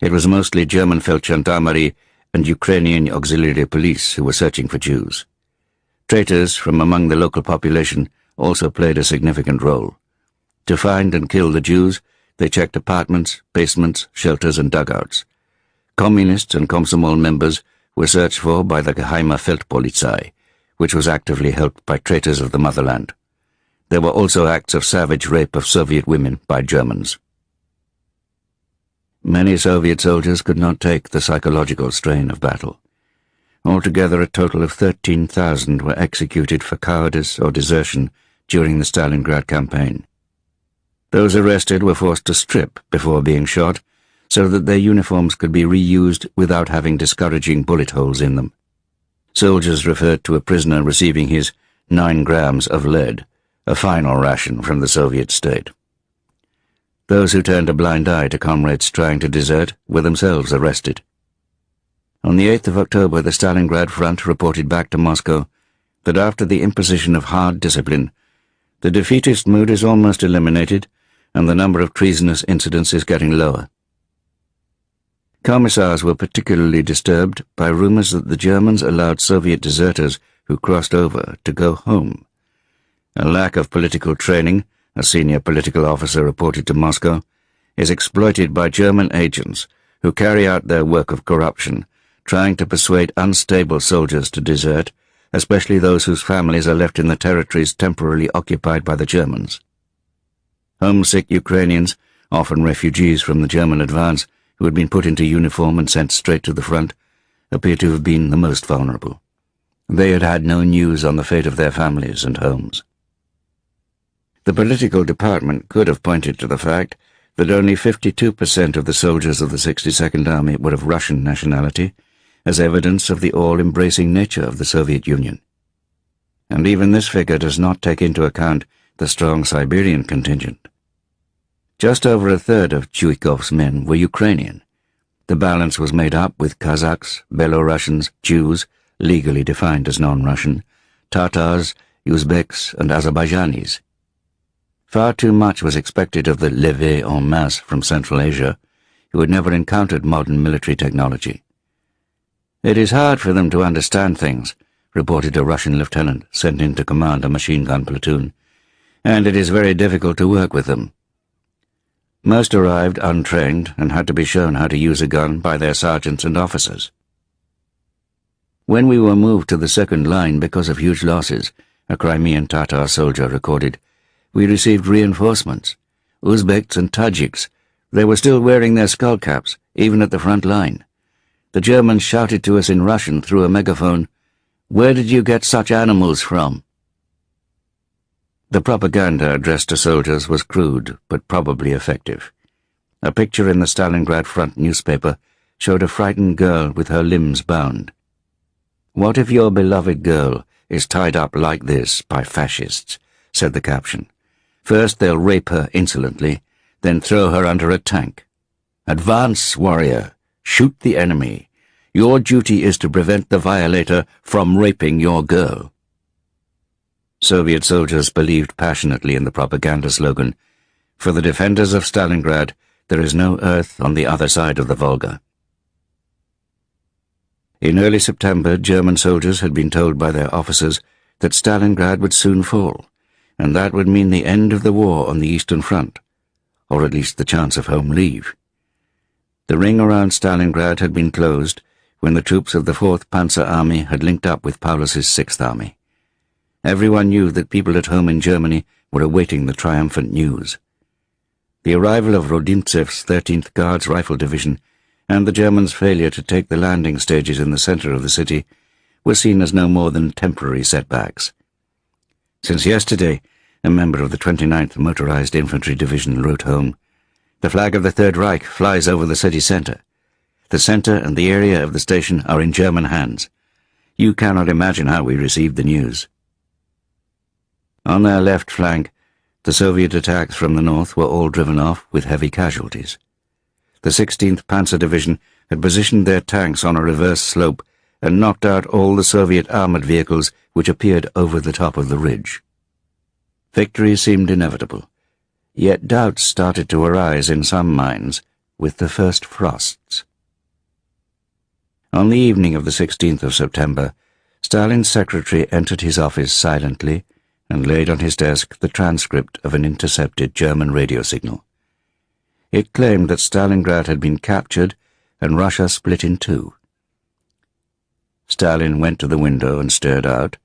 It was mostly German Feldgendarmerie and Ukrainian auxiliary police who were searching for Jews. Traitors from among the local population also played a significant role. To find and kill the Jews, they checked apartments, basements, shelters, and dugouts. Communists and Komsomol members were searched for by the Geheime Feldpolizei, which was actively helped by traitors of the motherland. There were also acts of savage rape of Soviet women by Germans. Many Soviet soldiers could not take the psychological strain of battle. Altogether, a total of 13,000 were executed for cowardice or desertion during the Stalingrad campaign. Those arrested were forced to strip before being shot, so that their uniforms could be reused without having discouraging bullet holes in them. Soldiers referred to a prisoner receiving his 9 grams of lead, a final ration from the Soviet state. Those who turned a blind eye to comrades trying to desert were themselves arrested. On the 8th of October, the Stalingrad front reported back to Moscow that after the imposition of hard discipline, the defeatist mood is almost eliminated and the number of treasonous incidents is getting lower. Commissars were particularly disturbed by rumors that the Germans allowed Soviet deserters who crossed over to go home. A lack of political training a senior political officer reported to Moscow, is exploited by German agents who carry out their work of corruption, trying to persuade unstable soldiers to desert, especially those whose families are left in the territories temporarily occupied by the Germans. Homesick Ukrainians, often refugees from the German advance, who had been put into uniform and sent straight to the front, appear to have been the most vulnerable. They had had no news on the fate of their families and homes. The political department could have pointed to the fact that only 52% of the soldiers of the 62nd Army were of Russian nationality, as evidence of the all-embracing nature of the Soviet Union. And even this figure does not take into account the strong Siberian contingent. Just over a third of Chuikov's men were Ukrainian. The balance was made up with Kazakhs, Belarusians, Jews, legally defined as non-Russian, Tatars, Uzbeks, and Azerbaijanis. Far too much was expected of the levée en masse from Central Asia, who had never encountered modern military technology. "It is hard for them to understand things," reported a Russian lieutenant sent in to command a machine-gun platoon, "and it is very difficult to work with them." Most arrived untrained and had to be shown how to use a gun by their sergeants and officers. "When we were moved to the second line because of huge losses," a Crimean Tatar soldier recorded, "we received reinforcements. Uzbeks and Tajiks, they were still wearing their skull caps, even at the front line. The Germans shouted to us in Russian through a megaphone, 'Where did you get such animals from?'" The propaganda addressed to soldiers was crude, but probably effective. A picture in the Stalingrad front newspaper showed a frightened girl with her limbs bound. "What if your beloved girl is tied up like this by fascists?" said the caption. "First they'll rape her insolently, then throw her under a tank. Advance, warrior! Shoot the enemy. Your duty is to prevent the violator from raping your girl." Soviet soldiers believed passionately in the propaganda slogan, "For the defenders of Stalingrad, there is no earth on the other side of the Volga." In early September, German soldiers had been told by their officers that Stalingrad would soon fall, and that would mean the end of the war on the Eastern Front, or at least the chance of home leave. The ring around Stalingrad had been closed when the troops of the 4th Panzer Army had linked up with Paulus's 6th Army. Everyone knew that people at home in Germany were awaiting the triumphant news. The arrival of Rodimtsev's 13th Guards Rifle Division and the Germans' failure to take the landing stages in the center of the city were seen as no more than temporary setbacks. "Since yesterday," a member of the 29th Motorized Infantry Division wrote home, "the flag of the Third Reich flies over the city center. The center and the area of the station are in German hands. You cannot imagine how we received the news." On their left flank, the Soviet attacks from the north were all driven off with heavy casualties. The 16th Panzer Division had positioned their tanks on a reverse slope and knocked out all the Soviet armored vehicles which appeared over the top of the ridge. Victory seemed inevitable, yet doubts started to arise in some minds with the first frosts. On the evening of the 16th of September, Stalin's secretary entered his office silently and laid on his desk the transcript of an intercepted German radio signal. It claimed that Stalingrad had been captured and Russia split in two. Stalin went to the window and stared out,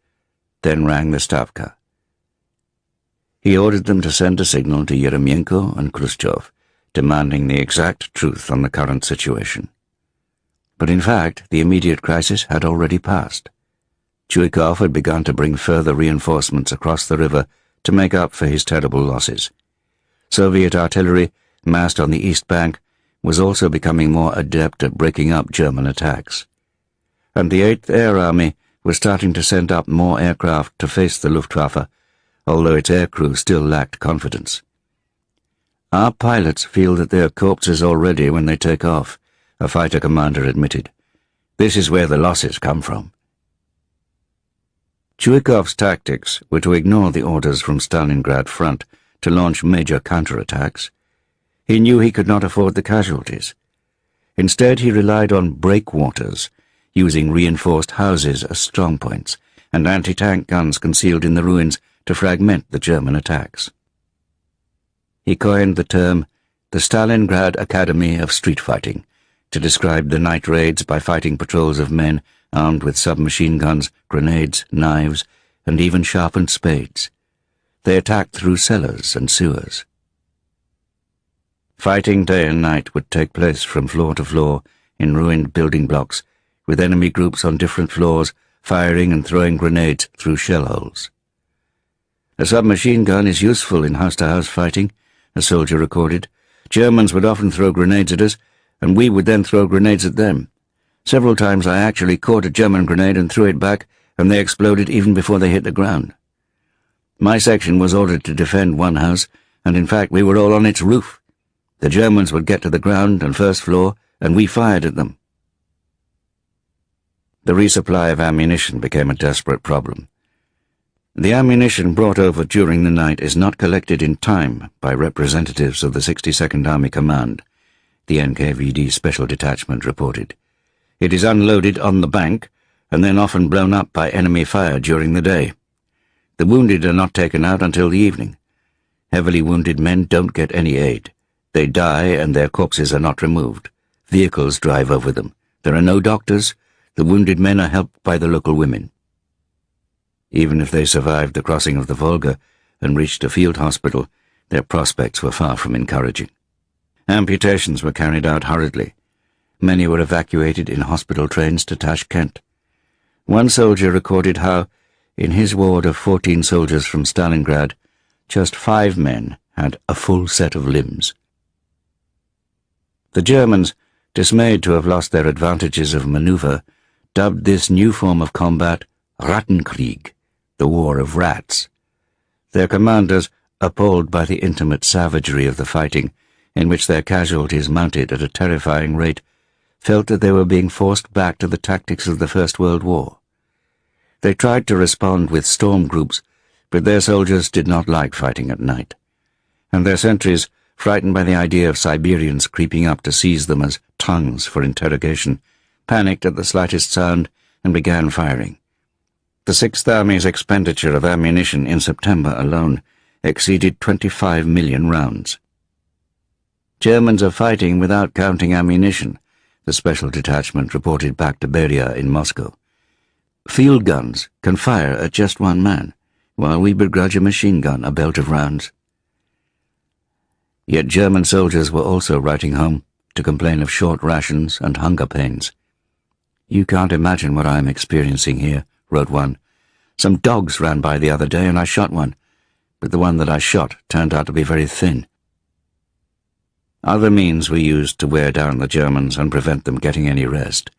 then rang the Stavka. He ordered them to send a signal to Yeremenko and Khrushchev, demanding the exact truth on the current situation. But in fact, the immediate crisis had already passed. Chuikov had begun to bring further reinforcements across the river to make up for his terrible losses. Soviet artillery, massed on the east bank, was also becoming more adept at breaking up German attacks. And the 8th Air Army was starting to send up more aircraft to face the Luftwaffe, although its aircrew still lacked confidence. "Our pilots feel that they are corpses already when they take off," a fighter commander admitted. "This is where the losses come from." Chuikov's tactics were to ignore the orders from Stalingrad front to launch major counterattacks. He knew he could not afford the casualties. Instead, he relied on breakwaters, using reinforced houses as strongpoints and anti-tank guns concealed in the ruins to fragment the German attacks. He coined the term the Stalingrad Academy of Street Fighting to describe the night raids by fighting patrols of men armed with submachine guns, grenades, knives, and even sharpened spades. They attacked through cellars and sewers. Fighting day and night would take place from floor to floor in ruined building blocks, with enemy groups on different floors firing and throwing grenades through shell holes. A submachine gun is useful in house-to-house fighting, a soldier recorded. Germans would often throw grenades at us, and we would then throw grenades at them. Several times I actually caught a German grenade and threw it back, and they exploded even before they hit the ground. My section was ordered to defend one house, and in fact we were all on its roof. The Germans would get to the ground and first floor, and we fired at them. The resupply of ammunition became a desperate problem. The ammunition brought over during the night is not collected in time by representatives of the 62nd Army Command, the NKVD Special Detachment reported. It is unloaded on the bank and then often blown up by enemy fire during the day. The wounded are not taken out until the evening. Heavily wounded men don't get any aid. They die and their corpses are not removed. Vehicles drive over them. There are no doctors. The wounded men are helped by the local women. Even if they survived the crossing of the Volga and reached a field hospital, their prospects were far from encouraging. Amputations were carried out hurriedly. Many were evacuated in hospital trains to Tashkent. One soldier recorded how, in his ward of 14 soldiers from Stalingrad, just 5 men had a full set of limbs. The Germans, dismayed to have lost their advantages of maneuver, dubbed this new form of combat Rattenkrieg, the War of Rats. Their commanders, appalled by the intimate savagery of the fighting, in which their casualties mounted at a terrifying rate, felt that they were being forced back to the tactics of the First World War. They tried to respond with storm groups, but their soldiers did not like fighting at night, and their sentries, frightened by the idea of Siberians creeping up to seize them as tongues for interrogation, panicked at the slightest sound and began firing. The Sixth Army's expenditure of ammunition in September alone exceeded 25 million rounds. Germans are fighting without counting ammunition, the special detachment reported back to Beria in Moscow. Field guns can fire at just one man, while we begrudge a machine gun a belt of rounds. Yet German soldiers were also writing home to complain of short rations and hunger pains. "You can't imagine what I am experiencing here," wrote one. "Some dogs ran by the other day and I shot one, but the one that I shot turned out to be very thin." Other means were used to wear down the Germans and prevent them getting any rest.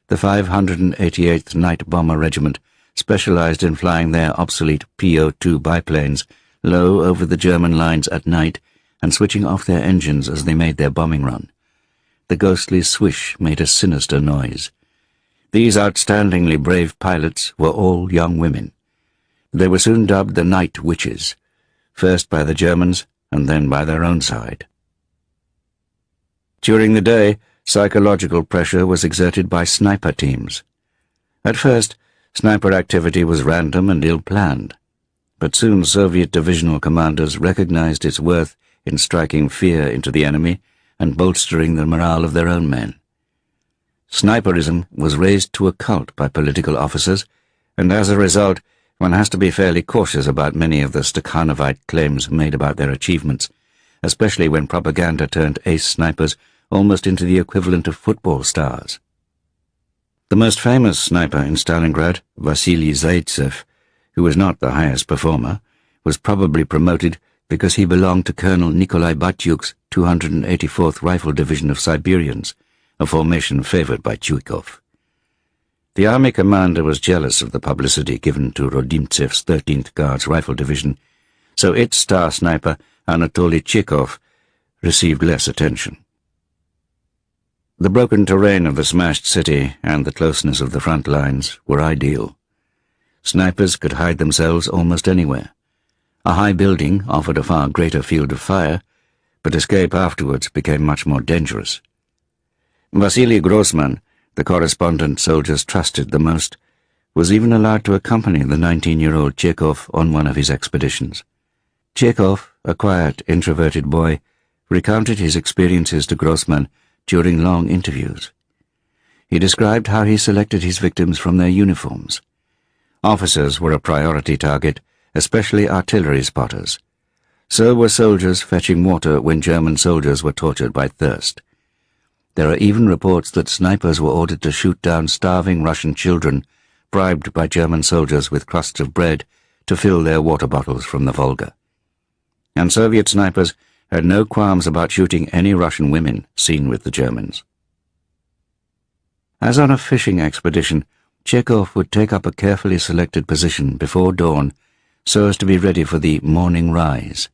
The 588th Night Bomber Regiment specialized in flying their obsolete PO-2 biplanes low over the German lines at night and switching off their engines as they made their bombing run. The ghostly swish made a sinister noise. These outstandingly brave pilots were all young women. They were soon dubbed the Night Witches, first by the Germans and then by their own side. During the day, psychological pressure was exerted by sniper teams. At first, sniper activity was random and ill-planned, but soon Soviet divisional commanders recognized its worth in striking fear into the enemy and bolstering the morale of their own men. Sniperism was raised to a cult by political officers, and as a result, one has to be fairly cautious about many of the Stakhanovite claims made about their achievements, especially when propaganda turned ace snipers almost into the equivalent of football stars. The most famous sniper in Stalingrad, Vasily Zaitsev, who was not the highest performer, was probably promoted because he belonged to Colonel Nikolai Batyuk's 284th Rifle Division of Siberians, a formation favored by Chuikov. The army commander was jealous of the publicity given to Rodimtsev's 13th Guards Rifle Division, so its star sniper, Anatoly Chekhov, received less attention. The broken terrain of the smashed city and the closeness of the front lines were ideal. Snipers could hide themselves almost anywhere. A high building offered a far greater field of fire, but escape afterwards became much more dangerous. Vasily Grossman, the correspondent soldiers trusted the most, was even allowed to accompany the 19-year-old Chekhov on one of his expeditions. Chekhov, a quiet, introverted boy, recounted his experiences to Grossman during long interviews. He described how he selected his victims from their uniforms. Officers were a priority target, especially artillery spotters. So were soldiers fetching water when German soldiers were tortured by thirst. There are even reports that snipers were ordered to shoot down starving Russian children, bribed by German soldiers with crusts of bread to fill their water bottles from the Volga. And Soviet snipers had no qualms about shooting any Russian women seen with the Germans. As on a fishing expedition, Chekhov would take up a carefully selected position before dawn so as to be ready for the morning rise.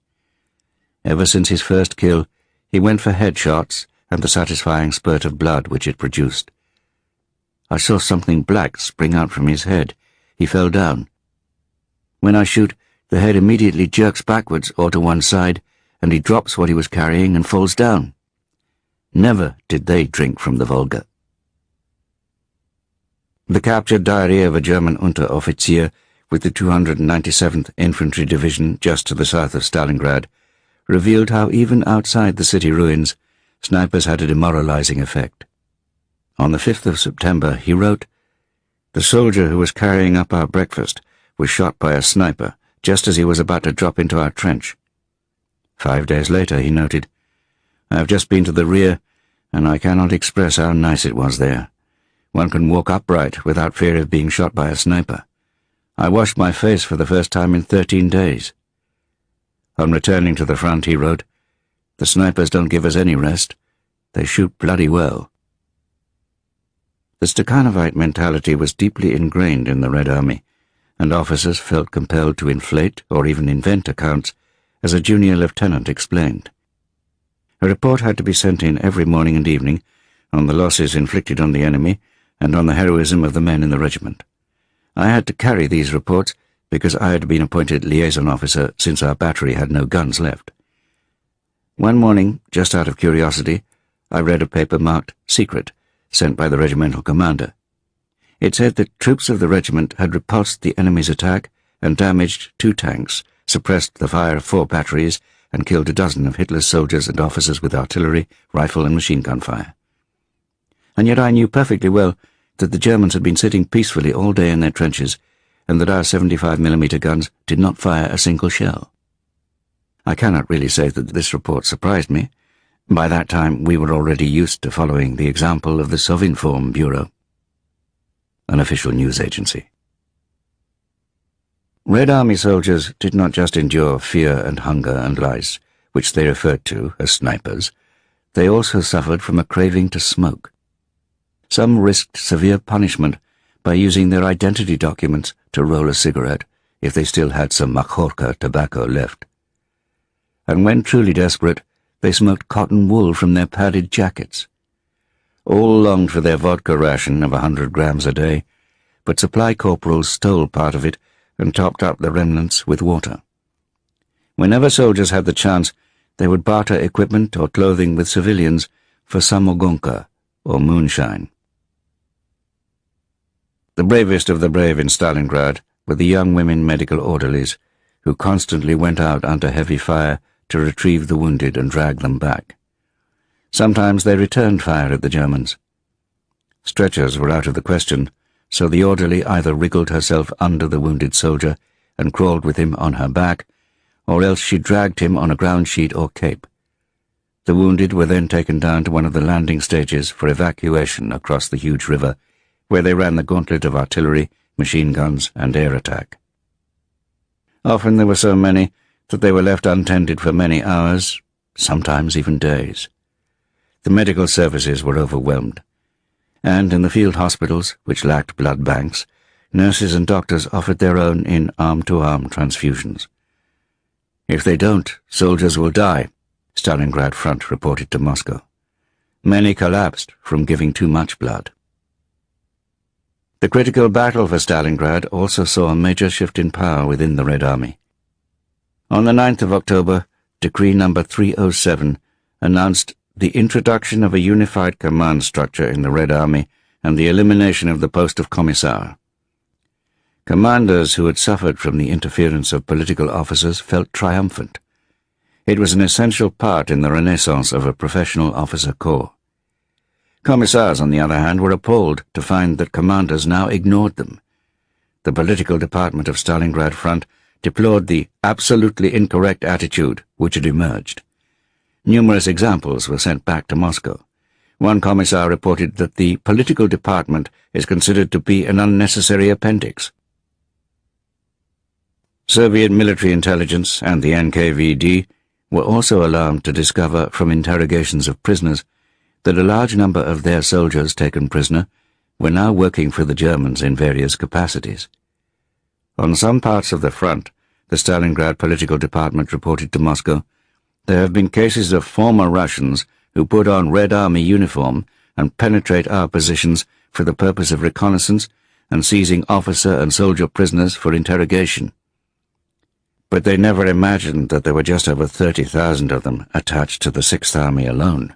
Ever since his first kill, he went for headshots and the satisfying spurt of blood which it produced. I saw something black spring out from his head. He fell down. When I shoot, the head immediately jerks backwards or to one side, and he drops what he was carrying and falls down. Never did they drink from the Volga. The captured diary of a German Unteroffizier with the 297th Infantry Division just to the south of Stalingrad revealed how even outside the city ruins, snipers had a demoralizing effect. On the 5th of September, he wrote, "The soldier who was carrying up our breakfast was shot by a sniper just as he was about to drop into our trench." 5 days later, he noted, "I have just been to the rear, and I cannot express how nice it was there. One can walk upright without fear of being shot by a sniper. I washed my face for the first time in 13 days. On returning to the front, he wrote, "The snipers don't give us any rest. They shoot bloody well." The Stakhanovite mentality was deeply ingrained in the Red Army, and officers felt compelled to inflate or even invent accounts, as a junior lieutenant explained. A report had to be sent in every morning and evening on the losses inflicted on the enemy and on the heroism of the men in the regiment. I had to carry these reports because I had been appointed liaison officer since our battery had no guns left. One morning, just out of curiosity, I read a paper marked "Secret," sent by the regimental commander. It said that troops of the regiment had repulsed the enemy's attack and damaged 2 tanks, suppressed the fire of 4 batteries, and killed a dozen of Hitler's soldiers and officers with artillery, rifle and machine gun fire. And yet I knew perfectly well that the Germans had been sitting peacefully all day in their trenches, and that our 75mm guns did not fire a single shell. I cannot really say that this report surprised me. By that time we were already used to following the example of the Sovinform Bureau, an official news agency. Red Army soldiers did not just endure fear and hunger and lice, which they referred to as snipers. They also suffered from a craving to smoke. Some risked severe punishment by using their identity documents to roll a cigarette if they still had some makhorka tobacco left. And when truly desperate, they smoked cotton wool from their padded jackets. All longed for their vodka ration of 100 grams a day, but supply corporals stole part of it and topped up the remnants with water. Whenever soldiers had the chance, they would barter equipment or clothing with civilians for samogonka, or moonshine. The bravest of the brave in Stalingrad were the young women medical orderlies, who constantly went out under heavy fire to retrieve the wounded and drag them back. Sometimes they returned fire at the Germans. Stretchers were out of the question, so the orderly either wriggled herself under the wounded soldier and crawled with him on her back, or else she dragged him on a ground sheet or cape. The wounded were then taken down to one of the landing stages for evacuation across the huge river, where they ran the gauntlet of artillery, machine guns, and air attack. Often there were so many that they were left untended for many hours, sometimes even days. The medical services were overwhelmed, and in the field hospitals, which lacked blood banks, nurses and doctors offered their own in arm-to-arm transfusions. "If they don't, soldiers will die," Stalingrad front reported to Moscow. Many collapsed from giving too much blood. The critical battle for Stalingrad also saw a major shift in power within the Red Army. On the 9th of October, Decree No. 307 announced the introduction of a unified command structure in the Red Army and the elimination of the post of Commissar. Commanders who had suffered from the interference of political officers felt triumphant. It was an essential part in the renaissance of a professional officer corps. Commissars, on the other hand, were appalled to find that commanders now ignored them. The political department of Stalingrad Front deplored the absolutely incorrect attitude which had emerged. Numerous examples were sent back to Moscow. One commissar reported that the political department is considered to be an unnecessary appendix. Soviet military intelligence and the NKVD were also alarmed to discover from interrogations of prisoners that a large number of their soldiers taken prisoner were now working for the Germans in various capacities. On some parts of the front, the Stalingrad political department reported to Moscow, there have been cases of former Russians who put on Red Army uniform and penetrate our positions for the purpose of reconnaissance and seizing officer and soldier prisoners for interrogation. But they never imagined that there were just over 30,000 of them attached to the Sixth Army alone.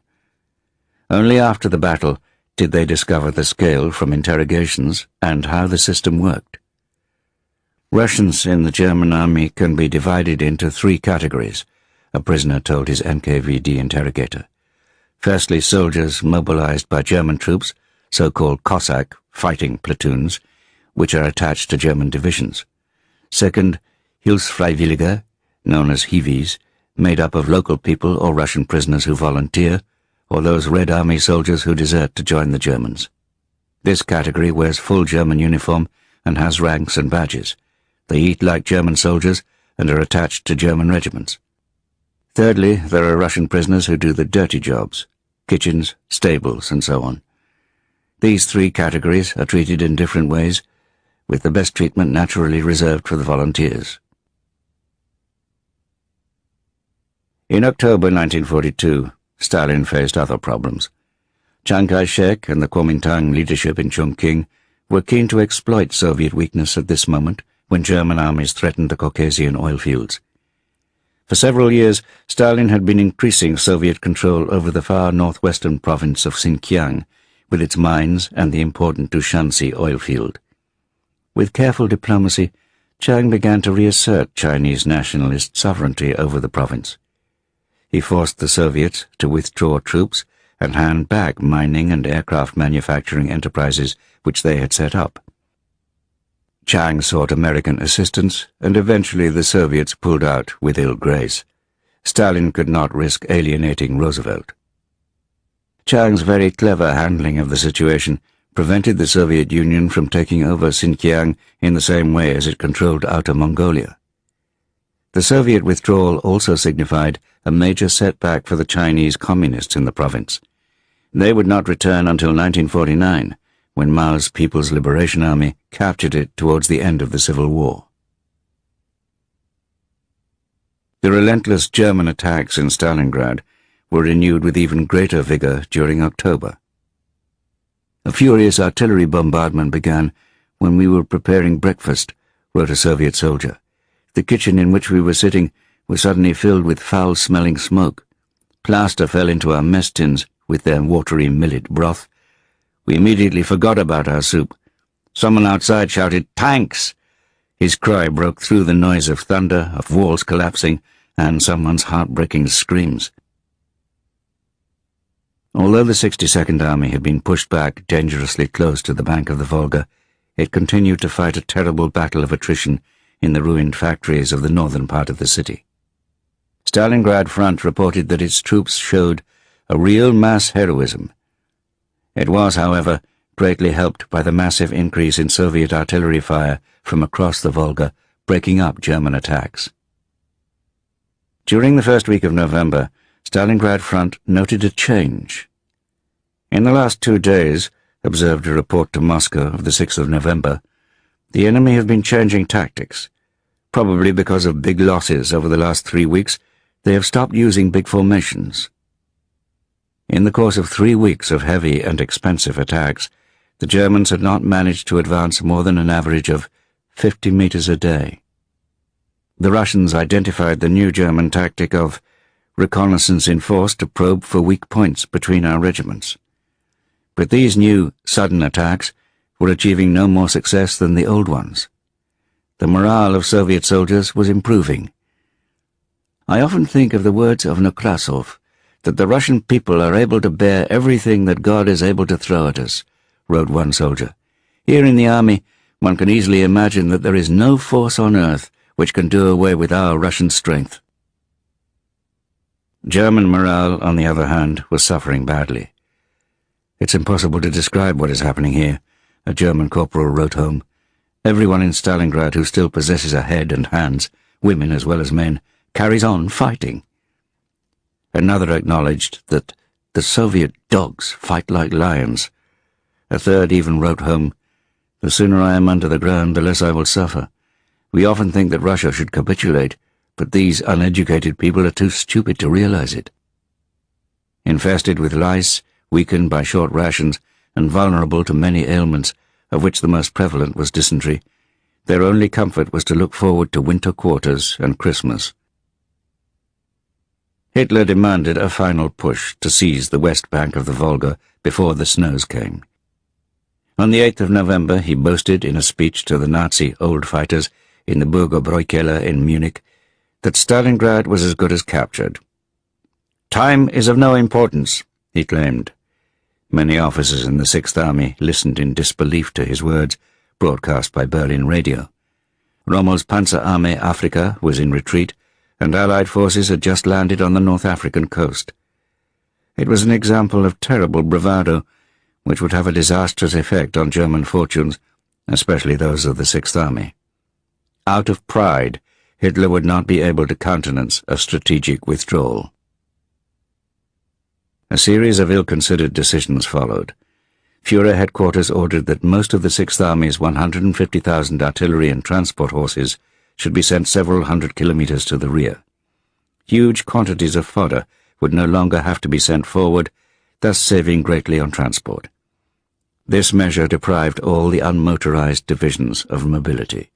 Only after the battle did they discover the scale from interrogations and how the system worked. Russians in the German army can be divided into three categories, a prisoner told his NKVD interrogator. Firstly, soldiers mobilized by German troops, so-called Cossack fighting platoons, which are attached to German divisions. Second, Hilfsfreiwillige, known as Hiwis, made up of local people or Russian prisoners who volunteer, or those Red Army soldiers who desert to join the Germans. This category wears full German uniform and has ranks and badges. They eat like German soldiers and are attached to German regiments. Thirdly, there are Russian prisoners who do the dirty jobs, kitchens, stables, and so on. These three categories are treated in different ways, with the best treatment naturally reserved for the volunteers. In October 1942, Stalin faced other problems. Chiang Kai-shek and the Kuomintang leadership in Chongqing were keen to exploit Soviet weakness at this moment when German armies threatened the Caucasian oil fields. For several years, Stalin had been increasing Soviet control over the far northwestern province of Xinjiang, with its mines and the important Dushansi oil field. With careful diplomacy, Chiang began to reassert Chinese nationalist sovereignty over the province. He forced the Soviets to withdraw troops and hand back mining and aircraft manufacturing enterprises which they had set up. Chiang sought American assistance, and eventually the Soviets pulled out with ill grace. Stalin could not risk alienating Roosevelt. Chiang's very clever handling of the situation prevented the Soviet Union from taking over Xinjiang in the same way as it controlled Outer Mongolia. The Soviet withdrawal also signified a major setback for the Chinese communists in the province. They would not return until 1949, when Mao's People's Liberation Army captured it towards the end of the Civil War. The relentless German attacks in Stalingrad were renewed with even greater vigor during October. A furious artillery bombardment began when we were preparing breakfast, wrote a Soviet soldier. The kitchen in which we were sitting was suddenly filled with foul-smelling smoke. Plaster fell into our mess tins with their watery millet broth. We immediately forgot about our soup. Someone outside shouted, "Tanks!" His cry broke through the noise of thunder, of walls collapsing, and someone's heartbreaking screams. Although the 62nd Army had been pushed back dangerously close to the bank of the Volga, it continued to fight a terrible battle of attrition in the ruined factories of the northern part of the city. Stalingrad Front reported that its troops showed a real mass heroism. It was, however, greatly helped by the massive increase in Soviet artillery fire from across the Volga, breaking up German attacks. During the first week of November, Stalingrad Front noted a change. In the last 2 days, observed a report to Moscow of the 6th of November, the enemy have been changing tactics. Probably because of big losses over the last 3 weeks, they have stopped using big formations. In the course of 3 weeks of heavy and expensive attacks, the Germans had not managed to advance more than an average of 50 meters a day. The Russians identified the new German tactic of reconnaissance in force to probe for weak points between our regiments. But these new, sudden attacks were achieving no more success than the old ones. The morale of Soviet soldiers was improving. I often think of the words of Nekrasov, that the Russian people are able to bear everything that God is able to throw at us, wrote one soldier. Here in the army, one can easily imagine that there is no force on earth which can do away with our Russian strength. German morale, on the other hand, was suffering badly. It's impossible to describe what is happening here, a German corporal wrote home. Everyone in Stalingrad who still possesses a head and hands, women as well as men, carries on fighting. Another acknowledged that the Soviet dogs fight like lions. A third even wrote home, "The sooner I am under the ground, the less I will suffer. We often think that Russia should capitulate, but these uneducated people are too stupid to realize it." Infested with lice, weakened by short rations, and vulnerable to many ailments, of which the most prevalent was dysentery, their only comfort was to look forward to winter quarters and Christmas. Hitler demanded a final push to seize the west bank of the Volga before the snows came. On the 8th of November he boasted in a speech to the Nazi old fighters in the Bürgerbräukeller in Munich that Stalingrad was as good as captured. "Time is of no importance," he claimed. Many officers in the Sixth Army listened in disbelief to his words, broadcast by Berlin radio. Rommel's Panzerarmee Afrika was in retreat, and Allied forces had just landed on the North African coast. It was an example of terrible bravado, which would have a disastrous effect on German fortunes, especially those of the Sixth Army. Out of pride, Hitler would not be able to countenance a strategic withdrawal. A series of ill-considered decisions followed. Führer headquarters ordered that most of the Sixth Army's 150,000 artillery and transport horses should be sent several hundred kilometers to the rear. Huge quantities of fodder would no longer have to be sent forward, thus saving greatly on transport. This measure deprived all the unmotorized divisions of mobility.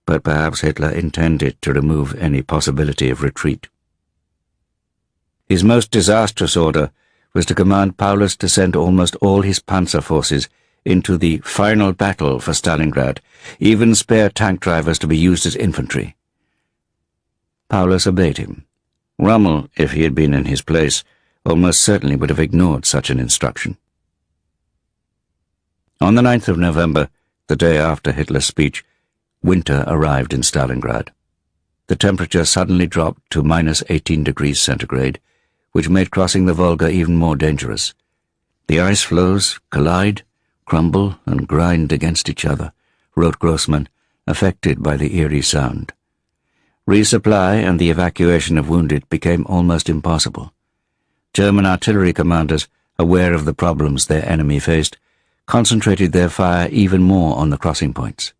But perhaps Hitler intended to remove any possibility of retreat. His most disastrous order was to command Paulus to send almost all his panzer forces into the final battle for Stalingrad, even spare tank drivers to be used as infantry. Paulus obeyed him. Rommel, if he had been in his place, almost certainly would have ignored such an instruction. On the 9th of November, the day after Hitler's speech, winter arrived in Stalingrad. The temperature suddenly dropped to -18 degrees centigrade, which made crossing the Volga even more dangerous. The ice floes collide, crumble, and grind against each other, wrote Grossman, affected by the eerie sound. Resupply and the evacuation of wounded became almost impossible. German artillery commanders, aware of the problems their enemy faced, concentrated their fire even more on the crossing points.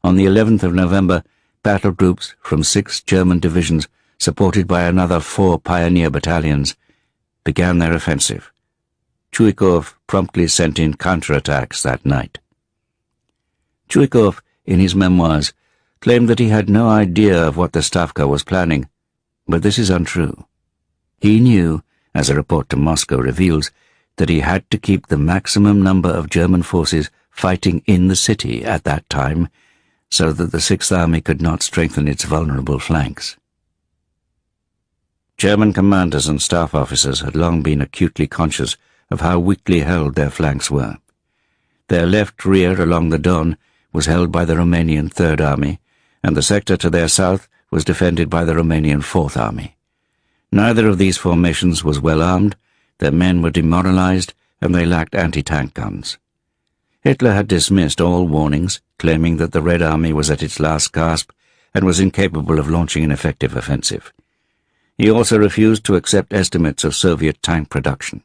On the 11th of November, battle groups from 6 German divisions, supported by another 4 pioneer battalions, began their offensive. Chuikov promptly sent in counterattacks that night. Chuikov, in his memoirs, claimed that he had no idea of what the Stavka was planning, but this is untrue. He knew, as a report to Moscow reveals, that he had to keep the maximum number of German forces fighting in the city at that time, so that the Sixth Army could not strengthen its vulnerable flanks. German commanders and staff officers had long been acutely conscious of how weakly held their flanks were. Their left rear along the Don was held by the Romanian Third Army, and the sector to their south was defended by the Romanian Fourth Army. Neither of these formations was well armed, their men were demoralized, and they lacked anti-tank guns. Hitler had dismissed all warnings, claiming that the Red Army was at its last gasp and was incapable of launching an effective offensive. He also refused to accept estimates of Soviet tank production.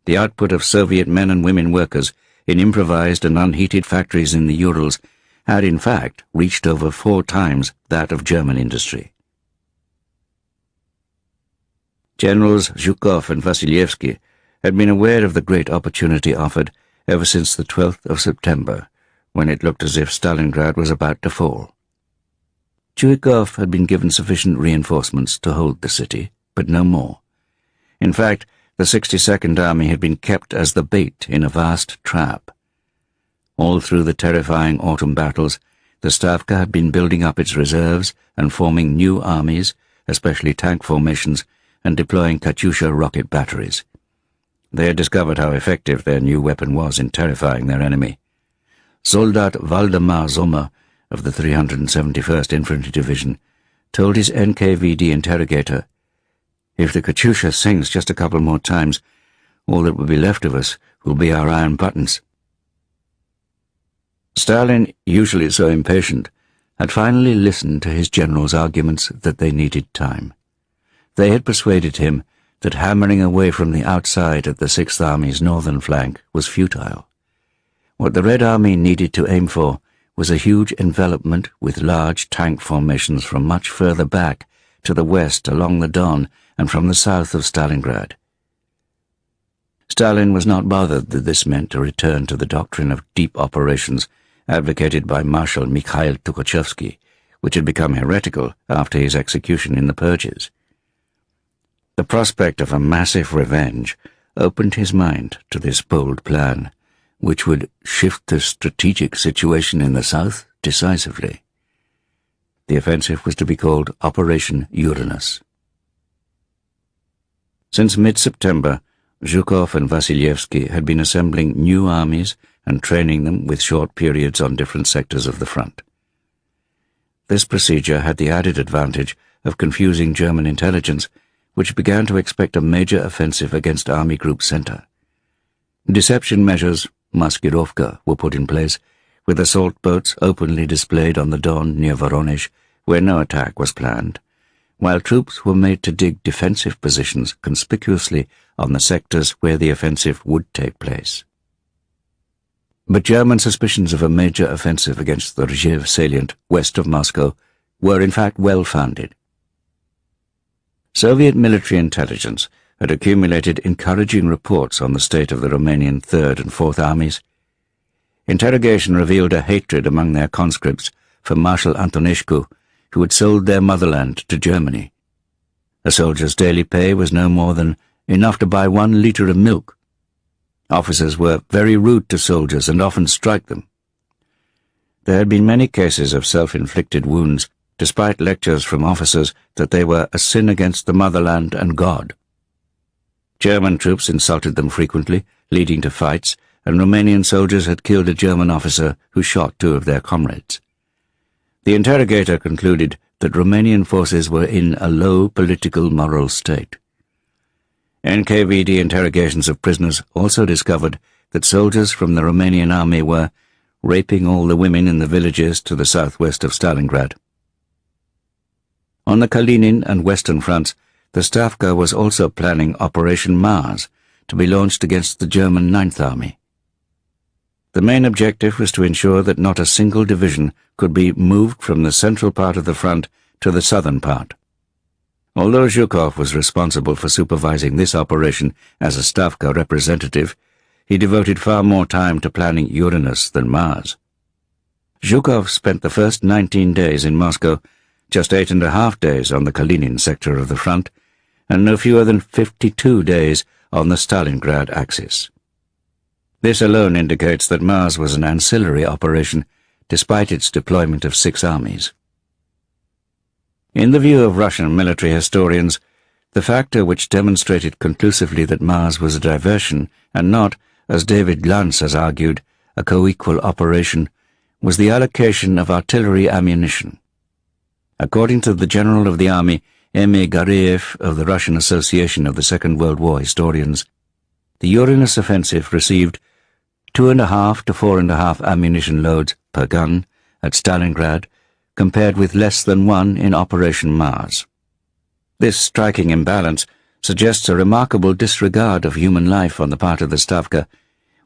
The output of Soviet men and women workers in improvised and unheated factories in the Urals had in fact reached over 4 times that of German industry. Generals Zhukov and Vasilievsky had been aware of the great opportunity offered ever since the 12th of September, when it looked as if Stalingrad was about to fall. Chuikov had been given sufficient reinforcements to hold the city, but no more. In fact, the 62nd Army had been kept as the bait in a vast trap. All through the terrifying autumn battles, the Stavka had been building up its reserves and forming new armies, especially tank formations, and deploying Katyusha rocket batteries. They had discovered how effective their new weapon was in terrifying their enemy. Soldat Waldemar Sommer of the 371st Infantry Division told his NKVD interrogator, "If the Katyusha sings just a couple more times, all that will be left of us will be our iron buttons." Stalin, usually so impatient, had finally listened to his generals' arguments that they needed time. They had persuaded him that hammering away from the outside at the Sixth Army's northern flank was futile. What the Red Army needed to aim for was a huge envelopment with large tank formations from much further back to the west along the Don and from the south of Stalingrad. Stalin was not bothered that this meant a return to the doctrine of deep operations advocated by Marshal Mikhail Tukhachevsky, which had become heretical after his execution in the purges. The prospect of a massive revenge opened his mind to this bold plan, which would shift the strategic situation in the south decisively. The offensive was to be called Operation Uranus. Since mid-September, Zhukov and Vasilievsky had been assembling new armies and training them with short periods on different sectors of the front. This procedure had the added advantage of confusing German intelligence, which began to expect a major offensive against Army Group Center. Deception measures, maskirovka, were put in place, with assault boats openly displayed on the Don near Voronezh, where no attack was planned, while troops were made to dig defensive positions conspicuously on the sectors where the offensive would take place. But German suspicions of a major offensive against the Rzhev salient west of Moscow were in fact well-founded. Soviet military intelligence had accumulated encouraging reports on the state of the Romanian Third and Fourth Armies. Interrogation revealed a hatred among their conscripts for Marshal Antonescu, who had sold their motherland to Germany. A soldier's daily pay was no more than enough to buy 1 liter of milk. Officers were very rude to soldiers and often struck them. There had been many cases of self-inflicted wounds, despite lectures from officers that they were a sin against the motherland and God. German troops insulted them frequently, leading to fights, and Romanian soldiers had killed a German officer who shot 2 of their comrades. The interrogator concluded that Romanian forces were in a low political moral state. NKVD interrogations of prisoners also discovered that soldiers from the Romanian army were raping all the women in the villages to the southwest of Stalingrad. On the Kalinin and western fronts, the Stavka was also planning Operation Mars to be launched against the German Ninth Army. The main objective was to ensure that not a single division could be moved from the central part of the front to the southern part. Although Zhukov was responsible for supervising this operation as a Stavka representative, he devoted far more time to planning Uranus than Mars. Zhukov spent the first 19 days in Moscow, just 8.5 days on the Kalinin sector of the front, and no fewer than 52 days on the Stalingrad axis. This alone indicates that Mars was an ancillary operation, despite its deployment of 6 armies. In the view of Russian military historians, the factor which demonstrated conclusively that Mars was a diversion and not, as David Glantz has argued, a co-equal operation, was the allocation of artillery ammunition. According to the General of the Army, M.A. Gareev of the Russian Association of the Second World War Historians, the Uranus offensive received 2.5 to 4.5 ammunition loads per gun at Stalingrad, compared with less than 1 in Operation Mars. This striking imbalance suggests a remarkable disregard of human life on the part of the Stavka,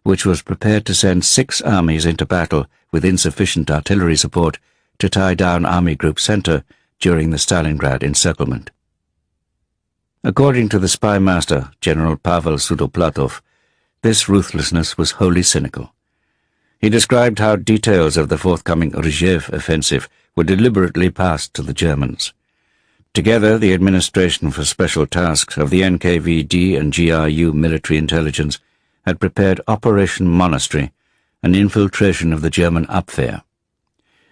which was prepared to send 6 armies into battle with insufficient artillery support to tie down Army Group Center during the Stalingrad encirclement. According to the spy master, General Pavel Sudoplatov, this ruthlessness was wholly cynical. He described how details of the forthcoming Rzhev offensive were deliberately passed to the Germans. Together, the Administration for Special Tasks of the NKVD and GRU military intelligence had prepared Operation Monastery, an infiltration of the German Abwehr.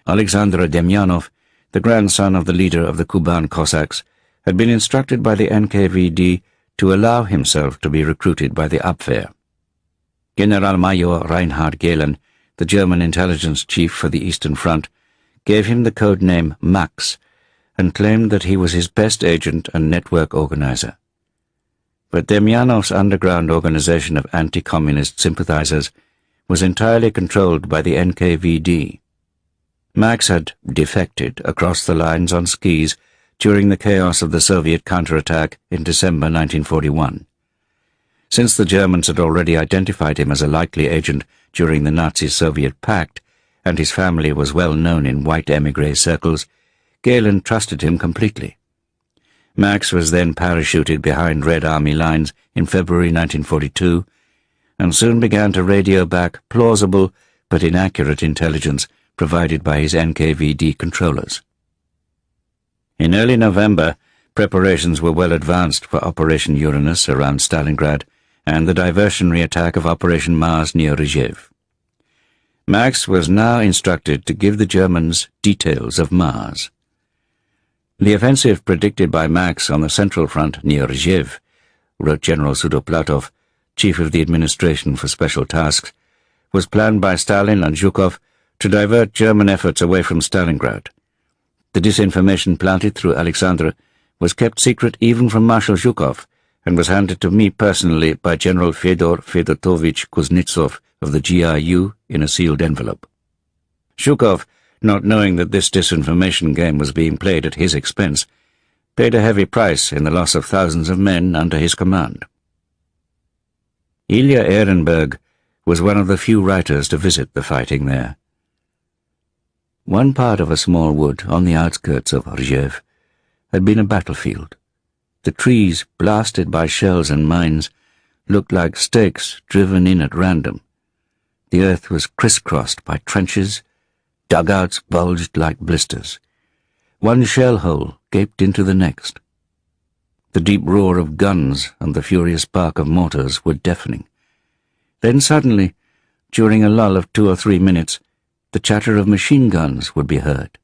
Alexander Demyanov, the grandson of the leader of the Kuban Cossacks, had been instructed by the NKVD to allow himself to be recruited by the Abwehr. Generalmajor Reinhard Gehlen, the German intelligence chief for the Eastern Front, gave him the code name Max and claimed that he was his best agent and network organizer. But Demyanov's underground organization of anti-communist sympathizers was entirely controlled by the NKVD. Max had defected across the lines on skis during the chaos of the Soviet counterattack in December 1941. Since the Germans had already identified him as a likely agent during the Nazi-Soviet pact, and his family was well known in white émigré circles, Gehlen trusted him completely. Max was then parachuted behind Red Army lines in February 1942, and soon began to radio back plausible but inaccurate intelligence provided by his NKVD controllers. In early November, preparations were well advanced for Operation Uranus around Stalingrad and the diversionary attack of Operation Mars near Rzhev. Max was now instructed to give the Germans details of Mars. The offensive predicted by Max on the Central Front near Rzhev, wrote General Sudoplatov, chief of the Administration for Special Tasks, was planned by Stalin and Zhukov to divert German efforts away from Stalingrad. The disinformation planted through Alexandra was kept secret even from Marshal Zhukov and was handed to me personally by General Fedor Fedotovich Kuznetsov of the GRU in a sealed envelope. Zhukov, not knowing that this disinformation game was being played at his expense, paid a heavy price in the loss of thousands of men under his command. Ilya Ehrenberg was one of the few writers to visit the fighting there. One part of a small wood on the outskirts of Rzhev had been a battlefield. The trees, blasted by shells and mines, looked like stakes driven in at random. The earth was crisscrossed by trenches. Dugouts bulged like blisters. One shell hole gaped into the next. The deep roar of guns and the furious bark of mortars were deafening. Then suddenly, during a lull of 2 or 3 minutes, the chatter of machine guns would be heard.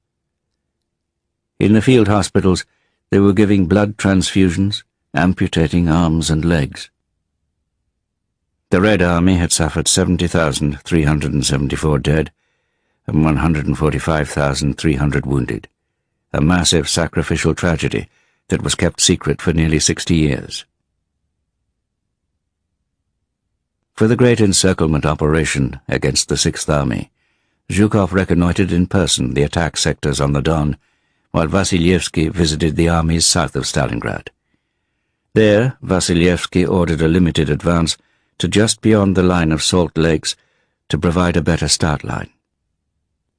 In the field hospitals, they were giving blood transfusions, amputating arms and legs. The Red Army had suffered 70,374 dead and 145,300 wounded, a massive sacrificial tragedy that was kept secret for nearly 60 years. For the great encirclement operation against the Sixth Army, Zhukov reconnoitred in person the attack sectors on the Don, while Vasilievsky visited the armies south of Stalingrad. There, Vasilievsky ordered a limited advance to just beyond the line of salt lakes to provide a better start line.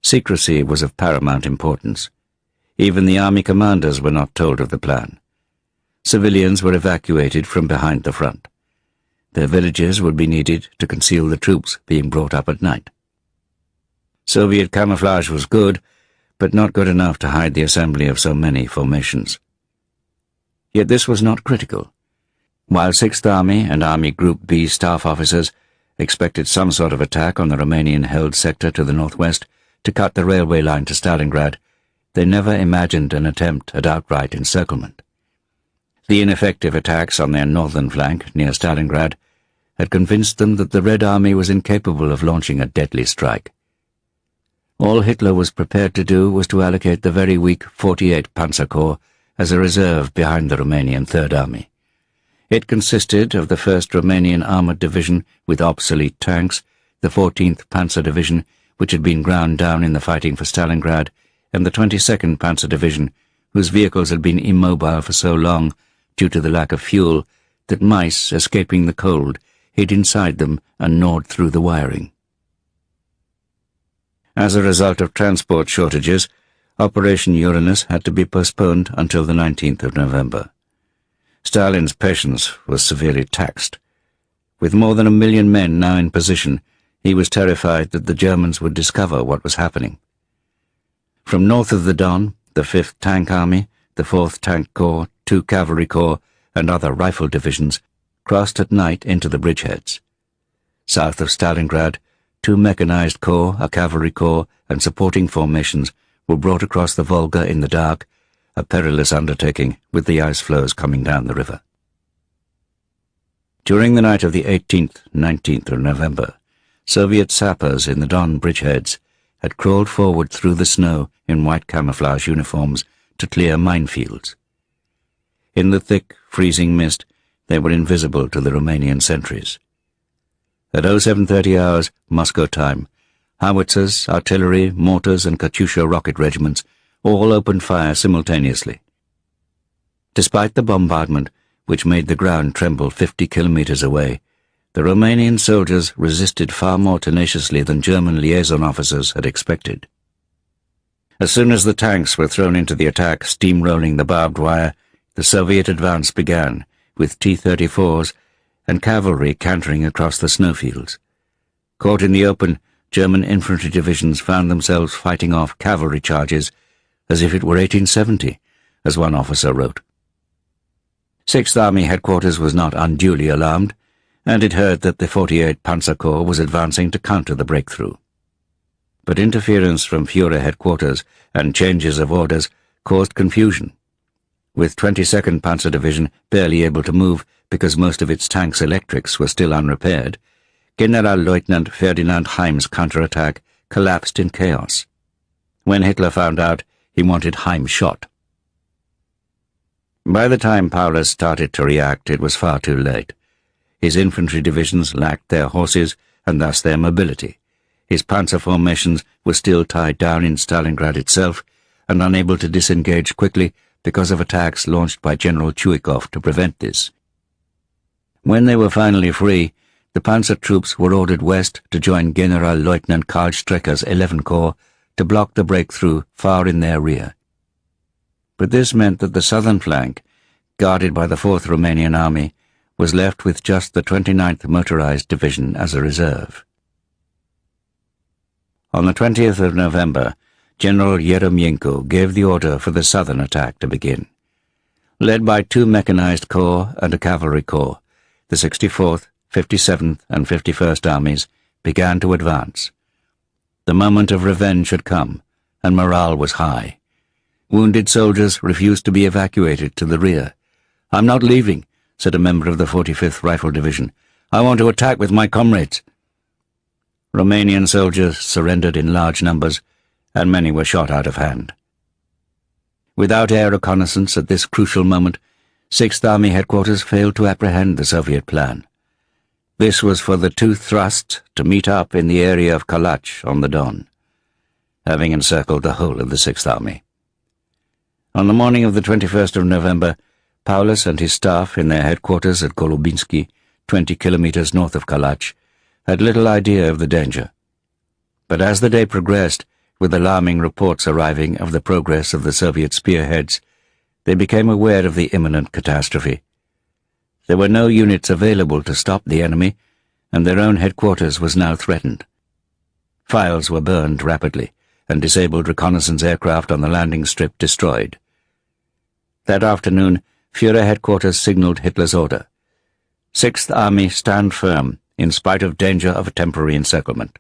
Secrecy was of paramount importance. Even the army commanders were not told of the plan. Civilians were evacuated from behind the front. Their villages would be needed to conceal the troops being brought up at night. Soviet camouflage was good, but not good enough to hide the assembly of so many formations. Yet this was not critical. While 6th Army and Army Group B staff officers expected some sort of attack on the Romanian-held sector to the northwest to cut the railway line to Stalingrad, they never imagined an attempt at outright encirclement. The ineffective attacks on their northern flank near Stalingrad had convinced them that the Red Army was incapable of launching a deadly strike. All Hitler was prepared to do was to allocate the very weak 48 Panzer Corps as a reserve behind the Romanian Third Army. It consisted of the 1st Romanian Armoured Division with obsolete tanks, the 14th Panzer Division, which had been ground down in the fighting for Stalingrad, and the 22nd Panzer Division, whose vehicles had been immobile for so long due to the lack of fuel that mice, escaping the cold, hid inside them and gnawed through the wiring. As a result of transport shortages, Operation Uranus had to be postponed until the 19th of November. Stalin's patience was severely taxed. With more than 1 million men now in position, he was terrified that the Germans would discover what was happening. From north of the Don, the 5th Tank Army, the 4th Tank Corps, 2 Cavalry Corps, and other rifle divisions crossed at night into the bridgeheads. South of Stalingrad, 2 mechanized corps, a cavalry corps, and supporting formations were brought across the Volga in the dark, a perilous undertaking with the ice floes coming down the river. During the night of the 18th, 19th of November, Soviet sappers in the Don bridgeheads had crawled forward through the snow in white camouflage uniforms to clear minefields. In the thick, freezing mist, they were invisible to the Romanian sentries. At 0730 hours, Moscow time, howitzers, artillery, mortars and Katyusha rocket regiments all opened fire simultaneously. Despite the bombardment, which made the ground tremble 50 kilometers away, the Romanian soldiers resisted far more tenaciously than German liaison officers had expected. As soon as the tanks were thrown into the attack, steamrolling the barbed wire, the Soviet advance began, with T-34s and cavalry cantering across the snowfields. Caught in the open, German infantry divisions found themselves fighting off cavalry charges as if it were 1870, as one officer wrote. 6th Army headquarters was not unduly alarmed, and it heard that the 48th Panzer Corps was advancing to counter the breakthrough. But interference from Führer headquarters and changes of orders caused confusion. With 22nd Panzer Division barely able to move because most of its tanks' electrics were still unrepaired, Generalleutnant Ferdinand Heim's counterattack collapsed in chaos. When Hitler found out, he wanted Heim shot. By the time Paulus started to react, it was far too late. His infantry divisions lacked their horses and thus their mobility. His panzer formations were still tied down in Stalingrad itself and unable to disengage quickly because of attacks launched by General Chuikov to prevent this. When they were finally free, the panzer troops were ordered west to join Generalleutnant Karl Strecker's 11th Corps to block the breakthrough far in their rear. But this meant that the southern flank, guarded by the 4th Romanian Army, was left with just the 29th Motorized Division as a reserve. On the 20th of November, General Yeremenko gave the order for the southern attack to begin. Led by 2 mechanized corps and a cavalry corps, the 64th, 57th and 51st Armies began to advance. The moment of revenge had come, and morale was high. Wounded soldiers refused to be evacuated to the rear. "I'm not leaving," said a member of the 45th Rifle Division. "I want to attack with my comrades." Romanian soldiers surrendered in large numbers, and many were shot out of hand. Without air reconnaissance at this crucial moment, 6th Army headquarters failed to apprehend the Soviet plan. This was for the 2 thrusts to meet up in the area of Kalach on the Don, having encircled the whole of the 6th Army. On the morning of the 21st of November, Paulus and his staff in their headquarters at Golubinsky, 20 kilometers north of Kalach, had little idea of the danger. But as the day progressed, with alarming reports arriving of the progress of the Soviet spearheads, they became aware of the imminent catastrophe. There were no units available to stop the enemy, and their own headquarters was now threatened. Files were burned rapidly, and disabled reconnaissance aircraft on the landing strip destroyed. That afternoon, Führer headquarters signaled Hitler's order: 6th Army stand firm, in spite of danger of a temporary encirclement.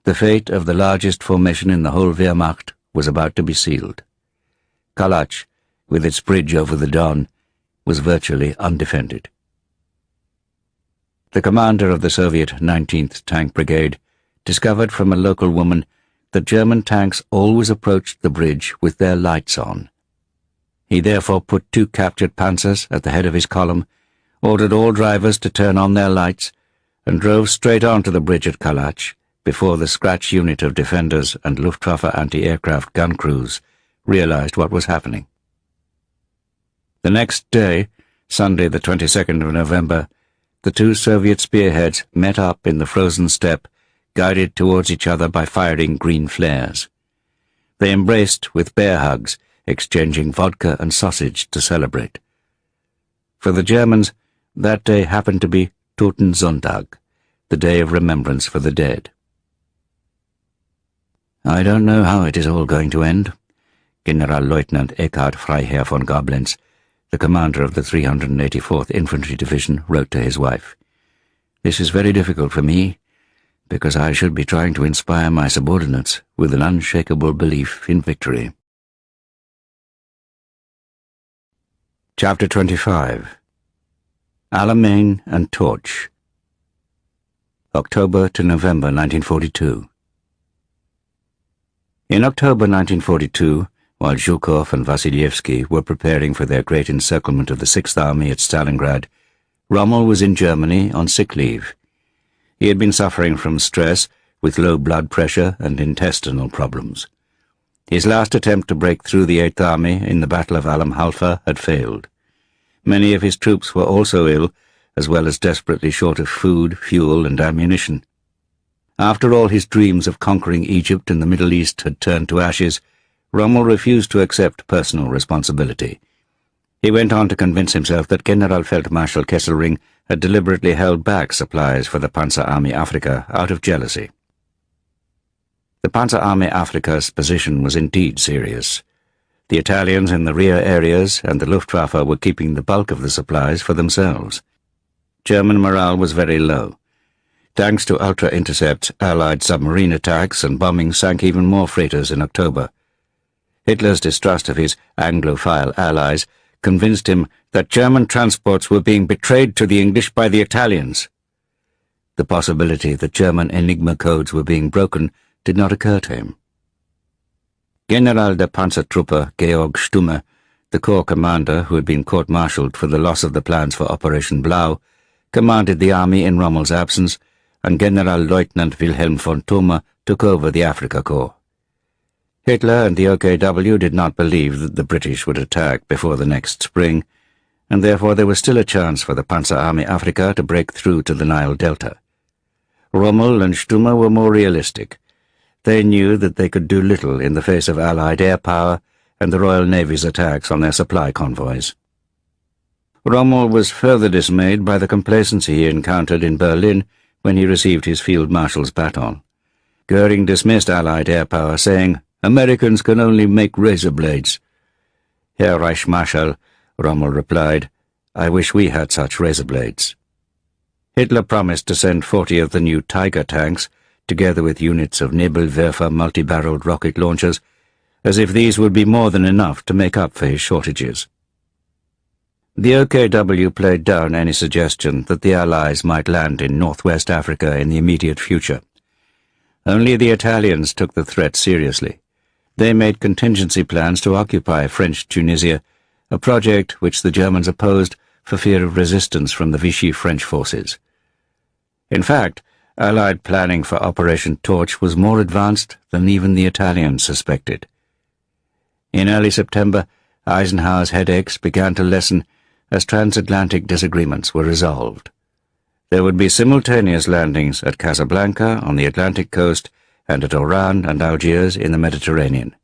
The fate of the largest formation in the whole Wehrmacht was about to be sealed. Kalach, with its bridge over the Don, was virtually undefended. The commander of the Soviet 19th Tank Brigade discovered from a local woman that German tanks always approached the bridge with their lights on. He therefore put 2 captured panzers at the head of his column, ordered all drivers to turn on their lights, and drove straight onto the bridge at Kalach before the scratch unit of defenders and Luftwaffe anti-aircraft gun crews realized what was happening. The next day, Sunday the 22nd of November, the 2 Soviet spearheads met up in the frozen steppe, guided towards each other by firing green flares. They embraced with bear hugs, exchanging vodka and sausage to celebrate. For the Germans, that day happened to be Totensonntag, the day of remembrance for the dead. "I don't know how it is all going to end," Generalleutnant Eckhard Freiherr von Goblenz, the commander of the 384th Infantry Division, wrote to his wife. "This is very difficult for me, because I should be trying to inspire my subordinates with an unshakable belief in victory." Chapter 25. Alamein and Torch. October to November 1942. In October 1942, while Zhukov and Vasilievsky were preparing for their great encirclement of the Sixth Army at Stalingrad, Rommel was in Germany on sick leave. He had been suffering from stress, with low blood pressure and intestinal problems. His last attempt to break through the Eighth Army in the Battle of Alam Halfa had failed. Many of his troops were also ill, as well as desperately short of food, fuel, and ammunition. After all his dreams of conquering Egypt and the Middle East had turned to ashes, Rommel refused to accept personal responsibility. He went on to convince himself that Generalfeldmarschall Kesselring had deliberately held back supplies for the Panzer Army Afrika out of jealousy. The Panzer Army Afrika's position was indeed serious. The Italians in the rear areas and the Luftwaffe were keeping the bulk of the supplies for themselves. German morale was very low. Thanks to ultra-intercepts, Allied submarine attacks and bombing sank even more freighters in October. Hitler's distrust of his Anglophile allies convinced him that German transports were being betrayed to the English by the Italians. The possibility that German Enigma codes were being broken did not occur to him. General der Panzertruppe Georg Stumme, the corps commander who had been court-martialed for the loss of the plans for Operation Blau, commanded the army in Rommel's absence, and Generalleutnant Wilhelm von Thoma took over the Afrika Corps. Hitler and the OKW did not believe that the British would attack before the next spring, and therefore there was still a chance for the Panzer Army Afrika to break through to the Nile Delta. Rommel and Stumme were more realistic. They knew that they could do little in the face of Allied air power and the Royal Navy's attacks on their supply convoys. Rommel was further dismayed by the complacency he encountered in Berlin when he received his Field Marshal's baton. Goering dismissed Allied air power, saying, "Americans can only make razor blades." "Herr Reichsmarschall," Rommel replied, "I wish we had such razor blades." Hitler promised to send 40 of the new Tiger tanks, together with units of Nebelwerfer multi-barreled rocket launchers, as if these would be more than enough to make up for his shortages. The OKW played down any suggestion that the Allies might land in northwest Africa in the immediate future. Only the Italians took the threat seriously. They made contingency plans to occupy French Tunisia, a project which the Germans opposed for fear of resistance from the Vichy French forces. In fact, Allied planning for Operation Torch was more advanced than even the Italians suspected. In early September, Eisenhower's headaches began to lessen as transatlantic disagreements were resolved. There would be simultaneous landings at Casablanca on the Atlantic coast and at Oran and Algiers in the Mediterranean.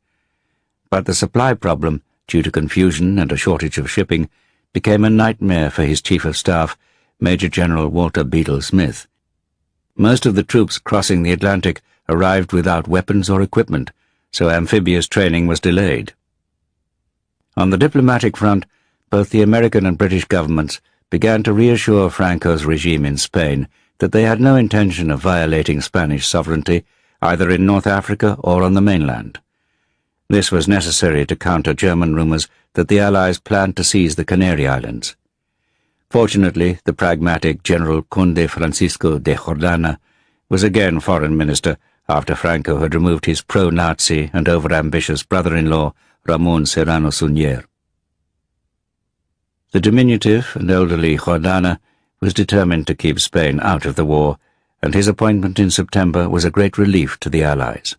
But the supply problem, due to confusion and a shortage of shipping, became a nightmare for his Chief of Staff, Major General Walter Bedell Smith. Most of the troops crossing the Atlantic arrived without weapons or equipment, so amphibious training was delayed. On the diplomatic front, both the American and British governments began to reassure Franco's regime in Spain that they had no intention of violating Spanish sovereignty, either in North Africa or on the mainland. This was necessary to counter German rumours that the Allies planned to seize the Canary Islands. Fortunately, the pragmatic General Conde Francisco de Jordana was again foreign minister after Franco had removed his pro-Nazi and over-ambitious brother-in-law, Ramon Serrano Suñer. The diminutive and elderly Jordana was determined to keep Spain out of the war, and his appointment in September was a great relief to the Allies.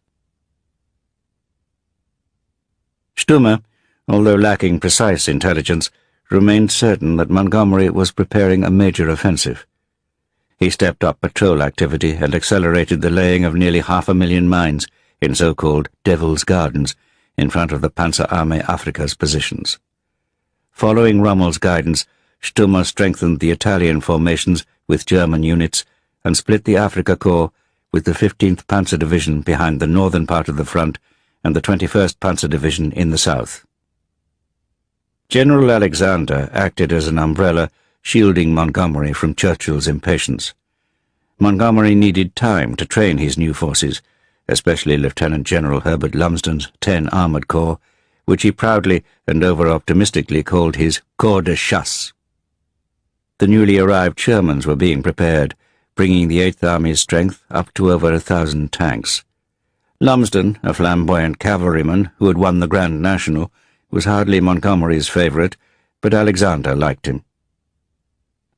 Stumme, although lacking precise intelligence, remained certain that Montgomery was preparing a major offensive. He stepped up patrol activity and accelerated the laying of nearly 500,000 mines in so-called Devil's Gardens in front of the Panzer Army Afrika's positions. Following Rommel's guidance, Stumme strengthened the Italian formations with German units and split the Afrika Corps with the 15th Panzer Division behind the northern part of the front and the 21st Panzer Division in the south. General Alexander acted as an umbrella, shielding Montgomery from Churchill's impatience. Montgomery needed time to train his new forces, especially Lieutenant General Herbert Lumsden's 10 Armoured Corps, which he proudly and over-optimistically called his corps de chasse. The newly arrived Shermans were being prepared, bringing the Eighth Army's strength up to over 1,000 tanks. Lumsden, a flamboyant cavalryman who had won the Grand National, was hardly Montgomery's favourite, but Alexander liked him.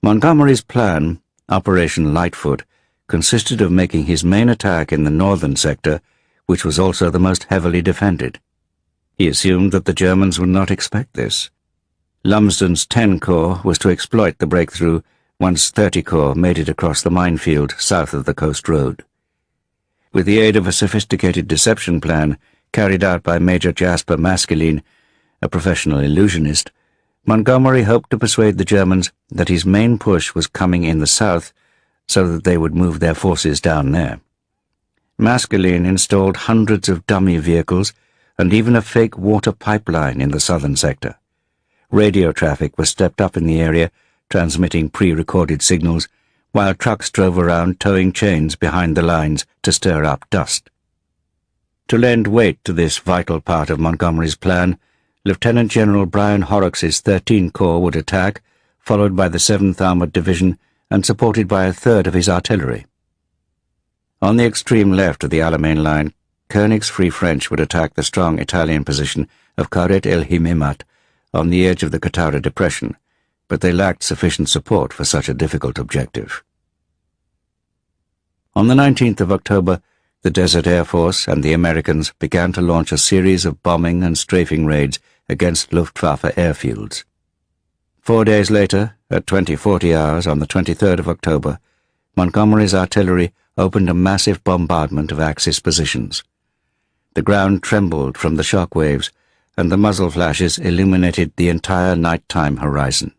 Montgomery's plan, Operation Lightfoot, consisted of making his main attack in the northern sector, which was also the most heavily defended. He assumed that the Germans would not expect this. Lumsden's 10 Corps was to exploit the breakthrough once 30 Corps made it across the minefield south of the coast road. With the aid of a sophisticated deception plan carried out by Major Jasper Maskelyne, a professional illusionist, Montgomery hoped to persuade the Germans that his main push was coming in the south so that they would move their forces down there. Maskelyne installed hundreds of dummy vehicles and even a fake water pipeline in the southern sector. Radio traffic was stepped up in the area, transmitting pre-recorded signals, while trucks drove around towing chains behind the lines to stir up dust. To lend weight to this vital part of Montgomery's plan, Lieutenant General Brian Horrocks' 13 Corps would attack, followed by the 7th Armoured Division and supported by a third of his artillery. On the extreme left of the Alamein line, Koenig's Free French would attack the strong Italian position of Kharet el-Himemat on the edge of the Katara Depression, but they lacked sufficient support for such a difficult objective. On the 19th of October, the Desert Air Force and the Americans began to launch a series of bombing and strafing raids against Luftwaffe airfields. 4 days later, at 20:40 hours on the 23rd of October, Montgomery's artillery opened a massive bombardment of Axis positions. The ground trembled from the shock waves, and the muzzle flashes illuminated the entire nighttime horizon.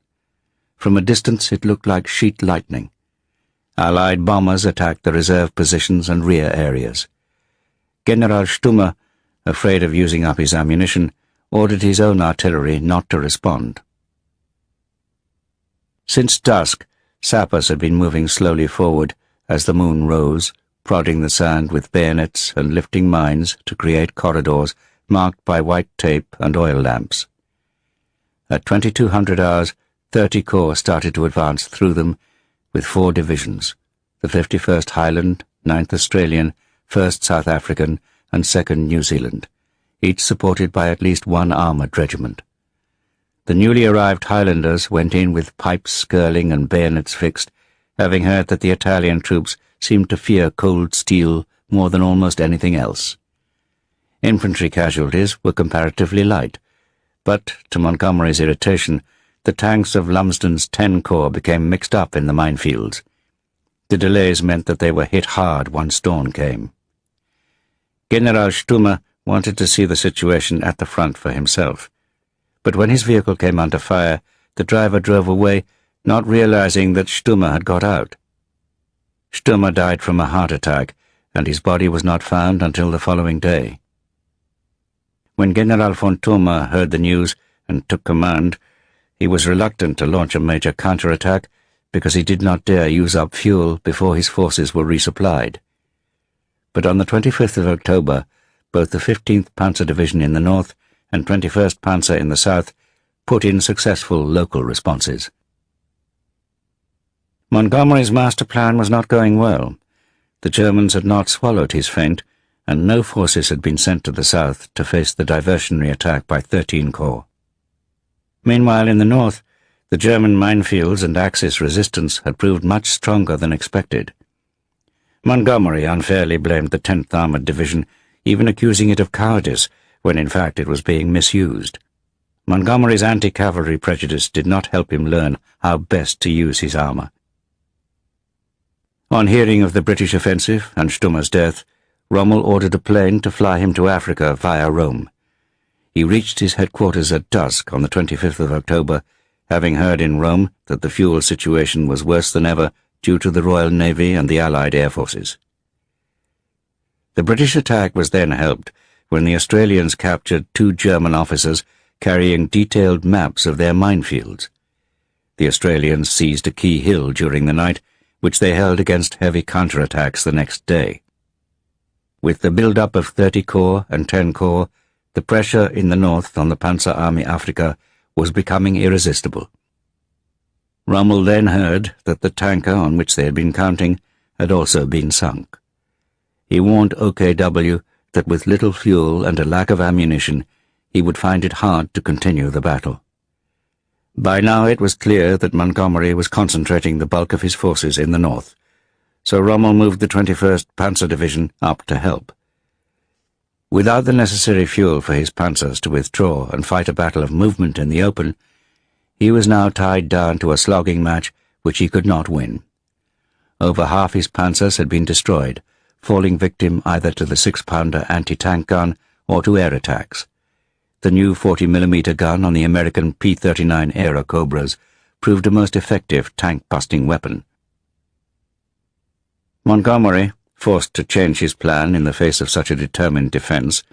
From a distance it looked like sheet lightning. Allied bombers attacked the reserve positions and rear areas. General Stumme, afraid of using up his ammunition, ordered his own artillery not to respond. Since dusk, sappers had been moving slowly forward as the moon rose, prodding the sand with bayonets and lifting mines to create corridors marked by white tape and oil lamps. At 2200 hours, 30 Corps started to advance through them with 4 divisions, the 51st Highland, 9th Australian, 1st South African and 2nd New Zealand, each supported by at least 1 armoured regiment. The newly arrived Highlanders went in with pipes skirling and bayonets fixed, having heard that the Italian troops seemed to fear cold steel more than almost anything else. Infantry casualties were comparatively light, but, to Montgomery's irritation, the tanks of Lumsden's 10 Corps became mixed up in the minefields. The delays meant that they were hit hard once dawn came. General Stumme wanted to see the situation at the front for himself, but when his vehicle came under fire, the driver drove away, not realizing that Stumme had got out. Stumme died from a heart attack, and his body was not found until the following day. When General von Thoma heard the news and took command, he was reluctant to launch a major counterattack because he did not dare use up fuel before his forces were resupplied. But on the 25th of October, both the 15th Panzer Division in the north and 21st Panzer in the south put in successful local responses. Montgomery's master plan was not going well. The Germans had not swallowed his feint, and no forces had been sent to the south to face the diversionary attack by 13 Corps. Meanwhile, in the north, the German minefields and Axis resistance had proved much stronger than expected. Montgomery unfairly blamed the 10th Armoured Division, even accusing it of cowardice, when in fact it was being misused. Montgomery's anti-cavalry prejudice did not help him learn how best to use his armour. On hearing of the British offensive and Stumme's death, Rommel ordered a plane to fly him to Africa via Rome. He reached his headquarters at dusk on the 25th of October, having heard in Rome that the fuel situation was worse than ever due to the Royal Navy and the Allied air forces. The British attack was then helped when the Australians captured 2 German officers carrying detailed maps of their minefields. The Australians seized a key hill during the night, which they held against heavy counterattacks the next day. With the build-up of 30 Corps and 10 Corps, The pressure in the north on the Panzer Army Afrika was becoming irresistible. Rommel then heard that the tanker on which they had been counting had also been sunk. He warned OKW that with little fuel and a lack of ammunition, he would find it hard to continue the battle. By now it was clear that Montgomery was concentrating the bulk of his forces in the north, so Rommel moved the 21st Panzer Division up to help. Without the necessary fuel for his panzers to withdraw and fight a battle of movement in the open, he was now tied down to a slogging match which he could not win. Over half his panzers had been destroyed, falling victim either to the 6-pounder anti-tank gun or to air attacks. The new 40mm gun on the American P-39 Aero Cobras proved a most effective tank-busting weapon. Montgomery, forced to change his plan in the face of such a determined defence,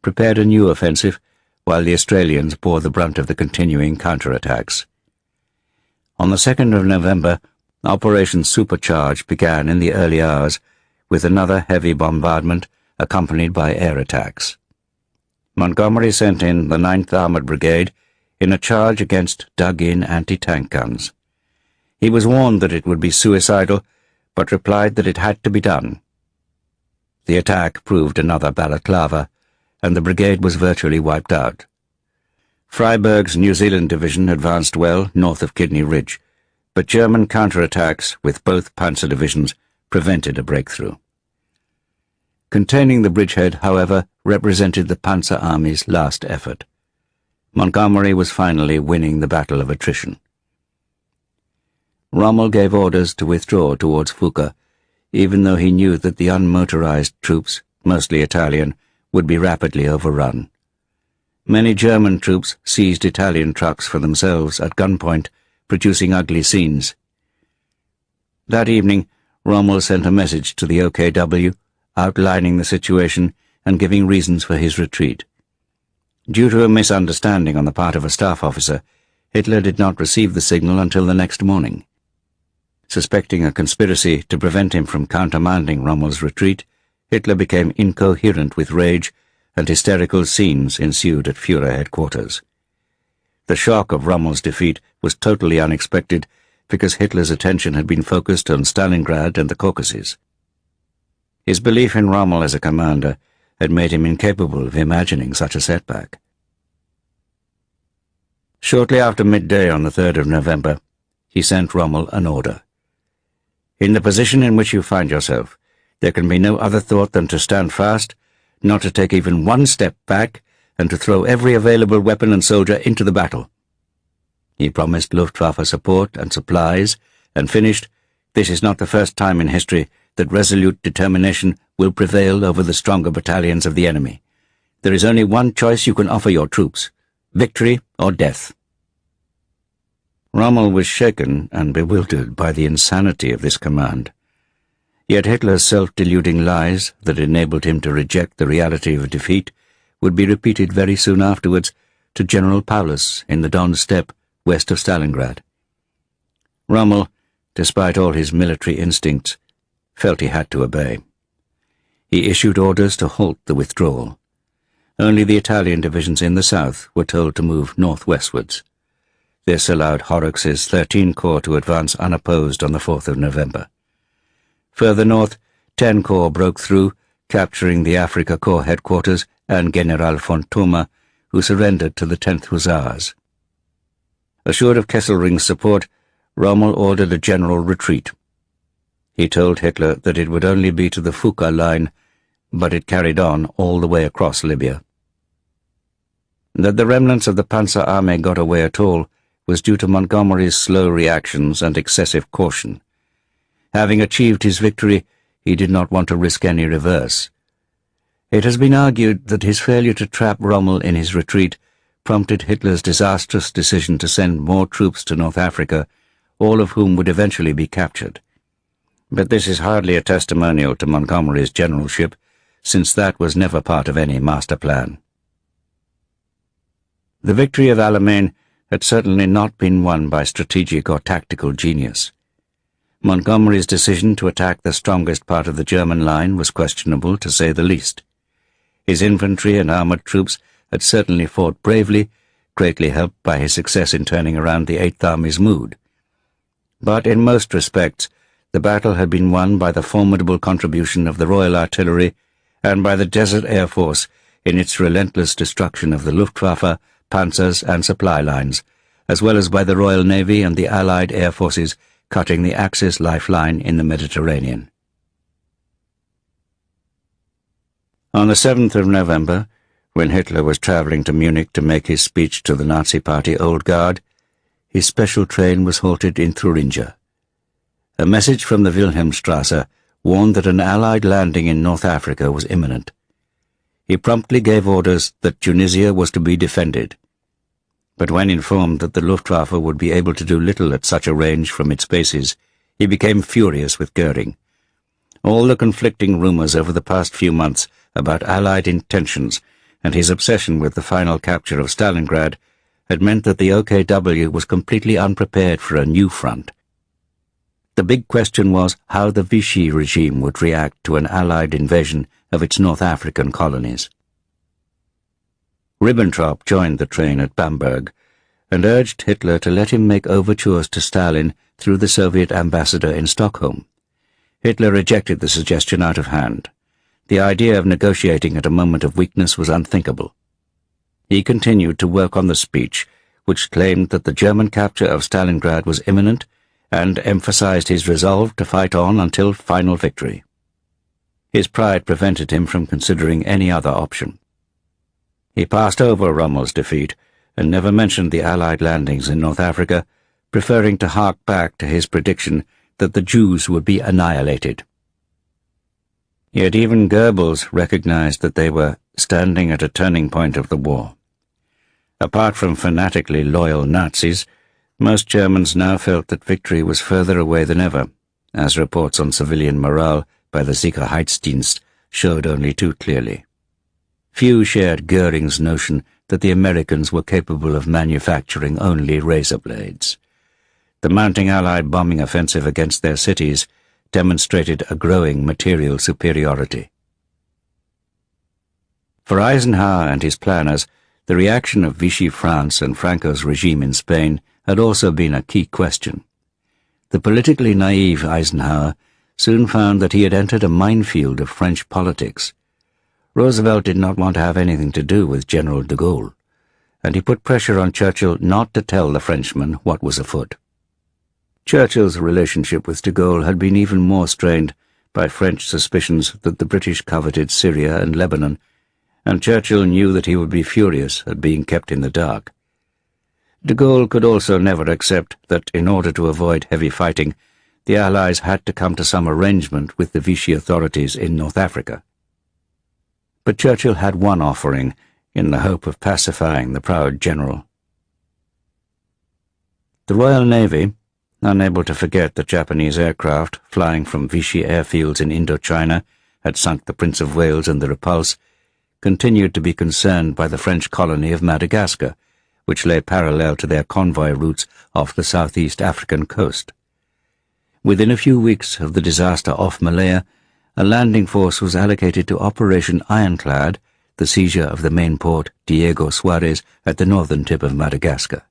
prepared a new offensive, while the Australians bore the brunt of the continuing counterattacks. On the 2nd of November, Operation Supercharge began in the early hours, with another heavy bombardment accompanied by air attacks. Montgomery sent in the 9th Armoured Brigade in a charge against dug-in anti-tank guns. He was warned that it would be suicidal, but replied that it had to be done. The attack proved another balaclava, and the brigade was virtually wiped out. Freiberg's New Zealand division advanced well north of Kidney Ridge, but German counterattacks with both panzer divisions prevented a breakthrough. Containing the bridgehead, however, represented the Panzer Army's last effort. Montgomery was finally winning the battle of attrition. Rommel gave orders to withdraw towards Fuka, even though he knew that the unmotorized troops, mostly Italian, would be rapidly overrun. Many German troops seized Italian trucks for themselves at gunpoint, producing ugly scenes. That evening, Rommel sent a message to the OKW, outlining the situation and giving reasons for his retreat. Due to a misunderstanding on the part of a staff officer, Hitler did not receive the signal until the next morning. Suspecting a conspiracy to prevent him from countermanding Rommel's retreat, Hitler became incoherent with rage, and hysterical scenes ensued at Führer headquarters. The shock of Rommel's defeat was totally unexpected because Hitler's attention had been focused on Stalingrad and the Caucasus. His belief in Rommel as a commander had made him incapable of imagining such a setback. Shortly after midday on the 3rd of November, he sent Rommel an order. In the position in which you find yourself, there can be no other thought than to stand fast, not to take even one step back, and to throw every available weapon and soldier into the battle. He promised Luftwaffe support and supplies, and finished, "This is not the first time in history that resolute determination will prevail over the stronger battalions of the enemy. There is only one choice you can offer your troops: victory or death." Rommel was shaken and bewildered by the insanity of this command. Yet Hitler's self-deluding lies that enabled him to reject the reality of defeat would be repeated very soon afterwards to General Paulus in the Don steppe west of Stalingrad. Rommel, despite all his military instincts, felt he had to obey. He issued orders to halt the withdrawal. Only the Italian divisions in the south were told to move northwestwards. This allowed Horrocks's 13th Corps to advance unopposed on the 4th of November. Further north, 10 Corps broke through, capturing the Afrika Corps headquarters and General von Thoma, who surrendered to the 10th Hussars. Assured of Kesselring's support, Rommel ordered a general retreat. He told Hitler that it would only be to the Fuka line, but it carried on all the way across Libya. That the remnants of the Panzer Army got away at all was due to Montgomery's slow reactions and excessive caution. Having achieved his victory, he did not want to risk any reverse. It has been argued that his failure to trap Rommel in his retreat prompted Hitler's disastrous decision to send more troops to North Africa, all of whom would eventually be captured. But this is hardly a testimonial to Montgomery's generalship, since that was never part of any master plan. The victory of Alamein had certainly not been won by strategic or tactical genius. Montgomery's decision to attack the strongest part of the German line was questionable, to say the least. His infantry and armoured troops had certainly fought bravely, greatly helped by his success in turning around the Eighth Army's mood. But in most respects, the battle had been won by the formidable contribution of the Royal Artillery and by the Desert Air Force in its relentless destruction of the Luftwaffe, panzers and supply lines, as well as by the Royal Navy and the Allied Air Forces cutting the Axis lifeline in the Mediterranean. On the 7th of November, when Hitler was travelling to Munich to make his speech to the Nazi Party Old Guard, his special train was halted in Thuringia. A message from the Wilhelmstrasse warned that an Allied landing in North Africa was imminent. He promptly gave orders that Tunisia was to be defended. But when informed that the Luftwaffe would be able to do little at such a range from its bases, he became furious with Goering. All the conflicting rumours over the past few months about Allied intentions and his obsession with the final capture of Stalingrad had meant that the OKW was completely unprepared for a new front. The big question was how the Vichy regime would react to an Allied invasion of its North African colonies. Ribbentrop joined the train at Bamberg and urged Hitler to let him make overtures to Stalin through the Soviet ambassador in Stockholm. Hitler rejected the suggestion out of hand. The idea of negotiating at a moment of weakness was unthinkable. He continued to work on the speech, which claimed that the German capture of Stalingrad was imminent and emphasized his resolve to fight on until final victory. His pride prevented him from considering any other option. He passed over Rommel's defeat and never mentioned the Allied landings in North Africa, preferring to hark back to his prediction that the Jews would be annihilated. Yet even Goebbels recognized that they were standing at a turning point of the war. Apart from fanatically loyal Nazis, most Germans now felt that victory was further away than ever, as reports on civilian morale by the Sicherheitsdienst showed only too clearly. Few shared Goering's notion that the Americans were capable of manufacturing only razor blades. The mounting Allied bombing offensive against their cities demonstrated a growing material superiority. For Eisenhower and his planners, the reaction of Vichy France and Franco's regime in Spain had also been a key question. The politically naive Eisenhower soon found that he had entered a minefield of French politics. Roosevelt did not want to have anything to do with General de Gaulle, and he put pressure on Churchill not to tell the Frenchman what was afoot. Churchill's relationship with de Gaulle had been even more strained by French suspicions that the British coveted Syria and Lebanon, and Churchill knew that he would be furious at being kept in the dark. De Gaulle could also never accept that, in order to avoid heavy fighting, the Allies had to come to some arrangement with the Vichy authorities in North Africa. But Churchill had one offering, in the hope of pacifying the proud general. The Royal Navy, unable to forget that Japanese aircraft flying from Vichy airfields in Indochina had sunk the Prince of Wales and the Repulse, continued to be concerned by the French colony of Madagascar, which lay parallel to their convoy routes off the southeast African coast. Within a few weeks of the disaster off Malaya, a landing force was allocated to Operation Ironclad, the seizure of the main port Diego Suarez at the northern tip of Madagascar.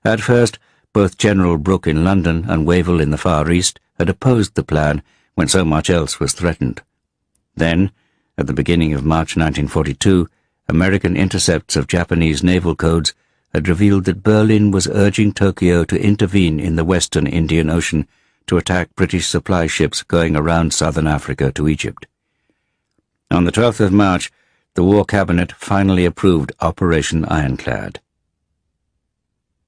At first, both General Brooke in London and Wavell in the Far East had opposed the plan when so much else was threatened. Then, at the beginning of March 1942, American intercepts of Japanese naval codes had revealed that Berlin was urging Tokyo to intervene in the western Indian Ocean to attack British supply ships going around southern Africa to Egypt. On the 12th of March, the War Cabinet finally approved Operation Ironclad.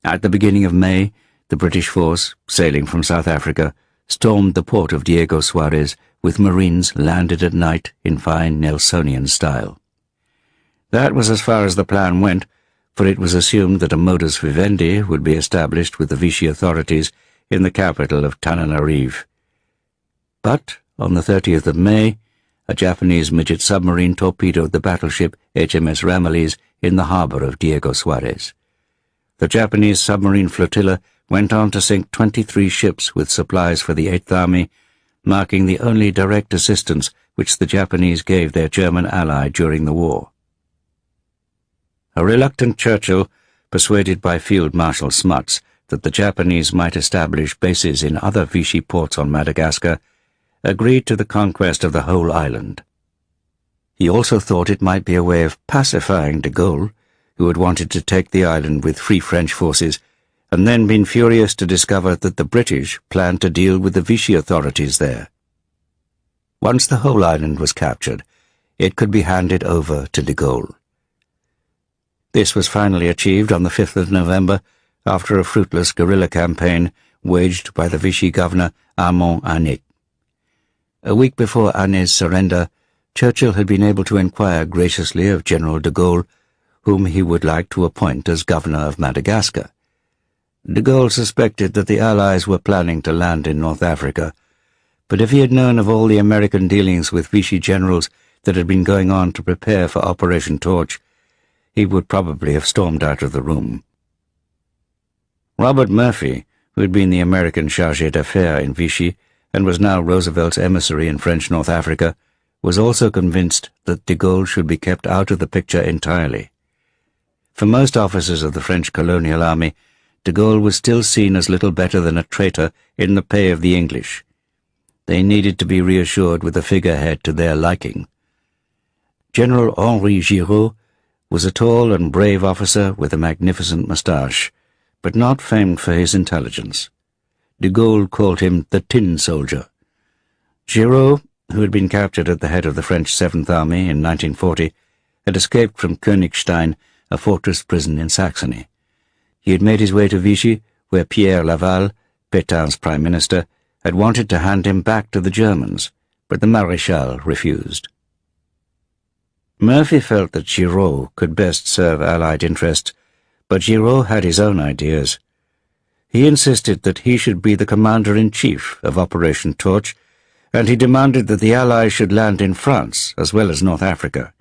At the beginning of May, the British force, sailing from South Africa, stormed the port of Diego Suarez with Marines landed at night in fine Nelsonian style. That was as far as the plan went, for it was assumed that a modus vivendi would be established with the Vichy authorities in the capital of Tananarive. But on the 30th of May, a Japanese midget submarine torpedoed the battleship HMS Ramillies in the harbour of Diego Suarez. The Japanese submarine flotilla went on to sink 23 ships with supplies for the Eighth Army, marking the only direct assistance which the Japanese gave their German ally during the war. A reluctant Churchill, persuaded by Field Marshal Smuts that the Japanese might establish bases in other Vichy ports on Madagascar, agreed to the conquest of the whole island. He also thought it might be a way of pacifying de Gaulle, who had wanted to take the island with Free French forces, and then been furious to discover that the British planned to deal with the Vichy authorities there. Once the whole island was captured, it could be handed over to de Gaulle. This was finally achieved on the 5th of November, after a fruitless guerrilla campaign waged by the Vichy governor Armand Hanet. A week before Hanet's surrender, Churchill had been able to inquire graciously of General de Gaulle whom he would like to appoint as governor of Madagascar. De Gaulle suspected that the Allies were planning to land in North Africa, but if he had known of all the American dealings with Vichy generals that had been going on to prepare for Operation Torch, he would probably have stormed out of the room. Robert Murphy, who had been the American chargé d'affaires in Vichy and was now Roosevelt's emissary in French North Africa, was also convinced that de Gaulle should be kept out of the picture entirely. For most officers of the French colonial army, de Gaulle was still seen as little better than a traitor in the pay of the English. They needed to be reassured with a figurehead to their liking. General Henri Giraud was a tall and brave officer with a magnificent moustache, but not famed for his intelligence. De Gaulle called him the Tin Soldier. Giraud, who had been captured at the head of the French 7th Army in 1940, had escaped from Königstein, a fortress prison in Saxony. He had made his way to Vichy, where Pierre Laval, Pétain's prime minister, had wanted to hand him back to the Germans, but the Maréchal refused. Murphy felt that Giraud could best serve Allied interests, but Giraud had his own ideas. He insisted that he should be the commander-in-chief of Operation Torch, and he demanded that the Allies should land in France as well as North Africa.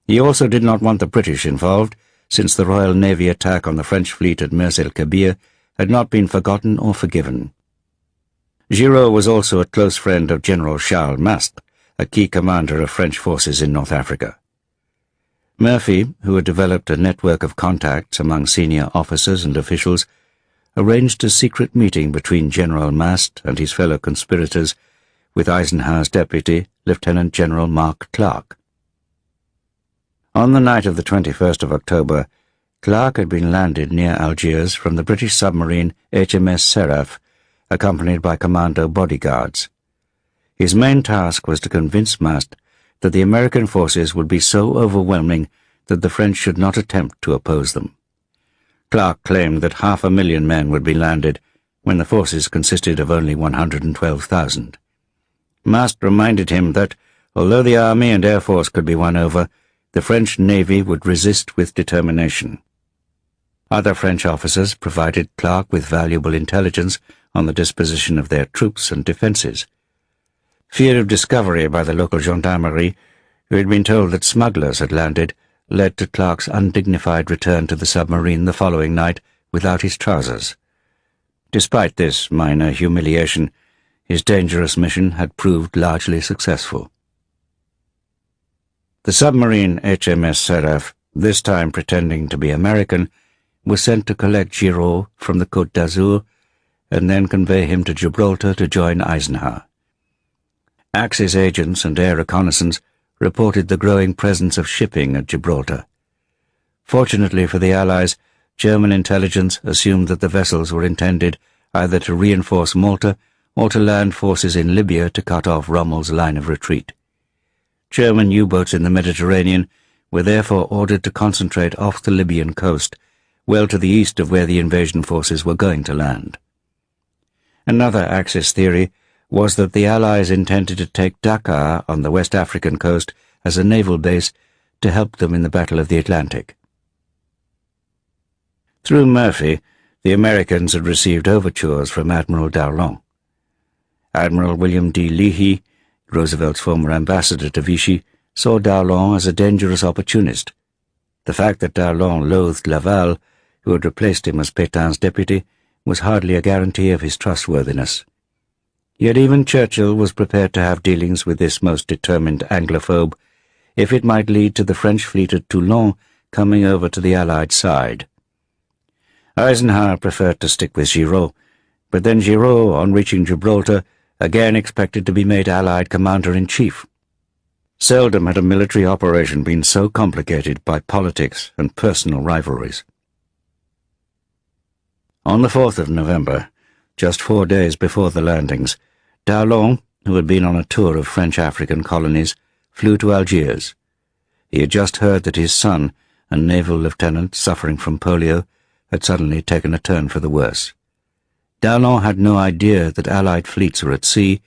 He also did not want the British involved, since the Royal Navy attack on the French fleet at Mers el-Kabir had not been forgotten or forgiven. Giraud was also a close friend of General Charles Mastre, a key commander of French forces in North Africa. Murphy, who had developed a network of contacts among senior officers and officials, arranged a secret meeting between General Mastre and his fellow conspirators with Eisenhower's deputy, Lieutenant General Mark Clark. On the night of the 21st of October, Clark had been landed near Algiers from the British submarine HMS Seraph, accompanied by commando bodyguards. His main task was to convince Mastre that the American forces would be so overwhelming that the French should not attempt to oppose them. Clark claimed that 500,000 men would be landed, when the forces consisted of only 112,000. Mastre reminded him that, although the army and air force could be won over, the French Navy would resist with determination. Other French officers provided Clark with valuable intelligence on the disposition of their troops and defences. Fear of discovery by the local gendarmerie, who had been told that smugglers had landed, led to Clark's undignified return to the submarine the following night without his trousers. Despite this minor humiliation, his dangerous mission had proved largely successful. The submarine HMS Seraph, this time pretending to be American, was sent to collect Giraud from the Côte d'Azur and then convey him to Gibraltar to join Eisenhower. Axis agents and air reconnaissance reported the growing presence of shipping at Gibraltar. Fortunately for the Allies, German intelligence assumed that the vessels were intended either to reinforce Malta or to land forces in Libya to cut off Rommel's line of retreat. German U-boats in the Mediterranean were therefore ordered to concentrate off the Libyan coast, well to the east of where the invasion forces were going to land. Another Axis theory was that the Allies intended to take Dakar on the West African coast as a naval base to help them in the Battle of the Atlantic. Through Murphy, the Americans had received overtures from Admiral Darlan. Admiral William D. Leahy, Roosevelt's former ambassador to Vichy, saw Darlan as a dangerous opportunist. The fact that Darlan loathed Laval, who had replaced him as Pétain's deputy, was hardly a guarantee of his trustworthiness. Yet even Churchill was prepared to have dealings with this most determined Anglophobe, if it might lead to the French fleet at Toulon coming over to the Allied side. Eisenhower preferred to stick with Giraud, but then Giraud, on reaching Gibraltar, again expected to be made Allied commander-in-chief. Seldom had a military operation been so complicated by politics and personal rivalries. On the 4th of November, just 4 days before the landings, D'Arlon, who had been on a tour of French African colonies, flew to Algiers. He had just heard that his son, a naval lieutenant suffering from polio, had suddenly taken a turn for the worse. D'Arlon had no idea that Allied fleets were at sea,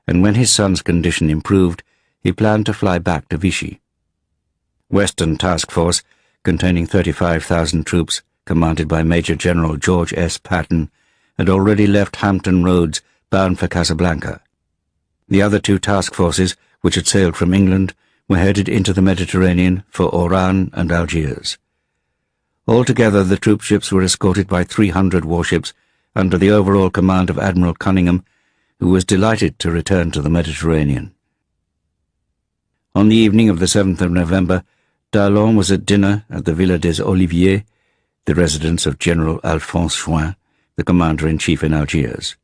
and when his son's condition improved, he planned to fly back to Vichy. Western Task Force, containing 35,000 troops, commanded by Major General George S. Patton, had already left Hampton Roads, bound for Casablanca. The other 2 task forces, which had sailed from England, were headed into the Mediterranean for Oran and Algiers. Altogether, the troopships were escorted by 300 warships under the overall command of Admiral Cunningham, who was delighted to return to the Mediterranean. On the evening of the 7th of November, D'Arlon was at dinner at the Villa des Oliviers, the residence of General Alphonse Juin, the commander-in-chief in Algiers.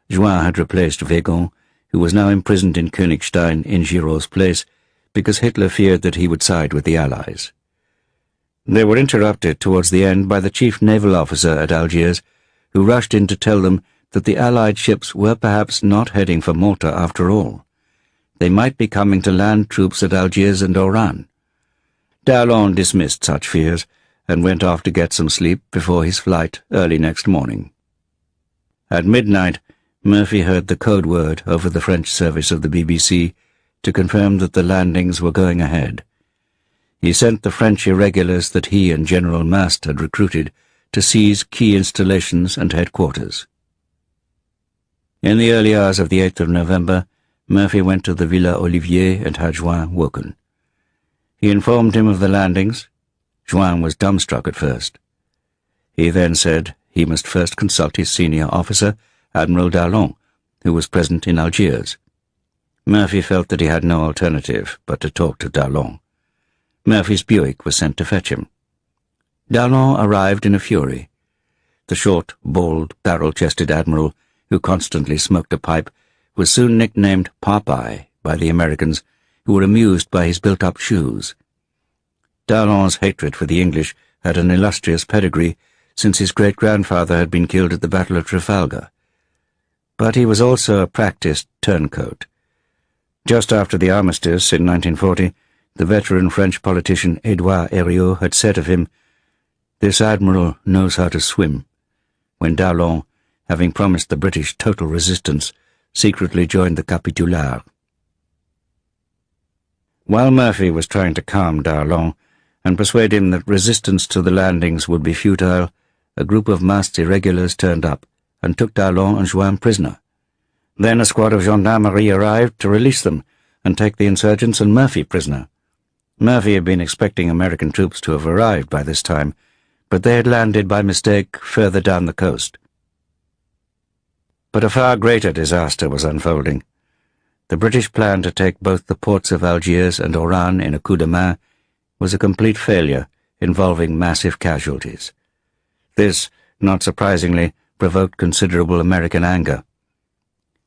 Juin had replaced Weygand, who was now imprisoned in Königstein in Giraud's place, because Hitler feared that he would side with the Allies. They were interrupted towards the end by the chief naval officer at Algiers, who rushed in to tell them that the Allied ships were perhaps not heading for Malta after all. They might be coming to land troops at Algiers and Oran. D'Arlon dismissed such fears and went off to get some sleep before his flight early next morning. At midnight, Murphy heard the code word over the French service of the BBC to confirm that the landings were going ahead. He sent the French irregulars that he and General Mast had recruited to seize key installations and headquarters. In the early hours of the 8th of November, Murphy went to the Villa Olivier and had Juin woken. He informed him of the landings. Juin was dumbstruck at first. He then said he must first consult his senior officer, Admiral D'Arlon, who was present in Algiers. Murphy felt that he had no alternative but to talk to D'Arlon. Murphy's Buick was sent to fetch him. D'Arlon arrived in a fury. The short, bald, barrel-chested admiral, who constantly smoked a pipe, was soon nicknamed Popeye by the Americans, who were amused by his built-up shoes. D'Arlon's hatred for the English had an illustrious pedigree, since his great-grandfather had been killed at the Battle of Trafalgar. But he was also a practiced turncoat. Just after the armistice in 1940, the veteran French politician Édouard Herriot had said of him, "This admiral knows how to swim," when D'Arlon, having promised the British total resistance, secretly joined the Capitulaires. While Murphy was trying to calm D'Arlon and persuade him that resistance to the landings would be futile, a group of masked irregulars turned up and took D'Arlon and Juin prisoner. Then a squad of gendarmerie arrived to release them and take the insurgents and Murphy prisoner. Murphy had been expecting American troops to have arrived by this time, but they had landed by mistake further down the coast. But a far greater disaster was unfolding. The British plan to take both the ports of Algiers and Oran in a coup de main was a complete failure, involving massive casualties. This, not surprisingly, provoked considerable American anger.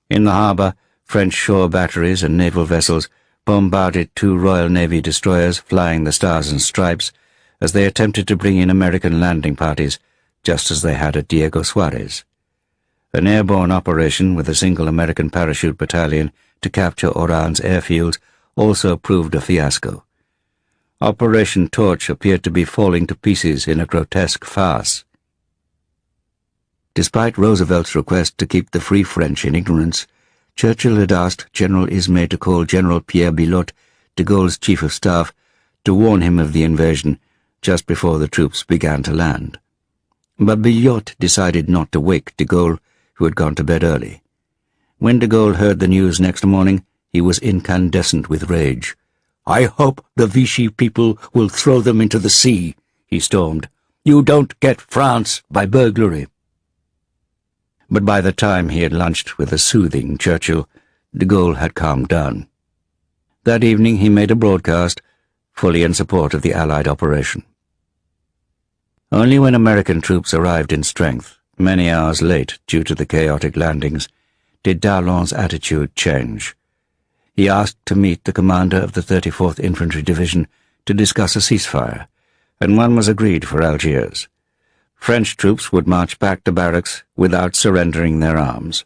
In the harbour, French shore batteries and naval vessels bombarded 2 Royal Navy destroyers flying the Stars and Stripes as they attempted to bring in American landing parties, just as they had at Diego Suarez. An airborne operation with a single American parachute battalion to capture Oran's airfields also proved a fiasco. Operation Torch appeared to be falling to pieces in a grotesque farce. Despite Roosevelt's request to keep the Free French in ignorance, Churchill had asked General Ismay to call General Pierre Billotte, de Gaulle's chief of staff, to warn him of the invasion just before the troops began to land. But Billotte decided not to wake de Gaulle, who had gone to bed early. When de Gaulle heard the news next morning, he was incandescent with rage. "I hope the Vichy people will throw them into the sea," he stormed. "You don't get France by burglary." But by the time he had lunched with a soothing Churchill, de Gaulle had calmed down. That evening he made a broadcast, fully in support of the Allied operation. Only when American troops arrived in strength, many hours late due to the chaotic landings, did Darlan's attitude change. He asked to meet the commander of the 34th Infantry Division to discuss a ceasefire, and one was agreed for Algiers. French troops would march back to barracks without surrendering their arms.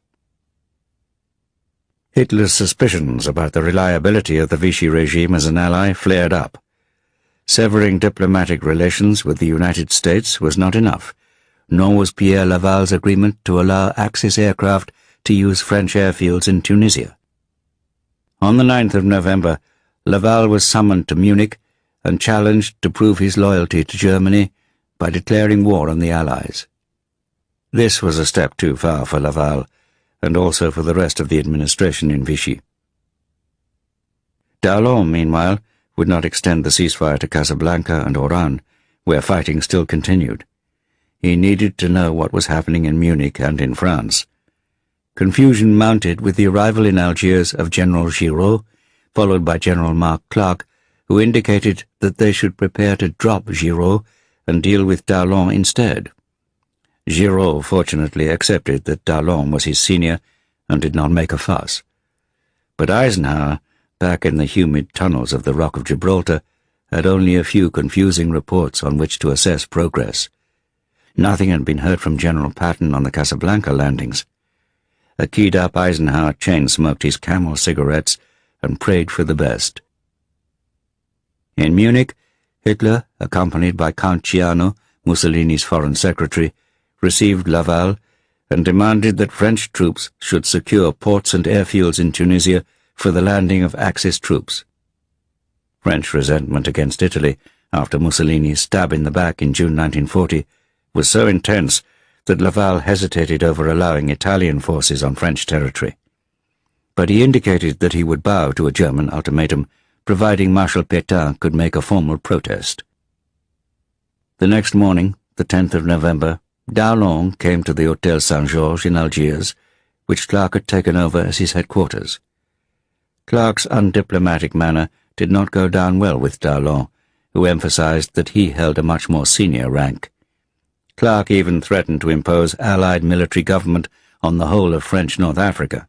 Hitler's suspicions about the reliability of the Vichy regime as an ally flared up. Severing diplomatic relations with the United States was not enough, nor was Pierre Laval's agreement to allow Axis aircraft to use French airfields in Tunisia. On the 9th of November, Laval was summoned to Munich and challenged to prove his loyalty to Germany by declaring war on the Allies. This was a step too far for Laval, and also for the rest of the administration in Vichy. Darlan, meanwhile, would not extend the ceasefire to Casablanca and Oran, where fighting still continued. He needed to know what was happening in Munich and in France. Confusion mounted with the arrival in Algiers of General Giraud, followed by General Marc Clark, who indicated that they should prepare to drop Giraud and deal with Darlan instead. Giraud fortunately accepted that Darlan was his senior and did not make a fuss. But Eisenhower, back in the humid tunnels of the Rock of Gibraltar, had only a few confusing reports on which to assess progress. Nothing had been heard from General Patton on the Casablanca landings. A keyed-up Eisenhower chain-smoked his Camel cigarettes and prayed for the best. In Munich, Hitler, accompanied by Count Ciano, Mussolini's foreign secretary, received Laval and demanded that French troops should secure ports and airfields in Tunisia for the landing of Axis troops. French resentment against Italy, after Mussolini's stab in the back in June 1940, was so intense that Laval hesitated over allowing Italian forces on French territory. But he indicated that he would bow to a German ultimatum, providing Marshal Pétain could make a formal protest. The next morning, the 10th of November, Darlan came to the Hôtel Saint-Georges in Algiers, which Clark had taken over as his headquarters. Clark's undiplomatic manner did not go down well with Darlan, who emphasized that he held a much more senior rank. Clark even threatened to impose Allied military government on the whole of French North Africa.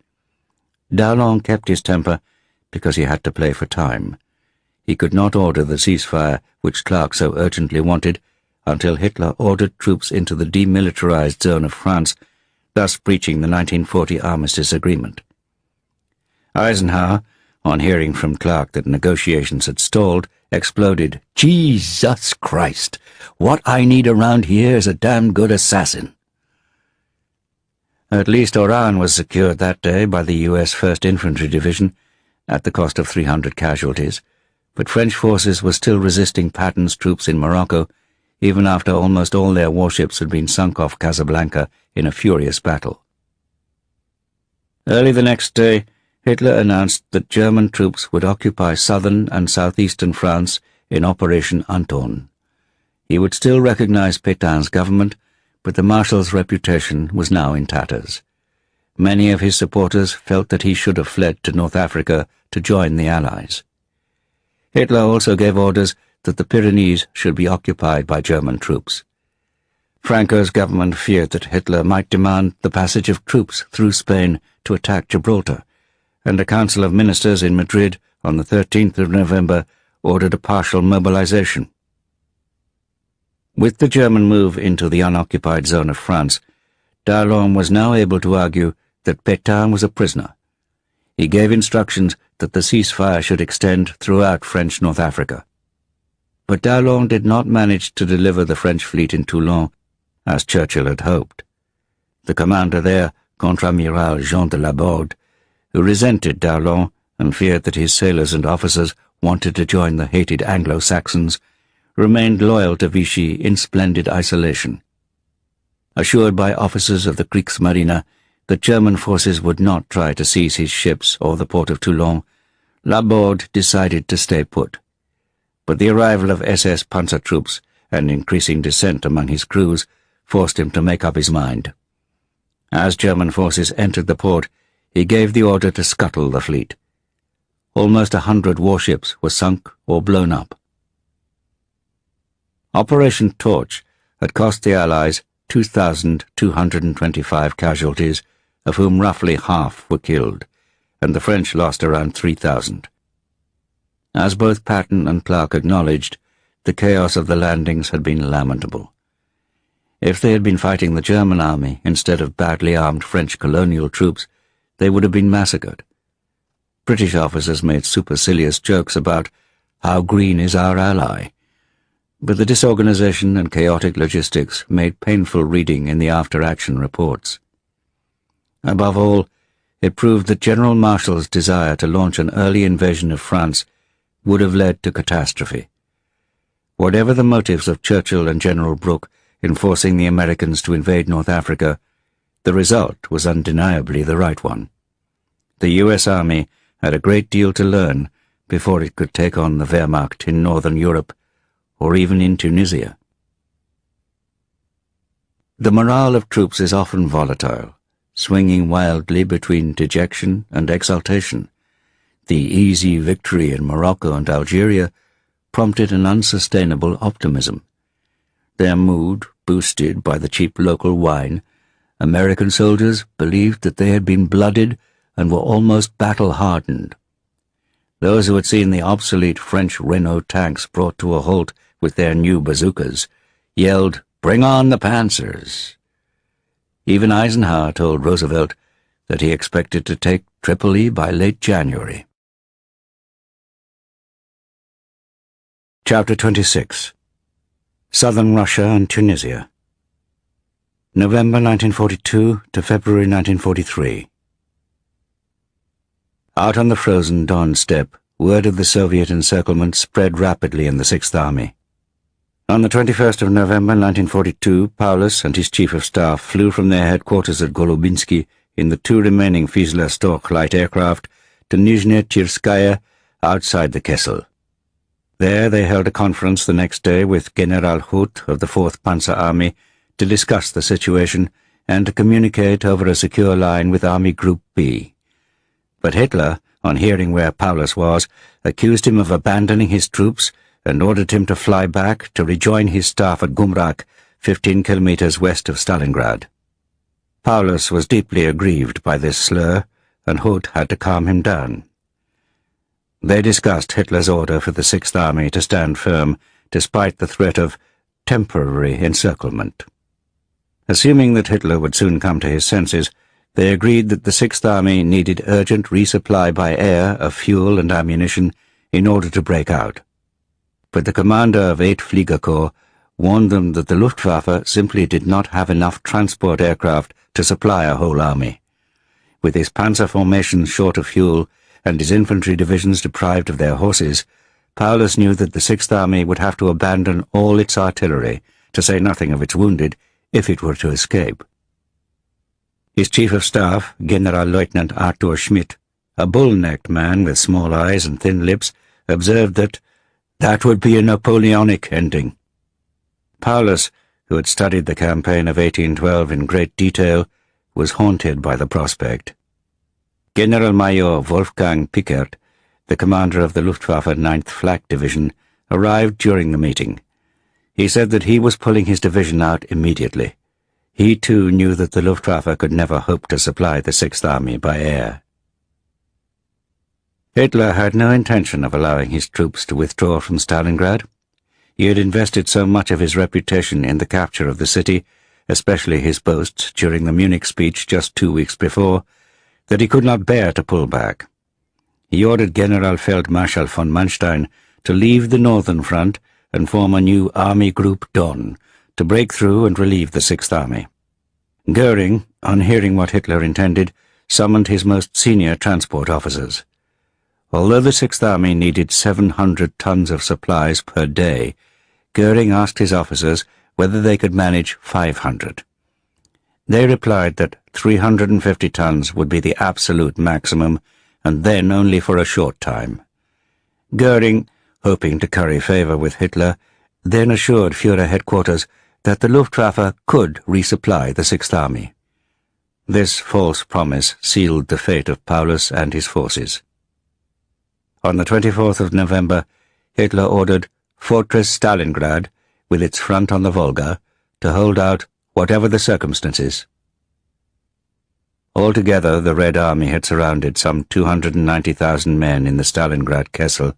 Darlan kept his temper because he had to play for time. He could not order the ceasefire which Clark so urgently wanted until Hitler ordered troops into the demilitarized zone of France, thus breaching the 1940 armistice agreement. Eisenhower, on hearing from Clark that negotiations had stalled, exploded, "Jesus Christ! What I need around here is a damn good assassin." At least Oran was secured that day by the U.S. 1st Infantry Division, at the cost of 300 casualties, but French forces were still resisting Patton's troops in Morocco, even after almost all their warships had been sunk off Casablanca in a furious battle. Early the next day, Hitler announced that German troops would occupy southern and southeastern France in Operation Anton. He would still recognize Pétain's government, but the Marshal's reputation was now in tatters. Many of his supporters felt that he should have fled to North Africa to join the Allies. Hitler also gave orders that the Pyrenees should be occupied by German troops. Franco's government feared that Hitler might demand the passage of troops through Spain to attack Gibraltar, and a Council of Ministers in Madrid on the 13th of November ordered a partial mobilization. With the German move into the unoccupied zone of France, Darlan was now able to argue that Pétain was a prisoner. He gave instructions that the ceasefire should extend throughout French North Africa. But Darlan did not manage to deliver the French fleet in Toulon, as Churchill had hoped. The commander there, Contre-Amiral Jean de Laborde, who resented Darlan and feared that his sailors and officers wanted to join the hated Anglo-Saxons, remained loyal to Vichy in splendid isolation. Assured by officers of the Kriegsmarine that German forces would not try to seize his ships or the port of Toulon, Laborde decided to stay put. But the arrival of SS panzer troops and increasing dissent among his crews forced him to make up his mind. As German forces entered the port, he gave the order to scuttle the fleet. Almost 100 warships were sunk or blown up. Operation Torch had cost the Allies 2,225 casualties, of whom roughly half were killed, and the French lost around 3,000. As both Patton and Clark acknowledged, the chaos of the landings had been lamentable. If they had been fighting the German army instead of badly armed French colonial troops, they would have been massacred. British officers made supercilious jokes about how green is our ally, but the disorganization and chaotic logistics made painful reading in the after-action reports. Above all, it proved that General Marshall's desire to launch an early invasion of France would have led to catastrophe. Whatever the motives of Churchill and General Brooke in forcing the Americans to invade North Africa, the result was undeniably the right one. The U.S. Army had a great deal to learn before it could take on the Wehrmacht in Northern Europe or even in Tunisia. The morale of troops is often volatile, swinging wildly between dejection and exultation. The easy victory in Morocco and Algeria prompted an unsustainable optimism. Their mood, boosted by the cheap local wine, American soldiers believed that they had been blooded and were almost battle-hardened. Those who had seen the obsolete French Renault tanks brought to a halt with their new bazookas yelled, "Bring on the Panzers!" Even Eisenhower told Roosevelt that he expected to take Tripoli by late January. Chapter 26. Southern Russia and Tunisia. November 1942 to February 1943. Out on the frozen Don steppe, word of the Soviet encirclement spread rapidly in the Sixth Army. On the 21st of November 1942, Paulus and his chief of staff flew from their headquarters at Golubinsky in the two remaining Fieseler-Storch light aircraft to Nizhne Tirskaya outside the Kessel. There they held a conference the next day with General Huth of the 4th Panzer Army to discuss the situation and to communicate over a secure line with Army Group B. But Hitler, on hearing where Paulus was, accused him of abandoning his troops and ordered him to fly back to rejoin his staff at Gumrak, 15 kilometers west of Stalingrad. Paulus was deeply aggrieved by this slur, and Huth had to calm him down. They discussed Hitler's order for the Sixth Army to stand firm despite the threat of temporary encirclement. Assuming that Hitler would soon come to his senses, they agreed that the Sixth Army needed urgent resupply by air of fuel and ammunition in order to break out. But the commander of 8 Flieger Corps warned them that the Luftwaffe simply did not have enough transport aircraft to supply a whole army. With his panzer formations short of fuel and his infantry divisions deprived of their horses, Paulus knew that the Sixth Army would have to abandon all its artillery, to say nothing of its wounded, if it were to escape. His chief of staff, Generalleutnant Arthur Schmidt, a bull-necked man with small eyes and thin lips, observed that would be a Napoleonic ending. Paulus, who had studied the campaign of 1812 in great detail, was haunted by the prospect. General-Major Wolfgang Pickert, the commander of the Luftwaffe 9th Flak Division, arrived during the meeting. He said that he was pulling his division out immediately. He too knew that the Luftwaffe could never hope to supply the Sixth Army by air. Hitler had no intention of allowing his troops to withdraw from Stalingrad. He had invested so much of his reputation in the capture of the city, especially his boasts during the Munich speech just 2 weeks before, that he could not bear to pull back. He ordered Generalfeldmarschall von Manstein to leave the northern front and form a new Army Group Don to break through and relieve the Sixth Army. Goering, on hearing what Hitler intended, summoned his most senior transport officers. Although the Sixth Army needed 700 tons of supplies per day, Goering asked his officers whether they could manage 500. They replied that 350 tons would be the absolute maximum, and then only for a short time. Goering, hoping to curry favor with Hitler, then assured Führer headquarters that the Luftwaffe could resupply the Sixth Army. This false promise sealed the fate of Paulus and his forces. On the 24th of November, Hitler ordered Fortress Stalingrad, with its front on the Volga, to hold out whatever the circumstances. Altogether, the Red Army had surrounded some 290,000 men in the Stalingrad Kessel,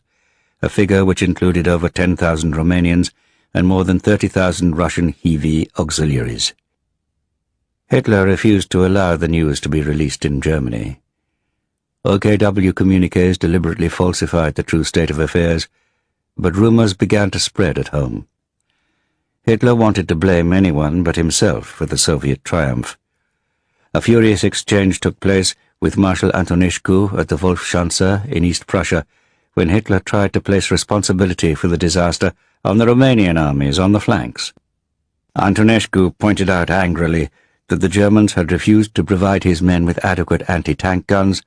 a figure which included over 10,000 Romanians and more than 30,000 Russian heavy auxiliaries. Hitler refused to allow the news to be released in Germany. OKW communiques deliberately falsified the true state of affairs, but rumors began to spread at home. Hitler wanted to blame anyone but himself for the Soviet triumph. A furious exchange took place with Marshal Antonescu at the Wolfschanze in East Prussia when Hitler tried to place responsibility for the disaster on the Romanian armies on the flanks. Antonescu pointed out angrily that the Germans had refused to provide his men with adequate anti-tank guns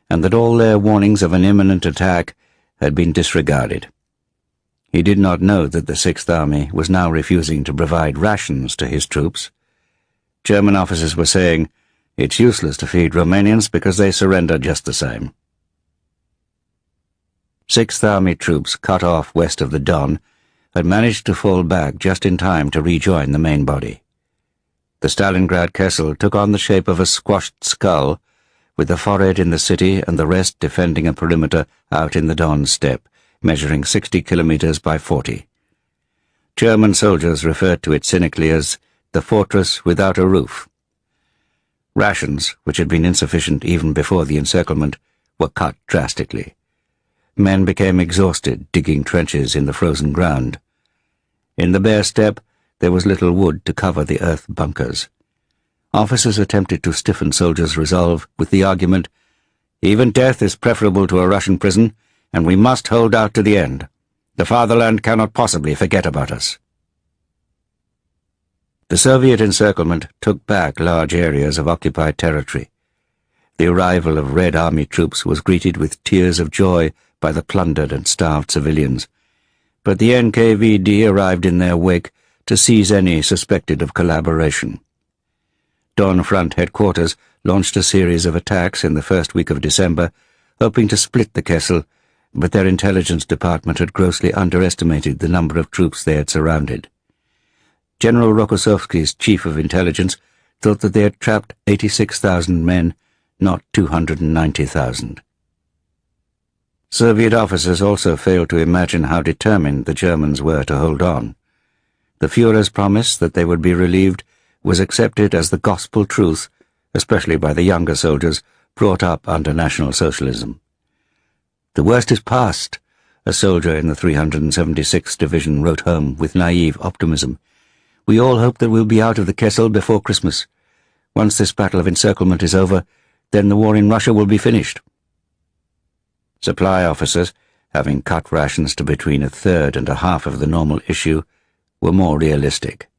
and that all their warnings of an imminent attack had been disregarded. He did not know that the Sixth Army was now refusing to provide rations to his troops. German officers were saying, "It's useless to feed Romanians because they surrender just the same." Sixth Army troops cut off west of the Don had managed to fall back just in time to rejoin the main body. The Stalingrad Kessel took on the shape of a squashed skull, with the forehead in the city and the rest defending a perimeter out in the Don steppe, measuring 60 kilometers by 40. German soldiers referred to it cynically as the fortress without a roof. Rations, which had been insufficient even before the encirclement, were cut drastically. Men became exhausted digging trenches in the frozen ground. In the bare steppe, there was little wood to cover the earth bunkers. Officers attempted to stiffen soldiers' resolve with the argument, "Even death is preferable to a Russian prison, and we must hold out to the end. The fatherland cannot possibly forget about us." The Soviet encirclement took back large areas of occupied territory. The arrival of Red Army troops was greeted with tears of joy by the plundered and starved civilians, but the NKVD arrived in their wake to seize any suspected of collaboration. Don Front headquarters launched a series of attacks in the first week of December, hoping to split the Kessel, but their intelligence department had grossly underestimated the number of troops they had surrounded. General Rokossovsky's chief of intelligence thought that they had trapped 86,000 men, not 290,000. Soviet officers also failed to imagine how determined the Germans were to hold on. The Führer's promise that they would be relieved was accepted as the gospel truth, especially by the younger soldiers brought up under National Socialism. "The worst is past," a soldier in the 376th Division wrote home with naive optimism. "We all hope that we'll be out of the Kessel before Christmas. Once this battle of encirclement is over, then the war in Russia will be finished." Supply officers, having cut rations to between a third and a half of the normal issue, were more realistic.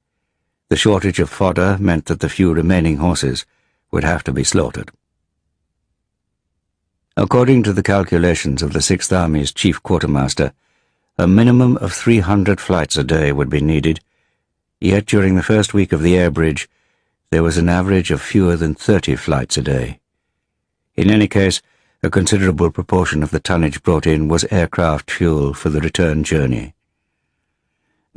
The shortage of fodder meant that the few remaining horses would have to be slaughtered. According to the calculations of the Sixth Army's chief quartermaster, a minimum of 300 flights a day would be needed, yet during the first week of the air bridge there was an average of fewer than 30 flights a day. In any case, a considerable proportion of the tonnage brought in was aircraft fuel for the return journey.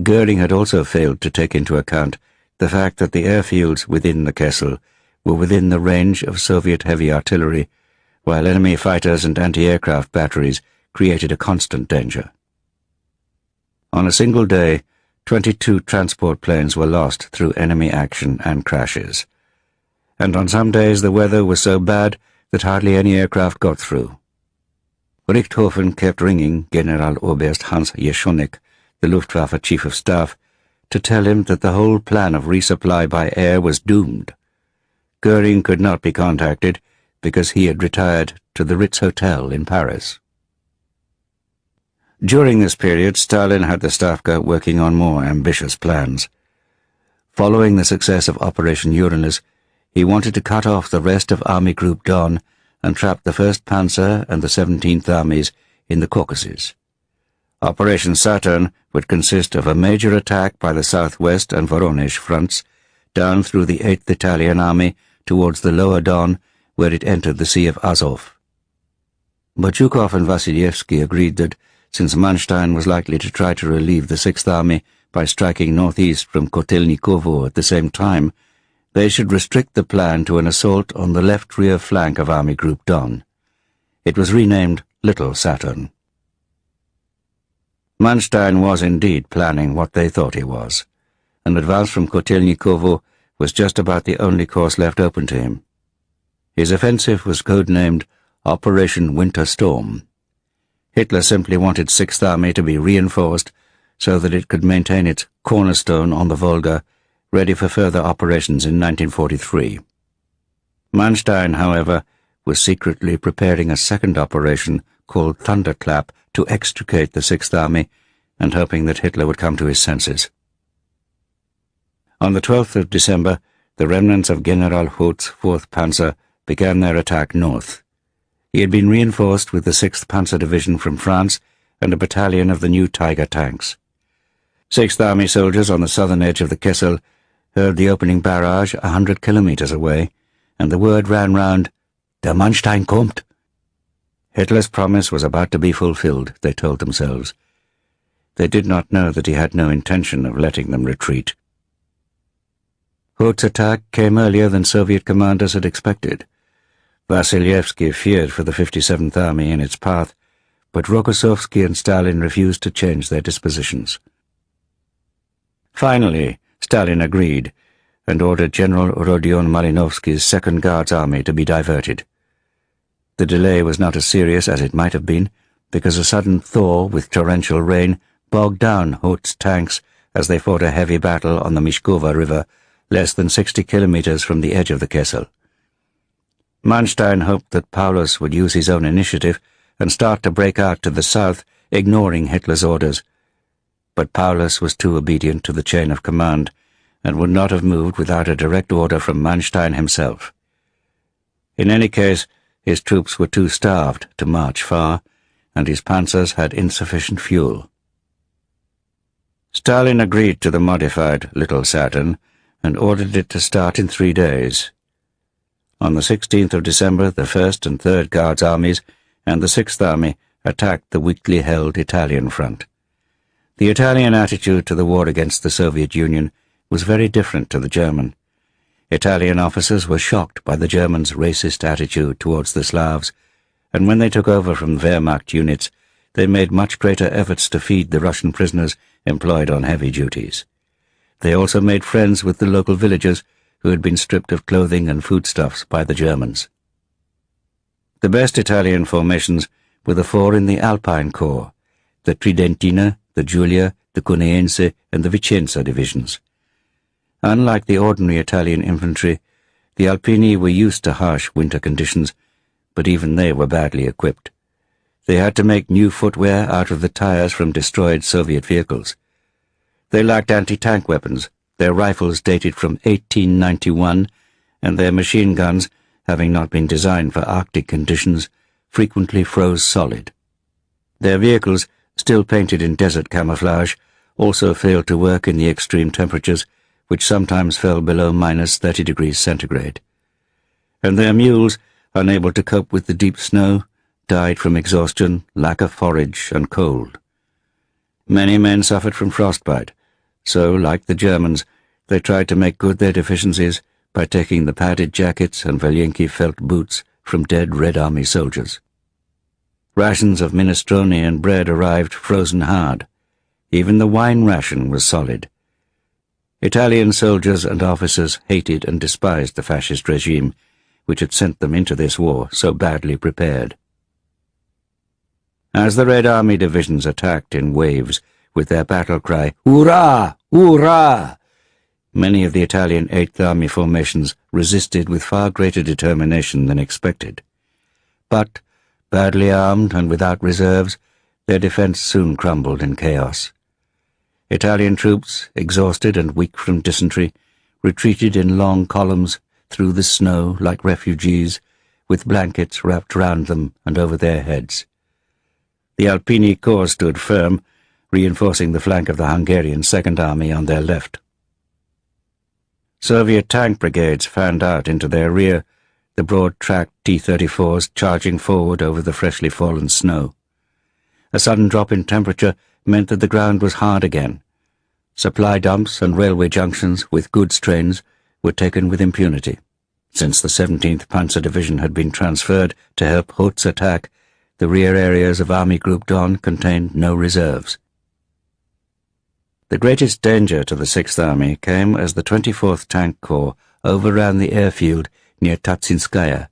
Goering had also failed to take into account the fact that the airfields within the Kessel were within the range of Soviet heavy artillery, while enemy fighters and anti-aircraft batteries created a constant danger. On a single day, 22 transport planes were lost through enemy action and crashes, and on some days the weather was so bad that hardly any aircraft got through. Richthofen kept ringing Generaloberst Hans Jeschonek, the Luftwaffe Chief of Staff, to tell him that the whole plan of resupply by air was doomed. Goering could not be contacted because he had retired to the Ritz Hotel in Paris. During this period, Stalin had the Stavka working on more ambitious plans. Following the success of Operation Uranus, he wanted to cut off the rest of Army Group Don and trap the 1st Panzer and the 17th Armies in the Caucasus. Operation Saturn would consist of a major attack by the southwest and Voronezh fronts, down through the 8th Italian Army towards the lower Don, where it entered the Sea of Azov. Bochukov and Vassilievsky agreed that, since Manstein was likely to try to relieve the 6th Army by striking northeast from Kotelnikovo at the same time, they should restrict the plan to an assault on the left rear flank of Army Group Don. It was renamed Little Saturn. Manstein was indeed planning what they thought he was. An advance from Kotelnikovo was just about the only course left open to him. His offensive was codenamed Operation Winter Storm. Hitler simply wanted 6th Army to be reinforced so that it could maintain its cornerstone on the Volga, ready for further operations in 1943. Manstein, however, was secretly preparing a second operation called Thunderclap to extricate the 6th Army and hoping that Hitler would come to his senses. On the 12th of December, the remnants of General Hoth's 4th Panzer began their attack north. He had been reinforced with the 6th Panzer Division from France and a battalion of the new Tiger tanks. 6th Army soldiers on the southern edge of the Kessel heard the opening barrage 100 kilometers away, and the word ran round, "Der Manstein kommt." Hitler's promise was about to be fulfilled, they told themselves. They did not know that he had no intention of letting them retreat. Hoth's attack came earlier than Soviet commanders had expected. Vasilevsky feared for the 57th Army in its path, but Rokossovsky and Stalin refused to change their dispositions. Finally, Stalin agreed and ordered General Rodion Malinovsky's 2nd Guards Army to be diverted. The delay was not as serious as it might have been, because a sudden thaw with torrential rain bogged down Hoth's tanks as they fought a heavy battle on the Mishkova River, less than 60 kilometers from the edge of the Kessel. Manstein hoped that Paulus would use his own initiative and start to break out to the south, ignoring Hitler's orders. But Paulus was too obedient to the chain of command and would not have moved without a direct order from Manstein himself. In any case, his troops were too starved to march far, and his panzers had insufficient fuel. Stalin agreed to the modified Little Saturn and ordered it to start in 3 days. On the 16th of December, the 1st and 3rd Guards Armies and the 6th Army attacked the weakly held Italian front. The Italian attitude to the war against the Soviet Union was very different to the German. Italian officers were shocked by the Germans' racist attitude towards the Slavs, and when they took over from Wehrmacht units, they made much greater efforts to feed the Russian prisoners employed on heavy duties. They also made friends with the local villagers who had been stripped of clothing and foodstuffs by the Germans. The best Italian formations were the 4 in the Alpine Corps, the Tridentina, the Giulia, the Cuneiense, and the Vicenza divisions. Unlike the ordinary Italian infantry, the Alpini were used to harsh winter conditions, but even they were badly equipped. They had to make new footwear out of the tires from destroyed Soviet vehicles. They lacked anti-tank weapons. Their rifles dated from 1891, and their machine guns, having not been designed for Arctic conditions, frequently froze solid. Their vehicles, still painted in desert camouflage, also failed to work in the extreme temperatures, which sometimes fell below -30 degrees centigrade. And their mules, unable to cope with the deep snow, died from exhaustion, lack of forage, and cold. Many men suffered from frostbite, so, like the Germans, they tried to make good their deficiencies by taking the padded jackets and Valenki felt boots from dead Red Army soldiers. Rations of minestrone and bread arrived frozen hard. Even the wine ration was solid. Italian soldiers and officers hated and despised the fascist regime, which had sent them into this war so badly prepared. As the Red Army divisions attacked in waves with their battle cry, "Hurrah! Hurrah!" many of the Italian 8th Army formations resisted with far greater determination than expected. But, badly armed and without reserves, their defense soon crumbled in chaos. Italian troops, exhausted and weak from dysentery, retreated in long columns through the snow like refugees, with blankets wrapped round them and over their heads. The Alpini Corps stood firm, reinforcing the flank of the Hungarian 2nd Army on their left. Soviet tank brigades fanned out into their rear, the broad-tracked T-34s charging forward over the freshly fallen snow. A sudden drop in temperature meant that the ground was hard again. Supply dumps and railway junctions with goods trains were taken with impunity. Since the 17th Panzer Division had been transferred to help Hoth's attack, the rear areas of Army Group Don contained no reserves. The greatest danger to the 6th Army came as the 24th Tank Corps overran the airfield near Tatsinskaya,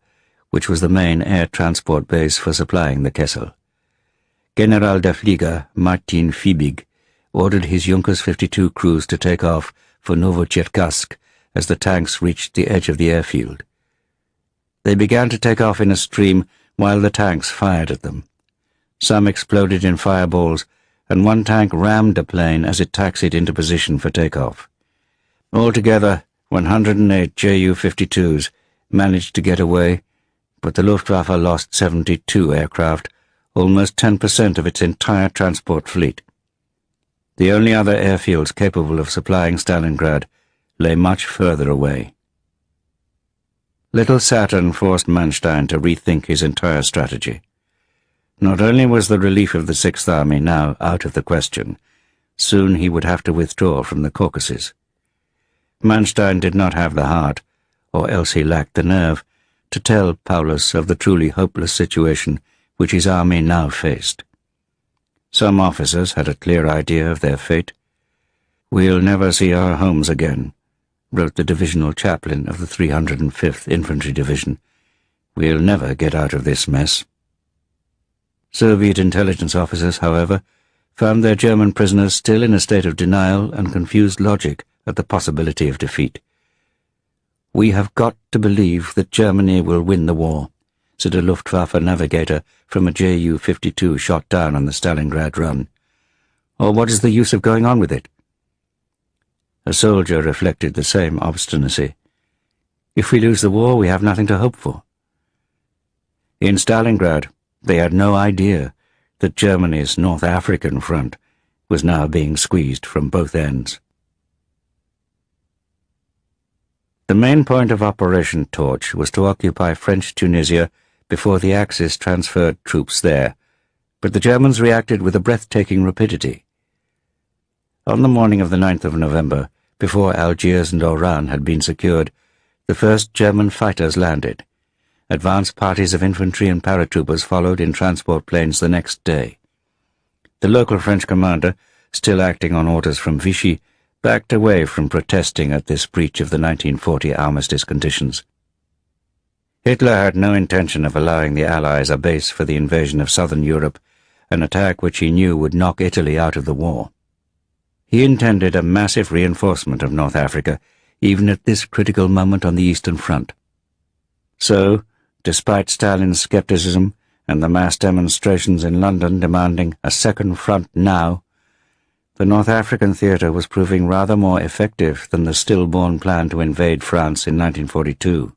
which was the main air transport base for supplying the Kessel. General der Flieger Martin Fiebig ordered his Junkers 52 crews to take off for Novocherkassk as the tanks reached the edge of the airfield. They began to take off in a stream while the tanks fired at them. Some exploded in fireballs, and one tank rammed a plane as it taxied into position for takeoff. Altogether, 108 Ju-52s managed to get away, but the Luftwaffe lost 72 aircraft, almost 10% of its entire transport fleet. The only other airfields capable of supplying Stalingrad lay much further away. Little Saturn forced Manstein to rethink his entire strategy. Not only was the relief of the 6th Army now out of the question, soon he would have to withdraw from the Caucasus. Manstein did not have the heart, or else he lacked the nerve, to tell Paulus of the truly hopeless situation which his army now faced. Some officers had a clear idea of their fate. "We'll never see our homes again," wrote the divisional chaplain of the 305th Infantry Division. "We'll never get out of this mess." Soviet intelligence officers, however, found their German prisoners still in a state of denial and confused logic at the possibility of defeat. "We have got to believe that Germany will win the war," said a Luftwaffe navigator from a Ju-52 shot down on the Stalingrad run. "Or what is the use of going on with it?" A soldier reflected the same obstinacy. "If we lose the war, we have nothing to hope for." In Stalingrad, they had no idea that Germany's North African front was now being squeezed from both ends. The main point of Operation Torch was to occupy French Tunisia before the Axis transferred troops there, but the Germans reacted with a breathtaking rapidity. On the morning of the 9th of November, before Algiers and Oran had been secured, the first German fighters landed. Advance parties of infantry and paratroopers followed in transport planes the next day. The local French commander, still acting on orders from Vichy, backed away from protesting at this breach of the 1940 armistice conditions. Hitler had no intention of allowing the Allies a base for the invasion of southern Europe, an attack which he knew would knock Italy out of the war. He intended a massive reinforcement of North Africa, even at this critical moment on the Eastern Front. So, despite Stalin's skepticism and the mass demonstrations in London demanding a second front now, the North African theatre was proving rather more effective than the stillborn plan to invade France in 1942.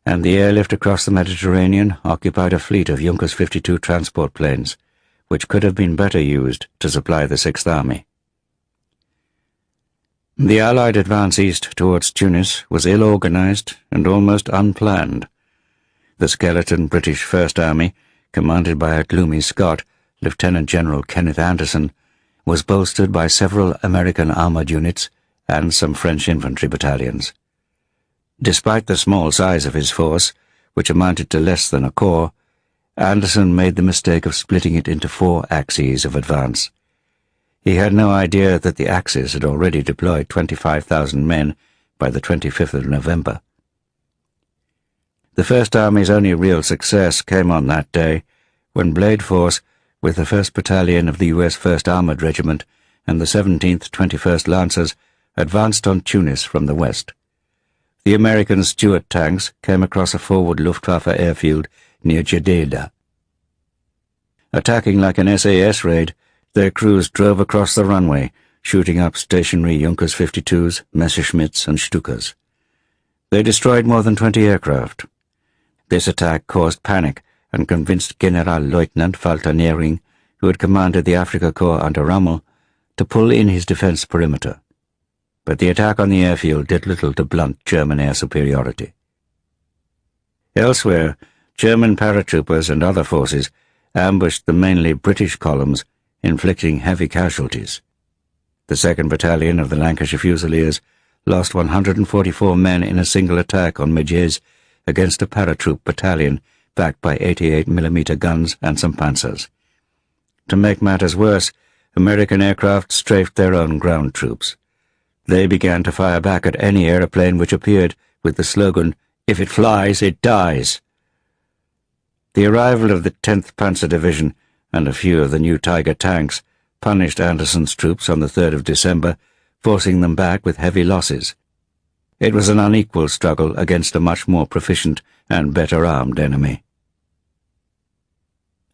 And the airlift across the Mediterranean occupied a fleet of Junkers 52 transport planes, which could have been better used to supply the 6th Army. The Allied advance east towards Tunis was ill-organized and almost unplanned. The skeleton British First Army, commanded by a gloomy Scot, Lieutenant General Kenneth Anderson, was bolstered by several American armored units and some French infantry battalions. Despite the small size of his force, which amounted to less than a corps, Anderson made the mistake of splitting it into 4 axes of advance. He had no idea that the Axis had already deployed 25,000 men by the 25th of November. The First Army's only real success came on that day, when Blade Force, with the 1st Battalion of the U.S. 1st Armored Regiment and the 17th 21st Lancers, advanced on Tunis from the west. The American Stuart tanks came across a forward Luftwaffe airfield near Jeddah. Attacking like an SAS raid, their crews drove across the runway, shooting up stationary Junkers 52s, Messerschmitts and Stukas. They destroyed more than 20 aircraft. This attack caused panic and convinced Generalleutnant Walter Nering, who had commanded the Afrika Korps under Rommel, to pull in his defense perimeter. But the attack on the airfield did little to blunt German air superiority. Elsewhere, German paratroopers and other forces ambushed the mainly British columns, inflicting heavy casualties. The 2nd Battalion of the Lancashire Fusiliers lost 144 men in a single attack on Mézières against a paratroop battalion backed by 88mm guns and some panzers. To make matters worse, American aircraft strafed their own ground troops. They began to fire back at any aeroplane which appeared with the slogan, "If it flies, it dies." The arrival of the 10th Panzer Division and a few of the new Tiger tanks punished Anderson's troops on the 3rd of December, forcing them back with heavy losses. It was an unequal struggle against a much more proficient and better armed enemy.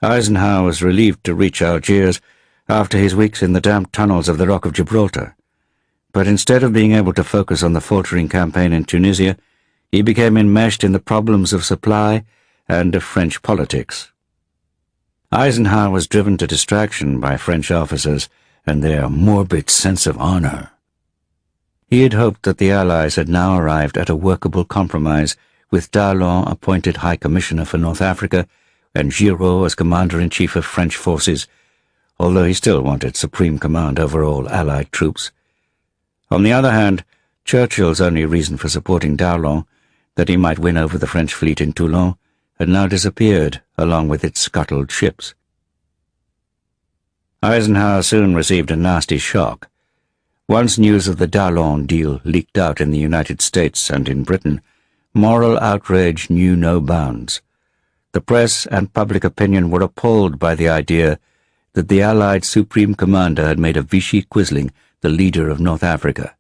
Eisenhower was relieved to reach Algiers after his weeks in the damp tunnels of the Rock of Gibraltar. But instead of being able to focus on the faltering campaign in Tunisia, he became enmeshed in the problems of supply and of French politics. Eisenhower was driven to distraction by French officers and their morbid sense of honor. He had hoped that the Allies had now arrived at a workable compromise, with Darlan appointed High Commissioner for North Africa and Giraud as Commander-in-Chief of French forces, although he still wanted supreme command over all Allied troops. On the other hand, Churchill's only reason for supporting Darlan, that he might win over the French fleet in Toulon, had now disappeared along with its scuttled ships. Eisenhower soon received a nasty shock. Once news of the Darlan deal leaked out in the United States and in Britain, moral outrage knew no bounds. The press and public opinion were appalled by the idea that the Allied Supreme Commander had made a Vichy Quisling the leader of North Africa,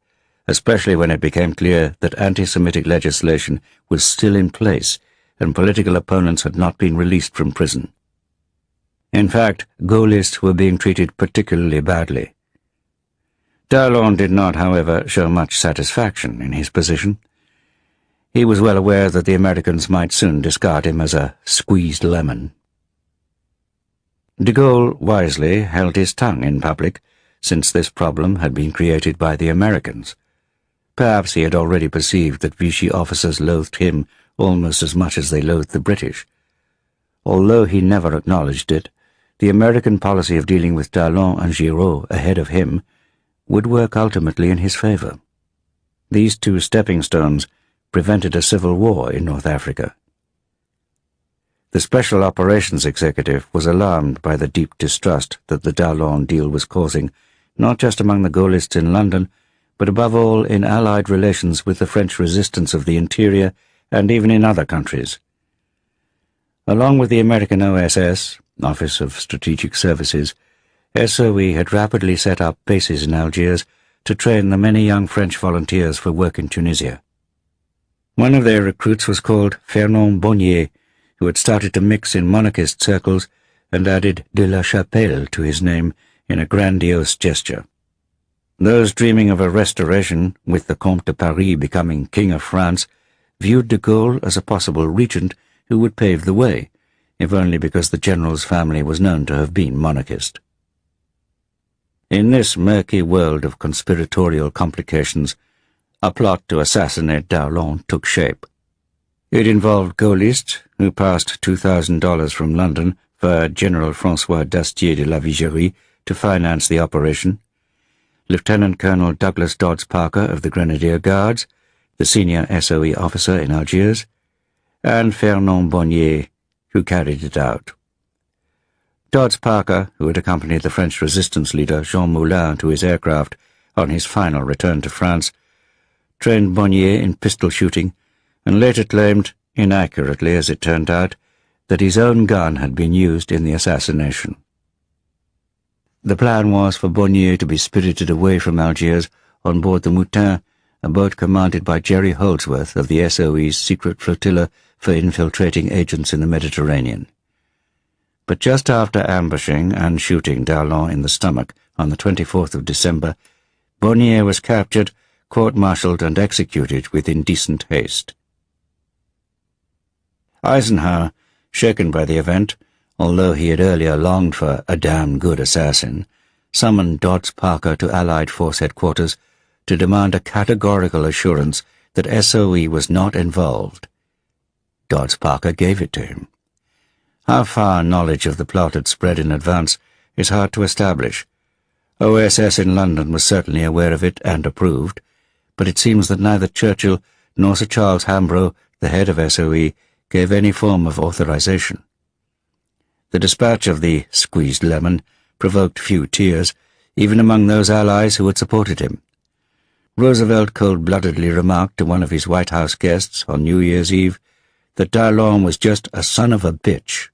especially when it became clear that anti-Semitic legislation was still in place and political opponents had not been released from prison. In fact, Gaullists were being treated particularly badly. Darlan did not, however, show much satisfaction in his position. He was well aware that the Americans might soon discard him as a squeezed lemon. De Gaulle wisely held his tongue in public, since this problem had been created by the Americans. Perhaps he had already perceived that Vichy officers loathed him almost as much as they loathed the British. Although he never acknowledged it, the American policy of dealing with Darlan and Giraud ahead of him would work ultimately in his favor. These two stepping stones prevented a civil war in North Africa. The Special Operations Executive was alarmed by the deep distrust that the Darlan deal was causing, not just among the Gaullists in London, but above all in Allied relations with the French resistance of the interior and even in other countries. Along with the American OSS, Office of Strategic Services, SOE had rapidly set up bases in Algiers to train the many young French volunteers for work in Tunisia. One of their recruits was called Fernand Bonnier, who had started to mix in monarchist circles and added de la Chapelle to his name in a grandiose gesture. Those dreaming of a restoration, with the Comte de Paris becoming King of France, viewed de Gaulle as a possible regent who would pave the way, if only because the general's family was known to have been monarchist. In this murky world of conspiratorial complications, a plot to assassinate Darlan took shape. It involved Gaullists, who passed $2,000 from London for General François d'Astier de la Vigerie to finance the operation, Lieutenant Colonel Douglas Dodds Parker of the Grenadier Guards, the senior SOE officer in Algiers, and Fernand Bonnier, who carried it out. Dodds Parker, who had accompanied the French resistance leader Jean Moulin to his aircraft on his final return to France, trained Bonnier in pistol shooting, and later claimed, inaccurately as it turned out, that his own gun had been used in the assassination. The plan was for Bonnier to be spirited away from Algiers on board the Moutin, a boat commanded by Jerry Holdsworth of the SOE's secret flotilla for infiltrating agents in the Mediterranean. But just after ambushing and shooting Darlan in the stomach on the 24th of December, Bonnier was captured, court-martialed and executed with indecent haste. Eisenhower, shaken by the event, although he had earlier longed for a damn good assassin, summoned Dodds Parker to Allied Force Headquarters to demand a categorical assurance that SOE was not involved. Dodds Parker gave it to him. How far knowledge of the plot had spread in advance is hard to establish. OSS in London was certainly aware of it and approved, but it seems that neither Churchill nor Sir Charles Hambro, the head of SOE, gave any form of authorization. The dispatch of the squeezed lemon provoked few tears, even among those allies who had supported him. Roosevelt cold-bloodedly remarked to one of his White House guests on New Year's Eve that Darlon was just a son of a bitch.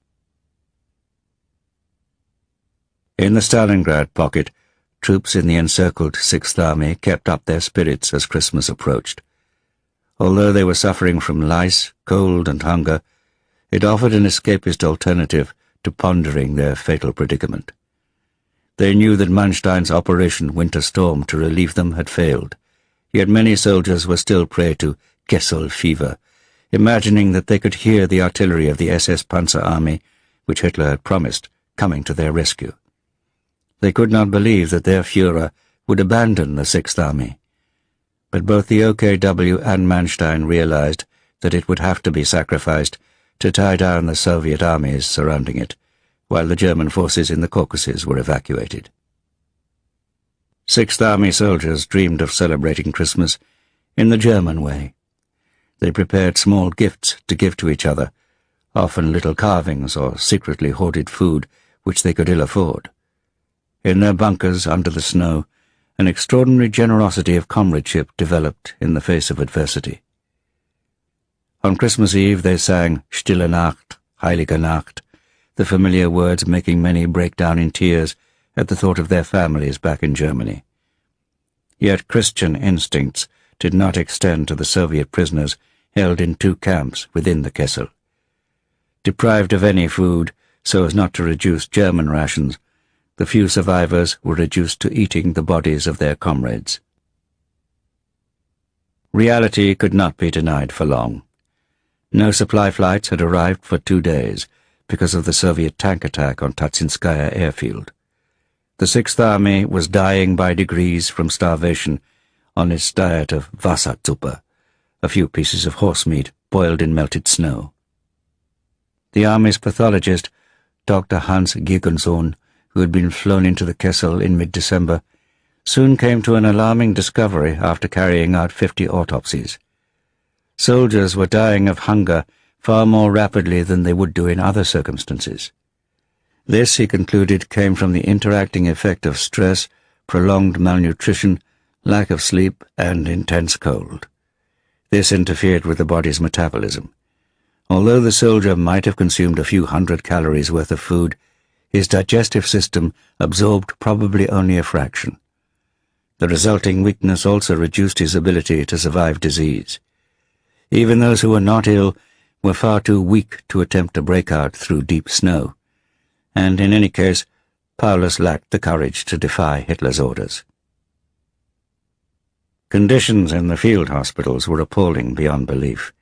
In the Stalingrad pocket, troops in the encircled Sixth Army kept up their spirits as Christmas approached. Although they were suffering from lice, cold, and hunger, it offered an escapist alternative to pondering their fatal predicament. They knew that Manstein's Operation Winter Storm to relieve them had failed, yet many soldiers were still prey to Kessel fever, imagining that they could hear the artillery of the SS Panzer Army, which Hitler had promised, coming to their rescue. They could not believe that their Führer would abandon the Sixth Army. But both the OKW and Manstein realized that it would have to be sacrificed to tie down the Soviet armies surrounding it, while the German forces in the Caucasus were evacuated. Sixth Army soldiers dreamed of celebrating Christmas in the German way. They prepared small gifts to give to each other, often little carvings or secretly hoarded food which they could ill afford. In their bunkers under the snow, an extraordinary generosity of comradeship developed in the face of adversity. On Christmas Eve they sang Stille Nacht, Heilige Nacht, the familiar words making many break down in tears at the thought of their families back in Germany. Yet Christian instincts did not extend to the Soviet prisoners held in 2 camps within the Kessel. Deprived of any food so as not to reduce German rations, the few survivors were reduced to eating the bodies of their comrades. Reality could not be denied for long. No supply flights had arrived for 2 days because of the Soviet tank attack on Tatsinskaya airfield. The Sixth Army was dying by degrees from starvation on its diet of Wassersuppe, a few pieces of horse meat boiled in melted snow. The Army's pathologist, Dr. Hans Gigonsohn, who had been flown into the Kessel in mid-December, soon came to an alarming discovery after carrying out 50 autopsies. Soldiers were dying of hunger far more rapidly than they would do in other circumstances. This, he concluded, came from the interacting effect of stress, prolonged malnutrition, lack of sleep, and intense cold. This interfered with the body's metabolism. Although the soldier might have consumed a few hundred calories worth of food, his digestive system absorbed probably only a fraction. The resulting weakness also reduced his ability to survive disease. Even those who were not ill were far too weak to attempt a breakout through deep snow, and in any case, Paulus lacked the courage to defy Hitler's orders. Conditions in the field hospitals were appalling beyond belief.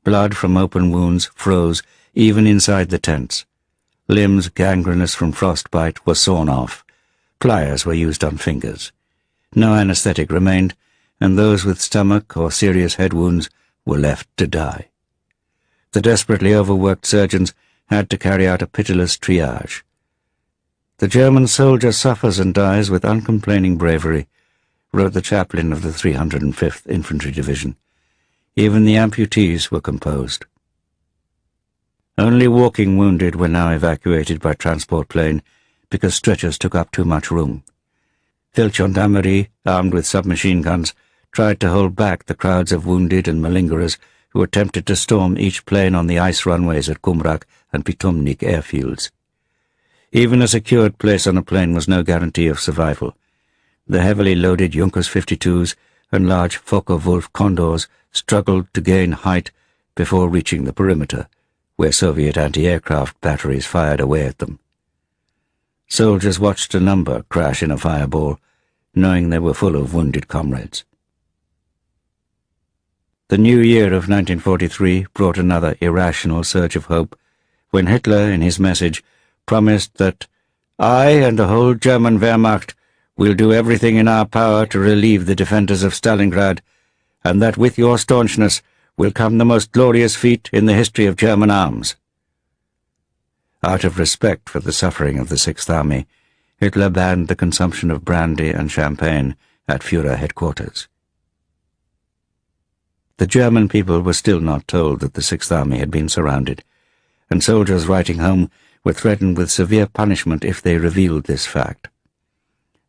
Blood from open wounds froze even inside the tents. Limbs gangrenous from frostbite were sawn off. Pliers were used on fingers. No anesthetic remained, and those with stomach or serious head wounds were left to die. The desperately overworked surgeons had to carry out a pitiless triage. "The German soldier suffers and dies with uncomplaining bravery," wrote the chaplain of the 305th Infantry Division. Even the amputees were composed. Only walking wounded were now evacuated by transport plane because stretchers took up too much room. Feldgendarmerie, armed with submachine guns, tried to hold back the crowds of wounded and malingerers who attempted to storm each plane on the ice runways at Kumrak and Pitomnik airfields. Even a secured place on a plane was no guarantee of survival. The heavily loaded Junkers 52s and large Focke-Wulf Condors struggled to gain height before reaching the perimeter, where Soviet anti-aircraft batteries fired away at them. Soldiers watched a number crash in a fireball, knowing they were full of wounded comrades. The new year of 1943 brought another irrational surge of hope, when Hitler, in his message, promised that "I and the whole German Wehrmacht will do everything in our power to relieve the defenders of Stalingrad, and that with your staunchness will come the most glorious feat in the history of German arms." Out of respect for the suffering of the Sixth Army, Hitler banned the consumption of brandy and champagne at Führer headquarters. The German people were still not told that the Sixth Army had been surrounded, and soldiers writing home were threatened with severe punishment if they revealed this fact.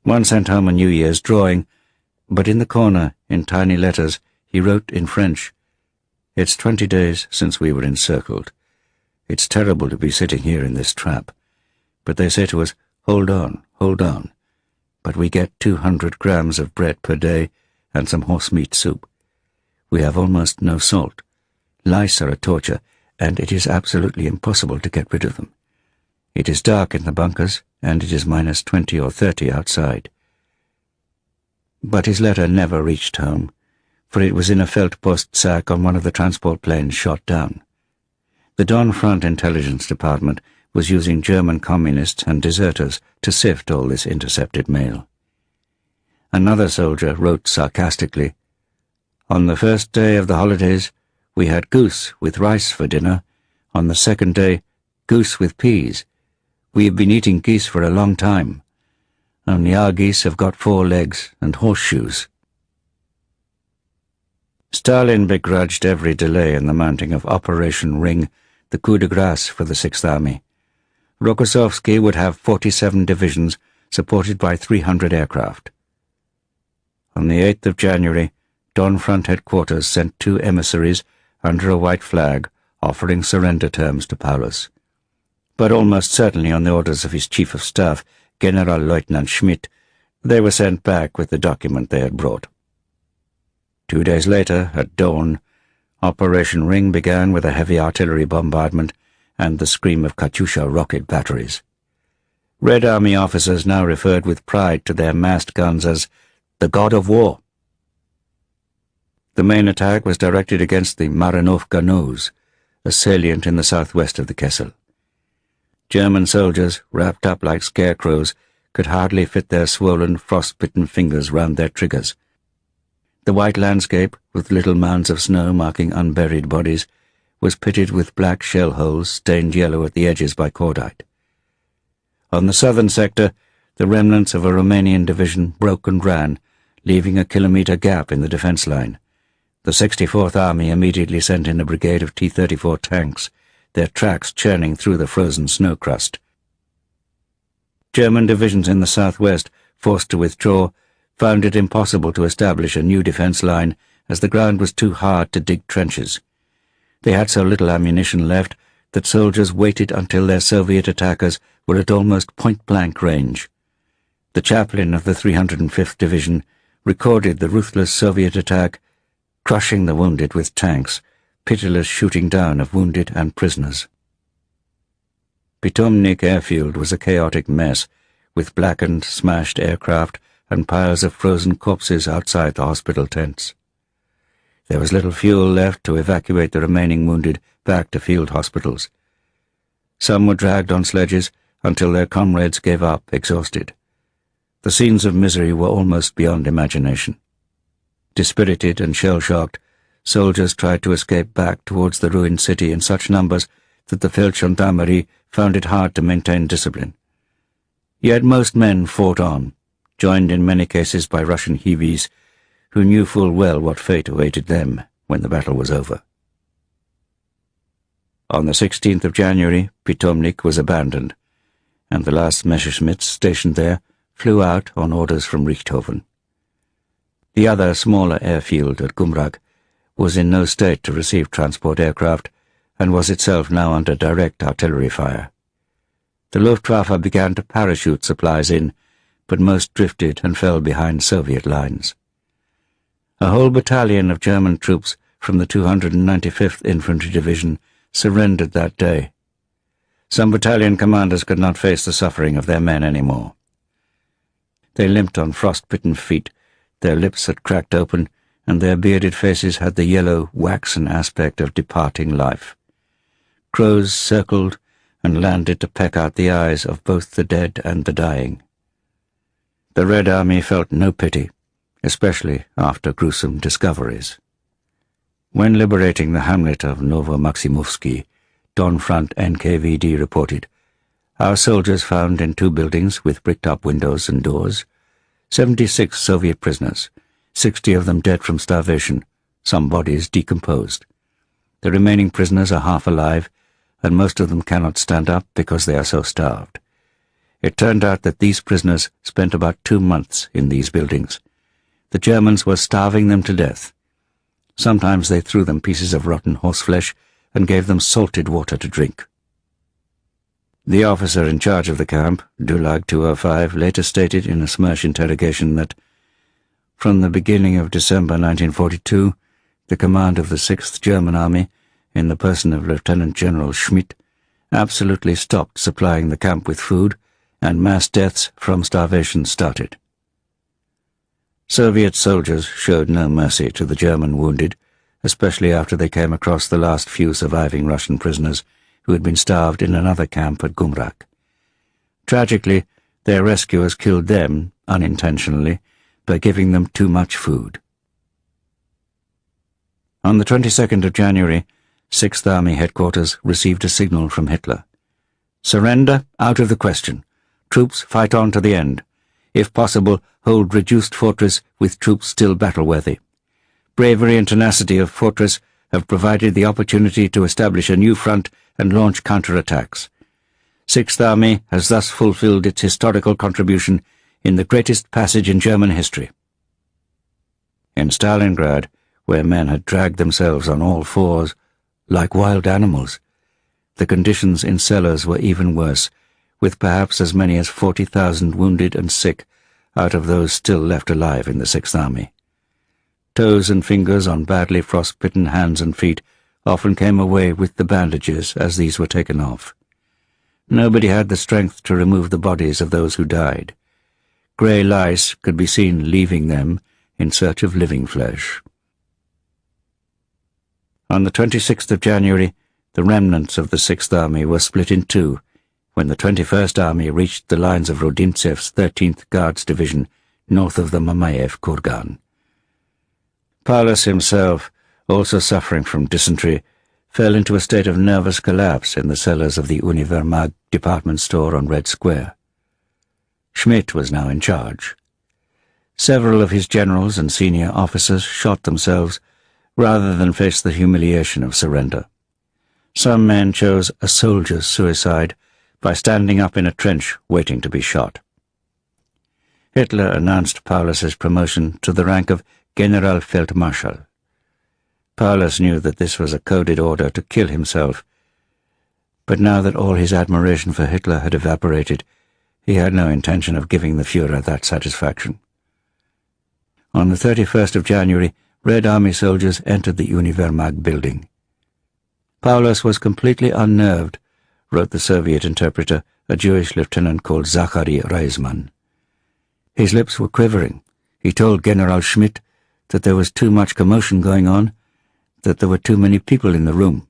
One sent home a New Year's drawing, but in the corner, in tiny letters, he wrote in French, "It's 20 days since we were encircled. It's terrible to be sitting here in this trap. But they say to us, hold on, but we get 200 grams of bread per day and some horse meat soup. We have almost no salt. Lice are a torture, and it is absolutely impossible to get rid of them. It is dark in the bunkers, and it is minus 20 or 30 outside." But his letter never reached home, for it was in a felt post sack on one of the transport planes shot down. The Don Front Intelligence Department was using German communists and deserters to sift all this intercepted mail. Another soldier wrote sarcastically, "On the first day of the holidays, we had goose with rice for dinner. On the second day, goose with peas. We have been eating geese for a long time. Only our geese have got 4 legs and horseshoes." Stalin begrudged every delay in the mounting of Operation Ring, the coup de grace for the Sixth Army. Rokossovsky would have 47 divisions supported by 300 aircraft. On the 8th of January, Don Front headquarters sent 2 emissaries under a white flag offering surrender terms to Paulus. But almost certainly on the orders of his chief of staff, General-Lieutenant Schmidt, they were sent back with the document they had brought. 2 days later, at dawn, Operation Ring began with a heavy artillery bombardment and the scream of Katyusha rocket batteries. Red Army officers now referred with pride to their massed guns as the God of War. The main attack was directed against the Marinovka Nose, a salient in the southwest of the Kessel. German soldiers, wrapped up like scarecrows, could hardly fit their swollen, frost-bitten fingers round their triggers. The white landscape, with little mounds of snow marking unburied bodies, was pitted with black shell holes stained yellow at the edges by cordite. On the southern sector, the remnants of a Romanian division broke and ran, leaving a kilometre gap in the defence line. The 64th Army immediately sent in a brigade of T-34 tanks, their tracks churning through the frozen snow crust. German divisions in the southwest, forced to withdraw, found it impossible to establish a new defence line as the ground was too hard to dig trenches. They had so little ammunition left that soldiers waited until their Soviet attackers were at almost point-blank range. The chaplain of the 305th Division recorded the ruthless Soviet attack, crushing the wounded with tanks, pitiless shooting down of wounded and prisoners. Pitomnik airfield was a chaotic mess, with blackened, smashed aircraft and piles of frozen corpses outside the hospital tents. There was little fuel left to evacuate the remaining wounded back to field hospitals. Some were dragged on sledges until their comrades gave up, exhausted. The scenes of misery were almost beyond imagination. Dispirited and shell-shocked, soldiers tried to escape back towards the ruined city in such numbers that the Feldgendarmerie found it hard to maintain discipline. Yet most men fought on, joined in many cases by Russian heavies, who knew full well what fate awaited them when the battle was over. On the 16th of January, Pitomnik was abandoned, and the last Messerschmitts stationed there flew out on orders from Richthofen. The other, smaller airfield at Gumrag was in no state to receive transport aircraft and was itself now under direct artillery fire. The Luftwaffe began to parachute supplies in, but most drifted and fell behind Soviet lines. A whole battalion of German troops from the 295th Infantry Division surrendered that day. Some battalion commanders could not face the suffering of their men any more. They limped on frost-bitten feet, their lips had cracked open, and their bearded faces had the yellow, waxen aspect of departing life. Crows circled and landed to peck out the eyes of both the dead and the dying. The Red Army felt no pity, especially after gruesome discoveries. When liberating the hamlet of Novomaximovsky, Don Front NKVD reported, Our soldiers found in 2 buildings with bricked-up windows and doors 76 Soviet prisoners, 60 of them dead from starvation, some bodies decomposed. The remaining prisoners are half alive, and most of them cannot stand up because they are so starved. It turned out that these prisoners spent about 2 months in these buildings. The Germans were starving them to death. Sometimes they threw them pieces of rotten horseflesh and gave them salted water to drink. The officer in charge of the camp, Dulag 205, later stated in a Smersh interrogation that, from the beginning of December 1942, the command of the 6th German Army, in the person of Lieutenant General Schmidt, absolutely stopped supplying the camp with food, and mass deaths from starvation started. Soviet soldiers showed no mercy to the German wounded, especially after they came across the last few surviving Russian prisoners who had been starved in another camp at Gumrak. Tragically, their rescuers killed them, unintentionally, by giving them too much food. On the 22nd of January, 6th Army headquarters received a signal from Hitler. "Surrender out of the question. Troops fight on to the end. If possible, hold reduced fortress with troops still battle-worthy. Bravery and tenacity of fortress have provided the opportunity to establish a new front and launch counterattacks. 6th Army has thus fulfilled its historical contribution in the greatest passage in German history." In Stalingrad, where men had dragged themselves on all fours, like wild animals, the conditions in cellars were even worse, with perhaps as many as 40,000 wounded and sick out of those still left alive in the 6th Army. Toes and fingers on badly frost-bitten hands and feet often came away with the bandages as these were taken off. Nobody had the strength to remove the bodies of those who died. Grey lice could be seen leaving them in search of living flesh. On the 26th of January, the remnants of the 6th Army were split in 2 when the 21st Army reached the lines of Rodimtsev's 13th Guards Division north of the Mamayev Kurgan. Paulus himself, also suffering from dysentery, fell into a state of nervous collapse in the cellars of the Univermag department store on Red Square. Schmidt was now in charge. Several of his generals and senior officers shot themselves rather than face the humiliation of surrender. Some men chose a soldier's suicide by standing up in a trench waiting to be shot. Hitler announced Paulus's promotion to the rank of Generalfeldmarschall. Paulus knew that this was a coded order to kill himself, but now that all his admiration for Hitler had evaporated, he had no intention of giving the Führer that satisfaction. On the 31st of January, Red Army soldiers entered the Univermag building. Paulus was completely unnerved, wrote the Soviet interpreter, a Jewish lieutenant called Zachary Reisman. His lips were quivering. He told General Schmidt that there was too much commotion going on, that there were too many people in the room.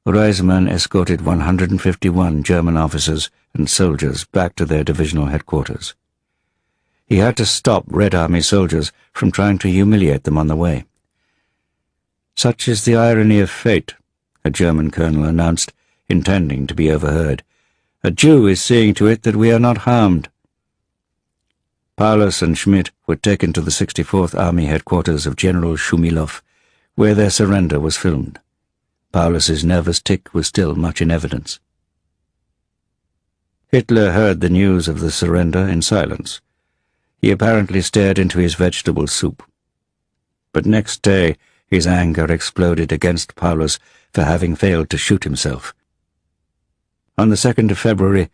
Reisman escorted 151 German officers and soldiers back to their divisional headquarters. He had to stop Red Army soldiers from trying to humiliate them on the way. "Such is the irony of fate," a German colonel announced, intending to be overheard. "A Jew is seeing to it that we are not harmed." Paulus and Schmidt were taken to the 64th Army headquarters of General Shumilov, where their surrender was filmed. Paulus's nervous tic was still much in evidence. Hitler heard the news of the surrender in silence. He apparently stared into his vegetable soup. But next day his anger exploded against Paulus for having failed to shoot himself. On the 2nd of February,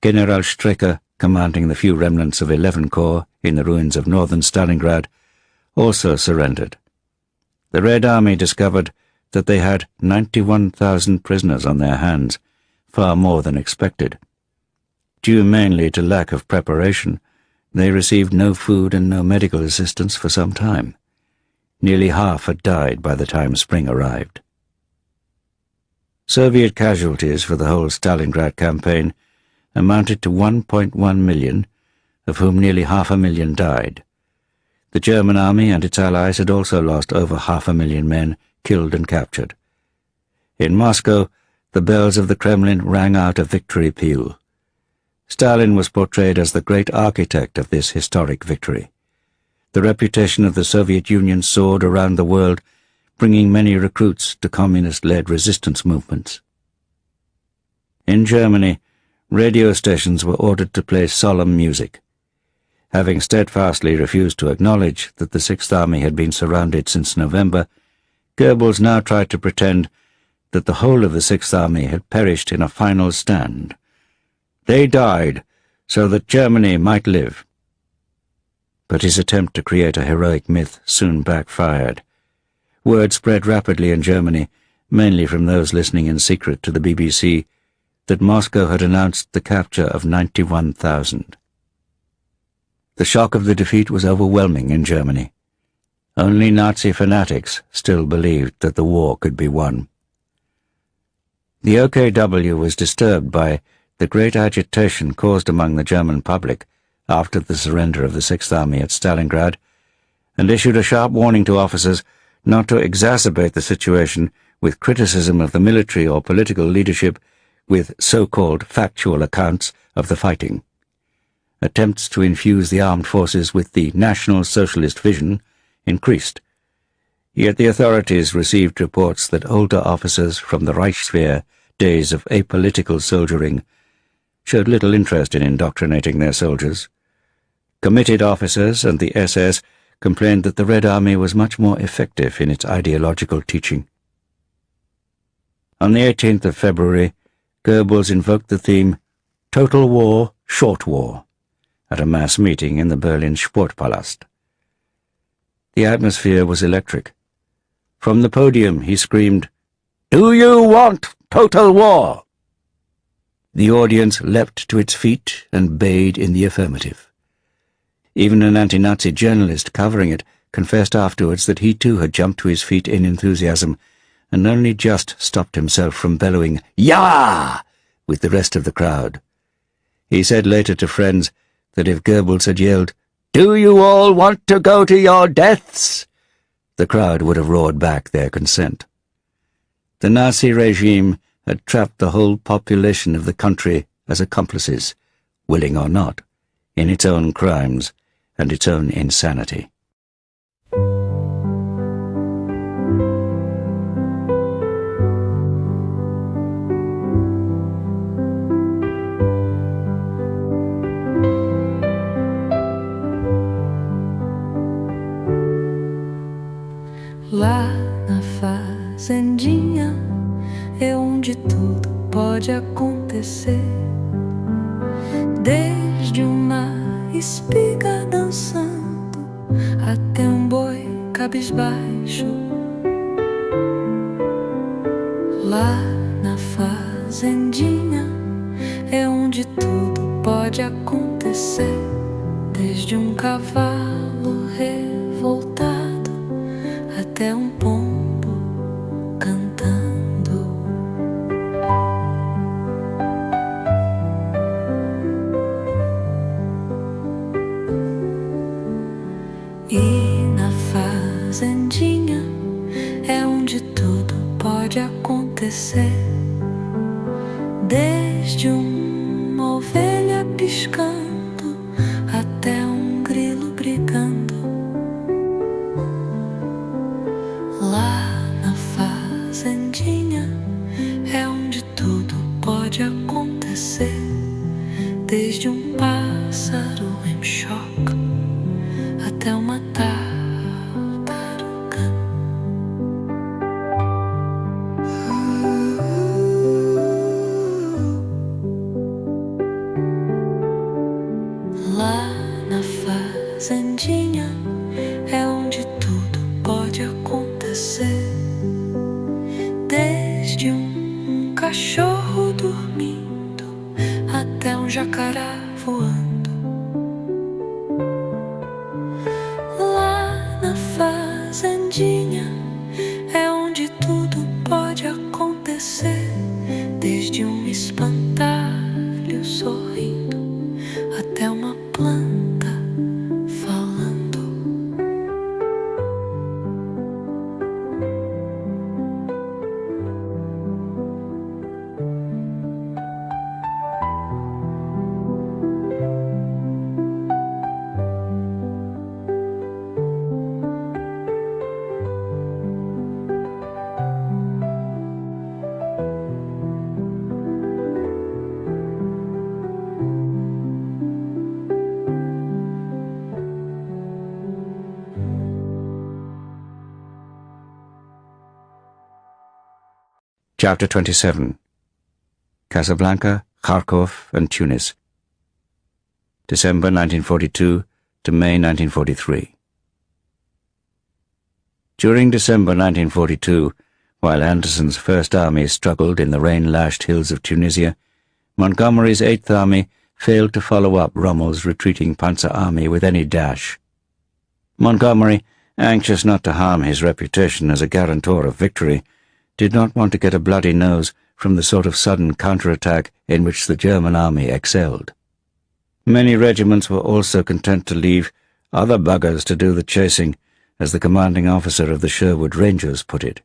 General Strecker, commanding the few remnants of 11 Corps in the ruins of northern Stalingrad, also surrendered. The Red Army discovered that they had 91,000 prisoners on their hands, far more than expected. Due mainly to lack of preparation, they received no food and no medical assistance for some time. Nearly half had died by the time spring arrived. Soviet casualties for the whole Stalingrad campaign amounted to 1.1 million, of whom nearly 500,000 died. The German army and its allies had also lost over 500,000 men killed and captured. In Moscow, the bells of the Kremlin rang out a victory peal. Stalin was portrayed as the great architect of this historic victory. The reputation of the Soviet Union soared around the world, bringing many recruits to communist-led resistance movements. In Germany, radio stations were ordered to play solemn music. Having steadfastly refused to acknowledge that the Sixth Army had been surrounded since November, Goebbels now tried to pretend that the whole of the Sixth Army had perished in a final stand. They died so that Germany might live. But his attempt to create a heroic myth soon backfired. Word spread rapidly in Germany, mainly from those listening in secret to the BBC, that Moscow had announced the capture of 91,000. The shock of the defeat was overwhelming in Germany. Only Nazi fanatics still believed that the war could be won. The OKW was disturbed by the great agitation caused among the German public after the surrender of the Sixth Army at Stalingrad, and issued a sharp warning to officers not to exacerbate the situation with criticism of the military or political leadership with so-called factual accounts of the fighting. Attempts to infuse the armed forces with the National Socialist vision increased. Yet the authorities received reports that older officers from the Reichswehr days of apolitical soldiering showed little interest in indoctrinating their soldiers. Committed officers and the SS complained that the Red Army was much more effective in its ideological teaching. On the 18th of February, Goebbels invoked the theme "Total War, Short War" at a mass meeting in the Berlin Sportpalast. The atmosphere was electric. From the podium he screamed, "Do you want total war?" The audience leapt to its feet and bayed in the affirmative. Even an anti-Nazi journalist covering it confessed afterwards that he too had jumped to his feet in enthusiasm and only just stopped himself from bellowing "Ja!" with the rest of the crowd. He said later to friends that if Goebbels had yelled, "Do you all want to go to your deaths?" the crowd would have roared back their consent. The Nazi regime had trapped the whole population of the country as accomplices, willing or not, in its own crimes and its own insanity.
Lá na fazendinha é onde tudo pode acontecer, desde uma espiga dançando até boi cabisbaixo. Lá na fazendinha é onde tudo pode acontecer, desde cavalo revoltado até pombo cantando. E na fazendinha é onde tudo pode acontecer, desde uma ovelha piscando até grilo brigando. Lá na fazendinha é onde tudo pode acontecer, desde pássaro em choque até uma tartaruga. Lá na fazendinha é onde tudo pode acontecer, desde cachorro dormindo até jacaré voando. Lá na fazendinha é onde tudo pode acontecer, desde espantalho sorrindo até uma planta falando.
Chapter 27. Casablanca, Kharkov, and Tunis. December 1942 to May 1943. During December 1942, while Anderson's First Army struggled in the rain-lashed hills of Tunisia, Montgomery's Eighth Army failed to follow up Rommel's retreating Panzer Army with any dash. Montgomery, anxious not to harm his reputation as a guarantor of victory, did not want to get a bloody nose from the sort of sudden counterattack in which the German army excelled. Many regiments were also content to leave other buggers to do the chasing, as the commanding officer of the Sherwood Rangers put it.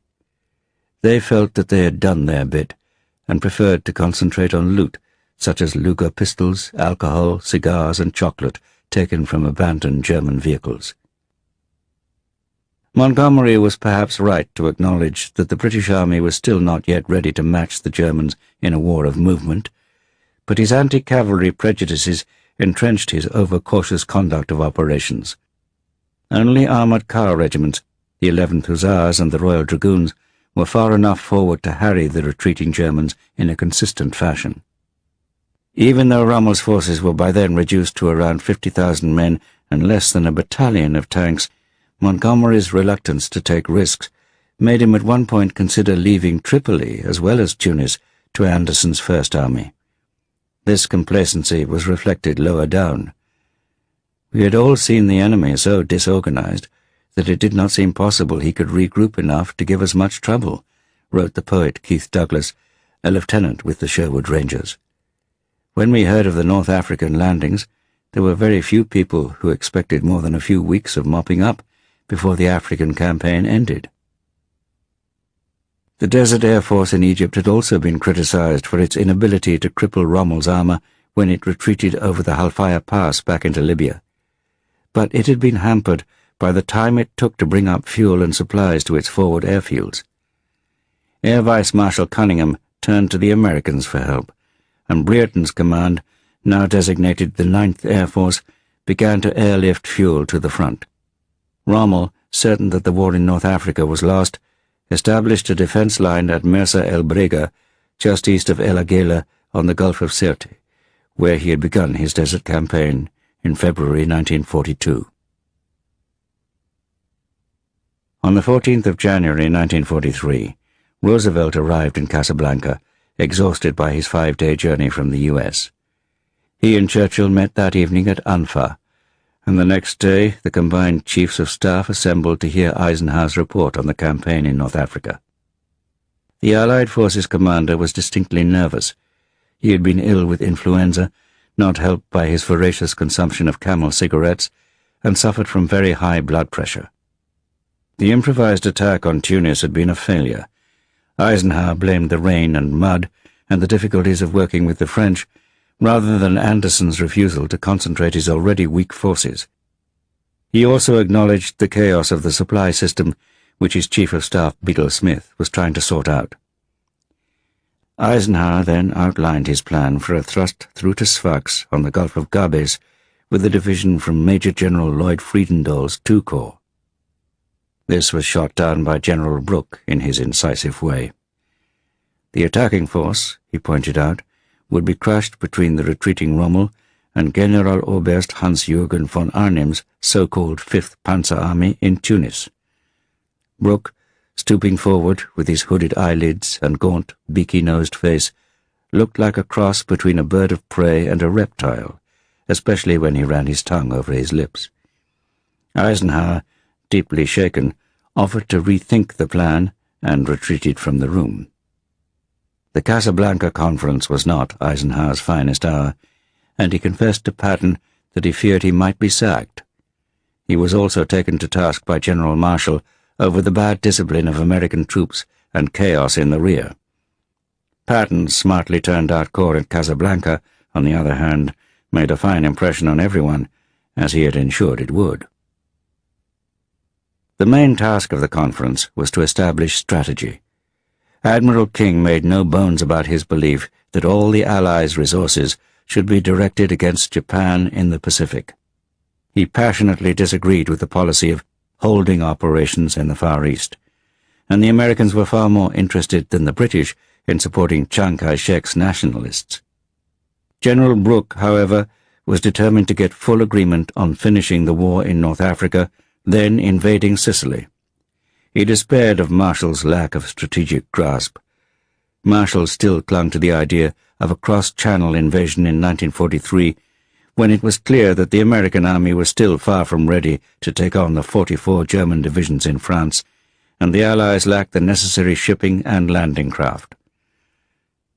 They felt that they had done their bit, and preferred to concentrate on loot, such as Luger pistols, alcohol, cigars, and chocolate taken from abandoned German vehicles. Montgomery was perhaps right to acknowledge that the British Army was still not yet ready to match the Germans in a war of movement, but his anti-cavalry prejudices entrenched his over-cautious conduct of operations. Only armoured car regiments, the 11th Hussars and the Royal Dragoons, were far enough forward to harry the retreating Germans in a consistent fashion. Even though Rommel's forces were by then reduced to around 50,000 men and less than a battalion of tanks, Montgomery's reluctance to take risks made him at one point consider leaving Tripoli as well as Tunis to Anderson's First Army. This complacency was reflected lower down. We had all seen the enemy so disorganized that it did not seem possible he could regroup enough to give us much trouble, wrote the poet Keith Douglas, a lieutenant with the Sherwood Rangers. When we heard of the North African landings, there were very few people who expected more than a few weeks of mopping up before the African campaign ended. The Desert Air Force in Egypt had also been criticized for its inability to cripple Rommel's armor when it retreated over the Halfaya Pass back into Libya. But it had been hampered by the time it took to bring up fuel and supplies to its forward airfields. Air Vice Marshal Cunningham turned to the Americans for help, and Brereton's command, now designated the 9th Air Force, began to airlift fuel to the front. Rommel, certain that the war in North Africa was lost, established a defense line at Mersa el Brega, just east of El Agheila on the Gulf of Sirte, where he had begun his desert campaign in February 1942. On the 14th of January 1943, Roosevelt arrived in Casablanca, exhausted by his 5-day journey from the U.S. He and Churchill met that evening at Anfa, and the next day the combined chiefs of staff assembled to hear Eisenhower's report on the campaign in North Africa. The Allied forces commander was distinctly nervous. He had been ill with influenza, not helped by his voracious consumption of Camel cigarettes, and suffered from very high blood pressure. The improvised attack on Tunis had been a failure. Eisenhower blamed the rain and mud and the difficulties of working with the French, rather than Anderson's refusal to concentrate his already weak forces. He also acknowledged the chaos of the supply system, which his Chief of Staff, Bedell Smith, was trying to sort out. Eisenhower then outlined his plan for a thrust through to Sfax on the Gulf of Gabes with a division from Major General Lloyd Friedendahl's II Corps. This was shot down by General Brooke in his incisive way. The attacking force, he pointed out, would be crushed between the retreating Rommel and Generaloberst Hans-Jürgen von Arnim's so-called 5th Panzer Army in Tunis. Brooke, stooping forward with his hooded eyelids and gaunt, beaky-nosed face, looked like a cross between a bird of prey and a reptile, especially when he ran his tongue over his lips. Eisenhower, deeply shaken, offered to rethink the plan and retreated from the room. The Casablanca conference was not Eisenhower's finest hour, and he confessed to Patton that he feared he might be sacked. He was also taken to task by General Marshall over the bad discipline of American troops and chaos in the rear. Patton's smartly turned-out corps at Casablanca, on the other hand, made a fine impression on everyone, as he had ensured it would. The main task of the conference was to establish strategy. Admiral King made no bones about his belief that all the Allies' resources should be directed against Japan in the Pacific. He passionately disagreed with the policy of holding operations in the Far East, and the Americans were far more interested than the British in supporting Chiang Kai-shek's nationalists. General Brooke, however, was determined to get full agreement on finishing the war in North Africa, then invading Sicily. He despaired of Marshall's lack of strategic grasp. Marshall still clung to the idea of a cross-channel invasion in 1943, when it was clear that the American army was still far from ready to take on the 44 German divisions in France, and the Allies lacked the necessary shipping and landing craft.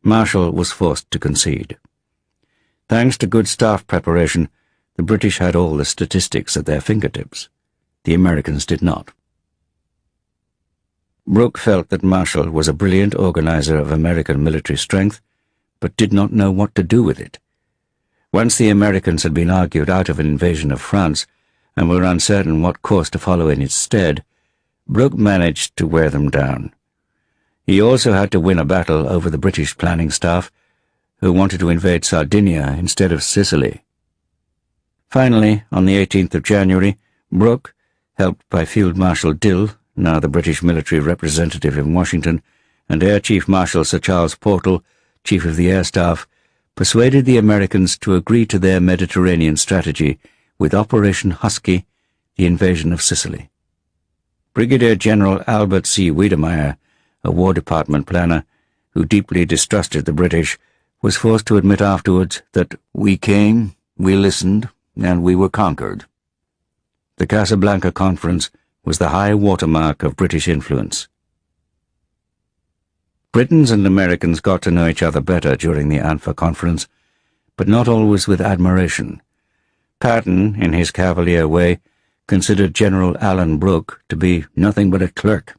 Marshall was forced to concede. Thanks to good staff preparation, the British had all the statistics at their fingertips. The Americans did not. Brooke felt that Marshall was a brilliant organizer of American military strength, but did not know what to do with it. Once the Americans had been argued out of an invasion of France and were uncertain what course to follow in its stead, Brooke managed to wear them down. He also had to win a battle over the British planning staff, who wanted to invade Sardinia instead of Sicily. Finally, on the 18th of January, Brooke, helped by Field Marshal Dill, now the British military representative in Washington, and Air Chief Marshal Sir Charles Portal, Chief of the Air Staff, persuaded the Americans to agree to their Mediterranean strategy with Operation Husky, the invasion of Sicily. Brigadier General Albert C. Wiedemeyer, a War Department planner who deeply distrusted the British, was forced to admit afterwards that we came, we listened, and we were conquered. The Casablanca Conference was the high watermark of British influence. Britons and Americans got to know each other better during the Anfa Conference, but not always with admiration. Patton, in his cavalier way, considered General Alan Brooke to be nothing but a clerk.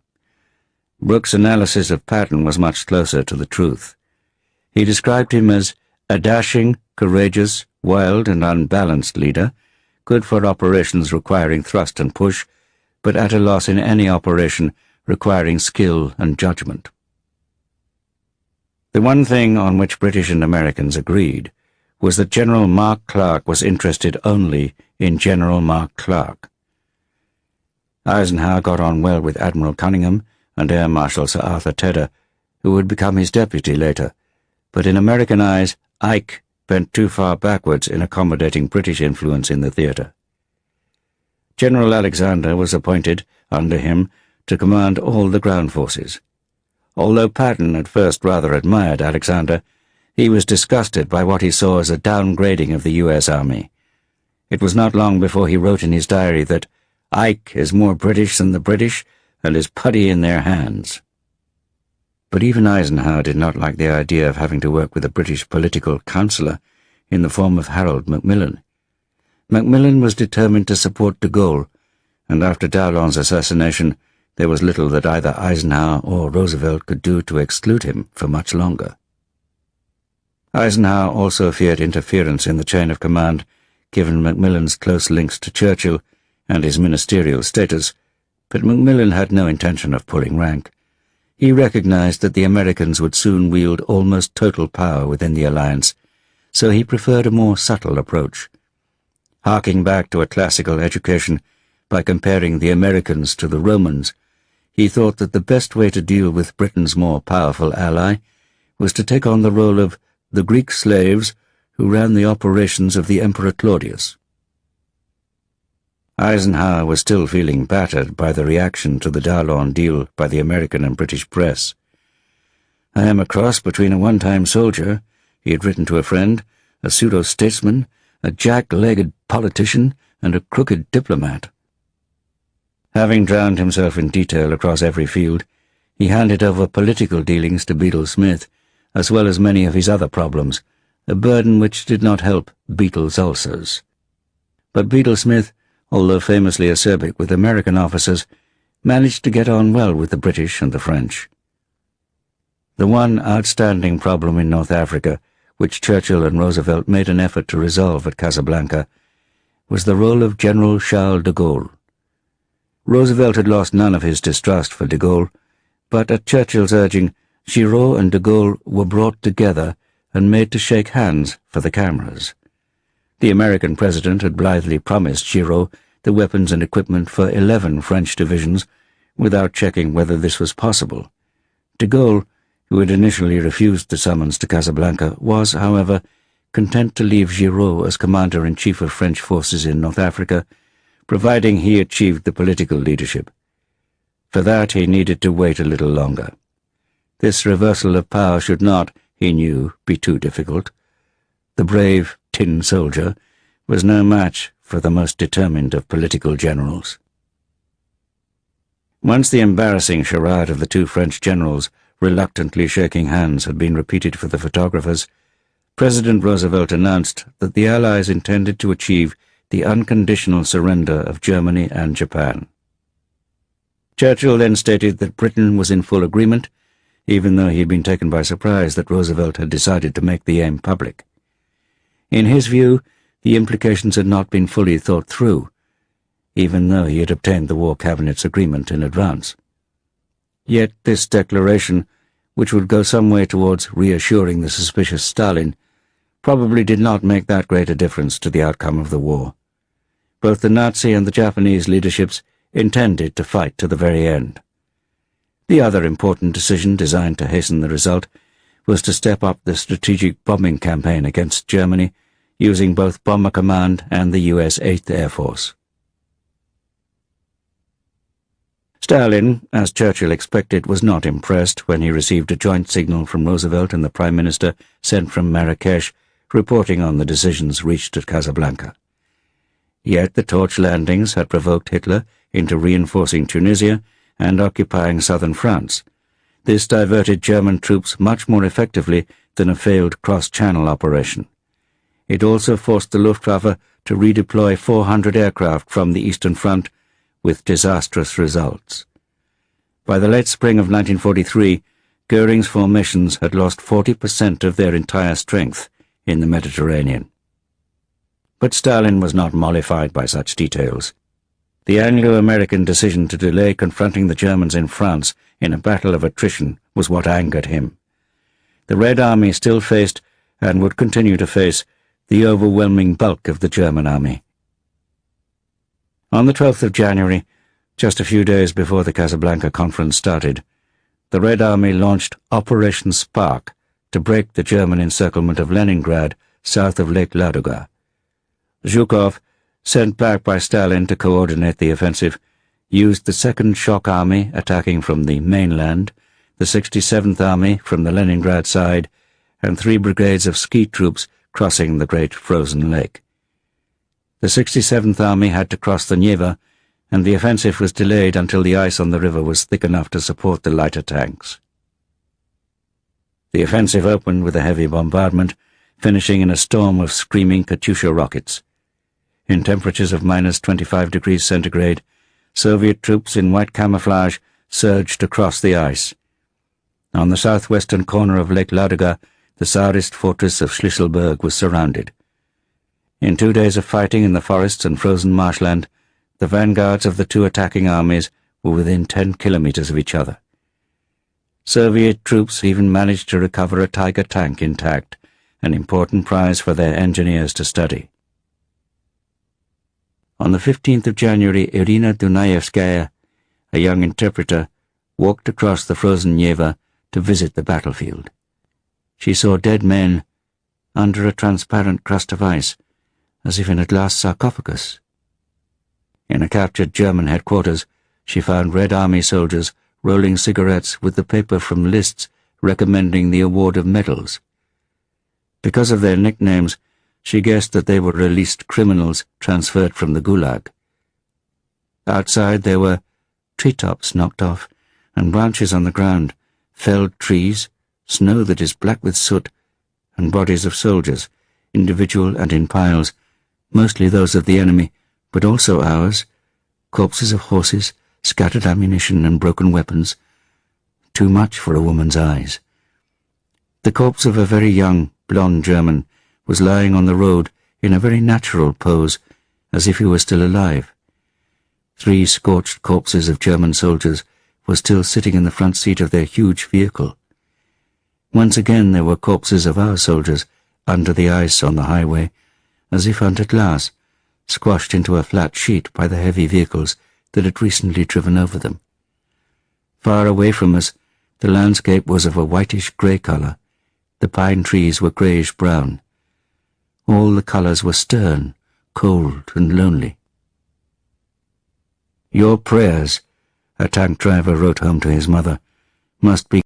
Brooke's analysis of Patton was much closer to the truth. He described him as a dashing, courageous, wild and unbalanced leader, good for operations requiring thrust and push, but at a loss in any operation requiring skill and judgment. The one thing on which British and Americans agreed was that General Mark Clark was interested only in General Mark Clark. Eisenhower got on well with Admiral Cunningham and Air Marshal Sir Arthur Tedder, who would become his deputy later, but in American eyes, Ike bent too far backwards in accommodating British influence in the theatre. General Alexander was appointed, under him, to command all the ground forces. Although Patton at first rather admired Alexander, he was disgusted by what he saw as a downgrading of the U.S. Army. It was not long before he wrote in his diary that Ike is more British than the British and is putty in their hands. But even Eisenhower did not like the idea of having to work with a British political counselor in the form of Harold Macmillan. Macmillan was determined to support de Gaulle, and after Dowlon's assassination, there was little that either Eisenhower or Roosevelt could do to exclude him for much longer. Eisenhower also feared interference in the chain of command, given Macmillan's close links to Churchill and his ministerial status, but Macmillan had no intention of pulling rank. He recognized that the Americans would soon wield almost total power within the alliance, so he preferred a more subtle approach. Harking back to a classical education by comparing the Americans to the Romans, he thought that the best way to deal with Britain's more powerful ally was to take on the role of the Greek slaves who ran the operations of the Emperor Claudius. Eisenhower was still feeling battered by the reaction to the Dowlon deal by the American and British press. "I am a cross between a one-time soldier," he had written to a friend, "a pseudo-statesman, a jack-legged politician, and a crooked diplomat." Having drowned himself in detail across every field, he handed over political dealings to Beadle Smith, as well as many of his other problems, a burden which did not help Beetle's ulcers. But Beadle Smith, although famously acerbic with American officers, managed to get on well with the British and the French. The one outstanding problem in North Africa, which Churchill and Roosevelt made an effort to resolve at Casablanca, was the role of General Charles de Gaulle. Roosevelt had lost none of his distrust for de Gaulle, but at Churchill's urging, Giraud and de Gaulle were brought together and made to shake hands for the cameras. The American president had blithely promised Giraud the weapons and equipment for 11 French divisions, without checking whether this was possible. De Gaulle, who had initially refused the summons to Casablanca, was, however, content to leave Giraud as commander-in-chief of French forces in North Africa, providing he achieved the political leadership. For that he needed to wait a little longer. This reversal of power should not, he knew, be too difficult. The brave tin soldier was no match for the most determined of political generals. Once the embarrassing charade of the two French generals reluctantly shaking hands had been repeated for the photographers, President Roosevelt announced that the Allies intended to achieve the unconditional surrender of Germany and Japan. Churchill then stated that Britain was in full agreement, even though he had been taken by surprise that Roosevelt had decided to make the aim public. In his view, the implications had not been fully thought through, even though he had obtained the War Cabinet's agreement in advance. Yet this declaration, which would go some way towards reassuring the suspicious Stalin, probably did not make that great a difference to the outcome of the war. Both the Nazi and the Japanese leaderships intended to fight to the very end. The other important decision designed to hasten the result was to step up the strategic bombing campaign against Germany, using both Bomber Command and the U.S. 8th Air Force. Stalin, as Churchill expected, was not impressed when he received a joint signal from Roosevelt and the Prime Minister sent from Marrakesh reporting on the decisions reached at Casablanca. Yet the torch landings had provoked Hitler into reinforcing Tunisia and occupying southern France. This diverted German troops much more effectively than a failed cross-channel operation. It also forced the Luftwaffe to redeploy 400 aircraft from the Eastern Front, with disastrous results. By the late spring of 1943, Goering's formations had lost 40% of their entire strength in the Mediterranean. But Stalin was not mollified by such details. The Anglo-American decision to delay confronting the Germans in France in a battle of attrition was what angered him. The Red Army still faced, and would continue to face, the overwhelming bulk of the German army. On the 12th of January, just a few days before the Casablanca conference started, the Red Army launched Operation Spark to break the German encirclement of Leningrad south of Lake Ladoga. Zhukov, sent back by Stalin to coordinate the offensive, used the 2nd Shock Army attacking from the mainland, the 67th Army from the Leningrad side, and 3 brigades of ski troops crossing the great frozen lake. The 67th Army had to cross the Neva, and the offensive was delayed until the ice on the river was thick enough to support the lighter tanks. The offensive opened with a heavy bombardment, finishing in a storm of screaming Katyusha rockets. In temperatures of -25 degrees centigrade, Soviet troops in white camouflage surged across the ice. On the southwestern corner of Lake Ladoga, the Tsarist fortress of Schlüsselburg was surrounded. In 2 days of fighting in the forests and frozen marshland, the vanguards of the two attacking armies were within 10 kilometers of each other. Soviet troops even managed to recover a Tiger tank intact, an important prize for their engineers to study. On the 15th of January, Irina Dunayevskaya, a young interpreter, walked across the frozen Neva to visit the battlefield. She saw dead men under a transparent crust of ice, as if in a glass sarcophagus. In a captured German headquarters, she found Red Army soldiers rolling cigarettes with the paper from lists recommending the award of medals. Because of their nicknames, she guessed that they were released criminals transferred from the Gulag. Outside there were treetops knocked off, and branches on the ground, felled trees, snow that is black with soot, and bodies of soldiers, individual and in piles, mostly those of the enemy, but also ours, corpses of horses, scattered ammunition and broken weapons. Too much for a woman's eyes. The corpse of a very young, blonde German was lying on the road in a very natural pose, as if he were still alive. 3 scorched corpses of German soldiers were still sitting in the front seat of their huge vehicle. Once again there were corpses of our soldiers under the ice on the highway, as if under glass, squashed into a flat sheet by the heavy vehicles that had recently driven over them. Far away from us, the landscape was of a whitish-grey colour. The pine trees were greyish-brown. All the colours were stern, cold and lonely. "Your prayers," a tank driver wrote home to his mother, "must be